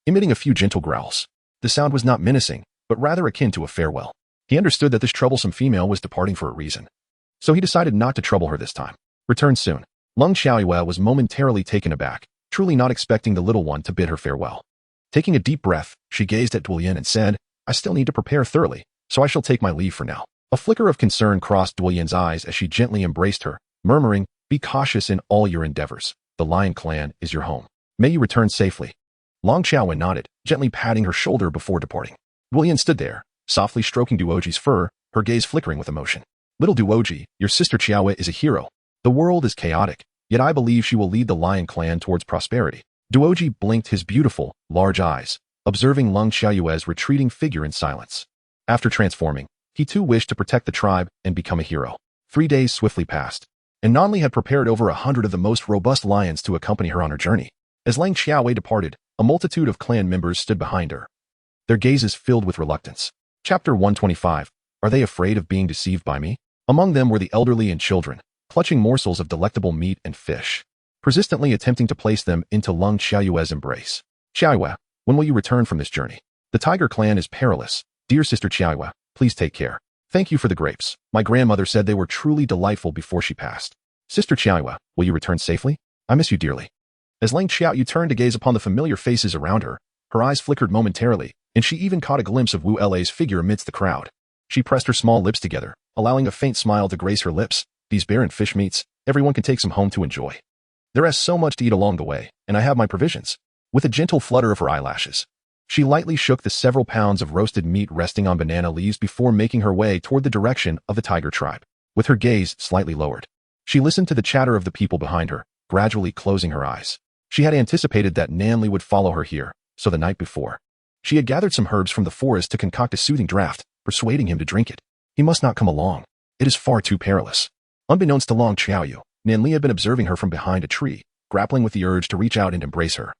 emitting a few gentle growls. The sound was not menacing, but rather akin to a farewell. He understood that this troublesome female was departing for a reason, so he decided not to trouble her this time. Return soon. Lung Xiaoyue was momentarily taken aback, truly not expecting the little one to bid her farewell. Taking a deep breath, she gazed at Duoyin and said, "I still need to prepare thoroughly, so I shall take my leave for now." A flicker of concern crossed Duoyin's eyes as she gently embraced her, murmuring, "Be cautious in all your endeavors. The Lion Clan is your home. May you return safely." Long Xiaowen nodded, gently patting her shoulder before departing. Duoyin stood there, softly stroking Duoji's fur, her gaze flickering with emotion. "Little Duoji, your sister Xiaowe is a hero. The world is chaotic, yet I believe she will lead the Lion Clan towards prosperity." Duoji blinked his beautiful, large eyes, observing Lung Xiaoyue's retreating figure in silence. After transforming, he too wished to protect the tribe and become a hero. 3 days swiftly passed, and Nanli had prepared over 100 of the most robust lions to accompany her on her journey. As Lang Xiaowei departed, a multitude of clan members stood behind her, their gazes filled with reluctance. Chapter 125. Are they afraid of being deceived by me? Among them were the elderly and children, clutching morsels of delectable meat and fish, persistently attempting to place them into Lung Xiaoyue's embrace. "Xiaoyue, when will you return from this journey? The Tiger Clan is perilous. Dear sister Xiaoyue, please take care. Thank you for the grapes. My grandmother said they were truly delightful before she passed. Sister Xiaoyue, will you return safely? I miss you dearly." As Lang Xiaoyu turned to gaze upon the familiar faces around her, her eyes flickered momentarily, and she even caught a glimpse of Wu La's figure amidst the crowd. She pressed her small lips together, allowing a faint smile to grace her lips. "These barren fish meats, everyone can take some home to enjoy. There is so much to eat along the way, and I have my provisions." With a gentle flutter of her eyelashes, she lightly shook the several pounds of roasted meat resting on banana leaves before making her way toward the direction of the tiger tribe. With her gaze slightly lowered, she listened to the chatter of the people behind her, gradually closing her eyes. She had anticipated that Nanli would follow her here, so the night before, she had gathered some herbs from the forest to concoct a soothing draught, persuading him to drink it. He must not come along. It is far too perilous. Unbeknownst to Long Xiaoyu, Nanli had been observing her from behind a tree, grappling with the urge to reach out and embrace her,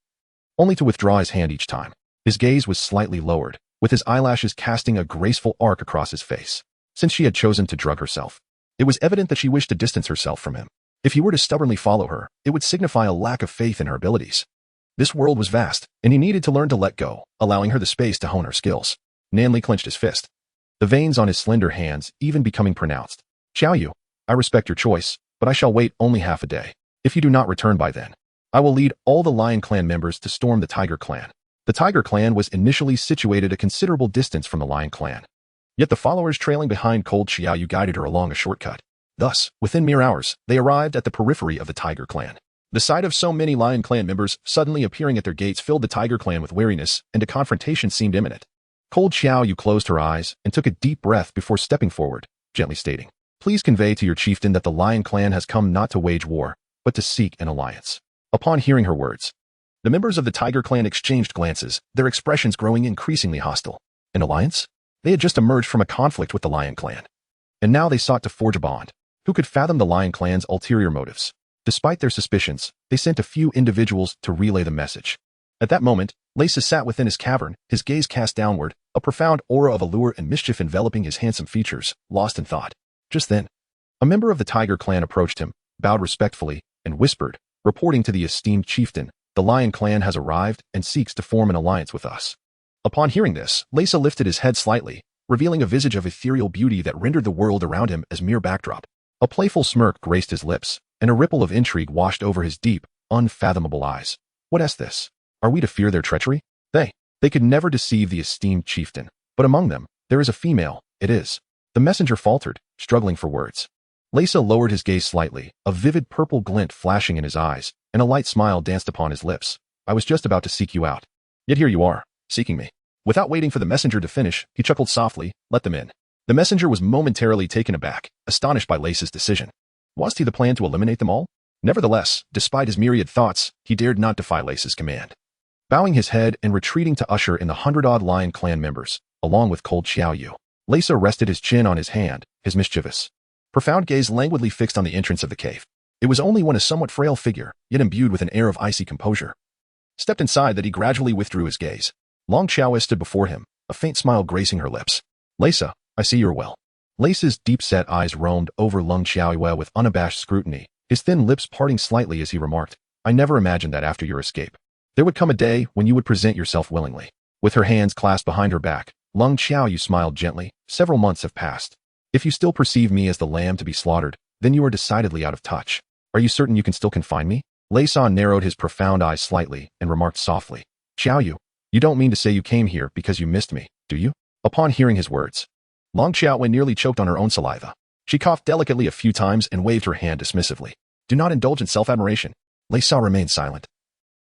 only to withdraw his hand each time. His gaze was slightly lowered, with his eyelashes casting a graceful arc across his face. Since she had chosen to drug herself, it was evident that she wished to distance herself from him. If he were to stubbornly follow her, it would signify a lack of faith in her abilities. This world was vast, and he needed to learn to let go, allowing her the space to hone her skills. Nanli clenched his fist, the veins on his slender hands even becoming pronounced. "Xiaoyu, I respect your choice, but I shall wait only half a day. If you do not return by then, I will lead all the Lion Clan members to storm the Tiger Clan." The Tiger Clan was initially situated a considerable distance from the Lion Clan, yet the followers trailing behind Cold Xiaoyu guided her along a shortcut. Thus, within mere hours, they arrived at the periphery of the Tiger Clan. The sight of so many Lion Clan members suddenly appearing at their gates filled the Tiger Clan with weariness, and a confrontation seemed imminent. Cold Xiaoyu closed her eyes and took a deep breath before stepping forward, gently stating, "Please convey to your chieftain that the Lion Clan has come not to wage war, but to seek an alliance." Upon hearing her words, the members of the Tiger Clan exchanged glances, their expressions growing increasingly hostile. An alliance? They had just emerged from a conflict with the Lion Clan, and now they sought to forge a bond. Who could fathom the Lion Clan's ulterior motives? Despite their suspicions, they sent a few individuals to relay the message. At that moment, Leisa sat within his cavern, his gaze cast downward, a profound aura of allure and mischief enveloping his handsome features, lost in thought. Just then, a member of the Tiger Clan approached him, bowed respectfully, and whispered, reporting to the esteemed chieftain, "The Lion Clan has arrived and seeks to form an alliance with us." Upon hearing this, Leisa lifted his head slightly, revealing a visage of ethereal beauty that rendered the world around him as mere backdrop. A playful smirk graced his lips, and a ripple of intrigue washed over his deep, unfathomable eyes. What is this? Are we to fear their treachery? They could never deceive the esteemed chieftain, but among them, there is a female, it is. The messenger faltered, struggling for words. Leisa lowered his gaze slightly, a vivid purple glint flashing in his eyes, and a light smile danced upon his lips. "I was just about to seek you out. Yet here you are, seeking me." Without waiting for the messenger to finish, he chuckled softly, "Let them in." The messenger was momentarily taken aback, astonished by Leisa's decision. Was he the plan to eliminate them all? Nevertheless, despite his myriad thoughts, he dared not defy Leisa's command. Bowing his head and retreating to usher in the 100-odd Lion Clan members, along with Cold Xiaoyu, Leisa rested his chin on his hand, his mischievous, profound gaze languidly fixed on the entrance of the cave. It was only when a somewhat frail figure, yet imbued with an air of icy composure, stepped inside that he gradually withdrew his gaze. Long Xiaowei stood before him, a faint smile gracing her lips. Leisa, I see you're well. Leisa's deep-set eyes roamed over Long Xiaowei with unabashed scrutiny, his thin lips parting slightly as he remarked, I never imagined that after your escape, there would come a day when you would present yourself willingly. With her hands clasped behind her back, Long Xiaoyu smiled gently. Several months have passed. If you still perceive me as the lamb to be slaughtered, then you are decidedly out of touch. Are you certain you can still confine me? Leisa narrowed his profound eyes slightly and remarked softly, Xiaoyu, you don't mean to say you came here because you missed me, do you? Upon hearing his words, Long Xiaowei nearly choked on her own saliva. She coughed delicately a few times and waved her hand dismissively. Do not indulge in self-admiration. Leisa remained silent,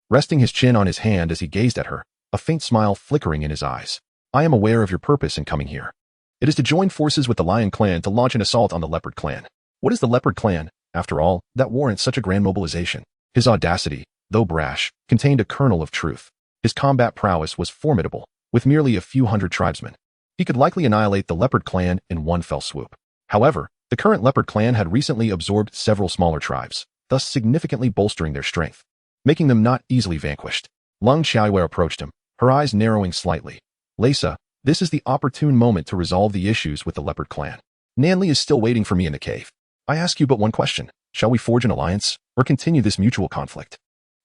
resting his chin on his hand as he gazed at her, a faint smile flickering in his eyes. I am aware of your purpose in coming here. It is to join forces with the Lion Clan to launch an assault on the Leopard Clan. What is the Leopard Clan, after all, that warrants such a grand mobilization? His audacity, though brash, contained a kernel of truth. His combat prowess was formidable, with merely a few hundred tribesmen. He could likely annihilate the Leopard Clan in one fell swoop. However, the current Leopard Clan had recently absorbed several smaller tribes, thus significantly bolstering their strength, making them not easily vanquished. Long Xiaowei approached him, her eyes narrowing slightly. Leisa, this is the opportune moment to resolve the issues with the Leopard Clan. Nanli is still waiting for me in the cave. I ask you but one question. Shall we forge an alliance, or continue this mutual conflict?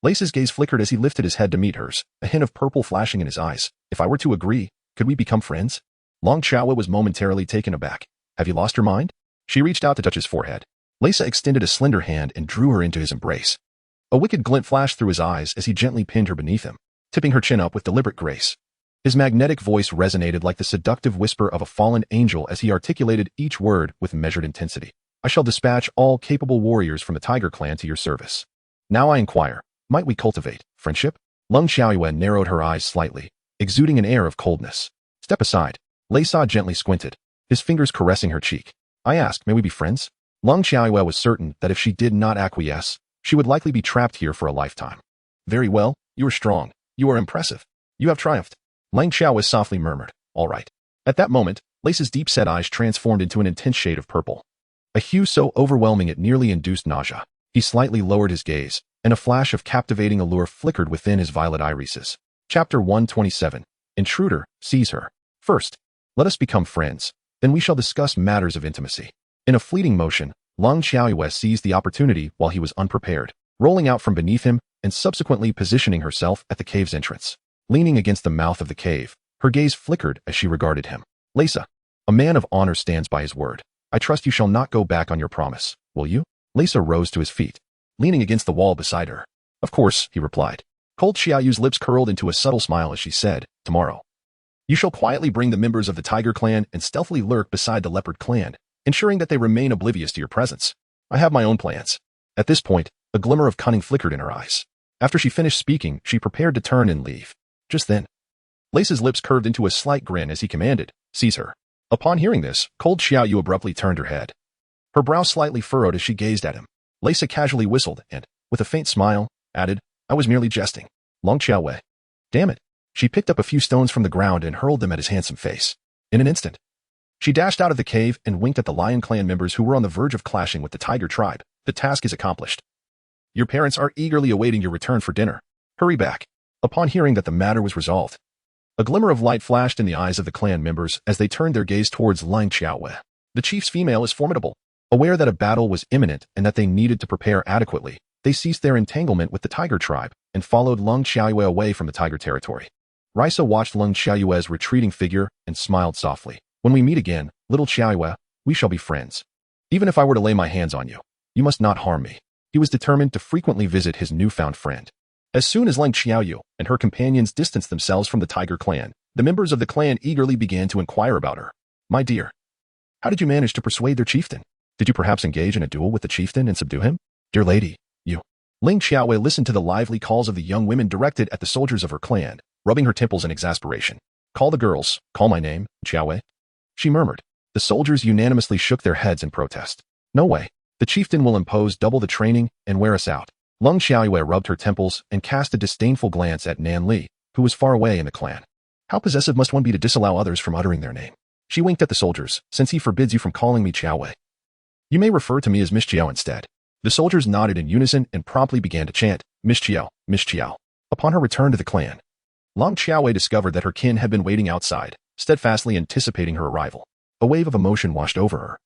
Leisa's gaze flickered as he lifted his head to meet hers, a hint of purple flashing in his eyes. If I were to agree, could we become friends? Long Xiaowei was momentarily taken aback. Have you lost your mind? She reached out to touch his forehead. Leisa extended a slender hand and drew her into his embrace. A wicked glint flashed through his eyes as he gently pinned her beneath him, tipping her chin up with deliberate grace. His magnetic voice resonated like the seductive whisper of a fallen angel as he articulated each word with measured intensity. I shall dispatch all capable warriors from the Tiger Clan to your service. Now I inquire, might we cultivate friendship? Long Xiaoyuan narrowed her eyes slightly, exuding an air of coldness. Step aside. Leisa gently squinted, his fingers caressing her cheek. I ask, may we be friends? Long Xiaoyue was certain that if she did not acquiesce, she would likely be trapped here for a lifetime. Very well, you are strong. You are impressive. You have triumphed. Lang Xiaoyue softly murmured, all right. At that moment, Leisa's deep-set eyes transformed into an intense shade of purple, a hue so overwhelming it nearly induced nausea. He slightly lowered his gaze, and a flash of captivating allure flickered within his violet irises. Chapter 127. Intruder, seize her. First, let us become friends, then we shall discuss matters of intimacy. In a fleeting motion, Long Xiaoyue seized the opportunity while he was unprepared, rolling out from beneath him and subsequently positioning herself at the cave's entrance. Leaning against the mouth of the cave, her gaze flickered as she regarded him. Leisa, a man of honor stands by his word. I trust you shall not go back on your promise, will you? Leisa rose to his feet, leaning against the wall beside her. Of course, he replied. Cold Xiaoyu's lips curled into a subtle smile as she said, tomorrow. You shall quietly bring the members of the Tiger Clan and stealthily lurk beside the Leopard Clan, ensuring that they remain oblivious to your presence. I have my own plans. At this point, a glimmer of cunning flickered in her eyes. After she finished speaking, she prepared to turn and leave. Just then, Leisa's lips curved into a slight grin as he commanded, seize her. Upon hearing this, Cold Xiaoyu abruptly turned her head. Her brow slightly furrowed as she gazed at him. Leisa casually whistled and, with a faint smile, added, I was merely jesting. Long Xiaowei. Damn it. She picked up a few stones from the ground and hurled them at his handsome face. In an instant, she dashed out of the cave and winked at the Lion Clan members who were on the verge of clashing with the Tiger tribe. The task is accomplished. Your parents are eagerly awaiting your return for dinner. Hurry back. Upon hearing that the matter was resolved, a glimmer of light flashed in the eyes of the clan members as they turned their gaze towards Lang Xiaowei. The chief's female is formidable. Aware that a battle was imminent and that they needed to prepare adequately, they ceased their entanglement with the Tiger tribe and followed Lang Xiaowei away from the Tiger territory. Leisa watched Lang Xiaoyue's retreating figure and smiled softly. When we meet again, little Xiaoyue, we shall be friends. Even if I were to lay my hands on you, you must not harm me. He was determined to frequently visit his newfound friend. As soon as Lang Xiaoyu and her companions distanced themselves from the Tiger clan, the members of the clan eagerly began to inquire about her. My dear, how did you manage to persuade their chieftain? Did you perhaps engage in a duel with the chieftain and subdue him? Dear lady, you. Lang Xiaowei listened to the lively calls of the young women directed at the soldiers of her clan, rubbing her temples in exasperation. Call the girls, call my name, Xiaowei. She murmured. The soldiers unanimously shook their heads in protest. No way. The chieftain will impose double the training and wear us out. Lang Xiaoyue rubbed her temples and cast a disdainful glance at Nan Li, who was far away in the clan. How possessive must one be to disallow others from uttering their name? She winked at the soldiers, since he forbids you from calling me Xiaowei. You may refer to me as Miss Chiao instead. The soldiers nodded in unison and promptly began to chant, Miss Chiao, Miss Chiao. Upon her return to the clan, Long Xiaowei discovered that her kin had been waiting outside, steadfastly anticipating her arrival. A wave of emotion washed over her,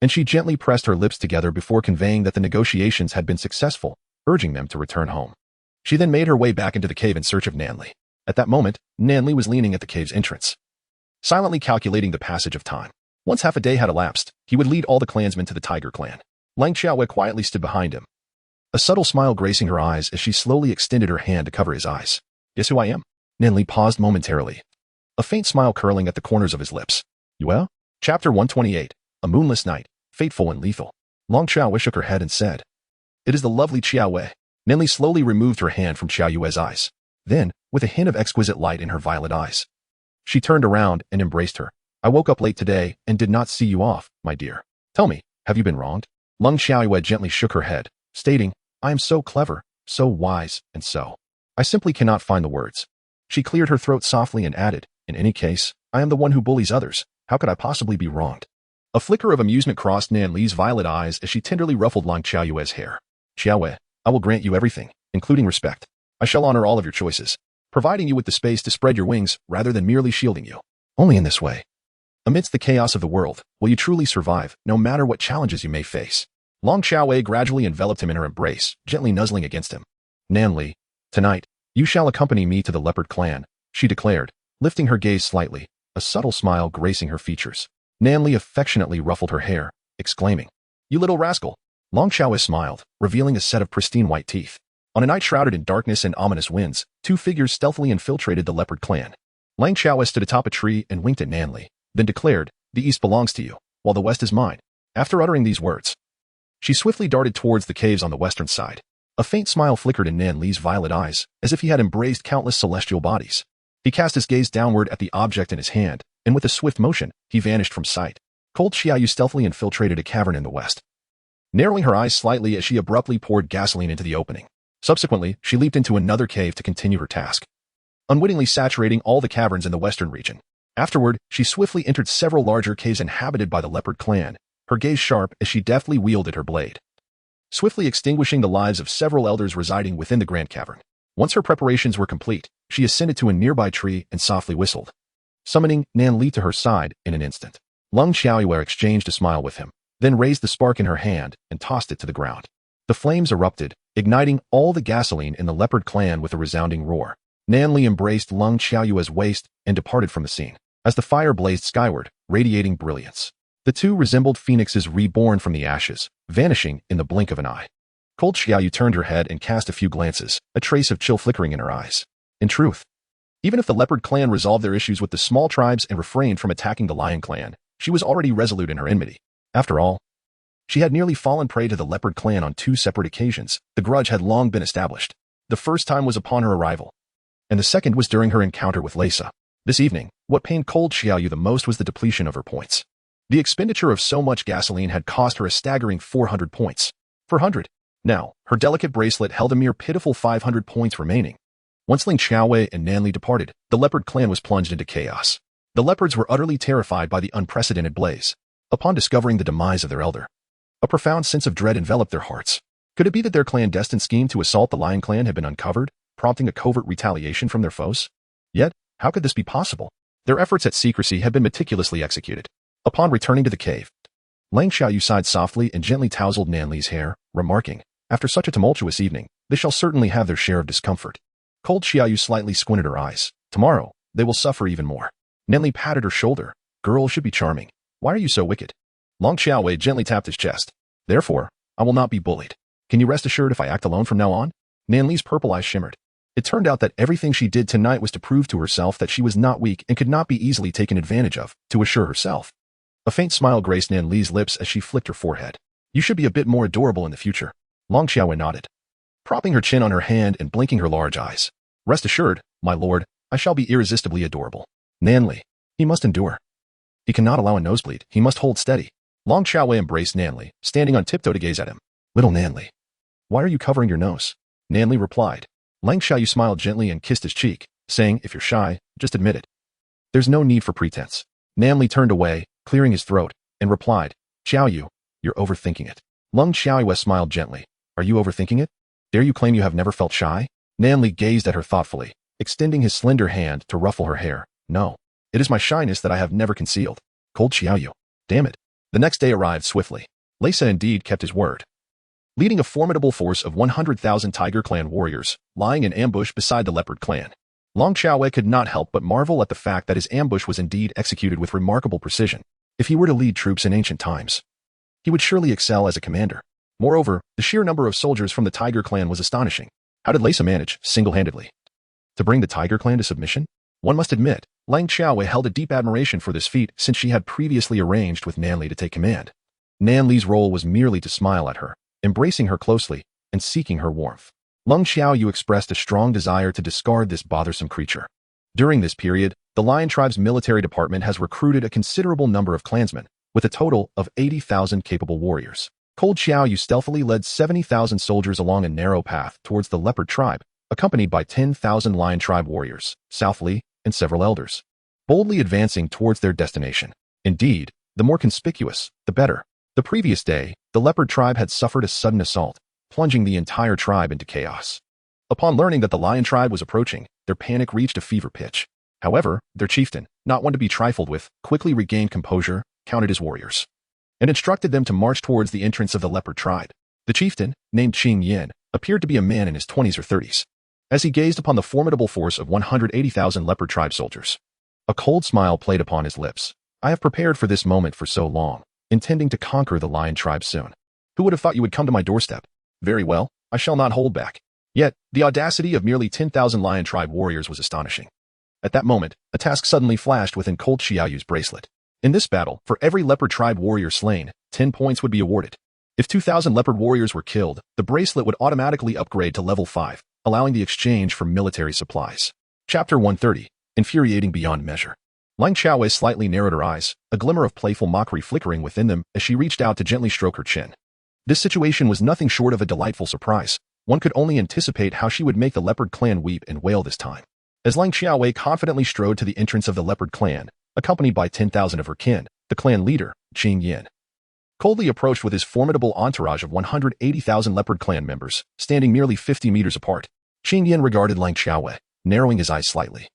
and she gently pressed her lips together before conveying that the negotiations had been successful, urging them to return home. She then made her way back into the cave in search of Nanli. At that moment, Nanli was leaning at the cave's entrance, silently calculating the passage of time. Once half a day had elapsed, he would lead all the clansmen to the Tiger Clan. Lang Xiaowei quietly stood behind him, a subtle smile gracing her eyes as she slowly extended her hand to cover his eyes. Guess who I am? Nanli paused momentarily, a faint smile curling at the corners of his lips. You well? Chapter 128, A Moonless Night, Fateful and Lethal. Long Xiaowei shook her head and said, It is the lovely Xiaowei. Nanli slowly removed her hand from Xiaoyue's eyes. Then, with a hint of exquisite light in her violet eyes, she turned around and embraced her. I woke up late today and did not see you off, my dear. Tell me, have you been wronged? Long Xiaoyue gently shook her head, stating, I am so clever, so wise, and so. I simply cannot find the words. She cleared her throat softly and added, In any case, I am the one who bullies others. How could I possibly be wronged? A flicker of amusement crossed Nan Li's violet eyes as she tenderly ruffled Long Xiaoyue's hair. Xiaowei, I will grant you everything, including respect. I shall honor all of your choices, providing you with the space to spread your wings rather than merely shielding you. Only in this way, amidst the chaos of the world, will you truly survive, no matter what challenges you may face. Long Xiaowei gradually enveloped him in her embrace, gently nuzzling against him. Nan Li, tonight, you shall accompany me to the Leopard Clan, she declared, lifting her gaze slightly, a subtle smile gracing her features. Nan Li affectionately ruffled her hair, exclaiming, You little rascal. Long Xiaowei smiled, revealing a set of pristine white teeth. On a night shrouded in darkness and ominous winds, two figures stealthily infiltrated the Leopard Clan. Lang Xiaowei stood atop a tree and winked at Nan Li, then declared, The east belongs to you, while the west is mine. After uttering these words, she swiftly darted towards the caves on the western side. A faint smile flickered in Nan Li's violet eyes, as if he had embraced countless celestial bodies. He cast his gaze downward at the object in his hand, and with a swift motion, he vanished from sight. Cold Xiaoyu stealthily infiltrated a cavern in the west, narrowing her eyes slightly as she abruptly poured gasoline into the opening. Subsequently, she leaped into another cave to continue her task, unwittingly saturating all the caverns in the western region. Afterward, she swiftly entered several larger caves inhabited by the Leopard Clan, her gaze sharp as she deftly wielded her blade, swiftly extinguishing the lives of several elders residing within the Grand Cavern. Once her preparations were complete, she ascended to a nearby tree and softly whistled, summoning Nan Li to her side in an instant. Long Xiaoyue exchanged a smile with him, then raised the spark in her hand and tossed it to the ground. The flames erupted, igniting all the gasoline in the Leopard Clan with a resounding roar. Nan Li embraced Long Xiaoyue's waist and departed from the scene. As the fire blazed skyward, radiating brilliance, the two resembled phoenixes reborn from the ashes, vanishing in the blink of an eye. Cold Xiaoyu turned her head and cast a few glances, a trace of chill flickering in her eyes. In truth, even if the Leopard Clan resolved their issues with the small tribes and refrained from attacking the Lion Clan, she was already resolute in her enmity. After all, she had nearly fallen prey to the Leopard Clan on two separate occasions. The grudge had long been established. The first time was upon her arrival, and the second was during her encounter with Leisa. This evening, what pained Cold Xiaoyu the most was the depletion of her points. The expenditure of so much gasoline had cost her a staggering 400 points. 400. Now, her delicate bracelet held a mere pitiful 500 points remaining. Once Ling Xiaowei and Nan Li departed, the Leopard Clan was plunged into chaos. The leopards were utterly terrified by the unprecedented blaze. Upon discovering the demise of their elder, a profound sense of dread enveloped their hearts. Could it be that their clandestine scheme to assault the Lion Clan had been uncovered, prompting a covert retaliation from their foes? Yet, how could this be possible? Their efforts at secrecy had been meticulously executed. Upon returning to the cave, Lang Xiaoyu sighed softly and gently tousled Nan Li's hair, remarking, After such a tumultuous evening, they shall certainly have their share of discomfort. Cold Xiaoyu slightly squinted her eyes. Tomorrow, they will suffer even more. Nan Li patted her shoulder. Girl should be charming. Why are you so wicked? Long Xiaowei gently tapped his chest. Therefore, I will not be bullied. Can you rest assured if I act alone from now on? Nan Li's purple eyes shimmered. It turned out that everything she did tonight was to prove to herself that she was not weak and could not be easily taken advantage of, to assure herself. A faint smile graced Nan Li's lips as she flicked her forehead. You should be a bit more adorable in the future. Long Xiaowei nodded, propping her chin on her hand and blinking her large eyes. Rest assured, my lord, I shall be irresistibly adorable. Nan Li, he must endure. He cannot allow a nosebleed. He must hold steady. Long Xiaowei embraced Nan Li, standing on tiptoe to gaze at him. Little Nan Li, why are you covering your nose? Nan Li replied. Lang Xiaoyu smiled gently and kissed his cheek, saying, If you're shy, just admit it. There's no need for pretense. Nan Li turned away, clearing his throat, and replied, Xiaoyu, You're overthinking it. Lung Xiaoyue smiled gently. Are you overthinking it? Dare you claim you have never felt shy? Nanli gazed at her thoughtfully, extending his slender hand to ruffle her hair. No. It is my shyness that I have never concealed. Cold Xiaoyu. Damn it. The next day arrived swiftly. Leisa indeed kept his word. Leading a formidable force of 100,000 Tiger Clan warriors, lying in ambush beside the Leopard Clan. Long Xiaowei could not help but marvel at the fact that his ambush was indeed executed with remarkable precision. If he were to lead troops in ancient times, he would surely excel as a commander. Moreover, the sheer number of soldiers from the Tiger Clan was astonishing. How did Leisa manage, single-handedly, to bring the Tiger Clan to submission? One must admit, Lang Xiaowei held a deep admiration for this feat since she had previously arranged with Nanli to take command. Nanli's role was merely to smile at her, embracing her closely, and seeking her warmth. Lung Xiaoyu expressed a strong desire to discard this bothersome creature. During this period, the Lion Tribe's military department has recruited a considerable number of clansmen, with a total of 80,000 capable warriors. Cold Xiaoyu stealthily led 70,000 soldiers along a narrow path towards the Leopard Tribe, accompanied by 10,000 Lion Tribe warriors, South Li, and several elders, boldly advancing towards their destination. Indeed, the more conspicuous, the better. The previous day, the Leopard Tribe had suffered a sudden assault, plunging the entire tribe into chaos. Upon learning that the Lion Tribe was approaching, their panic reached a fever pitch. However, their chieftain, not one to be trifled with, quickly regained composure, counted his warriors, and instructed them to march towards the entrance of the Leopard Tribe. The chieftain, named Qing Yin, appeared to be a man in his 20s or 30s. As he gazed upon the formidable force of 180,000 Leopard Tribe soldiers, a cold smile played upon his lips. I have prepared for this moment for so long, intending to conquer the Lion Tribe soon. Who would have thought you would come to my doorstep? Very well, I shall not hold back. Yet, the audacity of nearly 10,000 Lion Tribe warriors was astonishing. At that moment, a task suddenly flashed within Cold Xiaoyu's bracelet. In this battle, for every Leopard Tribe warrior slain, 10 points would be awarded. If 2,000 Leopard warriors were killed, the bracelet would automatically upgrade to level 5, allowing the exchange for military supplies. Chapter 130, Infuriating Beyond Measure. Lang Xiaowei slightly narrowed her eyes, a glimmer of playful mockery flickering within them as she reached out to gently stroke her chin. This situation was nothing short of a delightful surprise. One could only anticipate how she would make the Leopard Clan weep and wail this time. As Lang Xiaowei confidently strode to the entrance of the Leopard Clan, accompanied by 10,000 of her kin, the clan leader, Qing Yin, coldly approached with his formidable entourage of 180,000 Leopard Clan members, standing merely 50 meters apart. Qing Yin regarded Lang Xiaowei, narrowing his eyes slightly,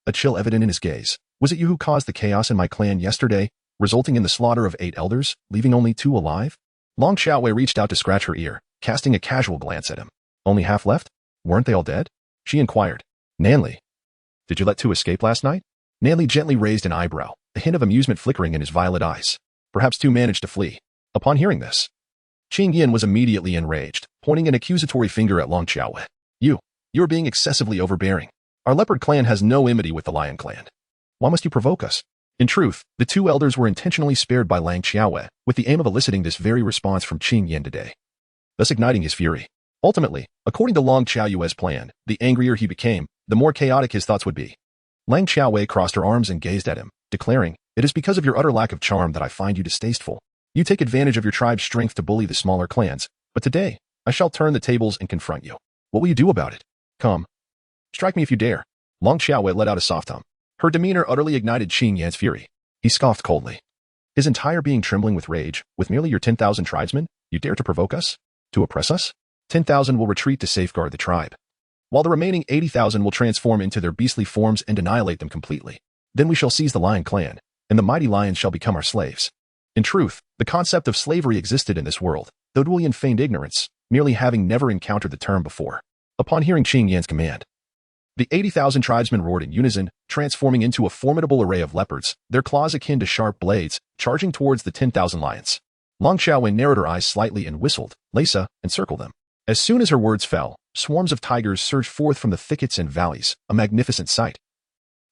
a chill evident in his gaze. Was it you who caused the chaos in my clan yesterday, resulting in the slaughter of 8 elders, leaving only 2 alive? Lang Xiaowei reached out to scratch her ear, casting a casual glance at him. Only half left? Weren't they all dead? She inquired. Nanli, did you let 2 escape last night? Nanli gently raised an eyebrow, a hint of amusement flickering in his violet eyes. Perhaps 2 managed to flee. Upon hearing this, Qing Yin was immediately enraged, pointing an accusatory finger at Lang Xiaowei. You're being excessively overbearing. Our Leopard Clan has no enmity with the Lion Clan. Why must you provoke us? In truth, the 2 elders were intentionally spared by Lang Xiaowei, with the aim of eliciting this very response from Qing Yin today, thus igniting his fury. Ultimately, according to Lang Xiaoyue's plan, the angrier he became, the more chaotic his thoughts would be. Lang Xiaowei crossed her arms and gazed at him, declaring, "It is because of your utter lack of charm that I find you distasteful. You take advantage of your tribe's strength to bully the smaller clans, but today, I shall turn the tables and confront you. What will you do about it? Come. Strike me if you dare." Lang Xiaowei let out a soft hum. Her demeanor utterly ignited Qing Yan's fury. He scoffed coldly, his entire being trembling with rage. With merely your 10,000 tribesmen, you dare to provoke us? To oppress us? 10,000 will retreat to safeguard the tribe, while the remaining 80,000 will transform into their beastly forms and annihilate them completely. Then we shall seize the Lion Clan, and the mighty lions shall become our slaves. In truth, the concept of slavery existed in this world, though Duilian feigned ignorance, merely having never encountered the term before. Upon hearing Qing Yan's command, the 80,000 tribesmen roared in unison, transforming into a formidable array of leopards, their claws akin to sharp blades, charging towards the 10,000 lions. Lang Xiaowei narrowed her eyes slightly and whistled, Leisa, encircle them. As soon as her words fell, swarms of tigers surged forth from the thickets and valleys, a magnificent sight.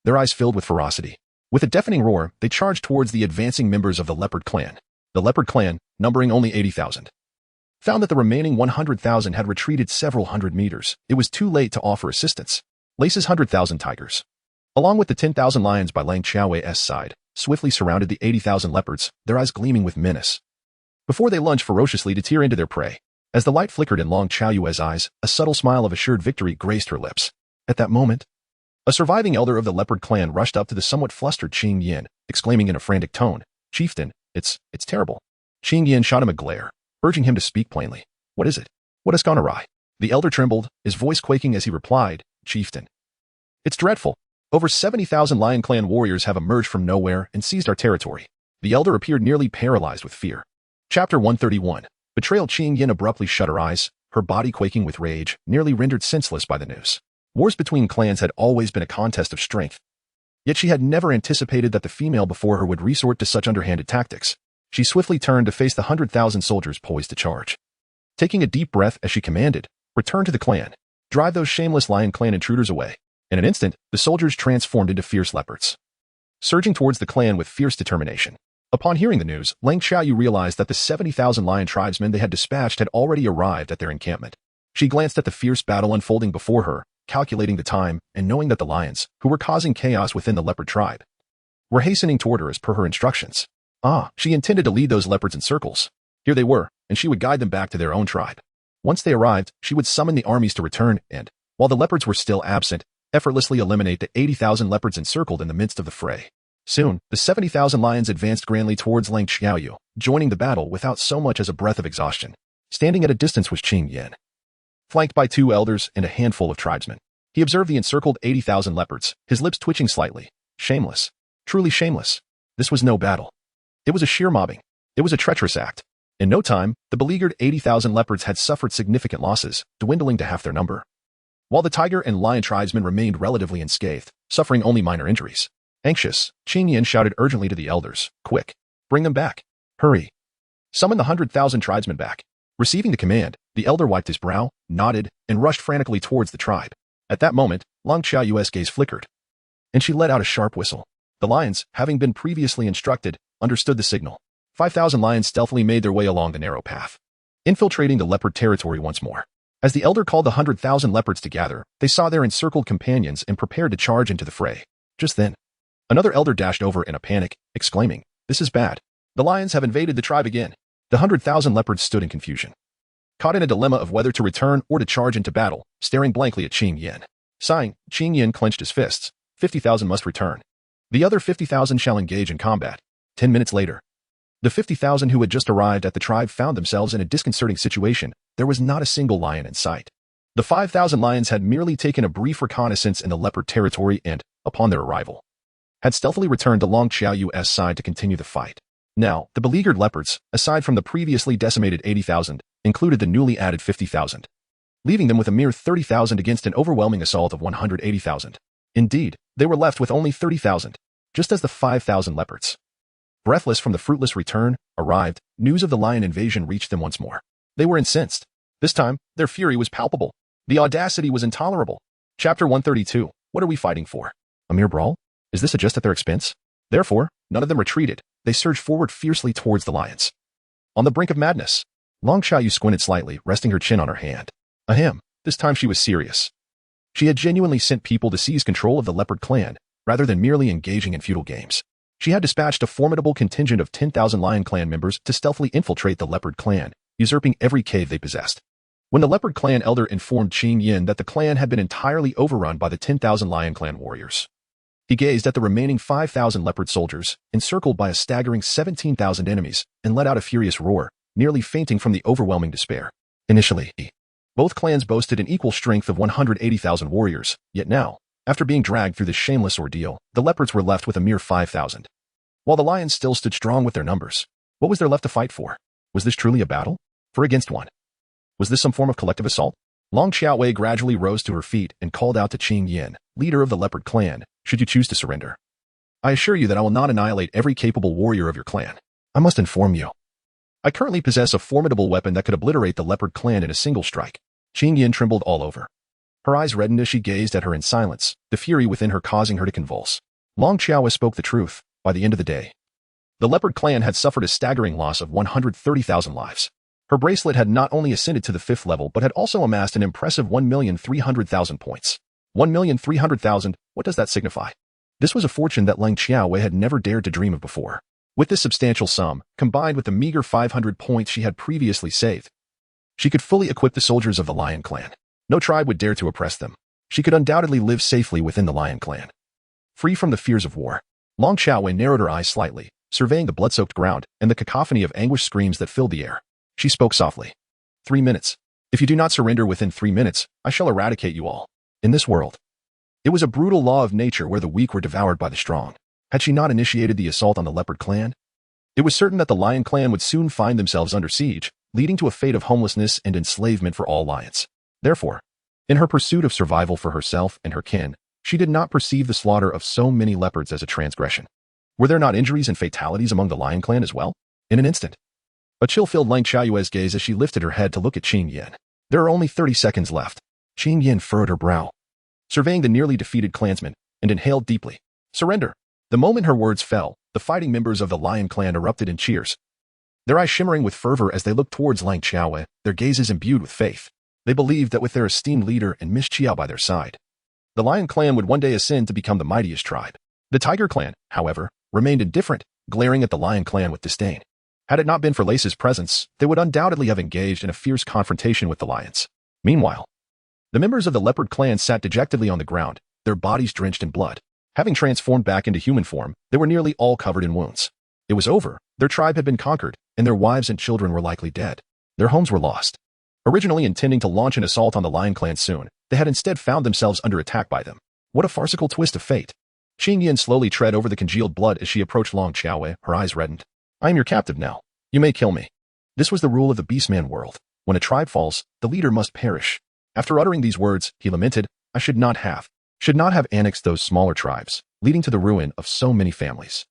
Their eyes filled with ferocity. With a deafening roar, they charged towards the advancing members of the Leopard Clan. The Leopard Clan, numbering only 80,000, found that the remaining 100,000 had retreated several hundred meters. It was too late to offer assistance. Leisa's 100,000 tigers, along with the 10,000 lions by Lang Xiaowei's side, swiftly surrounded the 80,000 leopards, their eyes gleaming with menace, before they lunged ferociously to tear into their prey. As the light flickered in Lang Xiaoyue's eyes, a subtle smile of assured victory graced her lips. At that moment, a surviving elder of the Leopard Clan rushed up to the somewhat flustered Qing Yin, exclaiming in a frantic tone, "Chieftain, it's terrible. Qing Yin shot him a glare, urging him to speak plainly. What is it? What has gone awry? The elder trembled, his voice quaking as he replied, Chieftain. It's dreadful. Over 70,000 Lion Clan warriors have emerged from nowhere and seized our territory. The elder appeared nearly paralyzed with fear. Chapter 131. Betrayal. Qing Yin abruptly shut her eyes, her body quaking with rage, nearly rendered senseless by the news. Wars between clans had always been a contest of strength. Yet she had never anticipated that the female before her would resort to such underhanded tactics. She swiftly turned to face the 100,000 soldiers poised to charge. Taking a deep breath as she commanded, return to the clan. Drive those shameless Lion Clan intruders away. In an instant, the soldiers transformed into fierce leopards, surging towards the clan with fierce determination. Upon hearing the news, Lang Xiaoyu realized that the 70,000 lion tribesmen they had dispatched had already arrived at their encampment. She glanced at the fierce battle unfolding before her, calculating the time, and knowing that the lions, who were causing chaos within the leopard tribe, were hastening toward her as per her instructions. She intended to lead those leopards in circles. Here they were, and she would guide them back to their own tribe. Once they arrived, she would summon the armies to return and, while the leopards were still absent, effortlessly eliminate the 80,000 leopards encircled in the midst of the fray. Soon, the 70,000 lions advanced grandly towards Lang Xiaoyu, joining the battle without so much as a breath of exhaustion. Standing at a distance was Qing Yin, flanked by 2 elders and a handful of tribesmen. He observed the encircled 80,000 leopards, his lips twitching slightly. Shameless. Truly shameless. This was no battle. It was a sheer mobbing. It was a treacherous act. In no time, the beleaguered 80,000 leopards had suffered significant losses, dwindling to half their number, while the tiger and lion tribesmen remained relatively unscathed, suffering only minor injuries. Anxious, Qing Yin shouted urgently to the elders, Quick! Bring them back! Hurry! Summon the 100,000 tribesmen back! Receiving the command, the elder wiped his brow, nodded, and rushed frantically towards the tribe. At that moment, Lang Xiaoyu's gaze flickered, and she let out a sharp whistle. The lions, having been previously instructed, understood the signal. 5,000 lions stealthily made their way along the narrow path, infiltrating the leopard territory once more. As the elder called the 100,000 leopards to gather, they saw their encircled companions and prepared to charge into the fray. Just then, another elder dashed over in a panic, exclaiming, This is bad. The lions have invaded the tribe again. The 100,000 leopards stood in confusion, caught in a dilemma of whether to return or to charge into battle, staring blankly at Qing Yin. Sighing, Qing Yin clenched his fists. 50,000 must return. The other 50,000 shall engage in combat. 10 minutes later, the 50,000 who had just arrived at the tribe found themselves in a disconcerting situation. There was not a single lion in sight. The 5,000 lions had merely taken a brief reconnaissance in the leopard territory and, upon their arrival, had stealthily returned to Lang Xiaoyu's side to continue the fight. Now, the beleaguered leopards, aside from the previously decimated 80,000, included the newly added 50,000, leaving them with a mere 30,000 against an overwhelming assault of 180,000. Indeed, they were left with only 30,000, just as the 5,000 leopards, breathless from the fruitless return, arrived. News of the lion invasion reached them once more. They were incensed. This time, their fury was palpable. The audacity was intolerable. Chapter 132. What are we fighting for? A mere brawl? Is this a jest at their expense? Therefore, none of them retreated. They surged forward fiercely towards the lions. On the brink of madness, Lang Xiaoyu squinted slightly, resting her chin on her hand. Ahem, this time she was serious. She had genuinely sent people to seize control of the leopard clan, rather than merely engaging in futile games. She had dispatched a formidable contingent of 10,000 Lion Clan members to stealthily infiltrate the leopard clan, usurping every cave they possessed. When the leopard clan elder informed Qing Yin that the clan had been entirely overrun by the 10,000 Lion Clan warriors, he gazed at the remaining 5,000 leopard soldiers, encircled by a staggering 17,000 enemies, and let out a furious roar, nearly fainting from the overwhelming despair. Initially, both clans boasted an equal strength of 180,000 warriors, yet now, after being dragged through this shameless ordeal, the leopards were left with a mere 5,000. While the lions still stood strong with their numbers, what was there left to fight for? Was this truly a battle? For against one? Was this some form of collective assault? Lang Xiaowei gradually rose to her feet and called out to Qing Yin, leader of the leopard clan, should you choose to surrender. I assure you that I will not annihilate every capable warrior of your clan. I must inform you. I currently possess a formidable weapon that could obliterate the leopard clan in a single strike. Qing Yin trembled all over. Her eyes reddened as she gazed at her in silence, the fury within her causing her to convulse. Lang Xiaowei spoke the truth. By the end of the day, the leopard clan had suffered a staggering loss of 130,000 lives. Her bracelet had not only ascended to the 5th level but had also amassed an impressive 1,300,000 points. 1,300,000, what does that signify? This was a fortune that Lang Xiaowei had never dared to dream of before. With this substantial sum, combined with the meager 500 points she had previously saved, she could fully equip the soldiers of the Lion Clan. No tribe would dare to oppress them. She could undoubtedly live safely within the Lion Clan, free from the fears of war. Lang Xiaowei narrowed her eyes slightly, surveying the blood-soaked ground and the cacophony of anguished screams that filled the air. She spoke softly. 3 minutes. If you do not surrender within 3 minutes, I shall eradicate you all. In this world. It was a brutal law of nature where the weak were devoured by the strong. Had she not initiated the assault on the leopard clan? It was certain that the lion clan would soon find themselves under siege, leading to a fate of homelessness and enslavement for all lions. Therefore, in her pursuit of survival for herself and her kin, she did not perceive the slaughter of so many leopards as a transgression. Were there not injuries and fatalities among the lion clan as well? In an instant, a chill filled Lang Xiaoyue's gaze as she lifted her head to look at Qing Yin. There are only 30 seconds left. Qing Yin furrowed her brow, surveying the nearly defeated clansmen, and inhaled deeply. Surrender. The moment her words fell, the fighting members of the lion clan erupted in cheers, their eyes shimmering with fervor as they looked towards Lang Xiaoyue, their gazes imbued with faith. They believed that with their esteemed leader and Miss Qiao by their side, the lion clan would one day ascend to become the mightiest tribe. The tiger clan, however, remained indifferent, glaring at the lion clan with disdain. Had it not been for Leisa's presence, they would undoubtedly have engaged in a fierce confrontation with the lions. Meanwhile, the members of the leopard clan sat dejectedly on the ground, their bodies drenched in blood. Having transformed back into human form, they were nearly all covered in wounds. It was over. Their tribe had been conquered, and their wives and children were likely dead. Their homes were lost. Originally intending to launch an assault on the lion clan soon, they had instead found themselves under attack by them. What a farcical twist of fate. Qing Yin slowly tread over the congealed blood as she approached Lang Xiaoyue, her eyes reddened. I am your captive now. You may kill me. This was the rule of the beastman world. When a tribe falls, the leader must perish. After uttering these words, he lamented, I should not have annexed those smaller tribes, leading to the ruin of so many families.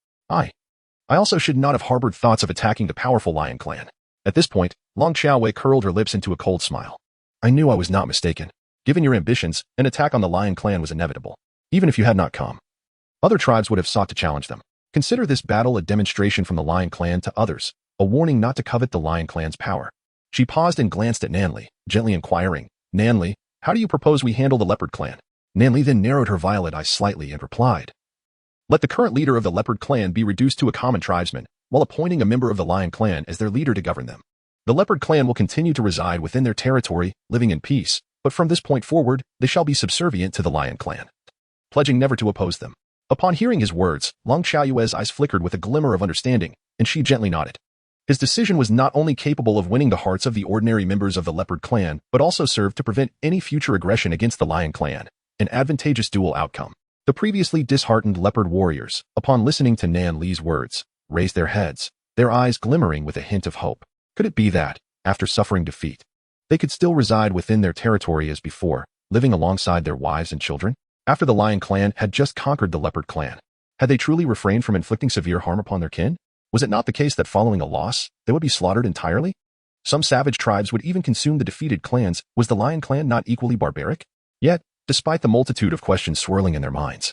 I also should not have harbored thoughts of attacking the powerful lion clan. At this point, Lang Xiaoyue curled her lips into a cold smile. I knew I was not mistaken. Given your ambitions, an attack on the lion clan was inevitable. Even if you had not come, other tribes would have sought to challenge them. Consider this battle a demonstration from the lion clan to others, a warning not to covet the lion clan's power. She paused and glanced at Nanli, gently inquiring, Nanli, how do you propose we handle the leopard clan? Nanli then narrowed her violet eyes slightly and replied, let the current leader of the leopard clan be reduced to a common tribesman, while appointing a member of the lion clan as their leader to govern them. The leopard clan will continue to reside within their territory, living in peace, but from this point forward, they shall be subservient to the lion clan, pledging never to oppose them. Upon hearing his words, Lang Xiaoyue's eyes flickered with a glimmer of understanding, and she gently nodded. His decision was not only capable of winning the hearts of the ordinary members of the leopard clan, but also served to prevent any future aggression against the lion clan, an advantageous dual outcome. The previously disheartened leopard warriors, upon listening to Nan Li's words, raised their heads, their eyes glimmering with a hint of hope. Could it be that, after suffering defeat, they could still reside within their territory as before, living alongside their wives and children? After the lion clan had just conquered the leopard clan, had they truly refrained from inflicting severe harm upon their kin? Was it not the case that following a loss, they would be slaughtered entirely? Some savage tribes would even consume the defeated clans. Was the lion clan not equally barbaric? Yet, despite the multitude of questions swirling in their minds,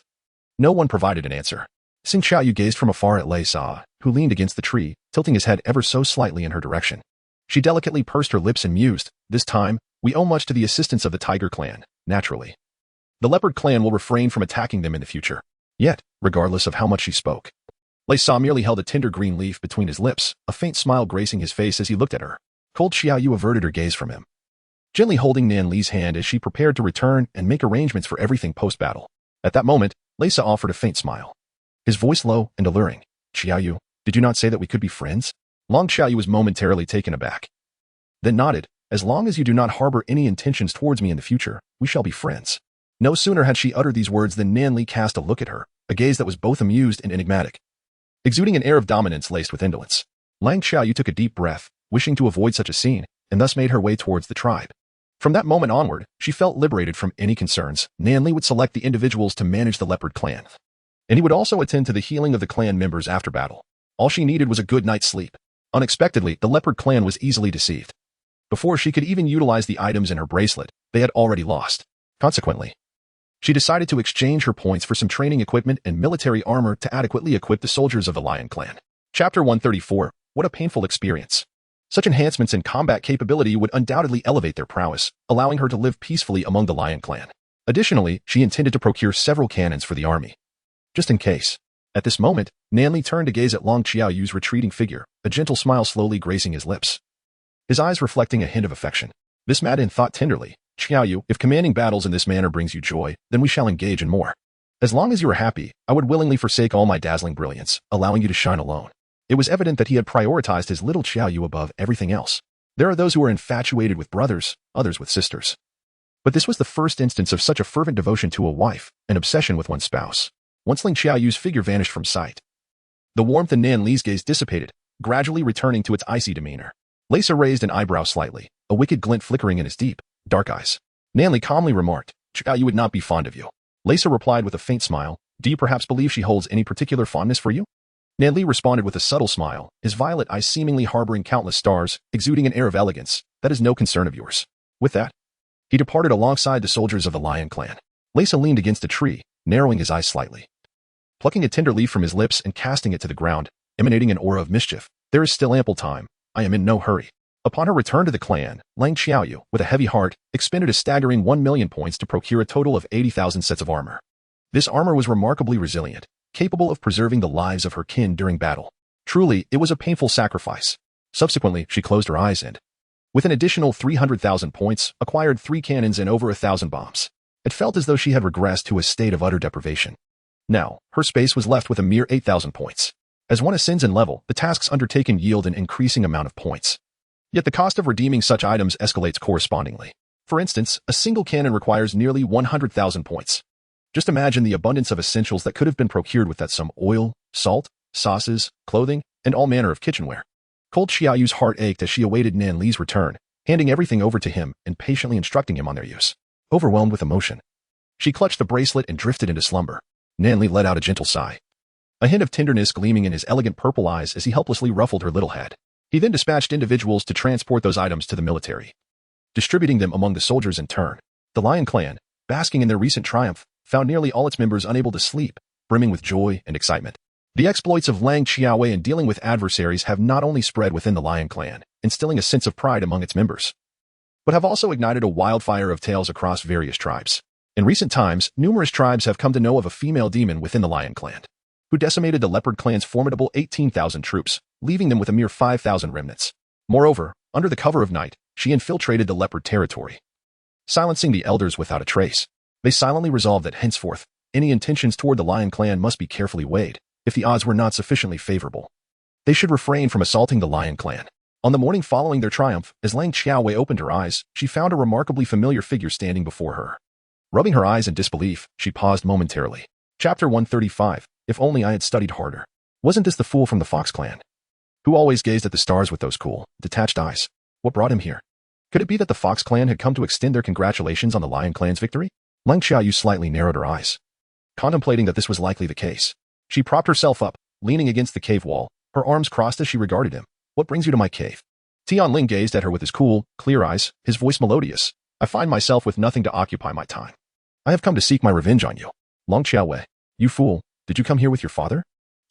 no one provided an answer. Xing Xiaoyu gazed from afar at Leisa, who leaned against the tree, tilting his head ever so slightly in her direction. She delicately pursed her lips and mused, this time, we owe much to the assistance of the tiger clan, naturally. The leopard clan will refrain from attacking them in the future. Yet, regardless of how much she spoke, Leisa merely held a tender green leaf between his lips, a faint smile gracing his face as he looked at her. Cold Xiaoyu averted her gaze from him, gently holding Nan Li's hand as she prepared to return and make arrangements for everything post-battle. At that moment, Leisa offered a faint smile, his voice low and alluring. Xiaoyu, did you not say that we could be friends? Lang Xiaoyu was momentarily taken aback, then nodded. As long as you do not harbor any intentions towards me in the future, we shall be friends. No sooner had she uttered these words than Nan Li cast a look at her, a gaze that was both amused and enigmatic, exuding an air of dominance laced with indolence. Lang Xiaoyu took a deep breath, wishing to avoid such a scene, and thus made her way towards the tribe. From that moment onward, she felt liberated from any concerns. Nan Li would select the individuals to manage the leopard clan, and he would also attend to the healing of the clan members after battle. All she needed was a good night's sleep. Unexpectedly, the leopard clan was easily deceived. Before she could even utilize the items in her bracelet, they had already lost. Consequently, she decided to exchange her points for some training equipment and military armor to adequately equip the soldiers of the lion clan. Chapter 134. What a painful experience. Such enhancements in combat capability would undoubtedly elevate their prowess, allowing her to live peacefully among the lion clan. Additionally, she intended to procure several cannons for the army, just in case. At this moment, Nanli turned to gaze at Lang Xiaoyu's retreating figure, a gentle smile slowly gracing his lips, his eyes reflecting a hint of affection. Miss Madden thought tenderly, Xiaoyu, if commanding battles in this manner brings you joy, then we shall engage in more. As long as you are happy, I would willingly forsake all my dazzling brilliance, allowing you to shine alone. It was evident that he had prioritized his little Xiaoyu above everything else. There are those who are infatuated with brothers, others with sisters. But this was the first instance of such a fervent devotion to a wife, an obsession with one's spouse. Once Ling Xiaoyu's figure vanished from sight, the warmth in Nan Li's gaze dissipated, gradually returning to its icy demeanor. Leisa raised an eyebrow slightly, a wicked glint flickering in his deep, dark eyes. Nan Li calmly remarked, "Xiaoyu would not be fond of you." Leisa replied with a faint smile, "Do you perhaps believe she holds any particular fondness for you?" Nan Li responded with a subtle smile, his violet eyes seemingly harboring countless stars, exuding an air of elegance. "That is no concern of yours." With that, he departed alongside the soldiers of the Lion clan. Leisa leaned against a tree, narrowing his eyes slightly. Plucking a tender leaf from his lips and casting it to the ground, emanating an aura of mischief. "There is still ample time. I am in no hurry." Upon her return to the clan, Lang Xiaoyu, with a heavy heart, expended a staggering 1 million points to procure a total of 80,000 sets of armor. This armor was remarkably resilient, capable of preserving the lives of her kin during battle. Truly, it was a painful sacrifice. Subsequently, she closed her eyes and, with an additional 300,000 points, acquired 3 cannons and over 1,000 bombs. It felt as though she had regressed to a state of utter deprivation. Now, her space was left with a mere 8,000 points. As one ascends in level, the tasks undertaken yield an increasing amount of points. Yet the cost of redeeming such items escalates correspondingly. For instance, a single cannon requires nearly 100,000 points. Just imagine the abundance of essentials that could have been procured with that sum: oil, salt, sauces, clothing, and all manner of kitchenware. Cold Xiaoyu's heart ached as she awaited Nan Li's return, handing everything over to him and patiently instructing him on their use. Overwhelmed with emotion, she clutched the bracelet and drifted into slumber. Nan Li let out a gentle sigh, a hint of tenderness gleaming in his elegant purple eyes as he helplessly ruffled her little head. He then dispatched individuals to transport those items to the military, distributing them among the soldiers in turn. The Lion clan, basking in their recent triumph, found nearly all its members unable to sleep, brimming with joy and excitement. The exploits of Lang Xiaowei in dealing with adversaries have not only spread within the Lion clan, instilling a sense of pride among its members, but have also ignited a wildfire of tales across various tribes. In recent times, numerous tribes have come to know of a female demon within the Lion clan, who decimated the Leopard clan's formidable 18,000 troops, leaving them with a mere 5,000 remnants. Moreover, under the cover of night, she infiltrated the Leopard territory, silencing the elders without a trace. They silently resolved that henceforth, any intentions toward the Lion clan must be carefully weighed. If the odds were not sufficiently favorable, they should refrain from assaulting the Lion clan. On the morning following their triumph, as Lang Xiaowei opened her eyes, she found a remarkably familiar figure standing before her. Rubbing her eyes in disbelief, she paused momentarily. Chapter 135. If only I had studied harder. Wasn't this the fool from the Fox clan, who always gazed at the stars with those cool, detached eyes? What brought him here? Could it be that the Fox clan had come to extend their congratulations on the Lion clan's victory? Lang Xiaoyu slightly narrowed her eyes, contemplating that this was likely the case. She propped herself up, leaning against the cave wall, her arms crossed as she regarded him. "What brings you to my cave?" Tion Lan gazed at her with his cool, clear eyes, his voice melodious. "I find myself with nothing to occupy my time. I have come to seek my revenge on you." "Lang Xiaowei, you fool, did you come here with your father?"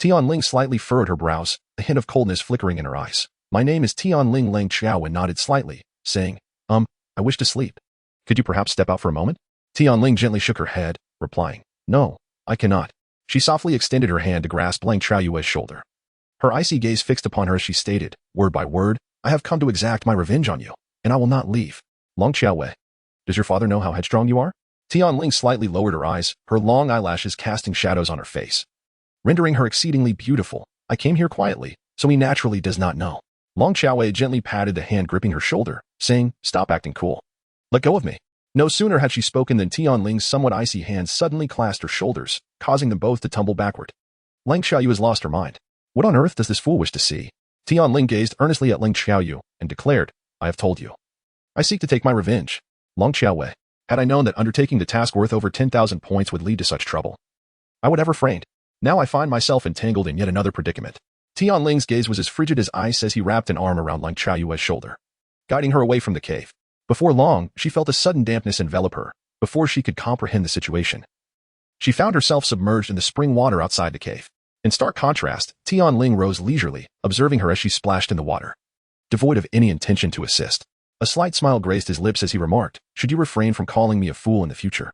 Tion Ling slightly furrowed her brows, a hint of coldness flickering in her eyes. "My name is Tion Ling." Lang Xiaowei nodded slightly, saying, I wish to sleep. Could you perhaps step out for a moment?" Tion Ling gently shook her head, replying, "No, I cannot." She softly extended her hand to grasp Lang Xiaoyu's shoulder. Her icy gaze fixed upon her as she stated, word by word, "I have come to exact my revenge on you, and I will not leave." "Lang Xiaowei, does your father know how headstrong you are?" Tion Ling slightly lowered her eyes, her long eyelashes casting shadows on her face, rendering her exceedingly beautiful. "I came here quietly, so he naturally does not know." Lang Xiaowei gently patted the hand gripping her shoulder, saying, "Stop acting cool. Let go of me." No sooner had she spoken than Tion Ling's somewhat icy hands suddenly clasped her shoulders, causing them both to tumble backward. Lang Xiaoyu has lost her mind. What on earth does this fool wish to see? Tion Ling gazed earnestly at Lang Xiaoyu and declared, "I have told you. I seek to take my revenge." "Lang Xiaowei, had I known that undertaking the task worth over 10,000 points would lead to such trouble, I would have refrained. Now I find myself entangled in yet another predicament." Tion Ling's gaze was as frigid as ice as he wrapped an arm around Lang Xiaoyu's shoulder, guiding her away from the cave. Before long, she felt a sudden dampness envelop her. Before she could comprehend the situation, she found herself submerged in the spring water outside the cave. In stark contrast, Tion Ling rose leisurely, observing her as she splashed in the water, devoid of any intention to assist. A slight smile graced his lips as he remarked, "Should you refrain from calling me a fool in the future,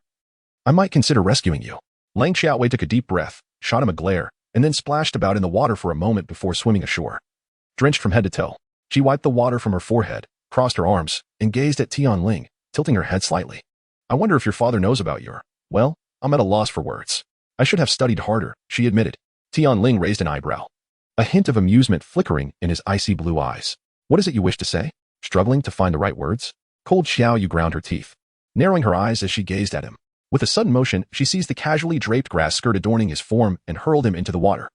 I might consider rescuing you." Lang Xiaowei took a deep breath, shot him a glare, and then splashed about in the water for a moment before swimming ashore. Drenched from head to toe, she wiped the water from her forehead, crossed her arms, and gazed at Tion Ling, tilting her head slightly. "I wonder if your father knows about your... Well, I'm at a loss for words. I should have studied harder," she admitted. Tion Ling raised an eyebrow. a hint of amusement flickering in his icy blue eyes. What is it you wish to say? Struggling to find the right words, cold Xiaoyu ground her teeth, narrowing her eyes as she gazed at him. With a sudden motion, she seized the casually draped grass skirt adorning his form and hurled him into the water.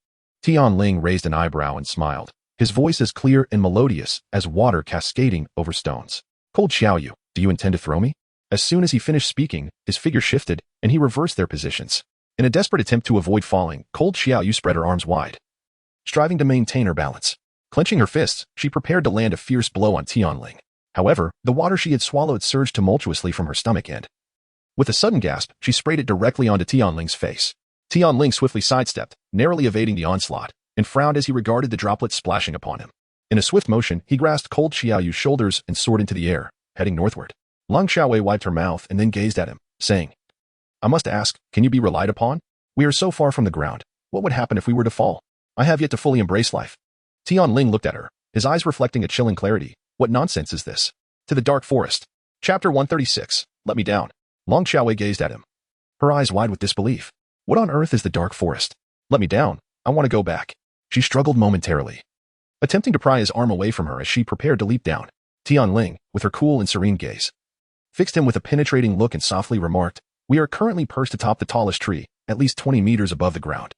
Tion Lan raised an eyebrow and smiled, his voice as clear and melodious as water cascading over stones. Cold Xiaoyu, do you intend to throw me? As soon as he finished speaking, his figure shifted, and he reversed their positions. In a desperate attempt to avoid falling, Cold Xiaoyu spread her arms wide, striving to maintain her balance. Clenching her fists, she prepared to land a fierce blow on Tion Lan. However, the water she had swallowed surged tumultuously from her stomach and, with a sudden gasp, she sprayed it directly onto Tion Lan's face. Tion Lan swiftly sidestepped, narrowly evading the onslaught, and frowned as he regarded the droplets splashing upon him. In a swift motion, he grasped Cold Xiaoyu's shoulders and soared into the air, heading northward. Long Xiaowei wiped her mouth and then gazed at him, saying, I must ask, can you be relied upon? We are so far from the ground. What would happen if we were to fall? I have yet to fully embrace life. Tion Lan looked at her, his eyes reflecting a chilling clarity. What nonsense is this? To the dark forest. Chapter 136. Let me down. Long Xiaowei gazed at him, her eyes wide with disbelief. What on earth is the dark forest? Let me down. I want to go back. She struggled momentarily, attempting to pry his arm away from her as she prepared to leap down. Tion Lan, with her cool and serene gaze, fixed him with a penetrating look and softly remarked, We are currently perched atop the tallest tree, at least 20 meters above the ground.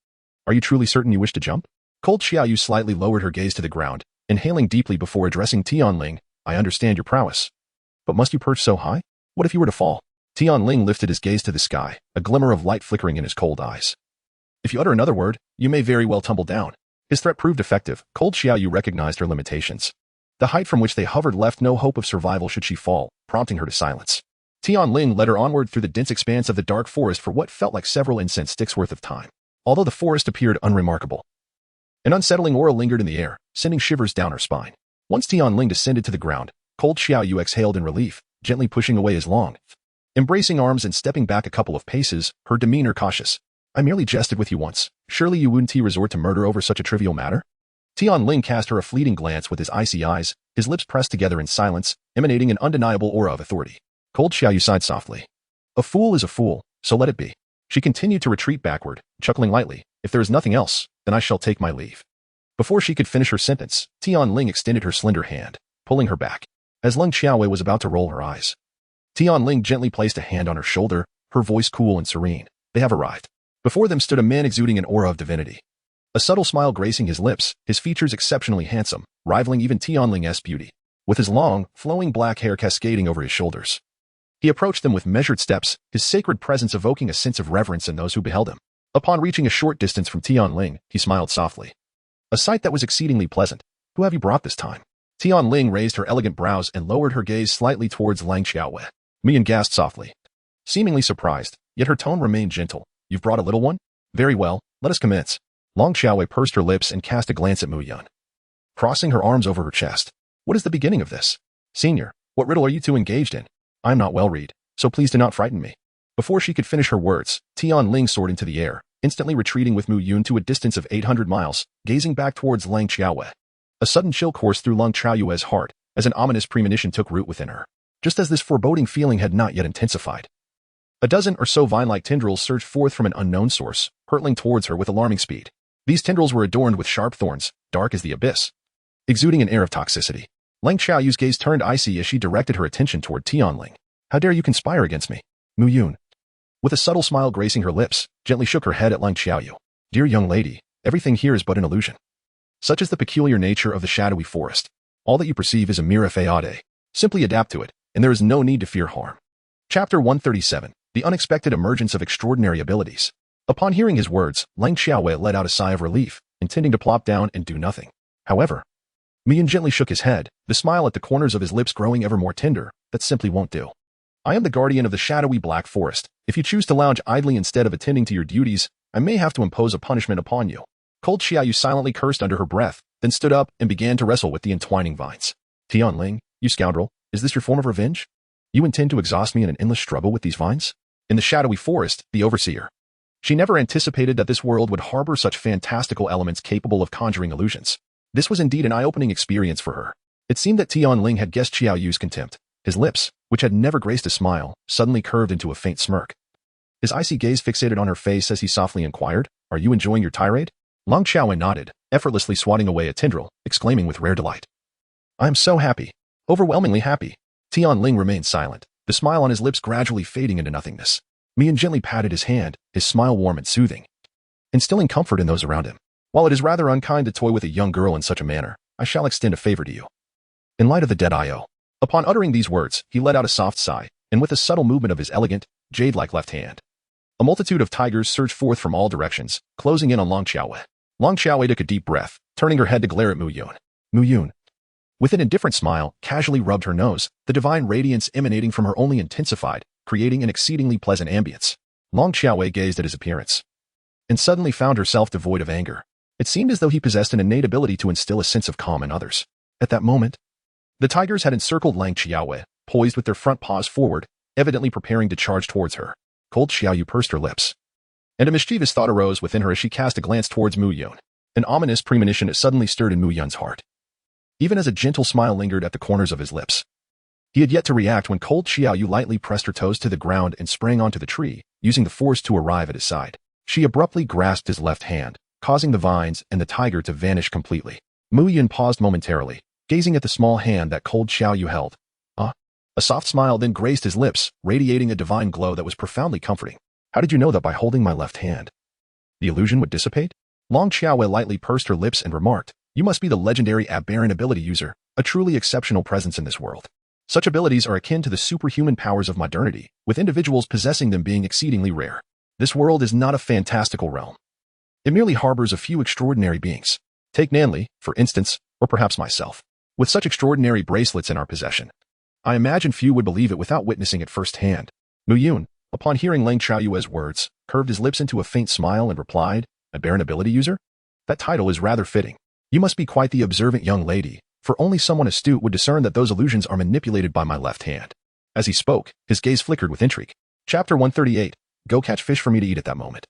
Are you truly certain you wish to jump? Cold Xiaoyu slightly lowered her gaze to the ground, inhaling deeply before addressing Tion Lan. I understand your prowess. But must you perch so high? What if you were to fall? Tion Lan lifted his gaze to the sky, a glimmer of light flickering in his cold eyes. If you utter another word, you may very well tumble down. His threat proved effective. Cold Xiaoyu recognized her limitations. The height from which they hovered left no hope of survival should she fall, prompting her to silence. Tion Lan led her onward through the dense expanse of the dark forest for what felt like several incense sticks worth of time. Although the forest appeared unremarkable, an unsettling aura lingered in the air, sending shivers down her spine. Once Tion Lan descended to the ground, Cold Xiaoyu exhaled in relief, gently pushing away his long, embracing arms and stepping back a couple of paces, her demeanor cautious. I merely jested with you once. Surely you wouldn't resort to murder over such a trivial matter? Tion Lan cast her a fleeting glance with his icy eyes, his lips pressed together in silence, emanating an undeniable aura of authority. Cold Xiaoyu sighed softly. A fool is a fool, so let it be. She continued to retreat backward, chuckling lightly. If there is nothing else, then I shall take my leave. Before she could finish her sentence, Tion Lan extended her slender hand, pulling her back. As Long Xiaowei was about to roll her eyes, Tion Lan gently placed a hand on her shoulder, her voice cool and serene. They have arrived. Before them stood a man exuding an aura of divinity. A subtle smile gracing his lips, his features exceptionally handsome, rivaling even Tion Lan's beauty. With his long, flowing black hair cascading over his shoulders, he approached them with measured steps, his sacred presence evoking a sense of reverence in those who beheld him. Upon reaching a short distance from Tion Lan, he smiled softly, a sight that was exceedingly pleasant. Who have you brought this time? Tion Lan raised her elegant brows and lowered her gaze slightly towards Lang Xiaowei. Mian gasped softly, seemingly surprised, yet her tone remained gentle. You've brought a little one? Very well, let us commence. Long Xiaowei pursed her lips and cast a glance at Mu Yun, crossing her arms over her chest. What is the beginning of this? Senior, what riddle are you two engaged in? I am not well read, so please do not frighten me. Before she could finish her words, Tion Lan soared into the air, instantly retreating with Mu Yun to a distance of 800 miles, gazing back towards Lang Xiaowei. A sudden chill coursed through Long Xiaoyu's heart, as an ominous premonition took root within her. Just as this foreboding feeling had not yet intensified, a dozen or so vine-like tendrils surged forth from an unknown source, hurtling towards her with alarming speed. These tendrils were adorned with sharp thorns, dark as the abyss, exuding an air of toxicity. Lang Xiaoyu's gaze turned icy as she directed her attention toward Tion Lan. How dare you conspire against me? Mu Yun, with a subtle smile gracing her lips, gently shook her head at Lang Xiaoyu. Dear young lady, everything here is but an illusion. Such is the peculiar nature of the shadowy forest. All that you perceive is a mere fade. Simply adapt to it, and there is no need to fear harm. Chapter 137. The unexpected emergence of extraordinary abilities. Upon hearing his words, Lang Xiaowei let out a sigh of relief, intending to plop down and do nothing. However, Mian gently shook his head, the smile at the corners of his lips growing ever more tender. That simply won't do. I am the guardian of the shadowy black forest. If you choose to lounge idly instead of attending to your duties, I may have to impose a punishment upon you. Cold Xiaoyu silently cursed under her breath, then stood up and began to wrestle with the entwining vines. Tion Lan, you scoundrel, is this your form of revenge? You intend to exhaust me in an endless struggle with these vines? In the shadowy forest, the overseer. She never anticipated that this world would harbor such fantastical elements capable of conjuring illusions. This was indeed an eye-opening experience for her. It seemed that Tion Lan had guessed Xiaoyu's contempt. His lips, which had never graced a smile, suddenly curved into a faint smirk. His icy gaze fixated on her face as he softly inquired, Are you enjoying your tirade? Long Xiaowei nodded, effortlessly swatting away a tendril, exclaiming with rare delight. I am so happy. Overwhelmingly happy. Tion Lan remained silent, the smile on his lips gradually fading into nothingness. Mian gently patted his hand, his smile warm and soothing, instilling comfort in those around him. While it is rather unkind to toy with a young girl in such a manner, I shall extend a favor to you. In light of the debt I owe. Upon uttering these words, he let out a soft sigh, and with a subtle movement of his elegant, jade-like left hand, a multitude of tigers surged forth from all directions, closing in on Long Xiaowei. Long Xiaowei took a deep breath, turning her head to glare at Mu Yun. Mu Yun, with an indifferent smile, casually rubbed her nose, the divine radiance emanating from her only intensified, creating an exceedingly pleasant ambience. Long Xiaowei gazed at his appearance, and suddenly found herself devoid of anger. It seemed as though he possessed an innate ability to instill a sense of calm in others. At that moment, the tigers had encircled Long Xiaowei, poised with their front paws forward, evidently preparing to charge towards her. Cold Xiaoyu pursed her lips, and a mischievous thought arose within her as she cast a glance towards Mu Yun. An ominous premonition suddenly stirred in Mu Yun's heart, even as a gentle smile lingered at the corners of his lips. He had yet to react when Cold Xiaoyu lightly pressed her toes to the ground and sprang onto the tree, using the force to arrive at his side. She abruptly grasped his left hand, causing the vines and the tiger to vanish completely. Mu Yun paused momentarily, gazing at the small hand that Cold Xiaoyu held. A soft smile then graced his lips, radiating a divine glow that was profoundly comforting. How did you know that by holding my left hand, the illusion would dissipate? Long Xiaowei lightly pursed her lips and remarked, you must be the legendary aberrant ability user, a truly exceptional presence in this world. Such abilities are akin to the superhuman powers of modernity, with individuals possessing them being exceedingly rare. This world is not a fantastical realm. It merely harbors a few extraordinary beings. Take Nanli, for instance, or perhaps myself. With such extraordinary bracelets in our possession, I imagine few would believe it without witnessing it firsthand. Mu Yun, upon hearing Long Xiaoyu's words, curved his lips into a faint smile and replied, aberrant ability user? That title is rather fitting. You must be quite the observant young lady, for only someone astute would discern that those illusions are manipulated by my left hand. As he spoke, his gaze flickered with intrigue. Chapter 138. Go catch fish for me to eat at that moment.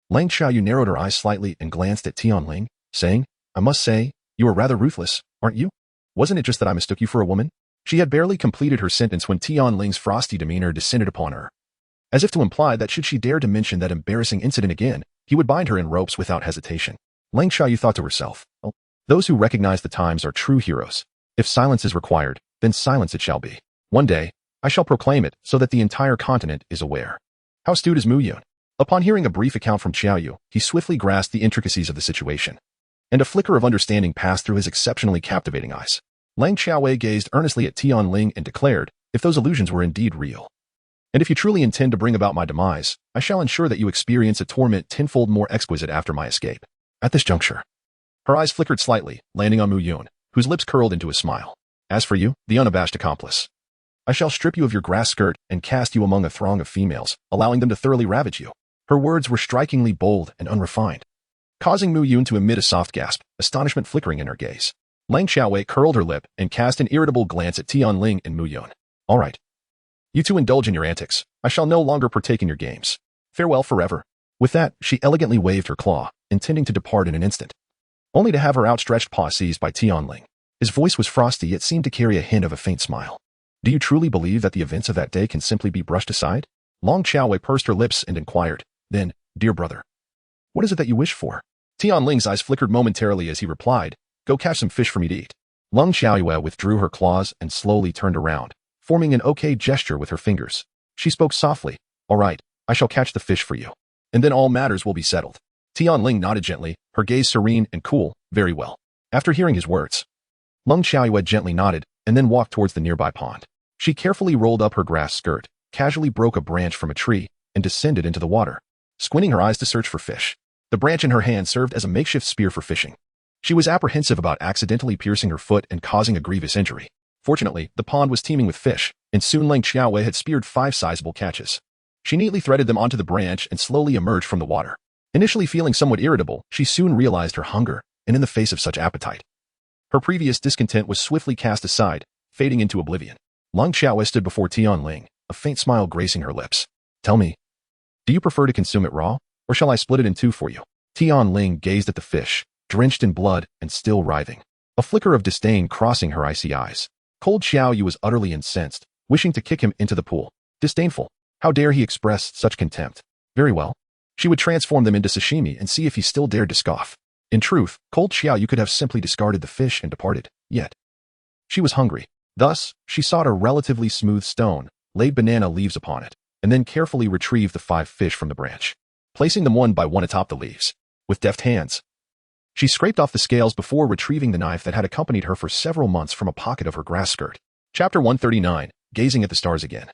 Lang Xiaoyu narrowed her eyes slightly and glanced at Tion Lan, saying, I must say, you are rather ruthless, aren't you? Wasn't it just that I mistook you for a woman? She had barely completed her sentence when Tion Lan's frosty demeanor descended upon her, as if to imply that should she dare to mention that embarrassing incident again, he would bind her in ropes without hesitation. Lang Xiaoyu thought to herself, oh, those who recognize the times are true heroes. If silence is required, then silence it shall be. One day, I shall proclaim it so that the entire continent is aware. How astute is Mu Yun? Upon hearing a brief account from Xiaoyu, he swiftly grasped the intricacies of the situation, and a flicker of understanding passed through his exceptionally captivating eyes. Lang Xiaowei gazed earnestly at Tion Lan and declared, if those illusions were indeed real, and if you truly intend to bring about my demise, I shall ensure that you experience a torment tenfold more exquisite after my escape. At this juncture, her eyes flickered slightly, landing on Mu Yun, whose lips curled into a smile. As for you, the unabashed accomplice, I shall strip you of your grass skirt and cast you among a throng of females, allowing them to thoroughly ravage you. Her words were strikingly bold and unrefined, causing Mu Yun to emit a soft gasp, astonishment flickering in her gaze. Lang Xiaowei curled her lip and cast an irritable glance at Tion Lan and Mu Yun. All right. You two indulge in your antics. I shall no longer partake in your games. Farewell forever. With that, she elegantly waved her claw, intending to depart in an instant, only to have her outstretched paw seized by Tion Lan. His voice was frosty yet seemed to carry a hint of a faint smile. Do you truly believe that the events of that day can simply be brushed aside? Long Xiaowei pursed her lips and inquired, then, dear brother, what is it that you wish for? Tion Lan's eyes flickered momentarily as he replied, go catch some fish for me to eat. Long Xiaoyu withdrew her claws and slowly turned around, forming an okay gesture with her fingers. She spoke softly, all right, I shall catch the fish for you, and then all matters will be settled. Tion Lan nodded gently, her gaze serene and cool, very well. After hearing his words, Long Xiaoyu gently nodded and then walked towards the nearby pond. She carefully rolled up her grass skirt, casually broke a branch from a tree, and descended into the water, squinting her eyes to search for fish. The branch in her hand served as a makeshift spear for fishing. She was apprehensive about accidentally piercing her foot and causing a grievous injury. Fortunately, the pond was teeming with fish, and soon Lang Xiaowei had speared 5 sizable catches. She neatly threaded them onto the branch and slowly emerged from the water. Initially feeling somewhat irritable, she soon realized her hunger, and in the face of such appetite, her previous discontent was swiftly cast aside, fading into oblivion. Lang Xiaowei stood before Tion Lan, a faint smile gracing her lips. Tell me, do you prefer to consume it raw, or shall I split it in 2 for you? Tion Lan gazed at the fish, drenched in blood and still writhing, a flicker of disdain crossing her icy eyes. Cold Xiaoyu was utterly incensed, wishing to kick him into the pool. Disdainful. How dare he express such contempt? Very well. She would transform them into sashimi and see if he still dared to scoff. In truth, cold Xiao Yu could have simply discarded the fish and departed, yet she was hungry. Thus, she sought a relatively smooth stone, laid banana leaves upon it, and then carefully retrieved the 5 fish from the branch, placing them one by one atop the leaves. With deft hands, she scraped off the scales before retrieving the knife that had accompanied her for several months from a pocket of her grass skirt. Chapter 139, Gazing at the Stars Again.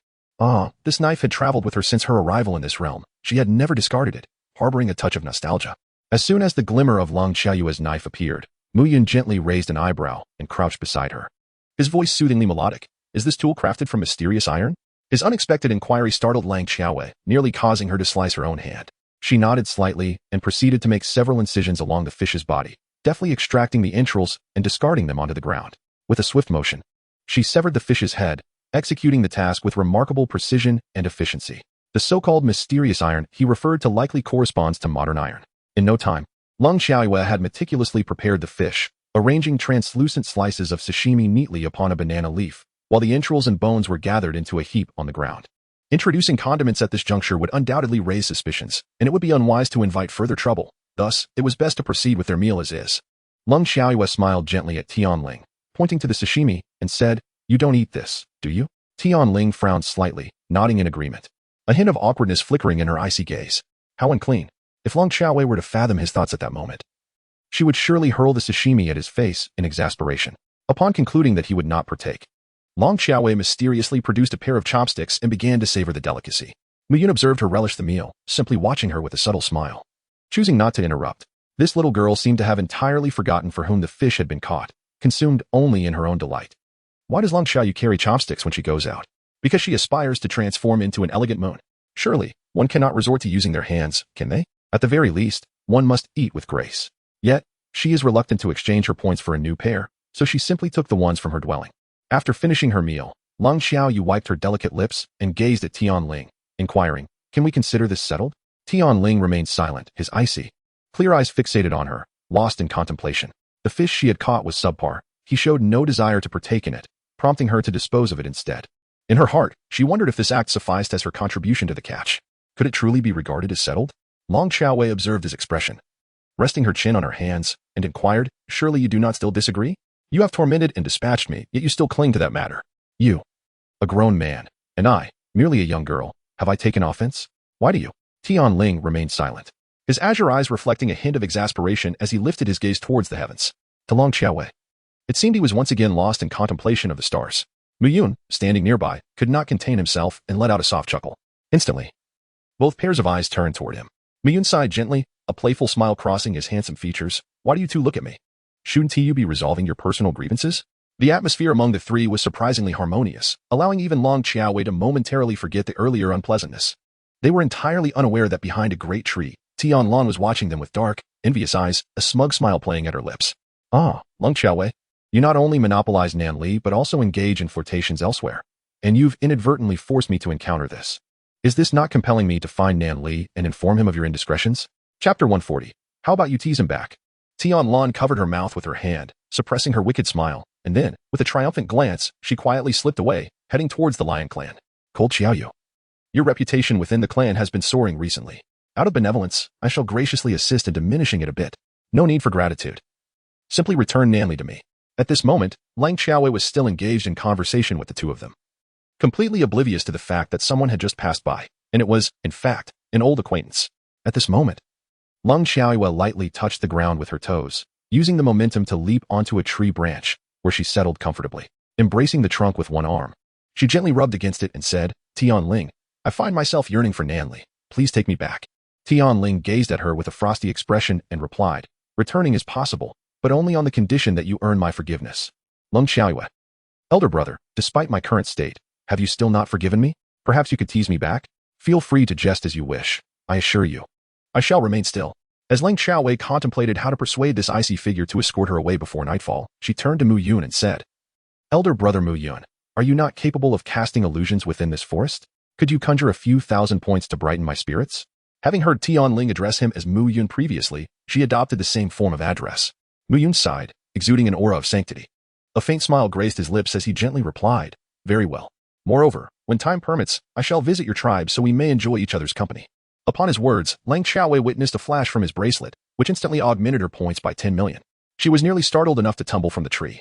This knife had traveled with her since her arrival in this realm. She had never discarded it, harboring a touch of nostalgia. As soon as the glimmer of Long Xiaoyu's knife appeared, Mu Yun gently raised an eyebrow and crouched beside her. His voice soothingly melodic. Is this tool crafted from mysterious iron? His unexpected inquiry startled Lang Xiaowei, nearly causing her to slice her own hand. She nodded slightly and proceeded to make several incisions along the fish's body, deftly extracting the entrails and discarding them onto the ground. With a swift motion, she severed the fish's head, executing the task with remarkable precision and efficiency. The so-called mysterious iron he referred to likely corresponds to modern iron. In no time, Lang Xiaowei had meticulously prepared the fish, arranging translucent slices of sashimi neatly upon a banana leaf, while the entrails and bones were gathered into a heap on the ground. Introducing condiments at this juncture would undoubtedly raise suspicions, and it would be unwise to invite further trouble. Thus, it was best to proceed with their meal as is. Lang Xiaowei smiled gently at Tion Lan, pointing to the sashimi, and said, "You don't eat this, do you?" Tion Lan frowned slightly, nodding in agreement, a hint of awkwardness flickering in her icy gaze. How unclean. If Lang Xiaowei were to fathom his thoughts at that moment, she would surely hurl the sashimi at his face in exasperation. Upon concluding that he would not partake, Lang Xiaowei mysteriously produced a pair of chopsticks and began to savor the delicacy. Mu Yun observed her relish the meal, simply watching her with a subtle smile. Choosing not to interrupt, this little girl seemed to have entirely forgotten for whom the fish had been caught, consumed only in her own delight. Why does Lang Xiaoyu carry chopsticks when she goes out? Because she aspires to transform into an elegant moon. Surely, one cannot resort to using their hands, can they? At the very least, one must eat with grace. Yet, she is reluctant to exchange her points for a new pair, so she simply took the ones from her dwelling. After finishing her meal, Lang Xiaoyu wiped her delicate lips and gazed at Tion Lan, inquiring, "Can we consider this settled?" Tion Lan remained silent, his icy, clear eyes fixated on her, lost in contemplation. The fish she had caught was subpar. He showed no desire to partake in it, prompting her to dispose of it instead. In her heart, she wondered if this act sufficed as her contribution to the catch. Could it truly be regarded as settled? Lang Xiaowei observed his expression, resting her chin on her hands, and inquired, "Surely you do not still disagree? You have tormented and dispatched me, yet you still cling to that matter. You, a grown man, and I, merely a young girl. Have I taken offense? Why do you?" Tion Lan remained silent, his azure eyes reflecting a hint of exasperation as he lifted his gaze towards the heavens. To Lang Xiaowei, it seemed he was once again lost in contemplation of the stars. Mu Yun, standing nearby, could not contain himself and let out a soft chuckle. Instantly, both pairs of eyes turned toward him. Mu Yun sighed gently, a playful smile crossing his handsome features. "Why do you two look at me? Shouldn't you be resolving your personal grievances?" The atmosphere among the three was surprisingly harmonious, allowing even Lang Xiaowei to momentarily forget the earlier unpleasantness. They were entirely unaware that behind a great tree, Tion Lan was watching them with dark, envious eyes, a smug smile playing at her lips. Lang Xiaowei, you not only monopolize Nan Li but also engage in flirtations elsewhere, and you've inadvertently forced me to encounter this. Is this not compelling me to find Nan Li and inform him of your indiscretions? Chapter 140. How about you tease him back? Tion Lan covered her mouth with her hand, suppressing her wicked smile, and then, with a triumphant glance, she quietly slipped away, heading towards the Lion Clan. Cold Xiaoyu, your reputation within the clan has been soaring recently. Out of benevolence, I shall graciously assist in diminishing it a bit. No need for gratitude. Simply return Nan Li to me. At this moment, Lang Xiaowei was still engaged in conversation with the two of them, completely oblivious to the fact that someone had just passed by, and it was, in fact, an old acquaintance. At this moment, Lang Xiaowei lightly touched the ground with her toes, using the momentum to leap onto a tree branch, where she settled comfortably. Embracing the trunk with one arm, she gently rubbed against it and said, "Tion Lan, I find myself yearning for Nan Li. Please take me back." Tion Lan gazed at her with a frosty expression and replied, "Returning is possible, but only on the condition that you earn my forgiveness." Lang Xiaowei, elder brother, despite my current state, have you still not forgiven me? Perhaps you could tease me back? Feel free to jest as you wish. I assure you, I shall remain still. As Lang Xiaowei contemplated how to persuade this icy figure to escort her away before nightfall, she turned to Mu Yun and said, "Elder brother Mu Yun, are you not capable of casting illusions within this forest? Could you conjure a few thousand points to brighten my spirits?" Having heard Tion Lan address him as Mu Yun previously, she adopted the same form of address. Mu Yun sighed, exuding an aura of sanctity. A faint smile graced his lips as he gently replied, "Very well. Moreover, when time permits, I shall visit your tribe so we may enjoy each other's company." Upon his words, Lang Xiaowei witnessed a flash from his bracelet, which instantly augmented her points by 10 million. She was nearly startled enough to tumble from the tree.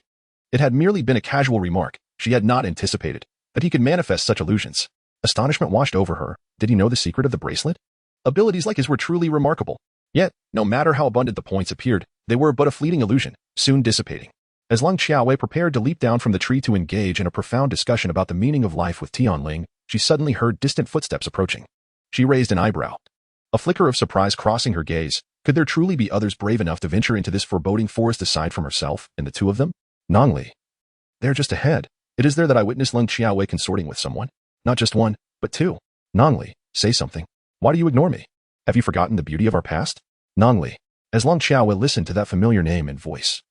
It had merely been a casual remark. She had not anticipated that he could manifest such illusions. Astonishment washed over her. Did he know the secret of the bracelet? Abilities like his were truly remarkable. Yet, no matter how abundant the points appeared, they were but a fleeting illusion, soon dissipating. As Lang Xiaowei prepared to leap down from the tree to engage in a profound discussion about the meaning of life with Tion Lan, she suddenly heard distant footsteps approaching. She raised an eyebrow. A flicker of surprise crossing her gaze. Could there truly be others brave enough to venture into this foreboding forest aside from herself and the two of them? Nongli. There just ahead. It is there that I witnessed Lang Xiaowei consorting with someone. Not just one, but two. Nongli, say something. Why do you ignore me? Have you forgotten the beauty of our past? Nongli. As Lang Xiaowei listened to that familiar name and voice,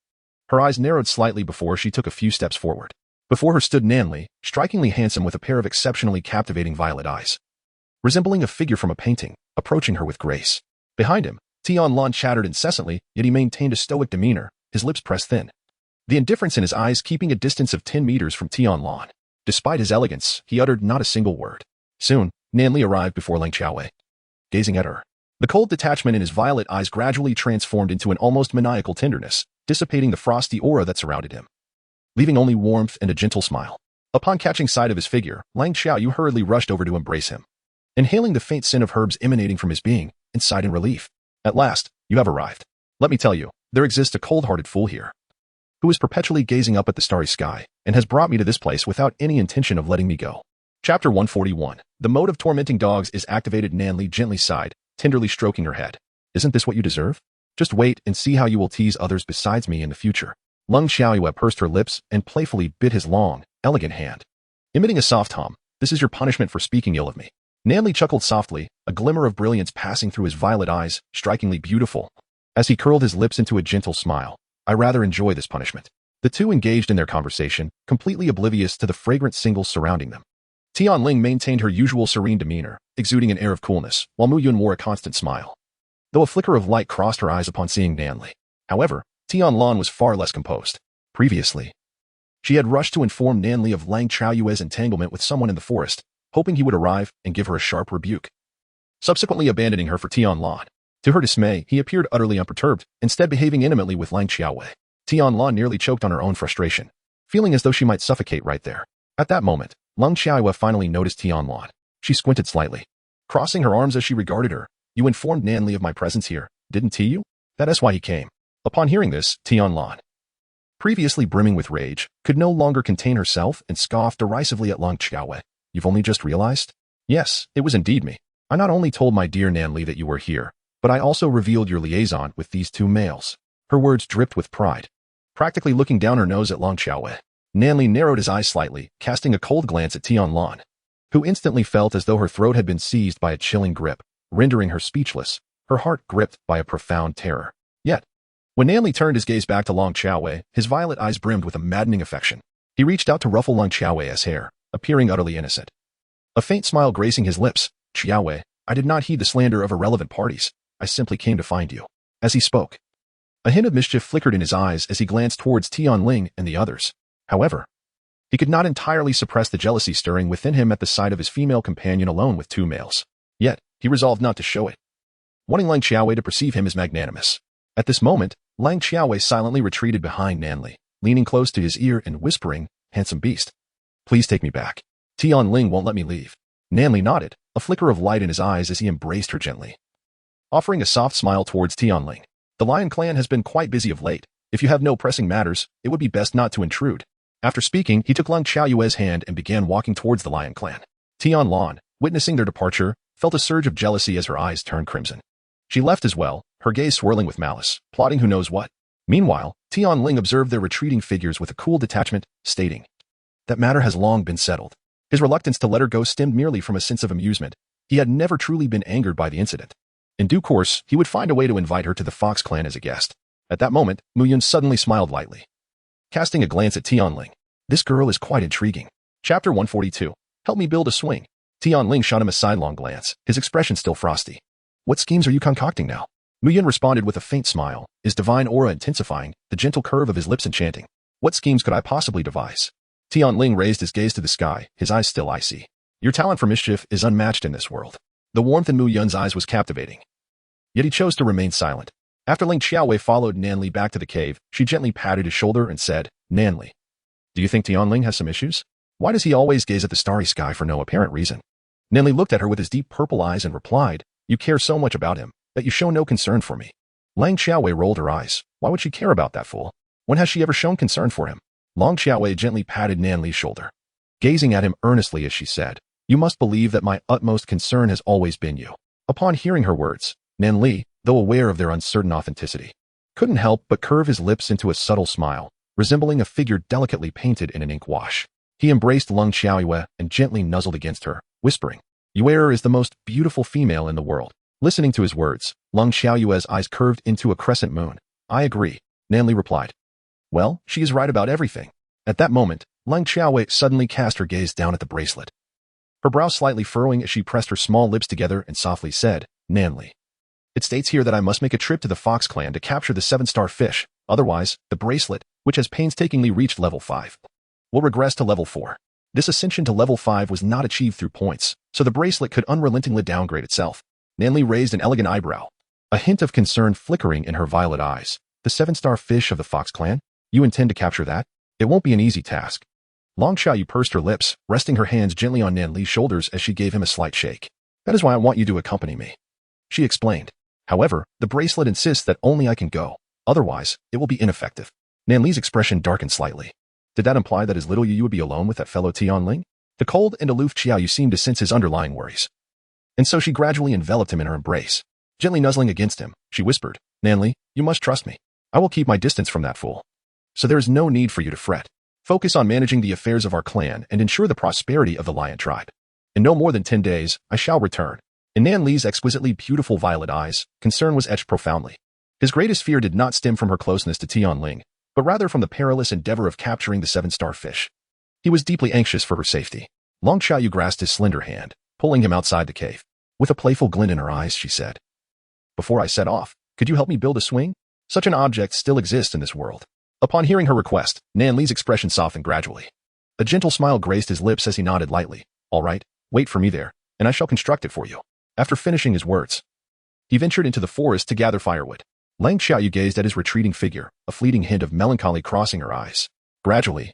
her eyes narrowed slightly before she took a few steps forward. Before her stood Nanli, strikingly handsome with a pair of exceptionally captivating violet eyes. Resembling a figure from a painting, approaching her with grace. Behind him, Tion Lan chattered incessantly, yet he maintained a stoic demeanor, his lips pressed thin. The indifference in his eyes keeping a distance of 10 meters from Tion Lan. Despite his elegance, he uttered not a single word. Soon, Nanli arrived before Lang Xiaowei. Gazing at her, the cold detachment in his violet eyes gradually transformed into an almost maniacal tenderness, dissipating the frosty aura that surrounded him, leaving only warmth and a gentle smile. Upon catching sight of his figure, Lang Xiaowei hurriedly rushed over to embrace him, inhaling the faint scent of herbs emanating from his being, and sighed in relief. At last, you have arrived. Let me tell you, there exists a cold-hearted fool here, who is perpetually gazing up at the starry sky, and has brought me to this place without any intention of letting me go. Chapter 141. The mode of tormenting dogs is activated. Nanli gently sighed, tenderly stroking her head. Isn't this what you deserve? Just wait and see how you will tease others besides me in the future. Lang Xiaowei pursed her lips and playfully bit his long, elegant hand, emitting a soft hum. This is your punishment for speaking ill of me. Nanli chuckled softly, a glimmer of brilliance passing through his violet eyes, strikingly beautiful. As he curled his lips into a gentle smile, I rather enjoy this punishment. The two engaged in their conversation, completely oblivious to the fragrant singles surrounding them. Tion Lan maintained her usual serene demeanor, exuding an air of coolness, while Mu Yun wore a constant smile, though a flicker of light crossed her eyes upon seeing Nanli. However, Tion Lan was far less composed. Previously, she had rushed to inform Nanli of Lang Xiaowei's entanglement with someone in the forest, hoping he would arrive and give her a sharp rebuke, subsequently abandoning her for Tion Lan. To her dismay, he appeared utterly unperturbed, instead behaving intimately with Lang Xiaowei. Tion Lan nearly choked on her own frustration, feeling as though she might suffocate right there. At that moment, Lang Xiaowei finally noticed Tion Lan. She squinted slightly, crossing her arms as she regarded her. You informed Nanli of my presence here, didn't you? That is why he came. Upon hearing this, Tion Lan, previously brimming with rage, could no longer contain herself and scoffed derisively at Lang Xiaowei. You've only just realized? Yes, it was indeed me. I not only told my dear Nanli that you were here, but I also revealed your liaison with these two males. Her words dripped with pride, practically looking down her nose at Lang Xiaowei. Nanli narrowed his eyes slightly, casting a cold glance at Tion Lan, who instantly felt as though her throat had been seized by a chilling grip, rendering her speechless, her heart gripped by a profound terror. Yet, when Nanli turned his gaze back to Lang Xiaowei, his violet eyes brimmed with a maddening affection. He reached out to ruffle Lang Xiaowei's hair, appearing utterly innocent. A faint smile gracing his lips. Xiaowei, I did not heed the slander of irrelevant parties. I simply came to find you. As he spoke, a hint of mischief flickered in his eyes as he glanced towards Tion Lan and the others. However, he could not entirely suppress the jealousy stirring within him at the sight of his female companion alone with two males. Yet, he resolved not to show it, wanting Lang Xiaowei to perceive him as magnanimous. At this moment, Lang Xiaowei silently retreated behind Nanli, leaning close to his ear and whispering, Handsome beast, please take me back. Tion Lan won't let me leave. Nanli nodded, a flicker of light in his eyes as he embraced her gently, offering a soft smile towards Tion Lan. The Lion Clan has been quite busy of late. If you have no pressing matters, it would be best not to intrude. After speaking, he took Lang Xiaowei's hand and began walking towards the Lion Clan. Tion Lan, witnessing their departure, felt a surge of jealousy as her eyes turned crimson. She left as well, her gaze swirling with malice, plotting who knows what. Meanwhile, Tion Lan observed their retreating figures with a cool detachment, stating, that matter has long been settled. His reluctance to let her go stemmed merely from a sense of amusement. He had never truly been angered by the incident. In due course, he would find a way to invite her to the Fox clan as a guest. At that moment, Mu Yun suddenly smiled lightly, casting a glance at Tion Lan. This girl is quite intriguing. Chapter 142. Help me build a swing. Tion Lan shot him a sidelong glance, his expression still frosty. What schemes are you concocting now? Mu Yun responded with a faint smile, his divine aura intensifying, the gentle curve of his lips enchanting. What schemes could I possibly devise? Tion Lan raised his gaze to the sky, his eyes still icy. Your talent for mischief is unmatched in this world. The warmth in Mu Yun's eyes was captivating. Yet he chose to remain silent. After Ling Xiaowei followed Nanli back to the cave, she gently patted his shoulder and said, Nanli, do you think Tion Lan has some issues? Why does he always gaze at the starry sky for no apparent reason? Nanli looked at her with his deep purple eyes and replied, you care so much about him, that you show no concern for me. Ling Xiaowei rolled her eyes. Why would she care about that fool? When has she ever shown concern for him? Ling Xiaowei gently patted Nanli's shoulder, gazing at him earnestly as she said, you must believe that my utmost concern has always been you. Upon hearing her words, Nanli, though aware of their uncertain authenticity, couldn't help but curve his lips into a subtle smile, resembling a figure delicately painted in an ink wash. He embraced Ling Xiaowei and gently nuzzled against her, whispering, Yuer is the most beautiful female in the world. Listening to his words, Ling Xiaoyue's eyes curved into a crescent moon. I agree, Nanli replied. Well, she is right about everything. At that moment, Ling Xiaowei suddenly cast her gaze down at the bracelet. Her brow slightly furrowing as she pressed her small lips together and softly said, Nanli, it states here that I must make a trip to the Fox clan to capture the 7-star fish, otherwise, the bracelet, which has painstakingly reached level 5, will regress to level 4. This ascension to level 5 was not achieved through points, so the bracelet could unrelentingly downgrade itself. Nanli raised an elegant eyebrow, a hint of concern flickering in her violet eyes. The 7-star fish of the Fox clan? You intend to capture that? It won't be an easy task. Ling Xiaoyu pursed her lips, resting her hands gently on Nanli's shoulders as she gave him a slight shake. That is why I want you to accompany me, she explained. However, the bracelet insists that only I can go. Otherwise, it will be ineffective. Nanli's expression darkened slightly. Did that imply that as little you would be alone with that fellow Tion Lan? The cold and aloof Xiaoyu seemed to sense his underlying worries. And so she gradually enveloped him in her embrace. Gently nuzzling against him, she whispered, Nanli, you must trust me. I will keep my distance from that fool. So there is no need for you to fret. Focus on managing the affairs of our clan and ensure the prosperity of the lion tribe. In no more than 10 days, I shall return. In Nanli's exquisitely beautiful violet eyes, concern was etched profoundly. His greatest fear did not stem from her closeness to Tion Lan, but rather from the perilous endeavor of capturing the 7-star fish. He was deeply anxious for her safety. Ling Xiaoyu grasped his slender hand, pulling him outside the cave. With a playful glint in her eyes, she said, Before I set off, could you help me build a swing? Such an object still exists in this world. Upon hearing her request, Nanli's expression softened gradually. A gentle smile graced his lips as he nodded lightly. All right, wait for me there, and I shall construct it for you. After finishing his words, he ventured into the forest to gather firewood. Ling Xiaoyu gazed at his retreating figure, a fleeting hint of melancholy crossing her eyes. Gradually,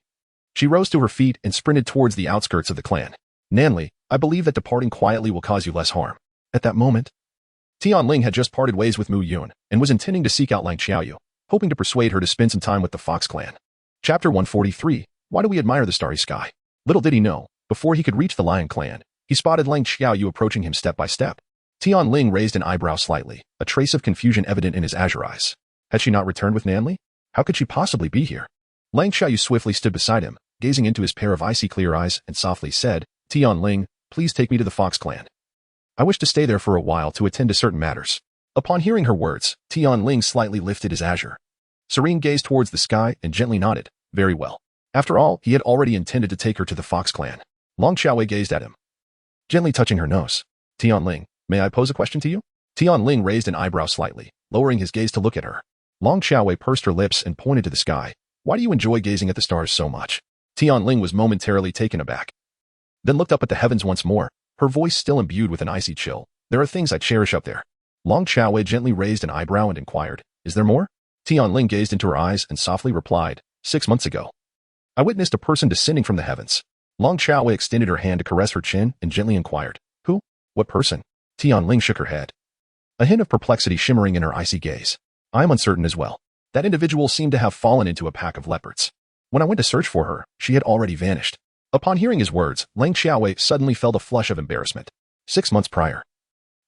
she rose to her feet and sprinted towards the outskirts of the clan. Nanli, I believe that departing quietly will cause you less harm. At that moment, Tion Lan had just parted ways with Mu Yun and was intending to seek out Ling Xiaoyu, hoping to persuade her to spend some time with the Fox clan. Chapter 143, Why do we admire the starry sky? Little did he know, before he could reach the Lion clan, he spotted Ling Xiaoyu approaching him step by step. Tion Lan raised an eyebrow slightly, a trace of confusion evident in his azure eyes. Had she not returned with Nanli? How could she possibly be here? Ling Xiaoyu swiftly stood beside him, gazing into his pair of icy clear eyes, and softly said, Tion Lan, please take me to the Fox clan. I wish to stay there for a while to attend to certain matters. Upon hearing her words, Tion Lan slightly lifted his azure, serene gaze towards the sky and gently nodded. Very well. After all, he had already intended to take her to the Fox clan. Ling Xiaowei gazed at him, gently touching her nose. Tion Lan, may I pose a question to you? Tion Lan raised an eyebrow slightly, lowering his gaze to look at her. Ling Xiaowei pursed her lips and pointed to the sky. Why do you enjoy gazing at the stars so much? Tion Lan was momentarily taken aback, then looked up at the heavens once more, her voice still imbued with an icy chill. There are things I cherish up there. Ling Xiaowei gently raised an eyebrow and inquired, Is there more? Tion Lan gazed into her eyes and softly replied, 6 months ago, I witnessed a person descending from the heavens. Ling Xiaowei extended her hand to caress her chin and gently inquired, Who? What person? Tion Lan shook her head, a hint of perplexity shimmering in her icy gaze. I am uncertain as well. That individual seemed to have fallen into a pack of leopards. When I went to search for her, she had already vanished. Upon hearing his words, Ling Xiaowei suddenly felt a flush of embarrassment. 6 months prior,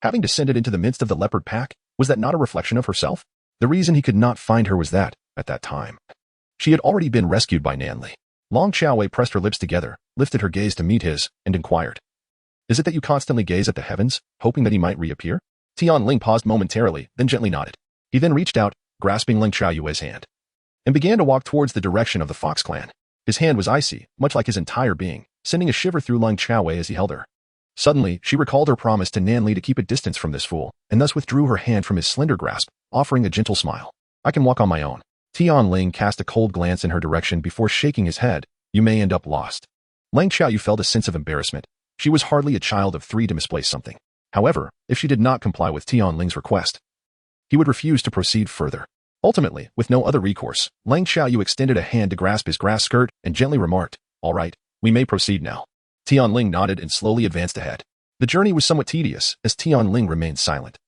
having descended into the midst of the leopard pack, was that not a reflection of herself? The reason he could not find her was that, at that time, she had already been rescued by Nanli. Ling Xiaowei pressed her lips together, lifted her gaze to meet his, and inquired, Is it that you constantly gaze at the heavens, hoping that he might reappear? Tion Lan paused momentarily, then gently nodded. He then reached out, grasping Ling Xiaoyu's hand, and began to walk towards the direction of the Fox clan. His hand was icy, much like his entire being, sending a shiver through Ling Xiaowei as he held her. Suddenly, she recalled her promise to Nanli to keep a distance from this fool, and thus withdrew her hand from his slender grasp, offering a gentle smile. I can walk on my own. Tion Lan cast a cold glance in her direction before shaking his head. You may end up lost. Ling Xiaoyu felt a sense of embarrassment. She was hardly a child of 3 to misplace something. However, if she did not comply with Tion Ling's request, he would refuse to proceed further. Ultimately, with no other recourse, Lang Xiaoyu extended a hand to grasp his grass skirt and gently remarked, "All right, we may proceed now." Tion Ling nodded and slowly advanced ahead. The journey was somewhat tedious, as Tion Ling remained silent,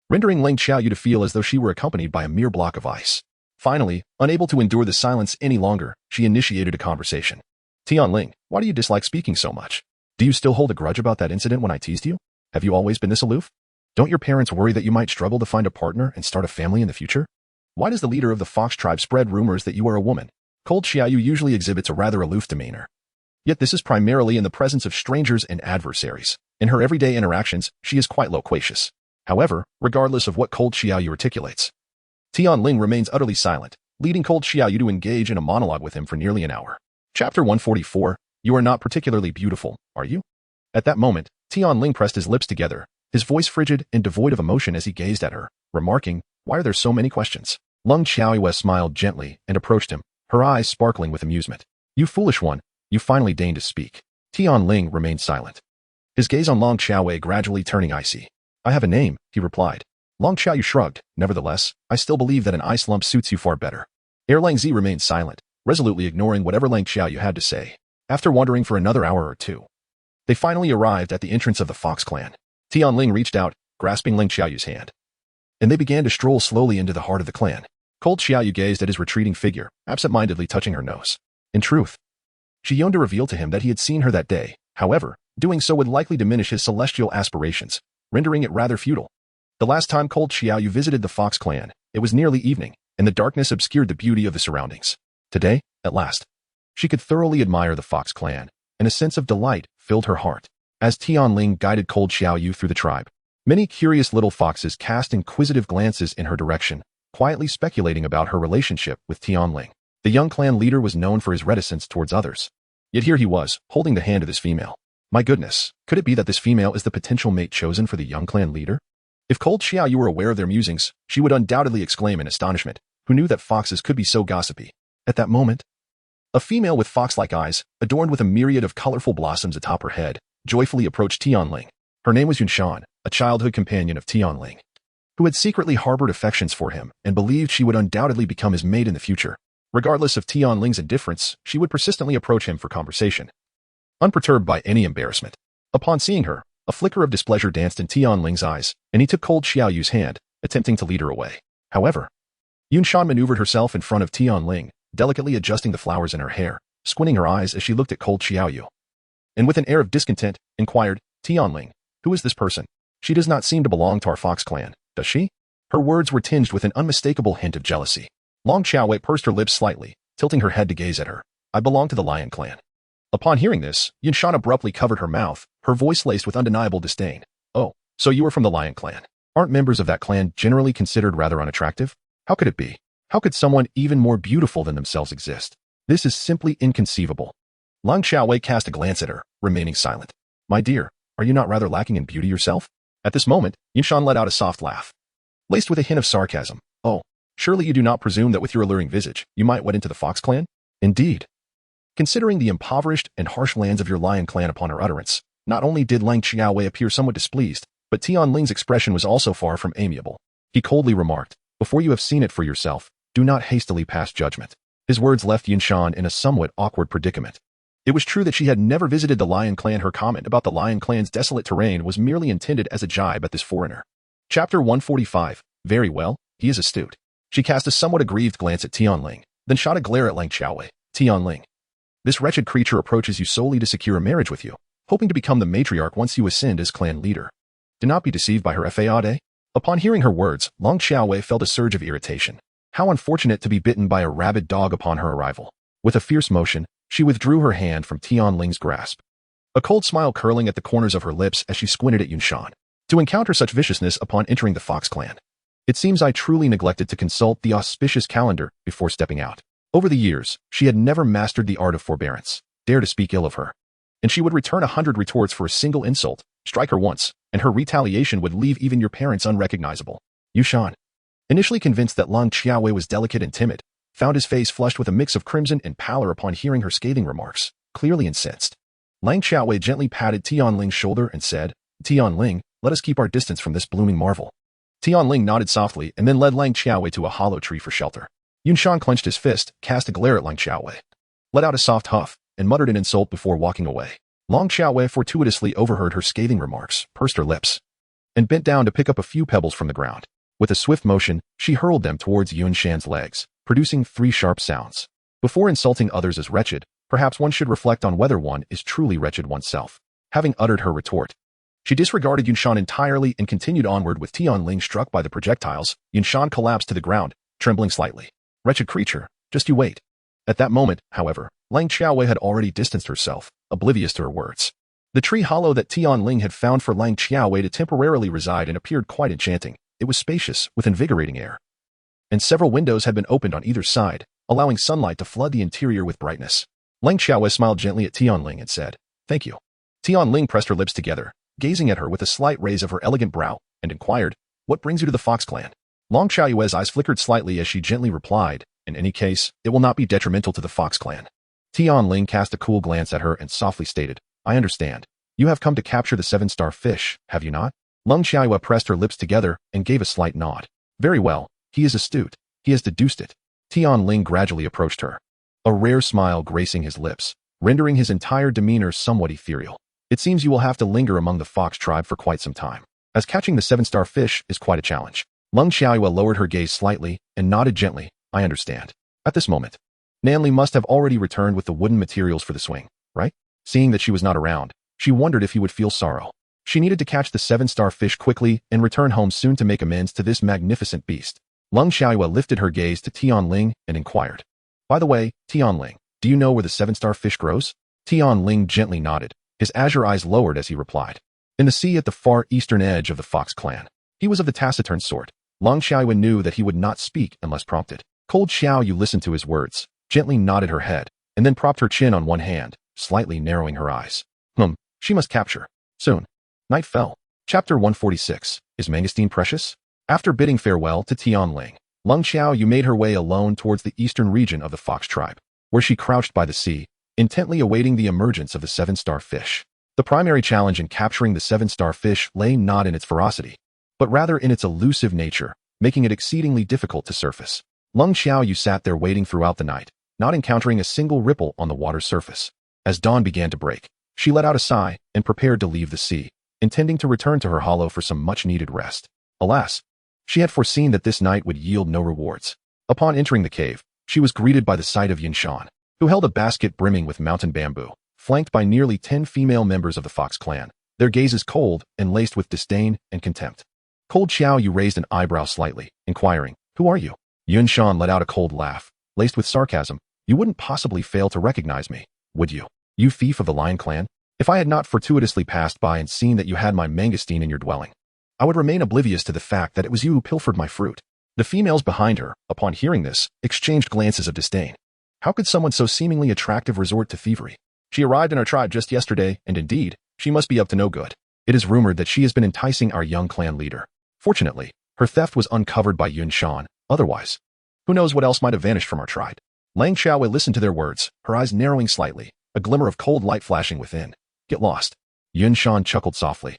rendering Lang Xiaoyu to feel as though she were accompanied by a mere block of ice. Finally, unable to endure the silence any longer, she initiated a conversation. "Tion Ling, why do you dislike speaking so much? Do you still hold a grudge about that incident when I teased you? Have you always been this aloof? Don't your parents worry that you might struggle to find a partner and start a family in the future? Why does the leader of the Fox tribe spread rumors that you are a woman? Cold Xiaoyu usually exhibits a rather aloof demeanor. Yet this is primarily in the presence of strangers and adversaries. In her everyday interactions, she is quite loquacious. However, regardless of what Cold Xiaoyu articulates, Tion Ling remains utterly silent, leading Cold Xiaoyu to engage in a monologue with him for nearly an hour. Chapter 144, You are not particularly beautiful, are you? At that moment, Tion Ling pressed his lips together, his voice frigid and devoid of emotion as he gazed at her, remarking, "Why are there so many questions?" Lang Xiaoyu smiled gently and approached him, her eyes sparkling with amusement. "You foolish one, you finally deigned to speak." Tion Ling remained silent, his gaze on Lang Xiaoyu gradually turning icy. "I have a name," he replied. Lang Xiaoyu shrugged. "Nevertheless, I still believe that an ice lump suits you far better." Lang Zi remained silent, resolutely ignoring whatever Lang Xiaoyu had to say. After wandering for another hour or two, they finally arrived at the entrance of the Fox clan. Tion Ling reached out, grasping Lang Xiaoyu's hand, and they began to stroll slowly into the heart of the clan. Cold Xiaoyu gazed at his retreating figure, absent-mindedly touching her nose. In truth, she yearned to reveal to him that he had seen her that day. However, doing so would likely diminish his celestial aspirations, rendering it rather futile. The last time Cold Xiaoyu visited the Fox clan, it was nearly evening, and the darkness obscured the beauty of the surroundings. Today, at last, she could thoroughly admire the Fox clan, and a sense of delight filled her heart. As Tion Ling guided Cold Xiaoyu through the tribe, many curious little foxes cast inquisitive glances in her direction, quietly speculating about her relationship with Tion Ling. The young clan leader was known for his reticence towards others. Yet here he was, holding the hand of this female. My goodness, could it be that this female is the potential mate chosen for the young clan leader? If Cold Xiaoyu were aware of their musings, she would undoubtedly exclaim in astonishment. Who knew that foxes could be so gossipy? At that moment, a female with fox-like eyes, adorned with a myriad of colorful blossoms atop her head, joyfully approached Tion Ling. Her name was Yunshan, a childhood companion of Tion Ling, who had secretly harbored affections for him and believed she would undoubtedly become his mate in the future. Regardless of Tion Ling's indifference, she would persistently approach him for conversation, unperturbed by any embarrassment. Upon seeing her, a flicker of displeasure danced in Tion Ling's eyes, and he took Cold Xiaoyu's hand, attempting to lead her away. However, Yunshan maneuvered herself in front of Tion Ling, delicately adjusting the flowers in her hair, squinting her eyes as she looked at Cold Xiaoyu, and with an air of discontent, inquired, Tion Ling, who is this person? She does not seem to belong to our Fox clan, does she? Her words were tinged with an unmistakable hint of jealousy. Lang Xiaoyu pursed her lips slightly, tilting her head to gaze at her. I belong to the Lion clan. Upon hearing this, Yunshan abruptly covered her mouth, her voice laced with undeniable disdain. Oh, so you are from the Lion clan. Aren't members of that clan generally considered rather unattractive? How could it be? How could someone even more beautiful than themselves exist? This is simply inconceivable. Lang Xiaoyu cast a glance at her, remaining silent. My dear, are you not rather lacking in beauty yourself? At this moment, Yunshan let out a soft laugh, laced with a hint of sarcasm. Oh, surely you do not presume that with your alluring visage, you might wed into the Fox clan? Indeed. Considering the impoverished and harsh lands of your Lion clan upon her utterance, not only did Lang Xiaoyu appear somewhat displeased, but Tion Ling's expression was also far from amiable. He coldly remarked, before you have seen it for yourself, do not hastily pass judgment. His words left Yunshan in a somewhat awkward predicament. It was true that she had never visited the Lion clan. Her comment about the Lion clan's desolate terrain was merely intended as a jibe at this foreigner. Chapter 145. Very well, he is astute. She cast a somewhat aggrieved glance at Tion Ling, then shot a glare at Lang Xiaoyu. Tion Ling, this wretched creature approaches you solely to secure a marriage with you, hoping to become the matriarch once you ascend as clan leader. Do not be deceived by her faade. Upon hearing her words, Lang Xiaoyu felt a surge of irritation. How unfortunate to be bitten by a rabid dog upon her arrival. With a fierce motion, she withdrew her hand from Tion Ling's grasp, a cold smile curling at the corners of her lips as she squinted at Yunshan. To encounter such viciousness upon entering the Fox clan, it seems I truly neglected to consult the auspicious calendar before stepping out. Over the years, she had never mastered the art of forbearance. Dare to speak ill of her, and she would return 100 retorts for a single insult. Strike her once, and her retaliation would leave even your parents unrecognizable. Yunshan, initially convinced that Lang Xiaoyu was delicate and timid, found his face flushed with a mix of crimson and pallor upon hearing her scathing remarks, clearly incensed. Lang Xiaoyu gently patted Tion Ling's shoulder and said, Tion Ling, Let us keep our distance from this blooming marvel. Tion Lan nodded softly and then led Lang Xiaowei to a hollow tree for shelter. Yunshan clenched his fist, cast a glare at Lang Xiaowei, let out a soft huff, and muttered an insult before walking away. Lang Xiaowei fortuitously overheard her scathing remarks, pursed her lips, and bent down to pick up a few pebbles from the ground. With a swift motion, she hurled them towards Yunshan's legs, producing 3 sharp sounds. Before insulting others as wretched, perhaps one should reflect on whether one is truly wretched oneself. Having uttered her retort, she disregarded Yunshan entirely and continued onward with Tion Lan struck by the projectiles. Yunshan collapsed to the ground, trembling slightly. Wretched creature, just you wait. At that moment, however, Lang Xiaowei had already distanced herself, oblivious to her words. The tree hollow that Tion Lan had found for Lang Xiaowei to temporarily reside in appeared quite enchanting. It was spacious, with invigorating air, and several windows had been opened on either side, allowing sunlight to flood the interior with brightness. Lang Xiaowei smiled gently at Tion Lan and said, "Thank you." Tion Lan pressed her lips together, gazing at her with a slight raise of her elegant brow, and inquired, "What brings you to the Fox clan?" Lang Xiaowei's eyes flickered slightly as she gently replied, "In any case, it will not be detrimental to the Fox clan." Tion Lan cast a cool glance at her and softly stated, "I understand. You have come to capture the 7-star fish, have you not?" Lang Xiaowei pressed her lips together and gave a slight nod. "Very well, he is astute. He has deduced it." Tion Lan gradually approached her, a rare smile gracing his lips, rendering his entire demeanor somewhat ethereal. "It seems you will have to linger among the Fox tribe for quite some time, as catching the 7-star fish is quite a challenge." Lang Xiaowei lowered her gaze slightly and nodded gently, "I understand." At this moment, Nanli must have already returned with the wooden materials for the swing, right? Seeing that she was not around, she wondered if he would feel sorrow. She needed to catch the 7-star fish quickly and return home soon to make amends to this magnificent beast. Lang Xiaowei lifted her gaze to Tion Lan and inquired, "By the way, Tion Lan, do you know where the 7-star fish grows?" Tion Lan gently nodded, his azure eyes lowered as he replied, "In the sea at the far eastern edge of the Fox clan." He was of the taciturn sort. Lang Xiaowei knew that he would not speak unless prompted. Cold Xiao Yu listened to his words, gently nodded her head, and then propped her chin on one hand, slightly narrowing her eyes. She must capture. Soon. Night fell. Chapter 146. Is Mangosteen precious? After bidding farewell to Tion Lan, Lang Xiao Yu made her way alone towards the eastern region of the Fox tribe, where she crouched by the sea, intently awaiting the emergence of the 7-star fish. The primary challenge in capturing the 7-star fish lay not in its ferocity, but rather in its elusive nature, making it exceedingly difficult to surface. Lang Xiao Yu sat there waiting throughout the night, not encountering a single ripple on the water's surface. As dawn began to break, she let out a sigh and prepared to leave the sea, intending to return to her hollow for some much-needed rest. Alas, she had foreseen that this night would yield no rewards. Upon entering the cave, she was greeted by the sight of Yunshan, who held a basket brimming with mountain bamboo, flanked by nearly 10 female members of the Fox clan, their gazes cold and laced with disdain and contempt. Cold Xiao Yu raised an eyebrow slightly, inquiring, "Who are you?" Yunshan let out a cold laugh, laced with sarcasm. "You wouldn't possibly fail to recognize me, would you, you thief of the Lion clan? If I had not fortuitously passed by and seen that you had my mangosteen in your dwelling, I would remain oblivious to the fact that it was you who pilfered my fruit." The females behind her, upon hearing this, exchanged glances of disdain. How could someone so seemingly attractive resort to thievery? She arrived in our tribe just yesterday, and indeed, she must be up to no good. It is rumored that she has been enticing our young clan leader. Fortunately, her theft was uncovered by Yunshan. Otherwise, who knows what else might have vanished from our tribe. Lang Xiaowei listened to their words, her eyes narrowing slightly, a glimmer of cold light flashing within. "Get lost." Yunshan chuckled softly.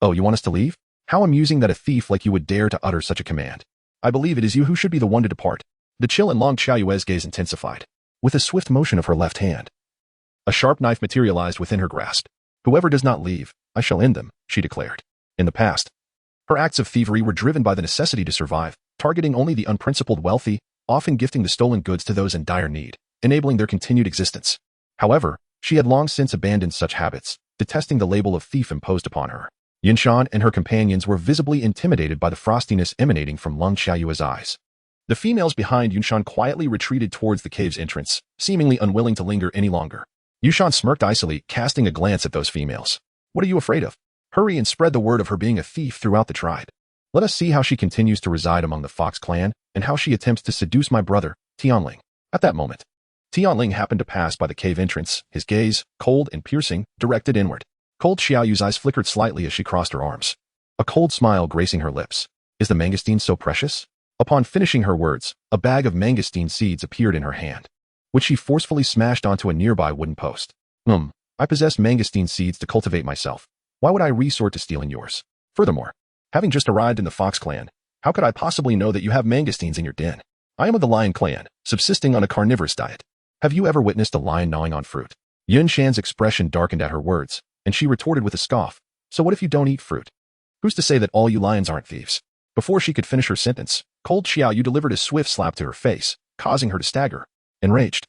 "Oh, you want us to leave? How amusing that a thief like you would dare to utter such a command. I believe it is you who should be the one to depart." The chill in Lang Xiaowei's gaze intensified. With a swift motion of her left hand, a sharp knife materialized within her grasp. "Whoever does not leave, I shall end them," she declared. In the past, her acts of thievery were driven by the necessity to survive, targeting only the unprincipled wealthy, often gifting the stolen goods to those in dire need, enabling their continued existence. However, she had long since abandoned such habits, detesting the label of thief imposed upon her. Yunshan and her companions were visibly intimidated by the frostiness emanating from Lang Xiaoyu's eyes. The females behind Yunshan quietly retreated towards the cave's entrance, seemingly unwilling to linger any longer. Yunshan smirked icily, casting a glance at those females. "What are you afraid of? Hurry and spread the word of her being a thief throughout the tribe. Let us see how she continues to reside among the Fox clan, and how she attempts to seduce my brother, Tion Lan." At that moment, Tion Lan happened to pass by the cave entrance, his gaze, cold and piercing, directed inward. Cold Xiao Yu's eyes flickered slightly as she crossed her arms, a cold smile gracing her lips. "Is the mangosteen so precious?" Upon finishing her words, a bag of mangosteen seeds appeared in her hand, which she forcefully smashed onto a nearby wooden post. I possess mangosteen seeds to cultivate myself. Why would I resort to stealing yours?" Furthermore, having just arrived in the Fox clan, how could I possibly know that you have mangosteens in your den? I am of the Lion clan, subsisting on a carnivorous diet. Have you ever witnessed a lion gnawing on fruit? Yun Shan's expression darkened at her words, and she retorted with a scoff. So what if you don't eat fruit? Who's to say that all you lions aren't thieves? Before she could finish her sentence, Cold Xiaoyu delivered a swift slap to her face, causing her to stagger. Enraged,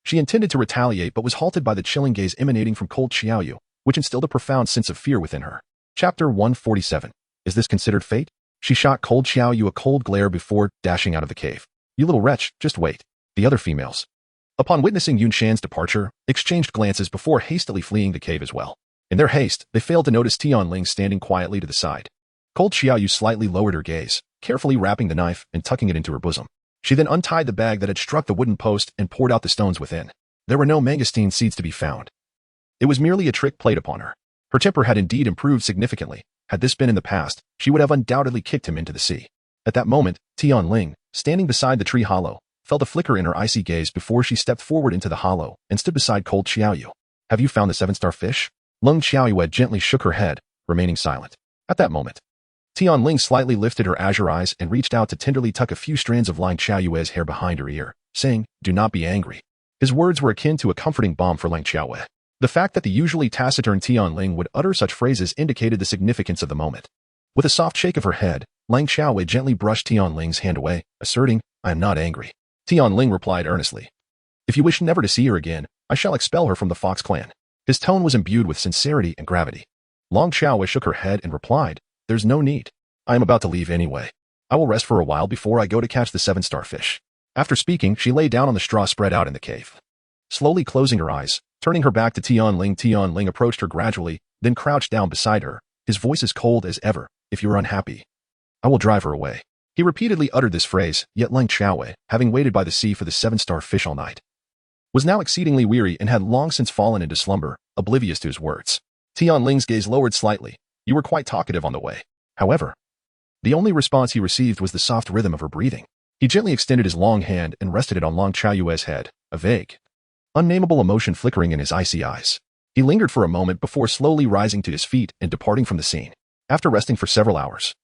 she intended to retaliate but was halted by the chilling gaze emanating from Cold Xiaoyu, which instilled a profound sense of fear within her. Chapter 147. Is this considered fate? She shot Cold Xiaoyu a cold glare before dashing out of the cave. You little wretch, just wait. The other females, upon witnessing Yun Shan's departure, exchanged glances before hastily fleeing the cave as well. In their haste, they failed to notice Tion Lan standing quietly to the side. Cold Xiaoyu slightly lowered her gaze, carefully wrapping the knife and tucking it into her bosom. She then untied the bag that had struck the wooden post and poured out the stones within. There were no mangosteen seeds to be found. It was merely a trick played upon her. Her temper had indeed improved significantly. Had this been in the past, she would have undoubtedly kicked him into the sea. At that moment, Tion Lan, standing beside the tree hollow, felt a flicker in her icy gaze before she stepped forward into the hollow and stood beside Cold Xiaoyu. Have you found the seven-star fish? Lung Xiaoyu gently shook her head, remaining silent. At that moment, Tion Lan slightly lifted her azure eyes and reached out to tenderly tuck a few strands of Lang Xiaoyue's hair behind her ear, saying, Do not be angry. His words were akin to a comforting balm for Lang Xiaoyue. The fact that the usually taciturn Tion Lan would utter such phrases indicated the significance of the moment. With a soft shake of her head, Lang Xiaoyue gently brushed Tion Lan's hand away, asserting, I am not angry. Tion Lan replied earnestly, If you wish never to see her again, I shall expel her from the Fox clan. His tone was imbued with sincerity and gravity. Lang Xiaoyue shook her head and replied, There's no need. I am about to leave anyway. I will rest for a while before I go to catch the seven-star fish. After speaking, she lay down on the straw spread out in the cave. Slowly closing her eyes, turning her back to Tion Lan approached her gradually, then crouched down beside her, his voice as cold as ever. If you are unhappy, I will drive her away. He repeatedly uttered this phrase, yet Lang Xiaoyue, having waited by the sea for the seven-star fish all night, was now exceedingly weary and had long since fallen into slumber, oblivious to his words. Tion Lan's gaze lowered slightly. You were quite talkative on the way. However, the only response he received was the soft rhythm of her breathing. He gently extended his long hand and rested it on Lang Xiaoyue's head, a vague, unnameable emotion flickering in his icy eyes. He lingered for a moment before slowly rising to his feet and departing from the scene. After resting for several hours,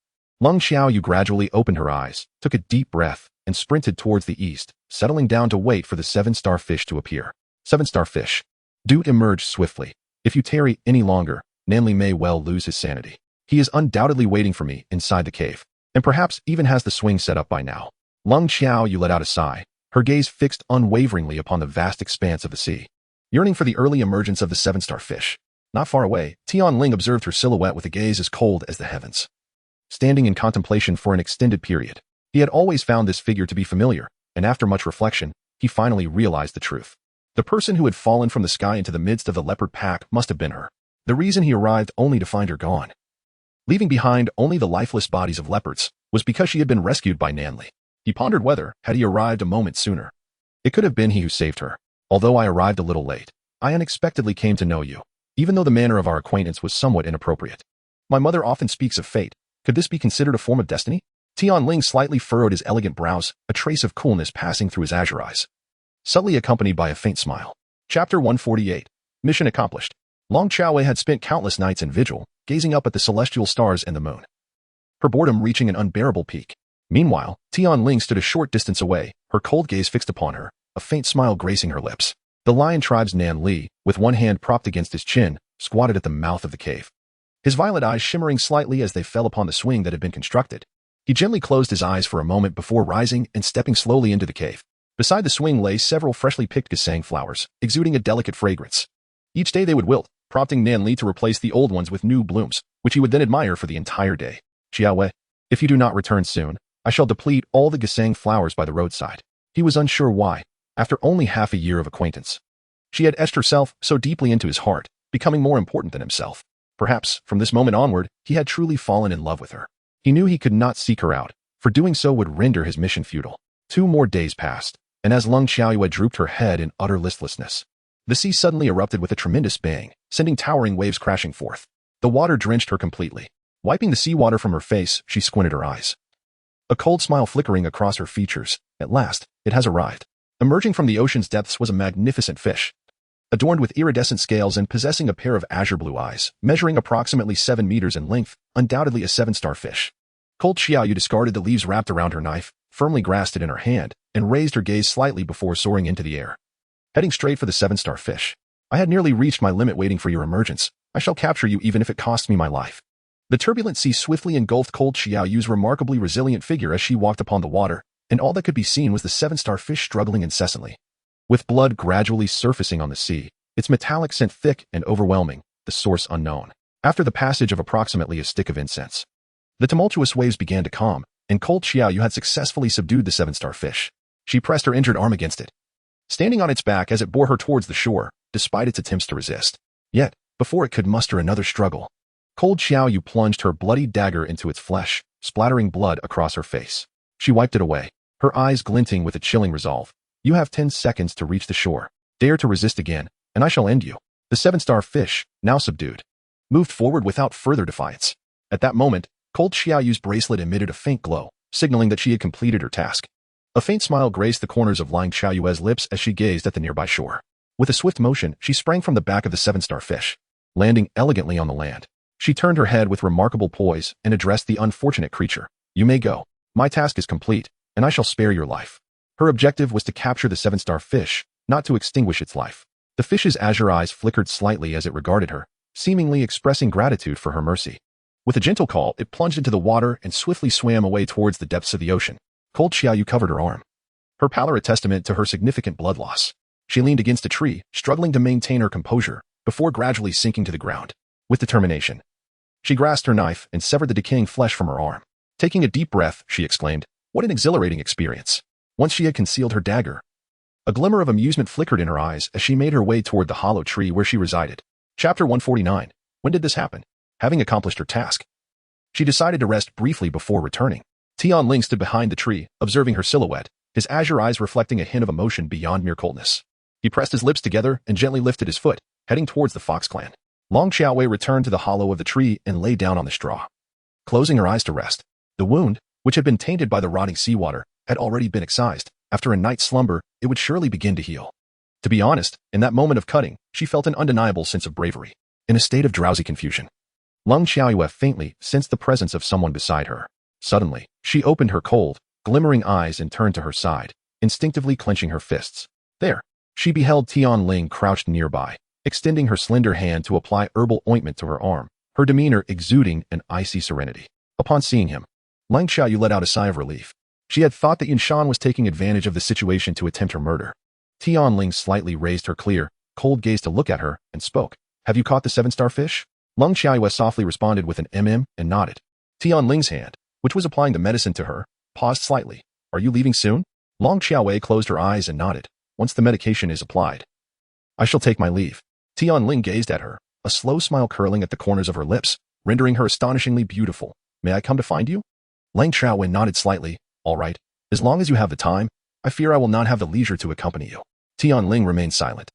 Lang Xiaoyu gradually opened her eyes, took a deep breath, and sprinted towards the east, settling down to wait for the seven-star fish to appear. Seven-star fish. Dude emerged swiftly. If you tarry any longer, Nanli may well lose his sanity. He is undoubtedly waiting for me inside the cave, and perhaps even has the swing set up by now. Lang Xiaoyu let out a sigh, her gaze fixed unwaveringly upon the vast expanse of the sea, yearning for the early emergence of the seven-star fish. Not far away, Tion Lan observed her silhouette with a gaze as cold as the heavens. Standing in contemplation for an extended period, he had always found this figure to be familiar, and after much reflection, he finally realized the truth. The person who had fallen from the sky into the midst of the leopard pack must have been her. The reason he arrived only to find her gone, leaving behind only the lifeless bodies of leopards, was because she had been rescued by Nanli. He pondered whether, had he arrived a moment sooner, it could have been he who saved her. Although I arrived a little late, I unexpectedly came to know you, even though the manner of our acquaintance was somewhat inappropriate. My mother often speaks of fate. Could this be considered a form of destiny? Tion Lan slightly furrowed his elegant brows, a trace of coolness passing through his azure eyes, subtly accompanied by a faint smile. Chapter 148. Mission accomplished. Lang Xiaoyue had spent countless nights in vigil, gazing up at the celestial stars and the moon, her boredom reaching an unbearable peak. Meanwhile, Tion Lan stood a short distance away, her cold gaze fixed upon her, a faint smile gracing her lips. The lion tribe's Nan Li, with one hand propped against his chin, squatted at the mouth of the cave, his violet eyes shimmering slightly as they fell upon the swing that had been constructed. He gently closed his eyes for a moment before rising and stepping slowly into the cave. Beside the swing lay several freshly picked gesang flowers, exuding a delicate fragrance. Each day they would wilt, prompting Nan Li to replace the old ones with new blooms, which he would then admire for the entire day. Xiaowei, if you do not return soon, I shall deplete all the gesang flowers by the roadside. He was unsure why, after only half a year of acquaintance, she had etched herself so deeply into his heart, becoming more important than himself. Perhaps, from this moment onward, he had truly fallen in love with her. He knew he could not seek her out, for doing so would render his mission futile. 2 more days passed, and as Lang Xiaoyue drooped her head in utter listlessness, the sea suddenly erupted with a tremendous bang, sending towering waves crashing forth. The water drenched her completely. Wiping the seawater from her face, she squinted her eyes, a cold smile flickering across her features. At last, it has arrived. Emerging from the ocean's depths was a magnificent fish. adorned with iridescent scales and possessing a pair of azure blue eyes, measuring approximately 7 meters in length, undoubtedly a 7-star fish. Cold Xiaoyu discarded the leaves wrapped around her knife, firmly grasped it in her hand, and raised her gaze slightly before soaring into the air. Heading straight for the 7-star fish. I had nearly reached my limit waiting for your emergence. I shall capture you even if it costs me my life. The turbulent sea swiftly engulfed Cold Xiaoyu's remarkably resilient figure as she walked upon the water, and all that could be seen was the 7-star fish struggling incessantly. With blood gradually surfacing on the sea, its metallic scent thick and overwhelming, the source unknown. After the passage of approximately a stick of incense, the tumultuous waves began to calm, and Cold Xiaoyu had successfully subdued the 7-star fish. She pressed her injured arm against it, standing on its back as it bore her towards the shore, despite its attempts to resist. Yet, before it could muster another struggle, Cold Xiaoyu plunged her bloody dagger into its flesh, splattering blood across her face. She wiped it away, her eyes glinting with a chilling resolve. You have 10 seconds to reach the shore. Dare to resist again, and I shall end you. The 7-star fish, now subdued, moved forward without further defiance. At that moment, Cold Xiaoyu's bracelet emitted a faint glow, signaling that she had completed her task. A faint smile graced the corners of Lang Xiaoyu's lips as she gazed at the nearby shore. With a swift motion, she sprang from the back of the 7-star fish, landing elegantly on the land. She turned her head with remarkable poise and addressed the unfortunate creature. You may go. My task is complete, and I shall spare your life. Her objective was to capture the 7-star fish, not to extinguish its life. The fish's azure eyes flickered slightly as it regarded her, seemingly expressing gratitude for her mercy. With a gentle call, it plunged into the water and swiftly swam away towards the depths of the ocean. Cold Xiaoyu covered her arm, her pallor a testament to her significant blood loss. She leaned against a tree, struggling to maintain her composure, before gradually sinking to the ground. With determination, she grasped her knife and severed the decaying flesh from her arm. Taking a deep breath, she exclaimed, "What an exhilarating experience." Once she had concealed her dagger, a glimmer of amusement flickered in her eyes as she made her way toward the hollow tree where she resided. Chapter 149. When did this happen? Having accomplished her task, she decided to rest briefly before returning. Tion Lan stood behind the tree, observing her silhouette, his azure eyes reflecting a hint of emotion beyond mere coldness. He pressed his lips together and gently lifted his foot, heading towards the Fox clan. Long Xiaowei returned to the hollow of the tree and lay down on the straw, closing her eyes to rest. The wound, which had been tainted by the rotting seawater, had already been excised. After a night's slumber, it would surely begin to heal. To be honest, in that moment of cutting, she felt an undeniable sense of bravery. In a state of drowsy confusion, Lang Xiaoyu faintly sensed the presence of someone beside her. Suddenly, she opened her cold, glimmering eyes and turned to her side, instinctively clenching her fists. There, she beheld Tion Lan crouched nearby, extending her slender hand to apply herbal ointment to her arm, her demeanor exuding an icy serenity. Upon seeing him, Lang Xiaoyu let out a sigh of relief. She had thought that Yunshan was taking advantage of the situation to attempt her murder. Tion Lan slightly raised her clear, cold gaze to look at her, and spoke. Have you caught the 7-star fish? Lang Xiaoyu softly responded with an and nodded. Tion Lan's hand, which was applying the medicine to her, paused slightly. Are you leaving soon? Lang Xiaoyu closed her eyes and nodded. Once the medication is applied, I shall take my leave. Tion Lan gazed at her, a slow smile curling at the corners of her lips, rendering her astonishingly beautiful. May I come to find you? Lang Xiaoyu nodded slightly. All right. As long as you have the time, I fear I will not have the leisure to accompany you. Tion Lan remained silent,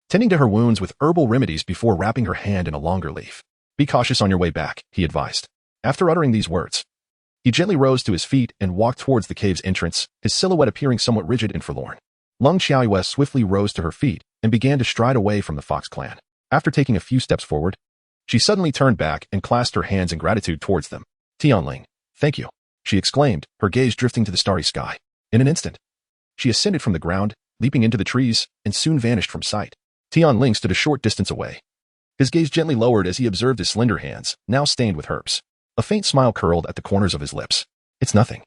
tending to her wounds with herbal remedies before wrapping her hand in a longer leaf. Be cautious on your way back, he advised. After uttering these words, he gently rose to his feet and walked towards the cave's entrance, his silhouette appearing somewhat rigid and forlorn. Lang Xiaoyu swiftly rose to her feet and began to stride away from the Fox clan. After taking a few steps forward, she suddenly turned back and clasped her hands in gratitude towards them. Tion Lan, thank you, she exclaimed, her gaze drifting to the starry sky. In an instant, she ascended from the ground, leaping into the trees, and soon vanished from sight. Tion Lan stood a short distance away, his gaze gently lowered as he observed his slender hands, now stained with herbs. A faint smile curled at the corners of his lips. It's nothing.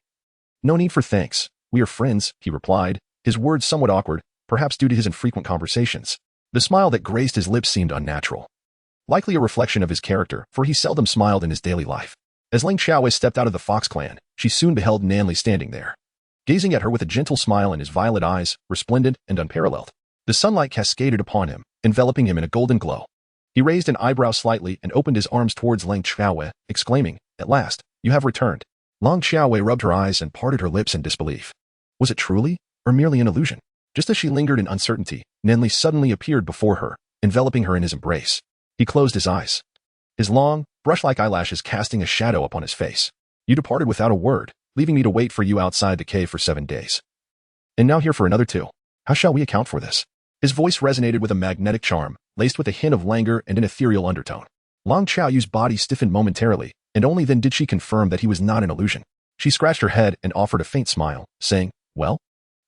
No need for thanks. We are friends, he replied, his words somewhat awkward, perhaps due to his infrequent conversations. The smile that graced his lips seemed unnatural, likely a reflection of his character, for he seldom smiled in his daily life. As Lang Xiaowei stepped out of the Fox clan, she soon beheld Nanli standing there, gazing at her with a gentle smile in his violet eyes, resplendent and unparalleled. The sunlight cascaded upon him, enveloping him in a golden glow. He raised an eyebrow slightly and opened his arms towards Lang Xiaowei, exclaiming, At last, you have returned. Lang Xiaowei rubbed her eyes and parted her lips in disbelief. Was it truly, or merely an illusion? Just as she lingered in uncertainty, Nanli suddenly appeared before her, enveloping her in his embrace. He closed his eyes, his long, brush-like eyelashes casting a shadow upon his face. You departed without a word, leaving me to wait for you outside the cave for 7 days. And now here for another 2. How shall we account for this? His voice resonated with a magnetic charm, laced with a hint of languor and an ethereal undertone. Long Xiaoyu's body stiffened momentarily, and only then did she confirm that he was not an illusion. She scratched her head and offered a faint smile, saying, "Well,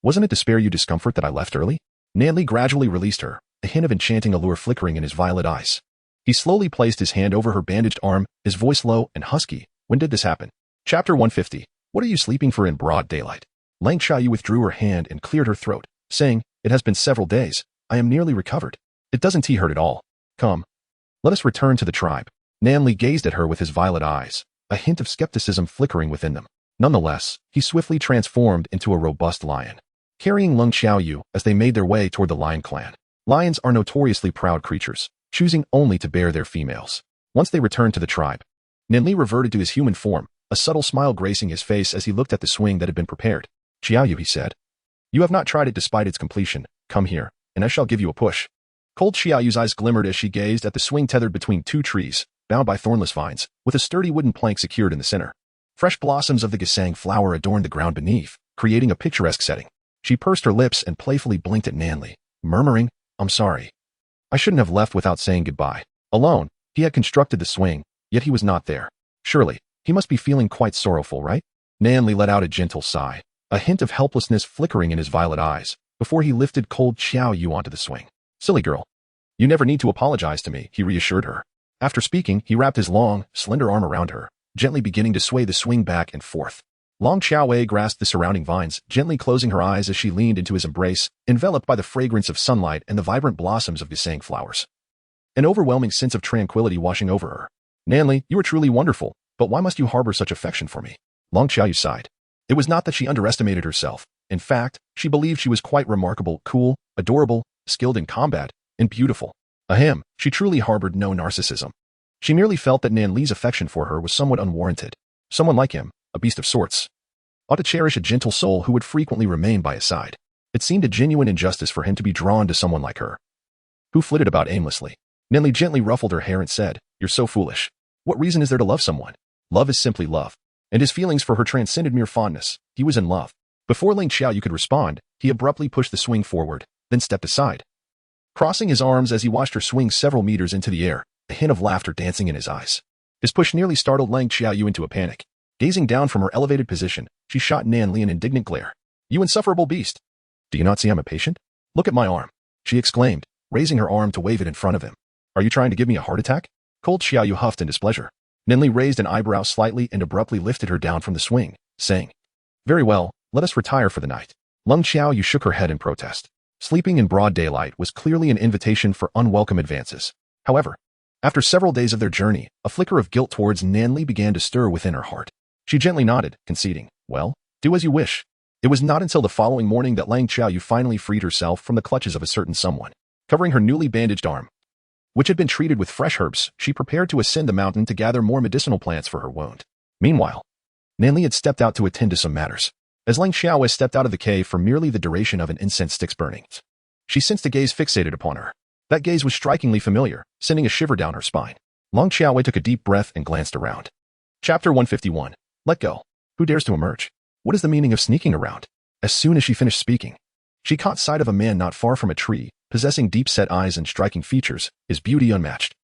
wasn't it to spare you discomfort that I left early?" Nanli gradually released her, a hint of enchanting allure flickering in his violet eyes. He slowly placed his hand over her bandaged arm, his voice low and husky. "When did this happen?" Chapter 150. What are you sleeping for in broad daylight? Lang Xiaoyu withdrew her hand and cleared her throat, saying, "It has been several days. I am nearly recovered. It doesn't hurt at all. Come. Let us return to the tribe." Nanli gazed at her with his violet eyes, a hint of skepticism flickering within them. Nonetheless, he swiftly transformed into a robust lion, carrying Lang Xiaoyu as they made their way toward the lion clan. Lions are notoriously proud creatures, choosing only to bear their females. Once they returned to the tribe, Nanli reverted to his human form, a subtle smile gracing his face as he looked at the swing that had been prepared. "Xiaoyu," he said, "you have not tried it despite its completion. Come here, and I shall give you a push." Cold Xiaoyu's eyes glimmered as she gazed at the swing tethered between two trees, bound by thornless vines, with a sturdy wooden plank secured in the center. Fresh blossoms of the gisang flower adorned the ground beneath, creating a picturesque setting. She pursed her lips and playfully blinked at Nanli, murmuring, "I'm sorry. I shouldn't have left without saying goodbye." Alone, he had constructed the swing, yet he was not there. Surely, he must be feeling quite sorrowful, right? Nanli let out a gentle sigh, a hint of helplessness flickering in his violet eyes, before he lifted cold Xiaoyu onto the swing. "Silly girl. You never need to apologize to me," he reassured her. After speaking, he wrapped his long, slender arm around her, gently beginning to sway the swing back and forth. Long Xiaowei grasped the surrounding vines, gently closing her eyes as she leaned into his embrace, enveloped by the fragrance of sunlight and the vibrant blossoms of gisang flowers. An overwhelming sense of tranquility washing over her. "Nanli, you are truly wonderful, but why must you harbor such affection for me?" Long Xiaoyu sighed. It was not that she underestimated herself. In fact, she believed she was quite remarkable, cool, adorable, skilled in combat, and beautiful. Ahem, she truly harbored no narcissism. She merely felt that Nanli's affection for her was somewhat unwarranted. Someone like him, a beast of sorts, ought to cherish a gentle soul who would frequently remain by his side. It seemed a genuine injustice for him to be drawn to someone like her, who flitted about aimlessly. Nanli gently ruffled her hair and said, "You're so foolish. What reason is there to love someone? Love is simply love." And his feelings for her transcended mere fondness. He was in love. Before Lang Xiaoyu could respond, he abruptly pushed the swing forward, then stepped aside, crossing his arms as he watched her swing several meters into the air, a hint of laughter dancing in his eyes. His push nearly startled Lang Xiaoyu into a panic. Gazing down from her elevated position, she shot Nanli an indignant glare. "You insufferable beast! Do you not see I'm a patient? Look at my arm," she exclaimed, raising her arm to wave it in front of him. "Are you trying to give me a heart attack?" Cold Xiaoyu huffed in displeasure. Nanli raised an eyebrow slightly and abruptly lifted her down from the swing, saying, "Very well, let us retire for the night." Lang Xiaoyu shook her head in protest. Sleeping in broad daylight was clearly an invitation for unwelcome advances. However, after several days of their journey, a flicker of guilt towards Nanli began to stir within her heart. She gently nodded, conceding, "Well, do as you wish." It was not until the following morning that Lang Xiaoyu finally freed herself from the clutches of a certain someone. Covering her newly bandaged arm, which had been treated with fresh herbs, she prepared to ascend the mountain to gather more medicinal plants for her wound. Meanwhile, Nanli had stepped out to attend to some matters. As Lang Xiaowei stepped out of the cave for merely the duration of an incense stick's burning, she sensed a gaze fixated upon her. That gaze was strikingly familiar, sending a shiver down her spine. Lang Xiaowei took a deep breath and glanced around. Chapter 151. Let go. Who dares to emerge? What is the meaning of sneaking around? As soon as she finished speaking, she caught sight of a man not far from a tree, possessing deep-set eyes and striking features, his beauty unmatched.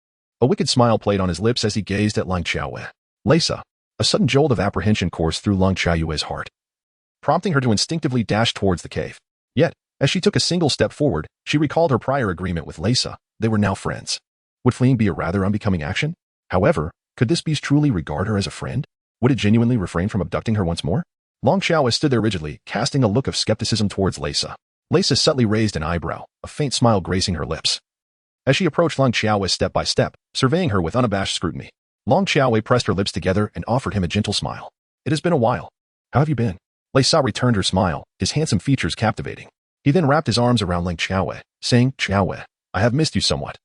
A wicked smile played on his lips as he gazed at Lang Xiaowei. Leisa. A sudden jolt of apprehension coursed through Lang Xiaowei's heart, prompting her to instinctively dash towards the cave. Yet, as she took a single step forward, she recalled her prior agreement with Leisa. They were now friends. Would fleeing be a rather unbecoming action? However, could this beast truly regard her as a friend? Would it genuinely refrain from abducting her once more? Lang Xiaowei stood there rigidly, casting a look of skepticism towards Leisa. Leisa subtly raised an eyebrow, a faint smile gracing her lips, as she approached Lang Xiaowei step by step, surveying her with unabashed scrutiny. Lang Xiaowei pressed her lips together and offered him a gentle smile. "It has been a while. How have you been?" Leisa returned her smile, his handsome features captivating. He then wrapped his arms around Lang Xiaowei, saying, "Xiaowei, I have missed you somewhat.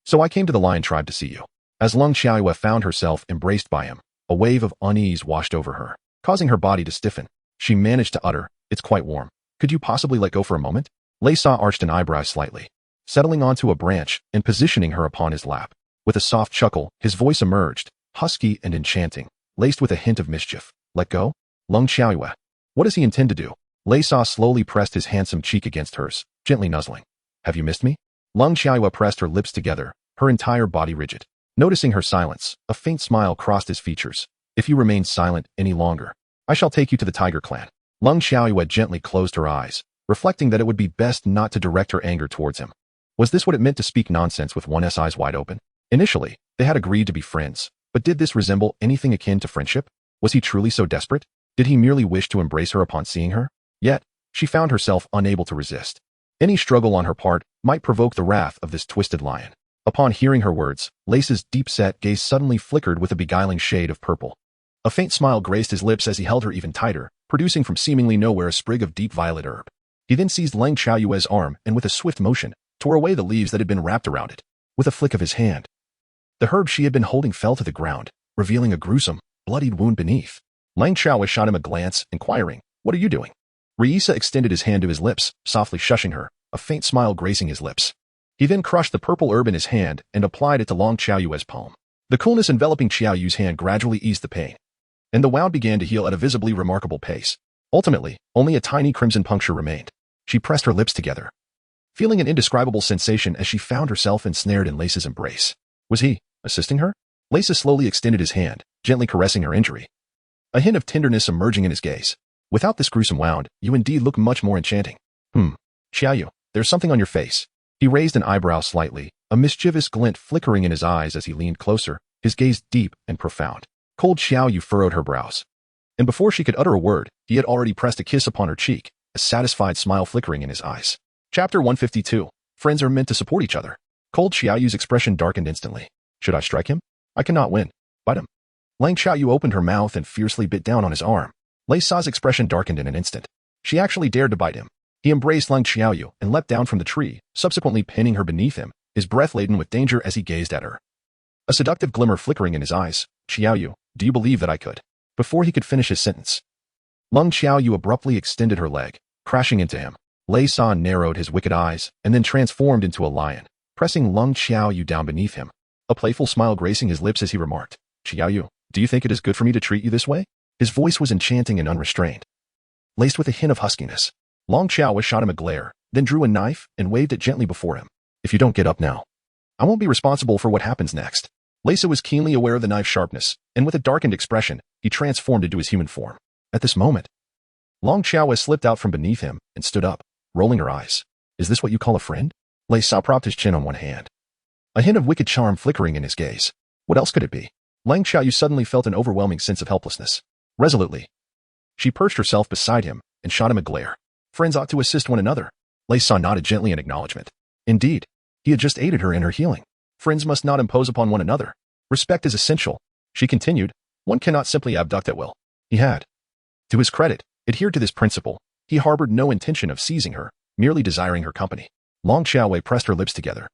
So I came to the lion tribe to see you." As Lang Xiaowei found herself embraced by him, a wave of unease washed over her, causing her body to stiffen. She managed to utter, "It's quite warm. Could you possibly let go for a moment?" Leisa arched an eyebrow slightly, settling onto a branch and positioning her upon his lap. With a soft chuckle, his voice emerged, husky and enchanting, laced with a hint of mischief. "Let go? Lang Xiaowei. What does he intend to do?" Leisa slowly pressed his handsome cheek against hers, gently nuzzling. Have you missed me? Lung Xiaoyue pressed her lips together, her entire body rigid. Noticing her silence, a faint smile crossed his features. If you remain silent any longer, I shall take you to the Tiger Clan. Lung Xiaoyue gently closed her eyes, reflecting that it would be best not to direct her anger towards him. Was this what it meant to speak nonsense with one's eyes wide open? Initially, they had agreed to be friends, but did this resemble anything akin to friendship? Was he truly so desperate? Did he merely wish to embrace her upon seeing her? Yet, she found herself unable to resist. Any struggle on her part might provoke the wrath of this twisted lion. Upon hearing her words, Leisa's deep-set gaze suddenly flickered with a beguiling shade of purple. A faint smile graced his lips as he held her even tighter, producing from seemingly nowhere a sprig of deep violet herb. He then seized Lung Xiaoyue's arm and with a swift motion, tore away the leaves that had been wrapped around it. With a flick of his hand, the herb she had been holding fell to the ground, revealing a gruesome, bloodied wound beneath. Lung Xiaoyue shot him a glance, inquiring, "What are you doing?" Leisa extended his hand to his lips, softly shushing her, a faint smile gracing his lips. He then crushed the purple herb in his hand and applied it to Lung Xiaoyue's palm. The coolness enveloping Xiaoyu's hand gradually eased the pain, and the wound began to heal at a visibly remarkable pace. Ultimately, only a tiny crimson puncture remained. She pressed her lips together, feeling an indescribable sensation as she found herself ensnared in Leisa's embrace. Was he assisting her? Leisa slowly extended his hand, gently caressing her injury, a hint of tenderness emerging in his gaze. Without this gruesome wound, you indeed look much more enchanting. Xiaoyu, there's something on your face. He raised an eyebrow slightly, a mischievous glint flickering in his eyes as he leaned closer, his gaze deep and profound. Cold Xiaoyu furrowed her brows, and before she could utter a word, he had already pressed a kiss upon her cheek, a satisfied smile flickering in his eyes. Chapter 152. Friends are meant to support each other. Cold Xiaoyu's expression darkened instantly. Should I strike him? I cannot win. Bite him. Lung Xiaoyu opened her mouth and fiercely bit down on his arm. Leisa's expression darkened in an instant. She actually dared to bite him. He embraced Lung Xiaoyu and leapt down from the tree, subsequently pinning her beneath him, his breath laden with danger as he gazed at her. A seductive glimmer flickering in his eyes. Xiaoyu, do you believe that I could? Before he could finish his sentence, Lung Xiaoyu abruptly extended her leg, crashing into him. Leisa narrowed his wicked eyes and then transformed into a lion, pressing Lung Xiaoyu down beneath him. A playful smile gracing his lips as he remarked, Xiaoyu, do you think it is good for me to treat you this way? His voice was enchanting and unrestrained, laced with a hint of huskiness. Lung Xiaoyu shot him a glare, then drew a knife and waved it gently before him. If you don't get up now, I won't be responsible for what happens next. Leisa was keenly aware of the knife's sharpness, and with a darkened expression, he transformed into his human form. At this moment, Lung Xiaoyu slipped out from beneath him and stood up, rolling her eyes. Is this what you call a friend? Leisa propped his chin on one hand, a hint of wicked charm flickering in his gaze. What else could it be? Lung Xiaoyu suddenly felt an overwhelming sense of helplessness. Resolutely, she perched herself beside him and shot him a glare. Friends ought to assist one another. Leisa nodded gently in acknowledgement. Indeed, he had just aided her in her healing. Friends must not impose upon one another. Respect is essential. She continued, one cannot simply abduct at will. He had, to his credit, adhered to this principle. He harbored no intention of seizing her, merely desiring her company. Lung Xiaoyue pressed her lips together,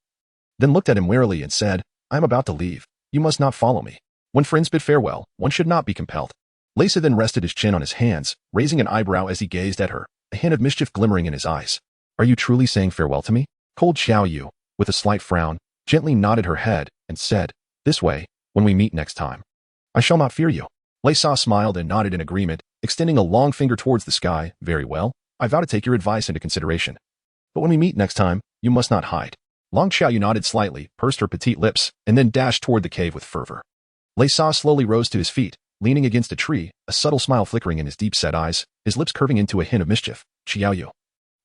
then looked at him warily and said, I am about to leave. You must not follow me. When friends bid farewell, one should not be compelled. Leisa then rested his chin on his hands, raising an eyebrow as he gazed at her, a hint of mischief glimmering in his eyes. Are you truly saying farewell to me? Cold Xiaoyu, with a slight frown, gently nodded her head and said, this way, when we meet next time, I shall not fear you. Leisa smiled and nodded in agreement, extending a long finger towards the sky. Very well, I vow to take your advice into consideration. But when we meet next time, you must not hide. Lung Xiaoyu nodded slightly, pursed her petite lips, and then dashed toward the cave with fervor. Leisa slowly rose to his feet, leaning against a tree, a subtle smile flickering in his deep-set eyes, his lips curving into a hint of mischief. Xiaoyu,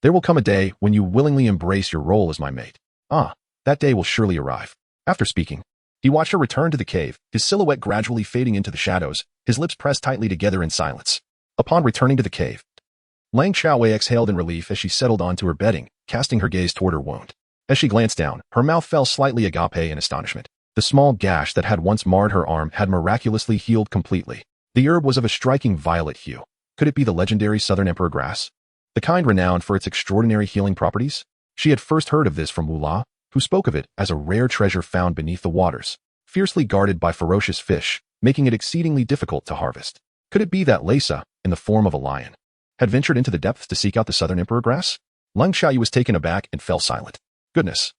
there will come a day when you willingly embrace your role as my mate. Ah, that day will surely arrive. After speaking, he watched her return to the cave, his silhouette gradually fading into the shadows, his lips pressed tightly together in silence. Upon returning to the cave, Lung Xiaoyu exhaled in relief as she settled onto her bedding, casting her gaze toward her wound. As she glanced down, her mouth fell slightly agape in astonishment. The small gash that had once marred her arm had miraculously healed completely. The herb was of a striking violet hue. Could it be the legendary Southern Emperor grass? The kind renowned for its extraordinary healing properties? She had first heard of this from Wu La, who spoke of it as a rare treasure found beneath the waters, fiercely guarded by ferocious fish, making it exceedingly difficult to harvest. Could it be that Leisa, in the form of a lion, had ventured into the depths to seek out the Southern Emperor grass? Lung Xiaoyu was taken aback and fell silent. Goodness,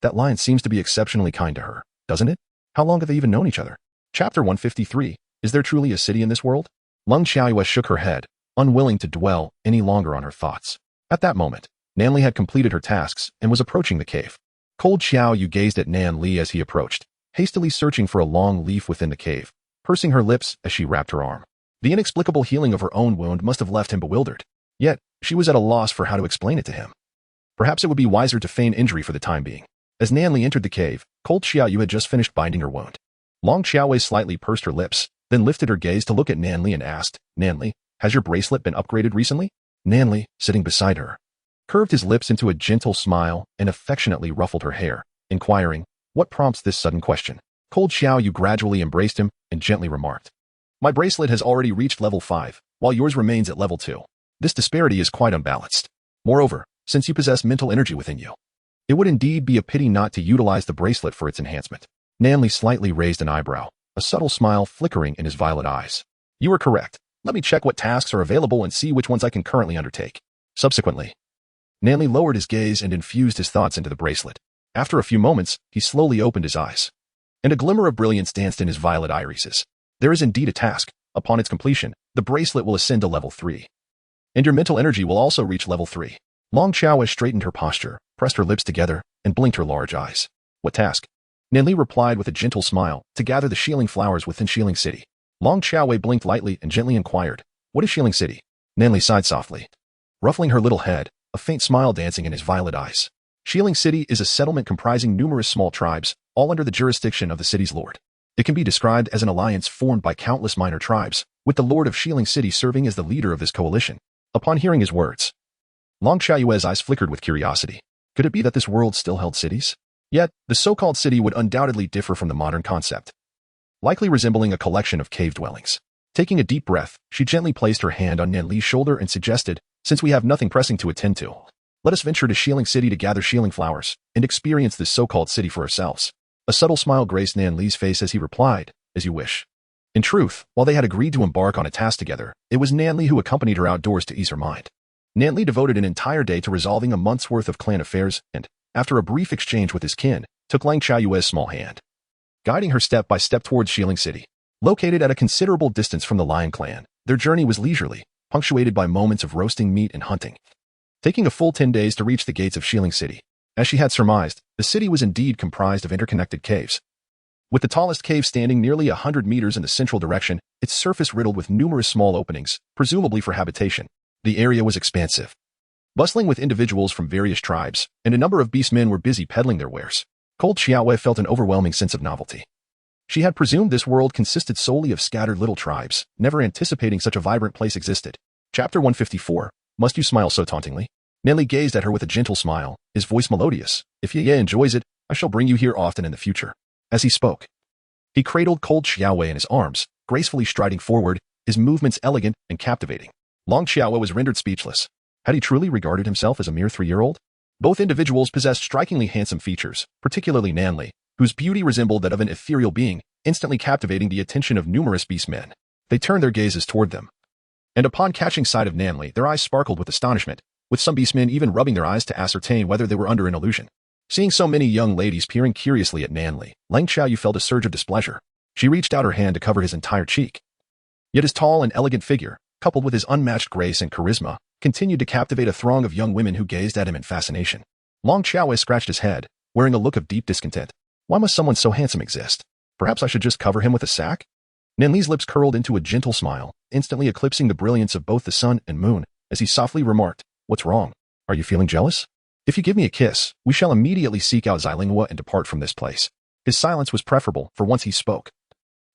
that lion seems to be exceptionally kind to her, doesn't it? How long have they even known each other? Chapter 153. Is there truly a city in this world? Lung Xiaoyu shook her head, unwilling to dwell any longer on her thoughts. At that moment, Nan Li had completed her tasks and was approaching the cave. Cold Xiao Yu gazed at Nan Li as he approached, hastily searching for a long leaf within the cave, pursing her lips as she wrapped her arm. The inexplicable healing of her own wound must have left him bewildered. Yet, she was at a loss for how to explain it to him. Perhaps it would be wiser to feign injury for the time being. As Nan Li entered the cave, Cold Xiao Yu had just finished binding her wound. Long Xiaowei slightly pursed her lips, then lifted her gaze to look at Nan Li and asked, "Nan Li, has your bracelet been upgraded recently?" Nan Li, sitting beside her, curved his lips into a gentle smile and affectionately ruffled her hair, inquiring, "What prompts this sudden question?" Cold Xiao Yu gradually embraced him and gently remarked, "My bracelet has already reached level 5, while yours remains at level 2. This disparity is quite unbalanced. Moreover, since you possess mental energy within you, it would indeed be a pity not to utilize the bracelet for its enhancement." Nan Li slightly raised an eyebrow, a subtle smile flickering in his violet eyes. "You are correct. Let me check what tasks are available and see which ones I can currently undertake." Subsequently, Nan Li lowered his gaze and infused his thoughts into the bracelet. After a few moments, he slowly opened his eyes, and a glimmer of brilliance danced in his violet irises. "There is indeed a task. Upon its completion, the bracelet will ascend to level 3. And your mental energy will also reach level 3. Long Xiaowei straightened her posture, pressed her lips together, and blinked her large eyes. "What task?" Nan Li replied with a gentle smile, "To gather the Shieling flowers within Shieling City." Long Xiaowei blinked lightly and gently inquired, "What is Shieling City?" Nan Li sighed softly, ruffling her little head, a faint smile dancing in his violet eyes. Shieling City is a settlement comprising numerous small tribes, all under the jurisdiction of the city's lord. It can be described as an alliance formed by countless minor tribes, with the lord of Shieling City serving as the leader of this coalition. Upon hearing his words, Long Xiaoyue's eyes flickered with curiosity. Could it be that this world still held cities? Yet, the so-called city would undoubtedly differ from the modern concept, likely resembling a collection of cave dwellings. Taking a deep breath, she gently placed her hand on Nan Li's shoulder and suggested, "Since we have nothing pressing to attend to, let us venture to Shieling City to gather Shieling flowers and experience this so-called city for ourselves." A subtle smile graced Nan Li's face as he replied, "As you wish." In truth, while they had agreed to embark on a task together, it was Nan Li who accompanied her outdoors to ease her mind. Nan Li devoted an entire day to resolving a month's worth of clan affairs and, after a brief exchange with his kin, took Lang Xiaoyue's small hand, guiding her step by step towards Shieling City. Located at a considerable distance from the Lion clan, their journey was leisurely, punctuated by moments of roasting meat and hunting. Taking a full 10 days to reach the gates of Shieling City. As she had surmised, the city was indeed comprised of interconnected caves. With the tallest cave standing nearly 100 meters in the central direction, its surface riddled with numerous small openings, presumably for habitation. The area was expansive, bustling with individuals from various tribes, and a number of beastmen were busy peddling their wares. Cold Xiaowei felt an overwhelming sense of novelty. She had presumed this world consisted solely of scattered little tribes, never anticipating such a vibrant place existed. Chapter 154, Must You Smile So Tauntingly? Nan Li gazed at her with a gentle smile, his voice melodious. "If Ye enjoys it, I shall bring you here often in the future." As he spoke, he cradled Cold Xiaowei in his arms, gracefully striding forward, his movements elegant and captivating. Long Xiaowei was rendered speechless. Had he truly regarded himself as a mere 3-year-old? Both individuals possessed strikingly handsome features, particularly Nan Li, whose beauty resembled that of an ethereal being, instantly captivating the attention of numerous beastmen. They turned their gazes toward them, and upon catching sight of Nan Li, their eyes sparkled with astonishment, with some beastmen even rubbing their eyes to ascertain whether they were under an illusion. Seeing so many young ladies peering curiously at Nan Li, Lang Xiaoyu felt a surge of displeasure. She reached out her hand to cover his entire cheek. Yet his tall and elegant figure, coupled with his unmatched grace and charisma, continued to captivate a throng of young women who gazed at him in fascination. Long Xiaowei scratched his head, wearing a look of deep discontent. Why must someone so handsome exist? Perhaps I should just cover him with a sack? Nan Li's lips curled into a gentle smile, instantly eclipsing the brilliance of both the sun and moon, as he softly remarked, "What's wrong? Are you feeling jealous? If you give me a kiss, we shall immediately seek out Xilingwa and depart from this place." His silence was preferable, for once he spoke.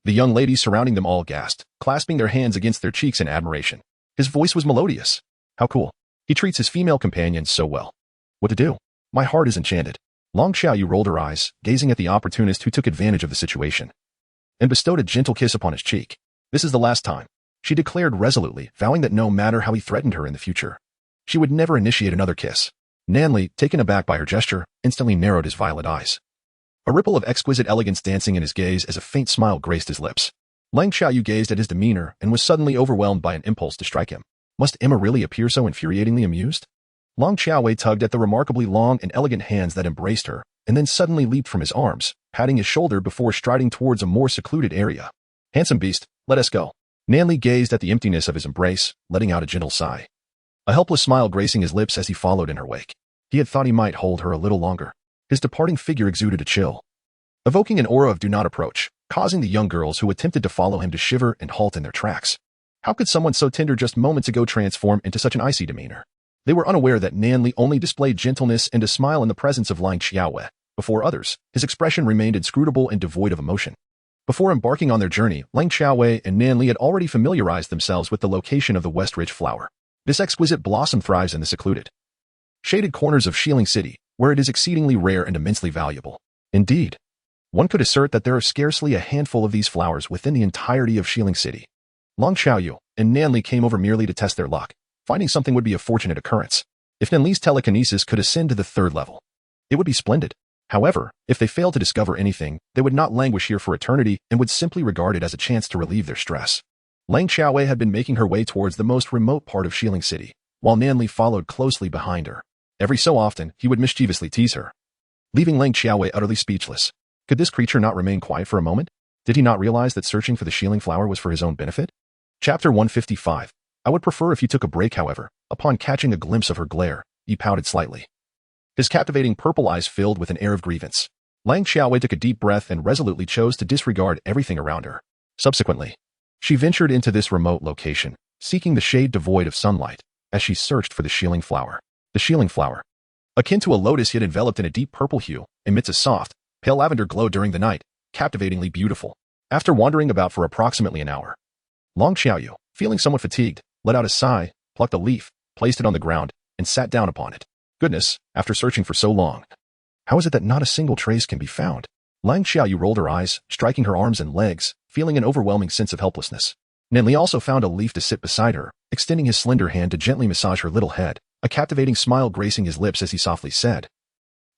The young ladies surrounding them all gasped, clasping their hands against their cheeks in admiration. His voice was melodious. How cool. He treats his female companions so well. What to do? My heart is enchanted. Long Xiaoyu rolled her eyes, gazing at the opportunist who took advantage of the situation, and bestowed a gentle kiss upon his cheek. "This is the last time," she declared resolutely, vowing that no matter how he threatened her in the future, she would never initiate another kiss. Nan Li, taken aback by her gesture, instantly narrowed his violet eyes, a ripple of exquisite elegance dancing in his gaze as a faint smile graced his lips. Lang Xiaoyu gazed at his demeanor and was suddenly overwhelmed by an impulse to strike him. Must Emma really appear so infuriatingly amused? Long Xiaowei tugged at the remarkably long and elegant hands that embraced her, and then suddenly leaped from his arms, patting his shoulder before striding towards a more secluded area. "Handsome beast, let us go." Nan Li gazed at the emptiness of his embrace, letting out a gentle sigh. a helpless smile gracing his lips as he followed in her wake. He had thought he might hold her a little longer. His departing figure exuded a chill, evoking an aura of do not approach, causing the young girls who attempted to follow him to shiver and halt in their tracks. How could someone so tender just moments ago transform into such an icy demeanor? They were unaware that Nan Li only displayed gentleness and a smile in the presence of Lang Xiaowei. Before others, his expression remained inscrutable and devoid of emotion. Before embarking on their journey, Lang Xiaowei and Nan Li had already familiarized themselves with the location of the West Ridge flower. This exquisite blossom thrives in the secluded, shaded corners of Shilling City, where it is exceedingly rare and immensely valuable. Indeed, one could assert that there are scarcely a handful of these flowers within the entirety of Shilling City. Long Xiaoyu and Nan Li came over merely to test their luck. Finding something would be a fortunate occurrence. If Nan Li's telekinesis could ascend to the 3rd level, it would be splendid. However, if they failed to discover anything, they would not languish here for eternity and would simply regard it as a chance to relieve their stress. Lang Xiaowei had been making her way towards the most remote part of Shilling City, while Nan Li followed closely behind her. Every so often, he would mischievously tease her, leaving Lang Xiaowei utterly speechless. Could this creature not remain quiet for a moment? Did he not realize that searching for the Shilling flower was for his own benefit? Chapter 155. I would prefer if you took a break, however. Upon catching a glimpse of her glare, he pouted slightly. His captivating purple eyes filled with an air of grievance. Lang Xiaowei took a deep breath and resolutely chose to disregard everything around her. Subsequently, she ventured into this remote location, seeking the shade devoid of sunlight, as she searched for the Shilling flower. The Shilling flower, akin to a lotus yet enveloped in a deep purple hue, emits a soft, pale lavender glow during the night, captivatingly beautiful. After wandering about for approximately an hour, Long Xiaoyu, feeling somewhat fatigued, let out a sigh, plucked a leaf, placed it on the ground, and sat down upon it. Goodness, after searching for so long, how is it that not a single trace can be found? Lang Xiaoyu rolled her eyes, striking her arms and legs, feeling an overwhelming sense of helplessness. Nan Li also found a leaf to sit beside her, extending his slender hand to gently massage her little head, a captivating smile gracing his lips as he softly said,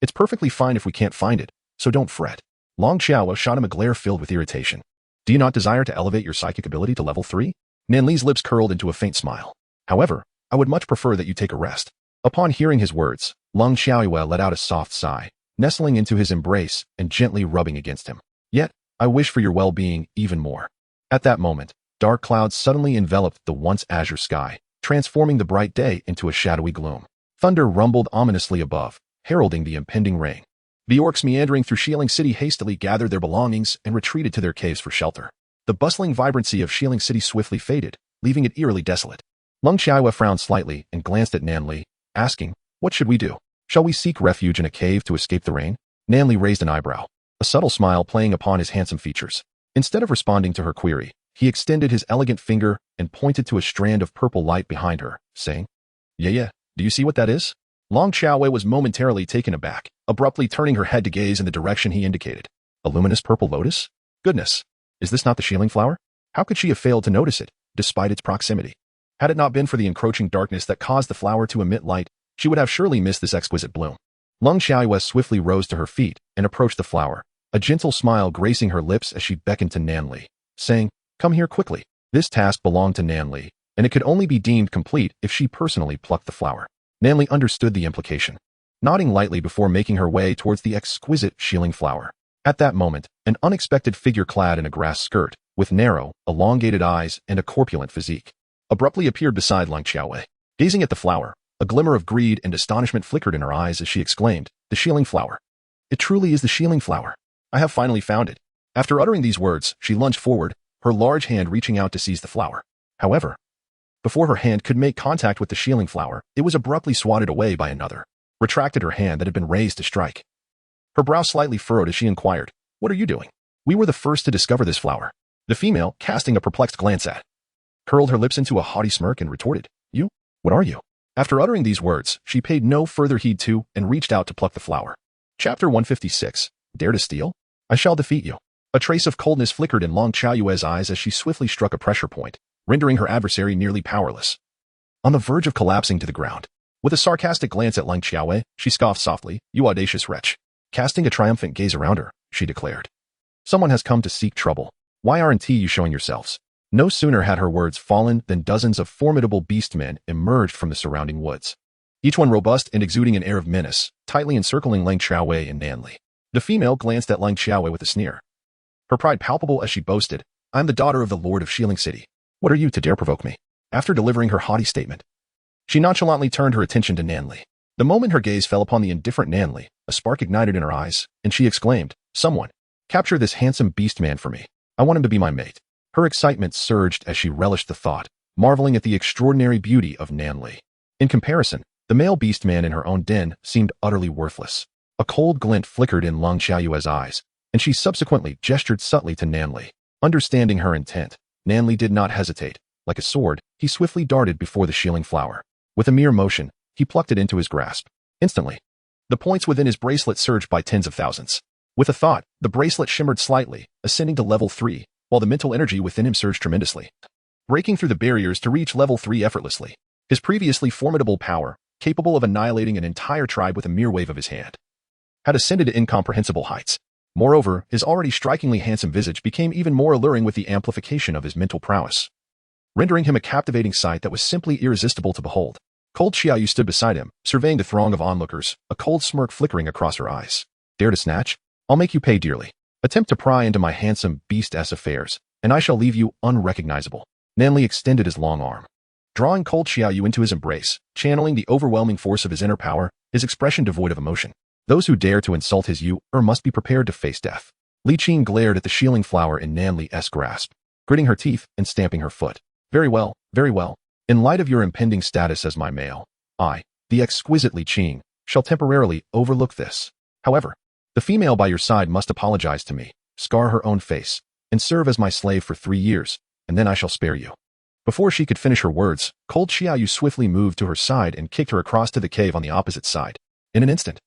"It's perfectly fine if we can't find it, so don't fret." Long Xiaoyu shot him a glare filled with irritation. "Do you not desire to elevate your psychic ability to level 3? Nan Li's lips curled into a faint smile. "However, I would much prefer that you take a rest." Upon hearing his words, Long Xiaoyu let out a soft sigh, nestling into his embrace and gently rubbing against him. "Yet, I wish for your well-being even more." At that moment, dark clouds suddenly enveloped the once azure sky, transforming the bright day into a shadowy gloom. Thunder rumbled ominously above, heralding the impending rain. The orcs meandering through Shilling City hastily gathered their belongings and retreated to their caves for shelter. The bustling vibrancy of Shilling City swiftly faded, leaving it eerily desolate. Long Xiaoyu frowned slightly and glanced at Nan Li, asking, "What should we do? Shall we seek refuge in a cave to escape the rain?" Nan Li raised an eyebrow, a subtle smile playing upon his handsome features. Instead of responding to her query, he extended his elegant finger and pointed to a strand of purple light behind her, saying, Yeah, do you see what that is?" Long Xiaowei was momentarily taken aback, abruptly turning her head to gaze in the direction he indicated. A luminous purple lotus? Goodness, is this not the Shilling flower? How could she have failed to notice it, despite its proximity? Had it not been for the encroaching darkness that caused the flower to emit light, she would have surely missed this exquisite bloom. Long Xiaoyu swiftly rose to her feet and approached the flower, a gentle smile gracing her lips as she beckoned to Nan Li, saying, "Come here quickly." This task belonged to Nan Li, and it could only be deemed complete if she personally plucked the flower. Nan Li understood the implication, nodding lightly before making her way towards the exquisite Shilling flower. At that moment, an unexpected figure clad in a grass skirt, with narrow, elongated eyes and a corpulent physique, abruptly appeared beside Lang Xiaowei. Gazing at the flower, a glimmer of greed and astonishment flickered in her eyes as she exclaimed, "The Shilling flower. It truly is the Shilling flower. I have finally found it." After uttering these words, she lunged forward, her large hand reaching out to seize the flower. However, before her hand could make contact with the Shilling flower, it was abruptly swatted away by another, retracted her hand that had been raised to strike. Her brow slightly furrowed as she inquired, "What are you doing?" "We were the first to discover this flower." The female, casting a perplexed glance at, curled her lips into a haughty smirk and retorted, "You? What are you?" After uttering these words, she paid no further heed to and reached out to pluck the flower. Chapter 156. Dare to steal? I shall defeat you. A trace of coldness flickered in Long Xiaoyu's eyes as she swiftly struck a pressure point, rendering her adversary nearly powerless, on the verge of collapsing to the ground. With a sarcastic glance at Lang Xiaowei, she scoffed softly, "You audacious wretch." Casting a triumphant gaze around her, she declared, "Someone has come to seek trouble. Why aren't you showing yourselves?" No sooner had her words fallen than dozens of formidable beastmen emerged from the surrounding woods, each one robust and exuding an air of menace, tightly encircling Lang Xiaowei and Nan Li. The female glanced at Lang Xiaowei with a sneer, her pride palpable as she boasted, "I'm the daughter of the Lord of Shilling City. What are you to dare provoke me?" After delivering her haughty statement, She nonchalantly turned her attention to Nanli. The moment her gaze fell upon the indifferent Nanli, a spark ignited in her eyes, and she exclaimed, "Someone, capture this handsome beastman for me. I want him to be my mate." Her excitement surged as she relished the thought, marveling at the extraordinary beauty of Nanli. In comparison, the male beastman in her own den seemed utterly worthless. A cold glint flickered in Lung Xiaoyue's eyes, and she subsequently gestured subtly to Nanli. Understanding her intent, Nanli did not hesitate. Like a sword, he swiftly darted before the shieling flower. With a mere motion, he plucked it into his grasp. Instantly, the points within his bracelet surged by tens of thousands. With a thought, the bracelet shimmered slightly, ascending to level 3, while the mental energy within him surged tremendously, breaking through the barriers to reach level 3 effortlessly. His previously formidable power, capable of annihilating an entire tribe with a mere wave of his hand, had ascended to incomprehensible heights. Moreover, his already strikingly handsome visage became even more alluring with the amplification of his mental prowess, rendering him a captivating sight that was simply irresistible to behold. Cold Xiaoyu stood beside him, surveying the throng of onlookers, a cold smirk flickering across her eyes. "Dare to snatch? I'll make you pay dearly. Attempt to pry into my handsome beast's affairs, and I shall leave you unrecognizable." Nanli extended his long arm, drawing Cold Xiaoyu into his embrace, channeling the overwhelming force of his inner power, his expression devoid of emotion. "Those who dare to insult his must be prepared to face death." Li Qing glared at the shieling flower in Nanli's grasp, gritting her teeth and stamping her foot. Very well, very well. In light of your impending status as my male, I, the exquisite Li Qing, shall temporarily overlook this. However, the female by your side must apologize to me, scar her own face, and serve as my slave for 3 years, and then I shall spare you." Before she could finish her words, Cold Xiaoyu swiftly moved to her side and kicked her across to the cave on the opposite side. In an instant,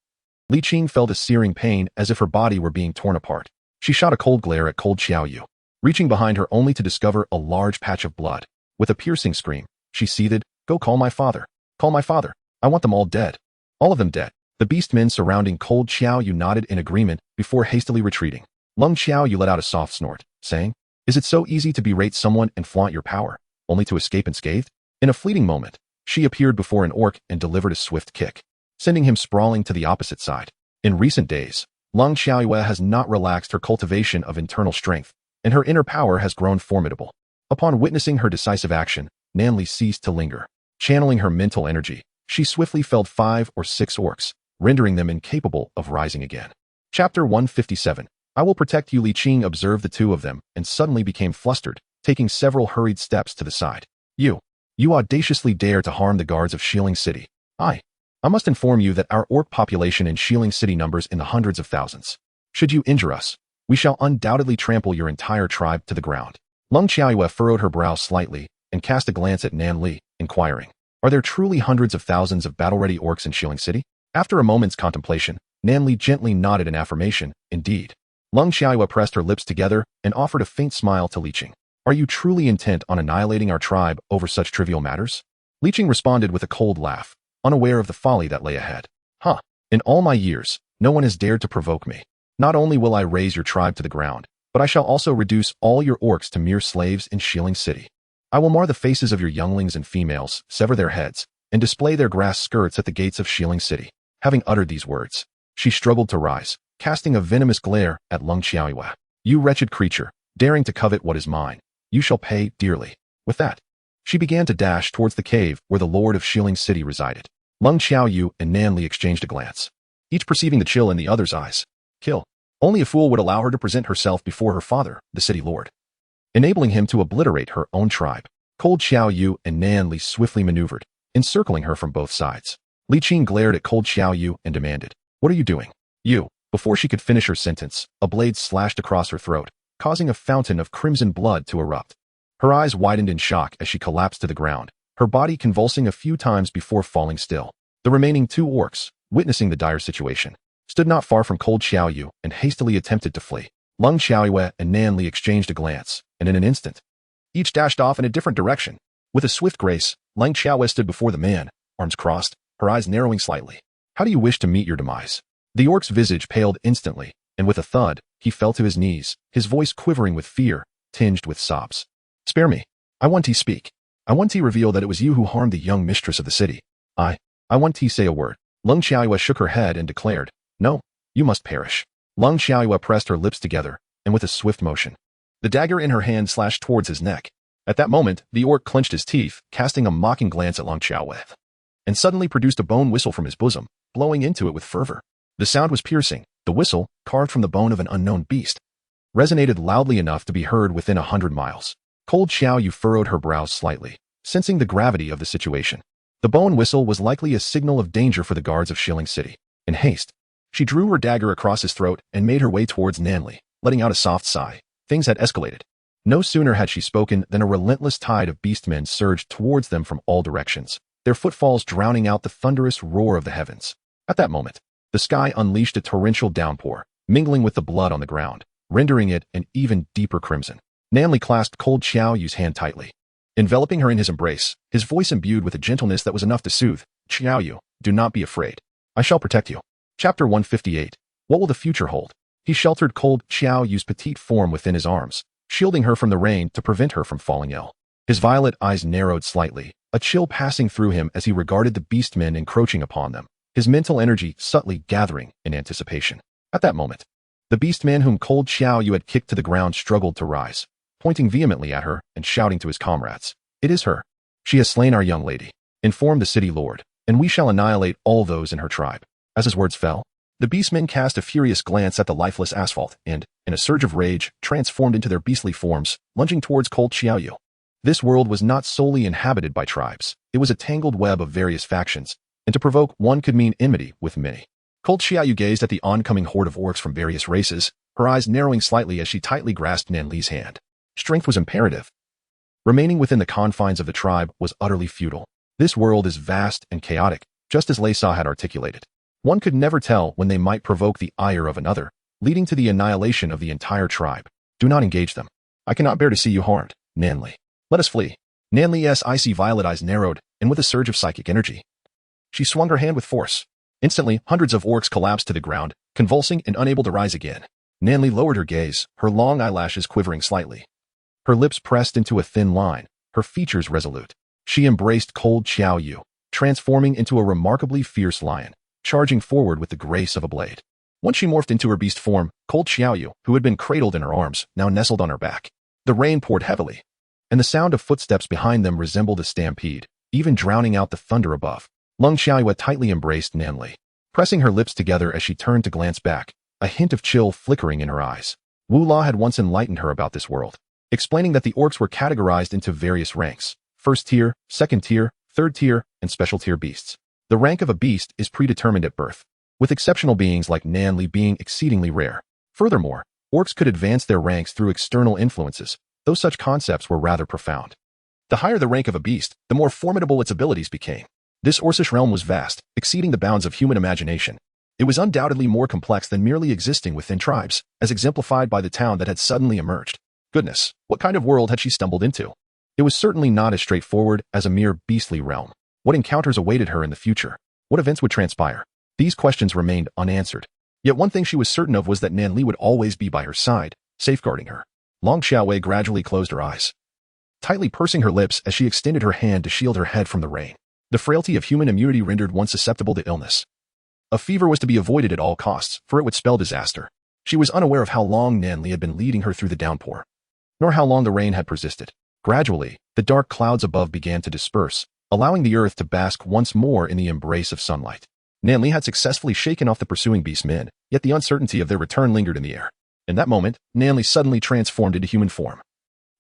Li Qing felt a searing pain as if her body were being torn apart. She shot a cold glare at Cold Xiaoyu, reaching behind her only to discover a large patch of blood. With a piercing scream, she seethed, "Go call my father. Call my father. I want them all dead. All of them dead." The beastmen surrounding Cold Xiaoyu nodded in agreement before hastily retreating. Lung Xiaoyu let out a soft snort, saying, "Is it so easy to berate someone and flaunt your power, only to escape unscathed?" In a fleeting moment, she appeared before an orc and delivered a swift kick, sending him sprawling to the opposite side. In recent days, Lung Xiaoyue has not relaxed her cultivation of internal strength, and her inner power has grown formidable. Upon witnessing her decisive action, Nanli ceased to linger. Channeling her mental energy, she swiftly felled 5 or 6 orcs, rendering them incapable of rising again. Chapter 157. I will protect you. Li Qing observed the two of them and suddenly became flustered, taking several hurried steps to the side. You audaciously dare to harm the guards of Shieling City. I must inform you that our orc population in Shieling City numbers in the hundreds of thousands. Should you injure us, we shall undoubtedly trample your entire tribe to the ground." Lung Xiaoyue furrowed her brow slightly and cast a glance at Nanli, inquiring, "Are there truly hundreds of thousands of battle-ready orcs in Shieling City?" After a moment's contemplation, Nanli gently nodded in affirmation. "Indeed." Lung Xiaoyue pressed her lips together and offered a faint smile to Li Qing. "Are you truly intent on annihilating our tribe over such trivial matters?" Li Qing responded with a cold laugh, unaware of the folly that lay ahead. "Huh. In all my years, no one has dared to provoke me. Not only will I raise your tribe to the ground, but I shall also reduce all your orcs to mere slaves in Shieling City. I will mar the faces of your younglings and females, sever their heads, and display their grass skirts at the gates of Shieling City." Having uttered these words, she struggled to rise, casting a venomous glare at Lung Xiaoyue. "You wretched creature, daring to covet what is mine, you shall pay dearly." With that, she began to dash towards the cave where the Lord of Shieling City resided. Lung Xiaoyu and Nanli exchanged a glance, each perceiving the chill in the other's eyes. Kill. Only a fool would allow her to present herself before her father, the city lord, enabling him to obliterate her own tribe. Cold Xiaoyu and Nanli swiftly maneuvered, encircling her from both sides. Li Qing glared at Cold Xiaoyu and demanded, "What are you doing?" Before she could finish her sentence, a blade slashed across her throat, causing a fountain of crimson blood to erupt. Her eyes widened in shock as she collapsed to the ground, her body convulsing a few times before falling still. The remaining 2 orcs, witnessing the dire situation, stood not far from Cold Xiaoyu and hastily attempted to flee. Lung Xiaoyue and Nanli exchanged a glance, and in an instant, each dashed off in a different direction. With a swift grace, Lung Xiaoyue stood before the man, arms crossed, her eyes narrowing slightly. "How do you wish to meet your demise?" The orc's visage paled instantly, and with a thud, he fell to his knees, his voice quivering with fear, tinged with sobs. "Spare me. I want to speak. I want to reveal that it was you who harmed the young mistress of the city. I want to say a word." Lung Xiaoyue shook her head and declared, "No, you must perish." Lung Xiaoyue pressed her lips together, and with a swift motion, the dagger in her hand slashed towards his neck. At that moment, the orc clenched his teeth, casting a mocking glance at Lung Xiaoyue. and suddenly produced a bone whistle from his bosom, blowing into it with fervor. The sound was piercing. The whistle, carved from the bone of an unknown beast, resonated loudly enough to be heard within 100 miles. Cold Xiaoyu furrowed her brows slightly, sensing the gravity of the situation. The bone whistle was likely a signal of danger for the guards of Shilling City. In haste, she drew her dagger across his throat and made her way towards Nanli, letting out a soft sigh. Things had escalated. No sooner had she spoken than a relentless tide of beastmen surged towards them from all directions, their footfalls drowning out the thunderous roar of the heavens. At that moment, the sky unleashed a torrential downpour, mingling with the blood on the ground, rendering it an even deeper crimson. Nanli clasped Cold Xiaoyu's hand tightly, enveloping her in his embrace, his voice imbued with a gentleness that was enough to soothe. Xiaoyu, do not be afraid. I shall protect you. Chapter 158. What will the future hold? He sheltered Cold Xiaoyu's petite form within his arms, shielding her from the rain to prevent her from falling ill. His violet eyes narrowed slightly, a chill passing through him as he regarded the beastmen encroaching upon them, his mental energy subtly gathering in anticipation. At that moment, the beastman whom Cold Xiaoyu had kicked to the ground struggled to rise, pointing vehemently at her and shouting to his comrades. It is her. She has slain our young lady. Inform the city lord, and we shall annihilate all those in her tribe. As his words fell, the beastmen cast a furious glance at the lifeless asphalt and, in a surge of rage, transformed into their beastly forms, lunging towards Cold Xiaoyu. This world was not solely inhabited by tribes. It was a tangled web of various factions, and to provoke one could mean enmity with many. Cold Xiaoyu gazed at the oncoming horde of orcs from various races, her eyes narrowing slightly as she tightly grasped Nanli's hand. Strength was imperative. Remaining within the confines of the tribe was utterly futile. This world is vast and chaotic, just as Leisa had articulated. One could never tell when they might provoke the ire of another, leading to the annihilation of the entire tribe. Do not engage them. I cannot bear to see you harmed, Nanli. Let us flee. Nanli's icy violet eyes narrowed, and with a surge of psychic energy, she swung her hand with force. Instantly, hundreds of orcs collapsed to the ground, convulsing and unable to rise again. Nanli lowered her gaze, her long eyelashes quivering slightly. Her lips pressed into a thin line, her features resolute. She embraced Cold Xiaoyu, transforming into a remarkably fierce lion, charging forward with the grace of a blade. Once she morphed into her beast form, Cold Xiaoyu, who had been cradled in her arms, now nestled on her back. The rain poured heavily, and the sound of footsteps behind them resembled a stampede, even drowning out the thunder above. Lung Xiaoyu tightly embraced Nanli, pressing her lips together as she turned to glance back, a hint of chill flickering in her eyes. Wu La had once enlightened her about this world, explaining that the orcs were categorized into various ranks: first tier, second tier, third tier, and special tier beasts. The rank of a beast is predetermined at birth, with exceptional beings like Nanli being exceedingly rare. Furthermore, orcs could advance their ranks through external influences, though such concepts were rather profound. The higher the rank of a beast, the more formidable its abilities became. This Orcish realm was vast, exceeding the bounds of human imagination. It was undoubtedly more complex than merely existing within tribes, as exemplified by the town that had suddenly emerged. Goodness, what kind of world had she stumbled into? It was certainly not as straightforward as a mere beastly realm. What encounters awaited her in the future? What events would transpire? These questions remained unanswered. Yet one thing she was certain of was that Nanli would always be by her side, safeguarding her. Long Xiaowei gradually closed her eyes, tightly pursing her lips as she extended her hand to shield her head from the rain. The frailty of human immunity rendered one susceptible to illness. A fever was to be avoided at all costs, for it would spell disaster. She was unaware of how long Nanli had been leading her through the downpour, nor how long the rain had persisted. Gradually, the dark clouds above began to disperse, allowing the earth to bask once more in the embrace of sunlight. Nanli had successfully shaken off the pursuing beastmen, yet the uncertainty of their return lingered in the air. In that moment, Nanli suddenly transformed into human form.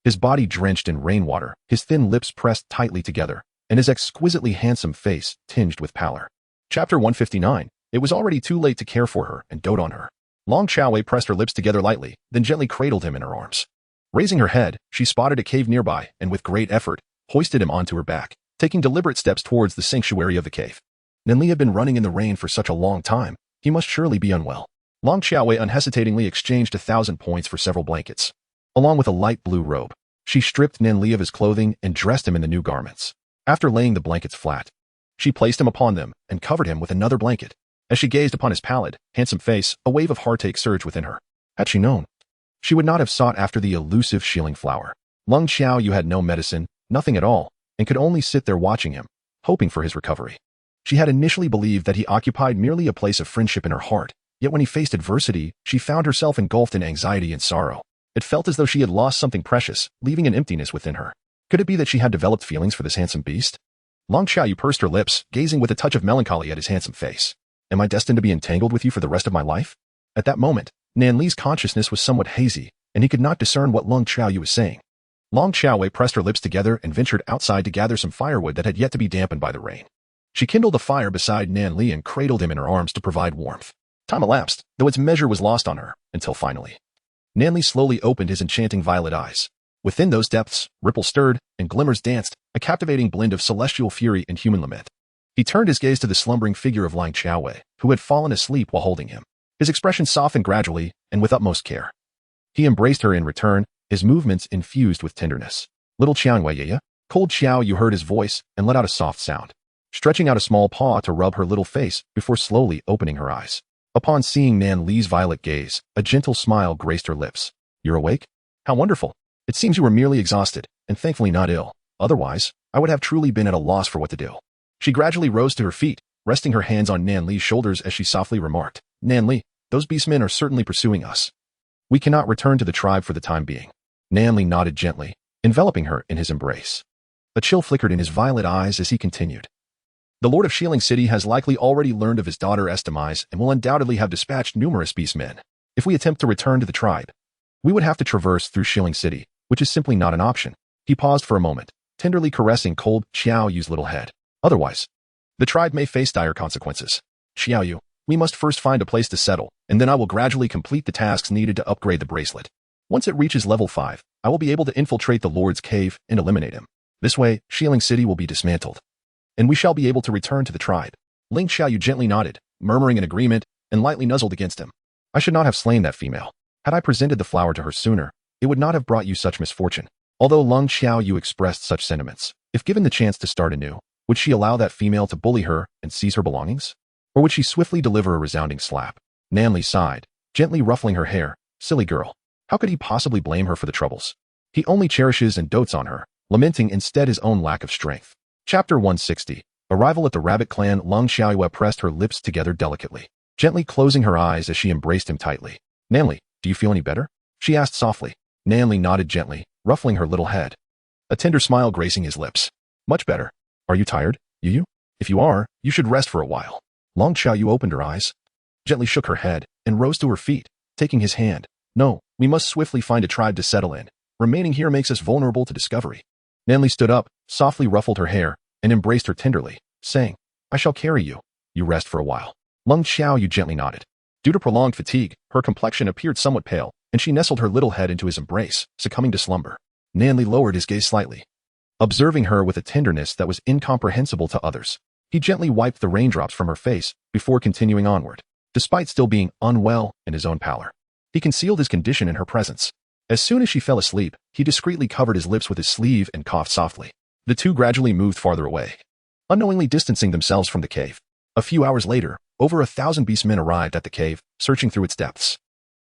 His body drenched in rainwater, his thin lips pressed tightly together, and his exquisitely handsome face tinged with pallor. Chapter 159. It was already too late to care for her and dote on her. Long Xiaowei pressed her lips together lightly, then gently cradled him in her arms. Raising her head, she spotted a cave nearby and with great effort, hoisted him onto her back, taking deliberate steps towards the sanctuary of the cave. Nanli had been running in the rain for such a long time, he must surely be unwell. Long Xiaowei unhesitatingly exchanged 1,000 points for several blankets, along with a light blue robe. She stripped Nanli of his clothing and dressed him in the new garments. After laying the blankets flat, she placed him upon them and covered him with another blanket. As she gazed upon his pallid, handsome face, a wave of heartache surged within her. Had she known, she would not have sought after the elusive shieling flower. Lung Xiaoyu had no medicine, nothing at all, and could only sit there watching him, hoping for his recovery. She had initially believed that he occupied merely a place of friendship in her heart, yet when he faced adversity, she found herself engulfed in anxiety and sorrow. It felt as though she had lost something precious, leaving an emptiness within her. Could it be that she had developed feelings for this handsome beast? Long Xiaoyu pursed her lips, gazing with a touch of melancholy at his handsome face. Am I destined to be entangled with you for the rest of my life? At that moment, Nan Li's consciousness was somewhat hazy, and he could not discern what Long Xiaoyu was saying. Long Xiaowei pressed her lips together and ventured outside to gather some firewood that had yet to be dampened by the rain. She kindled a fire beside Nan Li and cradled him in her arms to provide warmth. Time elapsed, though its measure was lost on her, until finally. Nan Li slowly opened his enchanting violet eyes. Within those depths, ripples stirred, and glimmers danced, a captivating blend of celestial fury and human lament. He turned his gaze to the slumbering figure of Lang Xiaowei, who had fallen asleep while holding him. His expression softened gradually, and with utmost care. He embraced her in return, his movements infused with tenderness. Little Xiangwei, cold Xiaoyu heard his voice and let out a soft sound, stretching out a small paw to rub her little face before slowly opening her eyes. Upon seeing Nan Li's violet gaze, a gentle smile graced her lips. You're awake? How wonderful. It seems you were merely exhausted, and thankfully not ill. Otherwise, I would have truly been at a loss for what to do. She gradually rose to her feet, resting her hands on Nan Li's shoulders as she softly remarked, Nan Li, those beastmen are certainly pursuing us. We cannot return to the tribe for the time being. Nan Li nodded gently, enveloping her in his embrace. A chill flickered in his violet eyes as he continued. The Lord of Shilling City has likely already learned of his daughter's demise and will undoubtedly have dispatched numerous beastmen. If we attempt to return to the tribe, we would have to traverse through Shilling City, which is simply not an option. He paused for a moment, tenderly caressing cold Xiaoyu's little head. Otherwise, the tribe may face dire consequences. Xiaoyu, we must first find a place to settle, and then I will gradually complete the tasks needed to upgrade the bracelet. Once it reaches level 5, I will be able to infiltrate the Lord's cave and eliminate him. This way, Shilling City will be dismantled, and we shall be able to return to the tribe. Ling Xiaoyu gently nodded, murmuring an agreement, and lightly nuzzled against him. I should not have slain that female. Had I presented the flower to her sooner, it would not have brought you such misfortune. Although Long Xiaoyu expressed such sentiments, if given the chance to start anew, would she allow that female to bully her and seize her belongings? Or would she swiftly deliver a resounding slap? Nan Li sighed, gently ruffling her hair. Silly girl. How could he possibly blame her for the troubles? He only cherishes and dotes on her, lamenting instead his own lack of strength. Chapter 160. Arrival at the Rabbit Clan. Long Xiaoyu pressed her lips together delicately, gently closing her eyes as she embraced him tightly. Nan Li, do you feel any better? She asked softly. Nan Li nodded gently, ruffling her little head, a tender smile gracing his lips. Much better. Are you tired, Yu? If you are, you should rest for a while. Long Xiaoyu opened her eyes, gently shook her head, and rose to her feet, taking his hand. No, we must swiftly find a tribe to settle in. Remaining here makes us vulnerable to discovery. Nan Li stood up, softly ruffled her hair, and embraced her tenderly, saying, I shall carry you. You rest for a while. Long Xiaoyu gently nodded. Due to prolonged fatigue, her complexion appeared somewhat pale, and she nestled her little head into his embrace, succumbing to slumber. Nan Li lowered his gaze slightly, observing her with a tenderness that was incomprehensible to others. He gently wiped the raindrops from her face before continuing onward. Despite still being unwell in his own pallor, he concealed his condition in her presence. As soon as she fell asleep, he discreetly covered his lips with his sleeve and coughed softly. The two gradually moved farther away, unknowingly distancing themselves from the cave. A few hours later, over 1,000 beastmen arrived at the cave, searching through its depths.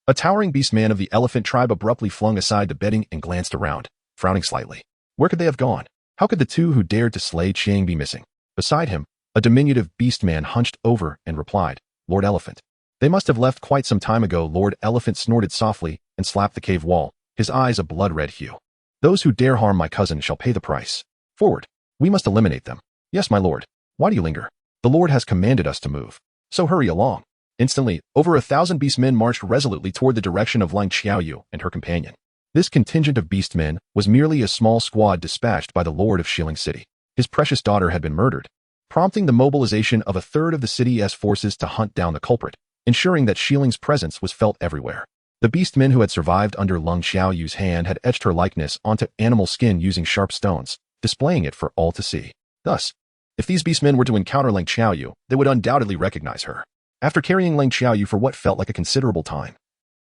A towering beastman of the elephant tribe abruptly flung aside the bedding and glanced around, frowning slightly. Where could they have gone? How could the two who dared to slay Chiang be missing? Beside him, a diminutive beastman hunched over and replied, Lord Elephant. They must have left quite some time ago. Lord Elephant snorted softly and slapped the cave wall, his eyes a blood-red hue. Those who dare harm my cousin shall pay the price. Forward. We must eliminate them. Yes, my lord. Why do you linger? The Lord has commanded us to move. So hurry along. Instantly, over 1,000 beastmen marched resolutely toward the direction of Lang Xiaoyu and her companion. This contingent of beastmen was merely a small squad dispatched by the Lord of Shilling City. His precious daughter had been murdered, prompting the mobilization of a third of the city's forces to hunt down the culprit, ensuring that Shilling's presence was felt everywhere. The beastmen who had survived under Lang Xiaoyu's hand had etched her likeness onto animal skin using sharp stones, displaying it for all to see. Thus, if these beastmen were to encounter Lang Xiaoyu, they would undoubtedly recognize her. After carrying Lang Xiaoyu for what felt like a considerable time,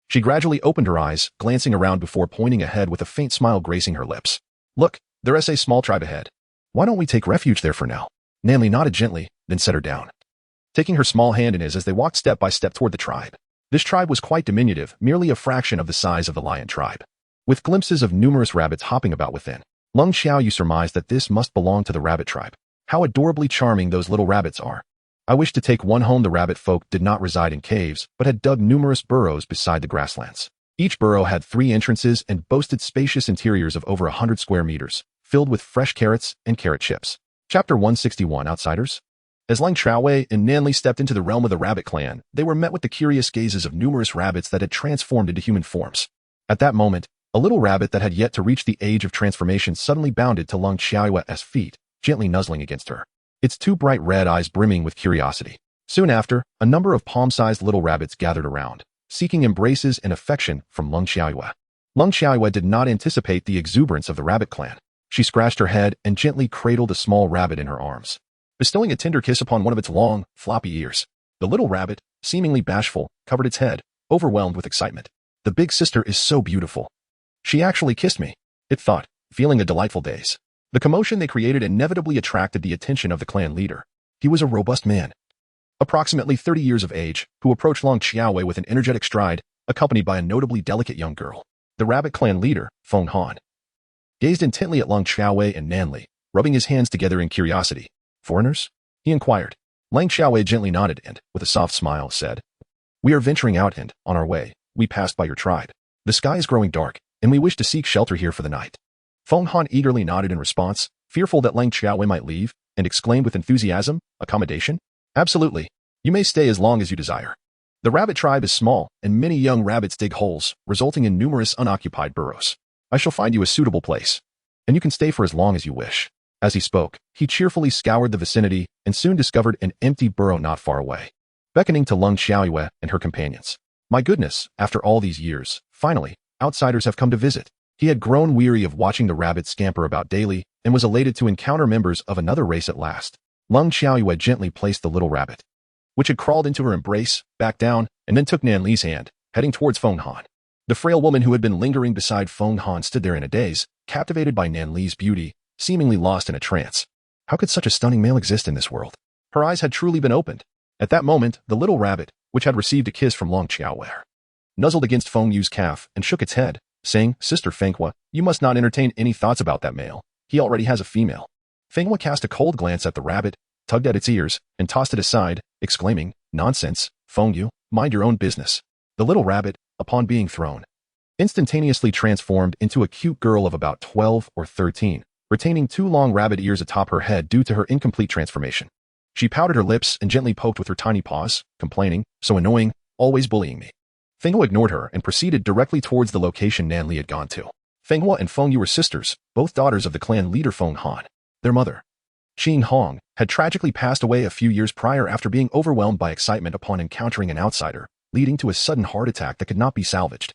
she gradually opened her eyes, glancing around before pointing ahead with a faint smile gracing her lips. Look, there's a small tribe ahead. Why don't we take refuge there for now? Nan Li nodded gently, then set her down, taking her small hand in his as they walked step by step toward the tribe. This tribe was quite diminutive, merely a fraction of the size of the lion tribe, with glimpses of numerous rabbits hopping about within. Lang Xiaoyu surmised that this must belong to the rabbit tribe. How adorably charming those little rabbits are. I wish to take one home. The rabbit folk did not reside in caves, but had dug numerous burrows beside the grasslands. Each burrow had 3 entrances and boasted spacious interiors of over 100 square meters, filled with fresh carrots and carrot chips. Chapter 161, Outsiders. As Lang Chaowei and Nanli stepped into the realm of the rabbit clan, they were met with the curious gazes of numerous rabbits that had transformed into human forms. At that moment, a little rabbit that had yet to reach the age of transformation suddenly bounded to Lang Chaowei's feet, gently nuzzling against her, its two bright red eyes brimming with curiosity. Soon after, a number of palm-sized little rabbits gathered around, seeking embraces and affection from Lang Chaowei. Lang Chaowei did not anticipate the exuberance of the rabbit clan. She scratched her head and gently cradled a small rabbit in her arms, bestowing a tender kiss upon one of its long, floppy ears. The little rabbit, seemingly bashful, covered its head, overwhelmed with excitement. The big sister is so beautiful. She actually kissed me, it thought, feeling a delightful daze. The commotion they created inevitably attracted the attention of the clan leader. He was a robust man, approximately 30 years of age, who approached Lang Chaowei with an energetic stride, accompanied by a notably delicate young girl. The rabbit clan leader, Feng Han, gazed intently at Lang Chaowei and Nanli, rubbing his hands together in curiosity. "Foreigners?" he inquired. Lang Chaowei gently nodded and, with a soft smile, said, "We are venturing out and, on our way, we passed by your tribe. The sky is growing dark, and we wish to seek shelter here for the night." Feng Han eagerly nodded in response, fearful that Lang Chaowei might leave, and exclaimed with enthusiasm, "Accommodation? Absolutely. You may stay as long as you desire. The rabbit tribe is small, and many young rabbits dig holes, resulting in numerous unoccupied burrows. I shall find you a suitable place, and you can stay for as long as you wish." As he spoke, he cheerfully scoured the vicinity and soon discovered an empty burrow not far away, beckoning to Lang Chaowei and her companions. My goodness, after all these years, finally, outsiders have come to visit. He had grown weary of watching the rabbits scamper about daily and was elated to encounter members of another race at last. Lang Chaowei gently placed the little rabbit, which had crawled into her embrace, back down, and then took Nanli's hand, heading towards Feng Han. The frail woman who had been lingering beside Feng Han stood there in a daze, captivated by Nanli's beauty, seemingly lost in a trance. How could such a stunning male exist in this world? Her eyes had truly been opened. At that moment, the little rabbit, which had received a kiss from Lang Chaowei, nuzzled against Feng Yu's calf and shook its head, saying, "Sister Fenghua, you must not entertain any thoughts about that male. He already has a female." Fenghua cast a cold glance at the rabbit, tugged at its ears, and tossed it aside, exclaiming, "Nonsense, Feng Yu, mind your own business." The little rabbit, upon being thrown, instantaneously transformed into a cute girl of about 12 or 13, retaining two long rabbit ears atop her head due to her incomplete transformation. She pouted her lips and gently poked with her tiny paws, complaining, "So annoying, always bullying me." Fenghua ignored her and proceeded directly towards the location Nanli had gone to. Fenghua and Feng Yu were sisters, both daughters of the clan leader Feng Han. Their mother, Qing Hong, had tragically passed away a few years prior after being overwhelmed by excitement upon encountering an outsider, leading to a sudden heart attack that could not be salvaged.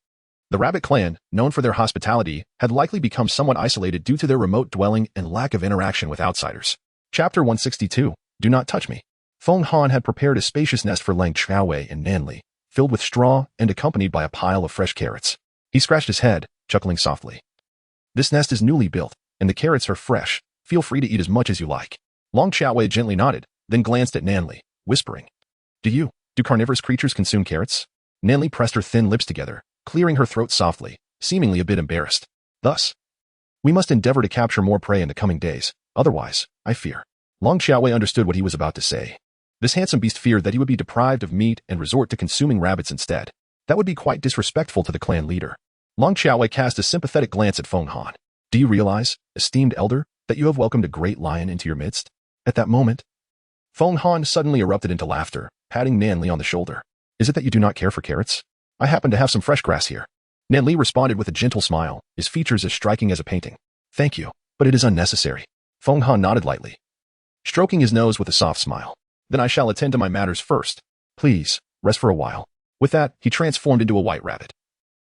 The rabbit clan, known for their hospitality, had likely become somewhat isolated due to their remote dwelling and lack of interaction with outsiders. Chapter 162, Do Not Touch Me. Feng Han had prepared a spacious nest for Lang Chaowei and Nanli, filled with straw and accompanied by a pile of fresh carrots. He scratched his head, chuckling softly. "This nest is newly built, and the carrots are fresh. Feel free to eat as much as you like." Lang Chaowei gently nodded, then glanced at Nanli, whispering, Do carnivorous creatures consume carrots?" Nanli pressed her thin lips together, clearing her throat softly, seemingly a bit embarrassed. "Thus, we must endeavor to capture more prey in the coming days. Otherwise, I fear." Lang Chaowei understood what he was about to say. This handsome beast feared that he would be deprived of meat and resort to consuming rabbits instead. That would be quite disrespectful to the clan leader. Lang Chaowei cast a sympathetic glance at Feng Han. "Do you realize, esteemed elder, that you have welcomed a great lion into your midst?" At that moment, Feng Han suddenly erupted into laughter, patting Nanli on the shoulder. "Is it that you do not care for carrots? I happen to have some fresh grass here." Nanli responded with a gentle smile, his features as striking as a painting. "Thank you, but it is unnecessary." Feng Han nodded lightly, stroking his nose with a soft smile. "Then I shall attend to my matters first. Please, rest for a while." With that, he transformed into a white rabbit,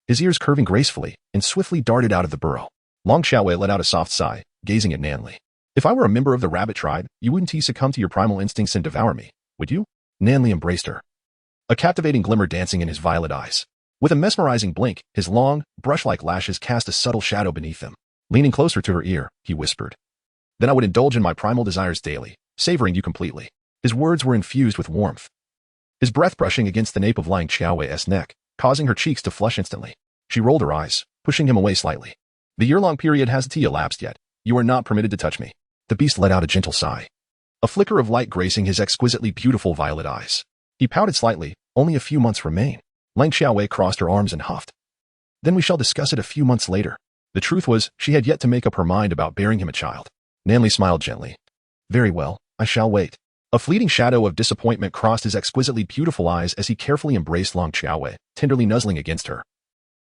his ears curving gracefully, and swiftly darted out of the burrow. Lang Chaowei let out a soft sigh, gazing at Nanli. "If I were a member of the rabbit tribe, you wouldn't succumb to your primal instincts and devour me, would you?" Nanli embraced her, a captivating glimmer dancing in his violet eyes. With a mesmerizing blink, his long, brush-like lashes cast a subtle shadow beneath them. Leaning closer to her ear, he whispered, "Then I would indulge in my primal desires daily, savoring you completely." His words were infused with warmth, his breath brushing against the nape of Lang Chaowei's neck, causing her cheeks to flush instantly. She rolled her eyes, pushing him away slightly. "The year-long period hasn't elapsed yet. You are not permitted to touch me." The beast let out a gentle sigh, a flicker of light gracing his exquisitely beautiful violet eyes. He pouted slightly. "Only a few months remain." Lang Chaowei crossed her arms and huffed. "Then we shall discuss it a few months later." The truth was, she had yet to make up her mind about bearing him a child. Nanli smiled gently. Very well, I shall wait. A fleeting shadow of disappointment crossed his exquisitely beautiful eyes as he carefully embraced Long Xiaowei, tenderly nuzzling against her.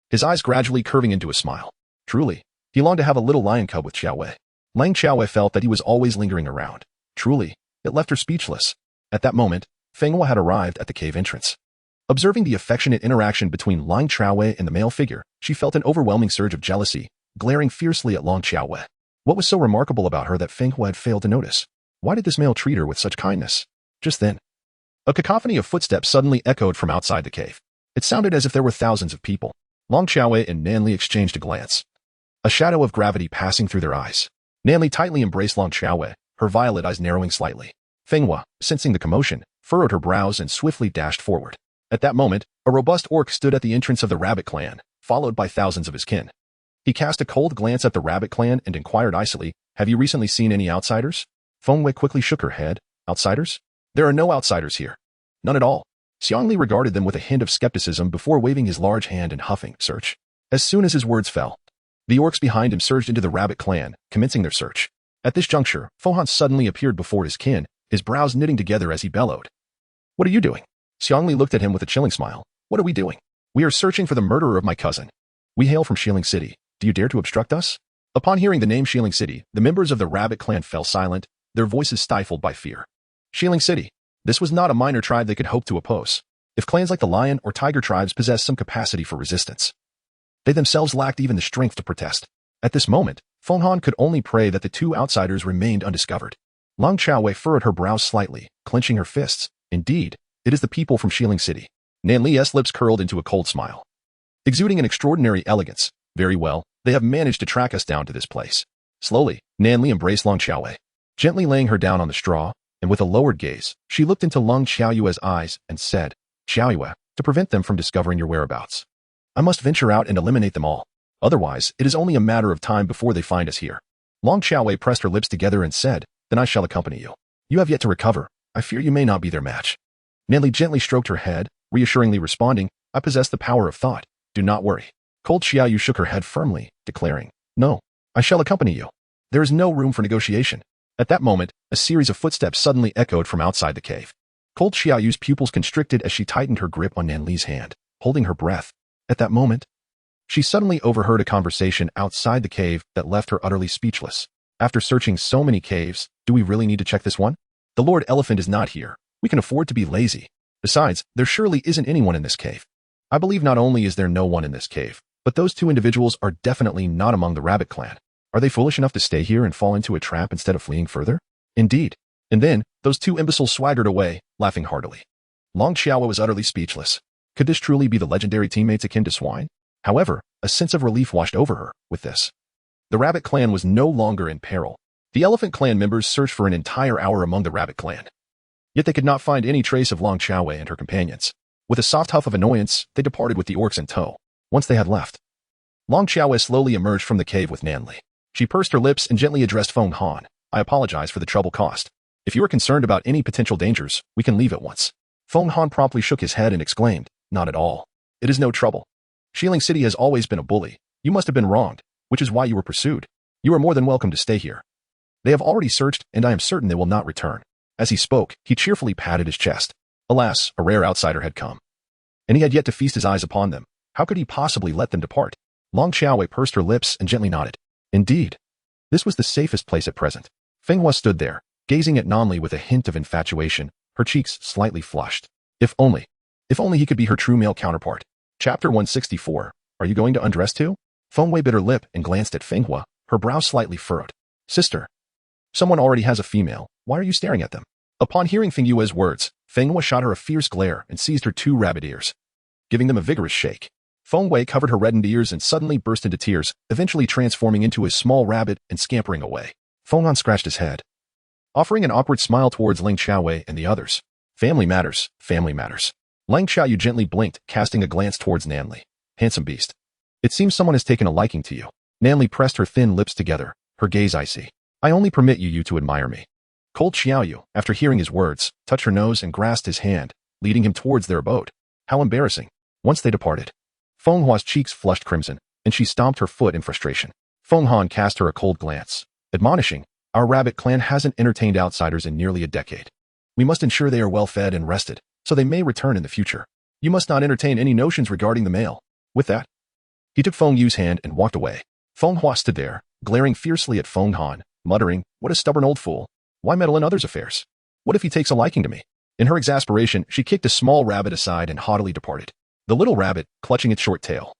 His eyes gradually curving into a smile. Truly, he longed to have a little lion cub with Xiaowei. Lang Xiaowei felt that he was always lingering around. Truly, it left her speechless. At that moment, Feng Hua had arrived at the cave entrance. Observing the affectionate interaction between Lang Xiaowei and the male figure, she felt an overwhelming surge of jealousy, glaring fiercely at Long Xiaowei. What was so remarkable about her that Feng Hua had failed to notice? Why did this male treat her with such kindness? Just then, a cacophony of footsteps suddenly echoed from outside the cave. It sounded as if there were thousands of people. Long Xiaowei and Nanli exchanged a glance. A shadow of gravity passing through their eyes. Nanli tightly embraced Long Xiaowei, her violet eyes narrowing slightly. Feng Hua, sensing the commotion, furrowed her brows and swiftly dashed forward. At that moment, a robust orc stood at the entrance of the rabbit clan, followed by thousands of his kin. He cast a cold glance at the rabbit clan and inquired icily, "Have you recently seen any outsiders?" Feng Wei quickly shook her head. "Outsiders? There are no outsiders here. None at all." Xiangli regarded them with a hint of skepticism before waving his large hand and huffing, "Search." As soon as his words fell, the orcs behind him surged into the rabbit clan, commencing their search. At this juncture, Fohan suddenly appeared before his kin, his brows knitting together as he bellowed. "What are you doing?" Xiangli looked at him with a chilling smile. "What are we doing?" "We are searching for the murderer of my cousin. We hail from Shieling City. Do you dare to obstruct us?" Upon hearing the name Shieling City, the members of the rabbit clan fell silent, their voices stifled by fear. Shieling City. This was not a minor tribe they could hope to oppose. If clans like the lion or tiger tribes possessed some capacity for resistance, they themselves lacked even the strength to protest. At this moment, Feng Han could only pray that the two outsiders remained undiscovered. Lang Xiaowei furrowed her brows slightly, clenching her fists. Indeed, it is the people from Shieling City. Nanli's lips curled into a cold smile, exuding an extraordinary elegance. Very well, they have managed to track us down to this place. Slowly, Nanli embraced Lang Xiaowei, gently laying her down on the straw, and with a lowered gaze, she looked into Lang Xiaoyue's eyes and said, "Xiaoyue, to prevent them from discovering your whereabouts, I must venture out and eliminate them all. Otherwise, it is only a matter of time before they find us here." Lang Xiaowei pressed her lips together and said, "Then I shall accompany you. You have yet to recover. I fear you may not be their match." Nanli gently stroked her head, reassuringly responding, "I possess the power of thought. Do not worry." Cold Xiaoyu shook her head firmly, declaring, "No, I shall accompany you. There is no room for negotiation." At that moment, a series of footsteps suddenly echoed from outside the cave. Cold Xiaoyu's pupils constricted as she tightened her grip on Nanli's hand, holding her breath. At that moment, she suddenly overheard a conversation outside the cave that left her utterly speechless. "After searching so many caves, do we really need to check this one? The Lord Elephant is not here. We can afford to be lazy. Besides, there surely isn't anyone in this cave. I believe not only is there no one in this cave, but those two individuals are definitely not among the rabbit clan. Are they foolish enough to stay here and fall into a trap instead of fleeing further? Indeed." And then, those two imbeciles swaggered away, laughing heartily. Lang Xiaowei was utterly speechless. Could this truly be the legendary teammates akin to swine? However, a sense of relief washed over her with this. The rabbit clan was no longer in peril. The elephant clan members searched for an entire hour among the rabbit clan. Yet they could not find any trace of Lang Xiaowei and her companions. With a soft huff of annoyance, they departed with the orcs in tow. Once they had left, Lang Xiaowei slowly emerged from the cave with Nanli. She pursed her lips and gently addressed Feng Han. "I apologize for the trouble caused. If you are concerned about any potential dangers, we can leave at once." Feng Han promptly shook his head and exclaimed, "Not at all. It is no trouble. Shieling City has always been a bully. You must have been wronged, which is why you were pursued. You are more than welcome to stay here. They have already searched, and I am certain they will not return." As he spoke, he cheerfully patted his chest. Alas, a rare outsider had come, and he had yet to feast his eyes upon them. How could he possibly let them depart? Lang Xiaowei pursed her lips and gently nodded. Indeed, this was the safest place at present. Feng Hua stood there, gazing at Nanli with a hint of infatuation, her cheeks slightly flushed. If only he could be her true male counterpart. Chapter 164. Are you going to undress too? Feng Wei bit her lip and glanced at Feng Hua, her brows slightly furrowed. "Sister, someone already has a female. Why are you staring at them?" Upon hearing Feng Yue's words, Feng Hua shot her a fierce glare and seized her two rabbit ears, giving them a vigorous shake. Feng Wei covered her reddened ears and suddenly burst into tears, eventually transforming into a small rabbit and scampering away. Feng Han scratched his head, offering an awkward smile towards Lang Xiaowei and the others. Family matters, family matters. Lang Xiaoyu gently blinked, casting a glance towards Nanli. "Handsome beast. It seems someone has taken a liking to you." Nanli pressed her thin lips together, her gaze icy. "I only permit you to admire me." Cold Xiaoyu, after hearing his words, touched her nose and grasped his hand, leading him towards their abode. How embarrassing. Once they departed, Feng Hua's cheeks flushed crimson, and she stomped her foot in frustration. Feng Han cast her a cold glance, admonishing, Our rabbit clan hasn't entertained outsiders in nearly a decade. We must ensure they are well fed and rested, so they may return in the future. You must not entertain any notions regarding the male. With that, he took Feng Yu's hand and walked away. Feng Hua stood there, glaring fiercely at Feng Han, muttering, "What a stubborn old fool. Why meddle in others' affairs? What if he takes a liking to me?" In her exasperation, she kicked a small rabbit aside and haughtily departed. The little rabbit, clutching its short tail,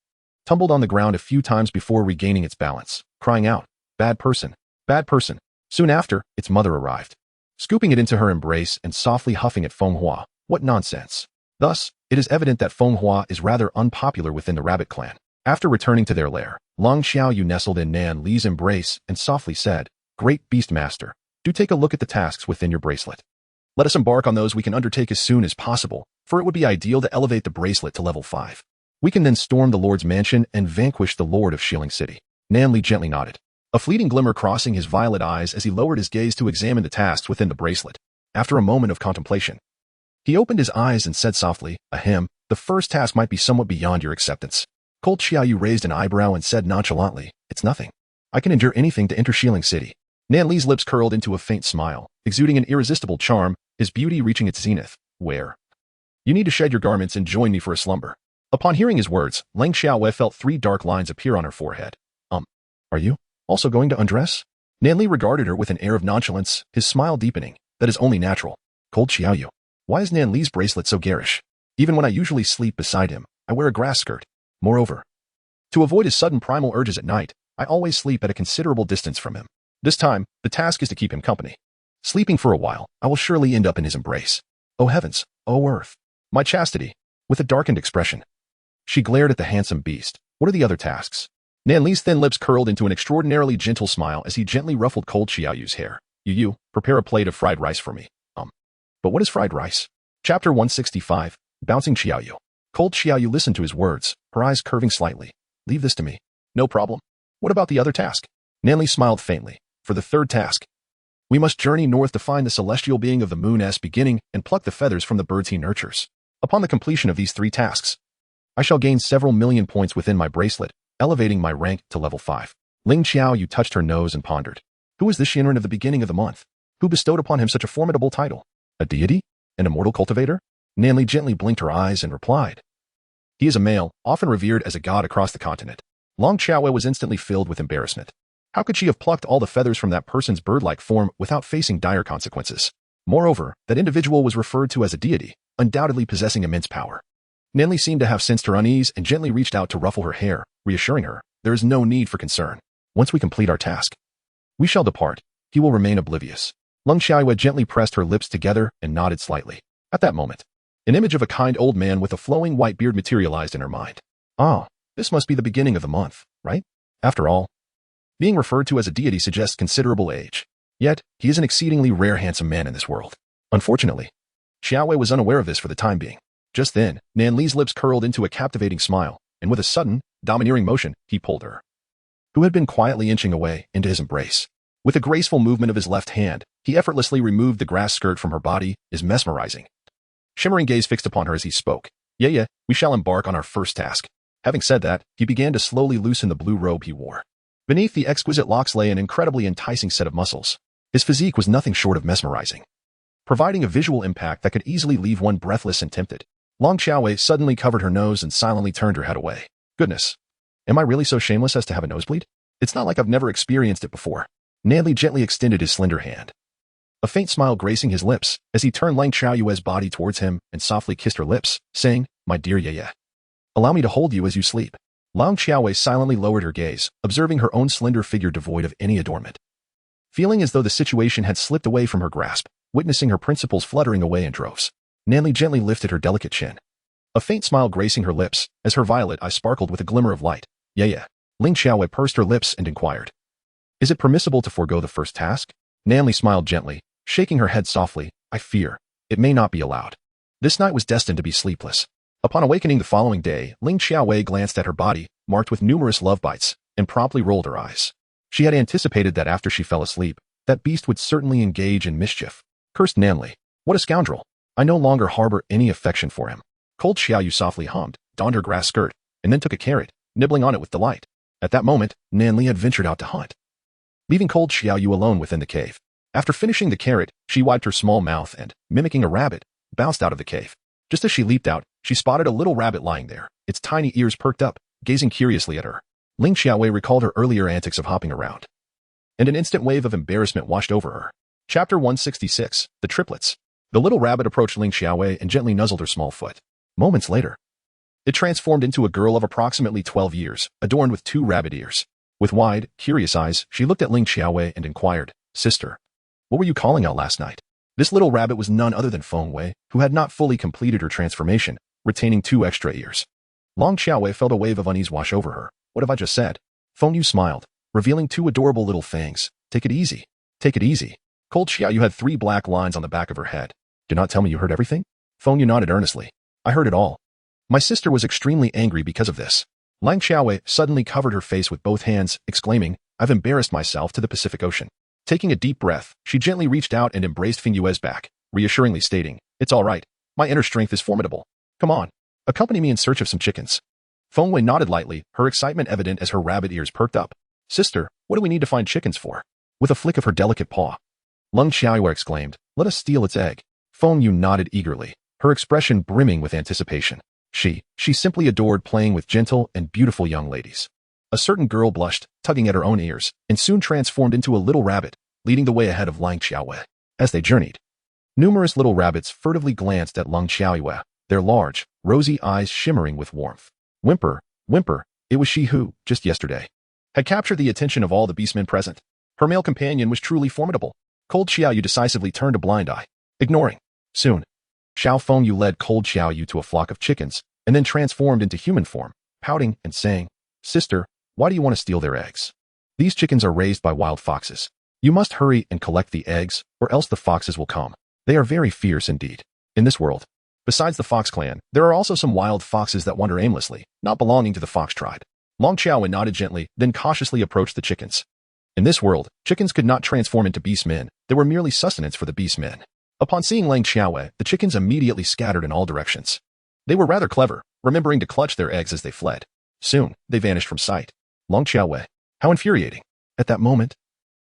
tumbled on the ground a few times before regaining its balance, crying out, "Bad person, bad person." Soon after, its mother arrived, scooping it into her embrace and softly huffing at Feng Hua. What nonsense. Thus, it is evident that Feng Hua is rather unpopular within the rabbit clan. After returning to their lair, Long Xiaoyu nestled in Nan Li's embrace and softly said, "Great Beastmaster, do take a look at the tasks within your bracelet. Let us embark on those we can undertake as soon as possible, for it would be ideal to elevate the bracelet to level 5. We can then storm the Lord's mansion and vanquish the Lord of Shilling City." Nan Li gently nodded, a fleeting glimmer crossing his violet eyes as he lowered his gaze to examine the tasks within the bracelet. After a moment of contemplation, he opened his eyes and said softly, "Ahem, the first task might be somewhat beyond your acceptance." Colt Xiaoyu raised an eyebrow and said nonchalantly, "It's nothing. I can endure anything to enter Shilling City." Nan Li's lips curled into a faint smile, exuding an irresistible charm, his beauty reaching its zenith. "Where? You need to shed your garments and join me for a slumber." Upon hearing his words, Lang Xiaowei felt 3 dark lines appear on her forehead. Are you also going to undress?" Nan Li regarded her with an air of nonchalance, his smile deepening. "That is only natural." Cold Xiaoyu. Why is Nan Li's bracelet so garish? Even when I usually sleep beside him, I wear a grass skirt. Moreover, to avoid his sudden primal urges at night, I always sleep at a considerable distance from him. This time, the task is to keep him company. Sleeping for a while, I will surely end up in his embrace. Oh heavens, oh earth, my chastity. With a darkened expression, she glared at the handsome beast. What are the other tasks? Nan Li's thin lips curled into an extraordinarily gentle smile as he gently ruffled Cold Xiaoyu's hair. You, prepare a plate of fried rice for me. But what is fried rice? Chapter 165, Bouncing Xiaoyu. Cold Xiaoyu listened to his words, her eyes curving slightly. Leave this to me. No problem. What about the other task? Nan Li smiled faintly. For the third task, we must journey north to find the celestial being of the moon's beginning and pluck the feathers from the birds he nurtures. Upon the completion of these 3 tasks, I shall gain several million points within my bracelet, elevating my rank to level 5. Ling Xiaoyu touched her nose and pondered. Who is this Shinran of the beginning of the month? Who bestowed upon him such a formidable title? A deity? An immortal cultivator? Nan Li gently blinked her eyes and replied. He is a male, often revered as a god across the continent. Long Xiaowei was instantly filled with embarrassment. How could she have plucked all the feathers from that person's bird-like form without facing dire consequences? Moreover, that individual was referred to as a deity, undoubtedly possessing immense power. Nan Li seemed to have sensed her unease and gently reached out to ruffle her hair, reassuring her, there is no need for concern. Once we complete our task, we shall depart. He will remain oblivious. Lung Xiaowei gently pressed her lips together and nodded slightly. At that moment, an image of a kind old man with a flowing white beard materialized in her mind. Ah, this must be the beginning of the month, right? After all, being referred to as a deity suggests considerable age. Yet, he is an exceedingly rare handsome man in this world. Unfortunately, Xiaowei was unaware of this for the time being. Just then, Nan Li's lips curled into a captivating smile, and with a sudden, domineering motion, he pulled her, who had been quietly inching away, into his embrace. With a graceful movement of his left hand, he effortlessly removed the grass skirt from her body, his mesmerizing, shimmering gaze fixed upon her as he spoke. Yeah, we shall embark on our first task. Having said that, he began to slowly loosen the blue robe he wore. Beneath the exquisite locks lay an incredibly enticing set of muscles. His physique was nothing short of mesmerizing, providing a visual impact that could easily leave one breathless and tempted. Long Xiaowei suddenly covered her nose and silently turned her head away. Goodness, am I really so shameless as to have a nosebleed? It's not like I've never experienced it before. Nan Li gently extended his slender hand, a faint smile gracing his lips as he turned Lang Xiaoyu's body towards him and softly kissed her lips, saying, My dear Yeye, allow me to hold you as you sleep. Lang Xiaowei silently lowered her gaze, observing her own slender figure devoid of any adornment. Feeling as though the situation had slipped away from her grasp, witnessing her principles fluttering away in droves, Nan Li gently lifted her delicate chin, a faint smile gracing her lips as her violet eyes sparkled with a glimmer of light. Yeah. Ling Xiaowei pursed her lips and inquired, Is it permissible to forego the first task? Nan Li smiled gently, shaking her head softly. I fear it may not be allowed. This night was destined to be sleepless. Upon awakening the following day, Ling Xiaowei glanced at her body, marked with numerous love bites, and promptly rolled her eyes. She had anticipated that after she fell asleep, that beast would certainly engage in mischief. Cursed Nan Li. What a scoundrel. I no longer harbor any affection for him. Cold Xiaoyu softly hummed, donned her grass skirt, and then took a carrot, nibbling on it with delight. At that moment, Nan Li had ventured out to hunt. leaving cold Xiaoyu alone within the cave. After finishing the carrot, she wiped her small mouth and, mimicking a rabbit, bounced out of the cave. Just as she leaped out, she spotted a little rabbit lying there, its tiny ears perked up, gazing curiously at her. Ling Xiaowei recalled her earlier antics of hopping around, and an instant wave of embarrassment washed over her. Chapter 166, The Triplets. The little rabbit approached Ling Xiaowei and gently nuzzled her small foot. Moments later, it transformed into a girl of approximately 12 years, adorned with 2 rabbit ears. With wide, curious eyes, she looked at Ling Xiaowei and inquired, "Sister, what were you calling out last night?" This little rabbit was none other than Feng Wei, who had not fully completed her transformation, retaining 2 extra ears. Long Xiaowei felt a wave of unease wash over her. "What have I just said?" Feng Yu smiled, revealing 2 adorable little fangs. "Take it easy. Take it easy." Cold Xiaoyu had 3 black lines on the back of her head. "Do not tell me you heard everything?" Feng Yu nodded earnestly. "I heard it all. My sister was extremely angry because of this." Lang Xiaowei suddenly covered her face with both hands, exclaiming, "I've embarrassed myself to the Pacific Ocean." Taking a deep breath, she gently reached out and embraced Feng Yue's back, reassuringly stating, "It's all right. My inner strength is formidable. Come on, accompany me in search of some chickens." Feng Wei nodded lightly, her excitement evident as her rabbit ears perked up. "Sister, what do we need to find chickens for?" With a flick of her delicate paw, Lung Xiaoyu exclaimed, "Let us steal its egg." Feng Yu nodded eagerly, her expression brimming with anticipation. She simply adored playing with gentle and beautiful young ladies. A certain girl blushed, tugging at her own ears, and soon transformed into a little rabbit, leading the way ahead of Lang Xiaowei. As they journeyed, numerous little rabbits furtively glanced at Lang Xiaowei, their large, rosy eyes shimmering with warmth. Whimper, whimper, it was she who, just yesterday, had captured the attention of all the beastmen present. Her male companion was truly formidable. Cold Xiaoyu decisively turned a blind eye, ignoring. Soon, Xiao Fengyu led Cold Xiaoyu to a flock of chickens, and then transformed into human form, pouting and saying, "Sister, why do you want to steal their eggs? These chickens are raised by wild foxes. You must hurry and collect the eggs, or else the foxes will come. They are very fierce indeed. In this world, besides the fox clan, there are also some wild foxes that wander aimlessly, not belonging to the fox tribe." Long Xiaowei nodded gently, then cautiously approached the chickens. In this world, chickens could not transform into beastmen, they were merely sustenance for the beastmen. Upon seeing Lang Xiaowei, the chickens immediately scattered in all directions. They were rather clever, remembering to clutch their eggs as they fled. Soon, they vanished from sight. Long Xiaowei, how infuriating. At that moment,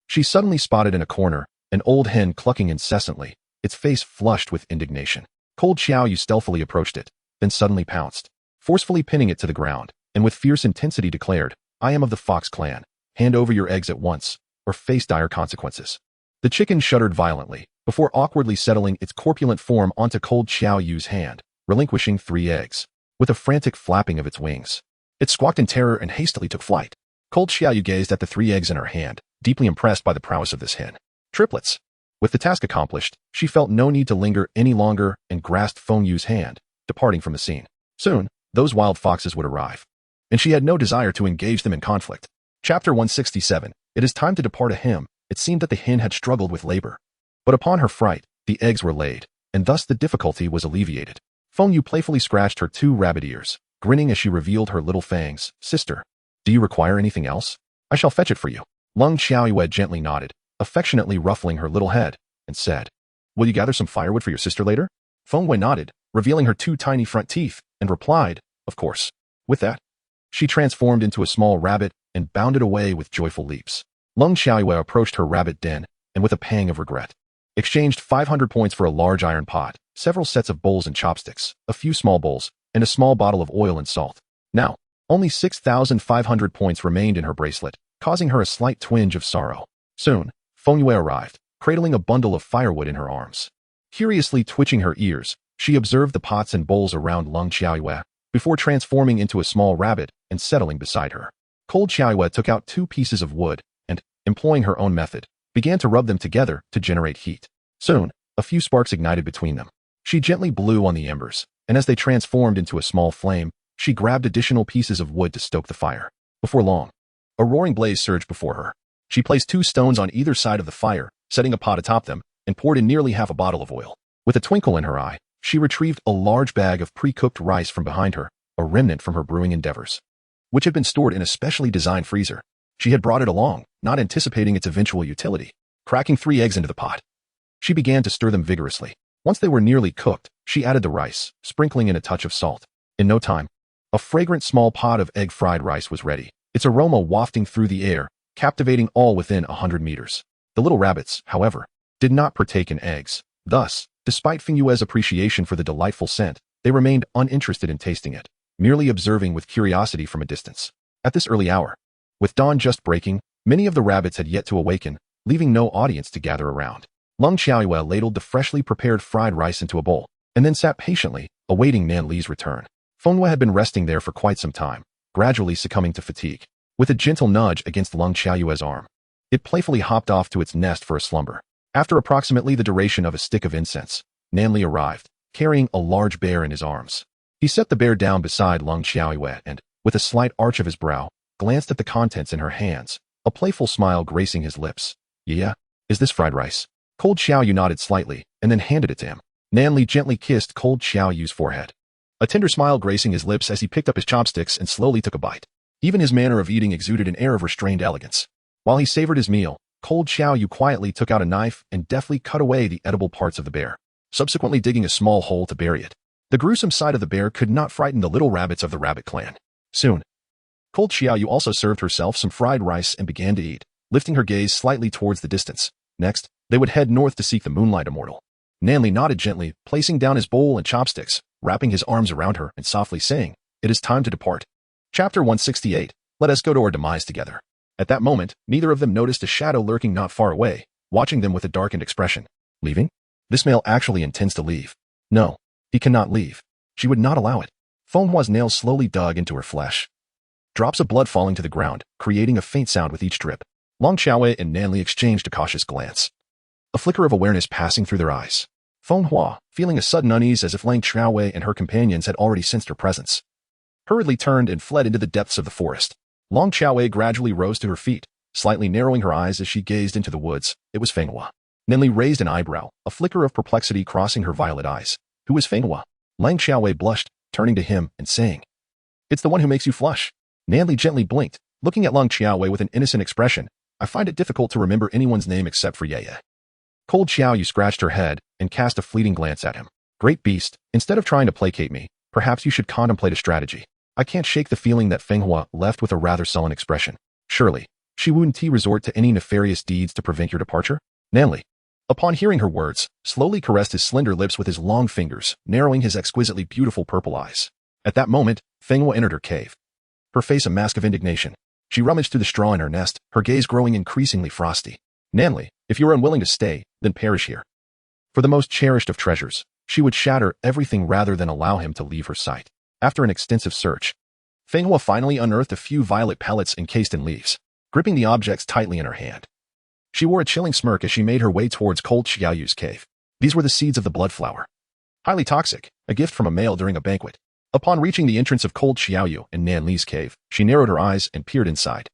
she suddenly spotted in a corner an old hen clucking incessantly, its face flushed with indignation. Cold Xiaoyu stealthily approached it, then suddenly pounced, forcefully pinning it to the ground, and with fierce intensity declared, "I am of the Fox clan. Hand over your eggs at once, or face dire consequences." The chicken shuddered violently, before awkwardly settling its corpulent form onto Cold Xiaoyu's hand, relinquishing 3 eggs. With a frantic flapping of its wings, it squawked in terror and hastily took flight. Cold Xiaoyu gazed at the 3 eggs in her hand, deeply impressed by the prowess of this hen. Triplets. With the task accomplished, she felt no need to linger any longer and grasped Feng Yu's hand, departing from the scene. Soon, those wild foxes would arrive, and she had no desire to engage them in conflict. Chapter 167. It is time to depart a hymn. It seemed that the hen had struggled with labor. But upon her fright, the eggs were laid, and thus the difficulty was alleviated. Feng Yu playfully scratched her 2 rabbit ears, grinning as she revealed her little fangs. "Sister, do you require anything else? I shall fetch it for you." Lung Xiaowei gently nodded, affectionately ruffling her little head, and said, "Will you gather some firewood for your sister later?" Feng Wei nodded, revealing her 2 tiny front teeth, and replied, "Of course." With that, she transformed into a small rabbit and bounded away with joyful leaps. Lung Xiaowei approached her rabbit den, and with a pang of regret, exchanged 500 points for a large iron pot, several sets of bowls and chopsticks, a few small bowls, and a small bottle of oil and salt. Now, only 6,500 points remained in her bracelet, causing her a slight twinge of sorrow. Soon, Feng Yue arrived, cradling a bundle of firewood in her arms. Curiously twitching her ears, she observed the pots and bowls around Lung Xiaoyue, before transforming into a small rabbit and settling beside her. Cold Xiaoyue took out 2 pieces of wood and, employing her own method, began to rub them together to generate heat. Soon, a few sparks ignited between them. She gently blew on the embers, and as they transformed into a small flame, she grabbed additional pieces of wood to stoke the fire. Before long, a roaring blaze surged before her. She placed 2 stones on either side of the fire, setting a pot atop them, and poured in nearly half a bottle of oil. With a twinkle in her eye, she retrieved a large bag of pre-cooked rice from behind her, a remnant from her brewing endeavors, which had been stored in a specially designed freezer. She had brought it along, not anticipating its eventual utility. Cracking 3 eggs into the pot, she began to stir them vigorously. Once they were nearly cooked, she added the rice, sprinkling in a touch of salt. In no time, a fragrant small pot of egg fried rice was ready, its aroma wafting through the air, captivating all within 100 meters. The little rabbits, however, did not partake in eggs. Thus, despite Feng Yue's appreciation for the delightful scent, they remained uninterested in tasting it, merely observing with curiosity from a distance. At this early hour, with dawn just breaking, many of the rabbits had yet to awaken, leaving no audience to gather around. Lung Xiaoyue ladled the freshly prepared fried rice into a bowl, and then sat patiently, awaiting Nan Li's return. Feng Yue had been resting there for quite some time, gradually succumbing to fatigue. With a gentle nudge against Lung Xiaoyue's arm, it playfully hopped off to its nest for a slumber. After approximately the duration of a stick of incense, Nan Li arrived, carrying a large bear in his arms. He set the bear down beside Lung Xiaoyue and, with a slight arch of his brow, glanced at the contents in her hands, a playful smile gracing his lips. Yeah? Is this fried rice? Cold Xiaoyu nodded slightly, and then handed it to him. Nan Li gently kissed Cold Xiaoyu's forehead, a tender smile gracing his lips as he picked up his chopsticks and slowly took a bite. Even his manner of eating exuded an air of restrained elegance. While he savored his meal, Cold Xiaoyu quietly took out a knife and deftly cut away the edible parts of the bear, subsequently digging a small hole to bury it. The gruesome sight of the bear could not frighten the little rabbits of the rabbit clan. Soon, Cold Xiaoyu also served herself some fried rice and began to eat, lifting her gaze slightly towards the distance. Next, they would head north to seek the Moonlight Immortal. Nan Li nodded gently, placing down his bowl and chopsticks, wrapping his arms around her and softly saying, "It is time to depart." Chapter 168, Let us go to our demise together. At that moment, neither of them noticed a shadow lurking not far away, watching them with a darkened expression. Leaving? This male actually intends to leave. No, he cannot leave. She would not allow it. Feng Hua's nails slowly dug into her flesh, drops of blood falling to the ground, creating a faint sound with each drip. Long Xiaowei and Nan Li exchanged a cautious glance, a flicker of awareness passing through their eyes. Feng Hua, feeling a sudden unease as if Lang Xiaowei and her companions had already sensed her presence, hurriedly turned and fled into the depths of the forest. Long Xiaowei gradually rose to her feet, slightly narrowing her eyes as she gazed into the woods. It was Feng Hua. Nan Li raised an eyebrow, a flicker of perplexity crossing her violet eyes. Who is Feng Hua? Lang Xiaowei blushed, turning to him and saying, "It's the one who makes you flush." Nan Li gently blinked, looking at Lang Xiaowei with an innocent expression. "I find it difficult to remember anyone's name except for Ye. Cold Xiaoyu scratched her head and cast a fleeting glance at him. "Great beast, instead of trying to placate me, perhaps you should contemplate a strategy." I can't shake the feeling that Feng Hua left with a rather sullen expression. Surely, she wouldn't resort to any nefarious deeds to prevent your departure? Nan Li, upon hearing her words, slowly caressed his slender lips with his long fingers, narrowing his exquisitely beautiful purple eyes. At that moment, Feng Hua entered her cave, her face a mask of indignation. She rummaged through the straw in her nest, her gaze growing increasingly frosty. "Nan Li, if you are unwilling to stay, then perish here." For the most cherished of treasures, she would shatter everything rather than allow him to leave her sight. After an extensive search, Feng Hua finally unearthed a few violet pellets encased in leaves, gripping the objects tightly in her hand. She wore a chilling smirk as she made her way towards Cold Xiaoyu's cave. These were the seeds of the blood flower, highly toxic, a gift from a male during a banquet. Upon reaching the entrance of Cold Xiaoyu and Nan Li's cave, she narrowed her eyes and peered inside.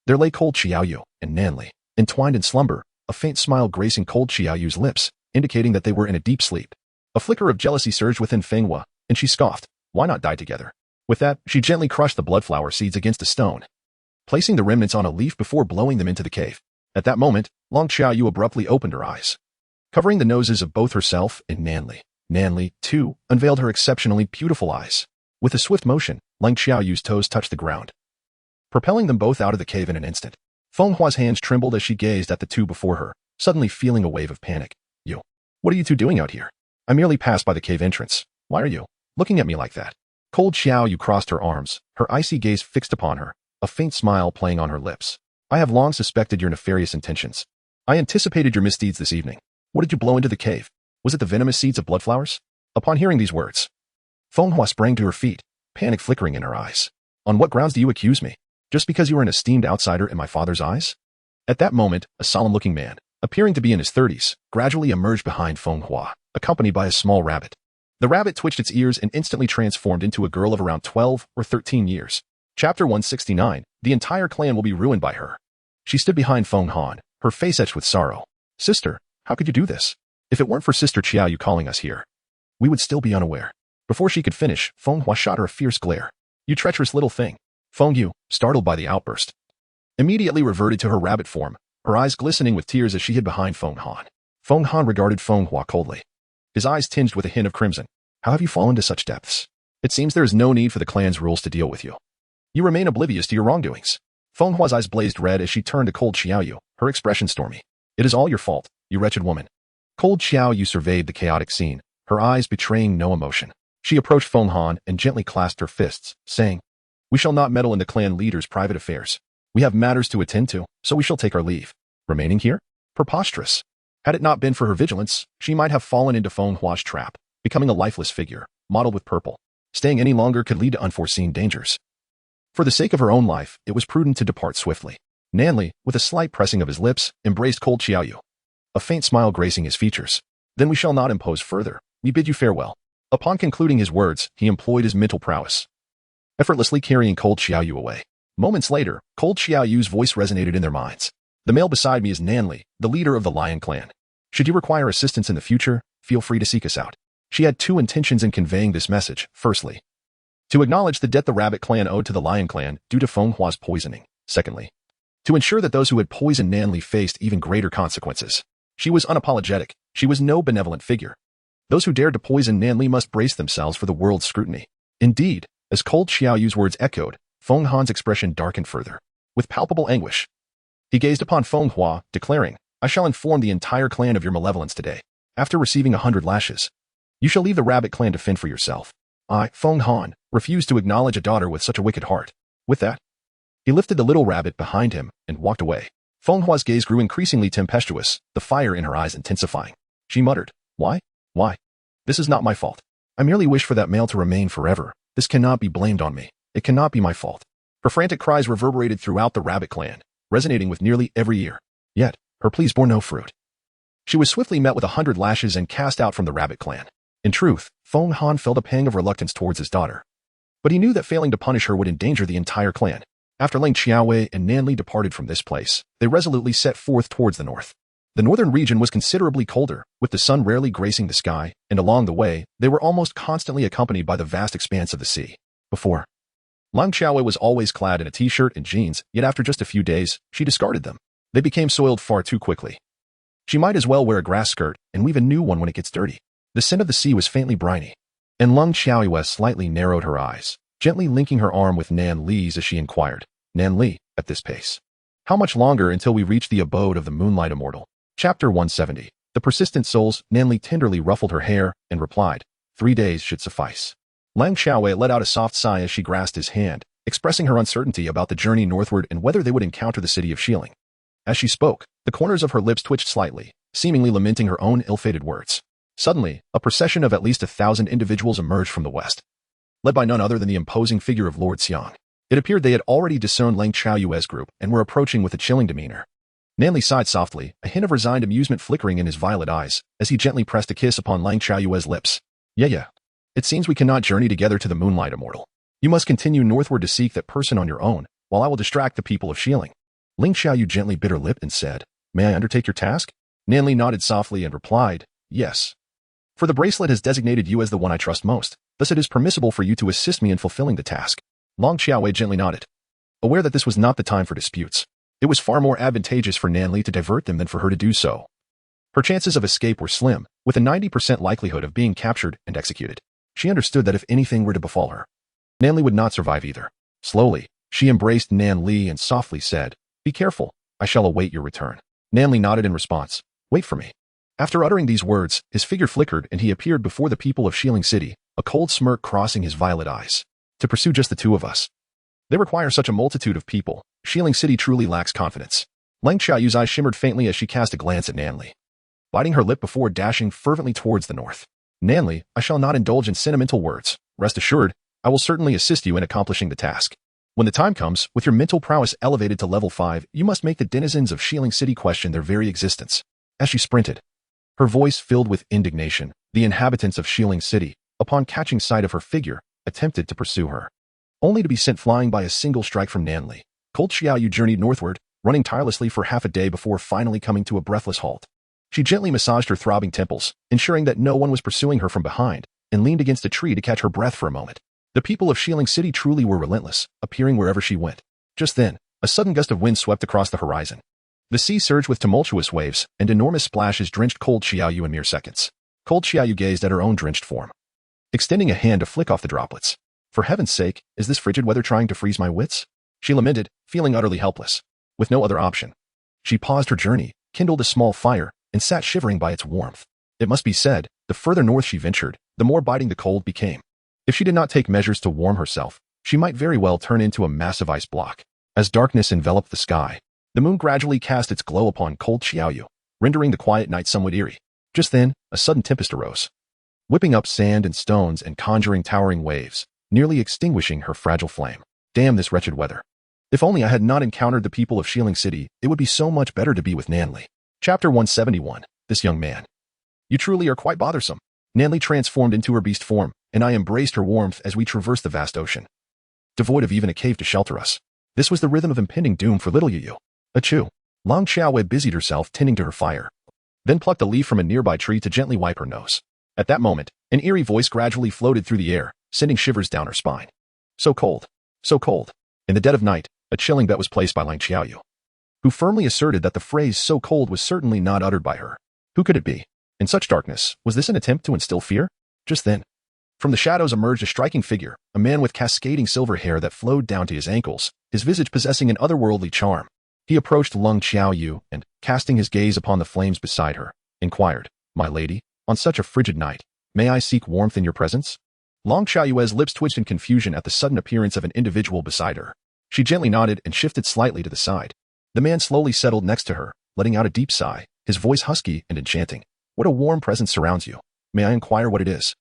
There lay Cold Xiaoyu and Nan Li, entwined in slumber, a faint smile gracing Cold Xiaoyu's lips, indicating that they were in a deep sleep. A flicker of jealousy surged within Feng Hua, and she scoffed. Why not die together? With that, she gently crushed the bloodflower seeds against a stone, placing the remnants on a leaf before blowing them into the cave. At that moment, Long Xiaoyu abruptly opened her eyes, covering the noses of both herself and Nan Li. Nan Li, too, unveiled her exceptionally beautiful eyes. With a swift motion, Lang Xiaoyu's toes touched the ground, propelling them both out of the cave in an instant. Feng Hua's hands trembled as she gazed at the two before her, suddenly feeling a wave of panic. "You, what are you two doing out here? I merely passed by the cave entrance. Why are you looking at me like that?" Cold Xiaoyu crossed her arms, her icy gaze fixed upon her, a faint smile playing on her lips. "I have long suspected your nefarious intentions. I anticipated your misdeeds this evening. What did you blow into the cave? Was it the venomous seeds of bloodflowers?" Upon hearing these words, Feng Hua sprang to her feet, panic flickering in her eyes. "On what grounds do you accuse me? Just because you are an esteemed outsider in my father's eyes?" At that moment, a solemn-looking man, appearing to be in his 30s, gradually emerged behind Feng Hua, accompanied by a small rabbit. The rabbit twitched its ears and instantly transformed into a girl of around 12 or 13 years. Chapter 169, The entire clan will be ruined by her. She stood behind Feng Han, her face etched with sorrow. "Sister, how could you do this? If it weren't for Sister Qiaoyu calling us here, we would still be unaware." Before she could finish, Feng Hua shot her a fierce glare. "You treacherous little thing." Feng Yu, startled by the outburst, immediately reverted to her rabbit form, her eyes glistening with tears as she hid behind Feng Han. Feng Han regarded Feng Hua coldly, his eyes tinged with a hint of crimson. "How have you fallen to such depths? It seems there is no need for the clan's rules to deal with you. You remain oblivious to your wrongdoings." Feng Hua's eyes blazed red as she turned to cold Xiaoyu, her expression stormy. It is all your fault, you wretched woman. Cold Xiaoyu surveyed the chaotic scene, her eyes betraying no emotion. She approached Feng Han and gently clasped her fists, saying, We shall not meddle in the clan leader's private affairs. We have matters to attend to, so we shall take our leave. Remaining here? Preposterous. Had it not been for her vigilance, she might have fallen into Feng Hua's trap, becoming a lifeless figure, mottled with purple. Staying any longer could lead to unforeseen dangers. For the sake of her own life, it was prudent to depart swiftly. Nanli, with a slight pressing of his lips, embraced cold Xiaoyu, a faint smile gracing his features. Then we shall not impose further. We bid you farewell. Upon concluding his words, he employed his mental prowess, effortlessly carrying cold Xiaoyu away. Moments later, cold Xiaoyu's voice resonated in their minds. The male beside me is Nanli, the leader of the Lion Clan. Should you require assistance in the future, feel free to seek us out. She had two intentions in conveying this message. Firstly, to acknowledge the debt the Rabbit Clan owed to the Lion Clan due to Feng Hua's poisoning. Secondly, to ensure that those who had poisoned Nanli faced even greater consequences. She was unapologetic. She was no benevolent figure. Those who dared to poison Nanli must brace themselves for the world's scrutiny. Indeed, as cold Xiaoyu's words echoed, Feng Han's expression darkened further. With palpable anguish, he gazed upon Feng Hua, declaring, I shall inform the entire clan of your malevolence today. After receiving 100 lashes, you shall leave the Rabbit Clan to fend for yourself. I, Feng Han, refuse to acknowledge a daughter with such a wicked heart. With that, he lifted the little rabbit behind him and walked away. Feng Hua's gaze grew increasingly tempestuous, the fire in her eyes intensifying. She muttered, Why? Why? This is not my fault. I merely wish for that male to remain forever. This cannot be blamed on me. It cannot be my fault. Her frantic cries reverberated throughout the Rabbit Clan, resonating with nearly every ear. Yet, her pleas bore no fruit. She was swiftly met with 100 lashes and cast out from the Rabbit Clan. In truth, Feng Han felt a pang of reluctance towards his daughter. But he knew that failing to punish her would endanger the entire clan. After Ling Qiaowei and Nanli departed from this place, they resolutely set forth towards the north. The northern region was considerably colder, with the sun rarely gracing the sky, and along the way, they were almost constantly accompanied by the vast expanse of the sea. Before, Ling Qiaowei was always clad in a t-shirt and jeans, yet after just a few days, she discarded them. They became soiled far too quickly. She might as well wear a grass skirt and weave a new one when it gets dirty. The scent of the sea was faintly briny, and Ling Qiaowei slightly narrowed her eyes, gently linking her arm with Nan Li's as she inquired, Nan Li, at this pace, how much longer until we reach the abode of the Moonlight Immortal? Chapter 170. The persistent souls. Nan Li tenderly ruffled her hair and replied, 3 days should suffice. Ling Qiaowei let out a soft sigh as she grasped his hand, expressing her uncertainty about the journey northward and whether they would encounter the city of Shieling. As she spoke, the corners of her lips twitched slightly, seemingly lamenting her own ill-fated words. Suddenly, a procession of at least 1,000 individuals emerged from the west, led by none other than the imposing figure of Lord Xiang. It appeared they had already discerned Ling Qiaoyu's group and were approaching with a chilling demeanor. Nanli sighed softly, a hint of resigned amusement flickering in his violet eyes, as he gently pressed a kiss upon Ling Qiaoyu's lips. Yeah. It seems we cannot journey together to the Moonlight Immortal. You must continue northward to seek that person on your own, while I will distract the people of Shieling. Ling Qiaoyu gently bit her lip and said, May I undertake your task? Nanli nodded softly and replied, Yes. For the bracelet has designated you as the one I trust most, thus it is permissible for you to assist me in fulfilling the task. Ling Qiaowei gently nodded, aware that this was not the time for disputes. It was far more advantageous for Nanli to divert them than for her to do so. Her chances of escape were slim, with a 90% likelihood of being captured and executed. She understood that if anything were to befall her, Nanli would not survive either. Slowly, she embraced Nan Li and softly said, Be careful, I shall await your return. Nanli nodded in response, Wait for me. After uttering these words, his figure flickered and he appeared before the people of Shieling City, a cold smirk crossing his violet eyes. To pursue just the two of us. They require such a multitude of people. Shieling City truly lacks confidence. Ling Qiaoyu's eyes shimmered faintly as she cast a glance at Nanli, biting her lip before dashing fervently towards the north. Nanli, I shall not indulge in sentimental words. Rest assured, I will certainly assist you in accomplishing the task. When the time comes, with your mental prowess elevated to level 5, you must make the denizens of Shieling City question their very existence. As she sprinted, her voice filled with indignation, the inhabitants of Shieling City, upon catching sight of her figure, attempted to pursue her, only to be sent flying by a single strike from Nanli. Cold Xiaoyu journeyed northward, running tirelessly for half a day before finally coming to a breathless halt. She gently massaged her throbbing temples, ensuring that no one was pursuing her from behind, and leaned against a tree to catch her breath for a moment. The people of Shieling City truly were relentless, appearing wherever she went. Just then, a sudden gust of wind swept across the horizon. The sea surged with tumultuous waves, and enormous splashes drenched Cold Xiaoyu in mere seconds. Cold Xiaoyu gazed at her own drenched form, extending a hand to flick off the droplets. For heaven's sake, is this frigid weather trying to freeze my wits? she lamented, feeling utterly helpless. With no other option, she paused her journey, kindled a small fire, and sat shivering by its warmth. It must be said, the further north she ventured, the more biting the cold became. If she did not take measures to warm herself, she might very well turn into a massive ice block. As darkness enveloped the sky, the moon gradually cast its glow upon cold Xiaoyu, rendering the quiet night somewhat eerie. Just then, a sudden tempest arose, whipping up sand and stones and conjuring towering waves, nearly extinguishing her fragile flame. Damn this wretched weather. If only I had not encountered the people of Shieling City, it would be so much better to be with Nanli. Chapter 171. This young man. You truly are quite bothersome. Nanli transformed into her beast form, and I embraced her warmth as we traversed the vast ocean, devoid of even a cave to shelter us. This was the rhythm of impending doom for little Yu. Achoo. Long Xiaowei busied herself tending to her fire, then plucked a leaf from a nearby tree to gently wipe her nose. At that moment, an eerie voice gradually floated through the air, sending shivers down her spine. So cold. So cold. In the dead of night, a chilling bet was placed by Lang Xiaoyu, who firmly asserted that the phrase so cold was certainly not uttered by her. Who could it be? In such darkness, was this an attempt to instill fear? Just then, from the shadows emerged a striking figure, a man with cascading silver hair that flowed down to his ankles, his visage possessing an otherworldly charm. He approached Lung Xiaoyu and, casting his gaze upon the flames beside her, inquired, "My lady, on such a frigid night, may I seek warmth in your presence?" Long Xiaoyu's lips twitched in confusion at the sudden appearance of an individual beside her. She gently nodded and shifted slightly to the side. The man slowly settled next to her, letting out a deep sigh, his voice husky and enchanting. "What a warm presence surrounds you. May I inquire what it is?"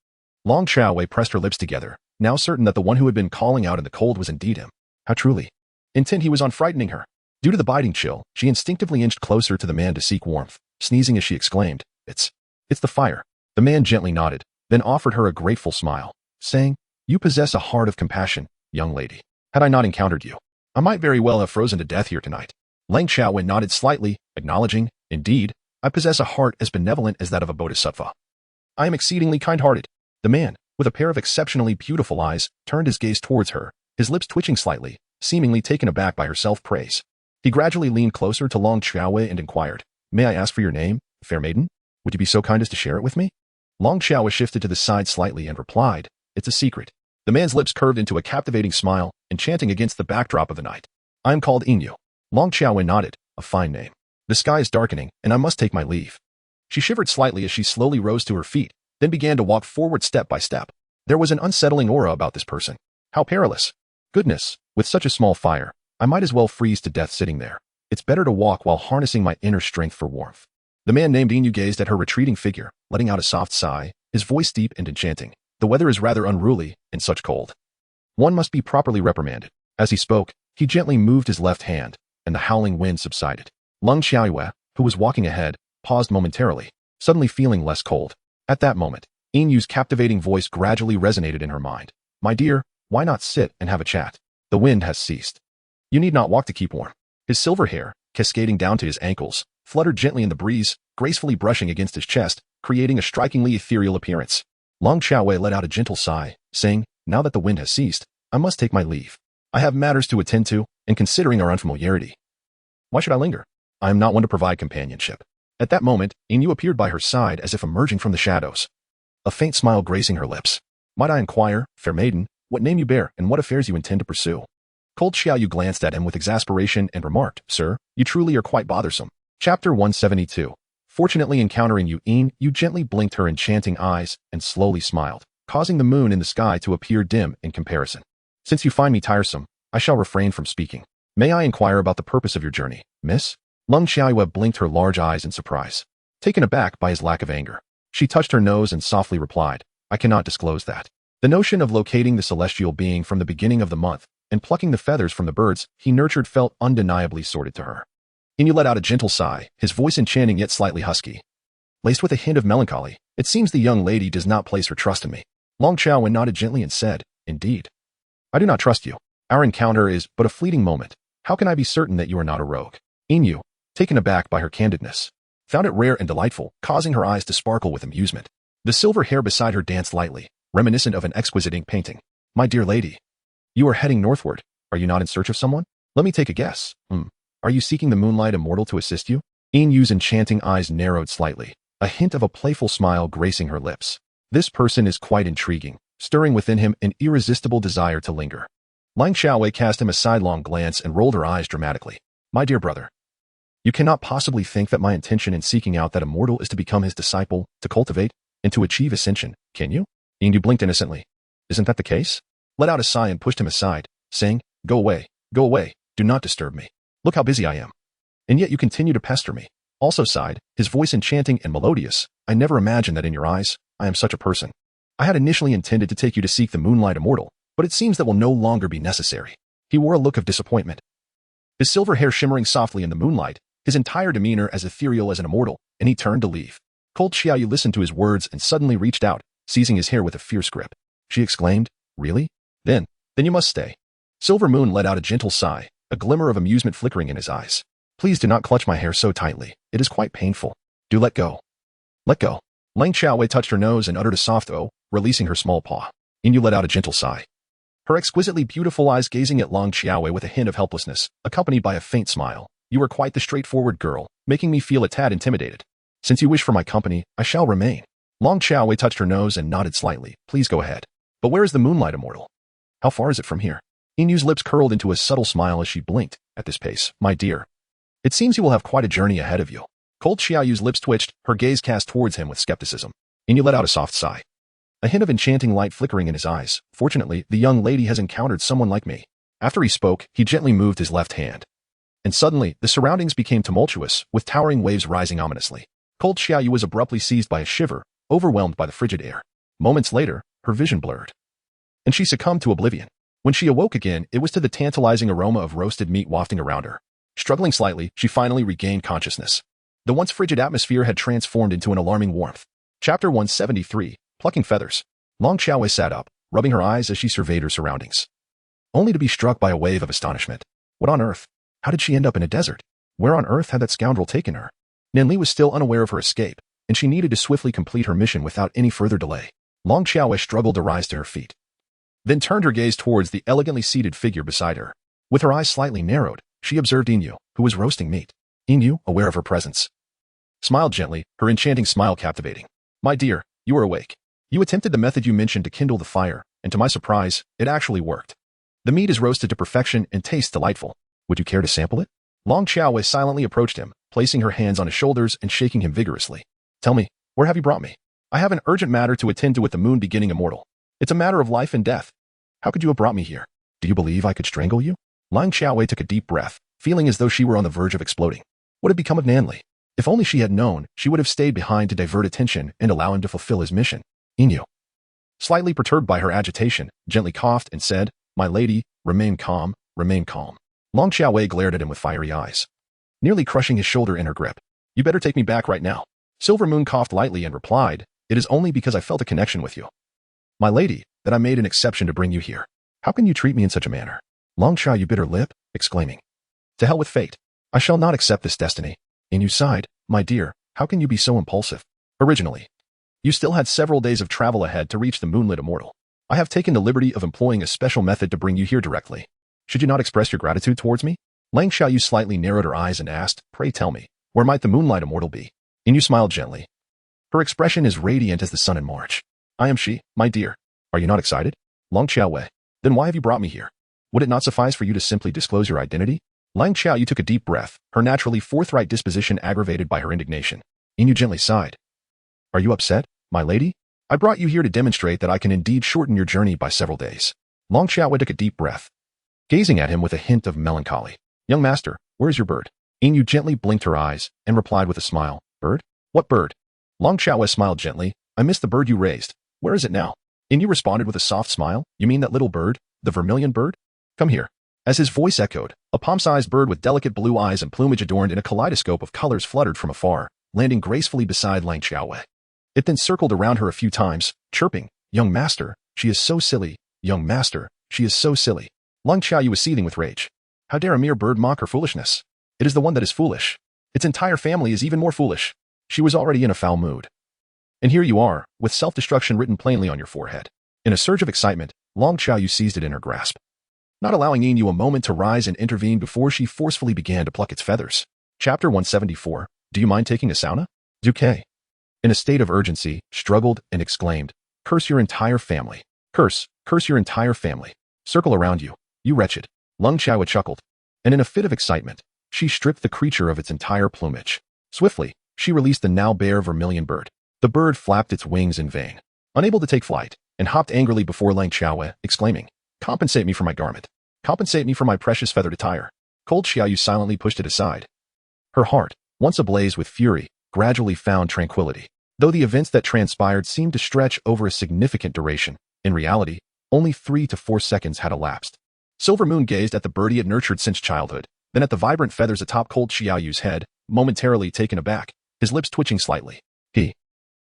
Long Xiaowei pressed her lips together, now certain that the one who had been calling out in the cold was indeed him. How truly intent he was on frightening her. Due to the biting chill, she instinctively inched closer to the man to seek warmth, sneezing as she exclaimed, It's the fire." The man gently nodded, then offered her a grateful smile, saying, "You possess a heart of compassion, young lady. Had I not encountered you, I might very well have frozen to death here tonight." Lang Xiaowen nodded slightly, acknowledging, "Indeed, I possess a heart as benevolent as that of a bodhisattva. I am exceedingly kind-hearted." The man, with a pair of exceptionally beautiful eyes, turned his gaze towards her, his lips twitching slightly, seemingly taken aback by her self-praise. He gradually leaned closer to Long Xiaowei and inquired, "May I ask for your name, fair maiden? Would you be so kind as to share it with me?" Long Xiaowei shifted to the side slightly and replied, "It's a secret." The man's lips curved into a captivating smile, enchanting against the backdrop of the night. "I am called Inyu." Long Xiaowei nodded, "A fine name. The sky is darkening, and I must take my leave." She shivered slightly as she slowly rose to her feet, then began to walk forward step by step. There was an unsettling aura about this person. How perilous. Goodness, with such a small fire, I might as well freeze to death sitting there. It's better to walk while harnessing my inner strength for warmth. The man named Inyu gazed at her retreating figure, letting out a soft sigh, his voice deep and enchanting. "The weather is rather unruly, in such cold. One must be properly reprimanded." As he spoke, he gently moved his left hand, and the howling wind subsided. Lung Xiaoyue, who was walking ahead, paused momentarily, suddenly feeling less cold. At that moment, Inyu's captivating voice gradually resonated in her mind. "My dear, why not sit and have a chat? The wind has ceased. You need not walk to keep warm." His silver hair, cascading down to his ankles, fluttered gently in the breeze, gracefully brushing against his chest, creating a strikingly ethereal appearance. Long Xiaowei let out a gentle sigh, saying, "Now that the wind has ceased, I must take my leave. I have matters to attend to, and considering our unfamiliarity, why should I linger? I am not one to provide companionship." At that moment, Inyu appeared by her side as if emerging from the shadows, a faint smile gracing her lips. "Might I inquire, fair maiden, what name you bear and what affairs you intend to pursue?" Cold Xiaoyu glanced at him with exasperation and remarked, "Sir, you truly are quite bothersome." Chapter 172. Fortunately encountering you gently blinked her enchanting eyes and slowly smiled, causing the moon in the sky to appear dim in comparison. "Since you find me tiresome, I shall refrain from speaking. May I inquire about the purpose of your journey, miss?" Lung Xiaoyue blinked her large eyes in surprise, taken aback by his lack of anger. She touched her nose and softly replied, "I cannot disclose that." The notion of locating the celestial being from the beginning of the month and plucking the feathers from the birds he nurtured felt undeniably sordid to her. Inyu let out a gentle sigh, his voice enchanting yet slightly husky, laced with a hint of melancholy. "It seems the young lady does not place her trust in me." Long Xiaowei nodded gently and said, "Indeed. I do not trust you. Our encounter is but a fleeting moment. How can I be certain that you are not a rogue?" Inyu, taken aback by her candidness, found it rare and delightful, causing her eyes to sparkle with amusement. The silver hair beside her danced lightly, reminiscent of an exquisite ink painting. "My dear lady, you are heading northward. Are you not in search of someone? Let me take a guess. Are you seeking the moonlight immortal to assist you?" Inyu's enchanting eyes narrowed slightly, a hint of a playful smile gracing her lips. This person is quite intriguing, stirring within him an irresistible desire to linger. Lang Xiaowei cast him a sidelong glance and rolled her eyes dramatically. My dear brother, you cannot possibly think that my intention in seeking out that immortal is to become his disciple, to cultivate, and to achieve ascension, can you? Yin Yu blinked innocently. Isn't that the case? Let out a sigh and pushed him aside, saying, go away, do not disturb me. Look how busy I am. And yet you continue to pester me. Also sighed, his voice enchanting and melodious. I never imagined that in your eyes, I am such a person. I had initially intended to take you to seek the Moonlight Immortal, but it seems that will no longer be necessary. He wore a look of disappointment. His silver hair shimmering softly in the moonlight, his entire demeanor as ethereal as an immortal, and he turned to leave. Cold Xiaoyu listened to his words and suddenly reached out, seizing his hair with a fierce grip. She exclaimed, really? Then you must stay. Silver Moon let out a gentle sigh, a glimmer of amusement flickering in his eyes. Please do not clutch my hair so tightly. It is quite painful. Do let go. Let go. Lang Xiaowei touched her nose and uttered a soft "oh," releasing her small paw. Yin Yu let out a gentle sigh. Her exquisitely beautiful eyes gazing at Lang Xiaowei with a hint of helplessness, accompanied by a faint smile. You are quite the straightforward girl, making me feel a tad intimidated. Since you wish for my company, I shall remain. Lang Xiaowei touched her nose and nodded slightly. Please go ahead. But where is the Moonlight Immortal? How far is it from here? Yin Yu's lips curled into a subtle smile as she blinked. At this pace, my dear, it seems you will have quite a journey ahead of you. Cold Xiaoyu's lips twitched, her gaze cast towards him with skepticism. Yin Yu let out a soft sigh. A hint of enchanting light flickering in his eyes. Fortunately, the young lady has encountered someone like me. After he spoke, he gently moved his left hand. And suddenly, the surroundings became tumultuous, with towering waves rising ominously. Cold Xiaoyu was abruptly seized by a shiver, overwhelmed by the frigid air. Moments later, her vision blurred. And she succumbed to oblivion. When she awoke again, it was to the tantalizing aroma of roasted meat wafting around her. Struggling slightly, she finally regained consciousness. The once frigid atmosphere had transformed into an alarming warmth. Chapter 173, Plucking Feathers. Lang Xiaowei sat up, rubbing her eyes as she surveyed her surroundings. Only to be struck by a wave of astonishment. What on earth? How did she end up in a desert? Where on earth had that scoundrel taken her? Nanli was still unaware of her escape, and she needed to swiftly complete her mission without any further delay. Lang Xiaowei struggled to rise to her feet, then turned her gaze towards the elegantly seated figure beside her. With her eyes slightly narrowed, she observed Yin Yu, who was roasting meat. Yin Yu, aware of her presence, smiled gently, her enchanting smile captivating. My dear, you are awake. You attempted the method you mentioned to kindle the fire, and to my surprise, it actually worked. The meat is roasted to perfection and tastes delightful. Would you care to sample it? Lang Xiaowei silently approached him, placing her hands on his shoulders and shaking him vigorously. Tell me, where have you brought me? I have an urgent matter to attend to with the moon beginning immortal. It's a matter of life and death. How could you have brought me here? Do you believe I could strangle you? Lang Xiaowei took a deep breath, feeling as though she were on the verge of exploding. What had become of Nanli? If only she had known, she would have stayed behind to divert attention and allow him to fulfill his mission. Yin Yu, slightly perturbed by her agitation, gently coughed and said, My lady, remain calm, remain calm. Lang Xiaowei glared at him with fiery eyes, nearly crushing his shoulder in her grip. You better take me back right now. Silver Moon coughed lightly and replied, It is only because I felt a connection with you, my lady, that I made an exception to bring you here. How can you treat me in such a manner? Lang Xiaoyu bit her lip, exclaiming, To hell with fate. I shall not accept this destiny. Yin Yu sighed, My dear, how can you be so impulsive? Originally, you still had several days of travel ahead to reach the Moonlit Immortal. I have taken the liberty of employing a special method to bring you here directly. Should you not express your gratitude towards me? Lang Xiaoyu slightly narrowed her eyes and asked, Pray tell me, where might the Moonlight Immortal be? Yin Yu smiled gently. Her expression is radiant as the sun in March. I am she, my dear. Are you not excited? Lang Xiaowei. Then why have you brought me here? Would it not suffice for you to simply disclose your identity? Lang Xiaoyu took a deep breath, her naturally forthright disposition aggravated by her indignation. Yin Yu gently sighed. Are you upset, my lady? I brought you here to demonstrate that I can indeed shorten your journey by several days. Lang Xiaowei took a deep breath, gazing at him with a hint of melancholy. Young master, where is your bird? Yin Yu gently blinked her eyes and replied with a smile. Bird? What bird? Lang Xiaowei smiled gently. I missed the bird you raised. Where is it now? Yin Yu responded with a soft smile. You mean that little bird? The vermilion bird? Come here. As his voice echoed, a palm-sized bird with delicate blue eyes and plumage adorned in a kaleidoscope of colors fluttered from afar, landing gracefully beside Lang Xiaowei. It then circled around her a few times, chirping, Young master, she is so silly. Young master, she is so silly. Lang Xiaoyu was seething with rage. How dare a mere bird mock her foolishness? It is the one that is foolish. Its entire family is even more foolish. She was already in a foul mood. And here you are, with self-destruction written plainly on your forehead. In a surge of excitement, Lang Xiaoyu seized it in her grasp, not allowing Yin Yu a moment to rise and intervene before she forcefully began to pluck its feathers. Chapter 174, Do you mind taking a sauna? Duque, in a state of urgency, struggled and exclaimed, Curse your entire family. Curse your entire family. Circle around you. You wretched. Lung Xiaowa chuckled, and in a fit of excitement, she stripped the creature of its entire plumage. Swiftly, she released the now bare vermilion bird. The bird flapped its wings in vain, unable to take flight, and hopped angrily before Lang Xiaowa, exclaiming, "Compensate me for my garment. Compensate me for my precious feathered attire." Cold Xiaoyu silently pushed it aside. Her heart, once ablaze with fury, gradually found tranquility. Though the events that transpired seemed to stretch over a significant duration, in reality, only 3 to 4 seconds had elapsed. Silver Moon gazed at the bird he had nurtured since childhood, then at the vibrant feathers atop Cold Xiaoyu's head, momentarily taken aback, his lips twitching slightly. He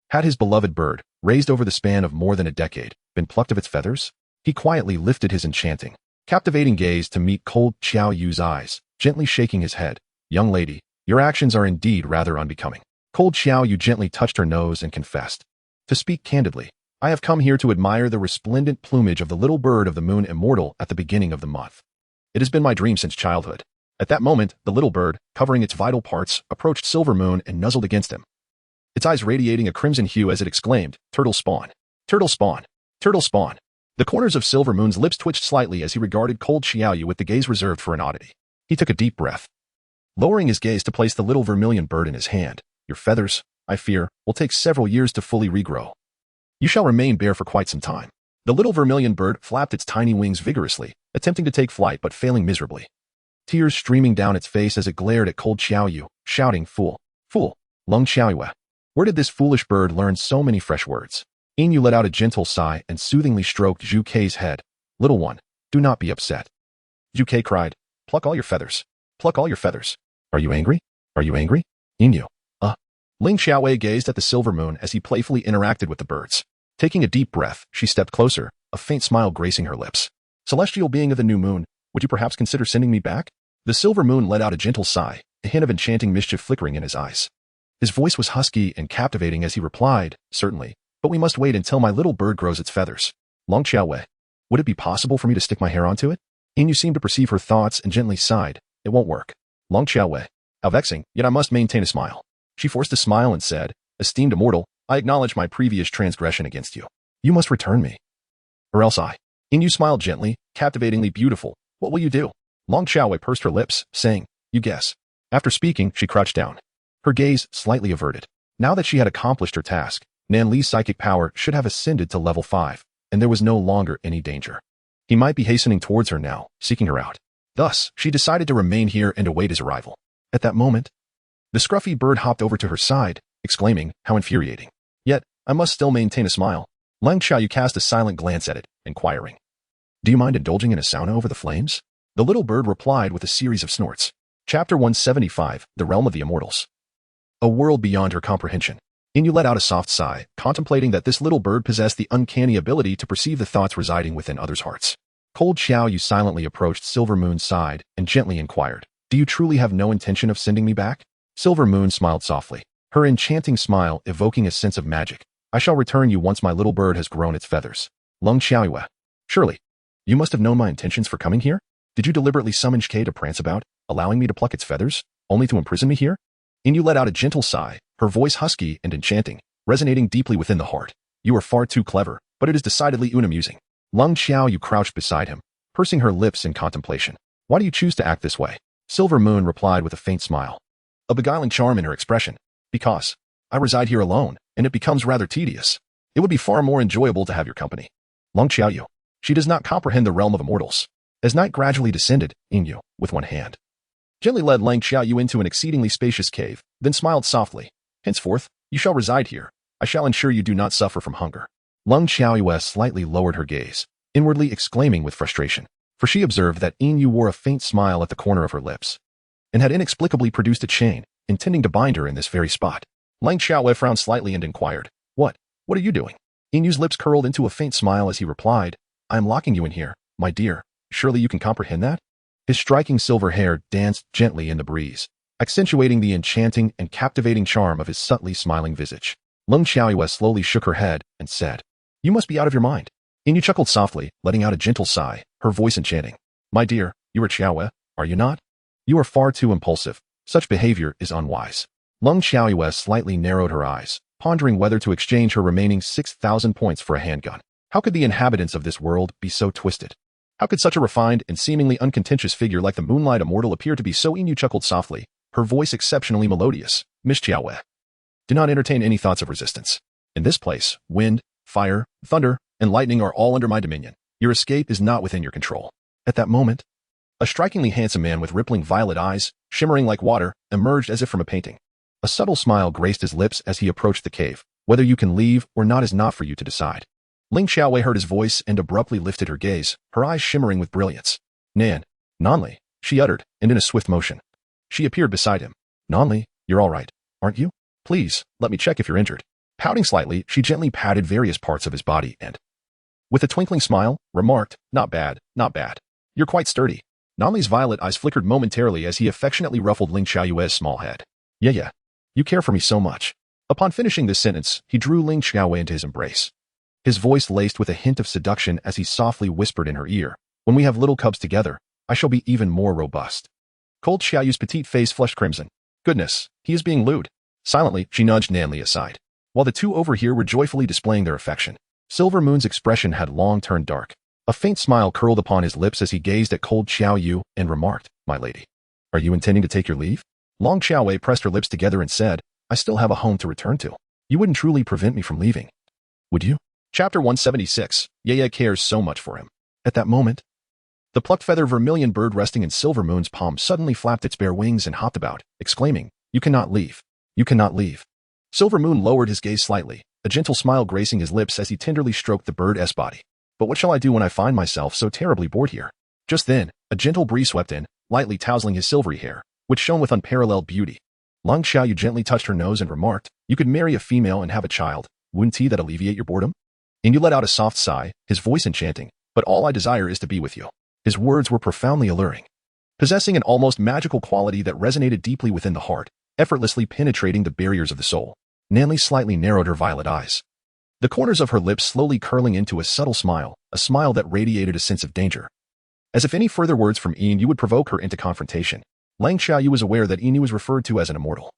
had his beloved bird, raised over the span of more than a decade, been plucked of its feathers? He quietly lifted his enchanting, captivating gaze to meet Cold Xiaoyu's eyes, gently shaking his head. "Young lady, your actions are indeed rather unbecoming." Cold Xiaoyu gently touched her nose and confessed. "To speak candidly, I have come here to admire the resplendent plumage of the little bird of the moon immortal at the beginning of the month. It has been my dream since childhood." At that moment, the little bird, covering its vital parts, approached Silver Moon and nuzzled against him, its eyes radiating a crimson hue as it exclaimed, "Turtle spawn! Turtle spawn! Turtle spawn!" The corners of Silver Moon's lips twitched slightly as he regarded Cold Xiaoyu with the gaze reserved for an oddity. He took a deep breath, lowering his gaze to place the little vermilion bird in his hand. "Your feathers, I fear, will take several years to fully regrow. You shall remain bare for quite some time." The little vermilion bird flapped its tiny wings vigorously, attempting to take flight but failing miserably, tears streaming down its face as it glared at Cold Xiaoyu, shouting, "Fool! Fool! Lung Xiaoyue! Where did this foolish bird learn so many fresh words?" Yin let out a gentle sigh and soothingly stroked Zhu Kei's head. "Little one, do not be upset." Zhu Kei cried, "Pluck all your feathers. Pluck all your feathers. Are you angry? Are you angry?" Yin Ling Xiaowei gazed at the Silver Moon as he playfully interacted with the birds. Taking a deep breath, she stepped closer, a faint smile gracing her lips. "Celestial being of the new moon, would you perhaps consider sending me back?" The Silver Moon let out a gentle sigh, a hint of enchanting mischief flickering in his eyes. His voice was husky and captivating as he replied, "Certainly, but we must wait until my little bird grows its feathers. Long Xiaowei, would it be possible for me to stick my hair onto it?" Yin seemed to perceive her thoughts and gently sighed. "It won't work. Long Xiaowei. How vexing, yet I must maintain a smile." She forced a smile and said, "Esteemed immortal, I acknowledge my previous transgression against you. You must return me, or else I." Yin smiled gently, captivatingly beautiful. "What will you do?" Long Xiaowei pursed her lips, saying, "You guess." After speaking, she crouched down, her gaze slightly averted. Now that she had accomplished her task, Nan Li's psychic power should have ascended to level 5, and there was no longer any danger. He might be hastening towards her now, seeking her out. Thus, she decided to remain here and await his arrival. At that moment, the scruffy bird hopped over to her side, exclaiming, "How infuriating. Yet, I must still maintain a smile." Lang Xiaoyu cast a silent glance at it, inquiring, "Do you mind indulging in a sauna over the flames?" The little bird replied with a series of snorts. Chapter 175, The Realm of the Immortals. A world beyond her comprehension. Inu let out a soft sigh, contemplating that this little bird possessed the uncanny ability to perceive the thoughts residing within others' hearts. Cold Xiaoyu silently approached Silver Moon's side and gently inquired, "Do you truly have no intention of sending me back?" Silver Moon smiled softly, her enchanting smile evoking a sense of magic. "I shall return you once my little bird has grown its feathers." Lung Xiaoyue. "Surely, you must have known my intentions for coming here? Did you deliberately summon Shkei to prance about, allowing me to pluck its feathers, only to imprison me here?" Inu let out a gentle sigh, her voice husky and enchanting, resonating deeply within the heart. "You are far too clever, but it is decidedly unamusing." Lung Xiaoyu crouched beside him, pursing her lips in contemplation. "Why do you choose to act this way?" Silver Moon replied with a faint smile, a beguiling charm in her expression. "Because I reside here alone, and it becomes rather tedious. It would be far more enjoyable to have your company." Lung Xiaoyu. She does not comprehend the realm of immortals. As night gradually descended, Inu, with one hand, gently led Lang Xiaoyu into an exceedingly spacious cave, then smiled softly. "Henceforth, you shall reside here. I shall ensure you do not suffer from hunger." Lung Xiaoyu slightly lowered her gaze, inwardly exclaiming with frustration, for she observed that Inu wore a faint smile at the corner of her lips, and had inexplicably produced a chain, intending to bind her in this very spot. Lang Xiaoyu frowned slightly and inquired, What are you doing?" Inu's lips curled into a faint smile as he replied, "I am locking you in here, my dear. Surely you can comprehend that?" His striking silver hair danced gently in the breeze, accentuating the enchanting and captivating charm of his subtly smiling visage. Lung Xiaoyu slowly shook her head and said, "You must be out of your mind." Inu chuckled softly, letting out a gentle sigh, her voice enchanting. "My dear, you are Xiaoyu, are you not? You are far too impulsive. Such behavior is unwise." Lung Xiaoyu slightly narrowed her eyes, pondering whether to exchange her remaining 6,000 points for a handgun. How could the inhabitants of this world be so twisted? How could such a refined and seemingly uncontentious figure like the moonlight immortal appear to be so? Inu chuckled softly, her voice exceptionally melodious. Miss Xiaowei, do not entertain any thoughts of resistance. In this place, wind, fire, thunder, and lightning are all under my dominion. Your escape is not within your control. At that moment, a strikingly handsome man with rippling violet eyes, shimmering like water, emerged as if from a painting. A subtle smile graced his lips as he approached the cave. Whether you can leave or not is not for you to decide. Ling Xiaowei heard his voice and abruptly lifted her gaze, her eyes shimmering with brilliance. Nanli, she uttered, and in a swift motion, she appeared beside him. Nanli, you're all right, aren't you? Please, let me check if you're injured. Pouting slightly, she gently patted various parts of his body and, with a twinkling smile, remarked, not bad, not bad. You're quite sturdy. Nanli's violet eyes flickered momentarily as he affectionately ruffled Ling Xiaoyue's small head. Yeah. You care for me so much. Upon finishing this sentence, he drew Ling Xiaowei into his embrace. His voice laced with a hint of seduction as he softly whispered in her ear, when we have little cubs together, I shall be even more robust. Cold Xiaoyu's petite face flushed crimson. Goodness, he is being lewd. Silently, she nudged Nanli aside. While the two over here were joyfully displaying their affection, Silver Moon's expression had long turned dark. A faint smile curled upon his lips as he gazed at Cold Xiaoyu and remarked, My lady, are you intending to take your leave? Long Xiaowei pressed her lips together and said, I still have a home to return to. You wouldn't truly prevent me from leaving, would you? Chapter 176, Yaya cares so much for him. At that moment, the plucked feather vermilion bird resting in Silver Moon's palm suddenly flapped its bare wings and hopped about, exclaiming, You cannot leave. You cannot leave. Silver Moon lowered his gaze slightly, a gentle smile gracing his lips as he tenderly stroked the bird's body. But what shall I do when I find myself so terribly bored here? Just then, a gentle breeze swept in, lightly tousling his silvery hair, which shone with unparalleled beauty. Long Xiaoyu gently touched her nose and remarked, You could marry a female and have a child. Wouldn't that alleviate your boredom? And you let out a soft sigh, his voice enchanting, but all I desire is to be with you. His words were profoundly alluring, possessing an almost magical quality that resonated deeply within the heart, effortlessly penetrating the barriers of the soul. Nanli slightly narrowed her violet eyes, the corners of her lips slowly curling into a subtle smile, a smile that radiated a sense of danger. As if any further words from Inu would provoke her into confrontation, Lang Xiaoyu was aware that Inu was referred to as an immortal,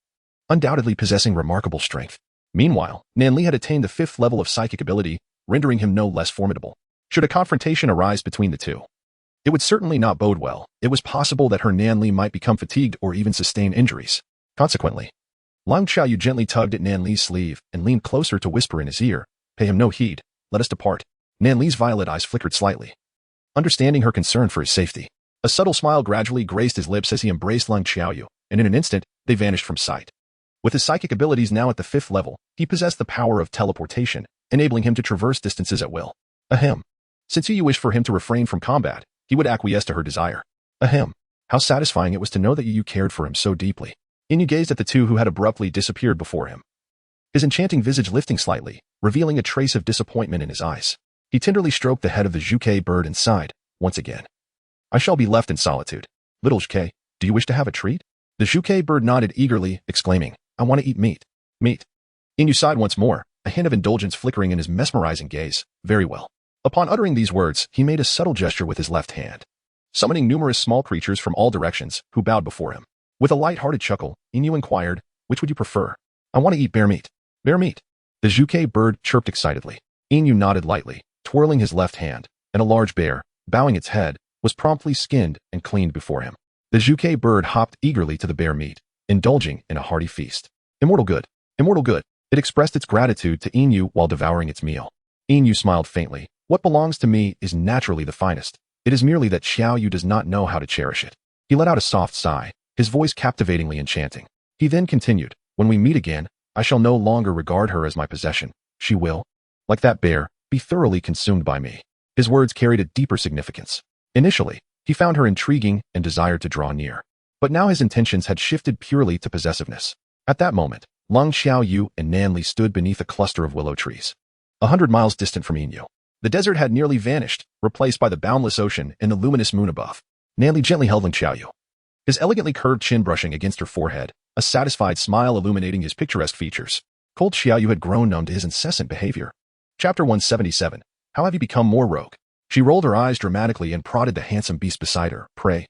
undoubtedly possessing remarkable strength. Meanwhile, Nanli had attained the 5th level of psychic ability, rendering him no less formidable. Should a confrontation arise between the two, it would certainly not bode well. It was possible that her Nanli might become fatigued or even sustain injuries. Consequently, Lang Xiaoyu gently tugged at Nanli's sleeve and leaned closer to whisper in his ear, Pay him no heed, let us depart. Nanli's violet eyes flickered slightly, understanding her concern for his safety. A subtle smile gradually graced his lips as he embraced Lang Xiaoyu, and in an instant, they vanished from sight. With his psychic abilities now at the 5th level, he possessed the power of teleportation, enabling him to traverse distances at will. Ahem. Since you wish for him to refrain from combat, he would acquiesce to her desire. Ahem. How satisfying it was to know that you cared for him so deeply. Inu gazed at the two who had abruptly disappeared before him, his enchanting visage lifting slightly, revealing a trace of disappointment in his eyes. He tenderly stroked the head of the Zhuke bird and sighed, once again. I shall be left in solitude. Little Zhuke, do you wish to have a treat? The Zhuke bird nodded eagerly, exclaiming, I want to eat meat. Meat. Inu sighed once more, a hint of indulgence flickering in his mesmerizing gaze. Very well. Upon uttering these words, he made a subtle gesture with his left hand, summoning numerous small creatures from all directions, who bowed before him. With a light-hearted chuckle, Inu inquired, Which would you prefer? I want to eat bear meat. Bear meat. The Zhuke bird chirped excitedly. Inu nodded lightly, twirling his left hand, and a large bear, bowing its head, was promptly skinned and cleaned before him. The Zhuke bird hopped eagerly to the bear meat, indulging in a hearty feast. Immortal good. Immortal good. It expressed its gratitude to Inu while devouring its meal. Inu smiled faintly. What belongs to me is naturally the finest. It is merely that Xiaoyu does not know how to cherish it. He let out a soft sigh, his voice captivatingly enchanting. He then continued, When we meet again, I shall no longer regard her as my possession. She will, like that bear, be thoroughly consumed by me. His words carried a deeper significance. Initially, he found her intriguing and desired to draw near. But now his intentions had shifted purely to possessiveness. At that moment, Lang Xiaoyu and Nanli stood beneath a cluster of willow trees, 100 miles distant from Inu. The desert had nearly vanished, replaced by the boundless ocean and the luminous moon above. Nanli gently held Lang Xiaoyu, his elegantly curved chin brushing against her forehead, a satisfied smile illuminating his picturesque features. Cold Xiaoyu had grown numb to his incessant behavior. Chapter 177. How have you become more rogue? She rolled her eyes dramatically and prodded the handsome beast beside her. Pray,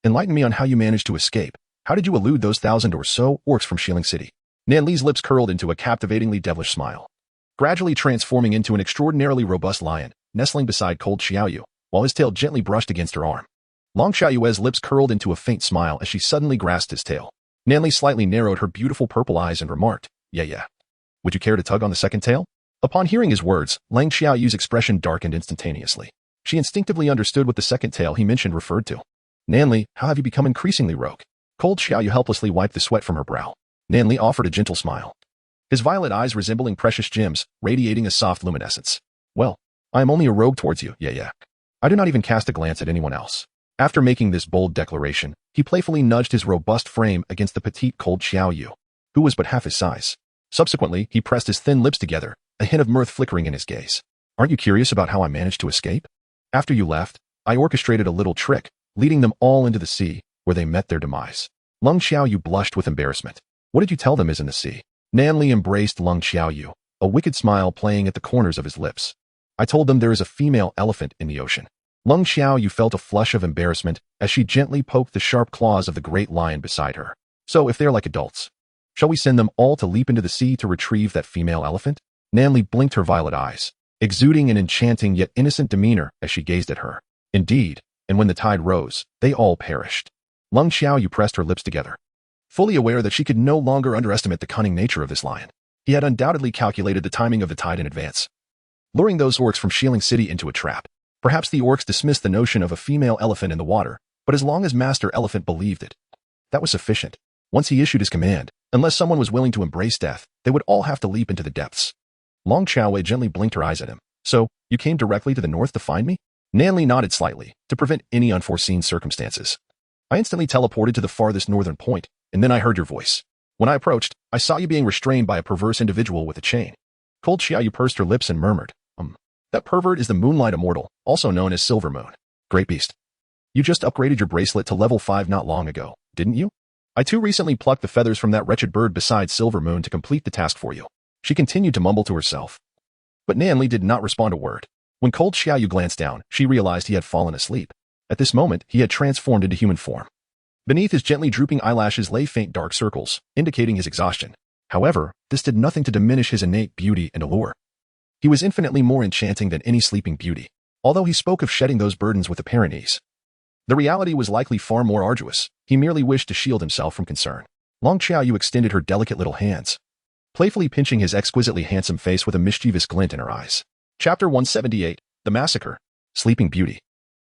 enlighten me on how you managed to escape. How did you elude those 1,000 or so orcs from Shilling City? Nanli's lips curled into a captivatingly devilish smile, gradually transforming into an extraordinarily robust lion, nestling beside Cold Xiaoyu, while his tail gently brushed against her arm. Long Xiaoyue's lips curled into a faint smile as she suddenly grasped his tail. Nanli slightly narrowed her beautiful purple eyes and remarked, yeah. Would you care to tug on the second tail? Upon hearing his words, Lang Xiaoyu's expression darkened instantaneously. She instinctively understood what the second tail he mentioned referred to. Nanli, how have you become increasingly rogue? Cold Xiaoyu helplessly wiped the sweat from her brow. Nanli offered a gentle smile. His violet eyes resembling precious gems, radiating a soft luminescence. Well, I am only a rogue towards you, yeah. I do not even cast a glance at anyone else. After making this bold declaration, he playfully nudged his robust frame against the petite Cold Xiaoyu, who was but half his size. Subsequently, he pressed his thin lips together, a hint of mirth flickering in his gaze. Aren't you curious about how I managed to escape? After you left, I orchestrated a little trick, leading them all into the sea, where they met their demise. Lung Xiaoyu blushed with embarrassment. What did you tell them is in the sea? Nanli embraced Lung Xiaoyu, a wicked smile playing at the corners of his lips. I told them there is a female elephant in the ocean. Lung Xiaoyu felt a flush of embarrassment as she gently poked the sharp claws of the great lion beside her. So if they're like adults, shall we send them all to leap into the sea to retrieve that female elephant? Nanli blinked her violet eyes, exuding an enchanting yet innocent demeanor as she gazed at her. Indeed, and when the tide rose, they all perished. Lung Xiaoyu pressed her lips together, fully aware that she could no longer underestimate the cunning nature of this lion. He had undoubtedly calculated the timing of the tide in advance, luring those orcs from Shieling City into a trap. Perhaps the orcs dismissed the notion of a female elephant in the water, but as long as Master Elephant believed it, that was sufficient. Once he issued his command, unless someone was willing to embrace death, they would all have to leap into the depths. Long Xiaowei gently blinked her eyes at him. So, you came directly to the north to find me? Nanli nodded slightly, to prevent any unforeseen circumstances. I instantly teleported to the farthest northern point, and then I heard your voice. When I approached, I saw you being restrained by a perverse individual with a chain. Cold Xiaoyu pursed her lips and murmured, that pervert is the Moonlight Immortal, also known as Silver Moon. Great beast. You just upgraded your bracelet to level 5 not long ago, didn't you? I too recently plucked the feathers from that wretched bird beside Silver Moon to complete the task for you. She continued to mumble to herself. But Nanli did not respond a word. When Cold Xiaoyu glanced down, she realized he had fallen asleep. At this moment, he had transformed into human form. Beneath his gently drooping eyelashes lay faint dark circles, indicating his exhaustion. However, this did nothing to diminish his innate beauty and allure. He was infinitely more enchanting than any sleeping beauty, although he spoke of shedding those burdens with apparent ease. The reality was likely far more arduous. He merely wished to shield himself from concern. Long Xiaoyu extended her delicate little hands, playfully pinching his exquisitely handsome face with a mischievous glint in her eyes. Chapter 178, The Massacre. Sleeping Beauty.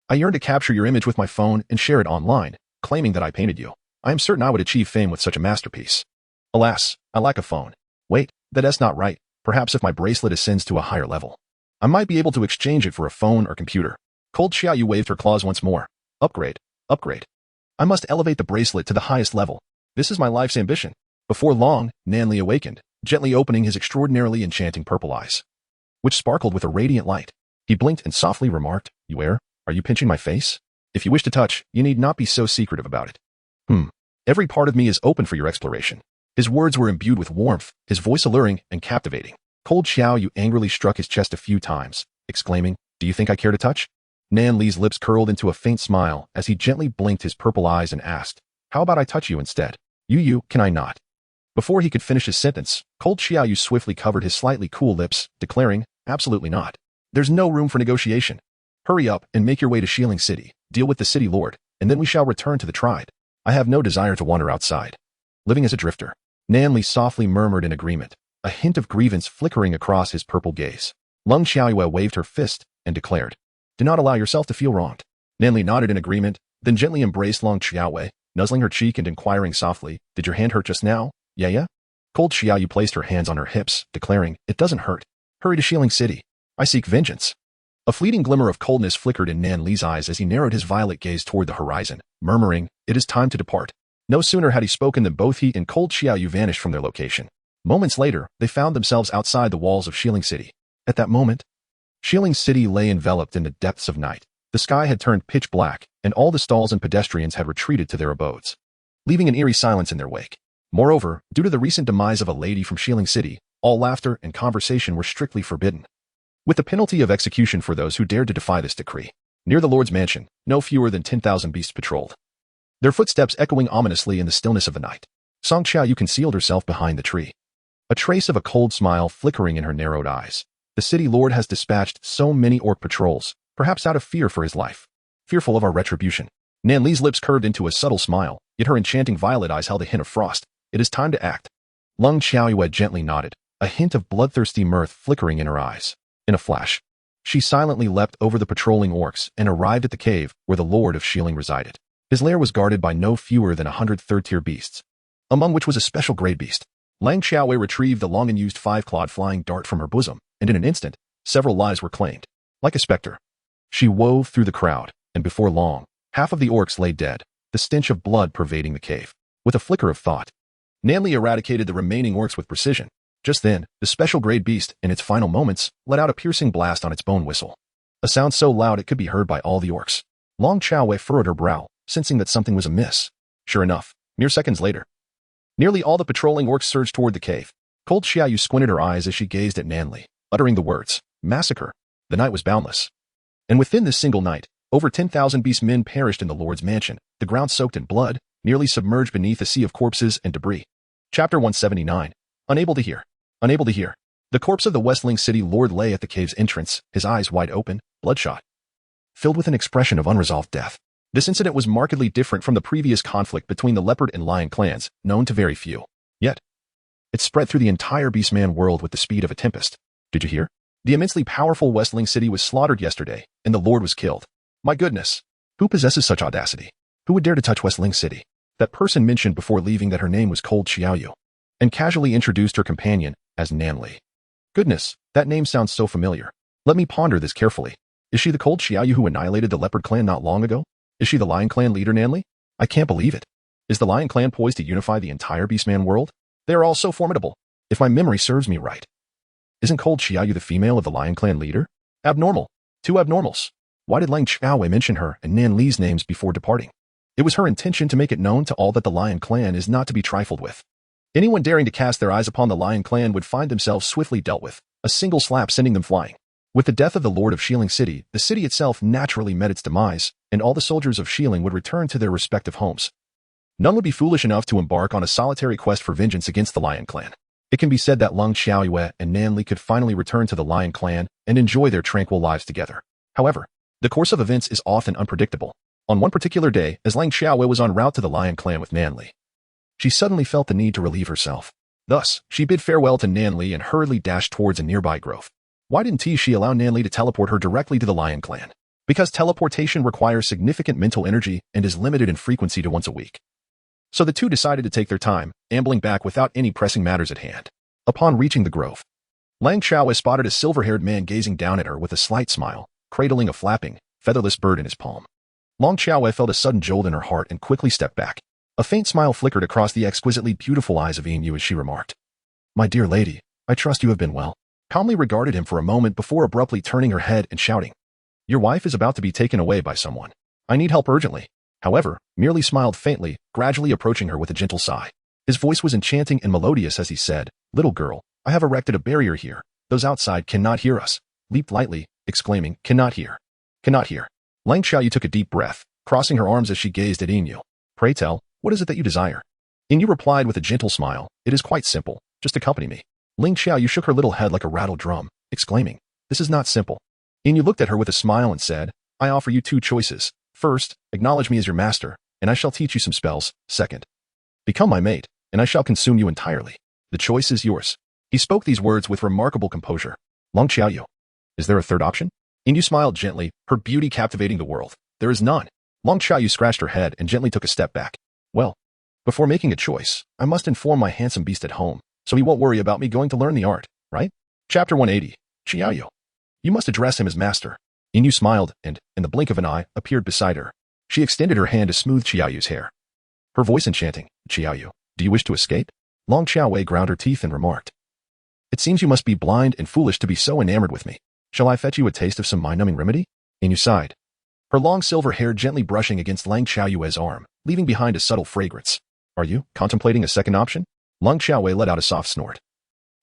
I yearn to capture your image with my phone and share it online, claiming that I painted you. I am certain I would achieve fame with such a masterpiece. Alas, I lack a phone. Wait, that's not right. Perhaps if my bracelet ascends to a higher level, I might be able to exchange it for a phone or computer. Cold Xiaoyu waved her claws once more. Upgrade. I must elevate the bracelet to the highest level. This is my life's ambition. Before long, Nanli awakened, gently opening his extraordinarily enchanting purple eyes, which sparkled with a radiant light. He blinked and softly remarked, are you pinching my face? If you wish to touch, you need not be so secretive about it. Every part of me is open for your exploration. His words were imbued with warmth, his voice alluring and captivating. Cold Xiaoyu angrily struck his chest a few times, exclaiming, do you think I care to touch? Nanli's lips curled into a faint smile as he gently blinked his purple eyes and asked, how about I touch you instead? Can I not? Before he could finish his sentence, Cold Xiaoyu swiftly covered his slightly cool lips, declaring, absolutely not. There's no room for negotiation. Hurry up and make your way to Shieling City, deal with the city lord, and then we shall return to the tribe. I have no desire to wander outside, living as a drifter. Nanli softly murmured in agreement, a hint of grievance flickering across his purple gaze. Lung Xiaoyu waved her fist and declared, do not allow yourself to feel wronged. Nanli nodded in agreement, then gently embraced Long Xiaoyu, nuzzling her cheek and inquiring softly, did your hand hurt just now? Yeah? Cold Xiaoyu placed her hands on her hips, declaring, it doesn't hurt. Hurry to Shieling City. I seek vengeance. A fleeting glimmer of coldness flickered in Nanli's eyes as he narrowed his violet gaze toward the horizon, murmuring, it is time to depart. No sooner had he spoken than both he and Cold Xiaoyu vanished from their location. Moments later, they found themselves outside the walls of Shieling City. At that moment, Shieling City lay enveloped in the depths of night. The sky had turned pitch black, and all the stalls and pedestrians had retreated to their abodes, leaving an eerie silence in their wake. Moreover, due to the recent demise of a lady from Shieling City, all laughter and conversation were strictly forbidden, with the penalty of execution for those who dared to defy this decree. Near the Lord's mansion, no fewer than 10,000 beasts patrolled, their footsteps echoing ominously in the stillness of the night. Song Xiaoyu concealed herself behind the tree, a trace of a cold smile flickering in her narrowed eyes. The city lord has dispatched so many orc patrols, perhaps out of fear for his life. Fearful of our retribution. Nan Li's lips curved into a subtle smile, yet her enchanting violet eyes held a hint of frost. It is time to act. Lung Xiaoyue gently nodded, a hint of bloodthirsty mirth flickering in her eyes. In a flash, she silently leapt over the patrolling orcs and arrived at the cave where the Lord of Shieling resided. His lair was guarded by no fewer than 100 third-tier beasts, among which was a special grade beast. Lang Xiaowei retrieved the long-unused five-clawed flying dart from her bosom, and in an instant, several lives were claimed. Like a specter, she wove through the crowd, and before long, half of the orcs lay dead, the stench of blood pervading the cave. With a flicker of thought, Nan Li eradicated the remaining orcs with precision. Just then, the special grade beast, in its final moments, let out a piercing blast on its bone whistle. A sound so loud it could be heard by all the orcs. Long Xiaowei furrowed her brow, sensing that something was amiss. Sure enough, mere seconds later, nearly all the patrolling orcs surged toward the cave. Cold Xiaoyu squinted her eyes as she gazed at Nan Li, uttering the words, "Massacre." The night was boundless. And within this single night, over 10,000 beastmen perished in the Lord's mansion, the ground soaked in blood, nearly submerged beneath a sea of corpses and debris. Chapter 179. Unable to hear. Unable to hear. The corpse of the Westling City Lord lay at the cave's entrance, his eyes wide open, bloodshot, filled with an expression of unresolved death. This incident was markedly different from the previous conflict between the Leopard and Lion clans, known to very few. Yet, it spread through the entire Beastman world with the speed of a tempest. Did you hear? The immensely powerful Westling City was slaughtered yesterday, and the Lord was killed. My goodness! Who possesses such audacity? Who would dare to touch Westling City? That person mentioned before leaving that her name was Cold Xiaoyu, and casually introduced her companion as Nan Li. Goodness, that name sounds so familiar. Let me ponder this carefully. Is she the Cold Xiaoyu who annihilated the Leopard clan not long ago? Is she the Lion clan leader Nan Li? I can't believe it. Is the Lion clan poised to unify the entire Beastman world? They are all so formidable. If my memory serves me right, isn't Cold Xiaoyu the female of the Lion clan leader? Abnormal. Two abnormals. Why did Lang Xiaowei mention her and Nan Li's names before departing? It was her intention to make it known to all that the Lion clan is not to be trifled with. Anyone daring to cast their eyes upon the Lion clan would find themselves swiftly dealt with, a single slap sending them flying. With the death of the Lord of Shieling City, the city itself naturally met its demise, and all the soldiers of Shieling would return to their respective homes. None would be foolish enough to embark on a solitary quest for vengeance against the Lion clan. It can be said that Lung Xiaoyue and Nan Li could finally return to the Lion clan and enjoy their tranquil lives together. However, the course of events is often unpredictable. On one particular day, as Lang Xiaowei was en route to the Lion clan with Nan Li, she suddenly felt the need to relieve herself. Thus, she bid farewell to Nan Li and hurriedly dashed towards a nearby grove. Why didn't she allow Nan Li to teleport her directly to the Lion clan? Because teleportation requires significant mental energy and is limited in frequency to once a week. So the two decided to take their time, ambling back without any pressing matters at hand. Upon reaching the grove, Lang Xiaowei spotted a silver-haired man gazing down at her with a slight smile, cradling a flapping, featherless bird in his palm. Lang Xiaowei felt a sudden jolt in her heart and quickly stepped back. A faint smile flickered across the exquisitely beautiful eyes of Yin Yu as she remarked, "My dear lady, I trust you have been well." Calmly regarded him for a moment before abruptly turning her head and shouting, "Your wife is about to be taken away by someone. I need help urgently." However, merely smiled faintly, gradually approaching her with a gentle sigh. His voice was enchanting and melodious as he said, "Little girl, I have erected a barrier here. Those outside cannot hear us." Leaped lightly, exclaiming, "Cannot hear. Cannot hear." Lang Xiaoyu took a deep breath, crossing her arms as she gazed at Yin Yu. "Pray tell, what is it that you desire?" Yin Yu replied with a gentle smile, "It is quite simple. Just accompany me." Ling Xiaoyu shook her little head like a rattled drum, exclaiming, "This is not simple." Yin Yu looked at her with a smile and said, "I offer you two choices. First, acknowledge me as your master, and I shall teach you some spells. Second, become my mate, and I shall consume you entirely. The choice is yours." He spoke these words with remarkable composure. Lang Xiaoyu, is there a third option? Yin Yu smiled gently, her beauty captivating the world. "There is none." Lang Xiaoyu scratched her head and gently took a step back. "Well, before making a choice, I must inform my handsome beast at home, so he won't worry about me going to learn the art, right?" Chapter 180. Xiaoyu. You must address him as master. Yin Yu smiled and, in the blink of an eye, appeared beside her. She extended her hand to smooth Xiaoyu's hair. Her voice enchanting. "Xiaoyu, do you wish to escape?" Lang Xiaowei ground her teeth and remarked, "It seems you must be blind and foolish to be so enamored with me. Shall I fetch you a taste of some mind-numbing remedy?" Yin Yu sighed, her long silver hair gently brushing against Lang Xiaoyu's arm, leaving behind a subtle fragrance. "Are you contemplating a second option?" Lang Xiaowei let out a soft snort.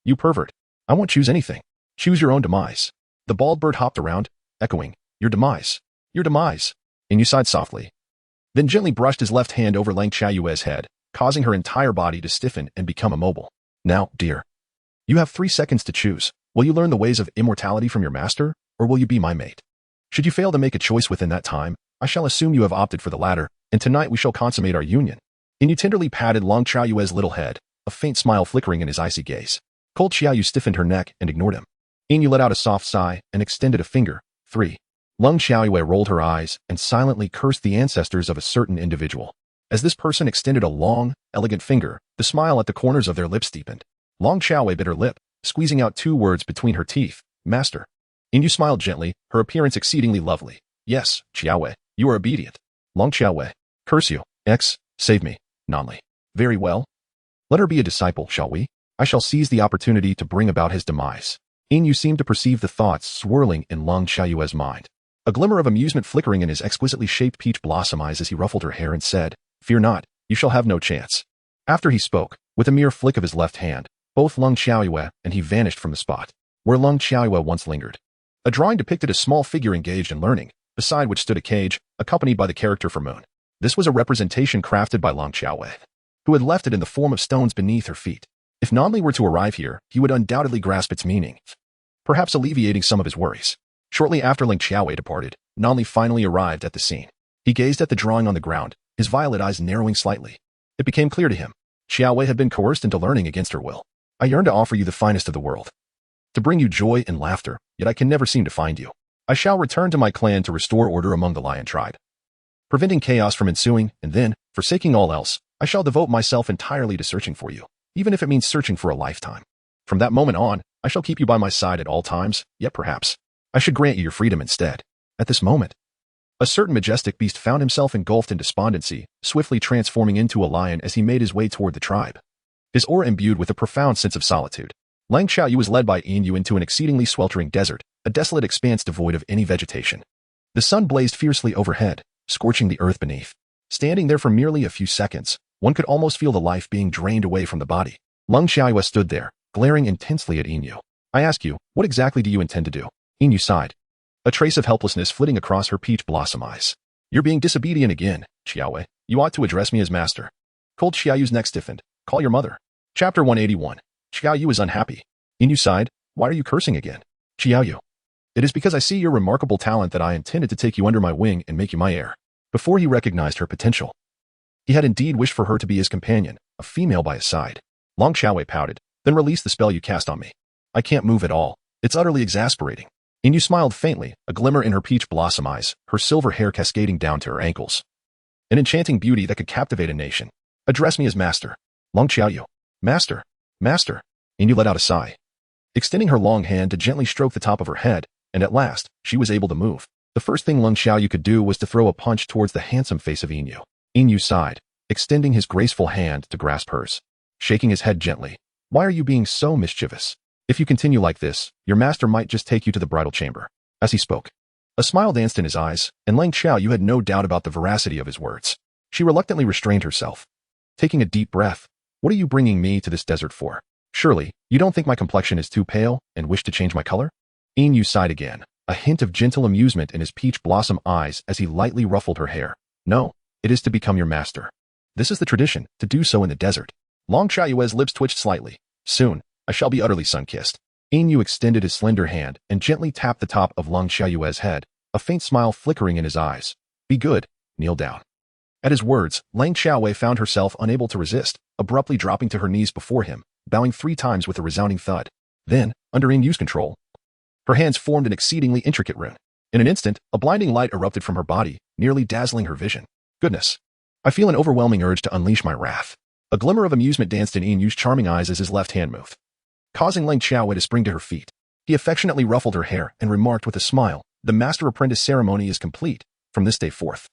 "You pervert. I won't choose anything. Choose your own demise." The bald bird hopped around, echoing, "Your demise. Your demise." Yin Yu sighed softly, then gently brushed his left hand over Lang Xiaoyu's head, causing her entire body to stiffen and become immobile. "Now, dear, you have 3 seconds to choose. Will you learn the ways of immortality from your master, or will you be my mate?" Should you fail to make a choice within that time, I shall assume you have opted for the latter, and tonight we shall consummate our union. Inyu tenderly patted Long Xiaoyue's little head, a faint smile flickering in his icy gaze. Cold Xiaoyu stiffened her neck and ignored him. Inyu let out a soft sigh and extended a finger. 3. Long Xiaoyue rolled her eyes and silently cursed the ancestors of a certain individual. As this person extended a long, elegant finger, the smile at the corners of their lips deepened. Long Xiaoyue bit her lip, squeezing out 2 words between her teeth. Master. Inyu smiled gently, her appearance exceedingly lovely. Yes, Xiaoyue, you are obedient. Long Xiaoyue. Curse you. Save me. Nanli. Very well. Let her be a disciple, shall we? I shall seize the opportunity to bring about his demise. Inyu seemed to perceive the thoughts swirling in Long Xiaoyue's mind. A glimmer of amusement flickering in his exquisitely shaped peach blossom eyes as he ruffled her hair and said, Fear not, you shall have no chance. After he spoke, with a mere flick of his left hand, both Long Xiaoyue and he vanished from the spot where Long Xiaoyue once lingered. A drawing depicted a small figure engaged in learning, beside which stood a cage, accompanied by the character for Moon. This was a representation crafted by Long Xiaoyue, who had left it in the form of stones beneath her feet. If Nanli were to arrive here, he would undoubtedly grasp its meaning, perhaps alleviating some of his worries. Shortly after Ling Xiaowei departed, Nanli finally arrived at the scene. He gazed at the drawing on the ground, his violet eyes narrowing slightly. It became clear to him. Xiaowei had been coerced into learning against her will. I yearn to offer you the finest of the world, to bring you joy and laughter, yet I can never seem to find you. I shall return to my clan to restore order among the lion tribe, preventing chaos from ensuing, and then, forsaking all else, I shall devote myself entirely to searching for you, even if it means searching for a lifetime. From that moment on, I shall keep you by my side at all times, yet perhaps I should grant you your freedom instead. At this moment, a certain majestic beast found himself engulfed in despondency, swiftly transforming into a lion as he made his way toward the tribe. His aura imbued with a profound sense of solitude. Lang Xiaoyu was led by Inyu into an exceedingly sweltering desert, a desolate expanse devoid of any vegetation. The sun blazed fiercely overhead, scorching the earth beneath. Standing there for merely a few seconds, one could almost feel the life being drained away from the body. Lang Xiaoyu stood there, glaring intensely at Inyu. I ask you, what exactly do you intend to do? Inyu sighed, a trace of helplessness flitting across her peach blossom eyes. You're being disobedient again, Xiaowei. You ought to address me as master. Cold Xiaoyu's neck stiffened. Call your mother. Chapter 181. Xiaoyu is unhappy. Inyu sighed. Why are you cursing again? Xiaoyu. It is because I see your remarkable talent that I intended to take you under my wing and make you my heir. Before he recognized her potential, he had indeed wished for her to be his companion, a female by his side. Long Xiaowei pouted, then release the spell you cast on me. I can't move at all. It's utterly exasperating. Inyu smiled faintly, a glimmer in her peach blossom eyes, her silver hair cascading down to her ankles. An enchanting beauty that could captivate a nation. Address me as master. Long Xiaoyu. Master. Master. Inyu let out a sigh, extending her long hand to gently stroke the top of her head, and at last, she was able to move. The first thing Long Xiaoyu could do was to throw a punch towards the handsome face of Inyu. Inyu sighed, extending his graceful hand to grasp hers, shaking his head gently. Why are you being so mischievous? If you continue like this, your master might just take you to the bridal chamber. As he spoke, a smile danced in his eyes, and Lang Xiaoyu had no doubt about the veracity of his words. She reluctantly restrained herself, taking a deep breath. What are you bringing me to this desert for? Surely, you don't think my complexion is too pale and wish to change my color? Inyu sighed again, a hint of gentle amusement in his peach blossom eyes as he lightly ruffled her hair. No, it is to become your master. This is the tradition, to do so in the desert. Long Xiaoyue's lips twitched slightly. Soon, I shall be utterly sun-kissed. Inyu extended his slender hand and gently tapped the top of Long Xiaoyue's head, a faint smile flickering in his eyes. Be good, kneel down. At his words, Lang Xiaowei found herself unable to resist, abruptly dropping to her knees before him, bowing 3 times with a resounding thud. Then, under Inyu's control, her hands formed an exceedingly intricate rune. In an instant, a blinding light erupted from her body, nearly dazzling her vision. Goodness. I feel an overwhelming urge to unleash my wrath. A glimmer of amusement danced in Inyu's charming eyes as his left hand moved, causing Lang Xiaowei to spring to her feet. He affectionately ruffled her hair and remarked with a smile, the master-apprentice ceremony is complete. From this day forth,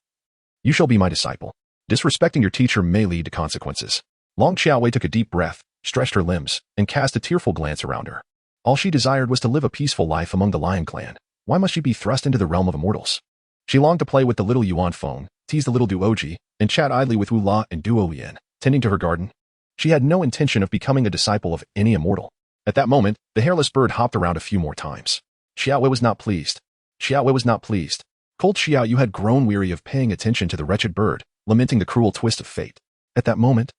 you shall be my disciple. Disrespecting your teacher may lead to consequences. Long Xiaowei took a deep breath, stretched her limbs, and cast a tearful glance around her. All she desired was to live a peaceful life among the lion clan. Why must she be thrust into the realm of immortals? She longed to play with the little Yuan phone, tease the little Duoji, and chat idly with Wu La and Duo Yin, tending to her garden. She had no intention of becoming a disciple of any immortal. At that moment, the hairless bird hopped around a few more times. Xiaowei was not pleased. Xiaowei was not pleased. Cold Xiaoyu had grown weary of paying attention to the wretched bird, lamenting the cruel twist of fate. At that moment,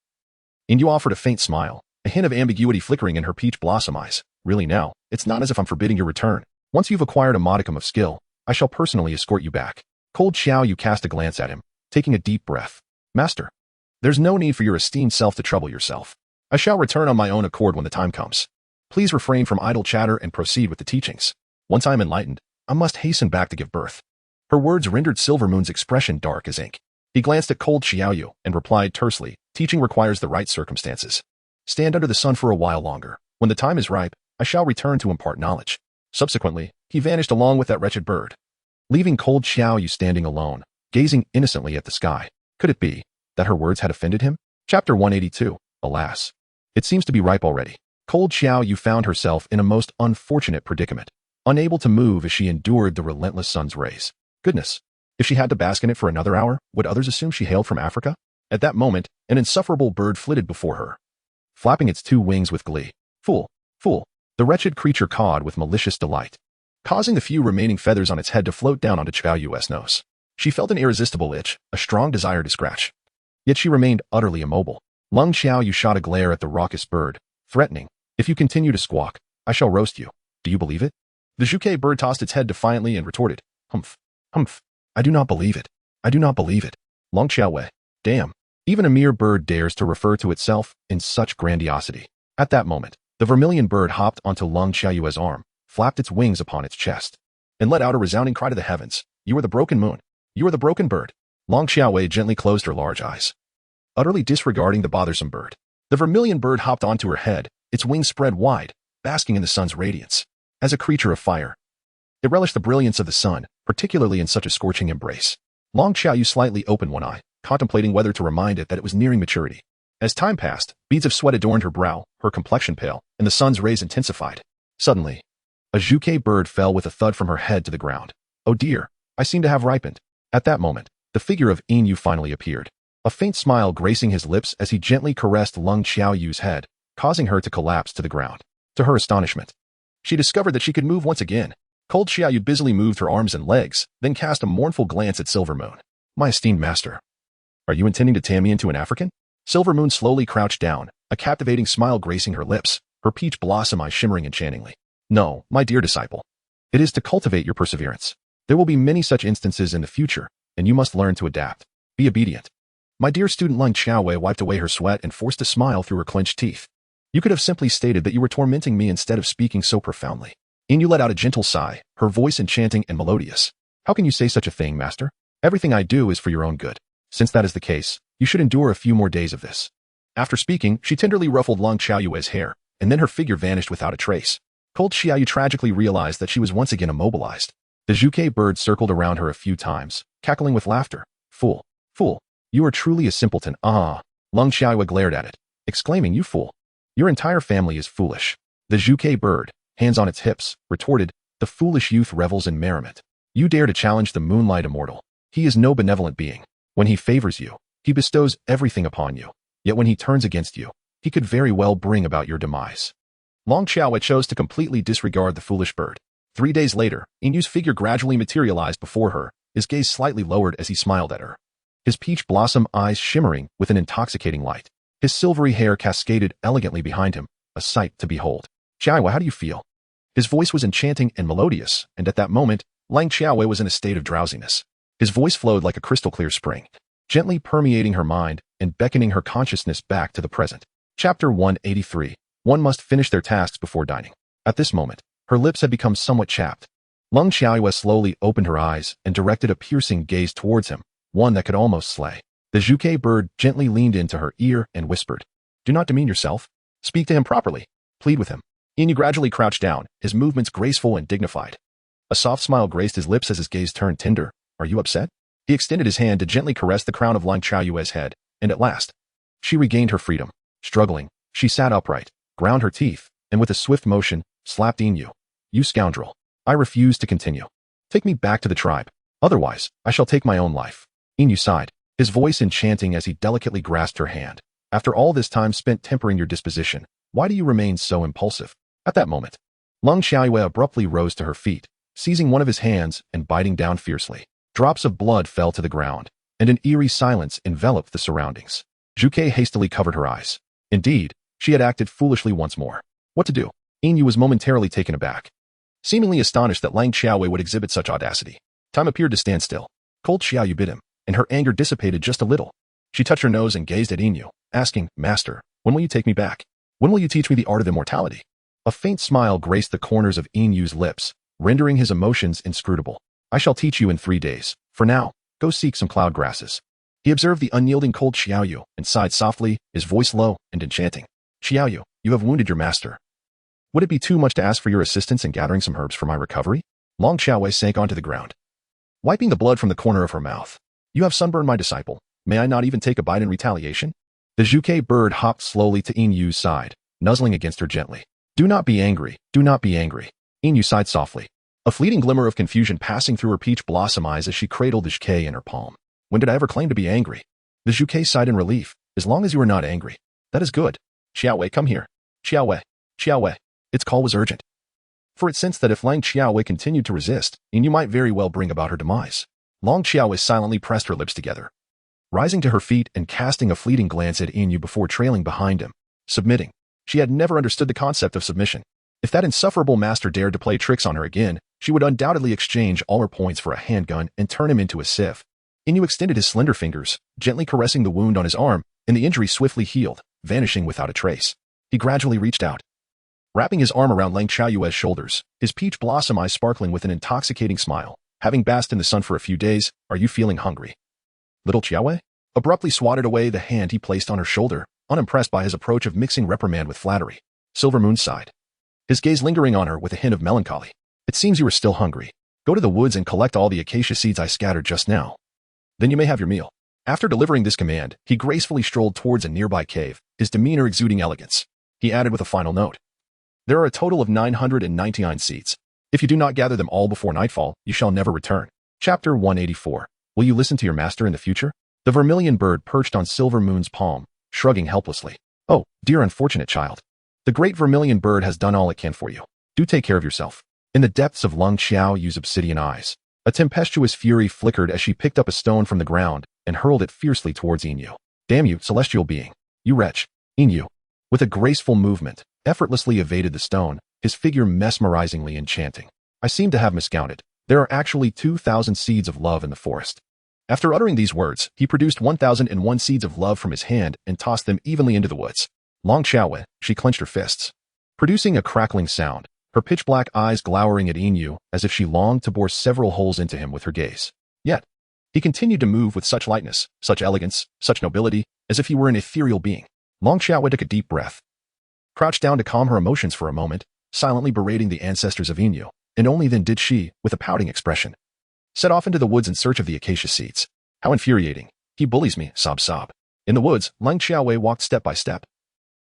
Inyu offered a faint smile, a hint of ambiguity flickering in her peach blossom eyes. Really now, it's not as if I'm forbidding your return. Once you've acquired a modicum of skill, I shall personally escort you back. Cold Xiaoyu cast a glance at him, taking a deep breath. Master, there's no need for your esteemed self to trouble yourself. I shall return on my own accord when the time comes. Please refrain from idle chatter and proceed with the teachings. Once I am enlightened, I must hasten back to give birth. Her words rendered Silvermoon's expression dark as ink. He glanced at Cold Xiaoyu and replied tersely, teaching requires the right circumstances. Stand under the sun for a while longer. When the time is ripe, I shall return to impart knowledge. Subsequently, he vanished along with that wretched bird, leaving Cold Xiaoyu standing alone, gazing innocently at the sky. Could it be that her words had offended him? Chapter 182. Alas, it seems to be ripe already. Cold Xiaoyu found herself in a most unfortunate predicament, unable to move as she endured the relentless sun's rays. Goodness, if she had to bask in it for another hour, would others assume she hailed from Africa? At that moment, an insufferable bird flitted before her, flapping its two wings with glee. Fool, fool, the wretched creature cawed with malicious delight, causing the few remaining feathers on its head to float down onto Xiaoyu's nose. She felt an irresistible itch, a strong desire to scratch. Yet she remained utterly immobile. Lung Xiaoyu shot a glare at the raucous bird, threatening, if you continue to squawk, I shall roast you. Do you believe it? The Zhuke bird tossed its head defiantly and retorted, humph, humph. I do not believe it. I do not believe it. Long Xiaowei. Damn. Even a mere bird dares to refer to itself in such grandiosity. At that moment, the vermilion bird hopped onto Lung Xiaoyu's arm, flapped its wings upon its chest, and let out a resounding cry to the heavens. You are the broken moon. You are the broken bird. Long Xiaowei gently closed her large eyes, utterly disregarding the bothersome bird. The vermilion bird hopped onto her head, its wings spread wide, basking in the sun's radiance. As a creature of fire, it relished the brilliance of the sun, particularly in such a scorching embrace. Long Xiaoyu slightly opened one eye, contemplating whether to remind it that it was nearing maturity. As time passed, beads of sweat adorned her brow, her complexion pale, and the sun's rays intensified. Suddenly, a Zhuke bird fell with a thud from her head to the ground. Oh dear, I seem to have ripened. At that moment, the figure of Yin finally appeared, a faint smile gracing his lips as he gently caressed Lung Xiaoyu's head, causing her to collapse to the ground. To her astonishment, she discovered that she could move once again. Cold Xiaoyu busily moved her arms and legs, then cast a mournful glance at Silvermoon. My esteemed master, are you intending to tan me into an African? Silvermoon slowly crouched down, a captivating smile gracing her lips, her peach blossom eyes shimmering enchantingly. No, my dear disciple. It is to cultivate your perseverance. There will be many such instances in the future, and you must learn to adapt. Be obedient. My dear student Lung Xiaowei wiped away her sweat and forced a smile through her clenched teeth. You could have simply stated that you were tormenting me instead of speaking so profoundly. Inu let out a gentle sigh, her voice enchanting and melodious. How can you say such a thing, master? Everything I do is for your own good. Since that is the case, you should endure a few more days of this. After speaking, she tenderly ruffled Lung Xiaoyu's hair, and then her figure vanished without a trace. Cold Xiaoyu tragically realized that she was once again immobilized. The Zhuke bird circled around her a few times, cackling with laughter. Fool, fool, you are truly a simpleton. Ah! Lung Xiaoyu glared at it, exclaiming, you fool. Your entire family is foolish. The Zhuke bird, hands on its hips, retorted, the foolish youth revels in merriment. You dare to challenge the moonlight immortal. He is no benevolent being. When he favors you, he bestows everything upon you. Yet when he turns against you, he could very well bring about your demise. Long Xiaowei chose to completely disregard the foolish bird. 3 days later, Inu's figure gradually materialized before her, his gaze slightly lowered as he smiled at her, his peach blossom eyes shimmering with an intoxicating light. His silvery hair cascaded elegantly behind him, a sight to behold. Xiaowei, how do you feel? His voice was enchanting and melodious, and at that moment, Lang Xiaowei was in a state of drowsiness. His voice flowed like a crystal-clear spring, gently permeating her mind and beckoning her consciousness back to the present. Chapter 183. One must finish their tasks before dining. At this moment, her lips had become somewhat chapped. Lung Xiaowei slowly opened her eyes and directed a piercing gaze towards him, one that could almost slay. The Zhuke bird gently leaned into her ear and whispered, do not demean yourself. Speak to him properly. Plead with him. Inu gradually crouched down, his movements graceful and dignified. A soft smile graced his lips as his gaze turned tender. Are you upset? He extended his hand to gently caress the crown of Lang Xiaoyu's head, and at last, she regained her freedom. Struggling, she sat upright, ground her teeth, and with a swift motion, slapped Inu. You scoundrel. I refuse to continue. Take me back to the tribe. Otherwise, I shall take my own life. Inu sighed, his voice enchanting as he delicately grasped her hand. After all this time spent tempering your disposition, why do you remain so impulsive? At that moment, Lung Xiaowei abruptly rose to her feet, seizing one of his hands and biting down fiercely. Drops of blood fell to the ground, and an eerie silence enveloped the surroundings. Zhuke hastily covered her eyes. Indeed, she had acted foolishly once more. What to do? Inu was momentarily taken aback. seemingly astonished that Lang Xiaowei would exhibit such audacity. Time appeared to stand still. Cold Xiaoyu bit him, and her anger dissipated just a little. She touched her nose and gazed at Inu, asking, Master, when will you take me back? When will you teach me the art of immortality? A faint smile graced the corners of Inu's lips, rendering his emotions inscrutable. I shall teach you in 3 days. For now, go seek some cloud grasses. He observed the unyielding Cold Xiaoyu and sighed softly, his voice low and enchanting. Xiaoyu, you have wounded your master. Would it be too much to ask for your assistance in gathering some herbs for my recovery? Long Xiaowei sank onto the ground, wiping the blood from the corner of her mouth. You have sunburned my disciple. May I not even take a bite in retaliation? The Zhuke bird hopped slowly to Inyu's side, nuzzling against her gently. Do not be angry. Do not be angry. Inyu sighed softly, a fleeting glimmer of confusion passing through her peach blossom eyes as she cradled the Zhuke in her palm. When did I ever claim to be angry? The Zhuke sighed in relief. As long as you are not angry. That is good. Xiaowei, come here. Xiaowei. Xiaowei. Its call was urgent, for it sensed that if Lang Xiaowei continued to resist, Inyu might very well bring about her demise. Long Xiaowei silently pressed her lips together, rising to her feet and casting a fleeting glance at Inyu before trailing behind him, submitting. She had never understood the concept of submission. If that insufferable master dared to play tricks on her again, she would undoubtedly exchange all her points for a handgun and turn him into a sieve. Inyu extended his slender fingers, gently caressing the wound on his arm, and the injury swiftly healed, vanishing without a trace. He gradually reached out, wrapping his arm around Lang Xiaoyue's shoulders, his peach blossom eyes sparkling with an intoxicating smile. Having basked in the sun for a few days, are you feeling hungry? Little Xiaowei abruptly swatted away the hand he placed on her shoulder, unimpressed by his approach of mixing reprimand with flattery. Silver Moon sighed, his gaze lingering on her with a hint of melancholy. It seems you are still hungry. Go to the woods and collect all the acacia seeds I scattered just now. Then you may have your meal. After delivering this command, he gracefully strolled towards a nearby cave, his demeanor exuding elegance. He added with a final note. There are a total of 999 seeds. If you do not gather them all before nightfall, you shall never return. Chapter 184. Will you listen to your master in the future? The vermilion bird perched on Silver Moon's palm, shrugging helplessly. Oh, dear unfortunate child. The great vermilion bird has done all it can for you. Do take care of yourself. In the depths of Lang Xiaoyu's obsidian eyes, a tempestuous fury flickered as she picked up a stone from the ground and hurled it fiercely towards Inyu. Damn you, celestial being. You wretch. Inyu, with a graceful movement, effortlessly evaded the stone, his figure mesmerizingly enchanting. I seem to have miscounted. There are actually 2,000 seeds of love in the forest. After uttering these words, he produced 1,001 seeds of love from his hand and tossed them evenly into the woods. Long Xiaowei, she clenched her fists, producing a crackling sound, her pitch-black eyes glowering at Inyu as if she longed to bore several holes into him with her gaze. Yet, he continued to move with such lightness, such elegance, such nobility, as if he were an ethereal being. Long Xiaowei took a deep breath, crouched down to calm her emotions for a moment, silently berating the ancestors of Inyu, and only then did she, with a pouting expression, set off into the woods in search of the acacia seeds. How infuriating. He bullies me, sob sob. In the woods, Lang Xiaowei walked step by step,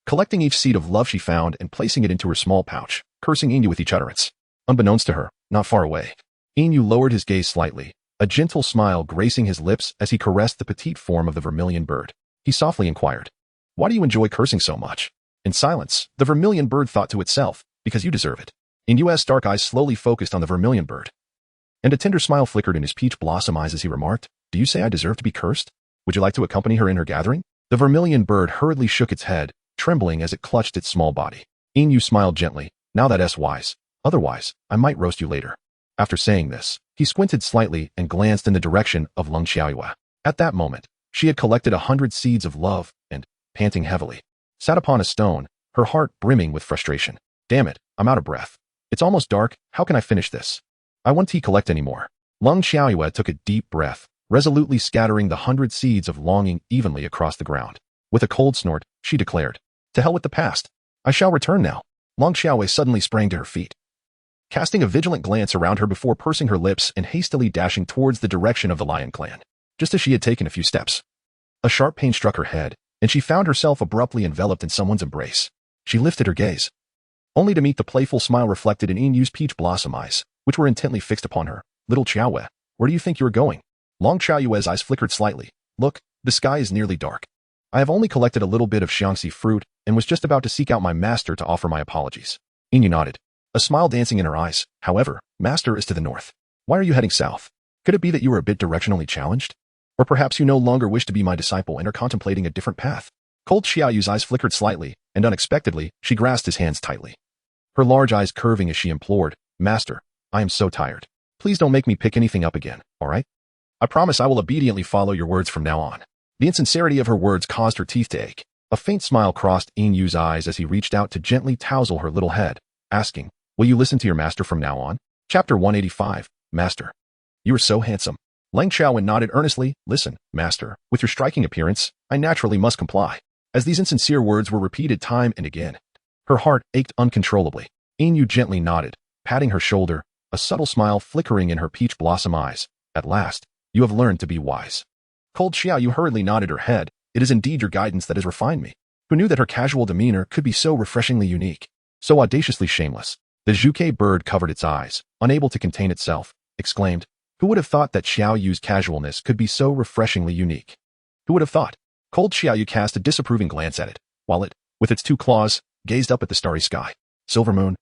collecting each seed of love she found and placing it into her small pouch, cursing Inyu with each utterance. Unbeknownst to her, not far away, Inyu lowered his gaze slightly, a gentle smile gracing his lips as he caressed the petite form of the vermilion bird. He softly inquired, why do you enjoy cursing so much? In silence, the vermilion bird thought to itself, because you deserve it. Inyu's dark eyes slowly focused on the vermilion bird, and a tender smile flickered in his peach blossom eyes as he remarked, do you say I deserve to be cursed? Would you like to accompany her in her gathering? The vermilion bird hurriedly shook its head, trembling as it clutched its small body. Inyu smiled gently, now that's wise. Otherwise, I might roast you later. After saying this, he squinted slightly and glanced in the direction of Lang Xiaoyue. At that moment, she had collected 100 seeds of love and, panting heavily, sat upon a stone, her heart brimming with frustration. Damn it, I'm out of breath. It's almost dark, how can I finish this? I won't collect anymore. Lang Xiaoyue took a deep breath, resolutely scattering the 100 seeds of longing evenly across the ground. With a cold snort, she declared, to hell with the past. I shall return now. Lang Xiaowei suddenly sprang to her feet, casting a vigilant glance around her before pursing her lips and hastily dashing towards the direction of the lion clan. Just as she had taken a few steps, a sharp pain struck her head, and she found herself abruptly enveloped in someone's embrace. She lifted her gaze, only to meet the playful smile reflected in Inyu's peach blossom eyes, which were intently fixed upon her. Little Xiaowei, where do you think you are going? Long Xiaoyue's eyes flickered slightly. Look, the sky is nearly dark. I have only collected a little bit of Xiangxi fruit and was just about to seek out my master to offer my apologies. Inyu nodded, a smile dancing in her eyes. However, master is to the north. Why are you heading south? Could it be that you are a bit directionally challenged? Or perhaps you no longer wish to be my disciple and are contemplating a different path? Cold Xiaoyu's eyes flickered slightly, and unexpectedly, she grasped his hands tightly, her large eyes curving as she implored, Master, I am so tired. Please don't make me pick anything up again, all right? I promise I will obediently follow your words from now on. The insincerity of her words caused her teeth to ache. A faint smile crossed Inyu's eyes as he reached out to gently touzle her little head, asking, will you listen to your master from now on? Chapter 185, Master. You are so handsome. Lang Xiaowen nodded earnestly. Listen, Master, with your striking appearance, I naturally must comply. As these insincere words were repeated time and again, her heart ached uncontrollably. Inyu gently nodded, patting her shoulder, a subtle smile flickering in her peach blossom eyes. At last, you have learned to be wise. Cold Xiaoyu hurriedly nodded her head. It is indeed your guidance that has refined me. Who knew that her casual demeanor could be so refreshingly unique, so audaciously shameless? The Zhuke bird covered its eyes, unable to contain itself, exclaimed, who would have thought that Xiaoyu's casualness could be so refreshingly unique? Who would have thought? Cold Xiaoyu cast a disapproving glance at it, while it, with its two claws, gazed up at the starry sky. Silver Moon,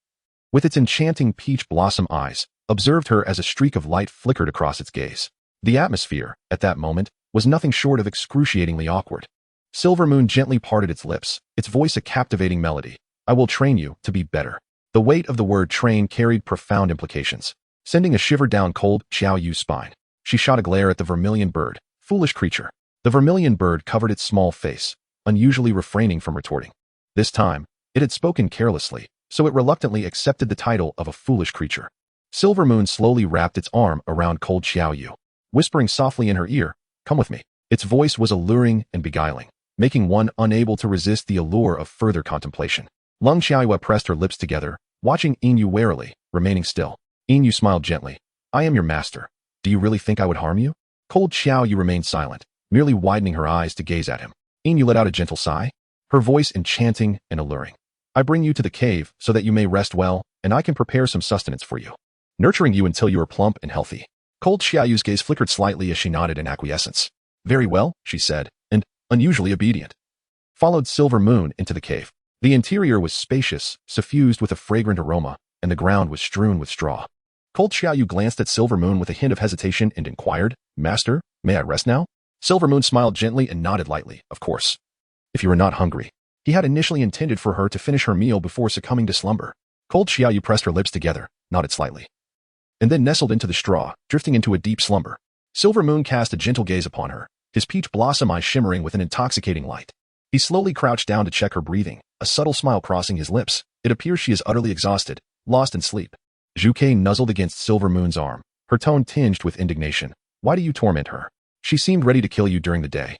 with its enchanting peach blossom eyes, observed her as a streak of light flickered across its gaze. The atmosphere, at that moment, was nothing short of excruciatingly awkward. Silver Moon gently parted its lips, its voice a captivating melody. I will train you to be better. The weight of the word train carried profound implications, sending a shiver down Cold Xiaoyu's spine. She shot a glare at the vermilion bird. Foolish creature. The vermilion bird covered its small face, unusually refraining from retorting. This time, it had spoken carelessly, so it reluctantly accepted the title of a foolish creature. Silver Moon slowly wrapped its arm around Cold Xiaoyu, whispering softly in her ear, come with me. Its voice was alluring and beguiling, making one unable to resist the allure of further contemplation. Lung Xiaoyu pressed her lips together, watching Inyu warily, remaining still. Inyu smiled gently. I am your master. Do you really think I would harm you? Cold Xiaoyu remained silent, merely widening her eyes to gaze at him. Inyu let out a gentle sigh, her voice enchanting and alluring. I bring you to the cave so that you may rest well, and I can prepare some sustenance for you, nurturing you until you are plump and healthy. Cold Xiaoyu's gaze flickered slightly as she nodded in acquiescence. Very well, she said, and, unusually obedient, followed Silver Moon into the cave. The interior was spacious, suffused with a fragrant aroma, and the ground was strewn with straw. Cold Xiaoyu glanced at Silver Moon with a hint of hesitation and inquired, Master, may I rest now? Silver Moon smiled gently and nodded lightly, of course. If you are not hungry. He had initially intended for her to finish her meal before succumbing to slumber. Cold Xiaoyu pressed her lips together, nodded slightly, and then nestled into the straw, drifting into a deep slumber. Silver Moon cast a gentle gaze upon her, his peach blossom eyes shimmering with an intoxicating light. He slowly crouched down to check her breathing, a subtle smile crossing his lips. It appears she is utterly exhausted, lost in sleep. Zhuke nuzzled against Silver Moon's arm, her tone tinged with indignation. Why do you torment her? She seemed ready to kill you during the day.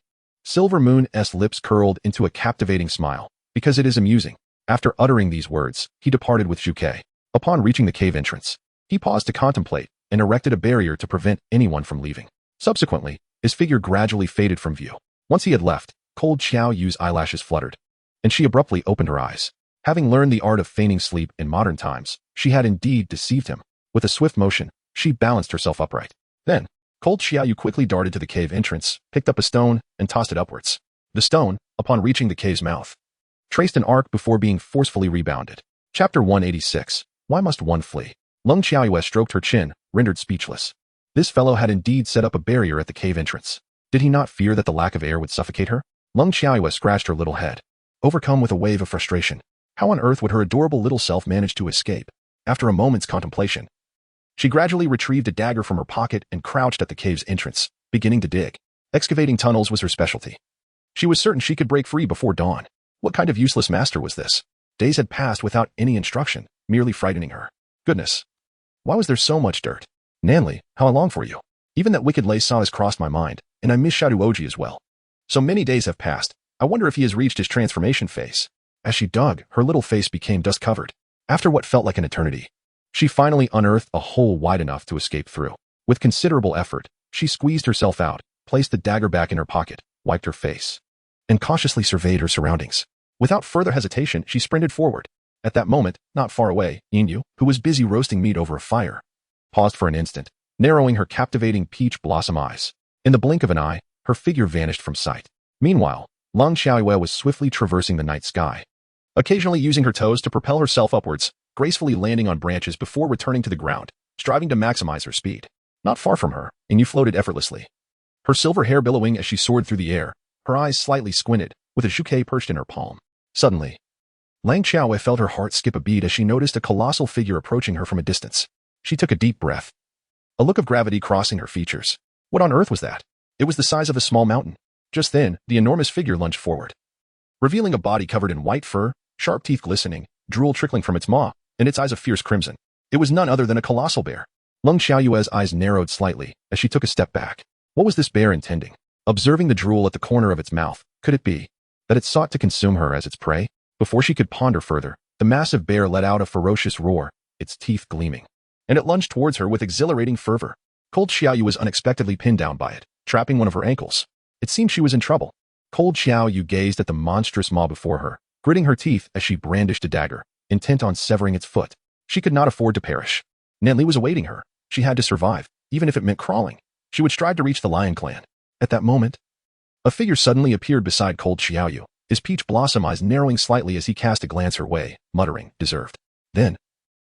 Silver Moon's lips curled into a captivating smile. Because it is amusing. After uttering these words, he departed with Zhuke. Upon reaching the cave entrance, he paused to contemplate and erected a barrier to prevent anyone from leaving. Subsequently, his figure gradually faded from view. Once he had left, Cold Xiaoyu's eyelashes fluttered, and she abruptly opened her eyes. Having learned the art of feigning sleep in modern times, she had indeed deceived him. With a swift motion, she balanced herself upright. Then, Cold Xiaoyu quickly darted to the cave entrance, picked up a stone, and tossed it upwards. The stone, upon reaching the cave's mouth, traced an arc before being forcefully rebounded. Chapter 186. Why must one flee? Lung Xiaoyu stroked her chin, rendered speechless. This fellow had indeed set up a barrier at the cave entrance. Did he not fear that the lack of air would suffocate her? Lung Xiaoyu scratched her little head, overcome with a wave of frustration. How on earth would her adorable little self manage to escape? After a moment's contemplation, she gradually retrieved a dagger from her pocket and crouched at the cave's entrance, beginning to dig. Excavating tunnels was her specialty. She was certain she could break free before dawn. What kind of useless master was this? Days had passed without any instruction, merely frightening her. Goodness, why was there so much dirt? Nanli, how I long for you. Even that wicked Leisa has crossed my mind, and I miss Shaduoji as well. So many days have passed. I wonder if he has reached his transformation phase. As she dug, her little face became dust-covered. After what felt like an eternity, she finally unearthed a hole wide enough to escape through. With considerable effort, she squeezed herself out, placed the dagger back in her pocket, wiped her face, and cautiously surveyed her surroundings. Without further hesitation, she sprinted forward. At that moment, not far away, Inyu, who was busy roasting meat over a fire, paused for an instant, narrowing her captivating peach blossom eyes. In the blink of an eye, her figure vanished from sight. Meanwhile, Lung Xiaoyu was swiftly traversing the night sky, occasionally using her toes to propel herself upwards, gracefully landing on branches before returning to the ground, striving to maximize her speed. Not far from her, Inyu floated effortlessly, her silver hair billowing as she soared through the air, her eyes slightly squinted, with a Zhuke perched in her palm. Suddenly, Lang Xiaowei felt her heart skip a beat as she noticed a colossal figure approaching her from a distance. She took a deep breath. A look of gravity crossing her features. What on earth was that? It was the size of a small mountain. Just then, the enormous figure lunged forward, revealing a body covered in white fur, sharp teeth glistening, drool trickling from its maw, and its eyes of fierce crimson. It was none other than a colossal bear. Leng Xiaoyue's eyes narrowed slightly as she took a step back. What was this bear intending? Observing the drool at the corner of its mouth, could it be that it sought to consume her as its prey? Before she could ponder further, the massive bear let out a ferocious roar, its teeth gleaming, and it lunged towards her with exhilarating fervor. Cold Xiaoyu was unexpectedly pinned down by it, trapping one of her ankles. It seemed she was in trouble. Cold Xiaoyu gazed at the monstrous maw before her, gritting her teeth as she brandished a dagger, intent on severing its foot. She could not afford to perish. Nanli was awaiting her. She had to survive, even if it meant crawling. She would strive to reach the Lion Clan. At that moment, a figure suddenly appeared beside Cold Xiaoyu, his peach blossom eyes narrowing slightly as he cast a glance her way, muttering, "Deserved." Then,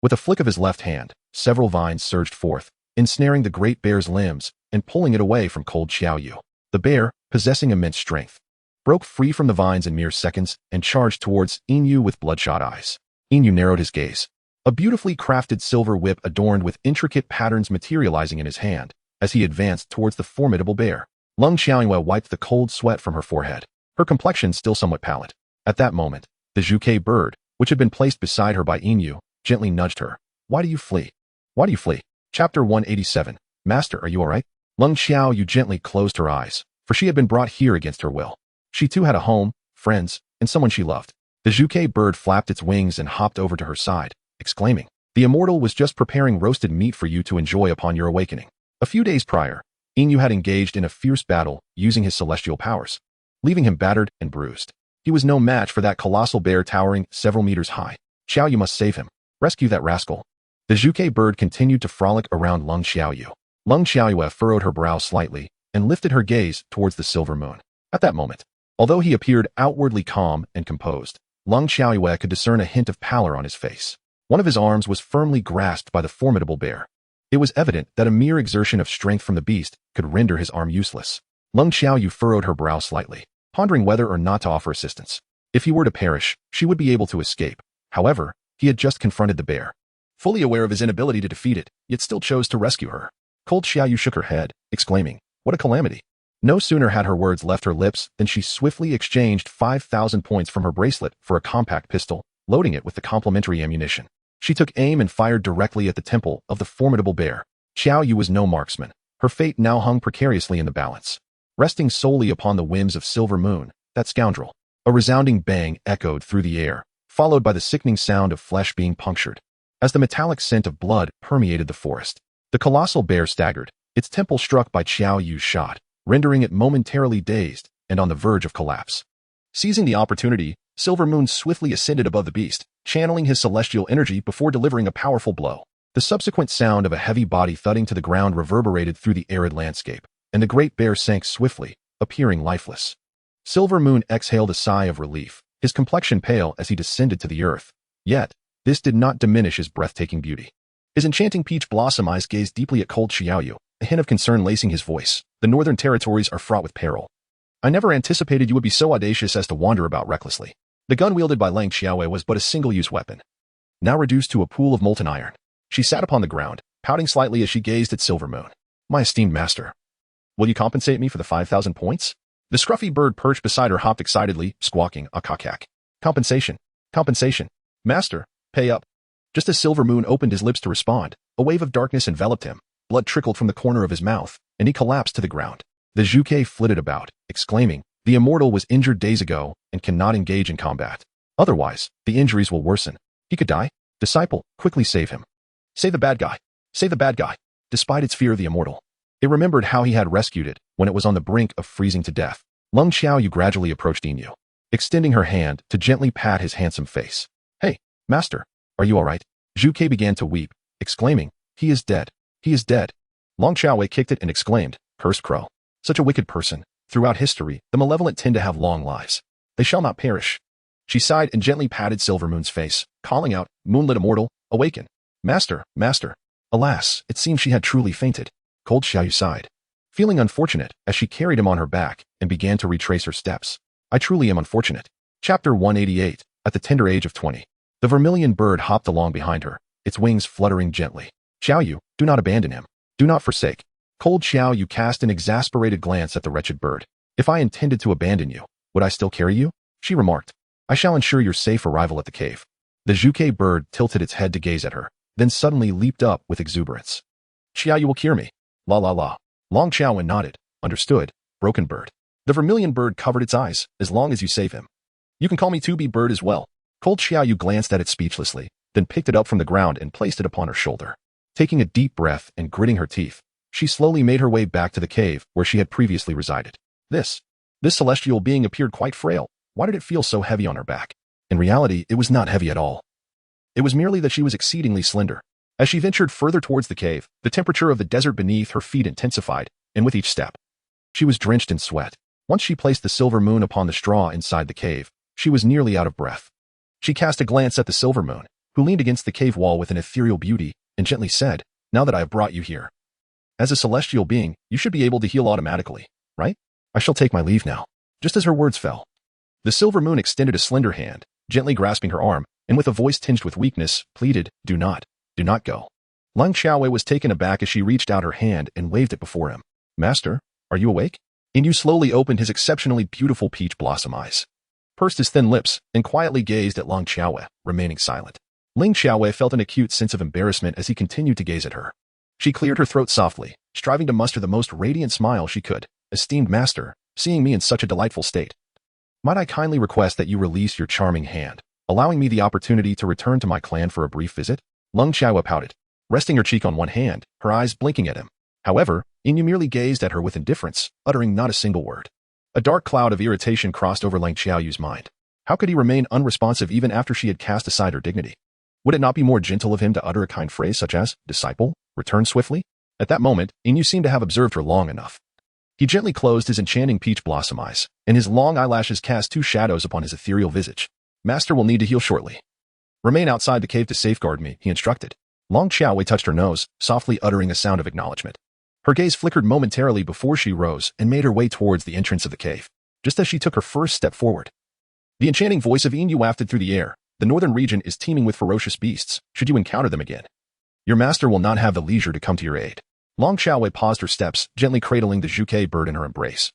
with a flick of his left hand, several vines surged forth, ensnaring the great bear's limbs and pulling it away from Cold Xiaoyu. The bear, possessing immense strength, broke free from the vines in mere seconds and charged towards Inu with bloodshot eyes. Inu narrowed his gaze. A beautifully crafted silver whip adorned with intricate patterns materializing in his hand as he advanced towards the formidable bear. Leng Xiaoyue wiped the cold sweat from her forehead, her complexion still somewhat pallid. At that moment, the Zhuke bird, which had been placed beside her by Inu, gently nudged her. "Why do you flee? Why do you flee?" Chapter 187. Master, are you all right? Leng Xiaoyu gently closed her eyes, for she had been brought here against her will. She too had a home, friends, and someone she loved. The Zhuke bird flapped its wings and hopped over to her side, exclaiming, "The immortal was just preparing roasted meat for you to enjoy upon your awakening." A few days prior, Inu had engaged in a fierce battle using his celestial powers, leaving him battered and bruised. He was no match for that colossal bear towering several meters high. "Xiao, you must save him. Rescue that rascal." The Zhuke bird continued to frolic around Leng Xiaoyu. Leng Xiaoyue furrowed her brow slightly and lifted her gaze towards the silver moon. At that moment, although he appeared outwardly calm and composed, Leng Xiaoyue could discern a hint of pallor on his face. One of his arms was firmly grasped by the formidable bear. It was evident that a mere exertion of strength from the beast could render his arm useless. Leng Xiaoyu furrowed her brow slightly, pondering whether or not to offer assistance. If he were to perish, she would be able to escape. However, he had just confronted the bear, fully aware of his inability to defeat it, yet still chose to rescue her. Cold Xiaoyu shook her head, exclaiming, "What a calamity." No sooner had her words left her lips than she swiftly exchanged 5,000 points from her bracelet for a compact pistol, loading it with the complementary ammunition. She took aim and fired directly at the temple of the formidable bear. Xiaoyu was no marksman. Her fate now hung precariously in the balance, resting solely upon the whims of Silver Moon, that scoundrel. A resounding bang echoed through the air, followed by the sickening sound of flesh being punctured. As the metallic scent of blood permeated the forest, the colossal bear staggered, its temple struck by Xiaoyu's shot, rendering it momentarily dazed and on the verge of collapse. Seizing the opportunity, Silver Moon swiftly ascended above the beast, channeling his celestial energy before delivering a powerful blow. The subsequent sound of a heavy body thudding to the ground reverberated through the arid landscape, and the great bear sank swiftly, appearing lifeless. Silver Moon exhaled a sigh of relief, his complexion pale as he descended to the earth. Yet, this did not diminish his breathtaking beauty. His enchanting peach blossom eyes gazed deeply at Cold Xiaoyu, a hint of concern lacing his voice. "The northern territories are fraught with peril. I never anticipated you would be so audacious as to wander about recklessly." The gun wielded by Lang Xiaowei was but a single-use weapon, now reduced to a pool of molten iron. She sat upon the ground, pouting slightly as she gazed at Silver Moon. "My esteemed master, will you compensate me for the 5,000 points?" The scruffy bird perched beside her hopped excitedly, squawking, "Akakak. Compensation. Compensation. Master, pay up." Just as Silver Moon opened his lips to respond, a wave of darkness enveloped him, blood trickled from the corner of his mouth, and he collapsed to the ground. The Zhuke flitted about, exclaiming, "The immortal was injured days ago and cannot engage in combat. Otherwise, the injuries will worsen. He could die. Disciple, quickly save him. Save the bad guy. Save the bad guy." Despite its fear of the immortal, it remembered how he had rescued it when it was on the brink of freezing to death. Leng Xiaoyu gradually approached Inu, extending her hand to gently pat his handsome face. "Hey, master, are you all right?" Zhuke began to weep, exclaiming, "He is dead. He is dead." Long Xiaowei kicked it and exclaimed, "Cursed crow. Such a wicked person. Throughout history, the malevolent tend to have long lives. They shall not perish." She sighed and gently patted Silver Moon's face, calling out, "Moonlit immortal, awaken. Master, master." Alas, it seemed she had truly fainted. Cold Xiaoyu sighed, feeling unfortunate as she carried him on her back and began to retrace her steps. "I truly am unfortunate." Chapter 188. at the tender age of 20. The vermilion bird hopped along behind her, its wings fluttering gently. Xiaoyu, do not abandon him. Do not forsake. Cold Xiaoyu cast an exasperated glance at the wretched bird. If I intended to abandon you, would I still carry you? She remarked. I shall ensure your safe arrival at the cave. The Zhuke bird tilted its head to gaze at her, then suddenly leaped up with exuberance. Xiaoyu will cure me. La la la. Long Xiaowen nodded. Understood. Broken bird. The vermilion bird covered its eyes, as long as you save him. You can call me 2B bird as well. Cold Xiaoyu glanced at it speechlessly, then picked it up from the ground and placed it upon her shoulder. Taking a deep breath and gritting her teeth, she slowly made her way back to the cave where she had previously resided. This celestial being appeared quite frail. Why did it feel so heavy on her back? In reality, it was not heavy at all. It was merely that she was exceedingly slender. As she ventured further towards the cave, the temperature of the desert beneath her feet intensified, and with each step, she was drenched in sweat. Once she placed the silver moon upon the straw inside the cave, she was nearly out of breath. She cast a glance at the silver moon, who leaned against the cave wall with an ethereal beauty, and gently said, now that I have brought you here. As a celestial being, you should be able to heal automatically, right? I shall take my leave now. Just as her words fell, the silver moon extended a slender hand, gently grasping her arm, and with a voice tinged with weakness, pleaded, do not go. Lang Xiaowei was taken aback as she reached out her hand and waved it before him. Master, are you awake? Inyu slowly opened his exceptionally beautiful peach blossom eyes, pursed his thin lips, and quietly gazed at Lang Xiaowei, remaining silent. Ling Xiaowei felt an acute sense of embarrassment as he continued to gaze at her. She cleared her throat softly, striving to muster the most radiant smile she could. Esteemed master, seeing me in such a delightful state, might I kindly request that you release your charming hand, allowing me the opportunity to return to my clan for a brief visit? Lang Xiaowei pouted, resting her cheek on one hand, her eyes blinking at him. However, Inyu merely gazed at her with indifference, uttering not a single word. A dark cloud of irritation crossed over Lang Xiaoyu's mind. How could he remain unresponsive even after she had cast aside her dignity? Would it not be more gentle of him to utter a kind phrase such as, disciple, return swiftly? At that moment, Inyu seemed to have observed her long enough. He gently closed his enchanting peach blossom eyes, and his long eyelashes cast 2 shadows upon his ethereal visage. Master will need to heal shortly. Remain outside the cave to safeguard me, he instructed. Lang Xiaowei touched her nose, softly uttering a sound of acknowledgement. Her gaze flickered momentarily before she rose and made her way towards the entrance of the cave. Just as she took her first step forward, the enchanting voice of Inyu wafted through the air. The northern region is teeming with ferocious beasts, should you encounter them again. Your master will not have the leisure to come to your aid. Lang Xiaowei paused her steps, gently cradling the Zhuke bird in her embrace.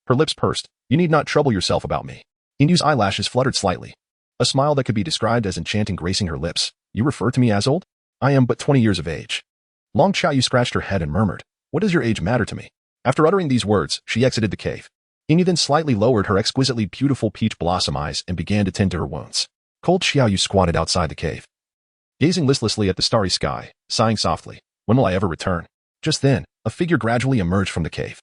Her lips pursed. You need not trouble yourself about me. Inyu's eyelashes fluttered slightly. A smile that could be described as enchanting gracing her lips. You refer to me as old? I am but 20 years of age. Lang Xiaoyu scratched her head and murmured, what does your age matter to me? After uttering these words, she exited the cave. Inyu then slightly lowered her exquisitely beautiful peach blossom eyes and began to tend to her wounds. Cold Xiaoyu squatted outside the cave, gazing listlessly at the starry sky, sighing softly. When will I ever return? Just then, a figure gradually emerged from the cave,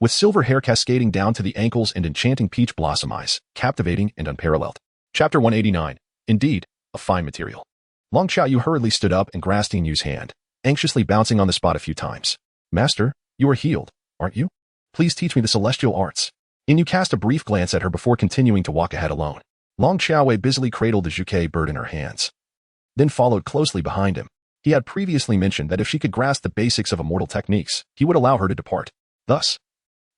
with silver hair cascading down to the ankles and enchanting peach blossom eyes, captivating and unparalleled. Chapter 189. Indeed, a fine material. Lang Xiaoyu hurriedly stood up and grasped Inyu's hand, anxiously bouncing on the spot a few times. Master, you are healed, aren't you? Please teach me the celestial arts. Inyu cast a brief glance at her before continuing to walk ahead alone. Lang Xiaowei busily cradled the Zhuke bird in her hands, then followed closely behind him. He had previously mentioned that if she could grasp the basics of immortal techniques, he would allow her to depart. Thus,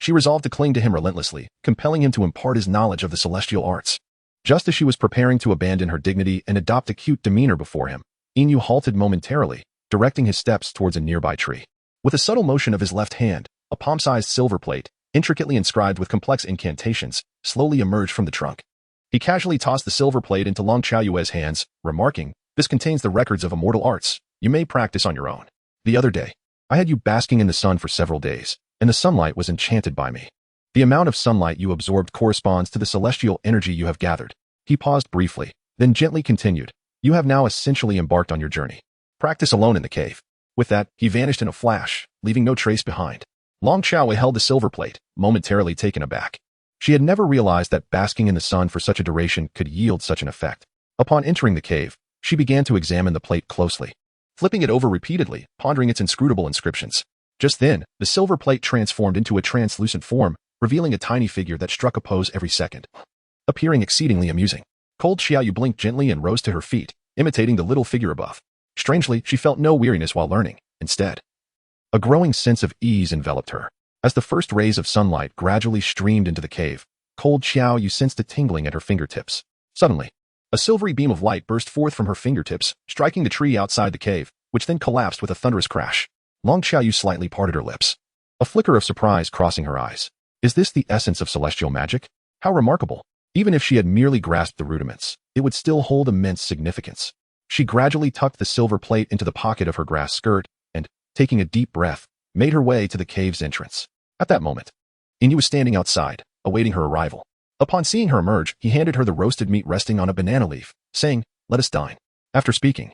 she resolved to cling to him relentlessly, compelling him to impart his knowledge of the celestial arts. Just as she was preparing to abandon her dignity and adopt a cute demeanor before him, Inyu halted momentarily, directing his steps towards a nearby tree. With a subtle motion of his left hand, a palm-sized silver plate, intricately inscribed with complex incantations, slowly emerged from the trunk. He casually tossed the silver plate into Lang Xiaoyu's hands, remarking, this contains the records of immortal arts. You may practice on your own. The other day, I had you basking in the sun for several days, and the sunlight was enchanted by me. The amount of sunlight you absorbed corresponds to the celestial energy you have gathered. He paused briefly, then gently continued. You have now essentially embarked on your journey. Practice alone in the cave. With that, he vanished in a flash, leaving no trace behind. Lang Xiaowei held the silver plate, momentarily taken aback. She had never realized that basking in the sun for such a duration could yield such an effect. Upon entering the cave, she began to examine the plate closely, flipping it over repeatedly, pondering its inscrutable inscriptions. Just then, the silver plate transformed into a translucent form, revealing a tiny figure that struck a pose every second, appearing exceedingly amusing. Cold Xiaoyu blinked gently and rose to her feet, imitating the little figure above. Strangely, she felt no weariness while learning. Instead, a growing sense of ease enveloped her. As the first rays of sunlight gradually streamed into the cave, Cold Xiaoyu sensed a tingling at her fingertips. Suddenly, A silvery beam of light burst forth from her fingertips, striking the tree outside the cave, which then collapsed with a thunderous crash. Long Xiaoyu slightly parted her lips, a flicker of surprise crossing her eyes. Is this the essence of celestial magic? How remarkable! Even if she had merely grasped the rudiments, it would still hold immense significance. She gradually tucked the silver plate into the pocket of her grass skirt and, taking a deep breath, made her way to the cave's entrance. At that moment, Inyu was standing outside, awaiting her arrival. Upon seeing her emerge, he handed her the roasted meat resting on a banana leaf, saying, "Let us dine." After speaking,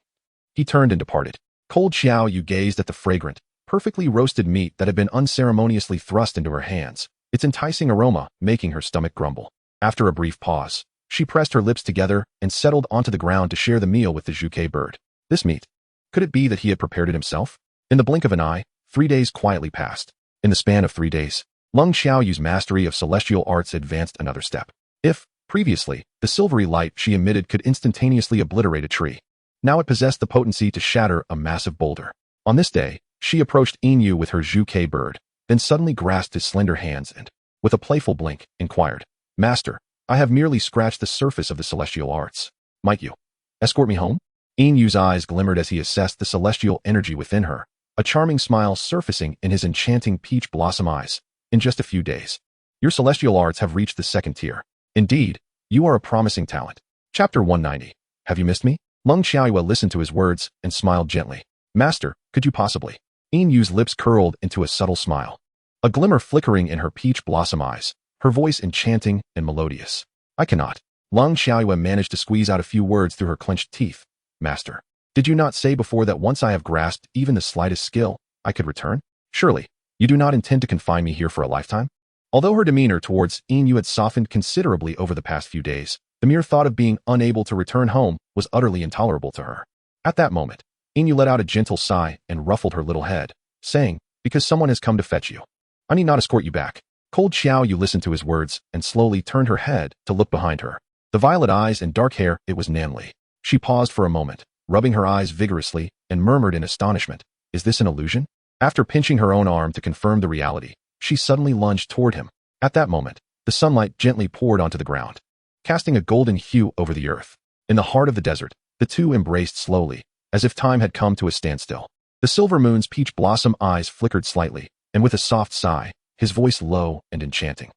he turned and departed. Cold Xiaoyu gazed at the fragrant, perfectly roasted meat that had been unceremoniously thrust into her hands, its enticing aroma making her stomach grumble. After a brief pause, she pressed her lips together and settled onto the ground to share the meal with the Zhuke bird. This meat. Could it be that he had prepared it himself? In the blink of an eye, 3 days quietly passed. In the span of 3 days, Lung Xiaoyu's mastery of celestial arts advanced another step. If, previously, the silvery light she emitted could instantaneously obliterate a tree, now it possessed the potency to shatter a massive boulder. On this day, she approached Inyu with her Zhuke bird, then suddenly grasped his slender hands and, with a playful blink, inquired, "Master, I have merely scratched the surface of the celestial arts. Might you escort me home?" Inyu's eyes glimmered as he assessed the celestial energy within her, a charming smile surfacing in his enchanting peach blossom eyes. "In just a few days, your celestial arts have reached the 2nd tier. Indeed, you are a promising talent." Chapter 190. Have you missed me? Lung Xiaoyu listened to his words and smiled gently. "Master, could you possibly?" Inyu's lips curled into a subtle smile, a glimmer flickering in her peach blossom eyes, her voice enchanting and melodious. "I cannot." Lung Xiaoyu managed to squeeze out a few words through her clenched teeth. "Master, did you not say before that once I have grasped even the slightest skill, I could return? Surely, you do not intend to confine me here for a lifetime?" Although her demeanor towards Inyu had softened considerably over the past few days, the mere thought of being unable to return home was utterly intolerable to her. At that moment, Inyu let out a gentle sigh and ruffled her little head, saying, "Because someone has come to fetch you. I need not escort you back." Cold Xiaoyu listened to his words and slowly turned her head to look behind her. The violet eyes and dark hair, it was Nanli. She paused for a moment, rubbing her eyes vigorously, and murmured in astonishment, "Is this an illusion?" After pinching her own arm to confirm the reality, she suddenly lunged toward him. At that moment, the sunlight gently poured onto the ground, casting a golden hue over the earth. In the heart of the desert, the two embraced slowly, as if time had come to a standstill. The silver moon's peach blossom eyes flickered slightly, and with a soft sigh, his voice low and enchanting,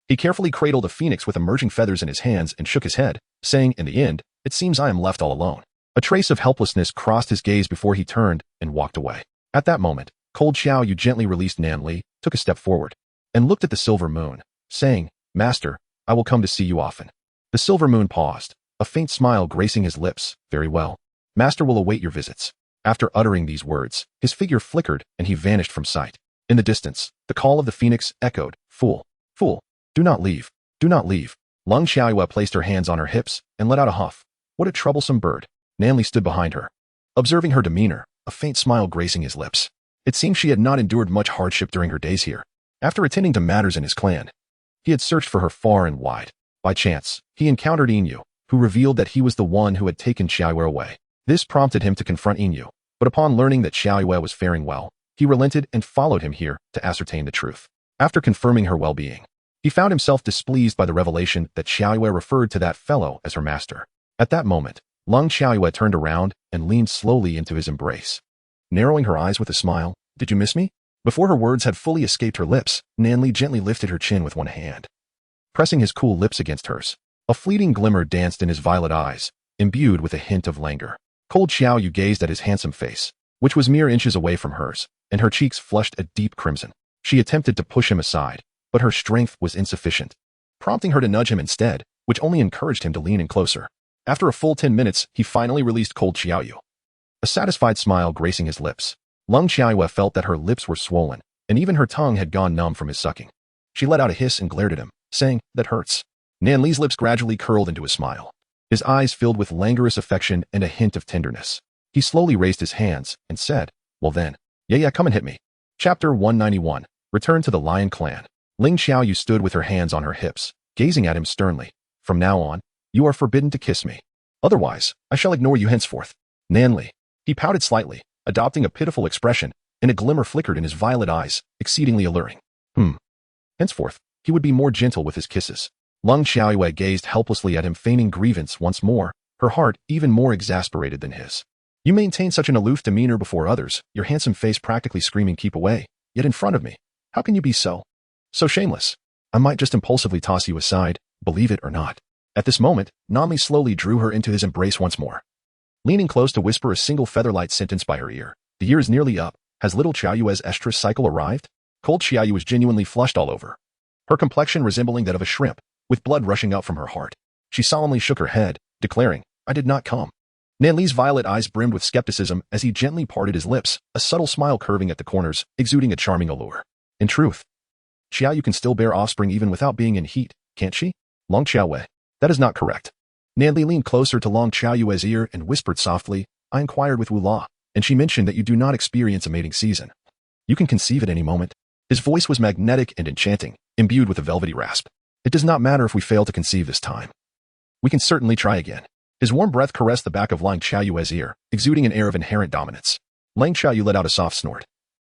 he carefully cradled a phoenix with emerging feathers in his hands and shook his head, saying, "In the end, it seems I am left all alone." A trace of helplessness crossed his gaze before he turned and walked away. At that moment, Cold Xiaoyu gently released Nanli, took a step forward, and looked at the silver moon, saying, "Master, I will come to see you often." The silver moon paused, a faint smile gracing his lips. "Very well. Master will await your visits." After uttering these words, his figure flickered and he vanished from sight. In the distance, the call of the phoenix echoed, "Fool! Fool! Do not leave! Do not leave!" Lung Xiaoyu placed her hands on her hips and let out a huff. What a troublesome bird. Nanli stood behind her, observing her demeanor, a faint smile gracing his lips. It seemed she had not endured much hardship during her days here. After attending to matters in his clan, he had searched for her far and wide. By chance, he encountered Inyu, who revealed that he was the one who had taken Xiaoyu away. This prompted him to confront Inyu, but upon learning that Xiaoyu was faring well, he relented and followed him here to ascertain the truth. After confirming her well-being, he found himself displeased by the revelation that Xiaoyu referred to that fellow as her master. At that moment, Lung Xiaoyu turned around and leaned slowly into his embrace, narrowing her eyes with a smile. "Did you miss me?" Before her words had fully escaped her lips, Nanli gently lifted her chin with one hand, pressing his cool lips against hers. A fleeting glimmer danced in his violet eyes, imbued with a hint of languor. Cold Xiaoyu gazed at his handsome face, which was mere inches away from hers, and her cheeks flushed a deep crimson. She attempted to push him aside, but her strength was insufficient, prompting her to nudge him instead, which only encouraged him to lean in closer. After a full 10 minutes, he finally released Cold Xiaoyu, a satisfied smile gracing his lips. Lung Xiaoyu felt that her lips were swollen, and even her tongue had gone numb from his sucking. She let out a hiss and glared at him, saying, "That hurts." Nanli's lips gradually curled into a smile, his eyes filled with languorous affection and a hint of tenderness. He slowly raised his hands and said, "Well then, yeah, come and hit me." Chapter 191. Return to the Lion Clan. Ling Xiaoyu stood with her hands on her hips, gazing at him sternly. "From now on, you are forbidden to kiss me. Otherwise, I shall ignore you henceforth." Nanli. He pouted slightly, adopting a pitiful expression, and a glimmer flickered in his violet eyes, exceedingly alluring. Henceforth, he would be more gentle with his kisses. Lung Xiaoyu gazed helplessly at him, feigning grievance once more, her heart even more exasperated than his. You maintain such an aloof demeanor before others, your handsome face practically screaming keep away, yet in front of me. How can you be so shameless? I might just impulsively toss you aside, believe it or not. At this moment, Nanli slowly drew her into his embrace once more. Leaning close to whisper a single featherlight sentence by her ear. The year is nearly up. Has little Xiaoyue's estrus cycle arrived? Cold Xiaoyu was genuinely flushed all over, her complexion resembling that of a shrimp, with blood rushing out from her heart. She solemnly shook her head, declaring, I did not come. Nanli's violet eyes brimmed with skepticism as he gently parted his lips, a subtle smile curving at the corners, exuding a charming allure. In truth, Xiaoyu can still bear offspring even without being in heat, can't she? Long Xiaowei. That is not correct. Nanli leaned closer to Long Xiaoyue's ear and whispered softly, I inquired with Wu La, and she mentioned that you do not experience a mating season. You can conceive at any moment. His voice was magnetic and enchanting, imbued with a velvety rasp. It does not matter if we fail to conceive this time. We can certainly try again. His warm breath caressed the back of Lang Xiaoyue's ear, exuding an air of inherent dominance. Lang Xiaoyu let out a soft snort.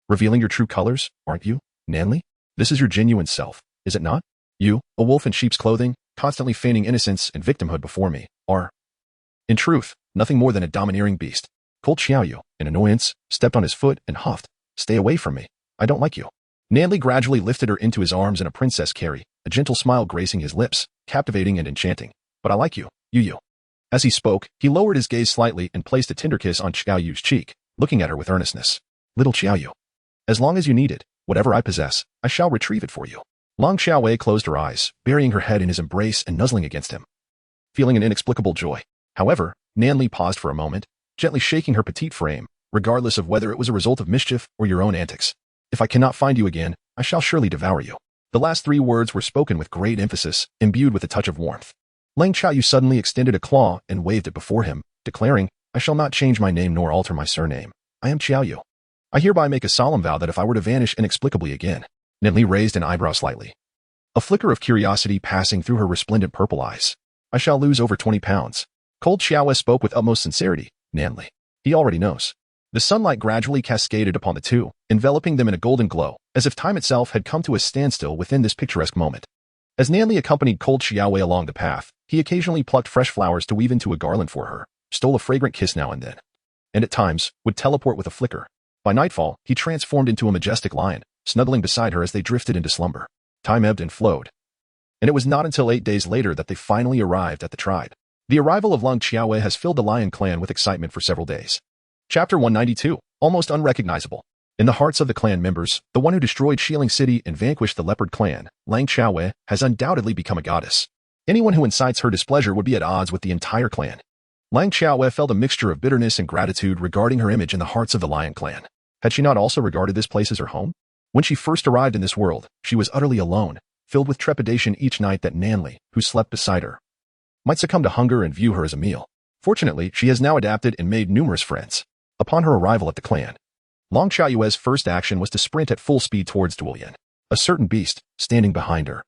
Revealing your true colors, aren't you, Nanli? This is your genuine self, is it not? You, a wolf in sheep's clothing, constantly feigning innocence and victimhood before me, are, in truth, nothing more than a domineering beast. Cold Xiaoyu, in annoyance, stepped on his foot and huffed. Stay away from me. I don't like you. Nanli gradually lifted her into his arms in a princess carry, a gentle smile gracing his lips, captivating and enchanting. But I like you, you. As he spoke, he lowered his gaze slightly and placed a tender kiss on Xiaoyu's cheek, looking at her with earnestness. Little Xiaoyu. As long as you need it, whatever I possess, I shall retrieve it for you. Long Xiaowei closed her eyes, burying her head in his embrace and nuzzling against him, feeling an inexplicable joy. However, Nanli paused for a moment, gently shaking her petite frame, regardless of whether it was a result of mischief or your own antics. If I cannot find you again, I shall surely devour you. The last three words were spoken with great emphasis, imbued with a touch of warmth. Lang Xiaoyu suddenly extended a claw and waved it before him, declaring, I shall not change my name nor alter my surname. I am Xiaoyu. I hereby make a solemn vow that if I were to vanish inexplicably again. Nanli raised an eyebrow slightly, a flicker of curiosity passing through her resplendent purple eyes. I shall lose over 20 pounds. Cold Xiaowei spoke with utmost sincerity. Nanli. He already knows. The sunlight gradually cascaded upon the two, enveloping them in a golden glow, as if time itself had come to a standstill within this picturesque moment. As Nanli accompanied Cold Xiaowei along the path, he occasionally plucked fresh flowers to weave into a garland for her, stole a fragrant kiss now and then, and at times would teleport with a flicker. By nightfall, he transformed into a majestic lion, snuggling beside her as they drifted into slumber. Time ebbed and flowed, and it was not until 8 days later that they finally arrived at the tribe. The arrival of Lang Xiaowei has filled the lion clan with excitement for several days. Chapter 192, almost unrecognizable. In the hearts of the clan members, the one who destroyed Xiling City and vanquished the leopard clan, Lang Xiaowei, has undoubtedly become a goddess. Anyone who incites her displeasure would be at odds with the entire clan. Lang Xiaowei felt a mixture of bitterness and gratitude regarding her image in the hearts of the lion clan. Had she not also regarded this place as her home? When she first arrived in this world, she was utterly alone, filled with trepidation each night that Nanli, who slept beside her, might succumb to hunger and view her as a meal. Fortunately, she has now adapted and made numerous friends. Upon her arrival at the clan, Lang Xiaoyue's first action was to sprint at full speed towards Duolian. A certain beast, standing behind her,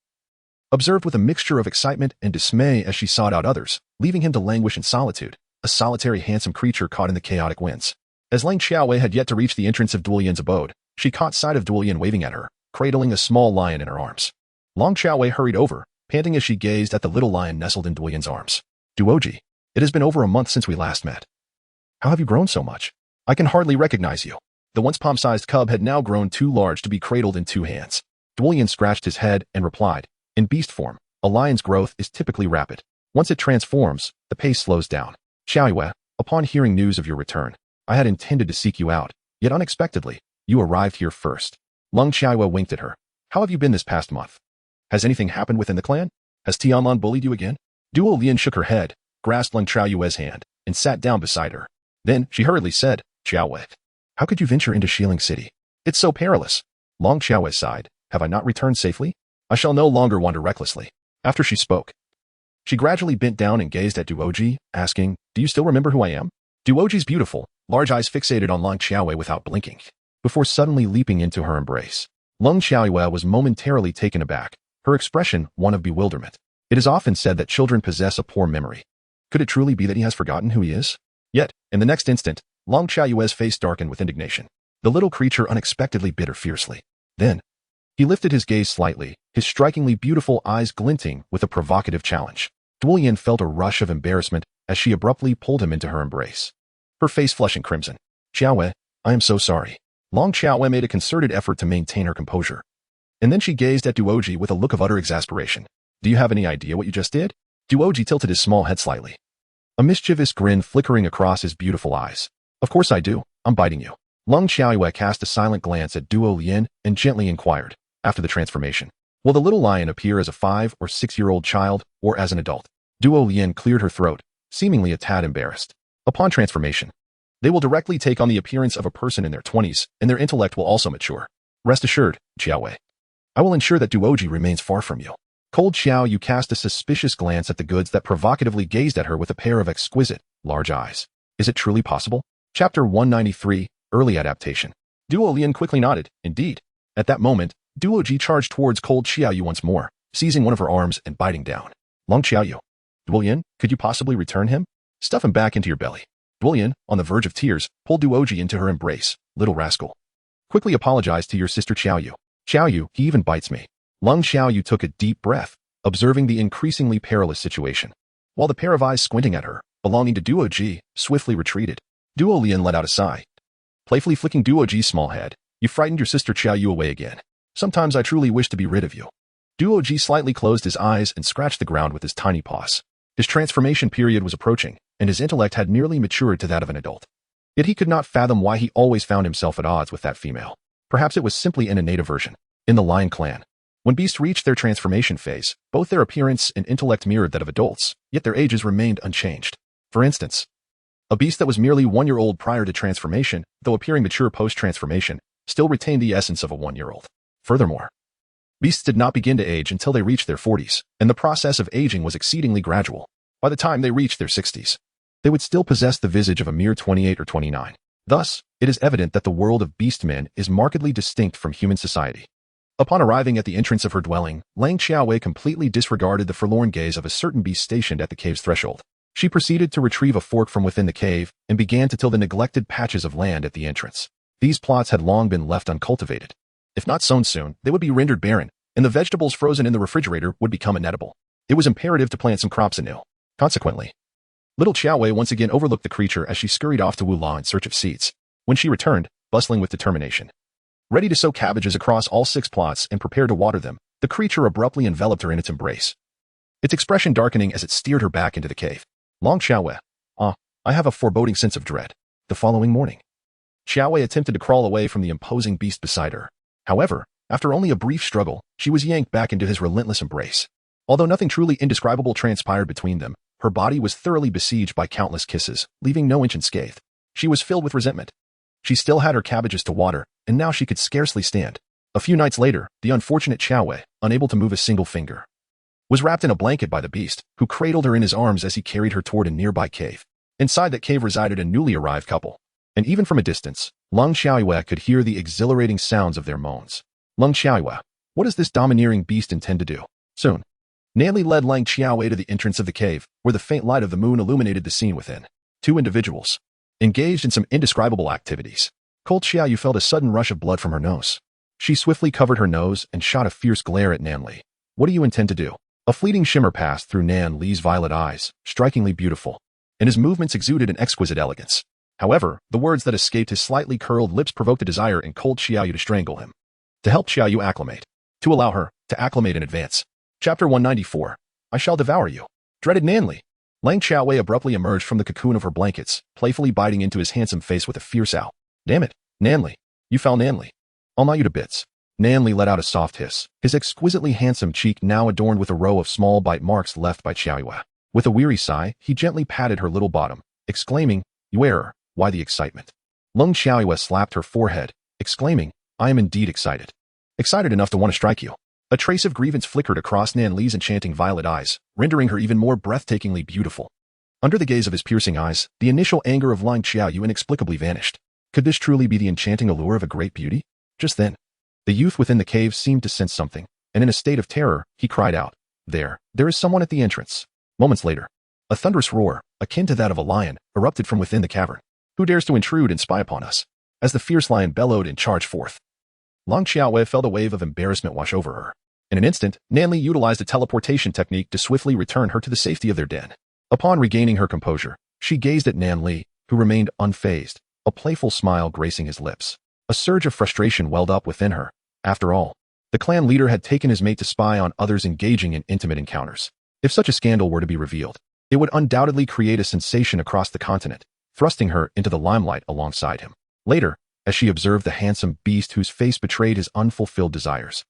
observed with a mixture of excitement and dismay as she sought out others, leaving him to languish in solitude, a solitary handsome creature caught in the chaotic winds. As Lang Xiaowei had yet to reach the entrance of Duolian's abode, she caught sight of Duolian waving at her, cradling a small lion in her arms. Lang Xiaowei hurried over, panting as she gazed at the little lion nestled in Duolian's arms. Duoji, it has been over a month since we last met. How have you grown so much? I can hardly recognize you. The once palm-sized cub had now grown too large to be cradled in 2 hands. Duolian scratched his head and replied, in beast form, a lion's growth is typically rapid. Once it transforms, the pace slows down. Xiaoyue, upon hearing news of your return, I had intended to seek you out, yet unexpectedly, you arrived here first. Lang Xiaoyue winked at her. How have you been this past month? Has anything happened within the clan? Has Tion Lan bullied you again? Duo Lian shook her head, grasped Lang Xiaoyue's hand, and sat down beside her. Then, she hurriedly said, Xiaowei, how could you venture into Xiling City? It's so perilous. Lang Xiaowei sighed. Have I not returned safely? I shall no longer wander recklessly. After she spoke, she gradually bent down and gazed at Duoji, asking, do you still remember who I am? Duoji's beautiful, large eyes fixated on Lang Xiaowei without blinking, before suddenly leaping into her embrace. Lang Xiaowei was momentarily taken aback, her expression one of bewilderment. It is often said that children possess a poor memory. Could it truly be that he has forgotten who he is? Yet, in the next instant, Lang Xiaoyue's face darkened with indignation. The little creature unexpectedly bit her fiercely. Then, he lifted his gaze slightly, his strikingly beautiful eyes glinting with a provocative challenge. Duolian felt a rush of embarrassment, as she abruptly pulled him into her embrace. Her face flushing crimson. Xiaowei, I am so sorry. Long Xiaowei made a concerted effort to maintain her composure. And then she gazed at Duoji with a look of utter exasperation. Do you have any idea what you just did? Duoji tilted his small head slightly, a mischievous grin flickering across his beautiful eyes. Of course I do. I'm biting you. Long Xiaowei cast a silent glance at Duo Lian and gently inquired, after the transformation, will the little lion appear as a 5 or 6-year-old child or as an adult? Duo Lian cleared her throat, seemingly a tad embarrassed. Upon transformation, they will directly take on the appearance of a person in their 20s, and their intellect will also mature. Rest assured, Xiaowei. I will ensure that Duoji remains far from you. Cold Xiao Yu cast a suspicious glance at the goods that provocatively gazed at her with a pair of exquisite, large eyes. Is it truly possible? Chapter 193, Early Adaptation. Duo Lian quickly nodded. Indeed. At that moment, Duoji charged towards Cold Xiao Yu once more, seizing one of her arms and biting down. Long Xiao Yu. Duolian, could you possibly return him? Stuff him back into your belly. Duolian, on the verge of tears, pulled Duoji into her embrace. Little rascal. Quickly apologize to your sister Xiao Yu. Xiao Yu, he even bites me. Long Xiao Yu took a deep breath, observing the increasingly perilous situation. While the pair of eyes squinting at her, belonging to Duoji, swiftly retreated. Duolian let out a sigh. Playfully flicking Duoji's small head. You frightened your sister Xiao Yu away again. Sometimes I truly wish to be rid of you. Duoji slightly closed his eyes and scratched the ground with his tiny paws. His transformation period was approaching, and his intellect had nearly matured to that of an adult. Yet he could not fathom why he always found himself at odds with that female. Perhaps it was simply an innate aversion. In the Lion clan, when beasts reached their transformation phase, both their appearance and intellect mirrored that of adults, yet their ages remained unchanged. For instance, a beast that was merely 1-year-old prior to transformation, though appearing mature post-transformation, still retained the essence of a 1-year-old. Furthermore, beasts did not begin to age until they reached their 40s, and the process of aging was exceedingly gradual. By the time they reached their 60s, they would still possess the visage of a mere 28 or 29. Thus, it is evident that the world of beastmen is markedly distinct from human society. Upon arriving at the entrance of her dwelling, Lang Xiaowei completely disregarded the forlorn gaze of a certain beast stationed at the cave's threshold. She proceeded to retrieve a fork from within the cave and began to till the neglected patches of land at the entrance. These plots had long been left uncultivated. If not sown soon, they would be rendered barren, and the vegetables frozen in the refrigerator would become inedible. It was imperative to plant some crops anew. Consequently, little Xiaowei once again overlooked the creature as she scurried off to Wulong in search of seeds. When she returned, bustling with determination, ready to sow cabbages across all 6 plots and prepare to water them, the creature abruptly enveloped her in its embrace, its expression darkening as it steered her back into the cave. Long Xiaowei. I have a foreboding sense of dread. The following morning, Xiaowei attempted to crawl away from the imposing beast beside her. However, after only a brief struggle, she was yanked back into his relentless embrace. Although nothing truly indescribable transpired between them, her body was thoroughly besieged by countless kisses, leaving no inch unscathed. She was filled with resentment. She still had her cabbages to water, and now she could scarcely stand. A few nights later, the unfortunate Xiaowei, unable to move a single finger, was wrapped in a blanket by the beast, who cradled her in his arms as he carried her toward a nearby cave. Inside that cave resided a newly arrived couple, and even from a distance, Lang Xiaowei could hear the exhilarating sounds of their moans. Lang Xiaowei, what does this domineering beast intend to do? Soon, Nanli led Lang Xiaowei to the entrance of the cave, where the faint light of the moon illuminated the scene within. 2 individuals, engaged in some indescribable activities. Cold Xiao Yu felt a sudden rush of blood from her nose. She swiftly covered her nose and shot a fierce glare at Nanli. What do you intend to do? A fleeting shimmer passed through Nan Li's violet eyes, strikingly beautiful, and his movements exuded an exquisite elegance. However, the words that escaped his slightly curled lips provoked a desire in Cold Xiao Yu to strangle him. To help Xiao Yu acclimate. To allow her to acclimate in advance. Chapter 194. I shall devour you. Dreaded Nanli. Lang Xiaowei abruptly emerged from the cocoon of her blankets, playfully biting into his handsome face with a fierce owl. Damn it, Nanli. You foul Nanli. I'll gnaw you to bits. Nanli let out a soft hiss, his exquisitely handsome cheek now adorned with a row of small bite marks left by Xiaowei. With a weary sigh, he gently patted her little bottom, exclaiming, You error, why the excitement? Lang Xiaowei slapped her forehead, exclaiming, I am indeed excited. Excited enough to want to strike you. A trace of grievance flickered across Nan Li's enchanting violet eyes, rendering her even more breathtakingly beautiful. Under the gaze of his piercing eyes, the initial anger of Lang Xiao Yu inexplicably vanished. Could this truly be the enchanting allure of a great beauty? Just then, the youth within the cave seemed to sense something, and in a state of terror, he cried out, there is someone at the entrance. Moments later, a thunderous roar, akin to that of a lion, erupted from within the cavern. Who dares to intrude and spy upon us? As the fierce lion bellowed and charged forth, Lang Xiaowei felt a wave of embarrassment wash over her. In an instant, Nanli utilized a teleportation technique to swiftly return her to the safety of their den. Upon regaining her composure, she gazed at Nan Li, who remained unfazed, a playful smile gracing his lips. A surge of frustration welled up within her. After all, the clan leader had taken his mate to spy on others engaging in intimate encounters. If such a scandal were to be revealed, it would undoubtedly create a sensation across the continent, thrusting her into the limelight alongside him. Later, as she observed the handsome beast whose face betrayed his unfulfilled desires,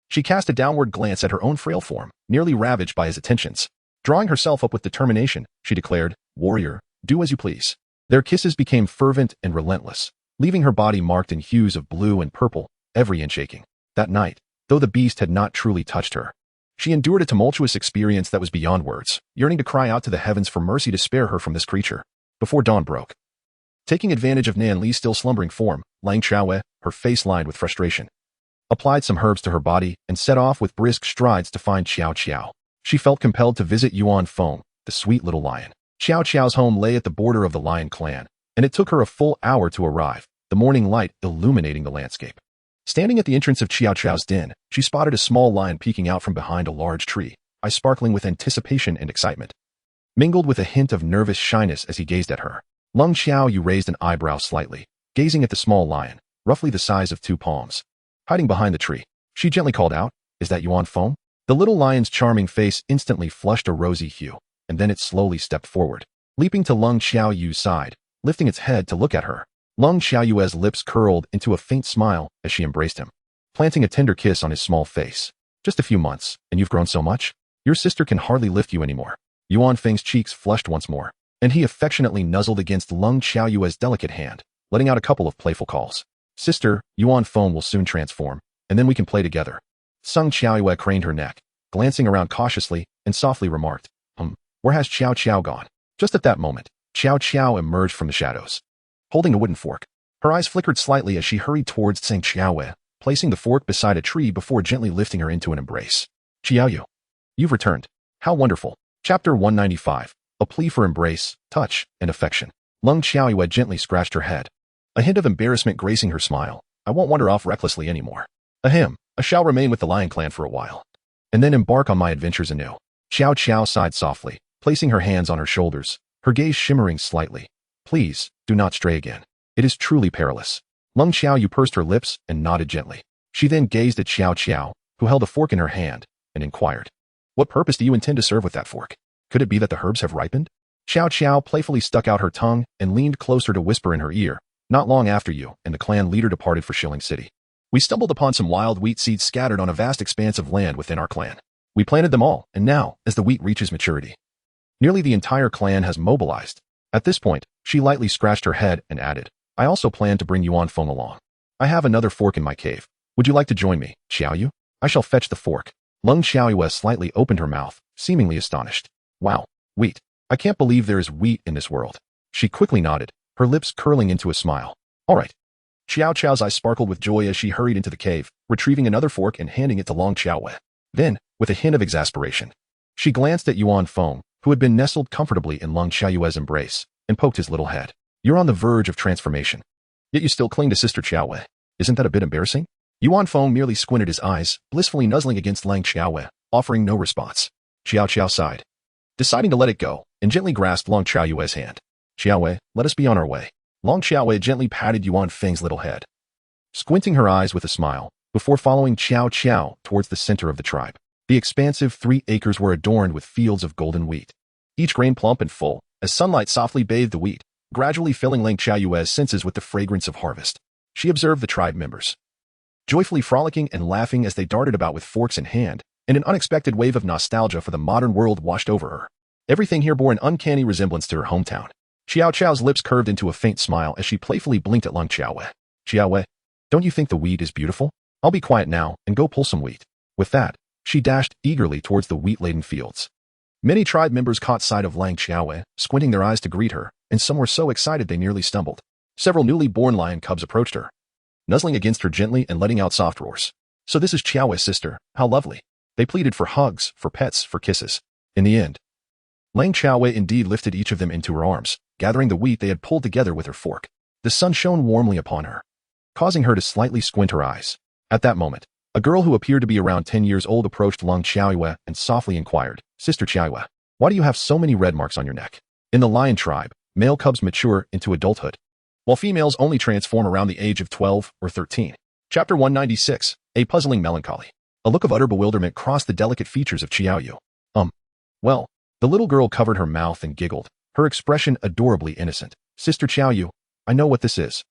she cast a downward glance at her own frail form, nearly ravaged by his attentions. Drawing herself up with determination, she declared, "Warrior, do as you please." Their kisses became fervent and relentless, leaving her body marked in hues of blue and purple, every inch aching. That night, though the beast had not truly touched her, she endured a tumultuous experience that was beyond words, yearning to cry out to the heavens for mercy to spare her from this creature. Before dawn broke, taking advantage of Nan Li's still slumbering form, Lang Xiaowei, her face lined with frustration, applied some herbs to her body and set off with brisk strides to find Xiao Xiao. She felt compelled to visit Yuan Feng, the sweet little lion. Xiao Xiao's home lay at the border of the lion clan, and it took her a full hour to arrive, the morning light illuminating the landscape. Standing at the entrance of Xiao Xiao's den, she spotted a small lion peeking out from behind a large tree, eyes sparkling with anticipation and excitement, mingled with a hint of nervous shyness as he gazed at her. Lung Xiaoyu raised an eyebrow slightly, gazing at the small lion, roughly the size of 2 palms. Hiding behind the tree, she gently called out, "Is that Yuan Feng?" The little lion's charming face instantly flushed a rosy hue, and then it slowly stepped forward, leaping to Lung Xiaoyu's side, lifting its head to look at her. Lung Xiaoyu's lips curled into a faint smile as she embraced him, planting a tender kiss on his small face. "Just a few months, and you've grown so much? Your sister can hardly lift you anymore." Yuan Feng's cheeks flushed once more, and he affectionately nuzzled against Lung Xiaoyu's delicate hand, letting out a couple of playful calls. "Sister, Yuan Feng will soon transform, and then we can play together." Sung Xiaoyue craned her neck, glancing around cautiously, and softly remarked, "Where has Xiao Xiao gone?" Just at that moment, Xiao Xiao emerged from the shadows, holding a wooden fork. Her eyes flickered slightly as she hurried towards Tseng Xiaowei, placing the fork beside a tree before gently lifting her into an embrace. "Xiaoyu, you've returned. How wonderful." Chapter 195, A Plea for Embrace, Touch, and Affection. Lung Xiaoyue gently scratched her head, a hint of embarrassment gracing her smile. "I won't wander off recklessly anymore. I shall remain with the Lion Clan for a while, and then embark on my adventures anew." Xiao Xiao sighed softly, placing her hands on her shoulders, her gaze shimmering slightly. "Please, do not stray again. It is truly perilous." Lung Xiaoyu pursed her lips and nodded gently. She then gazed at Xiao Xiao, who held a fork in her hand, and inquired, "What purpose do you intend to serve with that fork? Could it be that the herbs have ripened?" Xiao Xiao playfully stuck out her tongue and leaned closer to whisper in her ear, "Not long after you and the clan leader departed for Shilling City, we stumbled upon some wild wheat seeds scattered on a vast expanse of land within our clan. We planted them all, and now, as the wheat reaches maturity, nearly the entire clan has mobilized." At this point, she lightly scratched her head and added, "I also plan to bring Yuan Feng along. I have another fork in my cave. Would you like to join me, Xiaoyu?" "I shall fetch the fork." Lung Xiaoyu slightly opened her mouth, seemingly astonished. "Wow, wheat. I can't believe there is wheat in this world." She quickly nodded, her lips curling into a smile. "All right." Xiao Xiao's eyes sparkled with joy as she hurried into the cave, retrieving another fork and handing it to Long Xiaowei. Then, with a hint of exasperation, she glanced at Yuan Feng, who had been nestled comfortably in Lung Xiaoyu's embrace, and poked his little head. "You're on the verge of transformation, yet you still cling to Sister Xiaowei. Isn't that a bit embarrassing?" Yuan Feng merely squinted his eyes, blissfully nuzzling against Lang Xiaowei, offering no response. Xiao Xiao sighed, deciding to let it go, and gently grasped Long Xiaoyu's hand. "Xiaowei, let us be on our way." Long Xiaowei gently patted Yuan Feng's little head, squinting her eyes with a smile, before following Xiao Xiao towards the center of the tribe. The expansive 3 acres were adorned with fields of golden wheat, each grain plump and full, as sunlight softly bathed the wheat, gradually filling Lang Xiaoyu's senses with the fragrance of harvest. She observed the tribe members, joyfully frolicking and laughing as they darted about with forks in hand, and an unexpected wave of nostalgia for the modern world washed over her. Everything here bore an uncanny resemblance to her hometown. Xiao Xiao's lips curved into a faint smile as she playfully blinked at Lung Xiaowei. "Xiaowei, don't you think the wheat is beautiful? I'll be quiet now and go pull some wheat." With that, she dashed eagerly towards the wheat-laden fields. Many tribe members caught sight of Lang Xiaowei, squinting their eyes to greet her, and some were so excited they nearly stumbled. Several newly born lion cubs approached her, nuzzling against her gently and letting out soft roars. "So this is Xiaowei's sister, how lovely." They pleaded for hugs, for pets, for kisses. In the end, Lang Xiaowei indeed lifted each of them into her arms, gathering the wheat they had pulled together with her fork. The sun shone warmly upon her, causing her to slightly squint her eyes. At that moment, a girl who appeared to be around 10 years old approached Lung Xiaowei and softly inquired, "Sister Xiaowei, Why do you have so many red marks on your neck? In the lion tribe, male cubs mature into adulthood, while females only transform around the age of 12 or 13. Chapter 196, A Puzzling Melancholy. A look of utter bewilderment crossed the delicate features of Qiaoyu. Well, the little girl covered her mouth and giggled, her expression adorably innocent. Sister Qiaoyu, I know what this is.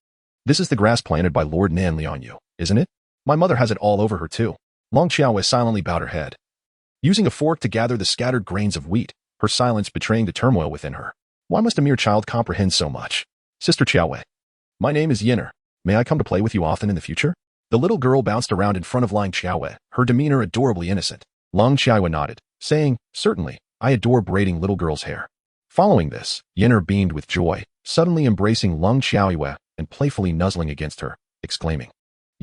This is the grass planted by Lord Nan Lianyu, isn't it? My mother has it all over her too. Long Qiaoyu silently bowed her head, using a fork to gather the scattered grains of wheat, her silence betraying the turmoil within her. Why must a mere child comprehend so much? Sister Qiaoyu, my name is Yinner. May I come to play with you often in the future? The little girl bounced around in front of Long Qiaoyu, her demeanor adorably innocent. Long Qiaoyu nodded, saying, certainly, I adore braiding little girls' hair. Following this, Yinner beamed with joy, suddenly embracing Long Qiaoyu and playfully nuzzling against her, exclaiming,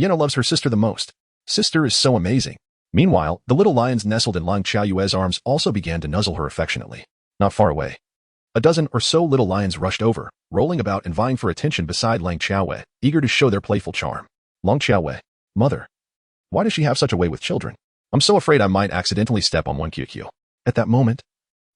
Yinner loves her sister the most. Sister is so amazing. Meanwhile, the little lions nestled in Long Qiaoyu's arms also began to nuzzle her affectionately. Not far away, a dozen or so little lions rushed over, rolling about and vying for attention beside Long Qiaoyu, eager to show their playful charm. Long Qiaoyu, mother, why does she have such a way with children? I'm so afraid I might accidentally step on one QQ. At that moment,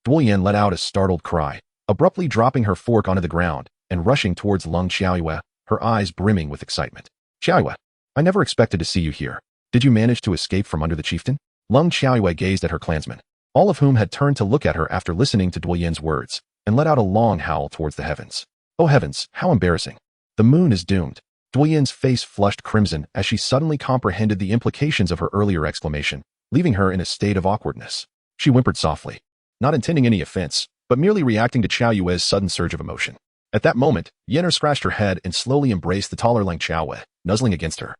Duolian let out a startled cry, abruptly dropping her fork onto the ground and rushing towards Long Qiaoyu, her eyes brimming with excitement. Qiaoyu, I never expected to see you here. Did you manage to escape from under the chieftain? Long Qiaoyu gazed at her clansmen, all of whom had turned to look at her after listening to Duolian's words, and let out a long howl towards the heavens. Oh heavens, how embarrassing. The moon is doomed. Duolian's face flushed crimson as she suddenly comprehended the implications of her earlier exclamation, leaving her in a state of awkwardness. She whimpered softly, not intending any offense, but merely reacting to Qiaoyu's sudden surge of emotion. At that moment, Yenner scratched her head and slowly embraced the taller Lang Qiaoyu, nuzzling against her.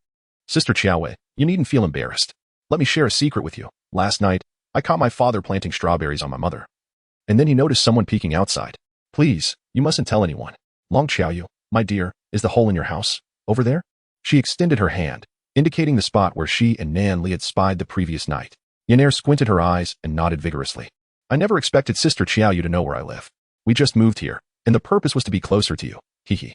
Sister Qiaoyu, you needn't feel embarrassed. Let me share a secret with you. Last night, I caught my father planting strawberries on my mother. And then he noticed someone peeking outside. Please, you mustn't tell anyone. Long Qiaoyu, my dear, is the hole in your house over there? She extended her hand, indicating the spot where she and Nan Li had spied the previous night. Yenner squinted her eyes and nodded vigorously. I never expected Sister Qiaoyu to know where I live. We just moved here, and the purpose was to be closer to you. Hee.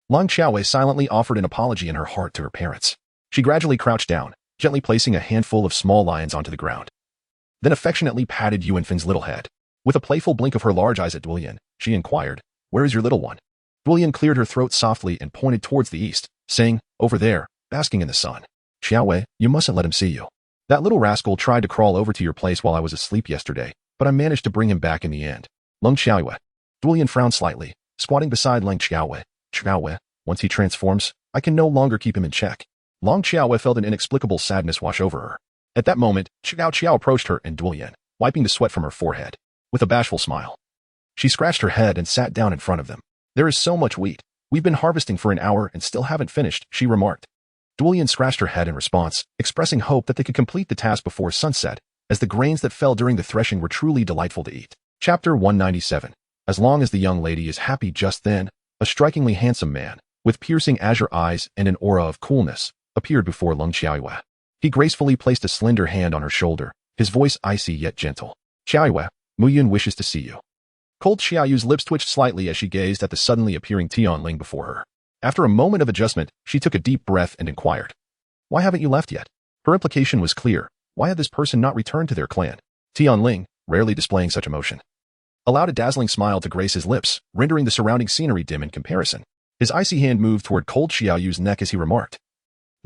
Long Qiaoyu silently offered an apology in her heart to her parents. She gradually crouched down, gently placing a handful of small lions onto the ground. Then affectionately patted Yuanfin's little head. With a playful blink of her large eyes at Duolian, she inquired, Where is your little one? Duolian cleared her throat softly and pointed towards the east, saying, Over there, basking in the sun. Qiaoyu, you mustn't let him see you. That little rascal tried to crawl over to your place while I was asleep yesterday, but I managed to bring him back in the end. Long Qiaoyu. Duolian frowned slightly, squatting beside Lang Qiaoyu. Qiaoyu, once he transforms, I can no longer keep him in check. Long Qiaoyu felt an inexplicable sadness wash over her. At that moment, Qiao approached her and Duolian, wiping the sweat from her forehead. With a bashful smile, she scratched her head and sat down in front of them. There is so much wheat. We've been harvesting for an hour and still haven't finished, she remarked. Duolian scratched her head in response, expressing hope that they could complete the task before sunset, as the grains that fell during the threshing were truly delightful to eat. Chapter 197. As long as the young lady is happy just then, a strikingly handsome man, with piercing azure eyes and an aura of coolness, appeared before Long Qiaoyu. He gracefully placed a slender hand on her shoulder, his voice icy yet gentle. Qiaoyu, Muyun wishes to see you. Cold Qiaoyu's lips twitched slightly as she gazed at the suddenly appearing Tion Lan before her. After a moment of adjustment, she took a deep breath and inquired, Why haven't you left yet? Her implication was clear. Why had this person not returned to their clan? Tion Lan, rarely displaying such emotion, allowed a dazzling smile to grace his lips, rendering the surrounding scenery dim in comparison. His icy hand moved toward Cold Qiaoyu's neck as he remarked,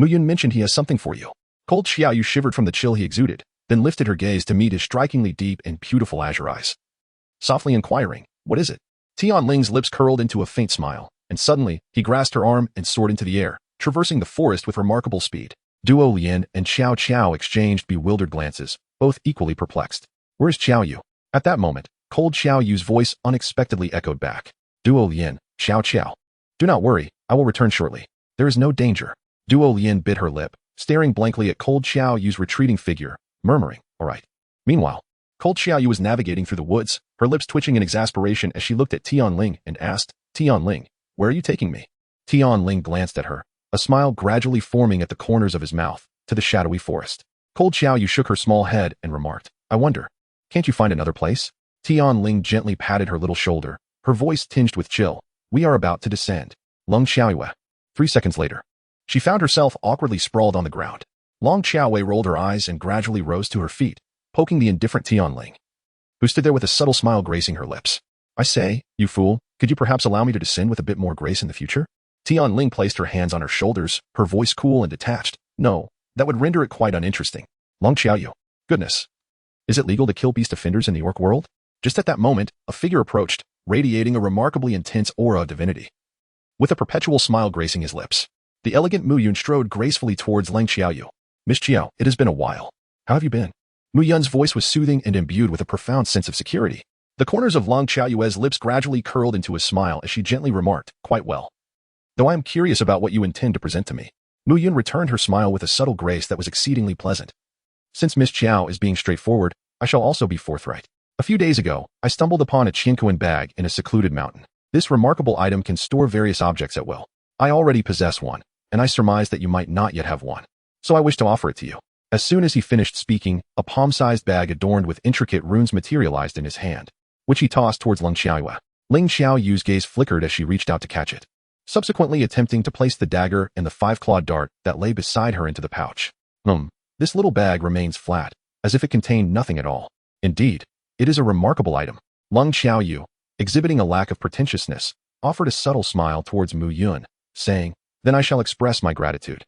Muyun mentioned he has something for you. Cold Qiaoyu shivered from the chill he exuded, then lifted her gaze to meet his strikingly deep and beautiful azure eyes. Softly inquiring, What is it? Tion Lan's lips curled into a faint smile, and suddenly, he grasped her arm and soared into the air, traversing the forest with remarkable speed. Duo Lian and Xiao exchanged bewildered glances, both equally perplexed. Where's Qiaoyu? At that moment, Cold Qiaoyu's voice unexpectedly echoed back. Duo Lian, Xiao. Do not worry, I will return shortly. There is no danger. Duo Lian bit her lip, staring blankly at Cold Qiaoyu's retreating figure, murmuring, All right. Meanwhile, Cold Qiaoyu was navigating through the woods, her lips twitching in exasperation as she looked at Tion Lan and asked, Tion Lan, where are you taking me? Tion Lan glanced at her, a smile gradually forming at the corners of his mouth, to the shadowy forest. Cold Qiaoyu shook her small head and remarked, I wonder, can't you find another place? Tion Lan gently patted her little shoulder, her voice tinged with chill. We are about to descend. Long Qiaoyu. 3 seconds later, she found herself awkwardly sprawled on the ground. Long Qiaoyu rolled her eyes and gradually rose to her feet, poking the indifferent Tion Lan. who stood there with a subtle smile gracing her lips. I say, you fool, could you perhaps allow me to descend with a bit more grace in the future? Tion Lan placed her hands on her shoulders, her voice cool and detached. No, that would render it quite uninteresting. Long Xiaoyu. Goodness. Is it legal to kill beast offenders in the orc world? Just at that moment, a figure approached, radiating a remarkably intense aura of divinity. With a perpetual smile gracing his lips, the elegant Mu Yun strode gracefully towards Lang Xiaoyu. Miss Qiao, it has been a while. How have you been? Mu Yun's voice was soothing and imbued with a profound sense of security. The corners of Lang Xiaoyu's lips gradually curled into a smile as she gently remarked, quite well. Though I am curious about what you intend to present to me. Mu Yun returned her smile with a subtle grace that was exceedingly pleasant. Since Miss Qiao is being straightforward, I shall also be forthright. A few days ago, I stumbled upon a Qinkuan bag in a secluded mountain. This remarkable item can store various objects at will. I already possess one, and I surmise that you might not yet have one. So I wish to offer it to you. As soon as he finished speaking, a palm-sized bag adorned with intricate runes materialized in his hand, which he tossed towards Lang Xiaoyu. Ling Xiaoyu's gaze flickered as she reached out to catch it, subsequently attempting to place the dagger and the five-clawed dart that lay beside her into the pouch. This little bag remains flat, as if it contained nothing at all. Indeed, it is a remarkable item. Lang Xiaoyu, exhibiting a lack of pretentiousness, offered a subtle smile towards Mu Yun, saying, then I shall express my gratitude.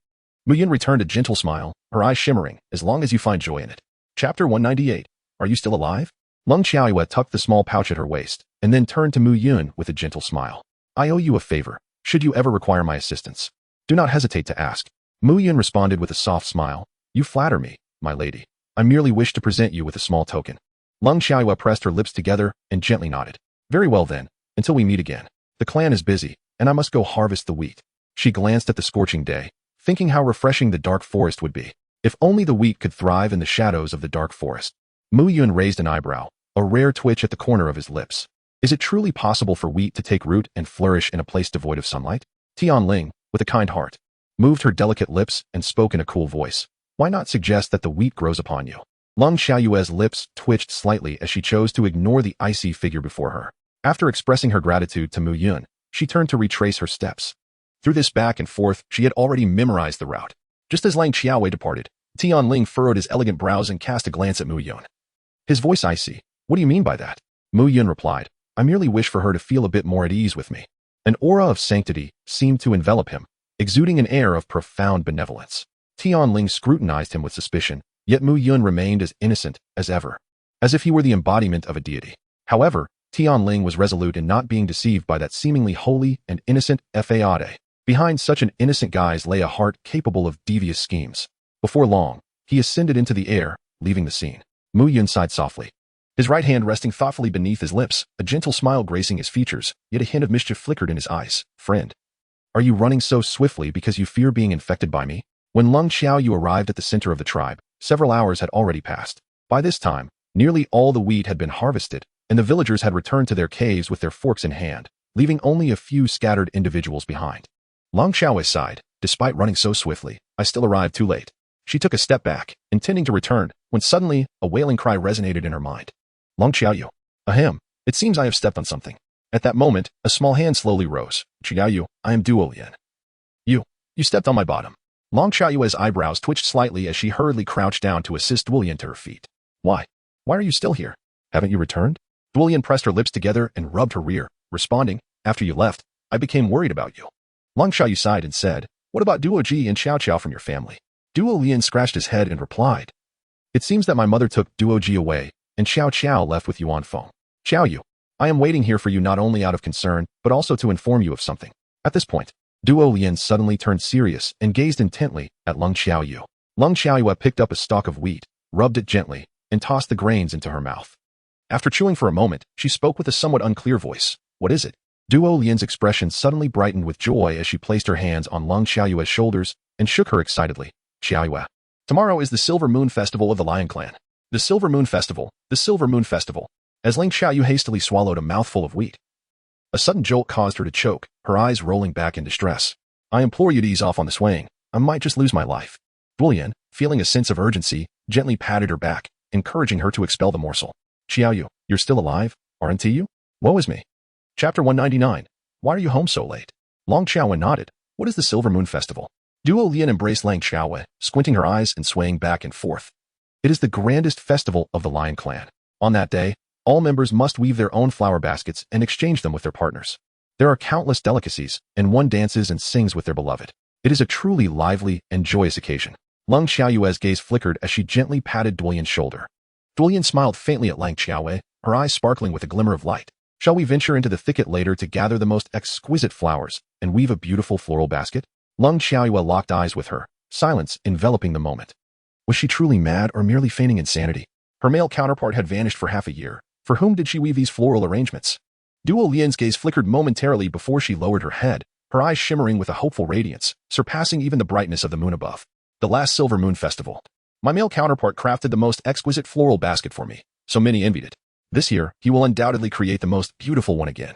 Mu Yun returned a gentle smile, her eyes shimmering, as long as you find joy in it. Chapter 198. Are you still alive? Lang Xiaoyu tucked the small pouch at her waist, and then turned to Mu Yun with a gentle smile. I owe you a favor. Should you ever require my assistance, do not hesitate to ask. Mu Yun responded with a soft smile. You flatter me, my lady. I merely wish to present you with a small token. Lang Xiaoyu pressed her lips together and gently nodded. Very well then, until we meet again. The clan is busy, and I must go harvest the wheat. She glanced at the scorching day, thinking how refreshing the dark forest would be. If only the wheat could thrive in the shadows of the dark forest. Mu Yun raised an eyebrow, a rare twitch at the corner of his lips. Is it truly possible for wheat to take root and flourish in a place devoid of sunlight? Tion Lan, with a kind heart, moved her delicate lips and spoke in a cool voice. Why not suggest that the wheat grows upon you? Lang Xiaoyu's lips twitched slightly as she chose to ignore the icy figure before her. After expressing her gratitude to Mu Yun, she turned to retrace her steps. Through this back and forth, she had already memorized the route. Just as Lang Xiaoyu departed, Tion Lan furrowed his elegant brows and cast a glance at Mu Yun. His voice icy. What do you mean by that? Mu Yun replied. I merely wish for her to feel a bit more at ease with me. An aura of sanctity seemed to envelop him, exuding an air of profound benevolence. Tion Lan scrutinized him with suspicion, yet Mu Yun remained as innocent as ever, as if he were the embodiment of a deity. However, Tion Lan was resolute in not being deceived by that seemingly holy and innocent faade. Behind such an innocent guise lay a heart capable of devious schemes. Before long, he ascended into the air, leaving the scene. Mu Yun sighed softly, his right hand resting thoughtfully beneath his lips, a gentle smile gracing his features, yet a hint of mischief flickered in his eyes. Friend, are you running so swiftly because you fear being infected by me? When Lang Xiaoyu arrived at the center of the tribe, several hours had already passed. By this time, nearly all the wheat had been harvested, and the villagers had returned to their caves with their forks in hand, leaving only a few scattered individuals behind. Lang Xiaoyu sighed. Despite running so swiftly, I still arrived too late. She took a step back, intending to return, when suddenly, a wailing cry resonated in her mind. Lang Xiaoyu. Ahem. It seems I have stepped on something. At that moment, a small hand slowly rose. Xiaoyu, I am Duo Lian. You stepped on my bottom. Lang Xiaoyu's eyebrows twitched slightly as she hurriedly crouched down to assist Duolian to her feet. Why are you still here? Haven't you returned? Duolian pressed her lips together and rubbed her rear, responding, after you left, I became worried about you. Lang Xiaoyu sighed and said, what about Duo Ji and Xiao Qiao from your family? Duo Lian scratched his head and replied, it seems that my mother took Duo Ji away, and Xiao Qiao left with Yuan Feng. Xiaoyu, I am waiting here for you not only out of concern, but also to inform you of something. At this point, Duo Lian suddenly turned serious and gazed intently at Lang Xiaoyu. Lang Xiaoyu picked up a stalk of wheat, rubbed it gently, and tossed the grains into her mouth. After chewing for a moment, she spoke with a somewhat unclear voice. What is it? Duo Lian's expression suddenly brightened with joy as she placed her hands on Lang Xiaoyu's shoulders and shook her excitedly. Xiaoyu, tomorrow is the Silver Moon Festival of the Lion Clan. The Silver Moon Festival, the Silver Moon Festival. As Lang Xiaoyu hastily swallowed a mouthful of wheat, a sudden jolt caused her to choke, her eyes rolling back in distress. I implore you to ease off on the swaying. I might just lose my life. Duolian, feeling a sense of urgency, gently patted her back, encouraging her to expel the morsel. Xiaoyu, you're still alive, aren't you? Woe is me. Chapter 199. Why are you home so late? Lang Xiaoyu nodded. What is the Silver Moon Festival? Duo Lian embraced Lang Xiaoyu, squinting her eyes and swaying back and forth. It is the grandest festival of the Lion Clan. On that day, All members must weave their own flower baskets and exchange them with their partners. There are countless delicacies, and one dances and sings with their beloved. It is a truly lively and joyous occasion. Lung Xiaoyue's gaze flickered as she gently patted Duilian's shoulder. Duilian smiled faintly at Lang Xiaoyue, her eyes sparkling with a glimmer of light. Shall we venture into the thicket later to gather the most exquisite flowers and weave a beautiful floral basket? Lung Xiaoyue locked eyes with her, silence enveloping the moment. Was she truly mad or merely feigning insanity? Her male counterpart had vanished for half a year. For whom did she weave these floral arrangements? Duolian's gaze flickered momentarily before she lowered her head, her eyes shimmering with a hopeful radiance, surpassing even the brightness of the moon above. The last Silver Moon Festival. My male counterpart crafted the most exquisite floral basket for me, so many envied it. This year, he will undoubtedly create the most beautiful one again.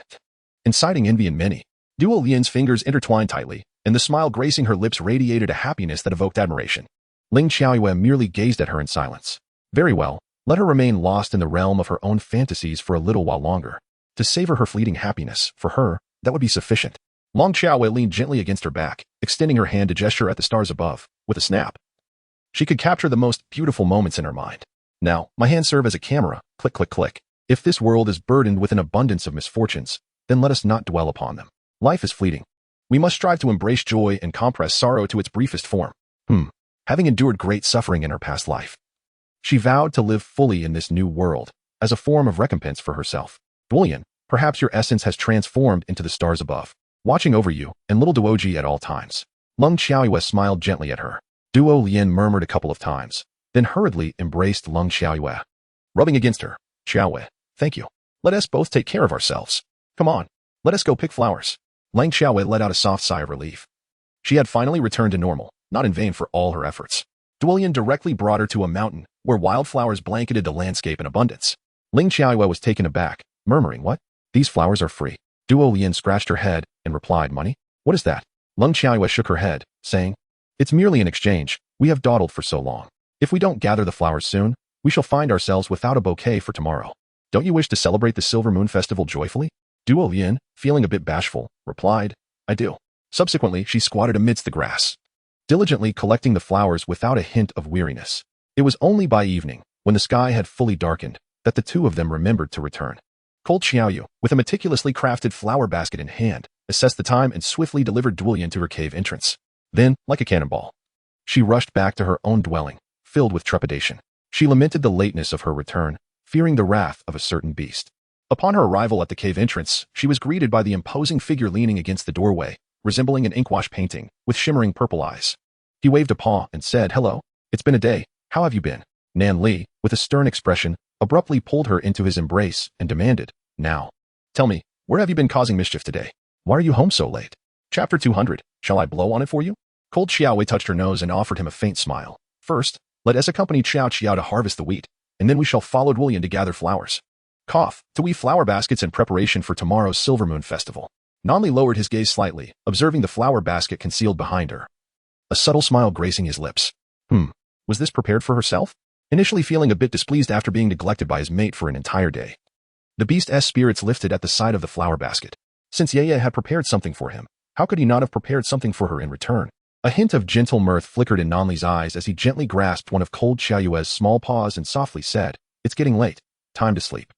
Inciting envy in many, Duolian's fingers intertwined tightly, and the smile gracing her lips radiated a happiness that evoked admiration. Ling Xiaoyue merely gazed at her in silence. Very well, let her remain lost in the realm of her own fantasies for a little while longer. To savor her fleeting happiness, for her, that would be sufficient. Long Xiaoyue leaned gently against her back, extending her hand to gesture at the stars above, with a snap. She could capture the most beautiful moments in her mind. Now, my hands serve as a camera, click, click, click. If this world is burdened with an abundance of misfortunes, then let us not dwell upon them. Life is fleeting. We must strive to embrace joy and compress sorrow to its briefest form. Having endured great suffering in her past life, she vowed to live fully in this new world, as a form of recompense for herself. Duolian, perhaps your essence has transformed into the stars above, watching over you and little Duoji at all times. Lung Xiaoyue smiled gently at her. Duolian murmured a couple of times, then hurriedly embraced Lung Xiaoyue. Rubbing against her, Xiaoyue, thank you. Let us both take care of ourselves. Come on, let us go pick flowers. Lang Xiaoyue let out a soft sigh of relief. She had finally returned to normal, not in vain for all her efforts. Duolian directly brought her to a mountain where wildflowers blanketed the landscape in abundance. Ling Xiaoyue was taken aback, murmuring, what? These flowers are free. Duolian scratched her head and replied, money? What is that? Lung Xiaoyue shook her head, saying, it's merely an exchange. We have dawdled for so long. If we don't gather the flowers soon, we shall find ourselves without a bouquet for tomorrow. Don't you wish to celebrate the Silver Moon Festival joyfully? Duolian, feeling a bit bashful, replied, I do. Subsequently, she squatted amidst the grass, diligently collecting the flowers without a hint of weariness. It was only by evening, when the sky had fully darkened, that the two of them remembered to return. Cold Xiaoyu, with a meticulously crafted flower basket in hand, assessed the time and swiftly delivered Duolian to her cave entrance. Then, like a cannonball, she rushed back to her own dwelling, filled with trepidation. She lamented the lateness of her return, fearing the wrath of a certain beast. Upon her arrival at the cave entrance, she was greeted by the imposing figure leaning against the doorway, resembling an inkwash painting, with shimmering purple eyes. He waved a paw and said, hello, it's been a day, how have you been? Nan Li, with a stern expression, abruptly pulled her into his embrace and demanded, now, tell me, where have you been causing mischief today? Why are you home so late? Chapter 200, shall I blow on it for you? Cold Xiaowei touched her nose and offered him a faint smile. First, let us accompany Xiao Qiao to harvest the wheat, and then we shall follow Duolian to gather flowers. Cough, to weave flower baskets in preparation for tomorrow's Silver Moon Festival. Nanli lowered his gaze slightly, observing the flower basket concealed behind her. A subtle smile gracing his lips. Was this prepared for herself? Initially feeling a bit displeased after being neglected by his mate for an entire day, the beast's spirits lifted at the sight of the flower basket. Since Yeye had prepared something for him, how could he not have prepared something for her in return? A hint of gentle mirth flickered in Nanli's eyes as he gently grasped one of Cold Xiaoyue's small paws and softly said, it's getting late. Time to sleep.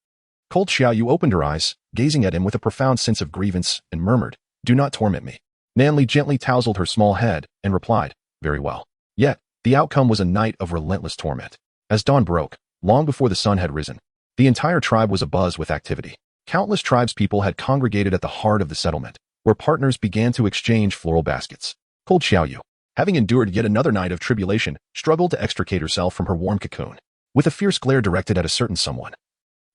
Cold Xiaoyu opened her eyes, gazing at him with a profound sense of grievance, and murmured, do not torment me. Nanli gently tousled her small head and replied, very well. Yet, the outcome was a night of relentless torment. As dawn broke, long before the sun had risen, the entire tribe was abuzz with activity. Countless tribespeople had congregated at the heart of the settlement, where partners began to exchange floral baskets. Cold Xiaoyu, having endured yet another night of tribulation, struggled to extricate herself from her warm cocoon. With a fierce glare directed at a certain someone,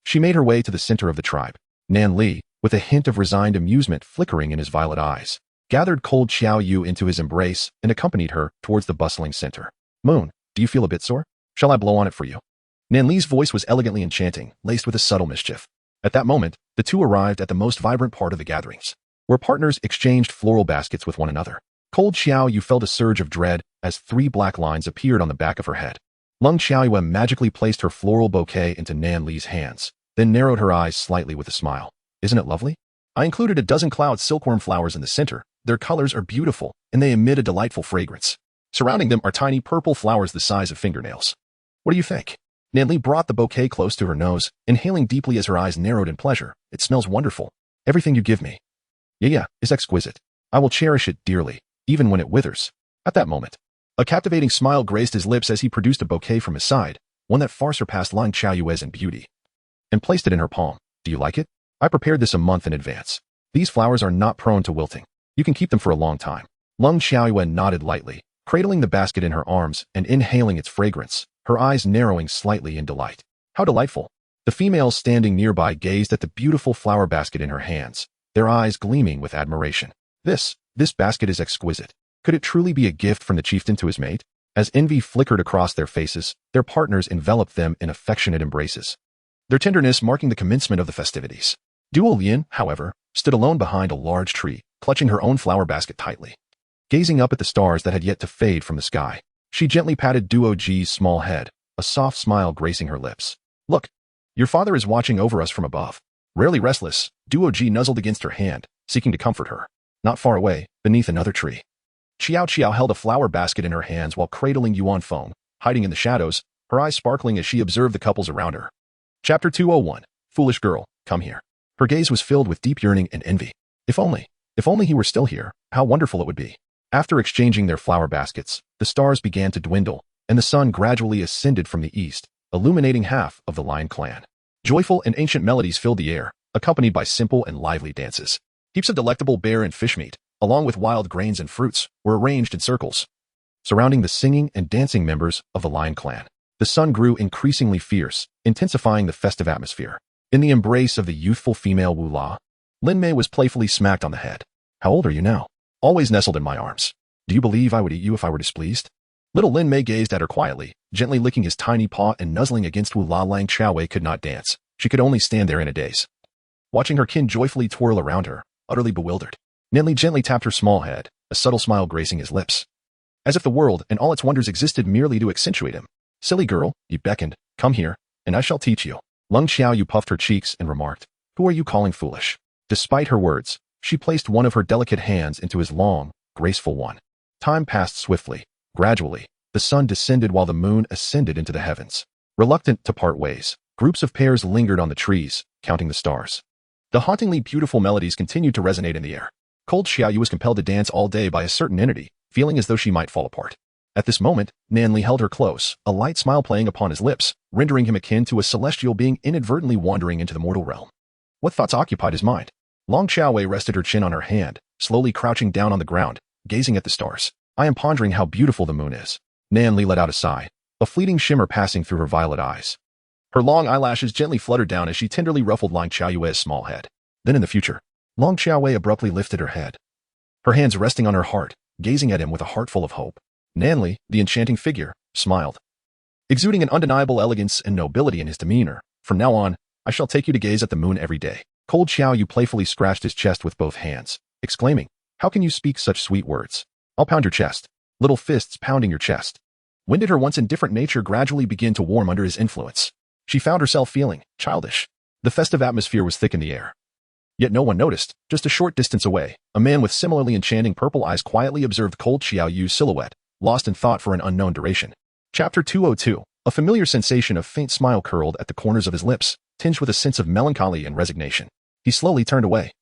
she made her way to the center of the tribe. Nan Li, with a hint of resigned amusement flickering in his violet eyes, gathered Cold Xiaoyu into his embrace and accompanied her towards the bustling center. Moon, do you feel a bit sore? Shall I blow on it for you? Nan Li's voice was elegantly enchanting, laced with a subtle mischief. At that moment, the two arrived at the most vibrant part of the gatherings, where partners exchanged floral baskets with one another. Cold Xiaoyu felt a surge of dread as 3 black lines appeared on the back of her head. Lung Xiaoyue magically placed her floral bouquet into Nan Li's hands, then narrowed her eyes slightly with a smile. Isn't it lovely? I included a dozen cloud silkworm flowers in the center. Their colors are beautiful, and they emit a delightful fragrance. Surrounding them are tiny purple flowers the size of fingernails. What do you think? Nan brought the bouquet close to her nose, inhaling deeply as her eyes narrowed in pleasure. It smells wonderful. Everything you give me. Yeah, is exquisite. I will cherish it dearly, even when it withers. At that moment, a captivating smile graced his lips as he produced a bouquet from his side, one that far surpassed Lang Xiaoyue's in beauty, and placed it in her palm. Do you like it? I prepared this a month in advance. These flowers are not prone to wilting. You can keep them for a long time. Lang Xiaoyue nodded lightly, cradling the basket in her arms and inhaling its fragrance, her eyes narrowing slightly in delight. How delightful. The females standing nearby gazed at the beautiful flower basket in her hands, their eyes gleaming with admiration. This basket is exquisite. Could it truly be a gift from the chieftain to his mate? As envy flickered across their faces, their partners enveloped them in affectionate embraces, their tenderness marking the commencement of the festivities. Duo Lian, however, stood alone behind a large tree, clutching her own flower basket tightly. Gazing up at the stars that had yet to fade from the sky, she gently patted Duo Ji's small head, a soft smile gracing her lips. Look, your father is watching over us from above. Rarely restless, Duo Ji nuzzled against her hand, seeking to comfort her. Not far away, beneath another tree, Xiao held a flower basket in her hands while cradling Yuan Feng, hiding in the shadows, her eyes sparkling as she observed the couples around her. Chapter 201. Foolish girl, come here. Her gaze was filled with deep yearning and envy. If only he were still here, how wonderful it would be. After exchanging their flower baskets, the stars began to dwindle, and the sun gradually ascended from the east, illuminating half of the Lion clan. Joyful and ancient melodies filled the air, accompanied by simple and lively dances. Heaps of delectable bear and fish meat, along with wild grains and fruits, were arranged in circles, surrounding the singing and dancing members of the Lion clan. The sun grew increasingly fierce, intensifying the festive atmosphere. In the embrace of the youthful female Wu La, Lin Mei was playfully smacked on the head. How old are you now? Always nestled in my arms. Do you believe I would eat you if I were displeased? Little Lin Mei gazed at her quietly, gently licking his tiny paw and nuzzling against Wu La. Lang Xiaowei could not dance. She could only stand there in a daze, watching her kin joyfully twirl around her, utterly bewildered. Nanli gently tapped her small head, a subtle smile gracing his lips, as if the world and all its wonders existed merely to accentuate him. Silly girl, he beckoned, come here, and I shall teach you. Lung Xiaoyu puffed her cheeks and remarked, who are you calling foolish? Despite her words, she placed one of her delicate hands into his long, graceful one. Time passed swiftly. Gradually, the sun descended while the moon ascended into the heavens. Reluctant to part ways, groups of pairs lingered on the trees, counting the stars. The hauntingly beautiful melodies continued to resonate in the air. Cold Xiaoyu was compelled to dance all day by a certain entity, feeling as though she might fall apart. At this moment, Nanli held her close, a light smile playing upon his lips, rendering him akin to a celestial being inadvertently wandering into the mortal realm. What thoughts occupied his mind? Long Xiaowei rested her chin on her hand, slowly crouching down on the ground, gazing at the stars. I am pondering how beautiful the moon is. Nanli let out a sigh, a fleeting shimmer passing through her violet eyes. Her long eyelashes gently fluttered down as she tenderly ruffled Lang Xiaoyue's small head. Then in the future, Long Xiaowei abruptly lifted her head, her hands resting on her heart, gazing at him with a heart full of hope. Nanli, the enchanting figure, smiled, exuding an undeniable elegance and nobility in his demeanor. From now on, I shall take you to gaze at the moon every day. Cold Xiaoyu playfully scratched his chest with both hands, exclaiming, how can you speak such sweet words? I'll pound your chest. Little fists pounding your chest. When did her once indifferent nature gradually begin to warm under his influence? She found herself feeling childish. The festive atmosphere was thick in the air. Yet no one noticed. Just a short distance away, a man with similarly enchanting purple eyes quietly observed Cold Xiaoyu's silhouette, lost in thought for an unknown duration. Chapter 202. A familiar sensation of faint smile curled at the corners of his lips, tinged with a sense of melancholy and resignation. He slowly turned away,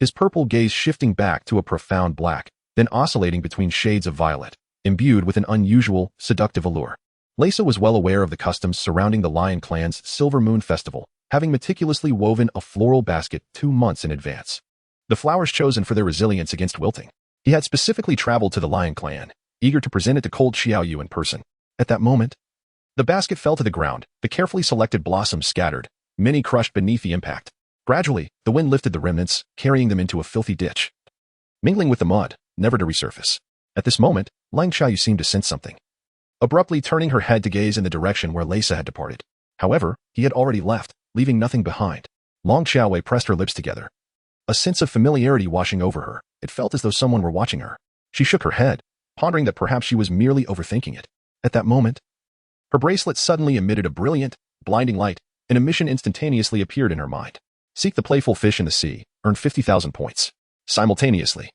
his purple gaze shifting back to a profound black, then oscillating between shades of violet, imbued with an unusual, seductive allure. Leisa was well aware of the customs surrounding the Lion clan's Silver Moon Festival, having meticulously woven a floral basket 2 months in advance. The flowers chosen for their resilience against wilting. He had specifically traveled to the Lion clan, eager to present it to Cold Xiaoyu in person. At that moment, the basket fell to the ground, the carefully selected blossoms scattered, many crushed beneath the impact. Gradually, the wind lifted the remnants, carrying them into a filthy ditch, mingling with the mud, never to resurface. At this moment, Lang Xiaoyu seemed to sense something, abruptly turning her head to gaze in the direction where Leisa had departed. However, he had already left, leaving nothing behind. Long Xiaowei pressed her lips together, a sense of familiarity washing over her. It felt as though someone were watching her. She shook her head, pondering that perhaps she was merely overthinking it. At that moment, her bracelet suddenly emitted a brilliant, blinding light, and a mission instantaneously appeared in her mind. Seek the playful fish in the sea, earn 50,000 points. Simultaneously,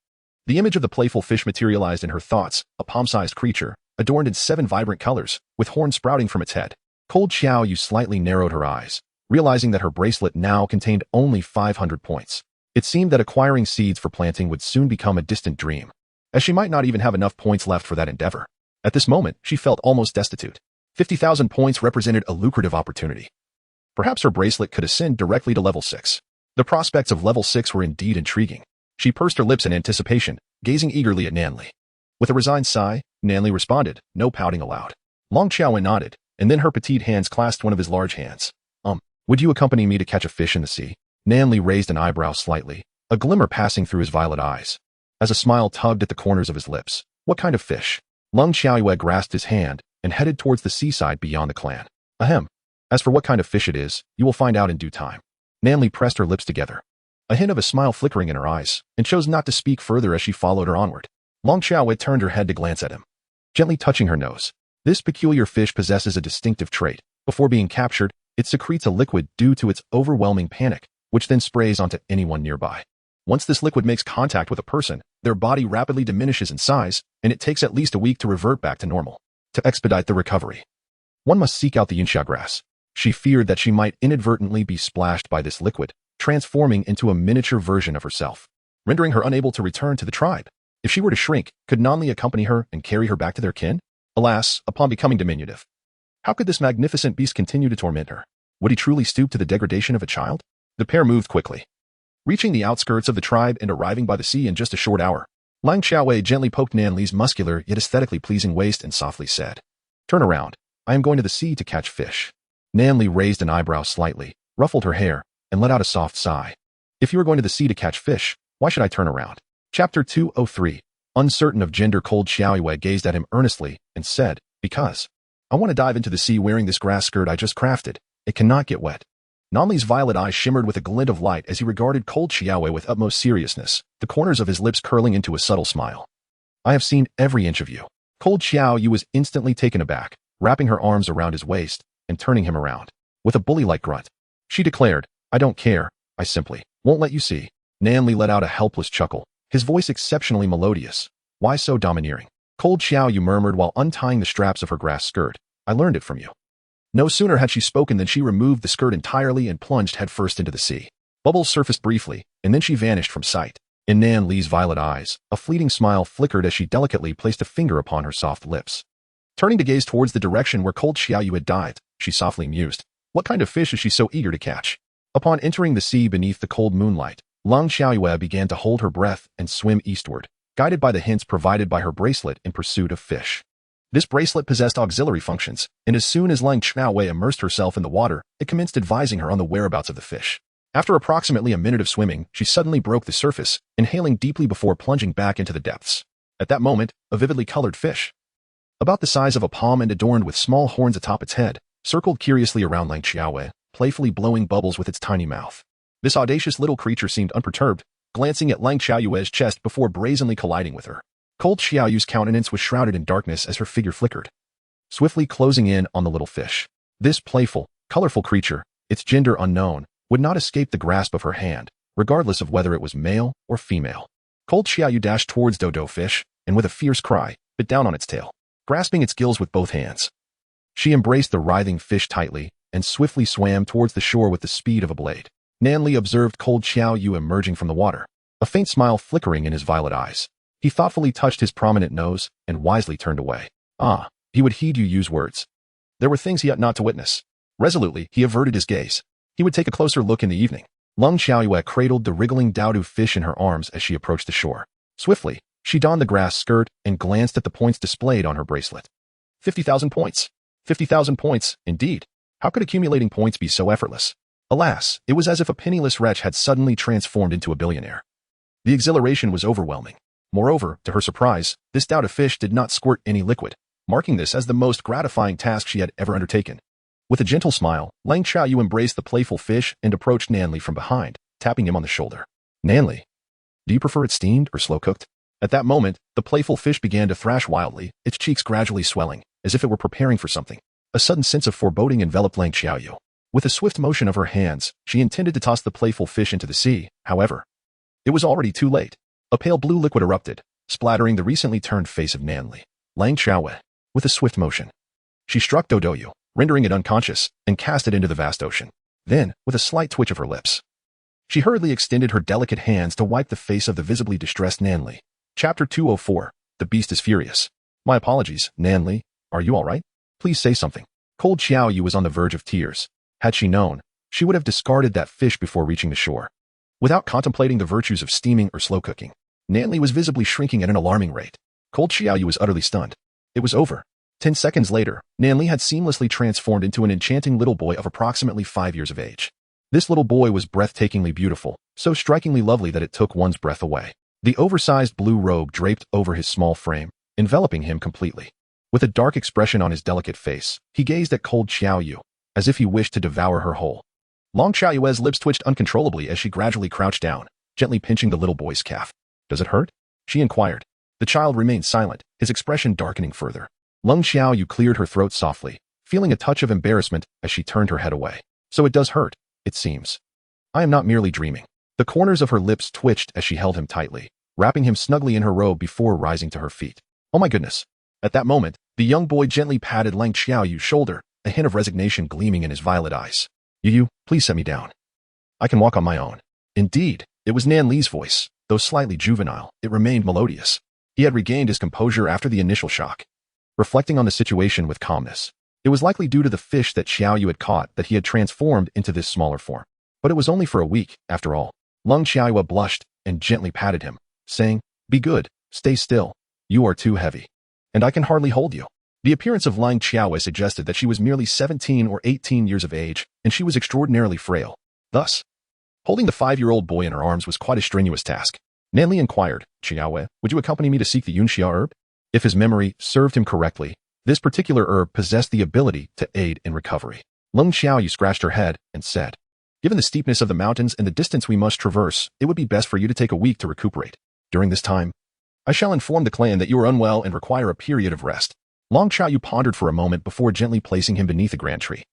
the image of the playful fish materialized in her thoughts, a palm-sized creature, adorned in 7 vibrant colors, with horns sprouting from its head. Cold Xiaoyu slightly narrowed her eyes, realizing that her bracelet now contained only 500 points. It seemed that acquiring seeds for planting would soon become a distant dream, as she might not even have enough points left for that endeavor. At this moment, she felt almost destitute. 50,000 points represented a lucrative opportunity. Perhaps her bracelet could ascend directly to level 6. The prospects of level 6 were indeed intriguing. She pursed her lips in anticipation, gazing eagerly at Nanli. With a resigned sigh, Nanli responded, no pouting allowed. Long Xiaowen nodded, and then her petite hands clasped one of his large hands. Would you accompany me to catch a fish in the sea? Nanli raised an eyebrow slightly, a glimmer passing through his violet eyes. As a smile tugged at the corners of his lips. What kind of fish? Lung Xiaoyue grasped his hand and headed towards the seaside beyond the clan. Ahem. As for what kind of fish it is, you will find out in due time. Nanli pressed her lips together, a hint of a smile flickering in her eyes, and chose not to speak further as she followed her onward. Long Xiaoyue turned her head to glance at him, gently touching her nose. This peculiar fish possesses a distinctive trait. Before being captured, it secretes a liquid due to its overwhelming panic, which then sprays onto anyone nearby. Once this liquid makes contact with a person, their body rapidly diminishes in size, and it takes at least a week to revert back to normal. To expedite the recovery, one must seek out the yunxia grass. She feared that she might inadvertently be splashed by this liquid, transforming into a miniature version of herself, rendering her unable to return to the tribe. If she were to shrink, could Nanli accompany her and carry her back to their kin? Alas, upon becoming diminutive, how could this magnificent beast continue to torment her? Would he truly stoop to the degradation of a child? The pair moved quickly, reaching the outskirts of the tribe and arriving by the sea in just a short hour. Lang Xiaowei gently poked Nanli's muscular yet aesthetically pleasing waist and softly said, "Turn around. I am going to the sea to catch fish." Nanli raised an eyebrow slightly, ruffled her hair, and let out a soft sigh. "If you are going to the sea to catch fish, why should I turn around?" Chapter 203. Uncertain of gender, Cold Xiaoyue gazed at him earnestly and said, "Because I want to dive into the sea wearing this grass skirt I just crafted. It cannot get wet." Nanli's violet eyes shimmered with a glint of light as he regarded Cold Xiaoyue with utmost seriousness, the corners of his lips curling into a subtle smile. "I have seen every inch of you." Cold Xiaoyue was instantly taken aback, wrapping her arms around his waist and turning him around. With a bully-like grunt, she declared, "I don't care, I simply won't let you see." Nanli let out a helpless chuckle, his voice exceptionally melodious. "Why so domineering?" Cold Xiaoyue murmured while untying the straps of her grass skirt. "I learned it from you." No sooner had she spoken than she removed the skirt entirely and plunged headfirst into the sea. Bubbles surfaced briefly, and then she vanished from sight. In Nanli's violet eyes, a fleeting smile flickered as she delicately placed a finger upon her soft lips. Turning to gaze towards the direction where Cold Xiaoyue had dived, she softly mused, "What kind of fish is she so eager to catch?" Upon entering the sea beneath the cold moonlight, Lang Xiaoyue began to hold her breath and swim eastward, guided by the hints provided by her bracelet in pursuit of fish. This bracelet possessed auxiliary functions, and as soon as Lang Xiaoyue immersed herself in the water, it commenced advising her on the whereabouts of the fish. After approximately a minute of swimming, she suddenly broke the surface, inhaling deeply before plunging back into the depths. At that moment, a vividly colored fish, about the size of a palm and adorned with small horns atop its head, circled curiously around Lang Xiaoyue, playfully blowing bubbles with its tiny mouth. This audacious little creature seemed unperturbed, glancing at Lang Xiaoyue's chest before brazenly colliding with her. Cold Xiaoyue's countenance was shrouded in darkness as her figure flickered, swiftly closing in on the little fish. This playful, colorful creature, its gender unknown, would not escape the grasp of her hand, regardless of whether it was male or female. Cold Xiaoyu dashed towards Dodo Fish, and with a fierce cry, bit down on its tail, grasping its gills with both hands. She embraced the writhing fish tightly and swiftly swam towards the shore with the speed of a blade. Nanli observed Cold Xiaoyu emerging from the water, a faint smile flickering in his violet eyes. He thoughtfully touched his prominent nose and wisely turned away. He would heed you use words. There were things he ought not to witness. Resolutely, he averted his gaze. He would take a closer look in the evening. Lung Xiaoyue cradled the wriggling dowdu fish in her arms as she approached the shore. Swiftly, she donned the grass skirt and glanced at the points displayed on her bracelet. 50,000 points. 50,000 points, indeed. How could accumulating points be so effortless? Alas, it was as if a penniless wretch had suddenly transformed into a billionaire. The exhilaration was overwhelming. Moreover, to her surprise, this dowdu fish did not squirt any liquid, marking this as the most gratifying task she had ever undertaken. With a gentle smile, Lang Xiaoyu embraced the playful fish and approached Nanli from behind, tapping him on the shoulder. "Nanli, do you prefer it steamed or slow-cooked?" At that moment, the playful fish began to thrash wildly, its cheeks gradually swelling, as if it were preparing for something. A sudden sense of foreboding enveloped Lang Xiaoyu. With a swift motion of her hands, she intended to toss the playful fish into the sea. However, it was already too late. A pale blue liquid erupted, splattering the recently turned face of Nanli. Lang Xiaoyu, with a swift motion, she struck Dodoyu, rendering it unconscious, and cast it into the vast ocean. Then, with a slight twitch of her lips, she hurriedly extended her delicate hands to wipe the face of the visibly distressed Nanli. Chapter 204. The Beast is Furious. My apologies, Nanli. Are you all right? Please say something. Cold Xiaoyu was on the verge of tears. Had she known, she would have discarded that fish before reaching the shore. Without contemplating the virtues of steaming or slow cooking, Nanli was visibly shrinking at an alarming rate. Cold Xiaoyu was utterly stunned. It was over. 10 seconds later, Nanli had seamlessly transformed into an enchanting little boy of approximately 5 years of age. This little boy was breathtakingly beautiful, so strikingly lovely that it took one's breath away. The oversized blue robe draped over his small frame, enveloping him completely. With a dark expression on his delicate face, he gazed at Cold Xiaoyu, as if he wished to devour her whole. Long Xiaoyue's lips twitched uncontrollably as she gradually crouched down, gently pinching the little boy's calf. Does it hurt? She inquired. The child remained silent, his expression darkening further. Long Xiaoyu cleared her throat softly, feeling a touch of embarrassment as she turned her head away. So it does hurt, it seems. I am not merely dreaming. The corners of her lips twitched as she held him tightly, wrapping him snugly in her robe before rising to her feet. Oh my goodness. At that moment, the young boy gently patted Lang Xiaoyu's shoulder, a hint of resignation gleaming in his violet eyes. Yu, please set me down. I can walk on my own. Indeed, it was Nanli's voice. Though slightly juvenile, it remained melodious. He had regained his composure after the initial shock. Reflecting on the situation with calmness, it was likely due to the fish that Xiaoyu had caught that he had transformed into this smaller form. But it was only for a week, after all. Long Xiaoyu blushed and gently patted him, saying, Be good, stay still. You are too heavy. And I can hardly hold you. The appearance of Lang Xiaoyu suggested that she was merely 17 or 18 years of age, and she was extraordinarily frail. Thus, holding the 5-year-old boy in her arms was quite a strenuous task. Nanli inquired, Xiaoyu, would you accompany me to seek the Yunxia herb? If his memory served him correctly, this particular herb possessed the ability to aid in recovery. Long Xiaoyu scratched her head and said, Given the steepness of the mountains and the distance we must traverse, it would be best for you to take a week to recuperate. During this time, I shall inform the clan that you are unwell and require a period of rest. Long Xiaoyu pondered for a moment before gently placing him beneath a grand tree.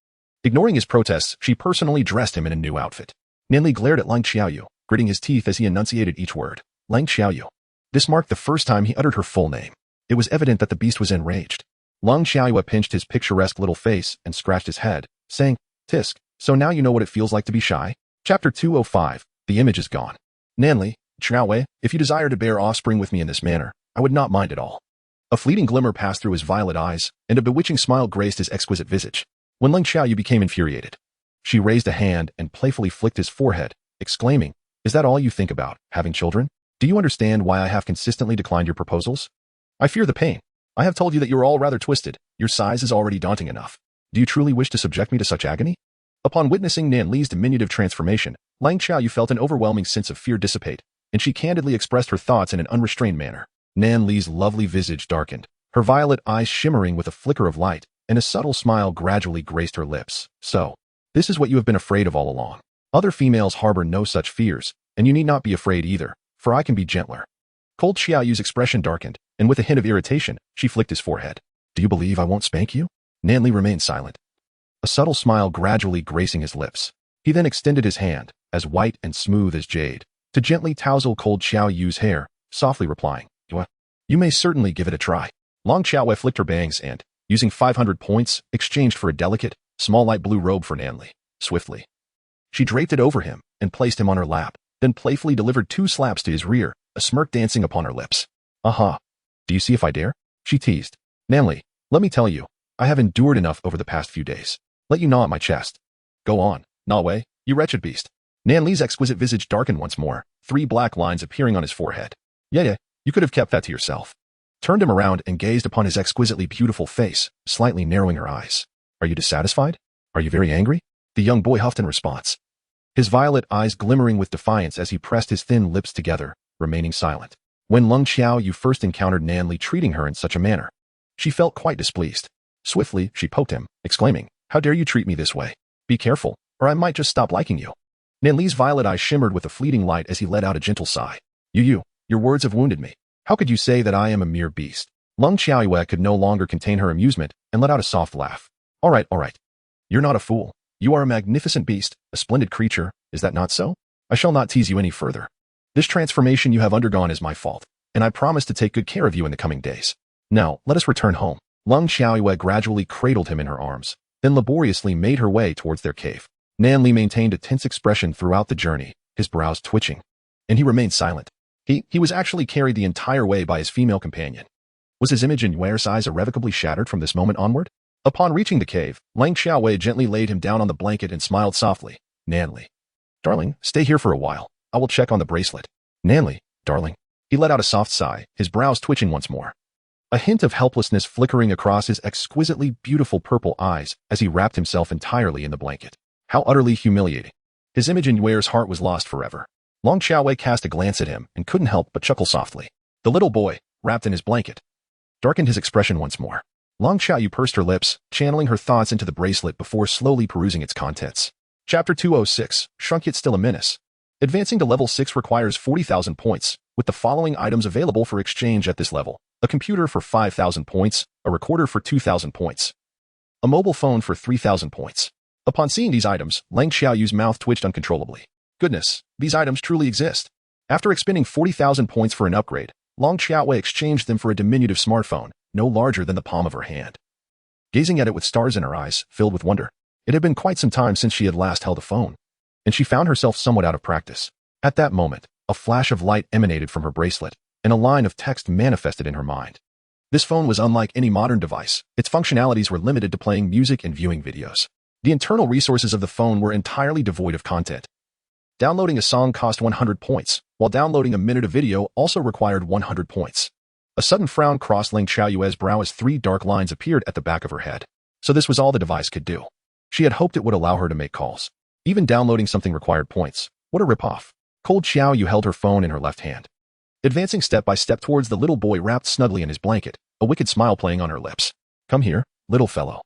Ignoring his protests, she personally dressed him in a new outfit. Nanli glared at Lang Xiaoyu, gritting his teeth as he enunciated each word. Lang Xiaoyu. This marked the first time he uttered her full name. It was evident that the beast was enraged. Long Xiaoyu pinched his picturesque little face and scratched his head, saying, Tisk, so now you know what it feels like to be shy? Chapter 205. The image is gone. Nanli, Xiaoyu, if you desire to bear offspring with me in this manner, I would not mind at all. A fleeting glimmer passed through his violet eyes, and a bewitching smile graced his exquisite visage. When Lang Xiaoyu became infuriated, she raised a hand and playfully flicked his forehead, exclaiming, Is that all you think about, having children? Do you understand why I have consistently declined your proposals? I fear the pain. I have told you that you are all rather twisted. Your size is already daunting enough. Do you truly wish to subject me to such agony? Upon witnessing Nanli's diminutive transformation, Lang Xiaoyu felt an overwhelming sense of fear dissipate, and she candidly expressed her thoughts in an unrestrained manner. Nanli's lovely visage darkened, her violet eyes shimmering with a flicker of light, and a subtle smile gradually graced her lips. So, this is what you have been afraid of all along. Other females harbor no such fears, and you need not be afraid either, for I can be gentler. Cold Xiaoyu's expression darkened, and with a hint of irritation, she flicked his forehead. Do you believe I won't spank you? Nanli remained silent, a subtle smile gradually gracing his lips. He then extended his hand, as white and smooth as jade, to gently tousle Cold Xiaoyu's hair, softly replying, You may certainly give it a try. Long Xiaoyu flicked her bangs and, using 500 points, exchanged for a delicate, small light blue robe for Nanli. Swiftly, she draped it over him and placed him on her lap, then playfully delivered 2 slaps to his rear, a smirk dancing upon her lips. Aha. Do you see if I dare? She teased. Nanli, let me tell you, I have endured enough over the past few days. Let you gnaw at my chest. Go on, gnaw away, you wretched beast. Nanli's exquisite visage darkened once more, 3 black lines appearing on his forehead. Yeah, you could have kept that to yourself. Turned him around and gazed upon his exquisitely beautiful face, slightly narrowing her eyes. Are you dissatisfied? Are you very angry? The young boy huffed in response, his violet eyes glimmering with defiance as he pressed his thin lips together, remaining silent. When Lang Xiaoyu first encountered Nanli treating her in such a manner, she felt quite displeased. Swiftly, she poked him, exclaiming, How dare you treat me this way? Be careful, or I might just stop liking you. Nanli's violet eyes shimmered with a fleeting light as he let out a gentle sigh. Your words have wounded me. How could you say that I am a mere beast? Lang Xiaoyu could no longer contain her amusement and let out a soft laugh. All right. You're not a fool. You are a magnificent beast, a splendid creature, is that not so? I shall not tease you any further. This transformation you have undergone is my fault, and I promise to take good care of you in the coming days. Now, let us return home. Lang Xiaoyu gradually cradled him in her arms, then laboriously made her way towards their cave. Nan Li maintained a tense expression throughout the journey, his brows twitching, and he remained silent. He was actually carried the entire way by his female companion. Was his image in Yuer's eyes irrevocably shattered from this moment onward? Upon reaching the cave, Lang Xiaowei gently laid him down on the blanket and smiled softly. Nan Li, darling, stay here for a while. I will check on the bracelet. Nan Li, darling. He let out a soft sigh, his brows twitching once more. A hint of helplessness flickering across his exquisitely beautiful purple eyes as he wrapped himself entirely in the blanket. How utterly humiliating. His image in Yuer's heart was lost forever. Long Xiaowei cast a glance at him and couldn't help but chuckle softly. The little boy, wrapped in his blanket, darkened his expression once more. Long Xiaoyu pursed her lips, channeling her thoughts into the bracelet before slowly perusing its contents. Chapter 206, Shrunk Yet Still a Menace. Advancing to level 6 requires 40,000 points, with the following items available for exchange at this level. A computer for 5,000 points, a recorder for 2,000 points, a mobile phone for 3,000 points. Upon seeing these items, Lang Xiaoyu's mouth twitched uncontrollably. Goodness, these items truly exist. After expending 40,000 points for an upgrade, Long Xiaowei exchanged them for a diminutive smartphone, no larger than the palm of her hand. Gazing at it with stars in her eyes, filled with wonder, it had been quite some time since she had last held a phone, and she found herself somewhat out of practice. At that moment, a flash of light emanated from her bracelet, and a line of text manifested in her mind. This phone was unlike any modern device. Its functionalities were limited to playing music and viewing videos. The internal resources of the phone were entirely devoid of content. Downloading a song cost 100 points, while downloading a minute of video also required 100 points. A sudden frown crossed Lang Xiaoyu's brow as 3 dark lines appeared at the back of her head. So this was all the device could do. She had hoped it would allow her to make calls. Even downloading something required points. What a ripoff. Cold Xiaoyu held her phone in her left hand, advancing step by step towards the little boy wrapped snugly in his blanket, a wicked smile playing on her lips. Come here, little fellow.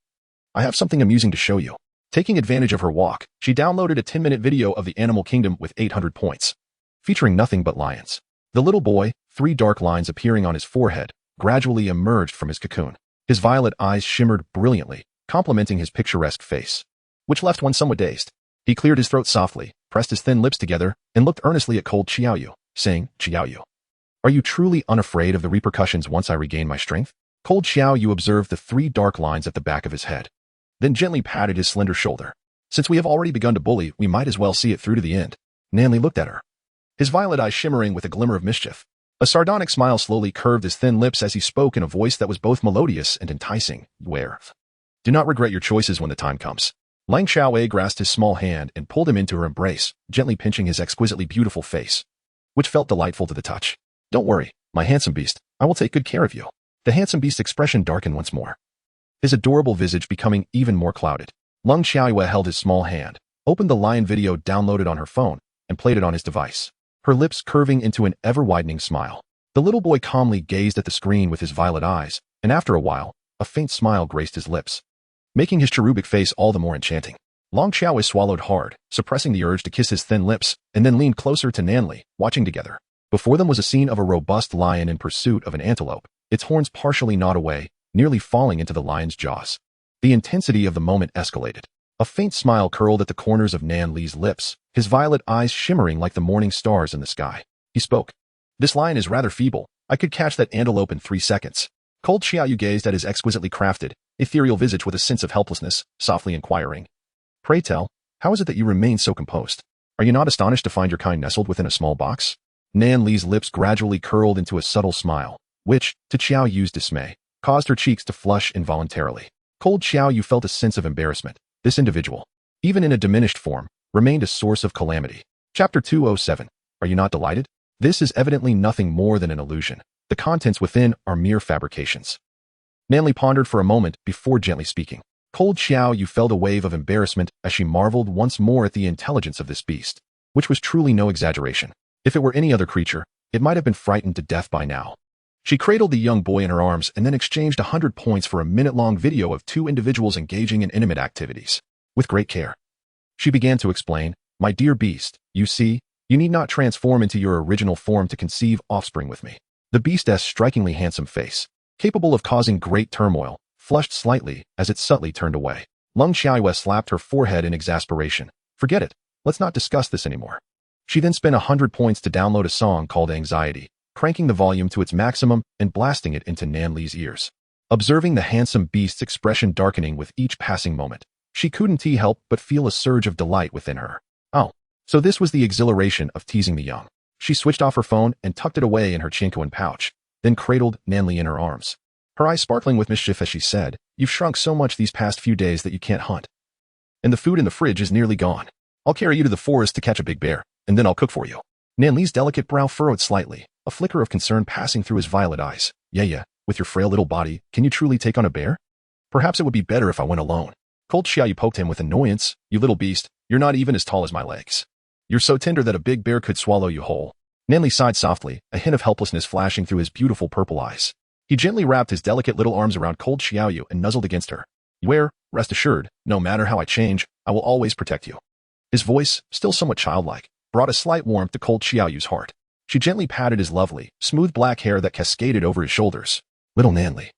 I have something amusing to show you. Taking advantage of her walk, she downloaded a 10-minute video of the animal kingdom with 800 points, featuring nothing but lions. The little boy, 3 dark lines appearing on his forehead, gradually emerged from his cocoon. His violet eyes shimmered brilliantly, complementing his picturesque face, which left one somewhat dazed. He cleared his throat softly, pressed his thin lips together, and looked earnestly at Cold Xiaoyu, saying, Xiaoyu, are you truly unafraid of the repercussions once I regain my strength? Cold Xiaoyu observed the 3 dark lines at the back of his head, then gently patted his slender shoulder. Since we have already begun to bully, we might as well see it through to the end. Nan Li looked at her, his violet eyes shimmering with a glimmer of mischief. A sardonic smile slowly curved his thin lips as he spoke in a voice that was both melodious and enticing. Do not regret your choices when the time comes. Lang Xiaowei grasped his small hand and pulled him into her embrace, gently pinching his exquisitely beautiful face, which felt delightful to the touch. Don't worry, my handsome beast, I will take good care of you. The handsome beast's expression darkened once more, his adorable visage becoming even more clouded. Lang Xiaowei held his small hand, opened the lion video downloaded on her phone, and played it on his device, her lips curving into an ever-widening smile. The little boy calmly gazed at the screen with his violet eyes, and after a while, a faint smile graced his lips, making his cherubic face all the more enchanting. Long Xiaowei swallowed hard, suppressing the urge to kiss his thin lips, and then leaned closer to Nan Li, watching together. Before them was a scene of a robust lion in pursuit of an antelope, its horns partially gnawed away, nearly falling into the lion's jaws. The intensity of the moment escalated. A faint smile curled at the corners of Nan Li's lips, his violet eyes shimmering like the morning stars in the sky. He spoke. This lion is rather feeble. I could catch that antelope in 3 seconds. Cold Xiaoyu gazed at his exquisitely crafted, ethereal visage with a sense of helplessness, softly inquiring. Pray tell, how is it that you remain so composed? Are you not astonished to find your kind nestled within a small box? Nan Li's lips gradually curled into a subtle smile, which, to Xiaoyu's dismay, caused her cheeks to flush involuntarily. Cold Xiaoyu felt a sense of embarrassment. This individual, even in a diminished form, remained a source of calamity. Chapter 207. Are you not delighted? This is evidently nothing more than an illusion. The contents within are mere fabrications. Nan Li pondered for a moment before gently speaking. Cold Xiaoyu felt a wave of embarrassment as she marveled once more at the intelligence of this beast, which was truly no exaggeration. If it were any other creature, it might have been frightened to death by now. She cradled the young boy in her arms and then exchanged 100 points for a minute-long video of 2 individuals engaging in intimate activities. With great care, she began to explain, My dear beast, you see, you need not transform into your original form to conceive offspring with me. The beast's strikingly handsome face, capable of causing great turmoil, flushed slightly as it subtly turned away. Lang Xiaowei slapped her forehead in exasperation. Forget it. Let's not discuss this anymore. She then spent 100 points to download a song called Anxiety, cranking the volume to its maximum and blasting it into Nan Li's ears. Observing the handsome beast's expression darkening with each passing moment, she couldn't help but feel a surge of delight within her. Oh, so this was the exhilaration of teasing the young. She switched off her phone and tucked it away in her chinkoan pouch, then cradled Nanli in her arms. Her eyes sparkling with mischief as she said, "You've shrunk so much these past few days that you can't hunt. And the food in the fridge is nearly gone. I'll carry you to the forest to catch a big bear, and then I'll cook for you." Nanli's delicate brow furrowed slightly, a flicker of concern passing through his violet eyes. Yeah, with your frail little body, can you truly take on a bear? Perhaps it would be better if I went alone. Cold Xiaoyu poked him with annoyance. "You little beast, you're not even as tall as my legs. You're so tender that a big bear could swallow you whole." Nanli sighed softly, a hint of helplessness flashing through his beautiful purple eyes. He gently wrapped his delicate little arms around Cold Xiaoyu and nuzzled against her. "Where, rest assured, no matter how I change, I will always protect you." His voice, still somewhat childlike, brought a slight warmth to Cold Xiaoyu's heart. She gently patted his lovely, smooth black hair that cascaded over his shoulders. "Little Nanli,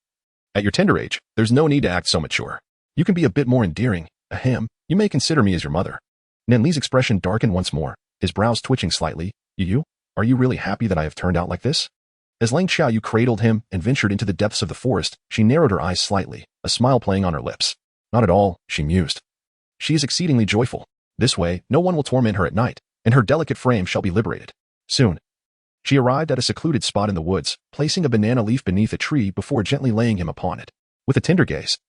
at your tender age, there's no need to act so mature. You can be a bit more endearing. Ahem, you may consider me as your mother." Nanli's expression darkened once more, his brows twitching slightly. You? Are you really happy that I have turned out like this?" As Lang Xiaoyu cradled him and ventured into the depths of the forest, she narrowed her eyes slightly, a smile playing on her lips. "Not at all," she mused. "She is exceedingly joyful. This way, no one will torment her at night, and her delicate frame shall be liberated. Soon." She arrived at a secluded spot in the woods, placing a banana leaf beneath a tree before gently laying him upon it. With a tender gaze,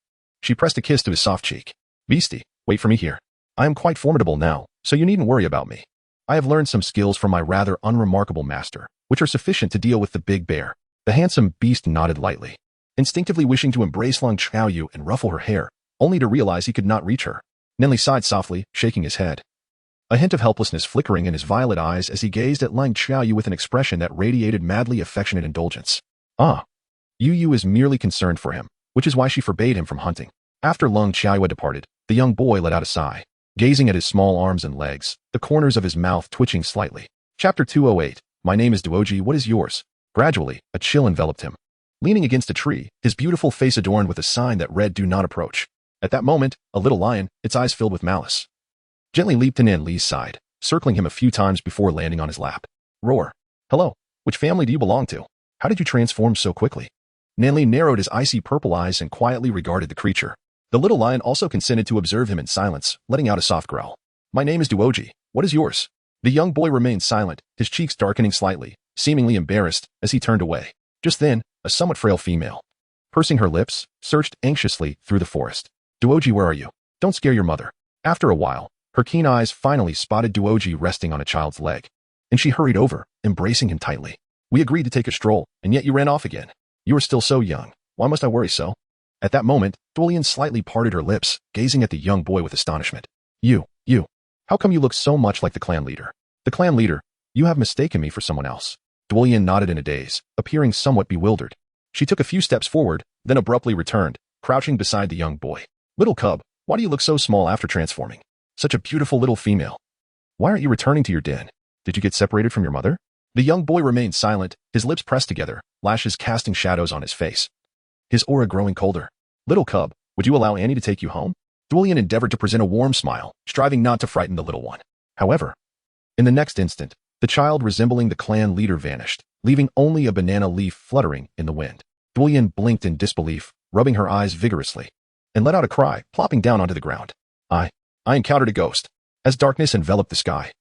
she pressed a kiss to his soft cheek. "Beastie, wait for me here. I am quite formidable now, so you needn't worry about me. I have learned some skills from my rather unremarkable master, which are sufficient to deal with the big bear." The handsome beast nodded lightly, instinctively wishing to embrace Lang Xiaoyu and ruffle her hair, only to realize he could not reach her. Nanli sighed softly, shaking his head, a hint of helplessness flickering in his violet eyes as he gazed at Lang Xiaoyu with an expression that radiated madly affectionate indulgence. Yu is merely concerned for him, which is why she forbade him from hunting. After Lang Xiaoyu had departed, the young boy let out a sigh, gazing at his small arms and legs, the corners of his mouth twitching slightly. Chapter 208. My name is Duoji, what is yours? Gradually, a chill enveloped him. Leaning against a tree, his beautiful face adorned with a sign that read, "Do not approach." At that moment, a little lion, its eyes filled with malice, gently leaped to Nanli's side, circling him a few times before landing on his lap. Roar. "Hello, which family do you belong to? How did you transform so quickly?" Nanli narrowed his icy purple eyes and quietly regarded the creature. The little lion also consented to observe him in silence, letting out a soft growl. "My name is Duoji. What is yours?" The young boy remained silent, his cheeks darkening slightly, seemingly embarrassed, as he turned away. Just then, a somewhat frail female, pursing her lips, searched anxiously through the forest. "Duoji, where are you? Don't scare your mother." After a while, her keen eyes finally spotted Duoji resting on a child's leg, and she hurried over, embracing him tightly. "We agreed to take a stroll, and yet you ran off again. You are still so young. Why must I worry so?" At that moment, Duolian slightly parted her lips, gazing at the young boy with astonishment. You, how come you look so much like the clan leader?" "The clan leader? You have mistaken me for someone else." Duolian nodded in a daze, appearing somewhat bewildered. She took a few steps forward, then abruptly returned, crouching beside the young boy. "Little cub, why do you look so small after transforming? Such a beautiful little female. Why aren't you returning to your den? Did you get separated from your mother?" The young boy remained silent, his lips pressed together, lashes casting shadows on his face, his aura growing colder. "Little cub, would you allow Annie to take you home?" Duolian endeavored to present a warm smile, striving not to frighten the little one. However, in the next instant, the child resembling the clan leader vanished, leaving only a banana leaf fluttering in the wind. Duolian blinked in disbelief, rubbing her eyes vigorously, and let out a cry, plopping down onto the ground. I encountered a ghost." As darkness enveloped the sky,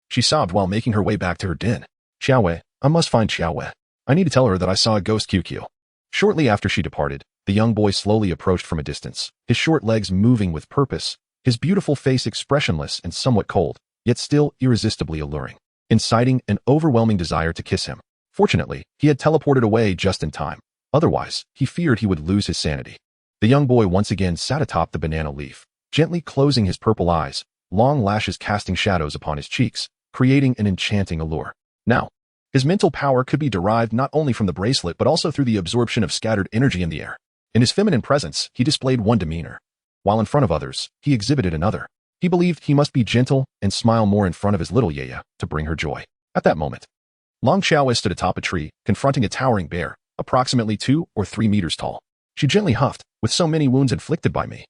she sobbed while making her way back to her den. "Xiaowei, I must find Xiaowei. I need to tell her that I saw a ghost QQ." Shortly after she departed, the young boy slowly approached from a distance, his short legs moving with purpose, his beautiful face expressionless and somewhat cold, yet still irresistibly alluring, inciting an overwhelming desire to kiss him. Fortunately, he had teleported away just in time. Otherwise, he feared he would lose his sanity. The young boy once again sat atop the banana leaf, gently closing his purple eyes, long lashes casting shadows upon his cheeks, creating an enchanting allure. Now, his mental power could be derived not only from the bracelet but also through the absorption of scattered energy in the air. In his feminine presence, he displayed one demeanor, while in front of others, he exhibited another. He believed he must be gentle and smile more in front of his little Yaya to bring her joy. At that moment, Lang Xiaowei stood atop a tree, confronting a towering bear, approximately 2 or 3 meters tall. She gently huffed, "With so many wounds inflicted by me,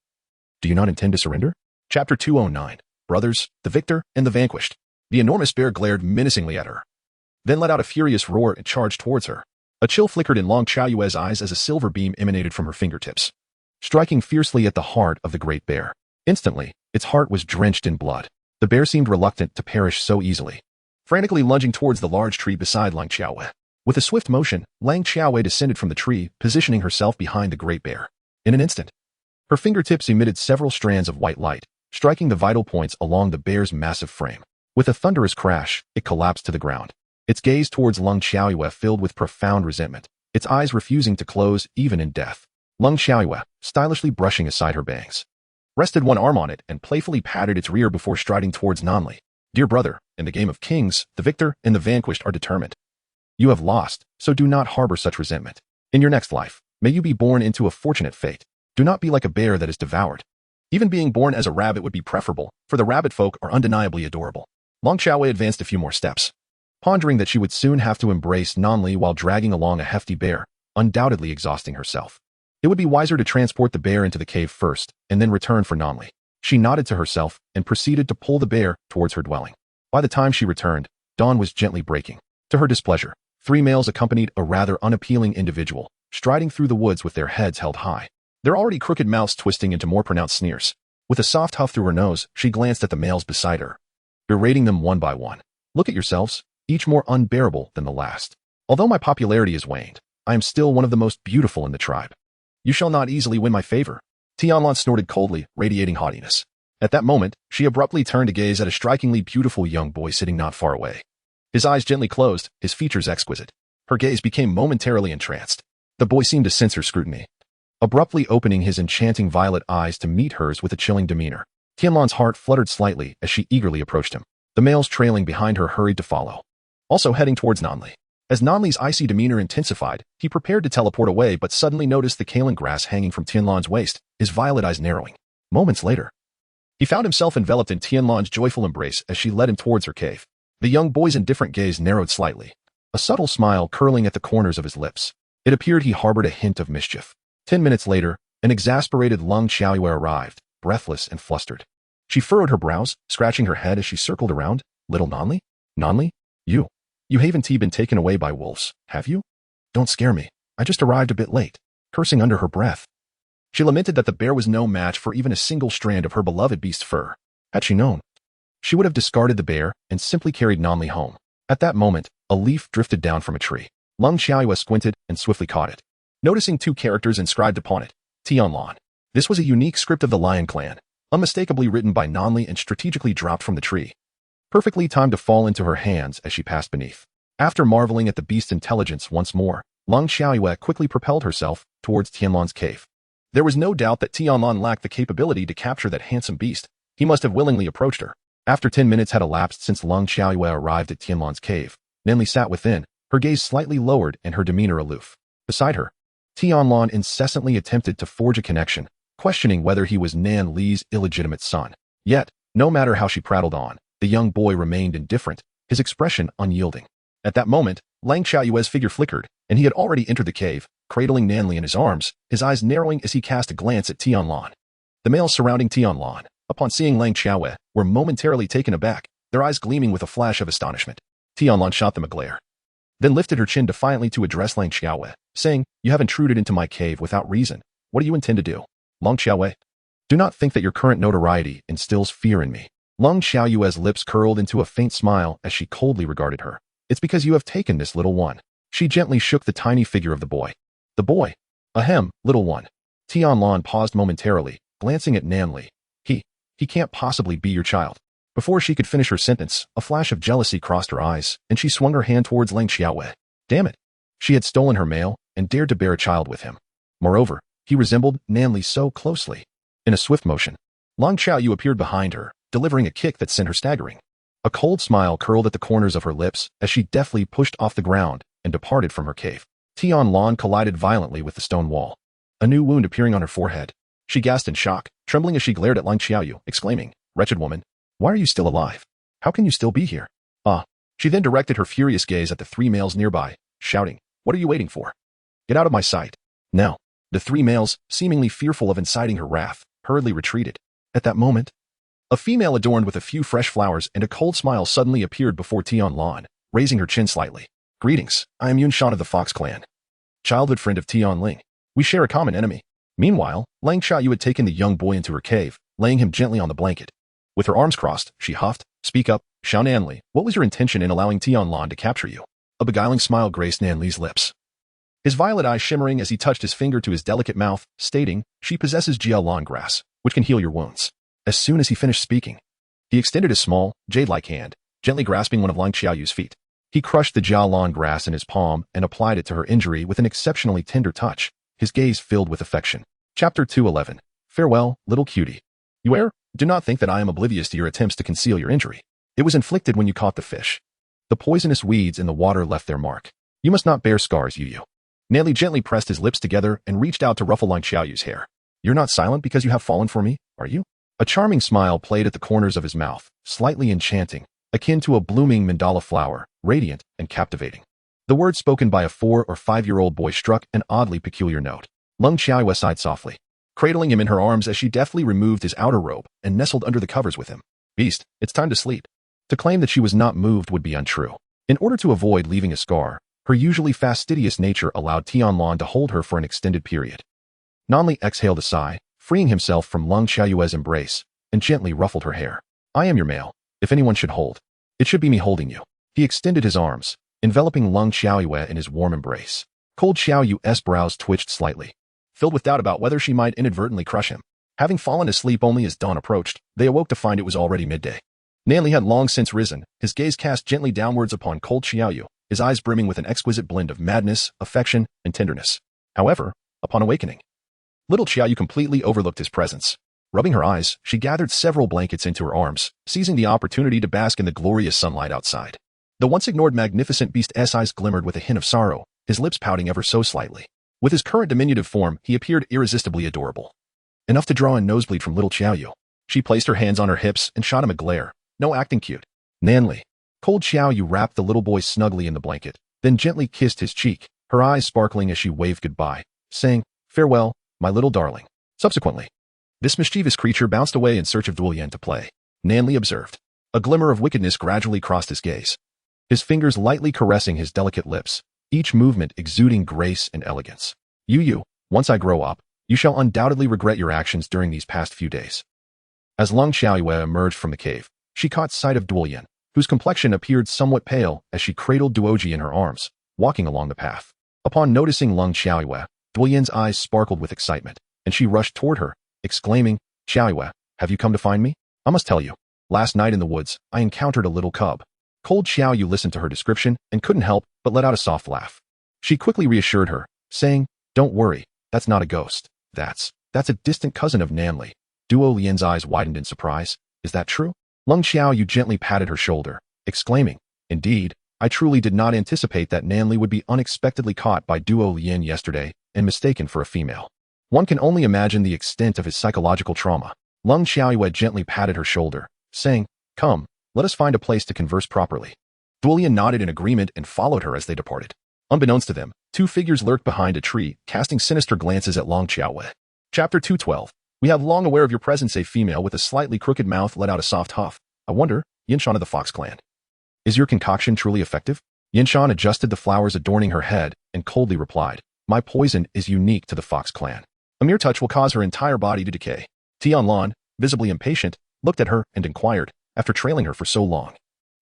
do you not intend to surrender?" Chapter 209. Brothers, the victor and the vanquished. The enormous bear glared menacingly at her, then let out a furious roar and charged towards her. A chill flickered in Long Xiaoyue's eyes as a silver beam emanated from her fingertips, striking fiercely at the heart of the great bear. Instantly, its heart was drenched in blood. The bear seemed reluctant to perish so easily, frantically lunging towards the large tree beside Lang Xiaowei. With a swift motion, Lang Xiaowei descended from the tree, positioning herself behind the great bear. In an instant, her fingertips emitted several strands of white light, striking the vital points along the bear's massive frame. With a thunderous crash, it collapsed to the ground, its gaze towards Lang Xiaoyue filled with profound resentment, its eyes refusing to close even in death. Lang Xiaoyue, stylishly brushing aside her bangs, rested one arm on it and playfully patted its rear before striding towards Nanli. Dear brother, in the game of kings, the victor and the vanquished are determined. You have lost, so do not harbor such resentment. In your next life, may you be born into a fortunate fate. Do not be like a bear that is devoured. Even being born as a rabbit would be preferable, for the rabbit folk are undeniably adorable. Long Xiaowei advanced a few more steps, pondering that she would soon have to embrace Nanli while dragging along a hefty bear, undoubtedly exhausting herself. It would be wiser to transport the bear into the cave first, and then return for Nanli. She nodded to herself and proceeded to pull the bear towards her dwelling. By the time she returned, dawn was gently breaking. To her displeasure, 3 males accompanied a rather unappealing individual, striding through the woods with their heads held high, their already crooked mouths twisting into more pronounced sneers. With a soft huff through her nose, she glanced at the males beside her, berating them one by one. Look at yourselves, each more unbearable than the last. Although my popularity has waned, I am still one of the most beautiful in the tribe. You shall not easily win my favor. Tion Lan snorted coldly, radiating haughtiness. At that moment, she abruptly turned to gaze at a strikingly beautiful young boy sitting not far away. His eyes gently closed, his features exquisite. Her gaze became momentarily entranced. The boy seemed to sense her scrutiny, abruptly opening his enchanting violet eyes to meet hers with a chilling demeanor. Tion Lan's heart fluttered slightly as she eagerly approached him. The males trailing behind her hurried to follow, also heading towards Nanli. As Nanli's icy demeanor intensified, he prepared to teleport away but suddenly noticed the kaolin grass hanging from Tion Lan's waist, his violet eyes narrowing. Moments later, he found himself enveloped in Tion Lan's joyful embrace as she led him towards her cave. The young boy's indifferent gaze narrowed slightly, a subtle smile curling at the corners of his lips. It appeared he harbored a hint of mischief. 10 minutes later, an exasperated Lang Xiaoyue arrived, breathless and flustered. She furrowed her brows, scratching her head as she circled around. Little Nanli? Nanli? You haven't been taken away by wolves, have you? Don't scare me. I just arrived a bit late, cursing under her breath. She lamented that the bear was no match for even a single strand of her beloved beast fur. Had she known, she would have discarded the bear and simply carried Nanli home. At that moment, a leaf drifted down from a tree. Lang Xiaoyue squinted and swiftly caught it, noticing 2 characters inscribed upon it. Tion Lan. This was a unique script of the Lion Clan, unmistakably written by Nanli and strategically dropped from the tree, perfectly timed to fall into her hands as she passed beneath. After marveling at the beast's intelligence once more, Lang Xiaoyue quickly propelled herself towards Tion Lan's cave. There was no doubt that Tion Lan lacked the capability to capture that handsome beast. He must have willingly approached her. After 10 minutes had elapsed since Lang Xiaoyue arrived at Tion Lan's cave, Nanli sat within, her gaze slightly lowered and her demeanor aloof. Beside her, Tion Lan incessantly attempted to forge a connection, questioning whether he was Nan Li's illegitimate son. Yet, no matter how she prattled on, the young boy remained indifferent, his expression unyielding. At that moment, Lang Xiaoyue's figure flickered, and he had already entered the cave, cradling Nanli in his arms, his eyes narrowing as he cast a glance at Tion Lan. The males surrounding Tion Lan, upon seeing Lang Xiaoyue, were momentarily taken aback, their eyes gleaming with a flash of astonishment. Tion Lan shot them a glare, then lifted her chin defiantly to address Lang Xiaoyue, saying, "You have intruded into my cave without reason. What do you intend to do? Lang Xiaoyue, do not think that your current notoriety instills fear in me." Lang Xiaoyue's lips curled into a faint smile as she coldly regarded her. "It's because you have taken this little one." She gently shook the tiny figure of the boy. "The boy? Ahem, little one." Tion Lan paused momentarily, glancing at Nanli. He can't possibly be your child." Before she could finish her sentence, a flash of jealousy crossed her eyes, and she swung her hand towards Lang Xiaoyue. Damn it. She had stolen her male and dared to bear a child with him. Moreover, he resembled Nanli so closely. In a swift motion, Lang Xiaoyue appeared behind her, delivering a kick that sent her staggering. A cold smile curled at the corners of her lips as she deftly pushed off the ground and departed from her cave. Tion Lan collided violently with the stone wall, a new wound appearing on her forehead. She gasped in shock, trembling as she glared at Lang Xiaoyue, exclaiming, "Wretched woman, why are you still alive? How can you still be here?" She then directed her furious gaze at the 3 males nearby, shouting, "What are you waiting for? Get out of my sight." Now, the 3 males, seemingly fearful of inciting her wrath, hurriedly retreated. At that moment, a female adorned with a few fresh flowers and a cold smile suddenly appeared before Tion Lan, raising her chin slightly. "Greetings, I am Yun Shan of the Fox Clan. childhood friend of Tion Lan. We share a common enemy. Meanwhile, Lang Xiaoyu had taken the young boy into her cave, laying him gently on the blanket. With her arms crossed, she huffed, "Speak up, Xiao Nanli, what was your intention in allowing Tion Lan to capture you?" A beguiling smile graced Nanli's lips. His violet eyes shimmering as he touched his finger to his delicate mouth, stating, "She possesses Jialan grass, which can heal your wounds." As soon as he finished speaking, he extended his small, jade-like hand, gently grasping one of Lang Xiaoyu's feet. He crushed the Jialan grass in his palm and applied it to her injury with an exceptionally tender touch, his gaze filled with affection. Chapter 211. Farewell, little cutie. You do not think that I am oblivious to your attempts to conceal your injury. It was inflicted when you caught the fish. The poisonous weeds in the water left their mark. You must not bear scars, Yu. Nanli gently pressed his lips together and reached out to ruffle Lang Xiaoyu's hair. You're not silent because you have fallen for me, are you? A charming smile played at the corners of his mouth, slightly enchanting, akin to a blooming mandala flower, radiant and captivating. The words spoken by a 4 or 5-year-old boy struck an oddly peculiar note. Lang Xiaoyu sighed softly, cradling him in her arms as she deftly removed his outer robe and nestled under the covers with him. Beast, it's time to sleep. To claim that she was not moved would be untrue. In order to avoid leaving a scar, her usually fastidious nature allowed Tion Lan to hold her for an extended period. Nanli exhaled a sigh, freeing himself from Lang Xiaoyu's embrace, and gently ruffled her hair. I am your male. If anyone should hold, it should be me holding you. He extended his arms, enveloping Lang Xiaoyu in his warm embrace. Cold Xiaoyu's brows twitched slightly, filled with doubt about whether she might inadvertently crush him. Having fallen asleep only as dawn approached, they awoke to find it was already midday. Nanli had long since risen, his gaze cast gently downwards upon Cold Xiaoyu, his eyes brimming with an exquisite blend of madness, affection, and tenderness. However, upon awakening, little Xiaoyu completely overlooked his presence. Rubbing her eyes, she gathered several blankets into her arms, seizing the opportunity to bask in the glorious sunlight outside. The once ignored magnificent beast's eyes glimmered with a hint of sorrow, his lips pouting ever so slightly. With his current diminutive form, he appeared irresistibly adorable. Enough to draw a nosebleed from little Xiaoyu. She placed her hands on her hips and shot him a glare. No acting cute. Nanli. Cold Xiaoyu wrapped the little boy snugly in the blanket, then gently kissed his cheek, her eyes sparkling as she waved goodbye, saying, "Farewell, my little darling." Subsequently, this mischievous creature bounced away in search of Duolian to play. Nanli observed. A glimmer of wickedness gradually crossed his gaze, his fingers lightly caressing his delicate lips, each movement exuding grace and elegance. Yu, once I grow up, you shall undoubtedly regret your actions during these past few days. As Lang Xiaoyu emerged from the cave, she caught sight of Duolian, whose complexion appeared somewhat pale as she cradled Duoji in her arms, walking along the path. Upon noticing Lang Xiaoyu, Duolian's eyes sparkled with excitement, and she rushed toward her, exclaiming, "Xiaoyu, have you come to find me? I must tell you, last night in the woods, I encountered a little cub." Cold Xiaoyu listened to her description and couldn't help but let out a soft laugh. She quickly reassured her, saying, "Don't worry, that's not a ghost. That's a distant cousin of Nanli." Duolian's eyes widened in surprise. Is that true? Lang Xiaoyu gently patted her shoulder, exclaiming, "Indeed, I truly did not anticipate that Nanli would be unexpectedly caught by Duolian yesterday and mistaken for a female. One can only imagine the extent of his psychological trauma." Lang Xiaoyu gently patted her shoulder, saying, "Come, let us find a place to converse properly." Duolian nodded in agreement and followed her as they departed. Unbeknownst to them, 2 figures lurked behind a tree, casting sinister glances at Lang Xiaoyu. Chapter 212. We have long aware of your presence, a female with a slightly crooked mouth let out a soft huff. I wonder, Yinshan of the Fox clan. Is your concoction truly effective? Yinshan adjusted the flowers adorning her head and coldly replied, "My poison is unique to the Fox clan. A mere touch will cause her entire body to decay." Tion Lan, visibly impatient, looked at her and inquired, after trailing her for so long,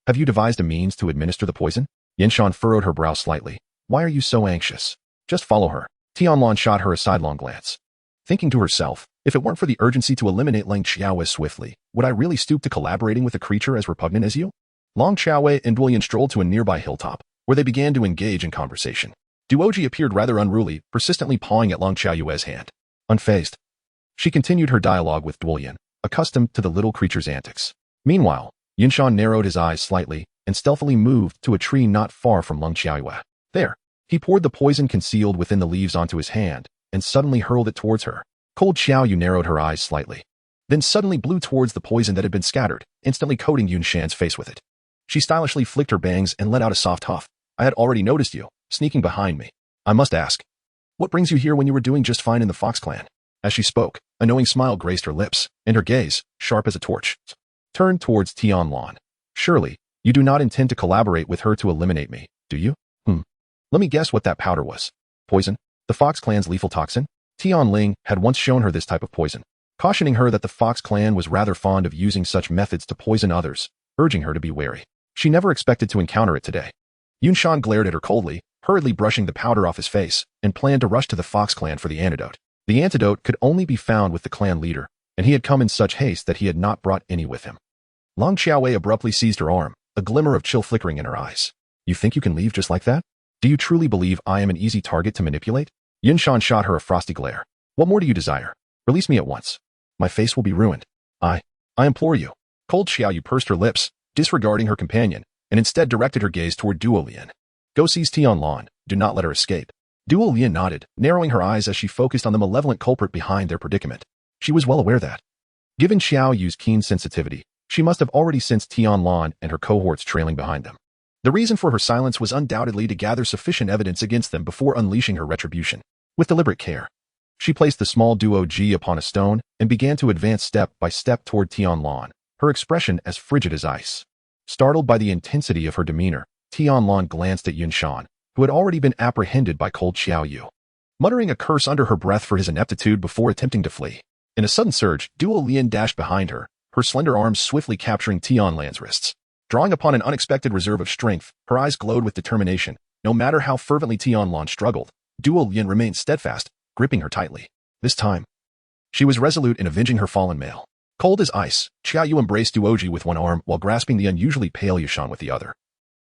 "Have you devised a means to administer the poison?" Yinshan furrowed her brow slightly. "Why are you so anxious? Just follow her." Tion Lan shot her a sidelong glance, thinking to herself, if it weren't for the urgency to eliminate Lang Xiaoyu swiftly, would I really stoop to collaborating with a creature as repugnant as you? Lang Xiaoyu and Duolian strolled to a nearby hilltop, where they began to engage in conversation. Duoji appeared rather unruly, persistently pawing at Lang Xiaoyu's hand. Unfazed, she continued her dialogue with Duolian, accustomed to the little creature's antics. Meanwhile, Yinshan narrowed his eyes slightly and stealthily moved to a tree not far from Lang Xiaoyu. There, he poured the poison concealed within the leaves onto his hand and suddenly hurled it towards her. Cold Xiaoyu narrowed her eyes slightly, then suddenly blew towards the poison that had been scattered, instantly coating Yinshan's face with it. She stylishly flicked her bangs and let out a soft huff. "I had already noticed you, sneaking behind me. I must ask, what brings you here when you were doing just fine in the Fox clan?" As she spoke, a knowing smile graced her lips, and her gaze, sharp as a torch, turned towards Tion Lan. "Surely, you do not intend to collaborate with her to eliminate me, do you? Let me guess what that powder was." Poison? The Fox clan's lethal toxin? Tion Lan had once shown her this type of poison, cautioning her that the Fox clan was rather fond of using such methods to poison others, urging her to be wary. She never expected to encounter it today. Yunshan glared at her coldly, hurriedly brushing the powder off his face, and planned to rush to the Fox clan for the antidote. The antidote could only be found with the clan leader, and he had come in such haste that he had not brought any with him. Long Xiaowei abruptly seized her arm, a glimmer of chill flickering in her eyes. You think you can leave just like that? Do you truly believe I am an easy target to manipulate? Yunshan shot her a frosty glare. What more do you desire? Release me at once. My face will be ruined. I implore you. Cold Xiaoyu pursed her lips, disregarding her companion, and instead directed her gaze toward Duo Lian. Go seize Tion Lan, do not let her escape. Duo Lian nodded, narrowing her eyes as she focused on the malevolent culprit behind their predicament. She was well aware that, given Xiaoyu's keen sensitivity, she must have already sensed Tion Lan and her cohorts trailing behind them. The reason for her silence was undoubtedly to gather sufficient evidence against them before unleashing her retribution. With deliberate care, she placed the small duo G upon a stone and began to advance step by step toward Tion Lan, her expression as frigid as ice. Startled by the intensity of her demeanor, Tion Lan glanced at Yunshan, who had already been apprehended by Cold Xiaoyu. Muttering a curse under her breath for his ineptitude before attempting to flee. In a sudden surge, Duo Lian dashed behind her, her slender arms swiftly capturing Tion Lan's wrists. Drawing upon an unexpected reserve of strength, her eyes glowed with determination. No matter how fervently Tion Lan struggled, Duo Lian remained steadfast, gripping her tightly. This time, she was resolute in avenging her fallen male. Cold as ice, Xiaoyu embraced Duoji with one arm while grasping the unusually pale Yushan with the other.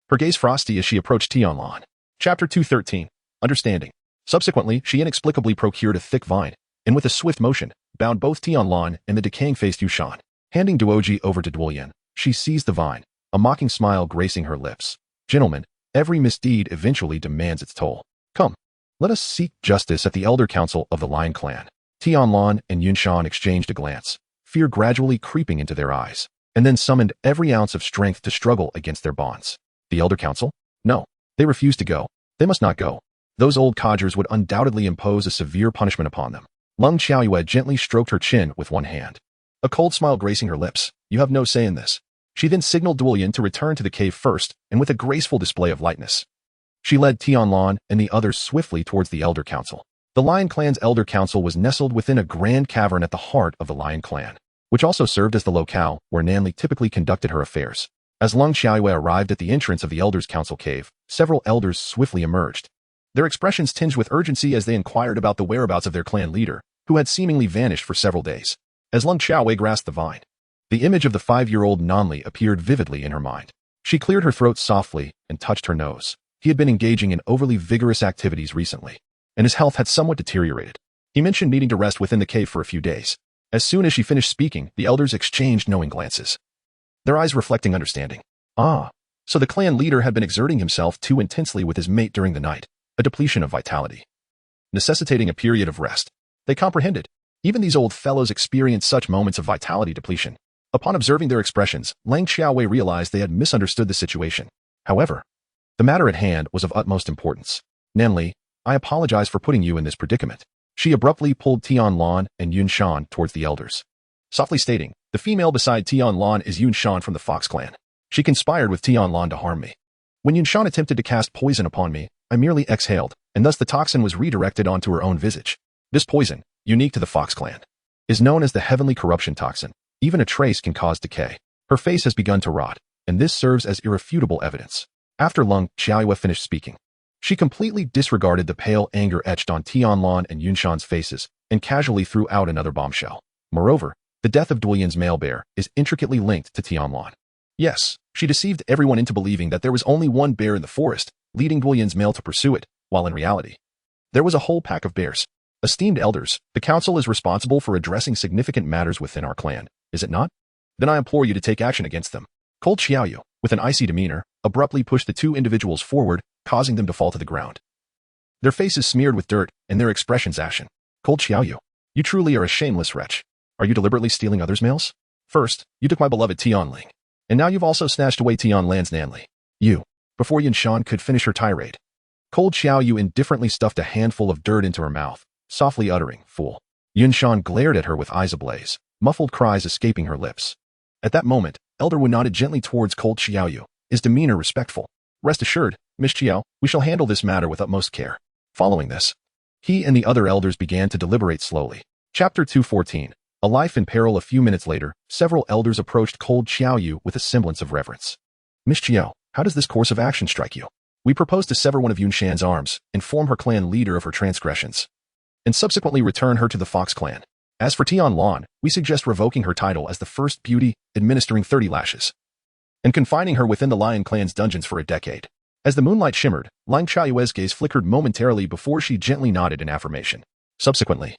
Her gaze frosty as she approached Tion Lan. Chapter 213. Understanding. Subsequently, she inexplicably procured a thick vine, and with a swift motion, bound both Tion Lan and the decaying-faced Yushan. Handing Duoji over to Duolian, she seized the vine, a mocking smile gracing her lips. Gentlemen, every misdeed eventually demands its toll. Come, let us seek justice at the Elder Council of the Lion Clan. Tion Lan and Yunshan exchanged a glance, fear gradually creeping into their eyes, and then summoned every ounce of strength to struggle against their bonds. The Elder Council? No, they refused to go. They must not go. Those old codgers would undoubtedly impose a severe punishment upon them. Lung Xiaoyue gently stroked her chin with one hand, a cold smile gracing her lips. You have no say in this. She then signaled Duolian to return to the cave first, and with a graceful display of lightness, she led Tion Lan and the others swiftly towards the Elder Council. The Lion Clan's Elder Council was nestled within a grand cavern at the heart of the Lion Clan, which also served as the locale where Nanli typically conducted her affairs. As Lung Xiaoyue arrived at the entrance of the Elders' Council cave, several elders swiftly emerged, their expressions tinged with urgency as they inquired about the whereabouts of their clan leader, who had seemingly vanished for several days. As Lung Xiaowei grasped the vine, the image of the 5-year-old Nanli appeared vividly in her mind. She cleared her throat softly and touched her nose. He had been engaging in overly vigorous activities recently, and his health had somewhat deteriorated. He mentioned needing to rest within the cave for a few days. As soon as she finished speaking, the elders exchanged knowing glances, their eyes reflecting understanding. Ah, so the clan leader had been exerting himself too intensely with his mate during the night, a depletion of vitality, necessitating a period of rest. They comprehended. Even these old fellows experienced such moments of vitality depletion. Upon observing their expressions, Lang Xiaowei realized they had misunderstood the situation. However, the matter at hand was of utmost importance. Nanli, I apologize for putting you in this predicament. She abruptly pulled Tion Lan and Yunshan towards the elders, softly stating, the female beside Tion Lan is Yunshan from the Fox clan. She conspired with Tion Lan to harm me. When Yunshan attempted to cast poison upon me, I merely exhaled, and thus the toxin was redirected onto her own visage. This poison, unique to the Fox clan, is known as the Heavenly Corruption Toxin. Even a trace can cause decay. Her face has begun to rot, and this serves as irrefutable evidence. After Lung Xiaoyue finished speaking, she completely disregarded the pale anger etched on Tion Lan and Yunshan's faces and casually threw out another bombshell. Moreover, the death of Duolian's male bear is intricately linked to Tion Lan. Yes, she deceived everyone into believing that there was only one bear in the forest, leading Duolian's male to pursue it, while in reality, there was a whole pack of bears. Esteemed elders, the council is responsible for addressing significant matters within our clan, is it not? Then I implore you to take action against them. Cold Xiaoyu, with an icy demeanor, abruptly pushed the two individuals forward, causing them to fall to the ground. Their faces smeared with dirt, and their expressions ashen. Cold Xiaoyu, you truly are a shameless wretch. Are you deliberately stealing others' males? First, you took my beloved Tion Lan, and now you've also snatched away Tion Lan's Nanli. You, before Yunshan could finish her tirade. Cold Xiaoyu indifferently stuffed a handful of dirt into her mouth, softly uttering, fool. Yunshan glared at her with eyes ablaze, muffled cries escaping her lips. At that moment, Elder Wu nodded gently towards Cold Xiaoyu, his demeanor respectful. Rest assured, Miss Qiao, we shall handle this matter with utmost care. Following this, he and the other elders began to deliberate slowly. Chapter 214. A life in peril. A few minutes later, several elders approached cold Xiaoyu with a semblance of reverence. Miss Qiao, how does this course of action strike you? We propose to sever one of Yunshan's arms, inform her clan leader of her transgressions, and subsequently return her to the Fox clan. As for Tion Lan, we suggest revoking her title as the first beauty, administering 30 lashes, and confining her within the Lion clan's dungeons for a decade. As the moonlight shimmered, Lang Xiaoyue's gaze flickered momentarily before she gently nodded in affirmation. Subsequently,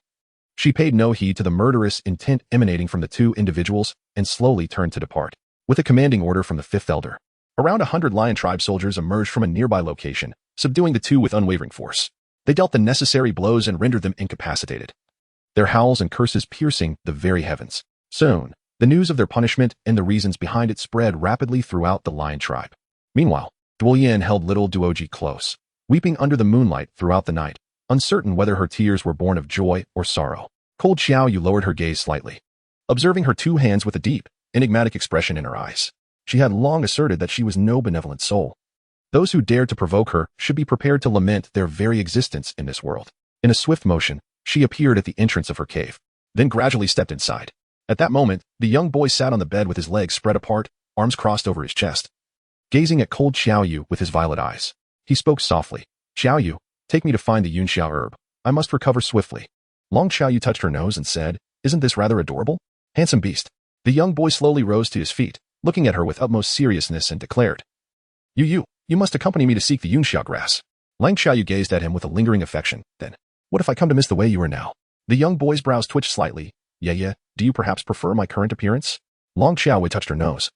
she paid no heed to the murderous intent emanating from the two individuals and slowly turned to depart. With a commanding order from the fifth elder, around 100 Lion tribe soldiers emerged from a nearby location, subduing the two with unwavering force. They dealt the necessary blows and rendered them incapacitated, their howls and curses piercing the very heavens. Soon, the news of their punishment and the reasons behind it spread rapidly throughout the Lion tribe. Meanwhile, Duoyan held little Duoji close, weeping under the moonlight throughout the night, uncertain whether her tears were born of joy or sorrow. Cold Xiaoyu lowered her gaze slightly, observing her two hands with a deep, enigmatic expression in her eyes. She had long asserted that she was no benevolent soul. Those who dared to provoke her should be prepared to lament their very existence in this world. In a swift motion, she appeared at the entrance of her cave, then gradually stepped inside. At that moment, the young boy sat on the bed with his legs spread apart, arms crossed over his chest, gazing at cold Xiaoyu with his violet eyes. He spoke softly. Xiaoyu, take me to find the Yunxiao herb. I must recover swiftly. Long Xiaoyu touched her nose and said, isn't this rather adorable? Handsome beast. The young boy slowly rose to his feet, looking at her with utmost seriousness and declared, You must accompany me to seek the Yunxiao grass. Lang Xiaoyu gazed at him with a lingering affection. Then, what if I come to miss the way you are now? The young boy's brows twitched slightly. Yeah, do you perhaps prefer my current appearance? Long Xiaoyu touched her nose,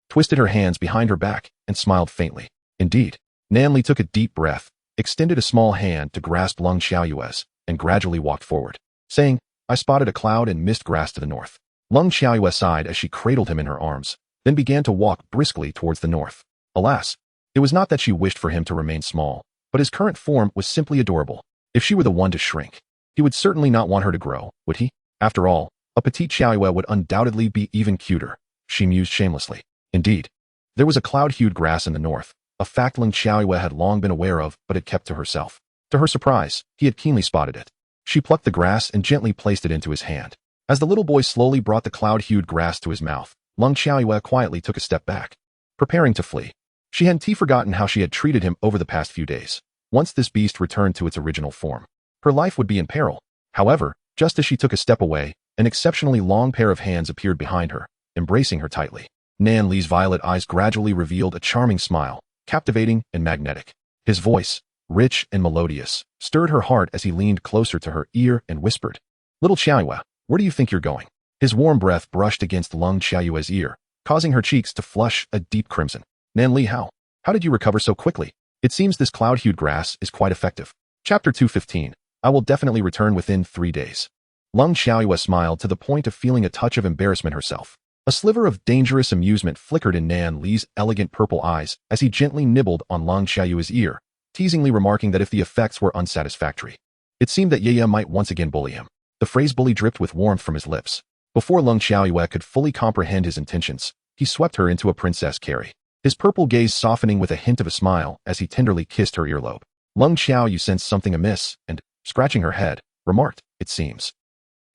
twisted her hands behind her back, and smiled faintly. Indeed. Nanli took a deep breath, extended a small hand to grasp Long Xiaoyue's, and gradually walked forward, saying, I spotted a cloud and mist grass to the north. Long Xiaoyue sighed as she cradled him in her arms, then began to walk briskly towards the north. Alas, it was not that she wished for him to remain small, but his current form was simply adorable. If she were the one to shrink, he would certainly not want her to grow, would he? After all, a petite Xiaoyue would undoubtedly be even cuter, she mused shamelessly. Indeed, there was a cloud-hued grass in the north, a fact Lang Xiaoyue had long been aware of but had kept to herself. To her surprise, he had keenly spotted it. She plucked the grass and gently placed it into his hand. As the little boy slowly brought the cloud-hued grass to his mouth, Lang Xiaoyue quietly took a step back, preparing to flee. She hadn't forgotten how she had treated him over the past few days. Once this beast returned to its original form, her life would be in peril. However, just as she took a step away, an exceptionally long pair of hands appeared behind her, embracing her tightly. Nan Li's violet eyes gradually revealed a charming smile, captivating and magnetic. His voice, rich and melodious, stirred her heart as he leaned closer to her ear and whispered, Little Xiaoyue, where do you think you're going? His warm breath brushed against Lang Xiaoyue's ear, causing her cheeks to flush a deep crimson. Nan Li, how did you recover so quickly? It seems this cloud-hued grass is quite effective. Chapter 215. I will definitely return within 3 days. Lang Xiaoyue smiled to the point of feeling a touch of embarrassment herself. A sliver of dangerous amusement flickered in Nan Li's elegant purple eyes as he gently nibbled on Lang Xiaoyue's ear, teasingly remarking that if the effects were unsatisfactory, it seemed that Ye might once again bully him. The phrase bully dripped with warmth from his lips. Before Lang Xiaoyue could fully comprehend his intentions, he swept her into a princess carry, his purple gaze softening with a hint of a smile as he tenderly kissed her earlobe. Lang Xiaoyue sensed something amiss and, scratching her head, remarked, It seems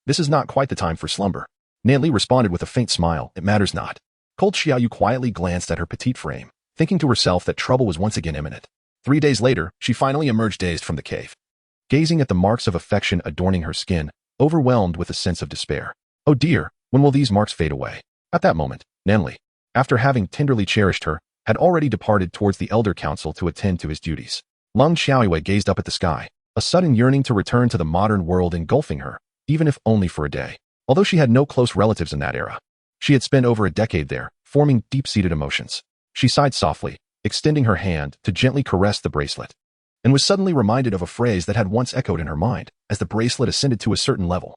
this is not quite the time for slumber. Nan Li responded with a faint smile, It matters not. Cold Xiaoyu quietly glanced at her petite frame, thinking to herself that trouble was once again imminent. 3 days later, she finally emerged dazed from the cave, gazing at the marks of affection adorning her skin, overwhelmed with a sense of despair. Oh dear, when will these marks fade away? At that moment, Nan Li, after having tenderly cherished her, had already departed towards the Elder Council to attend to his duties. Lang Xiaoyue gazed up at the sky, a sudden yearning to return to the modern world engulfing her, even if only for a day. Although she had no close relatives in that era, she had spent over a decade there, forming deep-seated emotions. She sighed softly, extending her hand to gently caress the bracelet, and was suddenly reminded of a phrase that had once echoed in her mind as the bracelet ascended to a certain level.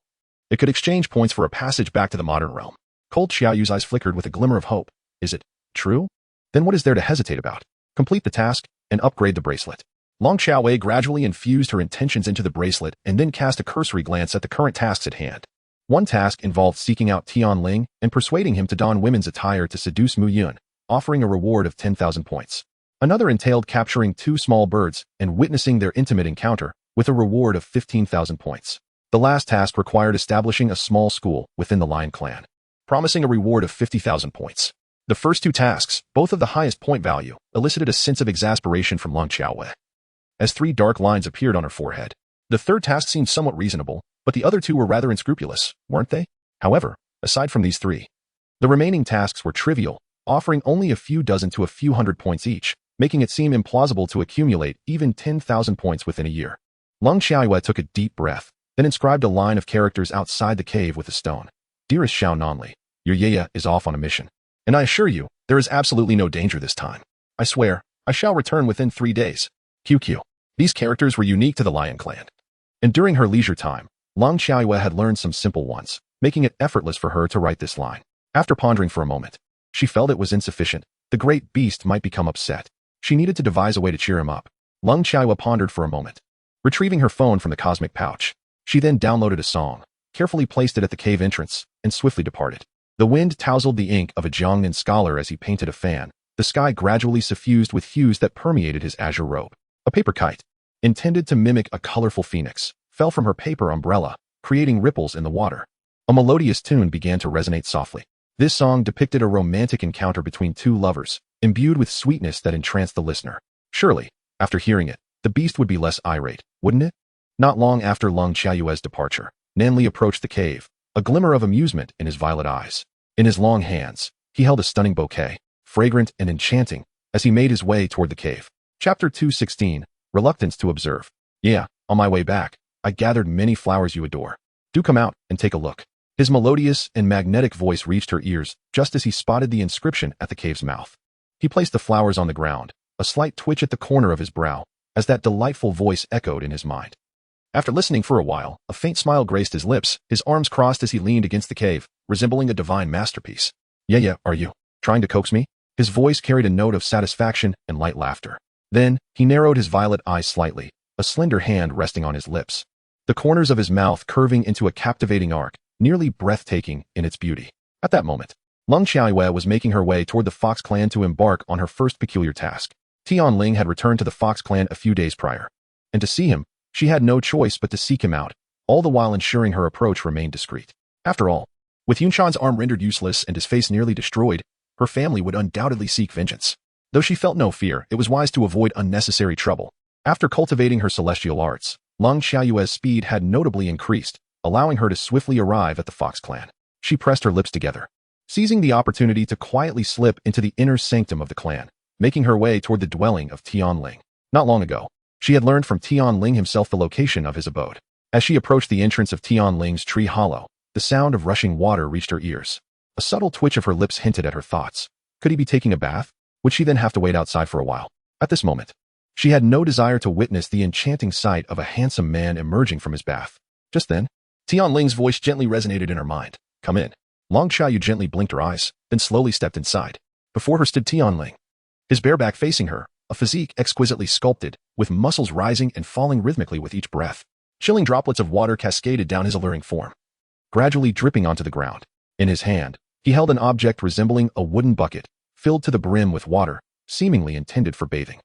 It could exchange points for a passage back to the modern realm. Cold Xiaoyu's eyes flickered with a glimmer of hope. Is it true? Then what is there to hesitate about? Complete the task and upgrade the bracelet. Lang Xiaoyue gradually infused her intentions into the bracelet and then cast a cursory glance at the current tasks at hand. One task involved seeking out Tion Lan and persuading him to don women's attire to seduce Mu Yun, offering a reward of 10,000 points. Another entailed capturing 2 small birds and witnessing their intimate encounter, with a reward of 15,000 points. The last task required establishing a small school within the Lion clan, promising a reward of 50,000 points. The first two tasks, both of the highest point value, elicited a sense of exasperation from Lung Xiaowei, as 3 dark lines appeared on her forehead. The third task seemed somewhat reasonable, but the other 2 were rather unscrupulous, weren't they? However, aside from these 3, the remaining tasks were trivial, offering only a few dozen to a few hundred points each, making it seem implausible to accumulate even 10,000 points within a year. Lung Xiaowei took a deep breath, then inscribed a line of characters outside the cave with a stone. Dearest Xiao Nanli, your Yaya is off on a mission. And I assure you, there is absolutely no danger this time. I swear, I shall return within 3 days. QQ. These characters were unique to the Lion clan. And during her leisure time, Lung Xiaowei had learned some simple ones, making it effortless for her to write this line. After pondering for a moment, she felt it was insufficient. The great beast might become upset. She needed to devise a way to cheer him up. Lung Xiaowei pondered for a moment. Retrieving her phone from the cosmic pouch, she then downloaded a song, carefully placed it at the cave entrance, and swiftly departed. The wind tousled the ink of a Jiangnan scholar as he painted a fan. The sky gradually suffused with hues that permeated his azure robe. A paper kite, intended to mimic a colorful phoenix, fell from her paper umbrella, creating ripples in the water. A melodious tune began to resonate softly. This song depicted a romantic encounter between 2 lovers, imbued with sweetness that entranced the listener. Surely, after hearing it, the beast would be less irate, wouldn't it? Not long after Lung Xiaoyue's departure, Nanli approached the cave, a glimmer of amusement in his violet eyes. In his long hands, he held a stunning bouquet, fragrant and enchanting, as he made his way toward the cave. Chapter 216, Reluctance to Observe. Yeah, on my way back, I gathered many flowers you adore. Do come out and take a look. His melodious and magnetic voice reached her ears just as he spotted the inscription at the cave's mouth. He placed the flowers on the ground, a slight twitch at the corner of his brow, as that delightful voice echoed in his mind. After listening for a while, a faint smile graced his lips, his arms crossed as he leaned against the cave, resembling a divine masterpiece. Yeah, are you trying to coax me? His voice carried a note of satisfaction and light laughter. Then, he narrowed his violet eyes slightly, a slender hand resting on his lips. The corners of his mouth curving into a captivating arc, nearly breathtaking in its beauty. At that moment, Lung Xiaowei was making her way toward the Fox clan to embark on her first peculiar task. Tion Lan had returned to the Fox clan a few days prior, and to see him, she had no choice but to seek him out, all the while ensuring her approach remained discreet. After all, with Yunshan's arm rendered useless and his face nearly destroyed, her family would undoubtedly seek vengeance. Though she felt no fear, it was wise to avoid unnecessary trouble. After cultivating her celestial arts, Lung Xiaoyue's speed had notably increased, allowing her to swiftly arrive at the Fox clan. She pressed her lips together, seizing the opportunity to quietly slip into the inner sanctum of the clan, making her way toward the dwelling of Tion Lan. Not long ago, she had learned from Tion Lan himself the location of his abode. As she approached the entrance of Tion Lan's tree hollow, the sound of rushing water reached her ears. A subtle twitch of her lips hinted at her thoughts. Could he be taking a bath? Would she then have to wait outside for a while? At this moment, she had no desire to witness the enchanting sight of a handsome man emerging from his bath. Just then, Tion Lan's voice gently resonated in her mind. Come in. Lung Xiaoyu gently blinked her eyes, then slowly stepped inside. Before her stood Tion Lan, his bare back facing her, a physique exquisitely sculpted, with muscles rising and falling rhythmically with each breath. Chilling droplets of water cascaded down his alluring form, gradually dripping onto the ground. In his hand, he held an object resembling a wooden bucket, filled to the brim with water, seemingly intended for bathing.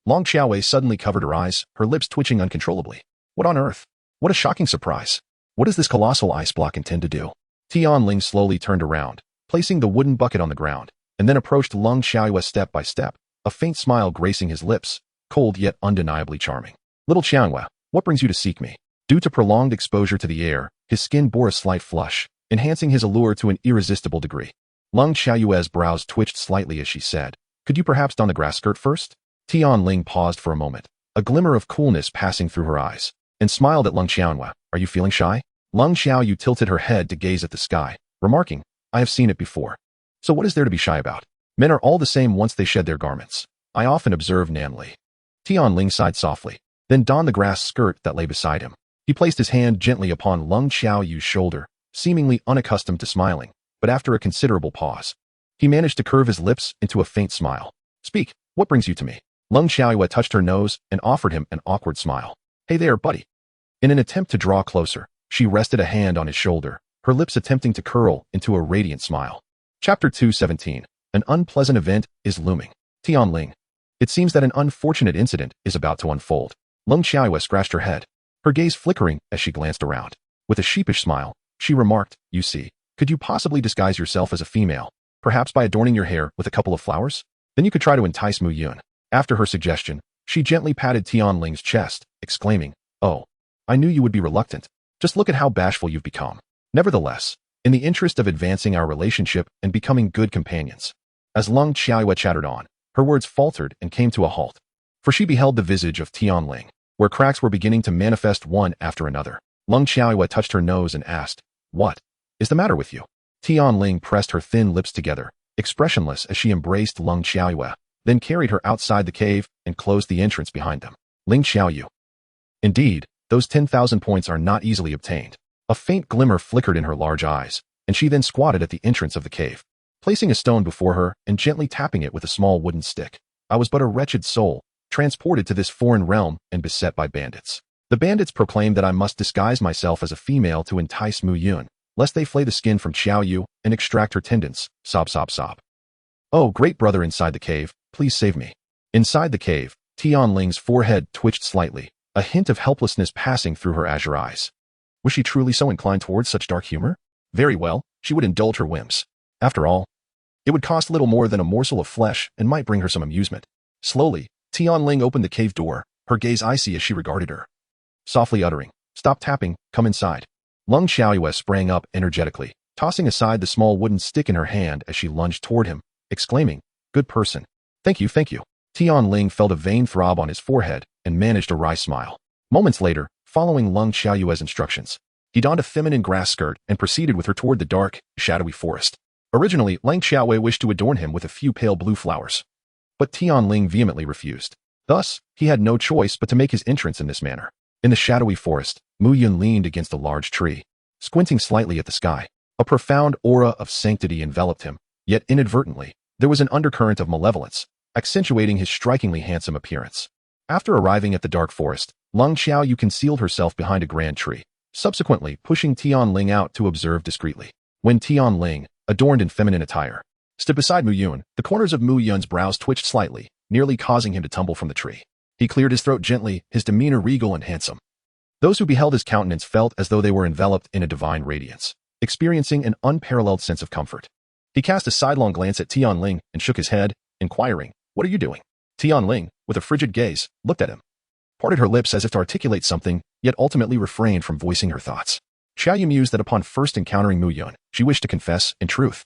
Lung Xiaowei suddenly covered her eyes, her lips twitching uncontrollably. What on earth? What a shocking surprise. What does this colossal ice block intend to do? Tion Lan slowly turned around, placing the wooden bucket on the ground, and then approached Lung Xiaowei step by step, a faint smile gracing his lips, cold yet undeniably charming. Little Xiaowei, what brings you to seek me? Due to prolonged exposure to the air, his skin bore a slight flush, enhancing his allure to an irresistible degree. Lung Xiaoyue's brows twitched slightly as she said, Could you perhaps don the grass skirt first? Tion Lan paused for a moment, a glimmer of coolness passing through her eyes, and smiled at Lung Xiaowei. Are you feeling shy? Lung Xiaoyu tilted her head to gaze at the sky, remarking, I have seen it before. So what is there to be shy about? Men are all the same once they shed their garments. I often observe Nanli. Tion Lan sighed softly, then donned the grass skirt that lay beside him. He placed his hand gently upon Lung Xiaoyu's shoulder, seemingly unaccustomed to smiling, but after a considerable pause, he managed to curve his lips into a faint smile. Speak, what brings you to me? Lung Xiaoyu touched her nose and offered him an awkward smile. Hey there, buddy. In an attempt to draw closer, she rested a hand on his shoulder, her lips attempting to curl into a radiant smile. Chapter 217. An unpleasant event is looming. Tion Lan. It seems that an unfortunate incident is about to unfold. Lung Xiaoyu scratched her head. her gaze flickering as she glanced around. With a sheepish smile, she remarked, "You see, could you possibly disguise yourself as a female, perhaps by adorning your hair with a couple of flowers? Then you could try to entice Mu Yun." After her suggestion, she gently patted Tion Lan's chest, exclaiming, "Oh, I knew you would be reluctant. Just look at how bashful you've become." Nevertheless, in the interest of advancing our relationship and becoming good companions, as Lung Xiaoyue chattered on, her words faltered and came to a halt, for she beheld the visage of Tion Lan, where cracks were beginning to manifest one after another. Lung Xiaoyue touched her nose and asked, "What is the matter with you?" Tion Lan pressed her thin lips together, expressionless as she embraced Lung Xiaoyue, then carried her outside the cave and closed the entrance behind them. Ling Xiaoyu. Indeed, those 10,000 points are not easily obtained. A faint glimmer flickered in her large eyes, and she then squatted at the entrance of the cave, placing a stone before her and gently tapping it with a small wooden stick. "I was but a wretched soul, transported to this foreign realm and beset by bandits. The bandits proclaimed that I must disguise myself as a female to entice Mu Yun, lest they flay the skin from Xiaoyu and extract her tendons. Sob, sob, sob. Oh, great brother inside the cave, please save me." Inside the cave, Tion Lan's forehead twitched slightly, a hint of helplessness passing through her azure eyes. Was she truly so inclined towards such dark humor? Very well, she would indulge her whims. After all, it would cost little more than a morsel of flesh and might bring her some amusement. Slowly, Tion Lan opened the cave door, her gaze icy as she regarded her. Softly uttering, "Stop tapping, come inside." Lung Xiaoyue sprang up energetically, tossing aside the small wooden stick in her hand as she lunged toward him, exclaiming, "Good person. Thank you, thank you." Tion Lan felt a vain throb on his forehead and managed a wry smile. Moments later, following Lung Xiaoyue's instructions, he donned a feminine grass skirt and proceeded with her toward the dark, shadowy forest. Originally, Lung Xiaoyue wished to adorn him with a few pale blue flowers, but Tion Lan vehemently refused. Thus, he had no choice but to make his entrance in this manner. In the shadowy forest, Mu Yun leaned against a large tree, squinting slightly at the sky. A profound aura of sanctity enveloped him, yet inadvertently, there was an undercurrent of malevolence, accentuating his strikingly handsome appearance. After arriving at the dark forest, Lung Xiaoyu concealed herself behind a grand tree, subsequently pushing Tion Lan out to observe discreetly. When Tion Lan, adorned in feminine attire, stood beside Mu Yun, the corners of Mu Yun's brows twitched slightly, nearly causing him to tumble from the tree. He cleared his throat gently, his demeanor regal and handsome. Those who beheld his countenance felt as though they were enveloped in a divine radiance, experiencing an unparalleled sense of comfort. He cast a sidelong glance at Tion Lan and shook his head, inquiring, "What are you doing?" Tion Lan, with a frigid gaze, looked at him, parted her lips as if to articulate something, yet ultimately refrained from voicing her thoughts. Xiaoyu mused that upon first encountering Mu Yun, she wished to confess, "In truth,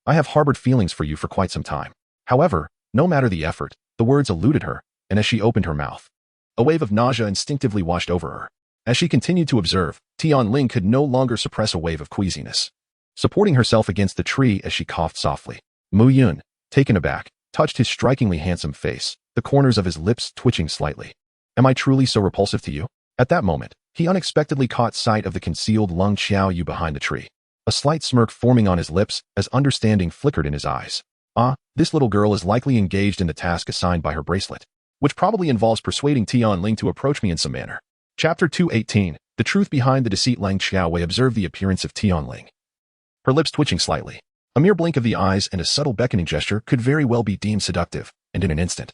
I have harbored feelings for you for quite some time." However, no matter the effort, the words eluded her, and as she opened her mouth, a wave of nausea instinctively washed over her. As she continued to observe, Tion Lan could no longer suppress a wave of queasiness, supporting herself against the tree as she coughed softly. Mu Yun, taken aback, touched his strikingly handsome face, the corners of his lips twitching slightly. "Am I truly so repulsive to you?" At that moment, he unexpectedly caught sight of the concealed Lung Xiaoyu behind the tree, a slight smirk forming on his lips as understanding flickered in his eyes. "Ah, this little girl is likely engaged in the task assigned by her bracelet, which probably involves persuading Tion Lan to approach me in some manner." Chapter 218, The Truth Behind the Deceit. Lung Xiaoyue observed the appearance of Tion Lan, her lips twitching slightly. A mere blink of the eyes and a subtle beckoning gesture could very well be deemed seductive, and in an instant,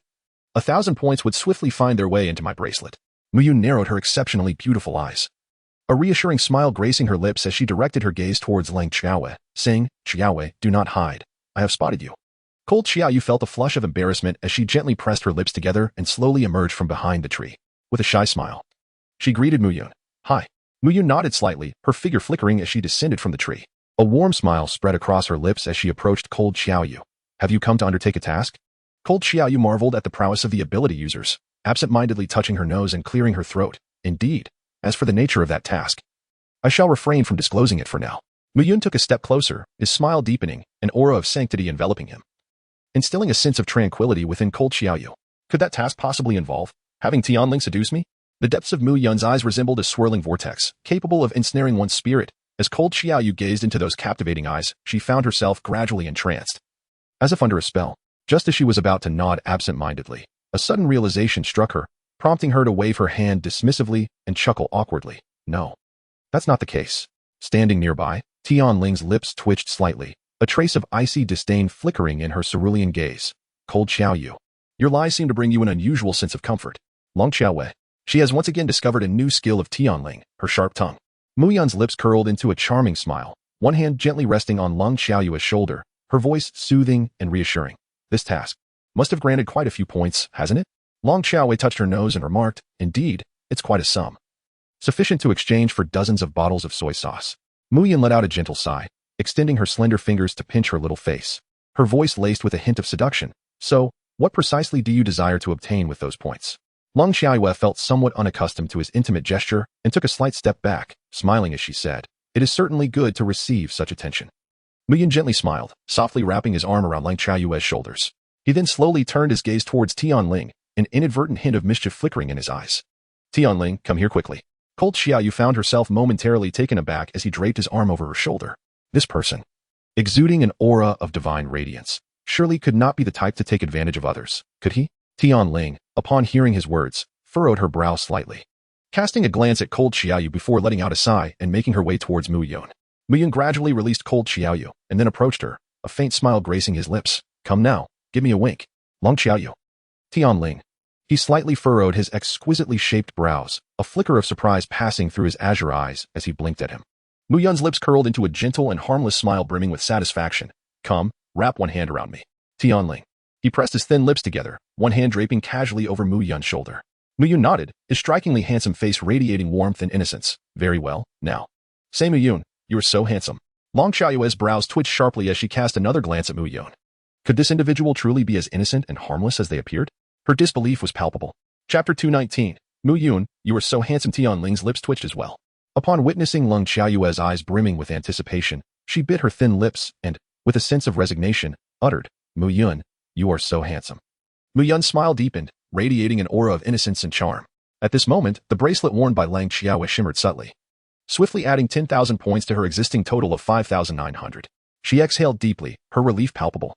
1,000 points would swiftly find their way into my bracelet. Mu Yun narrowed her exceptionally beautiful eyes, a reassuring smile gracing her lips as she directed her gaze towards Lung Xiaoyue, saying, "Xiaoyue, do not hide. I have spotted you." Cold Xiaoyu felt a flush of embarrassment as she gently pressed her lips together and slowly emerged from behind the tree. With a shy smile, she greeted Mu Yun. "Hi." Mu Yun nodded slightly, her figure flickering as she descended from the tree. A warm smile spread across her lips as she approached Cold Xiaoyu. "Have you come to undertake a task?" Cold Xiaoyu marveled at the prowess of the ability users, absent-mindedly touching her nose and clearing her throat. "Indeed. As for the nature of that task, I shall refrain from disclosing it for now." Mu Yun took a step closer, his smile deepening, an aura of sanctity enveloping him, instilling a sense of tranquility within Cold Xiaoyu. Could that task possibly involve having Tion Lan seduce me? The depths of Mu Yun's eyes resembled a swirling vortex, capable of ensnaring one's spirit. As Cold Xiaoyu gazed into those captivating eyes, she found herself gradually entranced, as if under a spell. Just as she was about to nod absent-mindedly, a sudden realization struck her, prompting her to wave her hand dismissively and chuckle awkwardly. "No, that's not the case." Standing nearby, Tion Lan's lips twitched slightly, a trace of icy disdain flickering in her cerulean gaze. "Cold Xiaoyu, your lies seem to bring you an unusual sense of comfort." Lung Xiaoyue, She has once again discovered a new skill of Tion Lan, her sharp tongue. Muyun's lips curled into a charming smile, one hand gently resting on Lung Xiaoyue's shoulder, her voice soothing and reassuring. This task must have granted quite a few points, hasn't it? Lung Xiaoyue touched her nose and remarked, indeed, it's quite a sum. Sufficient to exchange for dozens of bottles of soy sauce. Muyun let out a gentle sigh, extending her slender fingers to pinch her little face. Her voice laced with a hint of seduction. So, what precisely do you desire to obtain with those points? Lung Xiaoyue felt somewhat unaccustomed to his intimate gesture and took a slight step back, smiling as she said, it is certainly good to receive such attention. Muyun gently smiled, softly wrapping his arm around Lung Xiaoyue's shoulders. He then slowly turned his gaze towards Tion Lan, an inadvertent hint of mischief flickering in his eyes. Tion Lan, come here quickly. Cold Xiaoyu found herself momentarily taken aback as he draped his arm over her shoulder. This person, exuding an aura of divine radiance, surely could not be the type to take advantage of others, could he? Tion Lan, upon hearing his words, furrowed her brow slightly, casting a glance at Cold Xiaoyu before letting out a sigh and making her way towards Muyun. Muyun gradually released Cold Xiaoyu and then approached her, a faint smile gracing his lips. Come now, give me a wink. Lung Xiaoyu. Tion Lan. He slightly furrowed his exquisitely shaped brows, a flicker of surprise passing through his azure eyes as he blinked at him. Muyun's lips curled into a gentle and harmless smile brimming with satisfaction. Come, wrap one hand around me. Tion Lan. He pressed his thin lips together, one hand draping casually over Muyun's shoulder. Muyun nodded, his strikingly handsome face radiating warmth and innocence. Very well, now. Say Muyun, you are so handsome. Lung Xiaoyue's brows twitched sharply as she cast another glance at Muyun. Could this individual truly be as innocent and harmless as they appeared? Her disbelief was palpable. Chapter 219. Muyun, you are so handsome. Tion Lan's lips twitched as well. Upon witnessing Lung Xiaoyue's eyes brimming with anticipation, she bit her thin lips and, with a sense of resignation, uttered, Muyun, you are so handsome. Muyun's smile deepened, radiating an aura of innocence and charm. At this moment, the bracelet worn by Lung Xiaoyue shimmered subtly, swiftly adding 10,000 points to her existing total of 5,900. She exhaled deeply, her relief palpable,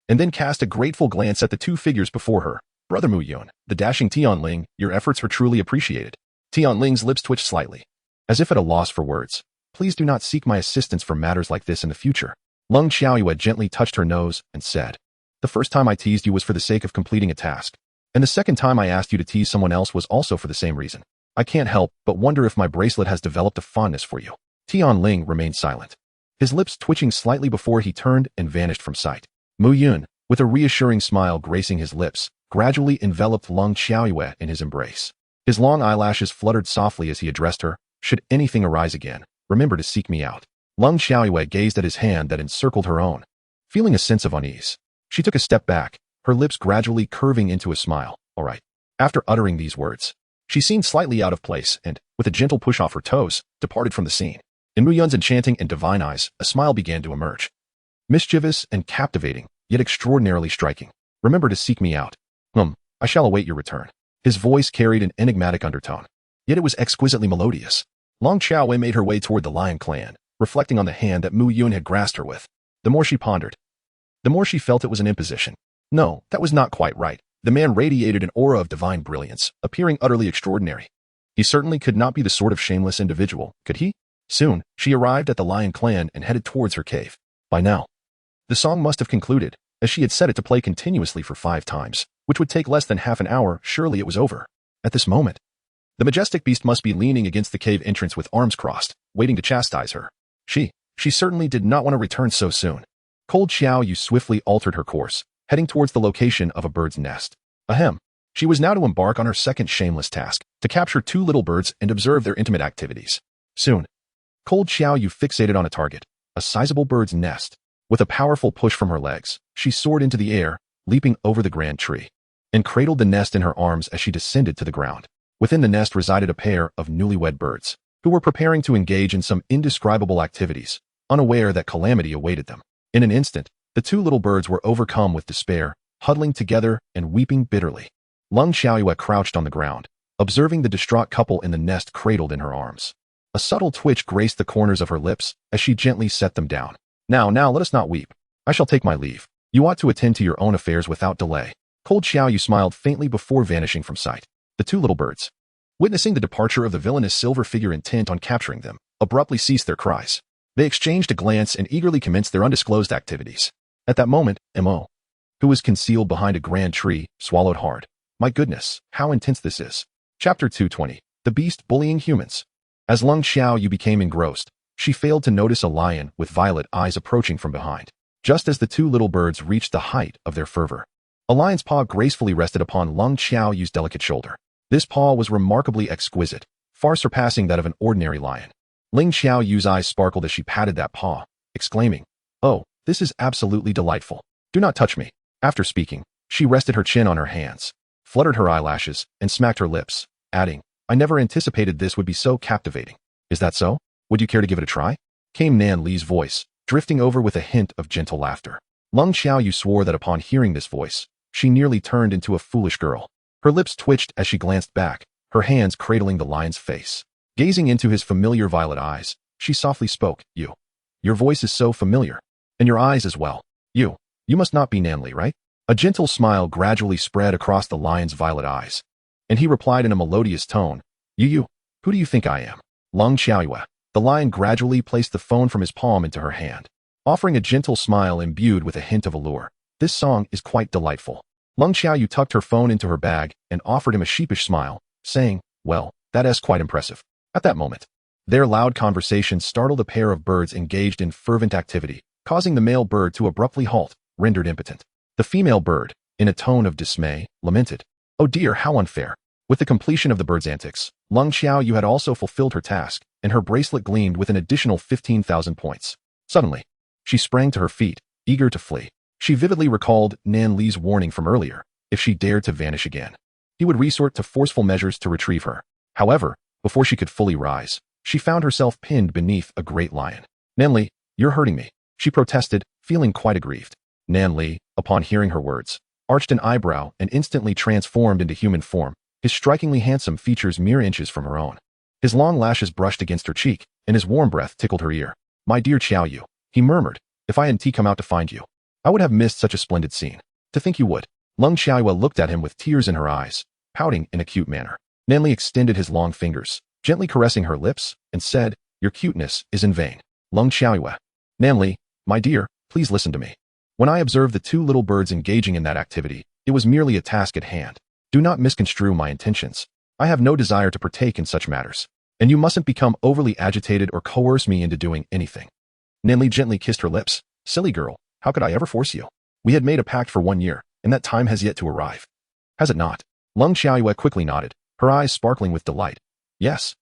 and then cast a grateful glance at the two figures before her. Brother Muyun, the dashing Tion Lan, your efforts were truly appreciated. Tion Lan's lips twitched slightly, as if at a loss for words. Please do not seek my assistance for matters like this in the future. Lung Xiaoyue gently touched her nose and said, the first time I teased you was for the sake of completing a task, and the second time I asked you to tease someone else was also for the same reason. I can't help but wonder if my bracelet has developed a fondness for you. Tion Lan remained silent, his lips twitching slightly before he turned and vanished from sight. Muyun, with a reassuring smile gracing his lips, gradually enveloped Lung Xiaoyue in his embrace. His long eyelashes fluttered softly as he addressed her. Should anything arise again, remember to seek me out. Lung Xiaoyue gazed at his hand that encircled her own, feeling a sense of unease. She took a step back, her lips gradually curving into a smile. All right. After uttering these words, she seemed slightly out of place and, with a gentle push off her toes, departed from the scene. In Muyun's enchanting and divine eyes, a smile began to emerge. Mischievous and captivating, yet extraordinarily striking. Remember to seek me out. I shall await your return. His voice carried an enigmatic undertone, yet it was exquisitely melodious. Lung Xiaoyue made her way toward the Lion Clan, reflecting on the hand that Muyun had grasped her with. The more she pondered, the more she felt it was an imposition. No, that was not quite right. The man radiated an aura of divine brilliance, appearing utterly extraordinary. He certainly could not be the sort of shameless individual, could he? Soon, she arrived at the Lion Clan and headed towards her cave. By now, the song must have concluded, as she had set it to play continuously for 5 times, which would take less than half an hour. Surely it was over. At this moment, the majestic beast must be leaning against the cave entrance with arms crossed, waiting to chastise her. She certainly did not want to return so soon. Cold Xiaoyu swiftly altered her course, heading towards the location of a bird's nest. Ahem. She was now to embark on her second shameless task, to capture 2 little birds and observe their intimate activities. Soon, Cold Xiaoyu fixated on a target, a sizable bird's nest. With a powerful push from her legs, she soared into the air, leaping over the grand tree, and cradled the nest in her arms as she descended to the ground. Within the nest resided a pair of newlywed birds, who were preparing to engage in some indescribable activities, unaware that calamity awaited them. In an instant, the 2 little birds were overcome with despair, huddling together and weeping bitterly. Lung Xiaoyue crouched on the ground, observing the distraught couple in the nest cradled in her arms. A subtle twitch graced the corners of her lips as she gently set them down. Now, let us not weep. I shall take my leave. You ought to attend to your own affairs without delay. Cold Xiaoyu smiled faintly before vanishing from sight. The 2 little birds, witnessing the departure of the villainous silver figure intent on capturing them, abruptly ceased their cries. They exchanged a glance and eagerly commenced their undisclosed activities. At that moment, Mo, who was concealed behind a grand tree, swallowed hard. My goodness, how intense this is. Chapter 220. The Beast Bullying Humans. As Lung Xiaoyu became engrossed, she failed to notice a lion with violet eyes approaching from behind. Just as the two little birds reached the height of their fervor, a lion's paw gracefully rested upon Lung Xiaoyu's delicate shoulder. This paw was remarkably exquisite, far surpassing that of an ordinary lion. Ling Xiaoyu's eyes sparkled as she patted that paw, exclaiming, "Oh, this is absolutely delightful. Do not touch me." After speaking, she rested her chin on her hands, fluttered her eyelashes, and smacked her lips, adding, "I never anticipated this would be so captivating. Is that so? Would you care to give it a try?" Came Nan Li's voice, drifting over with a hint of gentle laughter. Lung Xiaoyu swore that upon hearing this voice, she nearly turned into a foolish girl. Her lips twitched as she glanced back, her hands cradling the lion's face. Gazing into his familiar violet eyes, she softly spoke, Your voice is so familiar. And your eyes as well. You must not be Nan Li, right?" A gentle smile gradually spread across the lion's violet eyes, and he replied in a melodious tone, You, who do you think I am?" Lung Xiaoyu. The lion gradually placed the phone from his palm into her hand, offering a gentle smile imbued with a hint of allure. "This song is quite delightful." Lung Xiaoyu tucked her phone into her bag and offered him a sheepish smile, saying, "Well, that is quite impressive." At that moment, their loud conversation startled a pair of birds engaged in fervent activity, causing the male bird to abruptly halt, rendered impotent. The female bird, in a tone of dismay, lamented, "Oh dear, how unfair." With the completion of the bird's antics, Lung Xiaoyu had also fulfilled her task, and her bracelet gleamed with an additional 15,000 points. Suddenly, she sprang to her feet, eager to flee. She vividly recalled Nan Li's warning from earlier. If she dared to vanish again, he would resort to forceful measures to retrieve her. However, before she could fully rise, she found herself pinned beneath a great lion. "Nan Li, you're hurting me," she protested, feeling quite aggrieved. Nan Li, upon hearing her words, arched an eyebrow and instantly transformed into human form, his strikingly handsome features mere inches from her own. His long lashes brushed against her cheek, and his warm breath tickled her ear. "My dear Xiaoyu," he murmured, "if I hadn't come out to find you, I would have missed such a splendid scene." "To think you would." Lung Xiaoyu looked at him with tears in her eyes, pouting in a cute manner. Nan Li extended his long fingers, gently caressing her lips, and said, "Your cuteness is in vain." Lung Xiaoyu. "Nan Li, my dear, please listen to me. When I observed the two little birds engaging in that activity, it was merely a task at hand. Do not misconstrue my intentions. I have no desire to partake in such matters, and you mustn't become overly agitated or coerce me into doing anything." Nan Li gently kissed her lips. "Silly girl, how could I ever force you? We had made a pact for 1 year, and that time has yet to arrive. Has it not?" Lung Xiaoyu quickly nodded, her eyes sparkling with delight. Yes.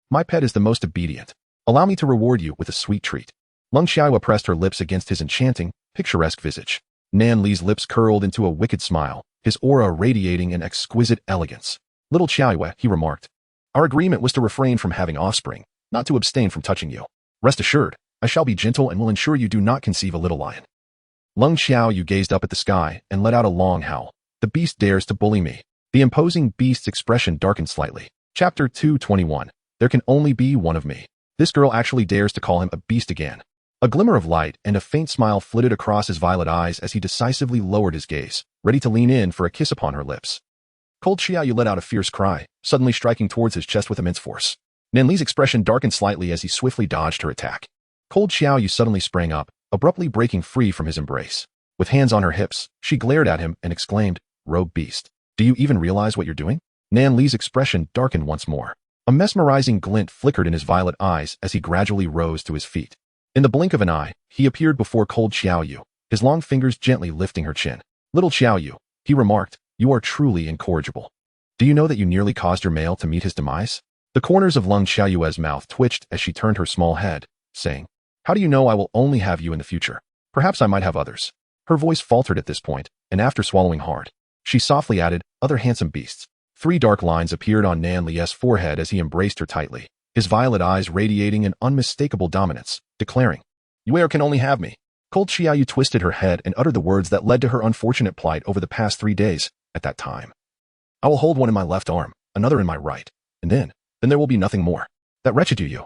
My pet is the most obedient. Allow me to reward you with a sweet treat." Lung Xiaoyu pressed her lips against his enchanting, picturesque visage. Nan Li's lips curled into a wicked smile, his aura radiating an exquisite elegance. "Little Xiaoyu," he remarked, "our agreement was to refrain from having offspring, not to abstain from touching you. Rest assured, I shall be gentle and will ensure you do not conceive a little lion." Lung Xiaoyu gazed up at the sky and let out a long howl. "The beast dares to bully me." The imposing beast's expression darkened slightly. Chapter 221. There can only be one of me. This girl actually dares to call him a beast again. A glimmer of light and a faint smile flitted across his violet eyes as he decisively lowered his gaze, ready to lean in for a kiss upon her lips. Cold Xiaoyu let out a fierce cry, suddenly striking towards his chest with immense force. Nan Li's expression darkened slightly as he swiftly dodged her attack. Cold Xiaoyu suddenly sprang up, abruptly breaking free from his embrace. With hands on her hips, she glared at him and exclaimed, "Rogue beast. Do you even realize what you're doing?" Nan Li's expression darkened once more. A mesmerizing glint flickered in his violet eyes as he gradually rose to his feet. In the blink of an eye, he appeared before Cold Xiaoyu, his long fingers gently lifting her chin. "Little Xiaoyu," he remarked, "you are truly incorrigible. Do you know that you nearly caused your male to meet his demise?" The corners of Lung Xiaoyu's mouth twitched as she turned her small head, saying, "How do you know I will only have you in the future? Perhaps I might have others." Her voice faltered at this point, and after swallowing hard, she softly added, "Other handsome beasts." 3 dark lines appeared on Nan Li's forehead as he embraced her tightly, his violet eyes radiating an unmistakable dominance, declaring, "You can only have me." Cold Xiaoyu twisted her head and uttered the words that led to her unfortunate plight over the past 3 days. At that time, "I will hold one in my left arm, another in my right, and then there will be nothing more." That wretched Yu,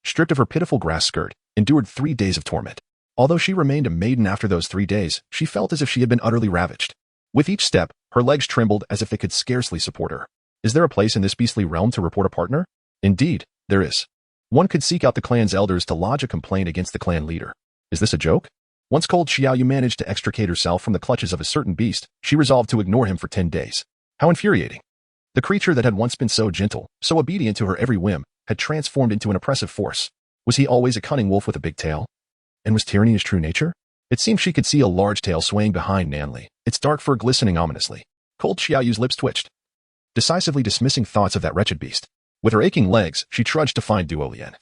stripped of her pitiful grass skirt, endured 3 days of torment. Although she remained a maiden after those 3 days, she felt as if she had been utterly ravaged. With each step, her legs trembled as if they could scarcely support her. Is there a place in this beastly realm to report a partner? Indeed, there is. One could seek out the clan's elders to lodge a complaint against the clan leader. Is this a joke? Once Cold Xiaoyu managed to extricate herself from the clutches of a certain beast, she resolved to ignore him for 10 days. How infuriating. The creature that had once been so gentle, so obedient to her every whim, had transformed into an oppressive force. Was he always a cunning wolf with a big tail? And was tyranny his true nature? It seemed she could see a large tail swaying behind Nanli, its dark fur glistening ominously. Cold Xiaoyu's lips twitched, decisively dismissing thoughts of that wretched beast. With her aching legs, she trudged to find Duo Lian,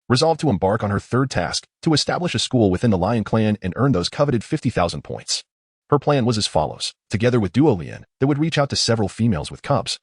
resolved to embark on her third task, to establish a school within the Lion clan and earn those coveted 50,000 points. Her plan was as follows. Together with Duo Lian, they would reach out to several females with cubs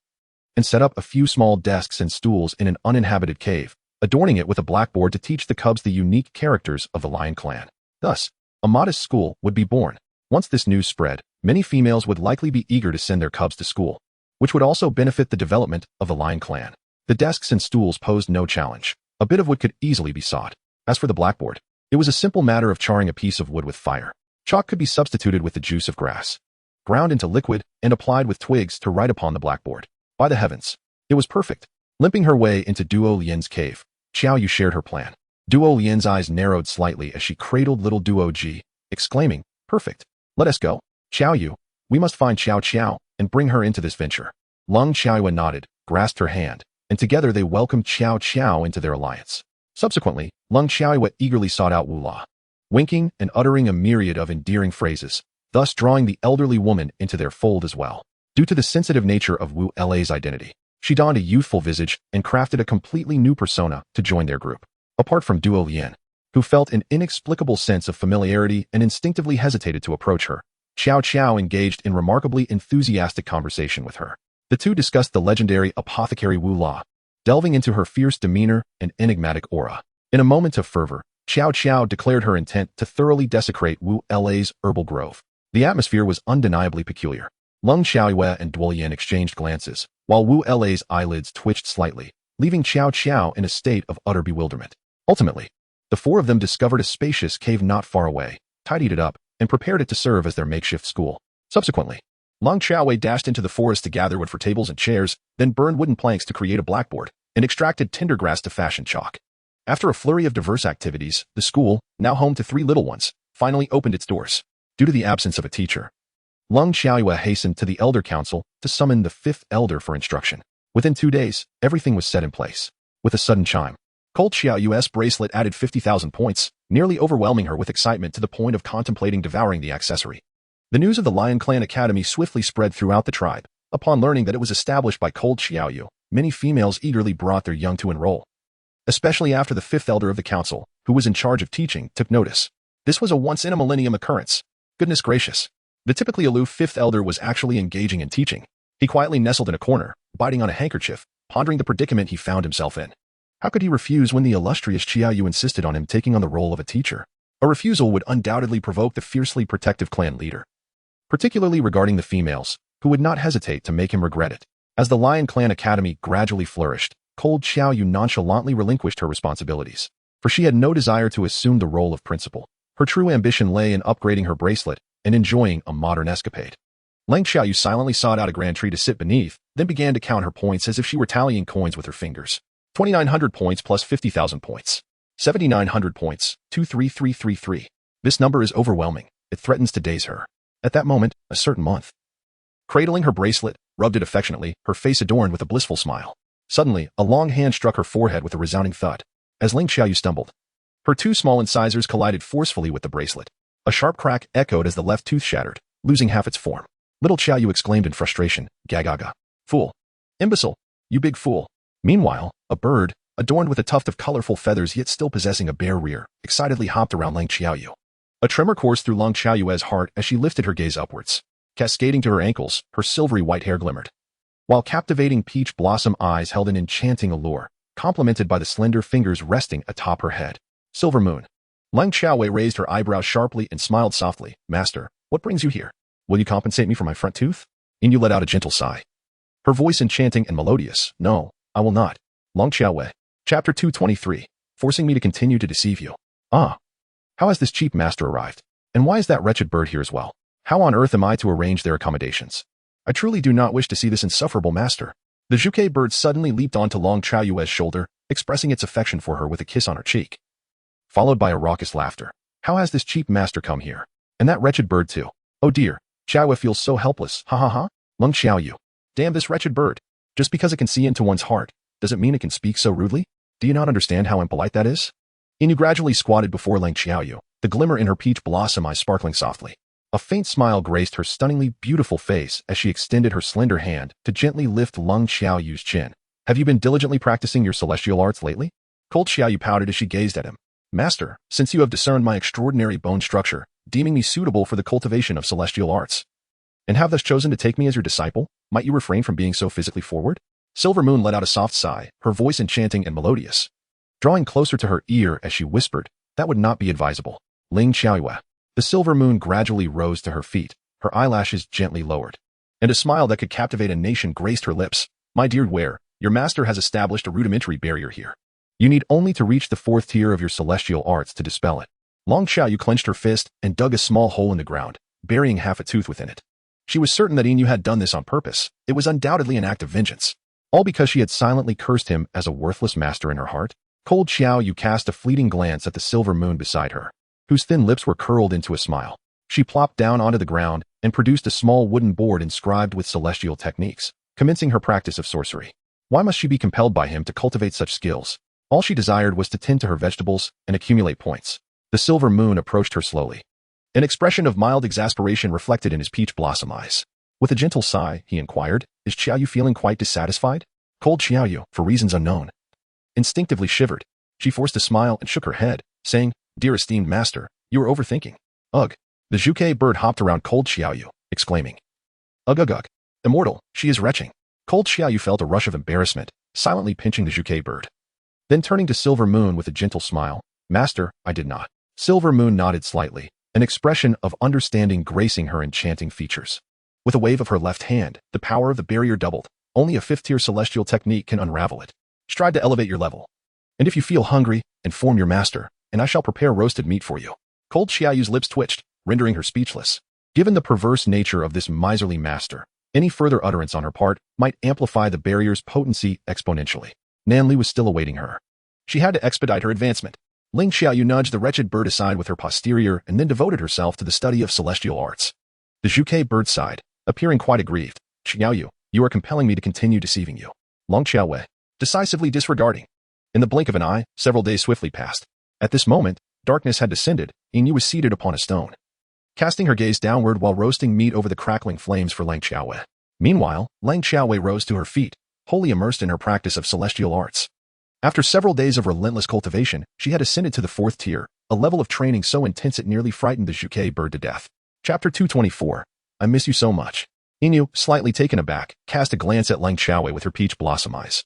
and set up a few small desks and stools in an uninhabited cave, adorning it with a blackboard to teach the cubs the unique characters of the Lion clan. Thus, a modest school would be born. Once this news spread, many females would likely be eager to send their cubs to school, which would also benefit the development of the Lion clan. The desks and stools posed no challenge. A bit of wood could easily be sought. As for the blackboard, it was a simple matter of charring a piece of wood with fire. Chalk could be substituted with the juice of grass, ground into liquid, and applied with twigs to write upon the blackboard. By the heavens, it was perfect. Limping her way into Duo Lian's cave, Xiaoyu shared her plan. Duo Lian's eyes narrowed slightly as she cradled little Duo Ji, exclaiming, "Perfect. Let us go. Xiaoyu, we must find Xiao Xiao and bring her into this venture." Lung Xiaoyu nodded, grasped her hand, and together they welcomed Xiao Xiao into their alliance. Subsequently, Lung Xiaoyu eagerly sought out Wu La, winking and uttering a myriad of endearing phrases, thus drawing the elderly woman into their fold as well. Due to the sensitive nature of Wu La's identity, she donned a youthful visage and crafted a completely new persona to join their group. Apart from Duo Lian, who felt an inexplicable sense of familiarity and instinctively hesitated to approach her, Xiao Xiao engaged in remarkably enthusiastic conversation with her. The two discussed the legendary apothecary Wu La, delving into her fierce demeanor and enigmatic aura. In a moment of fervor, Xiao Xiao declared her intent to thoroughly desecrate Wu La's herbal grove. The atmosphere was undeniably peculiar. Lung Xiaoyu and Duo Lian exchanged glances, while Wu La's eyelids twitched slightly, leaving Xiao Xiao in a state of utter bewilderment. Ultimately, the four of them discovered a spacious cave not far away, tidied it up, and prepared it to serve as their makeshift school. Subsequently, Lung Xiaowei dashed into the forest to gather wood for tables and chairs, then burned wooden planks to create a blackboard, and extracted tinder grass to fashion chalk. After a flurry of diverse activities, the school, now home to 3 little ones, finally opened its doors. Due to the absence of a teacher, Lung Xiaoyu hastened to the Elder Council to summon the 5th Elder for instruction. Within 2 days, everything was set in place. With a sudden chime, Cold Xiaoyu's bracelet added 50,000 points, nearly overwhelming her with excitement to the point of contemplating devouring the accessory. The news of the Lion Clan Academy swiftly spread throughout the tribe. Upon learning that it was established by Cold Xiaoyu, many females eagerly brought their young to enroll. Especially after the 5th Elder of the Council, who was in charge of teaching, took notice. This was a once-in-a-millennium occurrence. Goodness gracious. The typically aloof 5th Elder was actually engaging in teaching. He quietly nestled in a corner, biting on a handkerchief, pondering the predicament he found himself in. How could he refuse when the illustrious Xiaoyu insisted on him taking on the role of a teacher? A refusal would undoubtedly provoke the fiercely protective clan leader, particularly regarding the females, who would not hesitate to make him regret it. As the Lion Clan Academy gradually flourished, Cold Xiaoyu nonchalantly relinquished her responsibilities, for she had no desire to assume the role of principal. Her true ambition lay in upgrading her bracelet and enjoying a modern escapade. Lang Xiaoyu silently sought out a grand tree to sit beneath, then began to count her points as if she were tallying coins with her fingers. 2,900 points plus 50,000 points. 7,900 points, 23333. This number is overwhelming. It threatens to daze her. At that moment, a certain month. Cradling her bracelet, rubbed it affectionately, her face adorned with a blissful smile. Suddenly, a long hand struck her forehead with a resounding thud. As Ling Xiaoyu stumbled, her 2 small incisors collided forcefully with the bracelet. A sharp crack echoed as the left tooth shattered, losing half its form. Little Xiaoyu exclaimed in frustration, "Gagaga. Fool. Imbecile. You big fool." Meanwhile, a bird, adorned with a tuft of colorful feathers yet still possessing a bare rear, excitedly hopped around Lang Xiaoyu. A tremor coursed through Lang Xiaoyu's heart as she lifted her gaze upwards. Cascading to her ankles, her silvery white hair glimmered, while captivating peach blossom eyes held an enchanting allure, complemented by the slender fingers resting atop her head. Silver moon. Lang Xiaowei raised her eyebrows sharply and smiled softly. "Master, what brings you here? Will you compensate me for my front tooth?" Inu let out a gentle sigh, her voice enchanting and melodious. "No, I will not." Lang Xiaowei. Chapter 223. Forcing me to continue to deceive you. Ah. How has this cheap master arrived? And why is that wretched bird here as well? How on earth am I to arrange their accommodations? I truly do not wish to see this insufferable master. The Zhuke bird suddenly leaped onto Lang Xiaoyu's shoulder, expressing its affection for her with a kiss on her cheek, followed by a raucous laughter. How has this cheap master come here? And that wretched bird too. Oh dear, Xiaoyu feels so helpless. Ha ha ha. Lang Xiaoyu. Damn this wretched bird. Just because it can see into one's heart, does it mean it can speak so rudely? Do you not understand how impolite that is? Inu gradually squatted before Lang Xiaoyu, the glimmer in her peach blossom eyes sparkling softly. A faint smile graced her stunningly beautiful face as she extended her slender hand to gently lift Lung Xiaoyu's chin. Have you been diligently practicing your celestial arts lately? Cold Xiaoyu pouted as she gazed at him. Master, since you have discerned my extraordinary bone structure, deeming me suitable for the cultivation of celestial arts, and have thus chosen to take me as your disciple, might you refrain from being so physically forward? Silver Moon let out a soft sigh, her voice enchanting and melodious. Drawing closer to her ear as she whispered, that would not be advisable. Ling Xiaoyue. The Silver Moon gradually rose to her feet, her eyelashes gently lowered. And a smile that could captivate a nation graced her lips. My dear Ware, your master has established a rudimentary barrier here. You need only to reach the 4th tier of your celestial arts to dispel it. Long Xiaoyu clenched her fist and dug a small hole in the ground, burying half a tooth within it. She was certain that Inu had done this on purpose. It was undoubtedly an act of vengeance. All because she had silently cursed him as a worthless master in her heart. Cold Xiaoyu cast a fleeting glance at the Silver Moon beside her, whose thin lips were curled into a smile. She plopped down onto the ground and produced a small wooden board inscribed with celestial techniques, commencing her practice of sorcery. Why must she be compelled by him to cultivate such skills? All she desired was to tend to her vegetables and accumulate points. The Silver Moon approached her slowly. An expression of mild exasperation reflected in his peach blossom eyes. With a gentle sigh, he inquired, is Xiaoyu feeling quite dissatisfied? Cold Xiaoyu, for reasons unknown, instinctively shivered. She forced a smile and shook her head, saying, Dear esteemed master, you are overthinking. Ugh. The Zhuke bird hopped around Cold Xiaoyu, exclaiming, Ugh ugh ugh. Immortal, she is retching. Cold Xiaoyu felt a rush of embarrassment, silently pinching the Zhuke bird. Then turning to Silver Moon with a gentle smile, Master, I did not. Silver Moon nodded slightly, an expression of understanding gracing her enchanting features. With a wave of her left hand, the power of the barrier doubled. Only a 5th-tier celestial technique can unravel it. Strive to elevate your level. And if you feel hungry, inform your master, and I shall prepare roasted meat for you. Cold Xiaoyu's lips twitched, rendering her speechless. Given the perverse nature of this miserly master, any further utterance on her part might amplify the barrier's potency exponentially. Nanli was still awaiting her. She had to expedite her advancement. Ling Xiaoyu nudged the wretched bird aside with her posterior and then devoted herself to the study of celestial arts. The Zhuke bird sighed, appearing quite aggrieved. Xiaoyu, you are compelling me to continue deceiving you. Long Xiaowei, decisively disregarding. In the blink of an eye, several days swiftly passed. At this moment, darkness had descended, and Yu was seated upon a stone, casting her gaze downward while roasting meat over the crackling flames for Lang Xiaowei. Meanwhile, Lang Xiaowei rose to her feet, wholly immersed in her practice of celestial arts. After several days of relentless cultivation, she had ascended to the 4th tier, a level of training so intense it nearly frightened the Zhuke bird to death. Chapter 224. I miss you so much. Inu, slightly taken aback, cast a glance at Lang Xiaowei with her peach blossom eyes,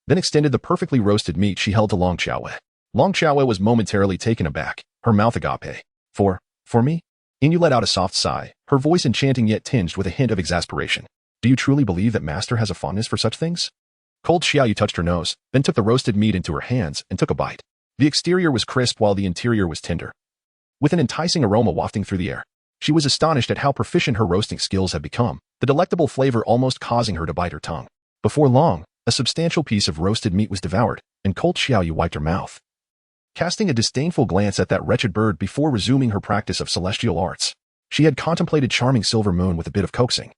then extended the perfectly roasted meat she held to Long Xiaowei. Long Xiaowei was momentarily taken aback, her mouth agape. For me? Inu let out a soft sigh, her voice enchanting yet tinged with a hint of exasperation. Do you truly believe that master has a fondness for such things? Cold Xiaoyu touched her nose, then took the roasted meat into her hands and took a bite. The exterior was crisp while the interior was tender, with an enticing aroma wafting through the air. She was astonished at how proficient her roasting skills had become, the delectable flavor almost causing her to bite her tongue. Before long, a substantial piece of roasted meat was devoured, and Cold Xiaoyu wiped her mouth, casting a disdainful glance at that wretched bird before resuming her practice of celestial arts. She had contemplated charming Silver Moon with a bit of coaxing,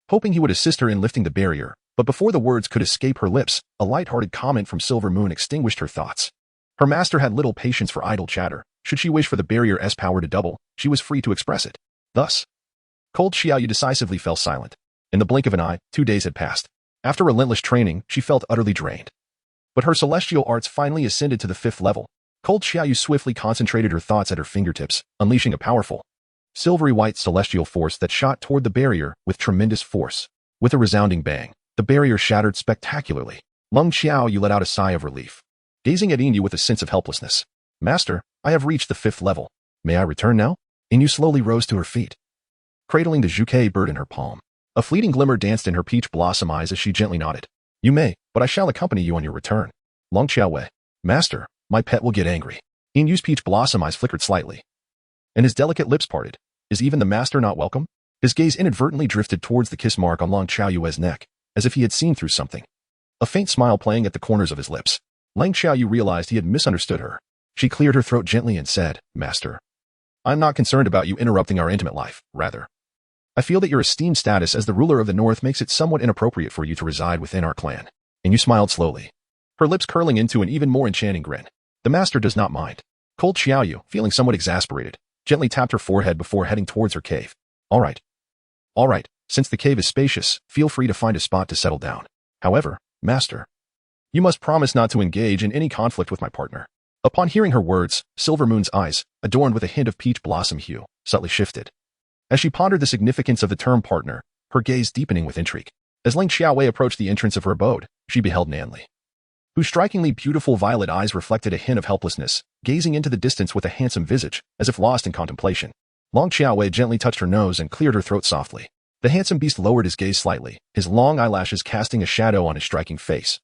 hoping he would assist her in lifting the barrier, but before the words could escape her lips, a light-hearted comment from Silver Moon extinguished her thoughts. Her master had little patience for idle chatter. Should she wish for the barrier's power to double, she was free to express it. Thus, Cold Xiaoyu decisively fell silent. In the blink of an eye, 2 days had passed. After relentless training, she felt utterly drained. But her celestial arts finally ascended to the 5th level. Cold Xiaoyu swiftly concentrated her thoughts at her fingertips, unleashing a powerful, silvery white celestial force that shot toward the barrier with tremendous force. With a resounding bang, the barrier shattered spectacularly. Lung Xiaoyu let out a sigh of relief, gazing at Inu with a sense of helplessness. Master, I have reached the 5th level. May I return now? Inu slowly rose to her feet, cradling the Zhuke bird in her palm. A fleeting glimmer danced in her peach blossom eyes as she gently nodded. You may, but I shall accompany you on your return. Long Xiaowei. Master, my pet will get angry. Inu's peach blossom eyes flickered slightly, and his delicate lips parted. Is even the master not welcome? His gaze inadvertently drifted towards the kiss mark on Long Xiaoyu's neck, as if he had seen through something. A faint smile playing at the corners of his lips. Lang Xiaoyu realized he had misunderstood her. She cleared her throat gently and said, Master, I'm not concerned about you interrupting our intimate life. Rather, I feel that your esteemed status as the ruler of the North makes it somewhat inappropriate for you to reside within our clan. And you smiled slowly, her lips curling into an even more enchanting grin. The master does not mind. Cold Xiaoyu, feeling somewhat exasperated, gently tapped her forehead before heading towards her cave. All right. Since the cave is spacious, feel free to find a spot to settle down. However, master, you must promise not to engage in any conflict with my partner. Upon hearing her words, Silver Moon's eyes, adorned with a hint of peach blossom hue, subtly shifted. As she pondered the significance of the term partner, her gaze deepening with intrigue. As Ling Xiaowei approached the entrance of her abode, she beheld Nanli, whose strikingly beautiful violet eyes reflected a hint of helplessness, gazing into the distance with a handsome visage, as if lost in contemplation. Long Xiaowei gently touched her nose and cleared her throat softly. The handsome beast lowered his gaze slightly, his long eyelashes casting a shadow on his striking face,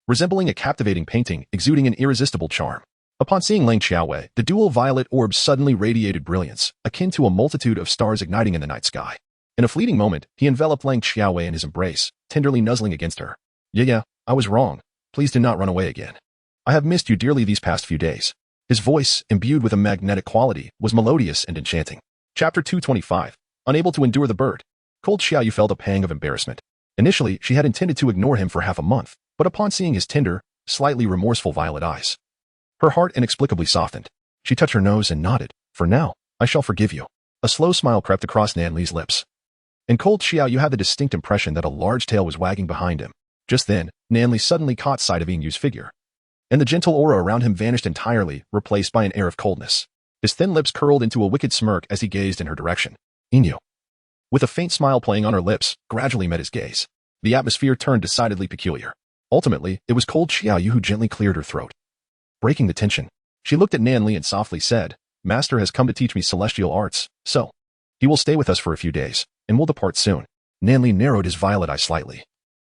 resembling a captivating painting, exuding an irresistible charm. Upon seeing Ling Xiaowei, the dual violet orbs suddenly radiated brilliance, akin to a multitude of stars igniting in the night sky. In a fleeting moment, he enveloped Ling Xiaowei in his embrace, tenderly nuzzling against her. Yeah, I was wrong. Please do not run away again. I have missed you dearly these past few days. His voice, imbued with a magnetic quality, was melodious and enchanting. Chapter 225. Unable to endure the bird. Cold Xiaoyu felt a pang of embarrassment. Initially, she had intended to ignore him for half a month, but upon seeing his tender, slightly remorseful violet eyes, her heart inexplicably softened. She touched her nose and nodded. For now, I shall forgive you. A slow smile crept across Nanli's lips. And Cold Xiaoyu had the distinct impression that a large tail was wagging behind him. Just then, Nanli suddenly caught sight of Inyu's figure, and the gentle aura around him vanished entirely, replaced by an air of coldness. His thin lips curled into a wicked smirk as he gazed in her direction. Inyu, with a faint smile playing on her lips, gradually met his gaze. The atmosphere turned decidedly peculiar. Ultimately, it was Cold Xiaoyu who gently cleared her throat. Breaking the tension, she looked at Nanli and softly said, Master has come to teach me celestial arts, so he will stay with us for a few days, and will depart soon. Nanli narrowed his violet eye slightly,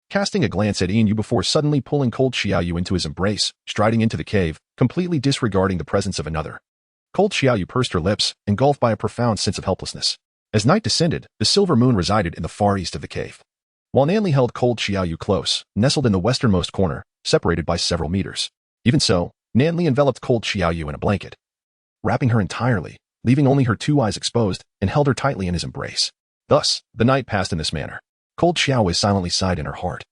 casting a glance at Inyu before suddenly pulling Cold Xiaoyu into his embrace, striding into the cave, completely disregarding the presence of another. Cold Xiaoyu pursed her lips, engulfed by a profound sense of helplessness. As night descended, the silver moon resided in the far east of the cave, while Nanli held Cold Xiaoyu close, nestled in the westernmost corner, separated by several meters. Even so, Nanli enveloped Cold Xiaoyu in a blanket, wrapping her entirely, leaving only her two eyes exposed, and held her tightly in his embrace. Thus, the night passed in this manner. Cold Xiaowei silently sighed in her heart,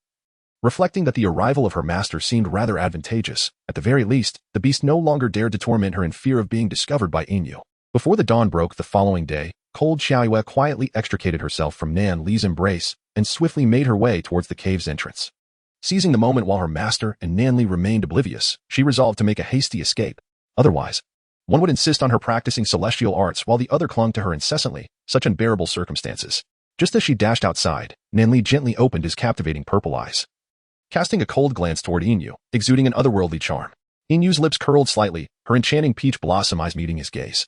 reflecting that the arrival of her master seemed rather advantageous. At the very least, the beast no longer dared to torment her in fear of being discovered by Inyu. Before the dawn broke the following day, Cold Xiaowei quietly extricated herself from Nanli's embrace and swiftly made her way towards the cave's entrance. Seizing the moment while her master and Nanli remained oblivious, she resolved to make a hasty escape. Otherwise, one would insist on her practicing celestial arts while the other clung to her incessantly, such unbearable circumstances. Just as she dashed outside, Nanli gently opened his captivating purple eyes, casting a cold glance toward Inyu, exuding an otherworldly charm. Inyu's lips curled slightly, her enchanting peach blossom eyes meeting his gaze,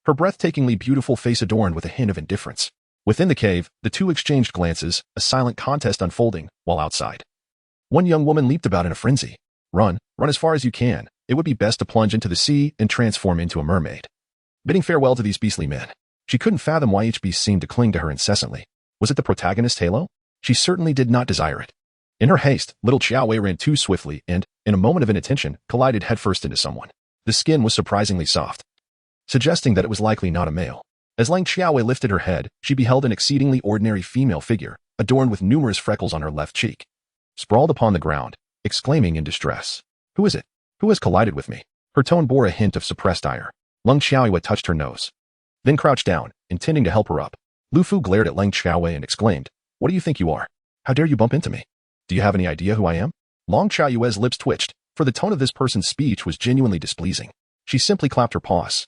her breathtakingly beautiful face adorned with a hint of indifference. Within the cave, the two exchanged glances, a silent contest unfolding, while outside, one young woman leaped about in a frenzy. Run as far as you can. It would be best to plunge into the sea and transform into a mermaid. Bidding farewell to these beastly men, she couldn't fathom why each beast seemed to cling to her incessantly. Was it the protagonist's halo? She certainly did not desire it. In her haste, little Xiaowei ran too swiftly and, in a moment of inattention, collided headfirst into someone. The skin was surprisingly soft, suggesting that it was likely not a male. As Ling Xiaowei lifted her head, she beheld an exceedingly ordinary female figure, adorned with numerous freckles on her left cheek, sprawled upon the ground, exclaiming in distress. Who is it? Who has collided with me? Her tone bore a hint of suppressed ire. Ling Xiaowei touched her nose, then crouched down, intending to help her up. Lu Fu glared at Ling Xiaowei and exclaimed, What do you think you are? How dare you bump into me? Do you have any idea who I am? Long Xiaoyue's lips twitched, for the tone of this person's speech was genuinely displeasing. She simply clapped her paws,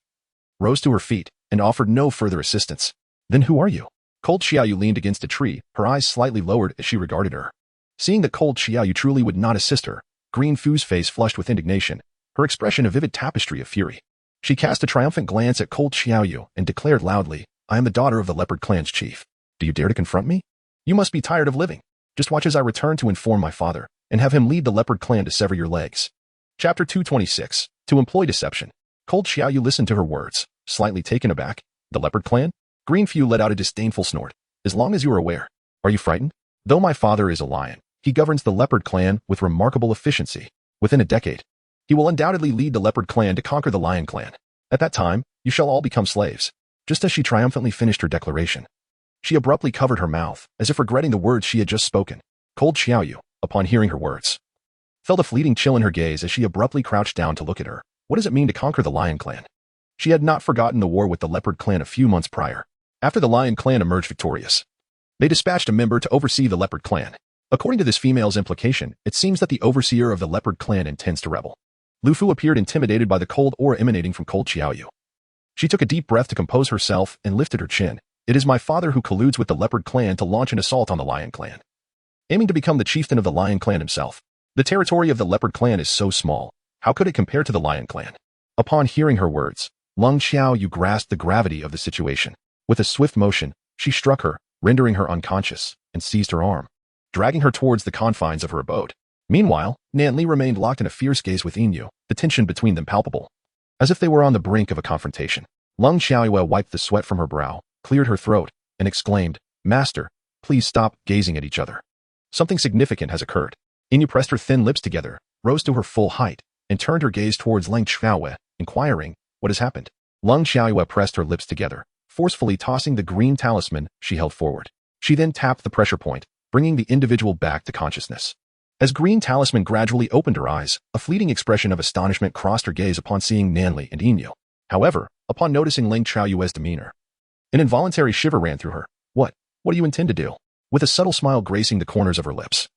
rose to her feet, and offered no further assistance. Then who are you? Cold Xiaoyu leaned against a tree, her eyes slightly lowered as she regarded her. Seeing that Cold Xiaoyu truly would not assist her, Green Fu's face flushed with indignation, her expression a vivid tapestry of fury. She cast a triumphant glance at Cold Xiaoyu and declared loudly, I am the daughter of the Leopard Clan's chief. Do you dare to confront me? You must be tired of living. Just watch as I return to inform my father, and have him lead the Leopard Clan to sever your legs. Chapter 226. To employ deception. Cold Xiaoyu listened to her words, slightly taken aback. The Leopard Clan? Green Fu let out a disdainful snort. As long as you are aware. Are you frightened? Though my father is a lion, he governs the Leopard Clan with remarkable efficiency. Within a decade, he will undoubtedly lead the Leopard Clan to conquer the Lion Clan. At that time, you shall all become slaves. Just as she triumphantly finished her declaration, She abruptly covered her mouth, as if regretting the words she had just spoken. Cold Xiaoyu, upon hearing her words, felt a fleeting chill in her gaze as she abruptly crouched down to look at her. What does it mean to conquer the Lion Clan? She had not forgotten the war with the Leopard Clan a few months prior. After the Lion Clan emerged victorious, they dispatched a member to oversee the Leopard Clan. According to this female's implication, it seems that the overseer of the Leopard Clan intends to rebel. Lu Fu appeared intimidated by the cold aura emanating from Cold Xiaoyu. She took a deep breath to compose herself and lifted her chin. It is my father who colludes with the Leopard Clan to launch an assault on the Lion Clan, aiming to become the chieftain of the Lion Clan himself. The territory of the Leopard Clan is so small. How could it compare to the Lion Clan? Upon hearing her words, Lung Xiaoyu grasped the gravity of the situation. With a swift motion, she struck her, rendering her unconscious, and seized her arm, dragging her towards the confines of her abode. Meanwhile, Nan Li remained locked in a fierce gaze with Inu, the tension between them palpable, as if they were on the brink of a confrontation. Lung Xiaoyu wiped the sweat from her brow, cleared her throat, and exclaimed, "Master, please stop gazing at each other. Something significant has occurred." Inu pressed her thin lips together, rose to her full height, and turned her gaze towards Lung Xiaoyu, inquiring, "What has happened?" Lung Xiaoyu pressed her lips together, forcefully tossing the green talisman she held forward. She then tapped the pressure point, bringing the individual back to consciousness. As green talisman gradually opened her eyes, a fleeting expression of astonishment crossed her gaze upon seeing Nanli and Inu. However, upon noticing Lung Xiaoyu's demeanor, an involuntary shiver ran through her. What do you intend to do?" With a subtle smile gracing the corners of her lips,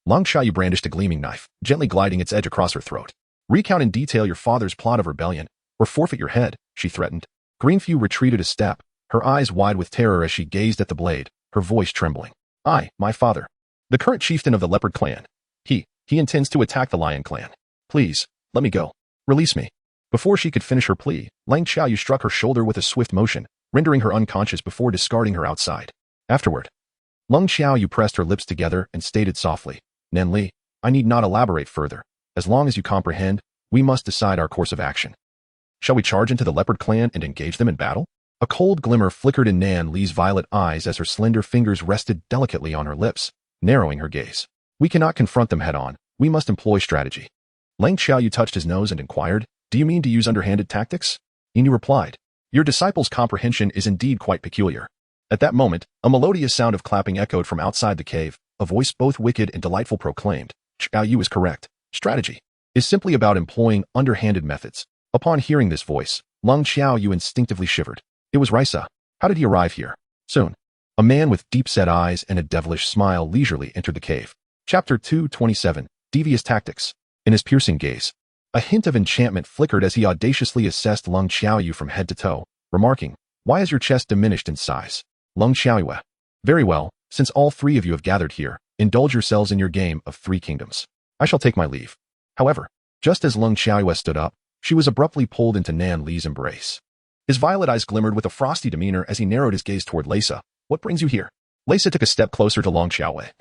Lung Xiaoyu brandished a gleaming knife, gently gliding its edge across her throat. "Recount in detail your father's plot of rebellion, or forfeit your head," she threatened. Greenfew retreated a step, her eyes wide with terror as she gazed at the blade, her voice trembling. My father, the current chieftain of the Leopard Clan. He intends to attack the Lion Clan. Please, let me go. Release me." Before she could finish her plea, Lung Xiaoyu struck her shoulder with a swift motion, rendering her unconscious before discarding her outside. Afterward, Lung Xiaoyu pressed her lips together and stated softly, "Nan Li, I need not elaborate further. As long as you comprehend, we must decide our course of action. Shall we charge into the Leopard Clan and engage them in battle?" A cold glimmer flickered in Nan Li's violet eyes as her slender fingers rested delicately on her lips, narrowing her gaze. "We cannot confront them head-on. We must employ strategy." Lung Xiaoyu touched his nose and inquired, "Do you mean to use underhanded tactics?" Inu replied, "Your disciple's comprehension is indeed quite peculiar." At that moment, a melodious sound of clapping echoed from outside the cave. A voice both wicked and delightful proclaimed, "Xiaoyu is correct. Strategy is simply about employing underhanded methods." Upon hearing this voice, Lung Xiaoyu instinctively shivered. It was Leisa. How did he arrive here? Soon, a man with deep-set eyes and a devilish smile leisurely entered the cave. Chapter 227, Devious Tactics. In his piercing gaze, a hint of enchantment flickered as he audaciously assessed Lung Xiaoyu from head to toe, remarking, "Why has your chest diminished in size?" Lung Xiaoyu. "Very well, since all three of you have gathered here, indulge yourselves in your game of 3 kingdoms. I shall take my leave." However, just as Lung Xiaoyu stood up, she was abruptly pulled into Nan Li's embrace. His violet eyes glimmered with a frosty demeanor as he narrowed his gaze toward Leisa. "What brings you here?" Leisa took a step closer to Lung Xiaoyu,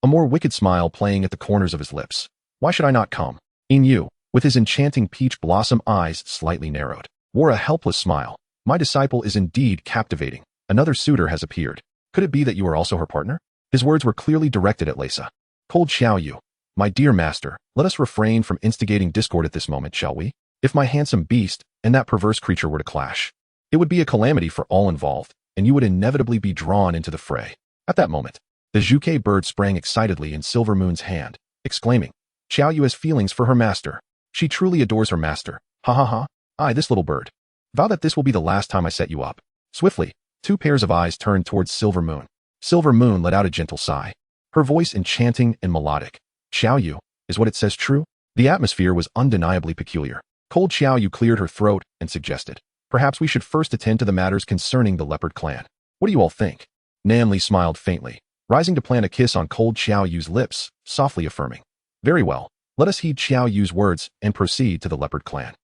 a more wicked smile playing at the corners of his lips. "Why should I not come?" Inu, with his enchanting peach blossom eyes slightly narrowed, wore a helpless smile. "My disciple is indeed captivating. Another suitor has appeared. Could it be that you are also her partner?" His words were clearly directed at Leisa. "Cold Xiaoyu, my dear master, let us refrain from instigating discord at this moment, shall we? If my handsome beast and that perverse creature were to clash, it would be a calamity for all involved, and you would inevitably be drawn into the fray." At that moment, the Zhuke bird sprang excitedly in Silver Moon's hand, exclaiming, "Xiaoyu has feelings for her master. She truly adores her master. Ha ha ha. Aye, this little bird. Vow that this will be the last time I set you up." Swiftly, 2 pairs of eyes turned towards Silver Moon. Silver Moon let out a gentle sigh, her voice enchanting and melodic. "Xiaoyu, is what it says true?" The atmosphere was undeniably peculiar. Cold Xiaoyu cleared her throat and suggested, "Perhaps we should first attend to the matters concerning the Leopard Clan. What do you all think?" Nan Li smiled faintly, rising to plant a kiss on Cold Xiaoyu's lips, softly affirming, "Very well, let us heed Xiaoyu's words and proceed to the Leopard Clan."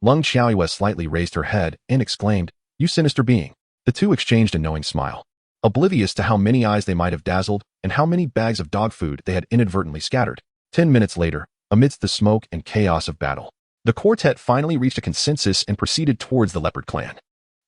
Lung Xiaoyu slightly raised her head and exclaimed, "You sinister being." The two exchanged a knowing smile, oblivious to how many eyes they might have dazzled and how many bags of dog food they had inadvertently scattered. 10 minutes later, amidst the smoke and chaos of battle, the quartet finally reached a consensus and proceeded towards the Leopard Clan.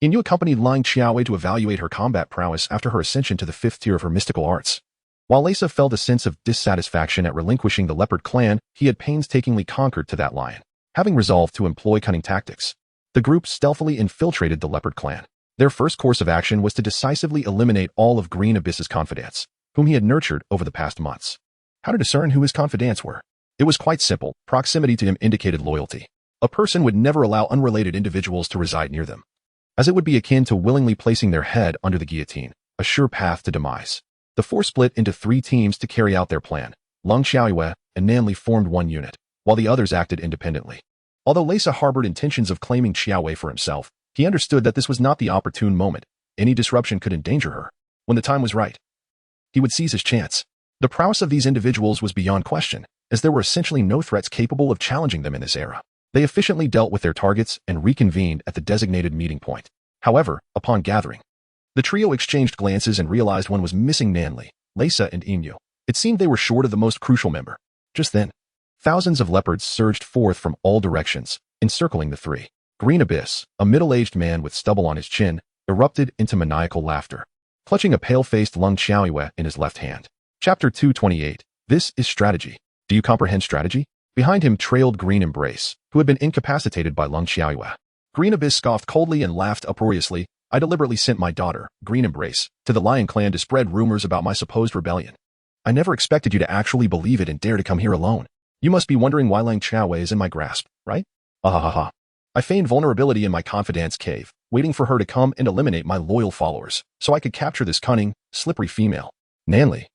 Inu accompanied Lung Xiaoyu to evaluate her combat prowess after her ascension to the 5th tier of her mystical arts. While Leisa felt a sense of dissatisfaction at relinquishing the Leopard Clan he had painstakingly conquered to that lion, having resolved to employ cunning tactics, the group stealthily infiltrated the Leopard Clan. Their first course of action was to decisively eliminate all of Green Abyss's confidants, whom he had nurtured over the past months. How to discern who his confidants were? It was quite simple. Proximity to him indicated loyalty. A person would never allow unrelated individuals to reside near them, as it would be akin to willingly placing their head under the guillotine, a sure path to demise. The four split into 3 teams to carry out their plan. Lung Xiaoyue and Nanli formed one unit, while the others acted independently. Although Leisa harbored intentions of claiming Xiaowei for himself, he understood that this was not the opportune moment. Any disruption could endanger her. When the time was right, he would seize his chance. The prowess of these individuals was beyond question, as there were essentially no threats capable of challenging them in this era. They efficiently dealt with their targets and reconvened at the designated meeting point. However, upon gathering, the trio exchanged glances and realized one was missing: Nanli, Leisa, and Emu. It seemed they were short of the most crucial member. Just then, thousands of leopards surged forth from all directions, encircling the 3. Green Abyss, a middle-aged man with stubble on his chin, erupted into maniacal laughter, clutching a pale-faced Lung Xiaoyue in his left hand. Chapter 228. This is strategy. Do you comprehend strategy? Behind him trailed Green Embrace, who had been incapacitated by Lung Xiaoyue. Green Abyss scoffed coldly and laughed uproariously. I deliberately sent my daughter, Green Embrace, to the Lion Clan to spread rumors about my supposed rebellion. I never expected you to actually believe it and dare to come here alone. You must be wondering why Lang Xiaowei is in my grasp, right? Ahahaha. I feigned vulnerability in my confidant's cave, waiting for her to come and eliminate my loyal followers, so I could capture this cunning, slippery female. Nanli,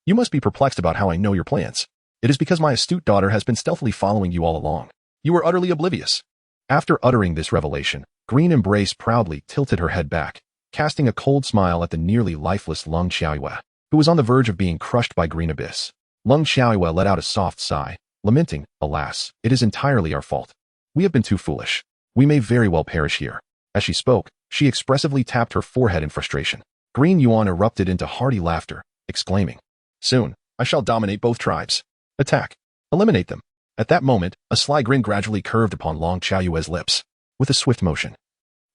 you must be perplexed about how I know your plans. It is because my astute daughter has been stealthily following you all along. You were utterly oblivious. After uttering this revelation, Green Embrace proudly tilted her head back, casting a cold smile at the nearly lifeless Lung Xiaoyue, who was on the verge of being crushed by Green Abyss. Lung Xiaoyue let out a soft sigh, lamenting, alas, it is entirely our fault. We have been too foolish. We may very well perish here. As she spoke, she expressively tapped her forehead in frustration. Green Yuan erupted into hearty laughter, exclaiming, soon, I shall dominate both tribes. Attack. Eliminate them. At that moment, a sly grin gradually curved upon Lung Xiaoyue's lips. With a swift motion,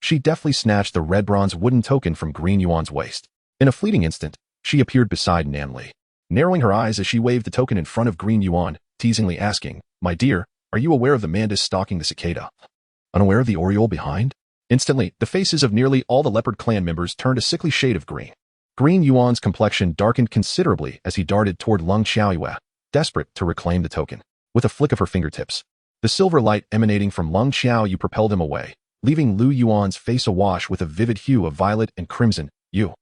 she deftly snatched the red bronze wooden token from Green Yuan's waist. In a fleeting instant, she appeared beside Nanli, narrowing her eyes as she waved the token in front of Green Yuan, teasingly asking, my dear, are you aware of the Mandis stalking the cicada? Unaware of the Oriole behind? Instantly, the faces of nearly all the leopard clan members turned a sickly shade of green. Green Yuan's complexion darkened considerably as he darted toward Lung Xiaoyue, desperate to reclaim the token. With a flick of her fingertips, the silver light emanating from Lung Xiaoyue propelled him away, leaving Lu Yuan's face awash with a vivid hue of violet and crimson. You.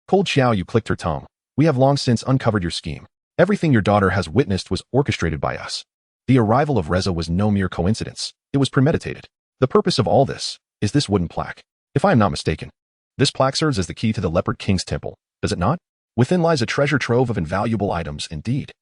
Cold Xiaoyue clicked her tongue. We have long since uncovered your scheme. Everything your daughter has witnessed was orchestrated by us. The arrival of Reza was no mere coincidence. It was premeditated. The purpose of all this is this wooden plaque. If I am not mistaken, this plaque serves as the key to the Leopard King's temple, does it not? Within lies a treasure trove of invaluable items indeed.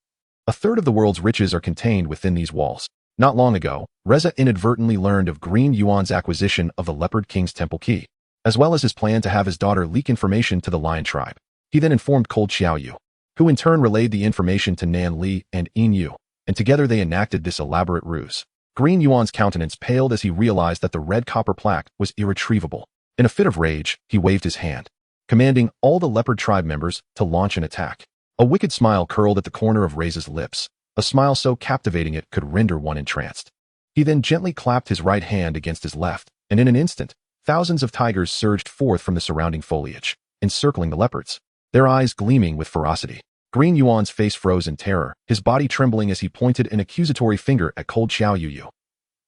A third of the world's riches are contained within these walls. Not long ago, Reza inadvertently learned of Green Yuan's acquisition of the Leopard King's temple key, as well as his plan to have his daughter leak information to the Lion tribe. He then informed Cold Xiaoyue, who in turn relayed the information to Nan Li and Yin Yu, and together they enacted this elaborate ruse. Green Yuan's countenance paled as he realized that the red copper plaque was irretrievable. In a fit of rage, he waved his hand, commanding all the leopard tribe members to launch an attack. A wicked smile curled at the corner of Reza's lips, a smile so captivating it could render one entranced. He then gently clapped his right hand against his left, and in an instant, thousands of tigers surged forth from the surrounding foliage, encircling the leopards, their eyes gleaming with ferocity. Green Yuan's face froze in terror, his body trembling as he pointed an accusatory finger at Cold Xiaoyue.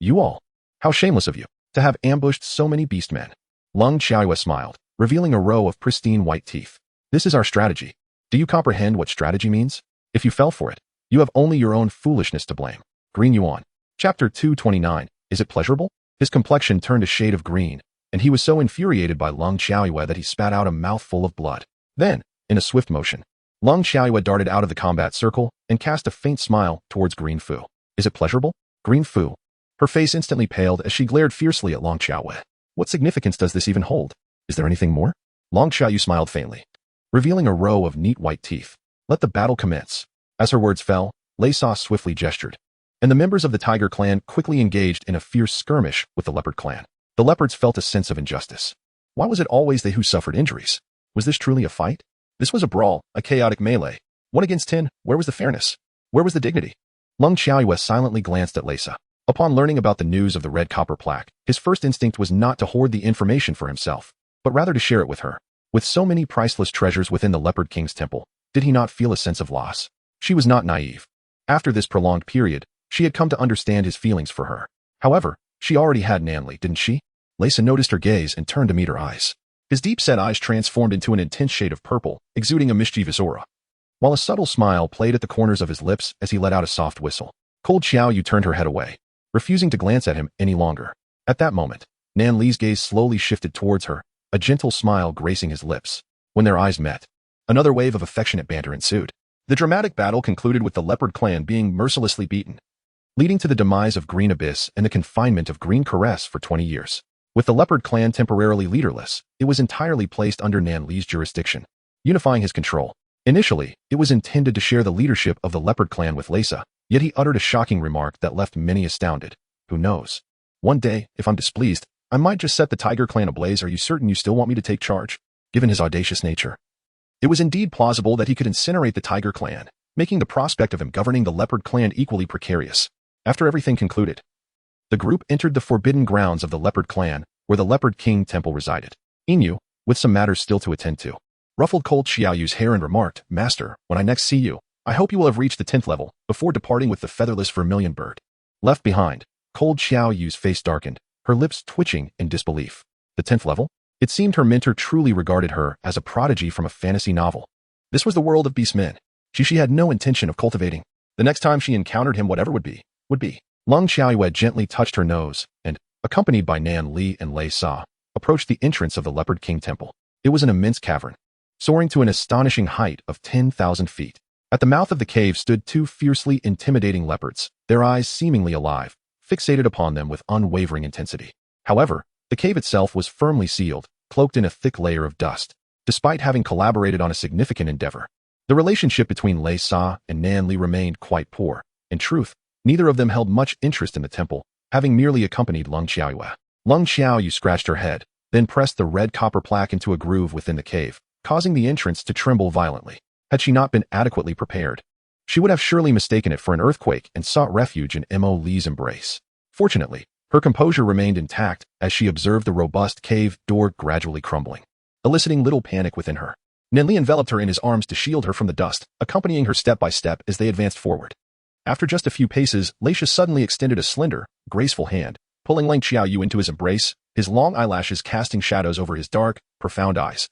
You all, how shameless of you, to have ambushed so many beastmen. Lung Xiaoyue smiled, revealing a row of pristine white teeth. This is our strategy. Do you comprehend what strategy means? If you fell for it, you have only your own foolishness to blame. Green Yuan. Chapter 229. Is it pleasurable? His complexion turned a shade of green, and he was so infuriated by Lung Xiaoyue that he spat out a mouthful of blood. Then, in a swift motion, Lung Xiaoyue darted out of the combat circle and cast a faint smile towards Green Fu. Is it pleasurable? Green Fu. Her face instantly paled as she glared fiercely at Lung Xiaoyue. What significance does this even hold? Is there anything more? Lung Xiaoyue smiled faintly, revealing a row of neat white teeth. Let the battle commence. As her words fell, Leisa swiftly gestured, and the members of the Tiger clan quickly engaged in a fierce skirmish with the Leopard clan. The leopards felt a sense of injustice. Why was it always they who suffered injuries? Was this truly a fight? This was a brawl, a chaotic melee. 1 against 10, where was the fairness? Where was the dignity? Lung Xiaoyue silently glanced at Leisa. Upon learning about the news of the red copper plaque, his first instinct was not to hoard the information for himself, but rather to share it with her. With so many priceless treasures within the Leopard King's temple, did he not feel a sense of loss? She was not naive. After this prolonged period, she had come to understand his feelings for her. However, she already had Nanli, didn't she? Leisa noticed her gaze and turned to meet her eyes. His deep-set eyes transformed into an intense shade of purple, exuding a mischievous aura. While a subtle smile played at the corners of his lips as he let out a soft whistle, Cold Xiaoyu turned her head away, refusing to glance at him any longer. At that moment, Nan Li's gaze slowly shifted towards her, a gentle smile gracing his lips. When their eyes met, another wave of affectionate banter ensued. The dramatic battle concluded with the Leopard clan being mercilessly beaten, leading to the demise of Green Abyss and the confinement of Green Caress for 20 years. With the Leopard clan temporarily leaderless, it was entirely placed under Nan Li's jurisdiction, unifying his control. Initially, it was intended to share the leadership of the Leopard clan with Leisa, yet he uttered a shocking remark that left many astounded. Who knows? One day, if I'm displeased, I might just set the Tiger clan ablaze. Are you certain you still want me to take charge? Given his audacious nature, it was indeed plausible that he could incinerate the Tiger clan, making the prospect of him governing the Leopard clan equally precarious. After everything concluded, the group entered the forbidden grounds of the Leopard clan, where the Leopard King temple resided. Inu, with some matters still to attend to, ruffled Cold Xiaoyu's hair and remarked, Master, when I next see you, I hope you will have reached the 10th level before departing with the featherless vermilion bird. Left behind, Cold Xiaoyu's face darkened, her lips twitching in disbelief. The 10th level? It seemed her mentor truly regarded her as a prodigy from a fantasy novel. This was the world of beastmen. She had no intention of cultivating. The next time she encountered him, whatever would be. Lung Xiaoyue gently touched her nose and, accompanied by Nan Li and Leisa, approached the entrance of the Leopard King temple. It was an immense cavern, soaring to an astonishing height of 10,000 feet. At the mouth of the cave stood two fiercely intimidating leopards, their eyes seemingly alive, fixated upon them with unwavering intensity. However, the cave itself was firmly sealed, cloaked in a thick layer of dust. Despite having collaborated on a significant endeavor, the relationship between Leisa and Nan Li remained quite poor. In truth, neither of them held much interest in the temple, having merely accompanied Lung Xiaoyue. Lung Xiaoyu scratched her head, then pressed the red copper plaque into a groove within the cave, causing the entrance to tremble violently. Had she not been adequately prepared, she would have surely mistaken it for an earthquake and sought refuge in Mo Li's embrace. Fortunately, her composure remained intact as she observed the robust cave door gradually crumbling, eliciting little panic within her. Nan Li enveloped her in his arms to shield her from the dust, accompanying her step by step as they advanced forward. After just a few paces, Leisa suddenly extended a slender, graceful hand, pulling Lang Xiaoyu into his embrace, his long eyelashes casting shadows over his dark, profound eyes,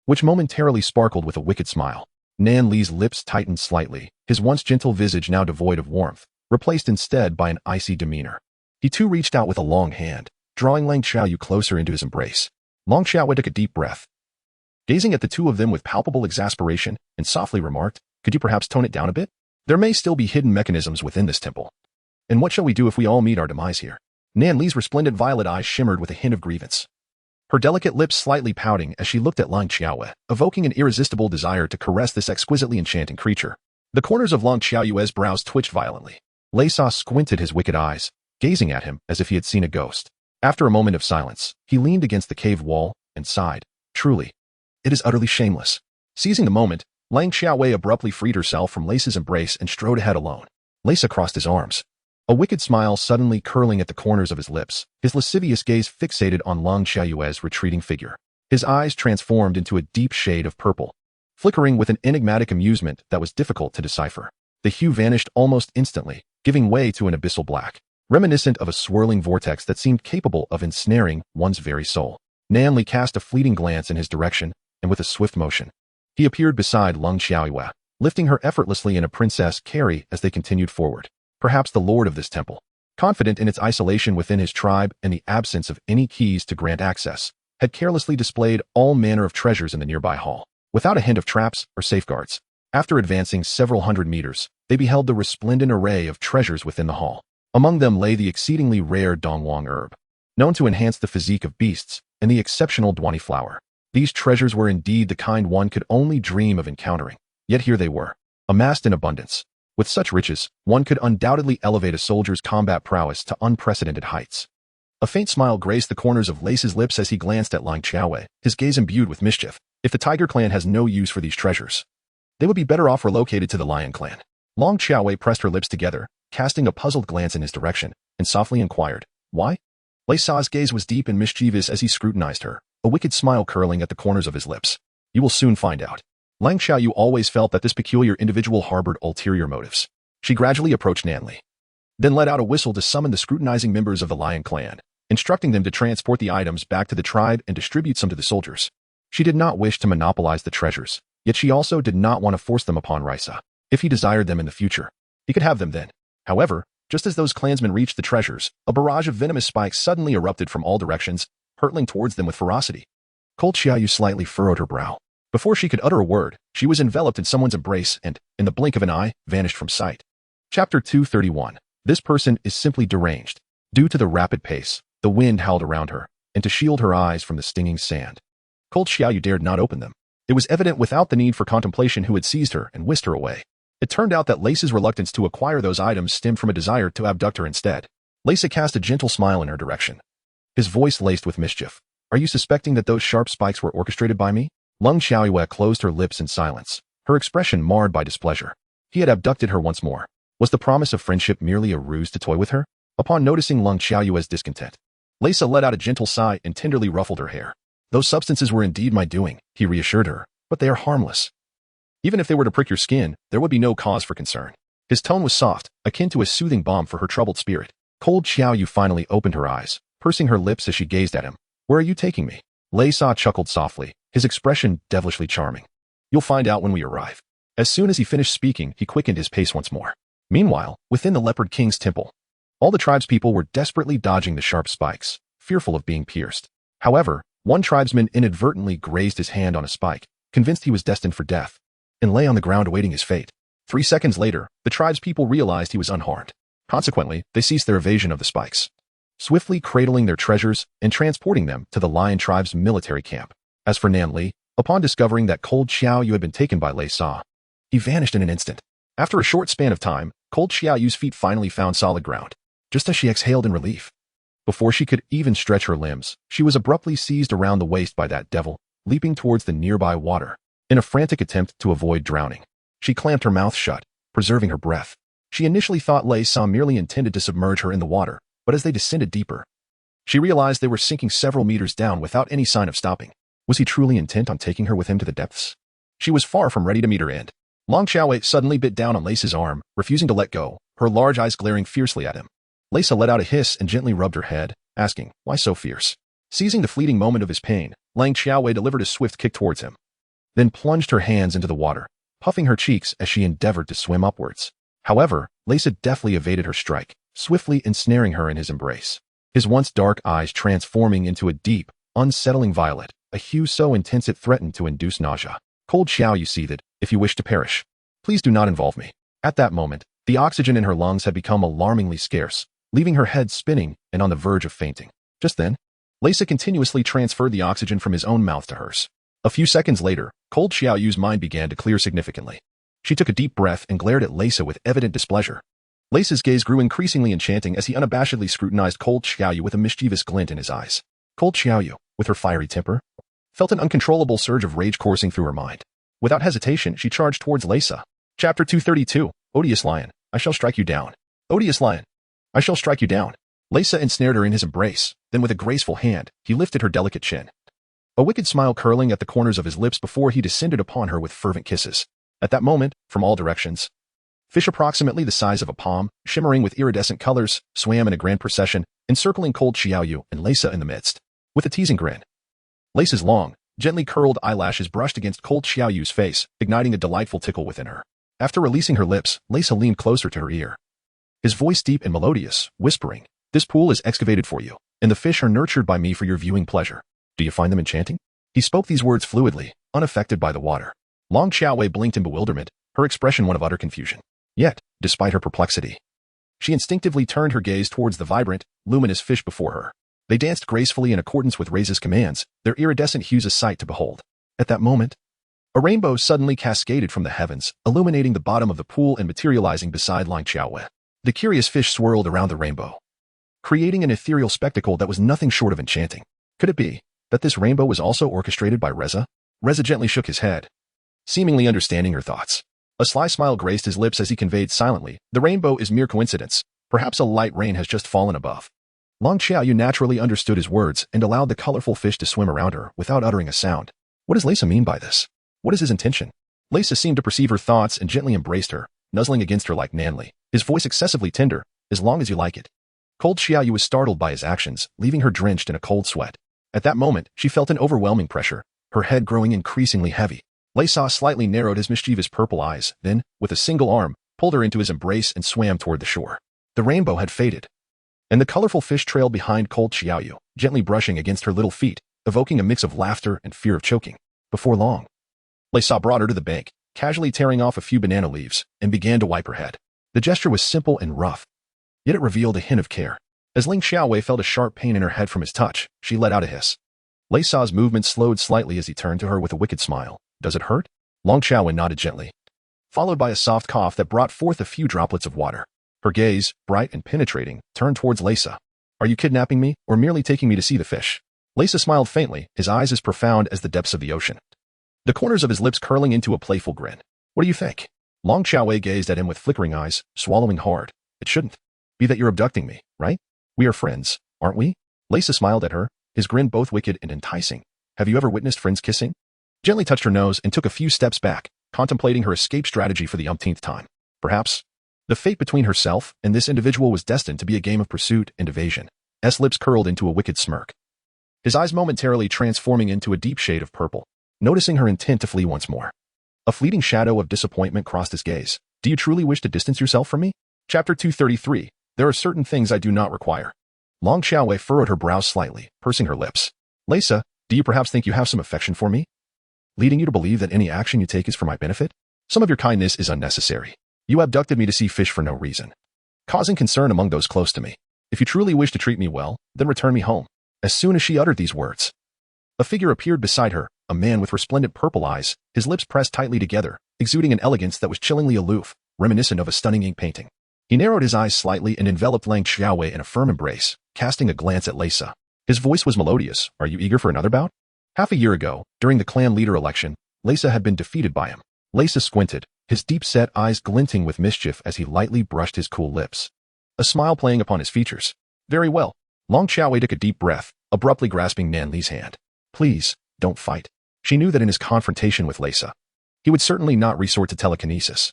which momentarily sparkled with a wicked smile. Nan Li's lips tightened slightly, his once gentle visage now devoid of warmth, replaced instead by an icy demeanor. He too reached out with a long hand, drawing Lang Xiaoyu closer into his embrace. Lang Xiaoyu took a deep breath, gazing at the two of them with palpable exasperation, and softly remarked, Could you perhaps tone it down a bit? There may still be hidden mechanisms within this temple. And what shall we do if we all meet our demise here? Nan Li's resplendent violet eyes shimmered with a hint of grievance, her delicate lips slightly pouting as she looked at Lang Xiaoyue, evoking an irresistible desire to caress this exquisitely enchanting creature. The corners of Lang Xiaoyue's brows twitched violently. Leisa squinted his wicked eyes, gazing at him as if he had seen a ghost. After a moment of silence, he leaned against the cave wall and sighed. Truly, it is utterly shameless. Seizing the moment, Lang Xiaoyue abruptly freed herself from Leisa's embrace and strode ahead alone. Leisa crossed his arms, a wicked smile suddenly curling at the corners of his lips, his lascivious gaze fixated on Lang Xiaoyue's retreating figure. His eyes transformed into a deep shade of purple, flickering with an enigmatic amusement that was difficult to decipher. The hue vanished almost instantly, giving way to an abyssal black, reminiscent of a swirling vortex that seemed capable of ensnaring one's very soul. Nan Li cast a fleeting glance in his direction, and with a swift motion, he appeared beside Lang Xiaoyue, lifting her effortlessly in a princess carry as they continued forward. Perhaps the lord of this temple, confident in its isolation within his tribe and the absence of any keys to grant access, had carelessly displayed all manner of treasures in the nearby hall, without a hint of traps or safeguards. After advancing several hundred meters, they beheld the resplendent array of treasures within the hall. Among them lay the exceedingly rare Dongwang herb, known to enhance the physique of beasts, and the exceptional Duani flower. These treasures were indeed the kind one could only dream of encountering, yet here they were, amassed in abundance. With such riches, one could undoubtedly elevate a soldier's combat prowess to unprecedented heights. A faint smile graced the corners of Leisa's lips as he glanced at Lang Xiaoyue, his gaze imbued with mischief. If the Tiger clan has no use for these treasures, they would be better off relocated to the Lion clan. Lang Xiaoyue pressed her lips together, casting a puzzled glance in his direction, and softly inquired, Why? Leisa's gaze was deep and mischievous as he scrutinized her, a wicked smile curling at the corners of his lips. You will soon find out. Lang Xiaoyu always felt that this peculiar individual harbored ulterior motives. She gradually approached Nanli, then let out a whistle to summon the scrutinizing members of the Lion clan, instructing them to transport the items back to the tribe and distribute some to the soldiers. She did not wish to monopolize the treasures, yet she also did not want to force them upon Leisa. If he desired them in the future, he could have them then. However, just as those clansmen reached the treasures, a barrage of venomous spikes suddenly erupted from all directions, hurtling towards them with ferocity. Cold Xiaoyu slightly furrowed her brow. Before she could utter a word, she was enveloped in someone's embrace and, in the blink of an eye, vanished from sight. Chapter 231. This person is simply deranged. Due to the rapid pace, the wind howled around her, and to shield her eyes from the stinging sand, Cold Xiaoyu dared not open them. It was evident without the need for contemplation who had seized her and whisked her away. It turned out that Leisa's reluctance to acquire those items stemmed from a desire to abduct her instead. Leisa cast a gentle smile in her direction, his voice laced with mischief. Are you suspecting that those sharp spikes were orchestrated by me? Lang Xiaoyu closed her lips in silence, her expression marred by displeasure. He had abducted her once more. Was the promise of friendship merely a ruse to toy with her? Upon noticing Lang Xiaoyu's discontent, Leisa let out a gentle sigh and tenderly ruffled her hair. Those substances were indeed my doing, he reassured her, but they are harmless. Even if they were to prick your skin, there would be no cause for concern. His tone was soft, akin to a soothing balm for her troubled spirit. Cold Xiaoyu finally opened her eyes, pursing her lips as she gazed at him. Where are you taking me? Leisa chuckled softly, his expression devilishly charming. You'll find out when we arrive. As soon as he finished speaking, he quickened his pace once more. Meanwhile, within the Leopard King's temple, all the tribespeople were desperately dodging the sharp spikes, fearful of being pierced. However, one tribesman inadvertently grazed his hand on a spike, convinced he was destined for death, and lay on the ground awaiting his fate. 3 seconds later, the tribespeople realized he was unharmed. Consequently, they ceased their evasion of the spikes, swiftly cradling their treasures and transporting them to the Lion tribe's military camp. As for Nanli, upon discovering that Cold Xiaoyu had been taken by Leisa, he vanished in an instant. After a short span of time, Cold Xiaoyu's feet finally found solid ground, just as she exhaled in relief. Before she could even stretch her limbs, she was abruptly seized around the waist by that devil, leaping towards the nearby water. In a frantic attempt to avoid drowning, she clamped her mouth shut, preserving her breath. She initially thought Leisa merely intended to submerge her in the water, but as they descended deeper, she realized they were sinking several meters down without any sign of stopping. Was he truly intent on taking her with him to the depths? She was far from ready to meet her end. Lang Xiaoyu suddenly bit down on Leisa's arm, refusing to let go, her large eyes glaring fiercely at him. Leisa let out a hiss and gently rubbed her head, asking, why so fierce? Seizing the fleeting moment of his pain, Lang Xiaoyu delivered a swift kick towards him, then plunged her hands into the water, puffing her cheeks as she endeavored to swim upwards. However, Leisa deftly evaded her strike, swiftly ensnaring her in his embrace. His once dark eyes transforming into a deep, unsettling violet, a hue so intense it threatened to induce nausea. Cold Xiaoyu seethed, if you wish to perish, please do not involve me. At that moment, the oxygen in her lungs had become alarmingly scarce, leaving her head spinning and on the verge of fainting. Just then, Leisa continuously transferred the oxygen from his own mouth to hers. A few seconds later, Cold Xiaoyu's mind began to clear significantly. She took a deep breath and glared at Leisa with evident displeasure. Leisa's gaze grew increasingly enchanting as he unabashedly scrutinized Cold Xiaoyu with a mischievous glint in his eyes. Cold Xiaoyu, with her fiery temper, felt an uncontrollable surge of rage coursing through her mind. Without hesitation, she charged towards Leisa. Chapter 232. Odious Lion, I shall strike you down. Odious Lion, I shall strike you down. Leisa ensnared her in his embrace, then with a graceful hand, he lifted her delicate chin, a wicked smile curling at the corners of his lips before he descended upon her with fervent kisses. At that moment, from all directions, fish approximately the size of a palm, shimmering with iridescent colors, swam in a grand procession, encircling Cold Xiaoyu and Leisa in the midst. With a teasing grin, Leisa's long, gently curled eyelashes brushed against Cold Xiaoyu's face, igniting a delightful tickle within her. After releasing her lips, Leisa leaned closer to her ear, his voice deep and melodious, whispering, this pool is excavated for you, and the fish are nurtured by me for your viewing pleasure. Do you find them enchanting? He spoke these words fluidly, unaffected by the water. Lang Xiaoyu blinked in bewilderment, her expression one of utter confusion. Yet, despite her perplexity, she instinctively turned her gaze towards the vibrant, luminous fish before her. They danced gracefully in accordance with Reisa's commands, their iridescent hues a sight to behold. At that moment, a rainbow suddenly cascaded from the heavens, illuminating the bottom of the pool and materializing beside Lang Xiaoyu. The curious fish swirled around the rainbow, creating an ethereal spectacle that was nothing short of enchanting. Could it be that this rainbow was also orchestrated by Reisa? Reisa gently shook his head, seemingly understanding her thoughts. A sly smile graced his lips as he conveyed silently, the rainbow is mere coincidence. Perhaps a light rain has just fallen above. Long Xiaoyu naturally understood his words and allowed the colorful fish to swim around her without uttering a sound. What does Leisa mean by this? What is his intention? Leisa seemed to perceive her thoughts and gently embraced her, nuzzling against her like Nanli, his voice excessively tender, as long as you like it. Cold Xiaoyu was startled by his actions, leaving her drenched in a cold sweat. At that moment, she felt an overwhelming pressure, her head growing increasingly heavy. Leisa slightly narrowed his mischievous purple eyes, then, with a single arm, pulled her into his embrace and swam toward the shore. The rainbow had faded, and the colorful fish trailed behind Cold Xiaoyu, gently brushing against her little feet, evoking a mix of laughter and fear of choking. Before long, Leisa brought her to the bank, casually tearing off a few banana leaves, and began to wipe her head. The gesture was simple and rough, yet it revealed a hint of care. As Ling Xiaowei felt a sharp pain in her head from his touch, she let out a hiss. Leisa's movement slowed slightly as he turned to her with a wicked smile. Does it hurt? Long Xiaowei nodded gently, followed by a soft cough that brought forth a few droplets of water. Her gaze, bright and penetrating, turned towards Leisa. Are you kidnapping me, or merely taking me to see the fish? Leisa smiled faintly, his eyes as profound as the depths of the ocean, the corners of his lips curling into a playful grin. What do you think? Long Xiaowei gazed at him with flickering eyes, swallowing hard. It shouldn't be that you're abducting me, right? We are friends, aren't we? Leisa smiled at her, his grin both wicked and enticing. Have you ever witnessed friends kissing? Gently touched her nose and took a few steps back, contemplating her escape strategy for the umpteenth time. Perhaps the fate between herself and this individual was destined to be a game of pursuit and evasion. S lips curled into a wicked smirk, his eyes momentarily transforming into a deep shade of purple. Noticing her intent to flee once more, a fleeting shadow of disappointment crossed his gaze. Do you truly wish to distance yourself from me? Chapter 233. There are certain things I do not require. Long Xiaowei furrowed her brows slightly, pursing her lips. Leisa, do you perhaps think you have some affection for me, leading you to believe that any action you take is for my benefit? Some of your kindness is unnecessary. You abducted me to see fish for no reason, causing concern among those close to me. If you truly wish to treat me well, then return me home. As soon as she uttered these words, a figure appeared beside her, a man with resplendent purple eyes, his lips pressed tightly together, exuding an elegance that was chillingly aloof, reminiscent of a stunning ink painting. He narrowed his eyes slightly and enveloped Lang Xiaowei in a firm embrace, casting a glance at Leisa. His voice was melodious. Are you eager for another bout? Half a year ago, during the clan leader election, Leisa had been defeated by him. Leisa squinted, his deep-set eyes glinting with mischief as he lightly brushed his cool lips, a smile playing upon his features. Very well. Long Xiaowei took a deep breath, abruptly grasping Nan Li's hand. Please, don't fight. She knew that in his confrontation with Leisa, he would certainly not resort to telekinesis.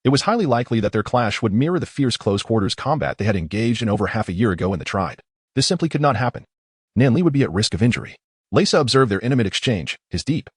It was highly likely that their clash would mirror the fierce close-quarters combat they had engaged in over half a year ago in the tribe. This simply could not happen. Nan Li would be at risk of injury. Leisa observed their intimate exchange, his deep,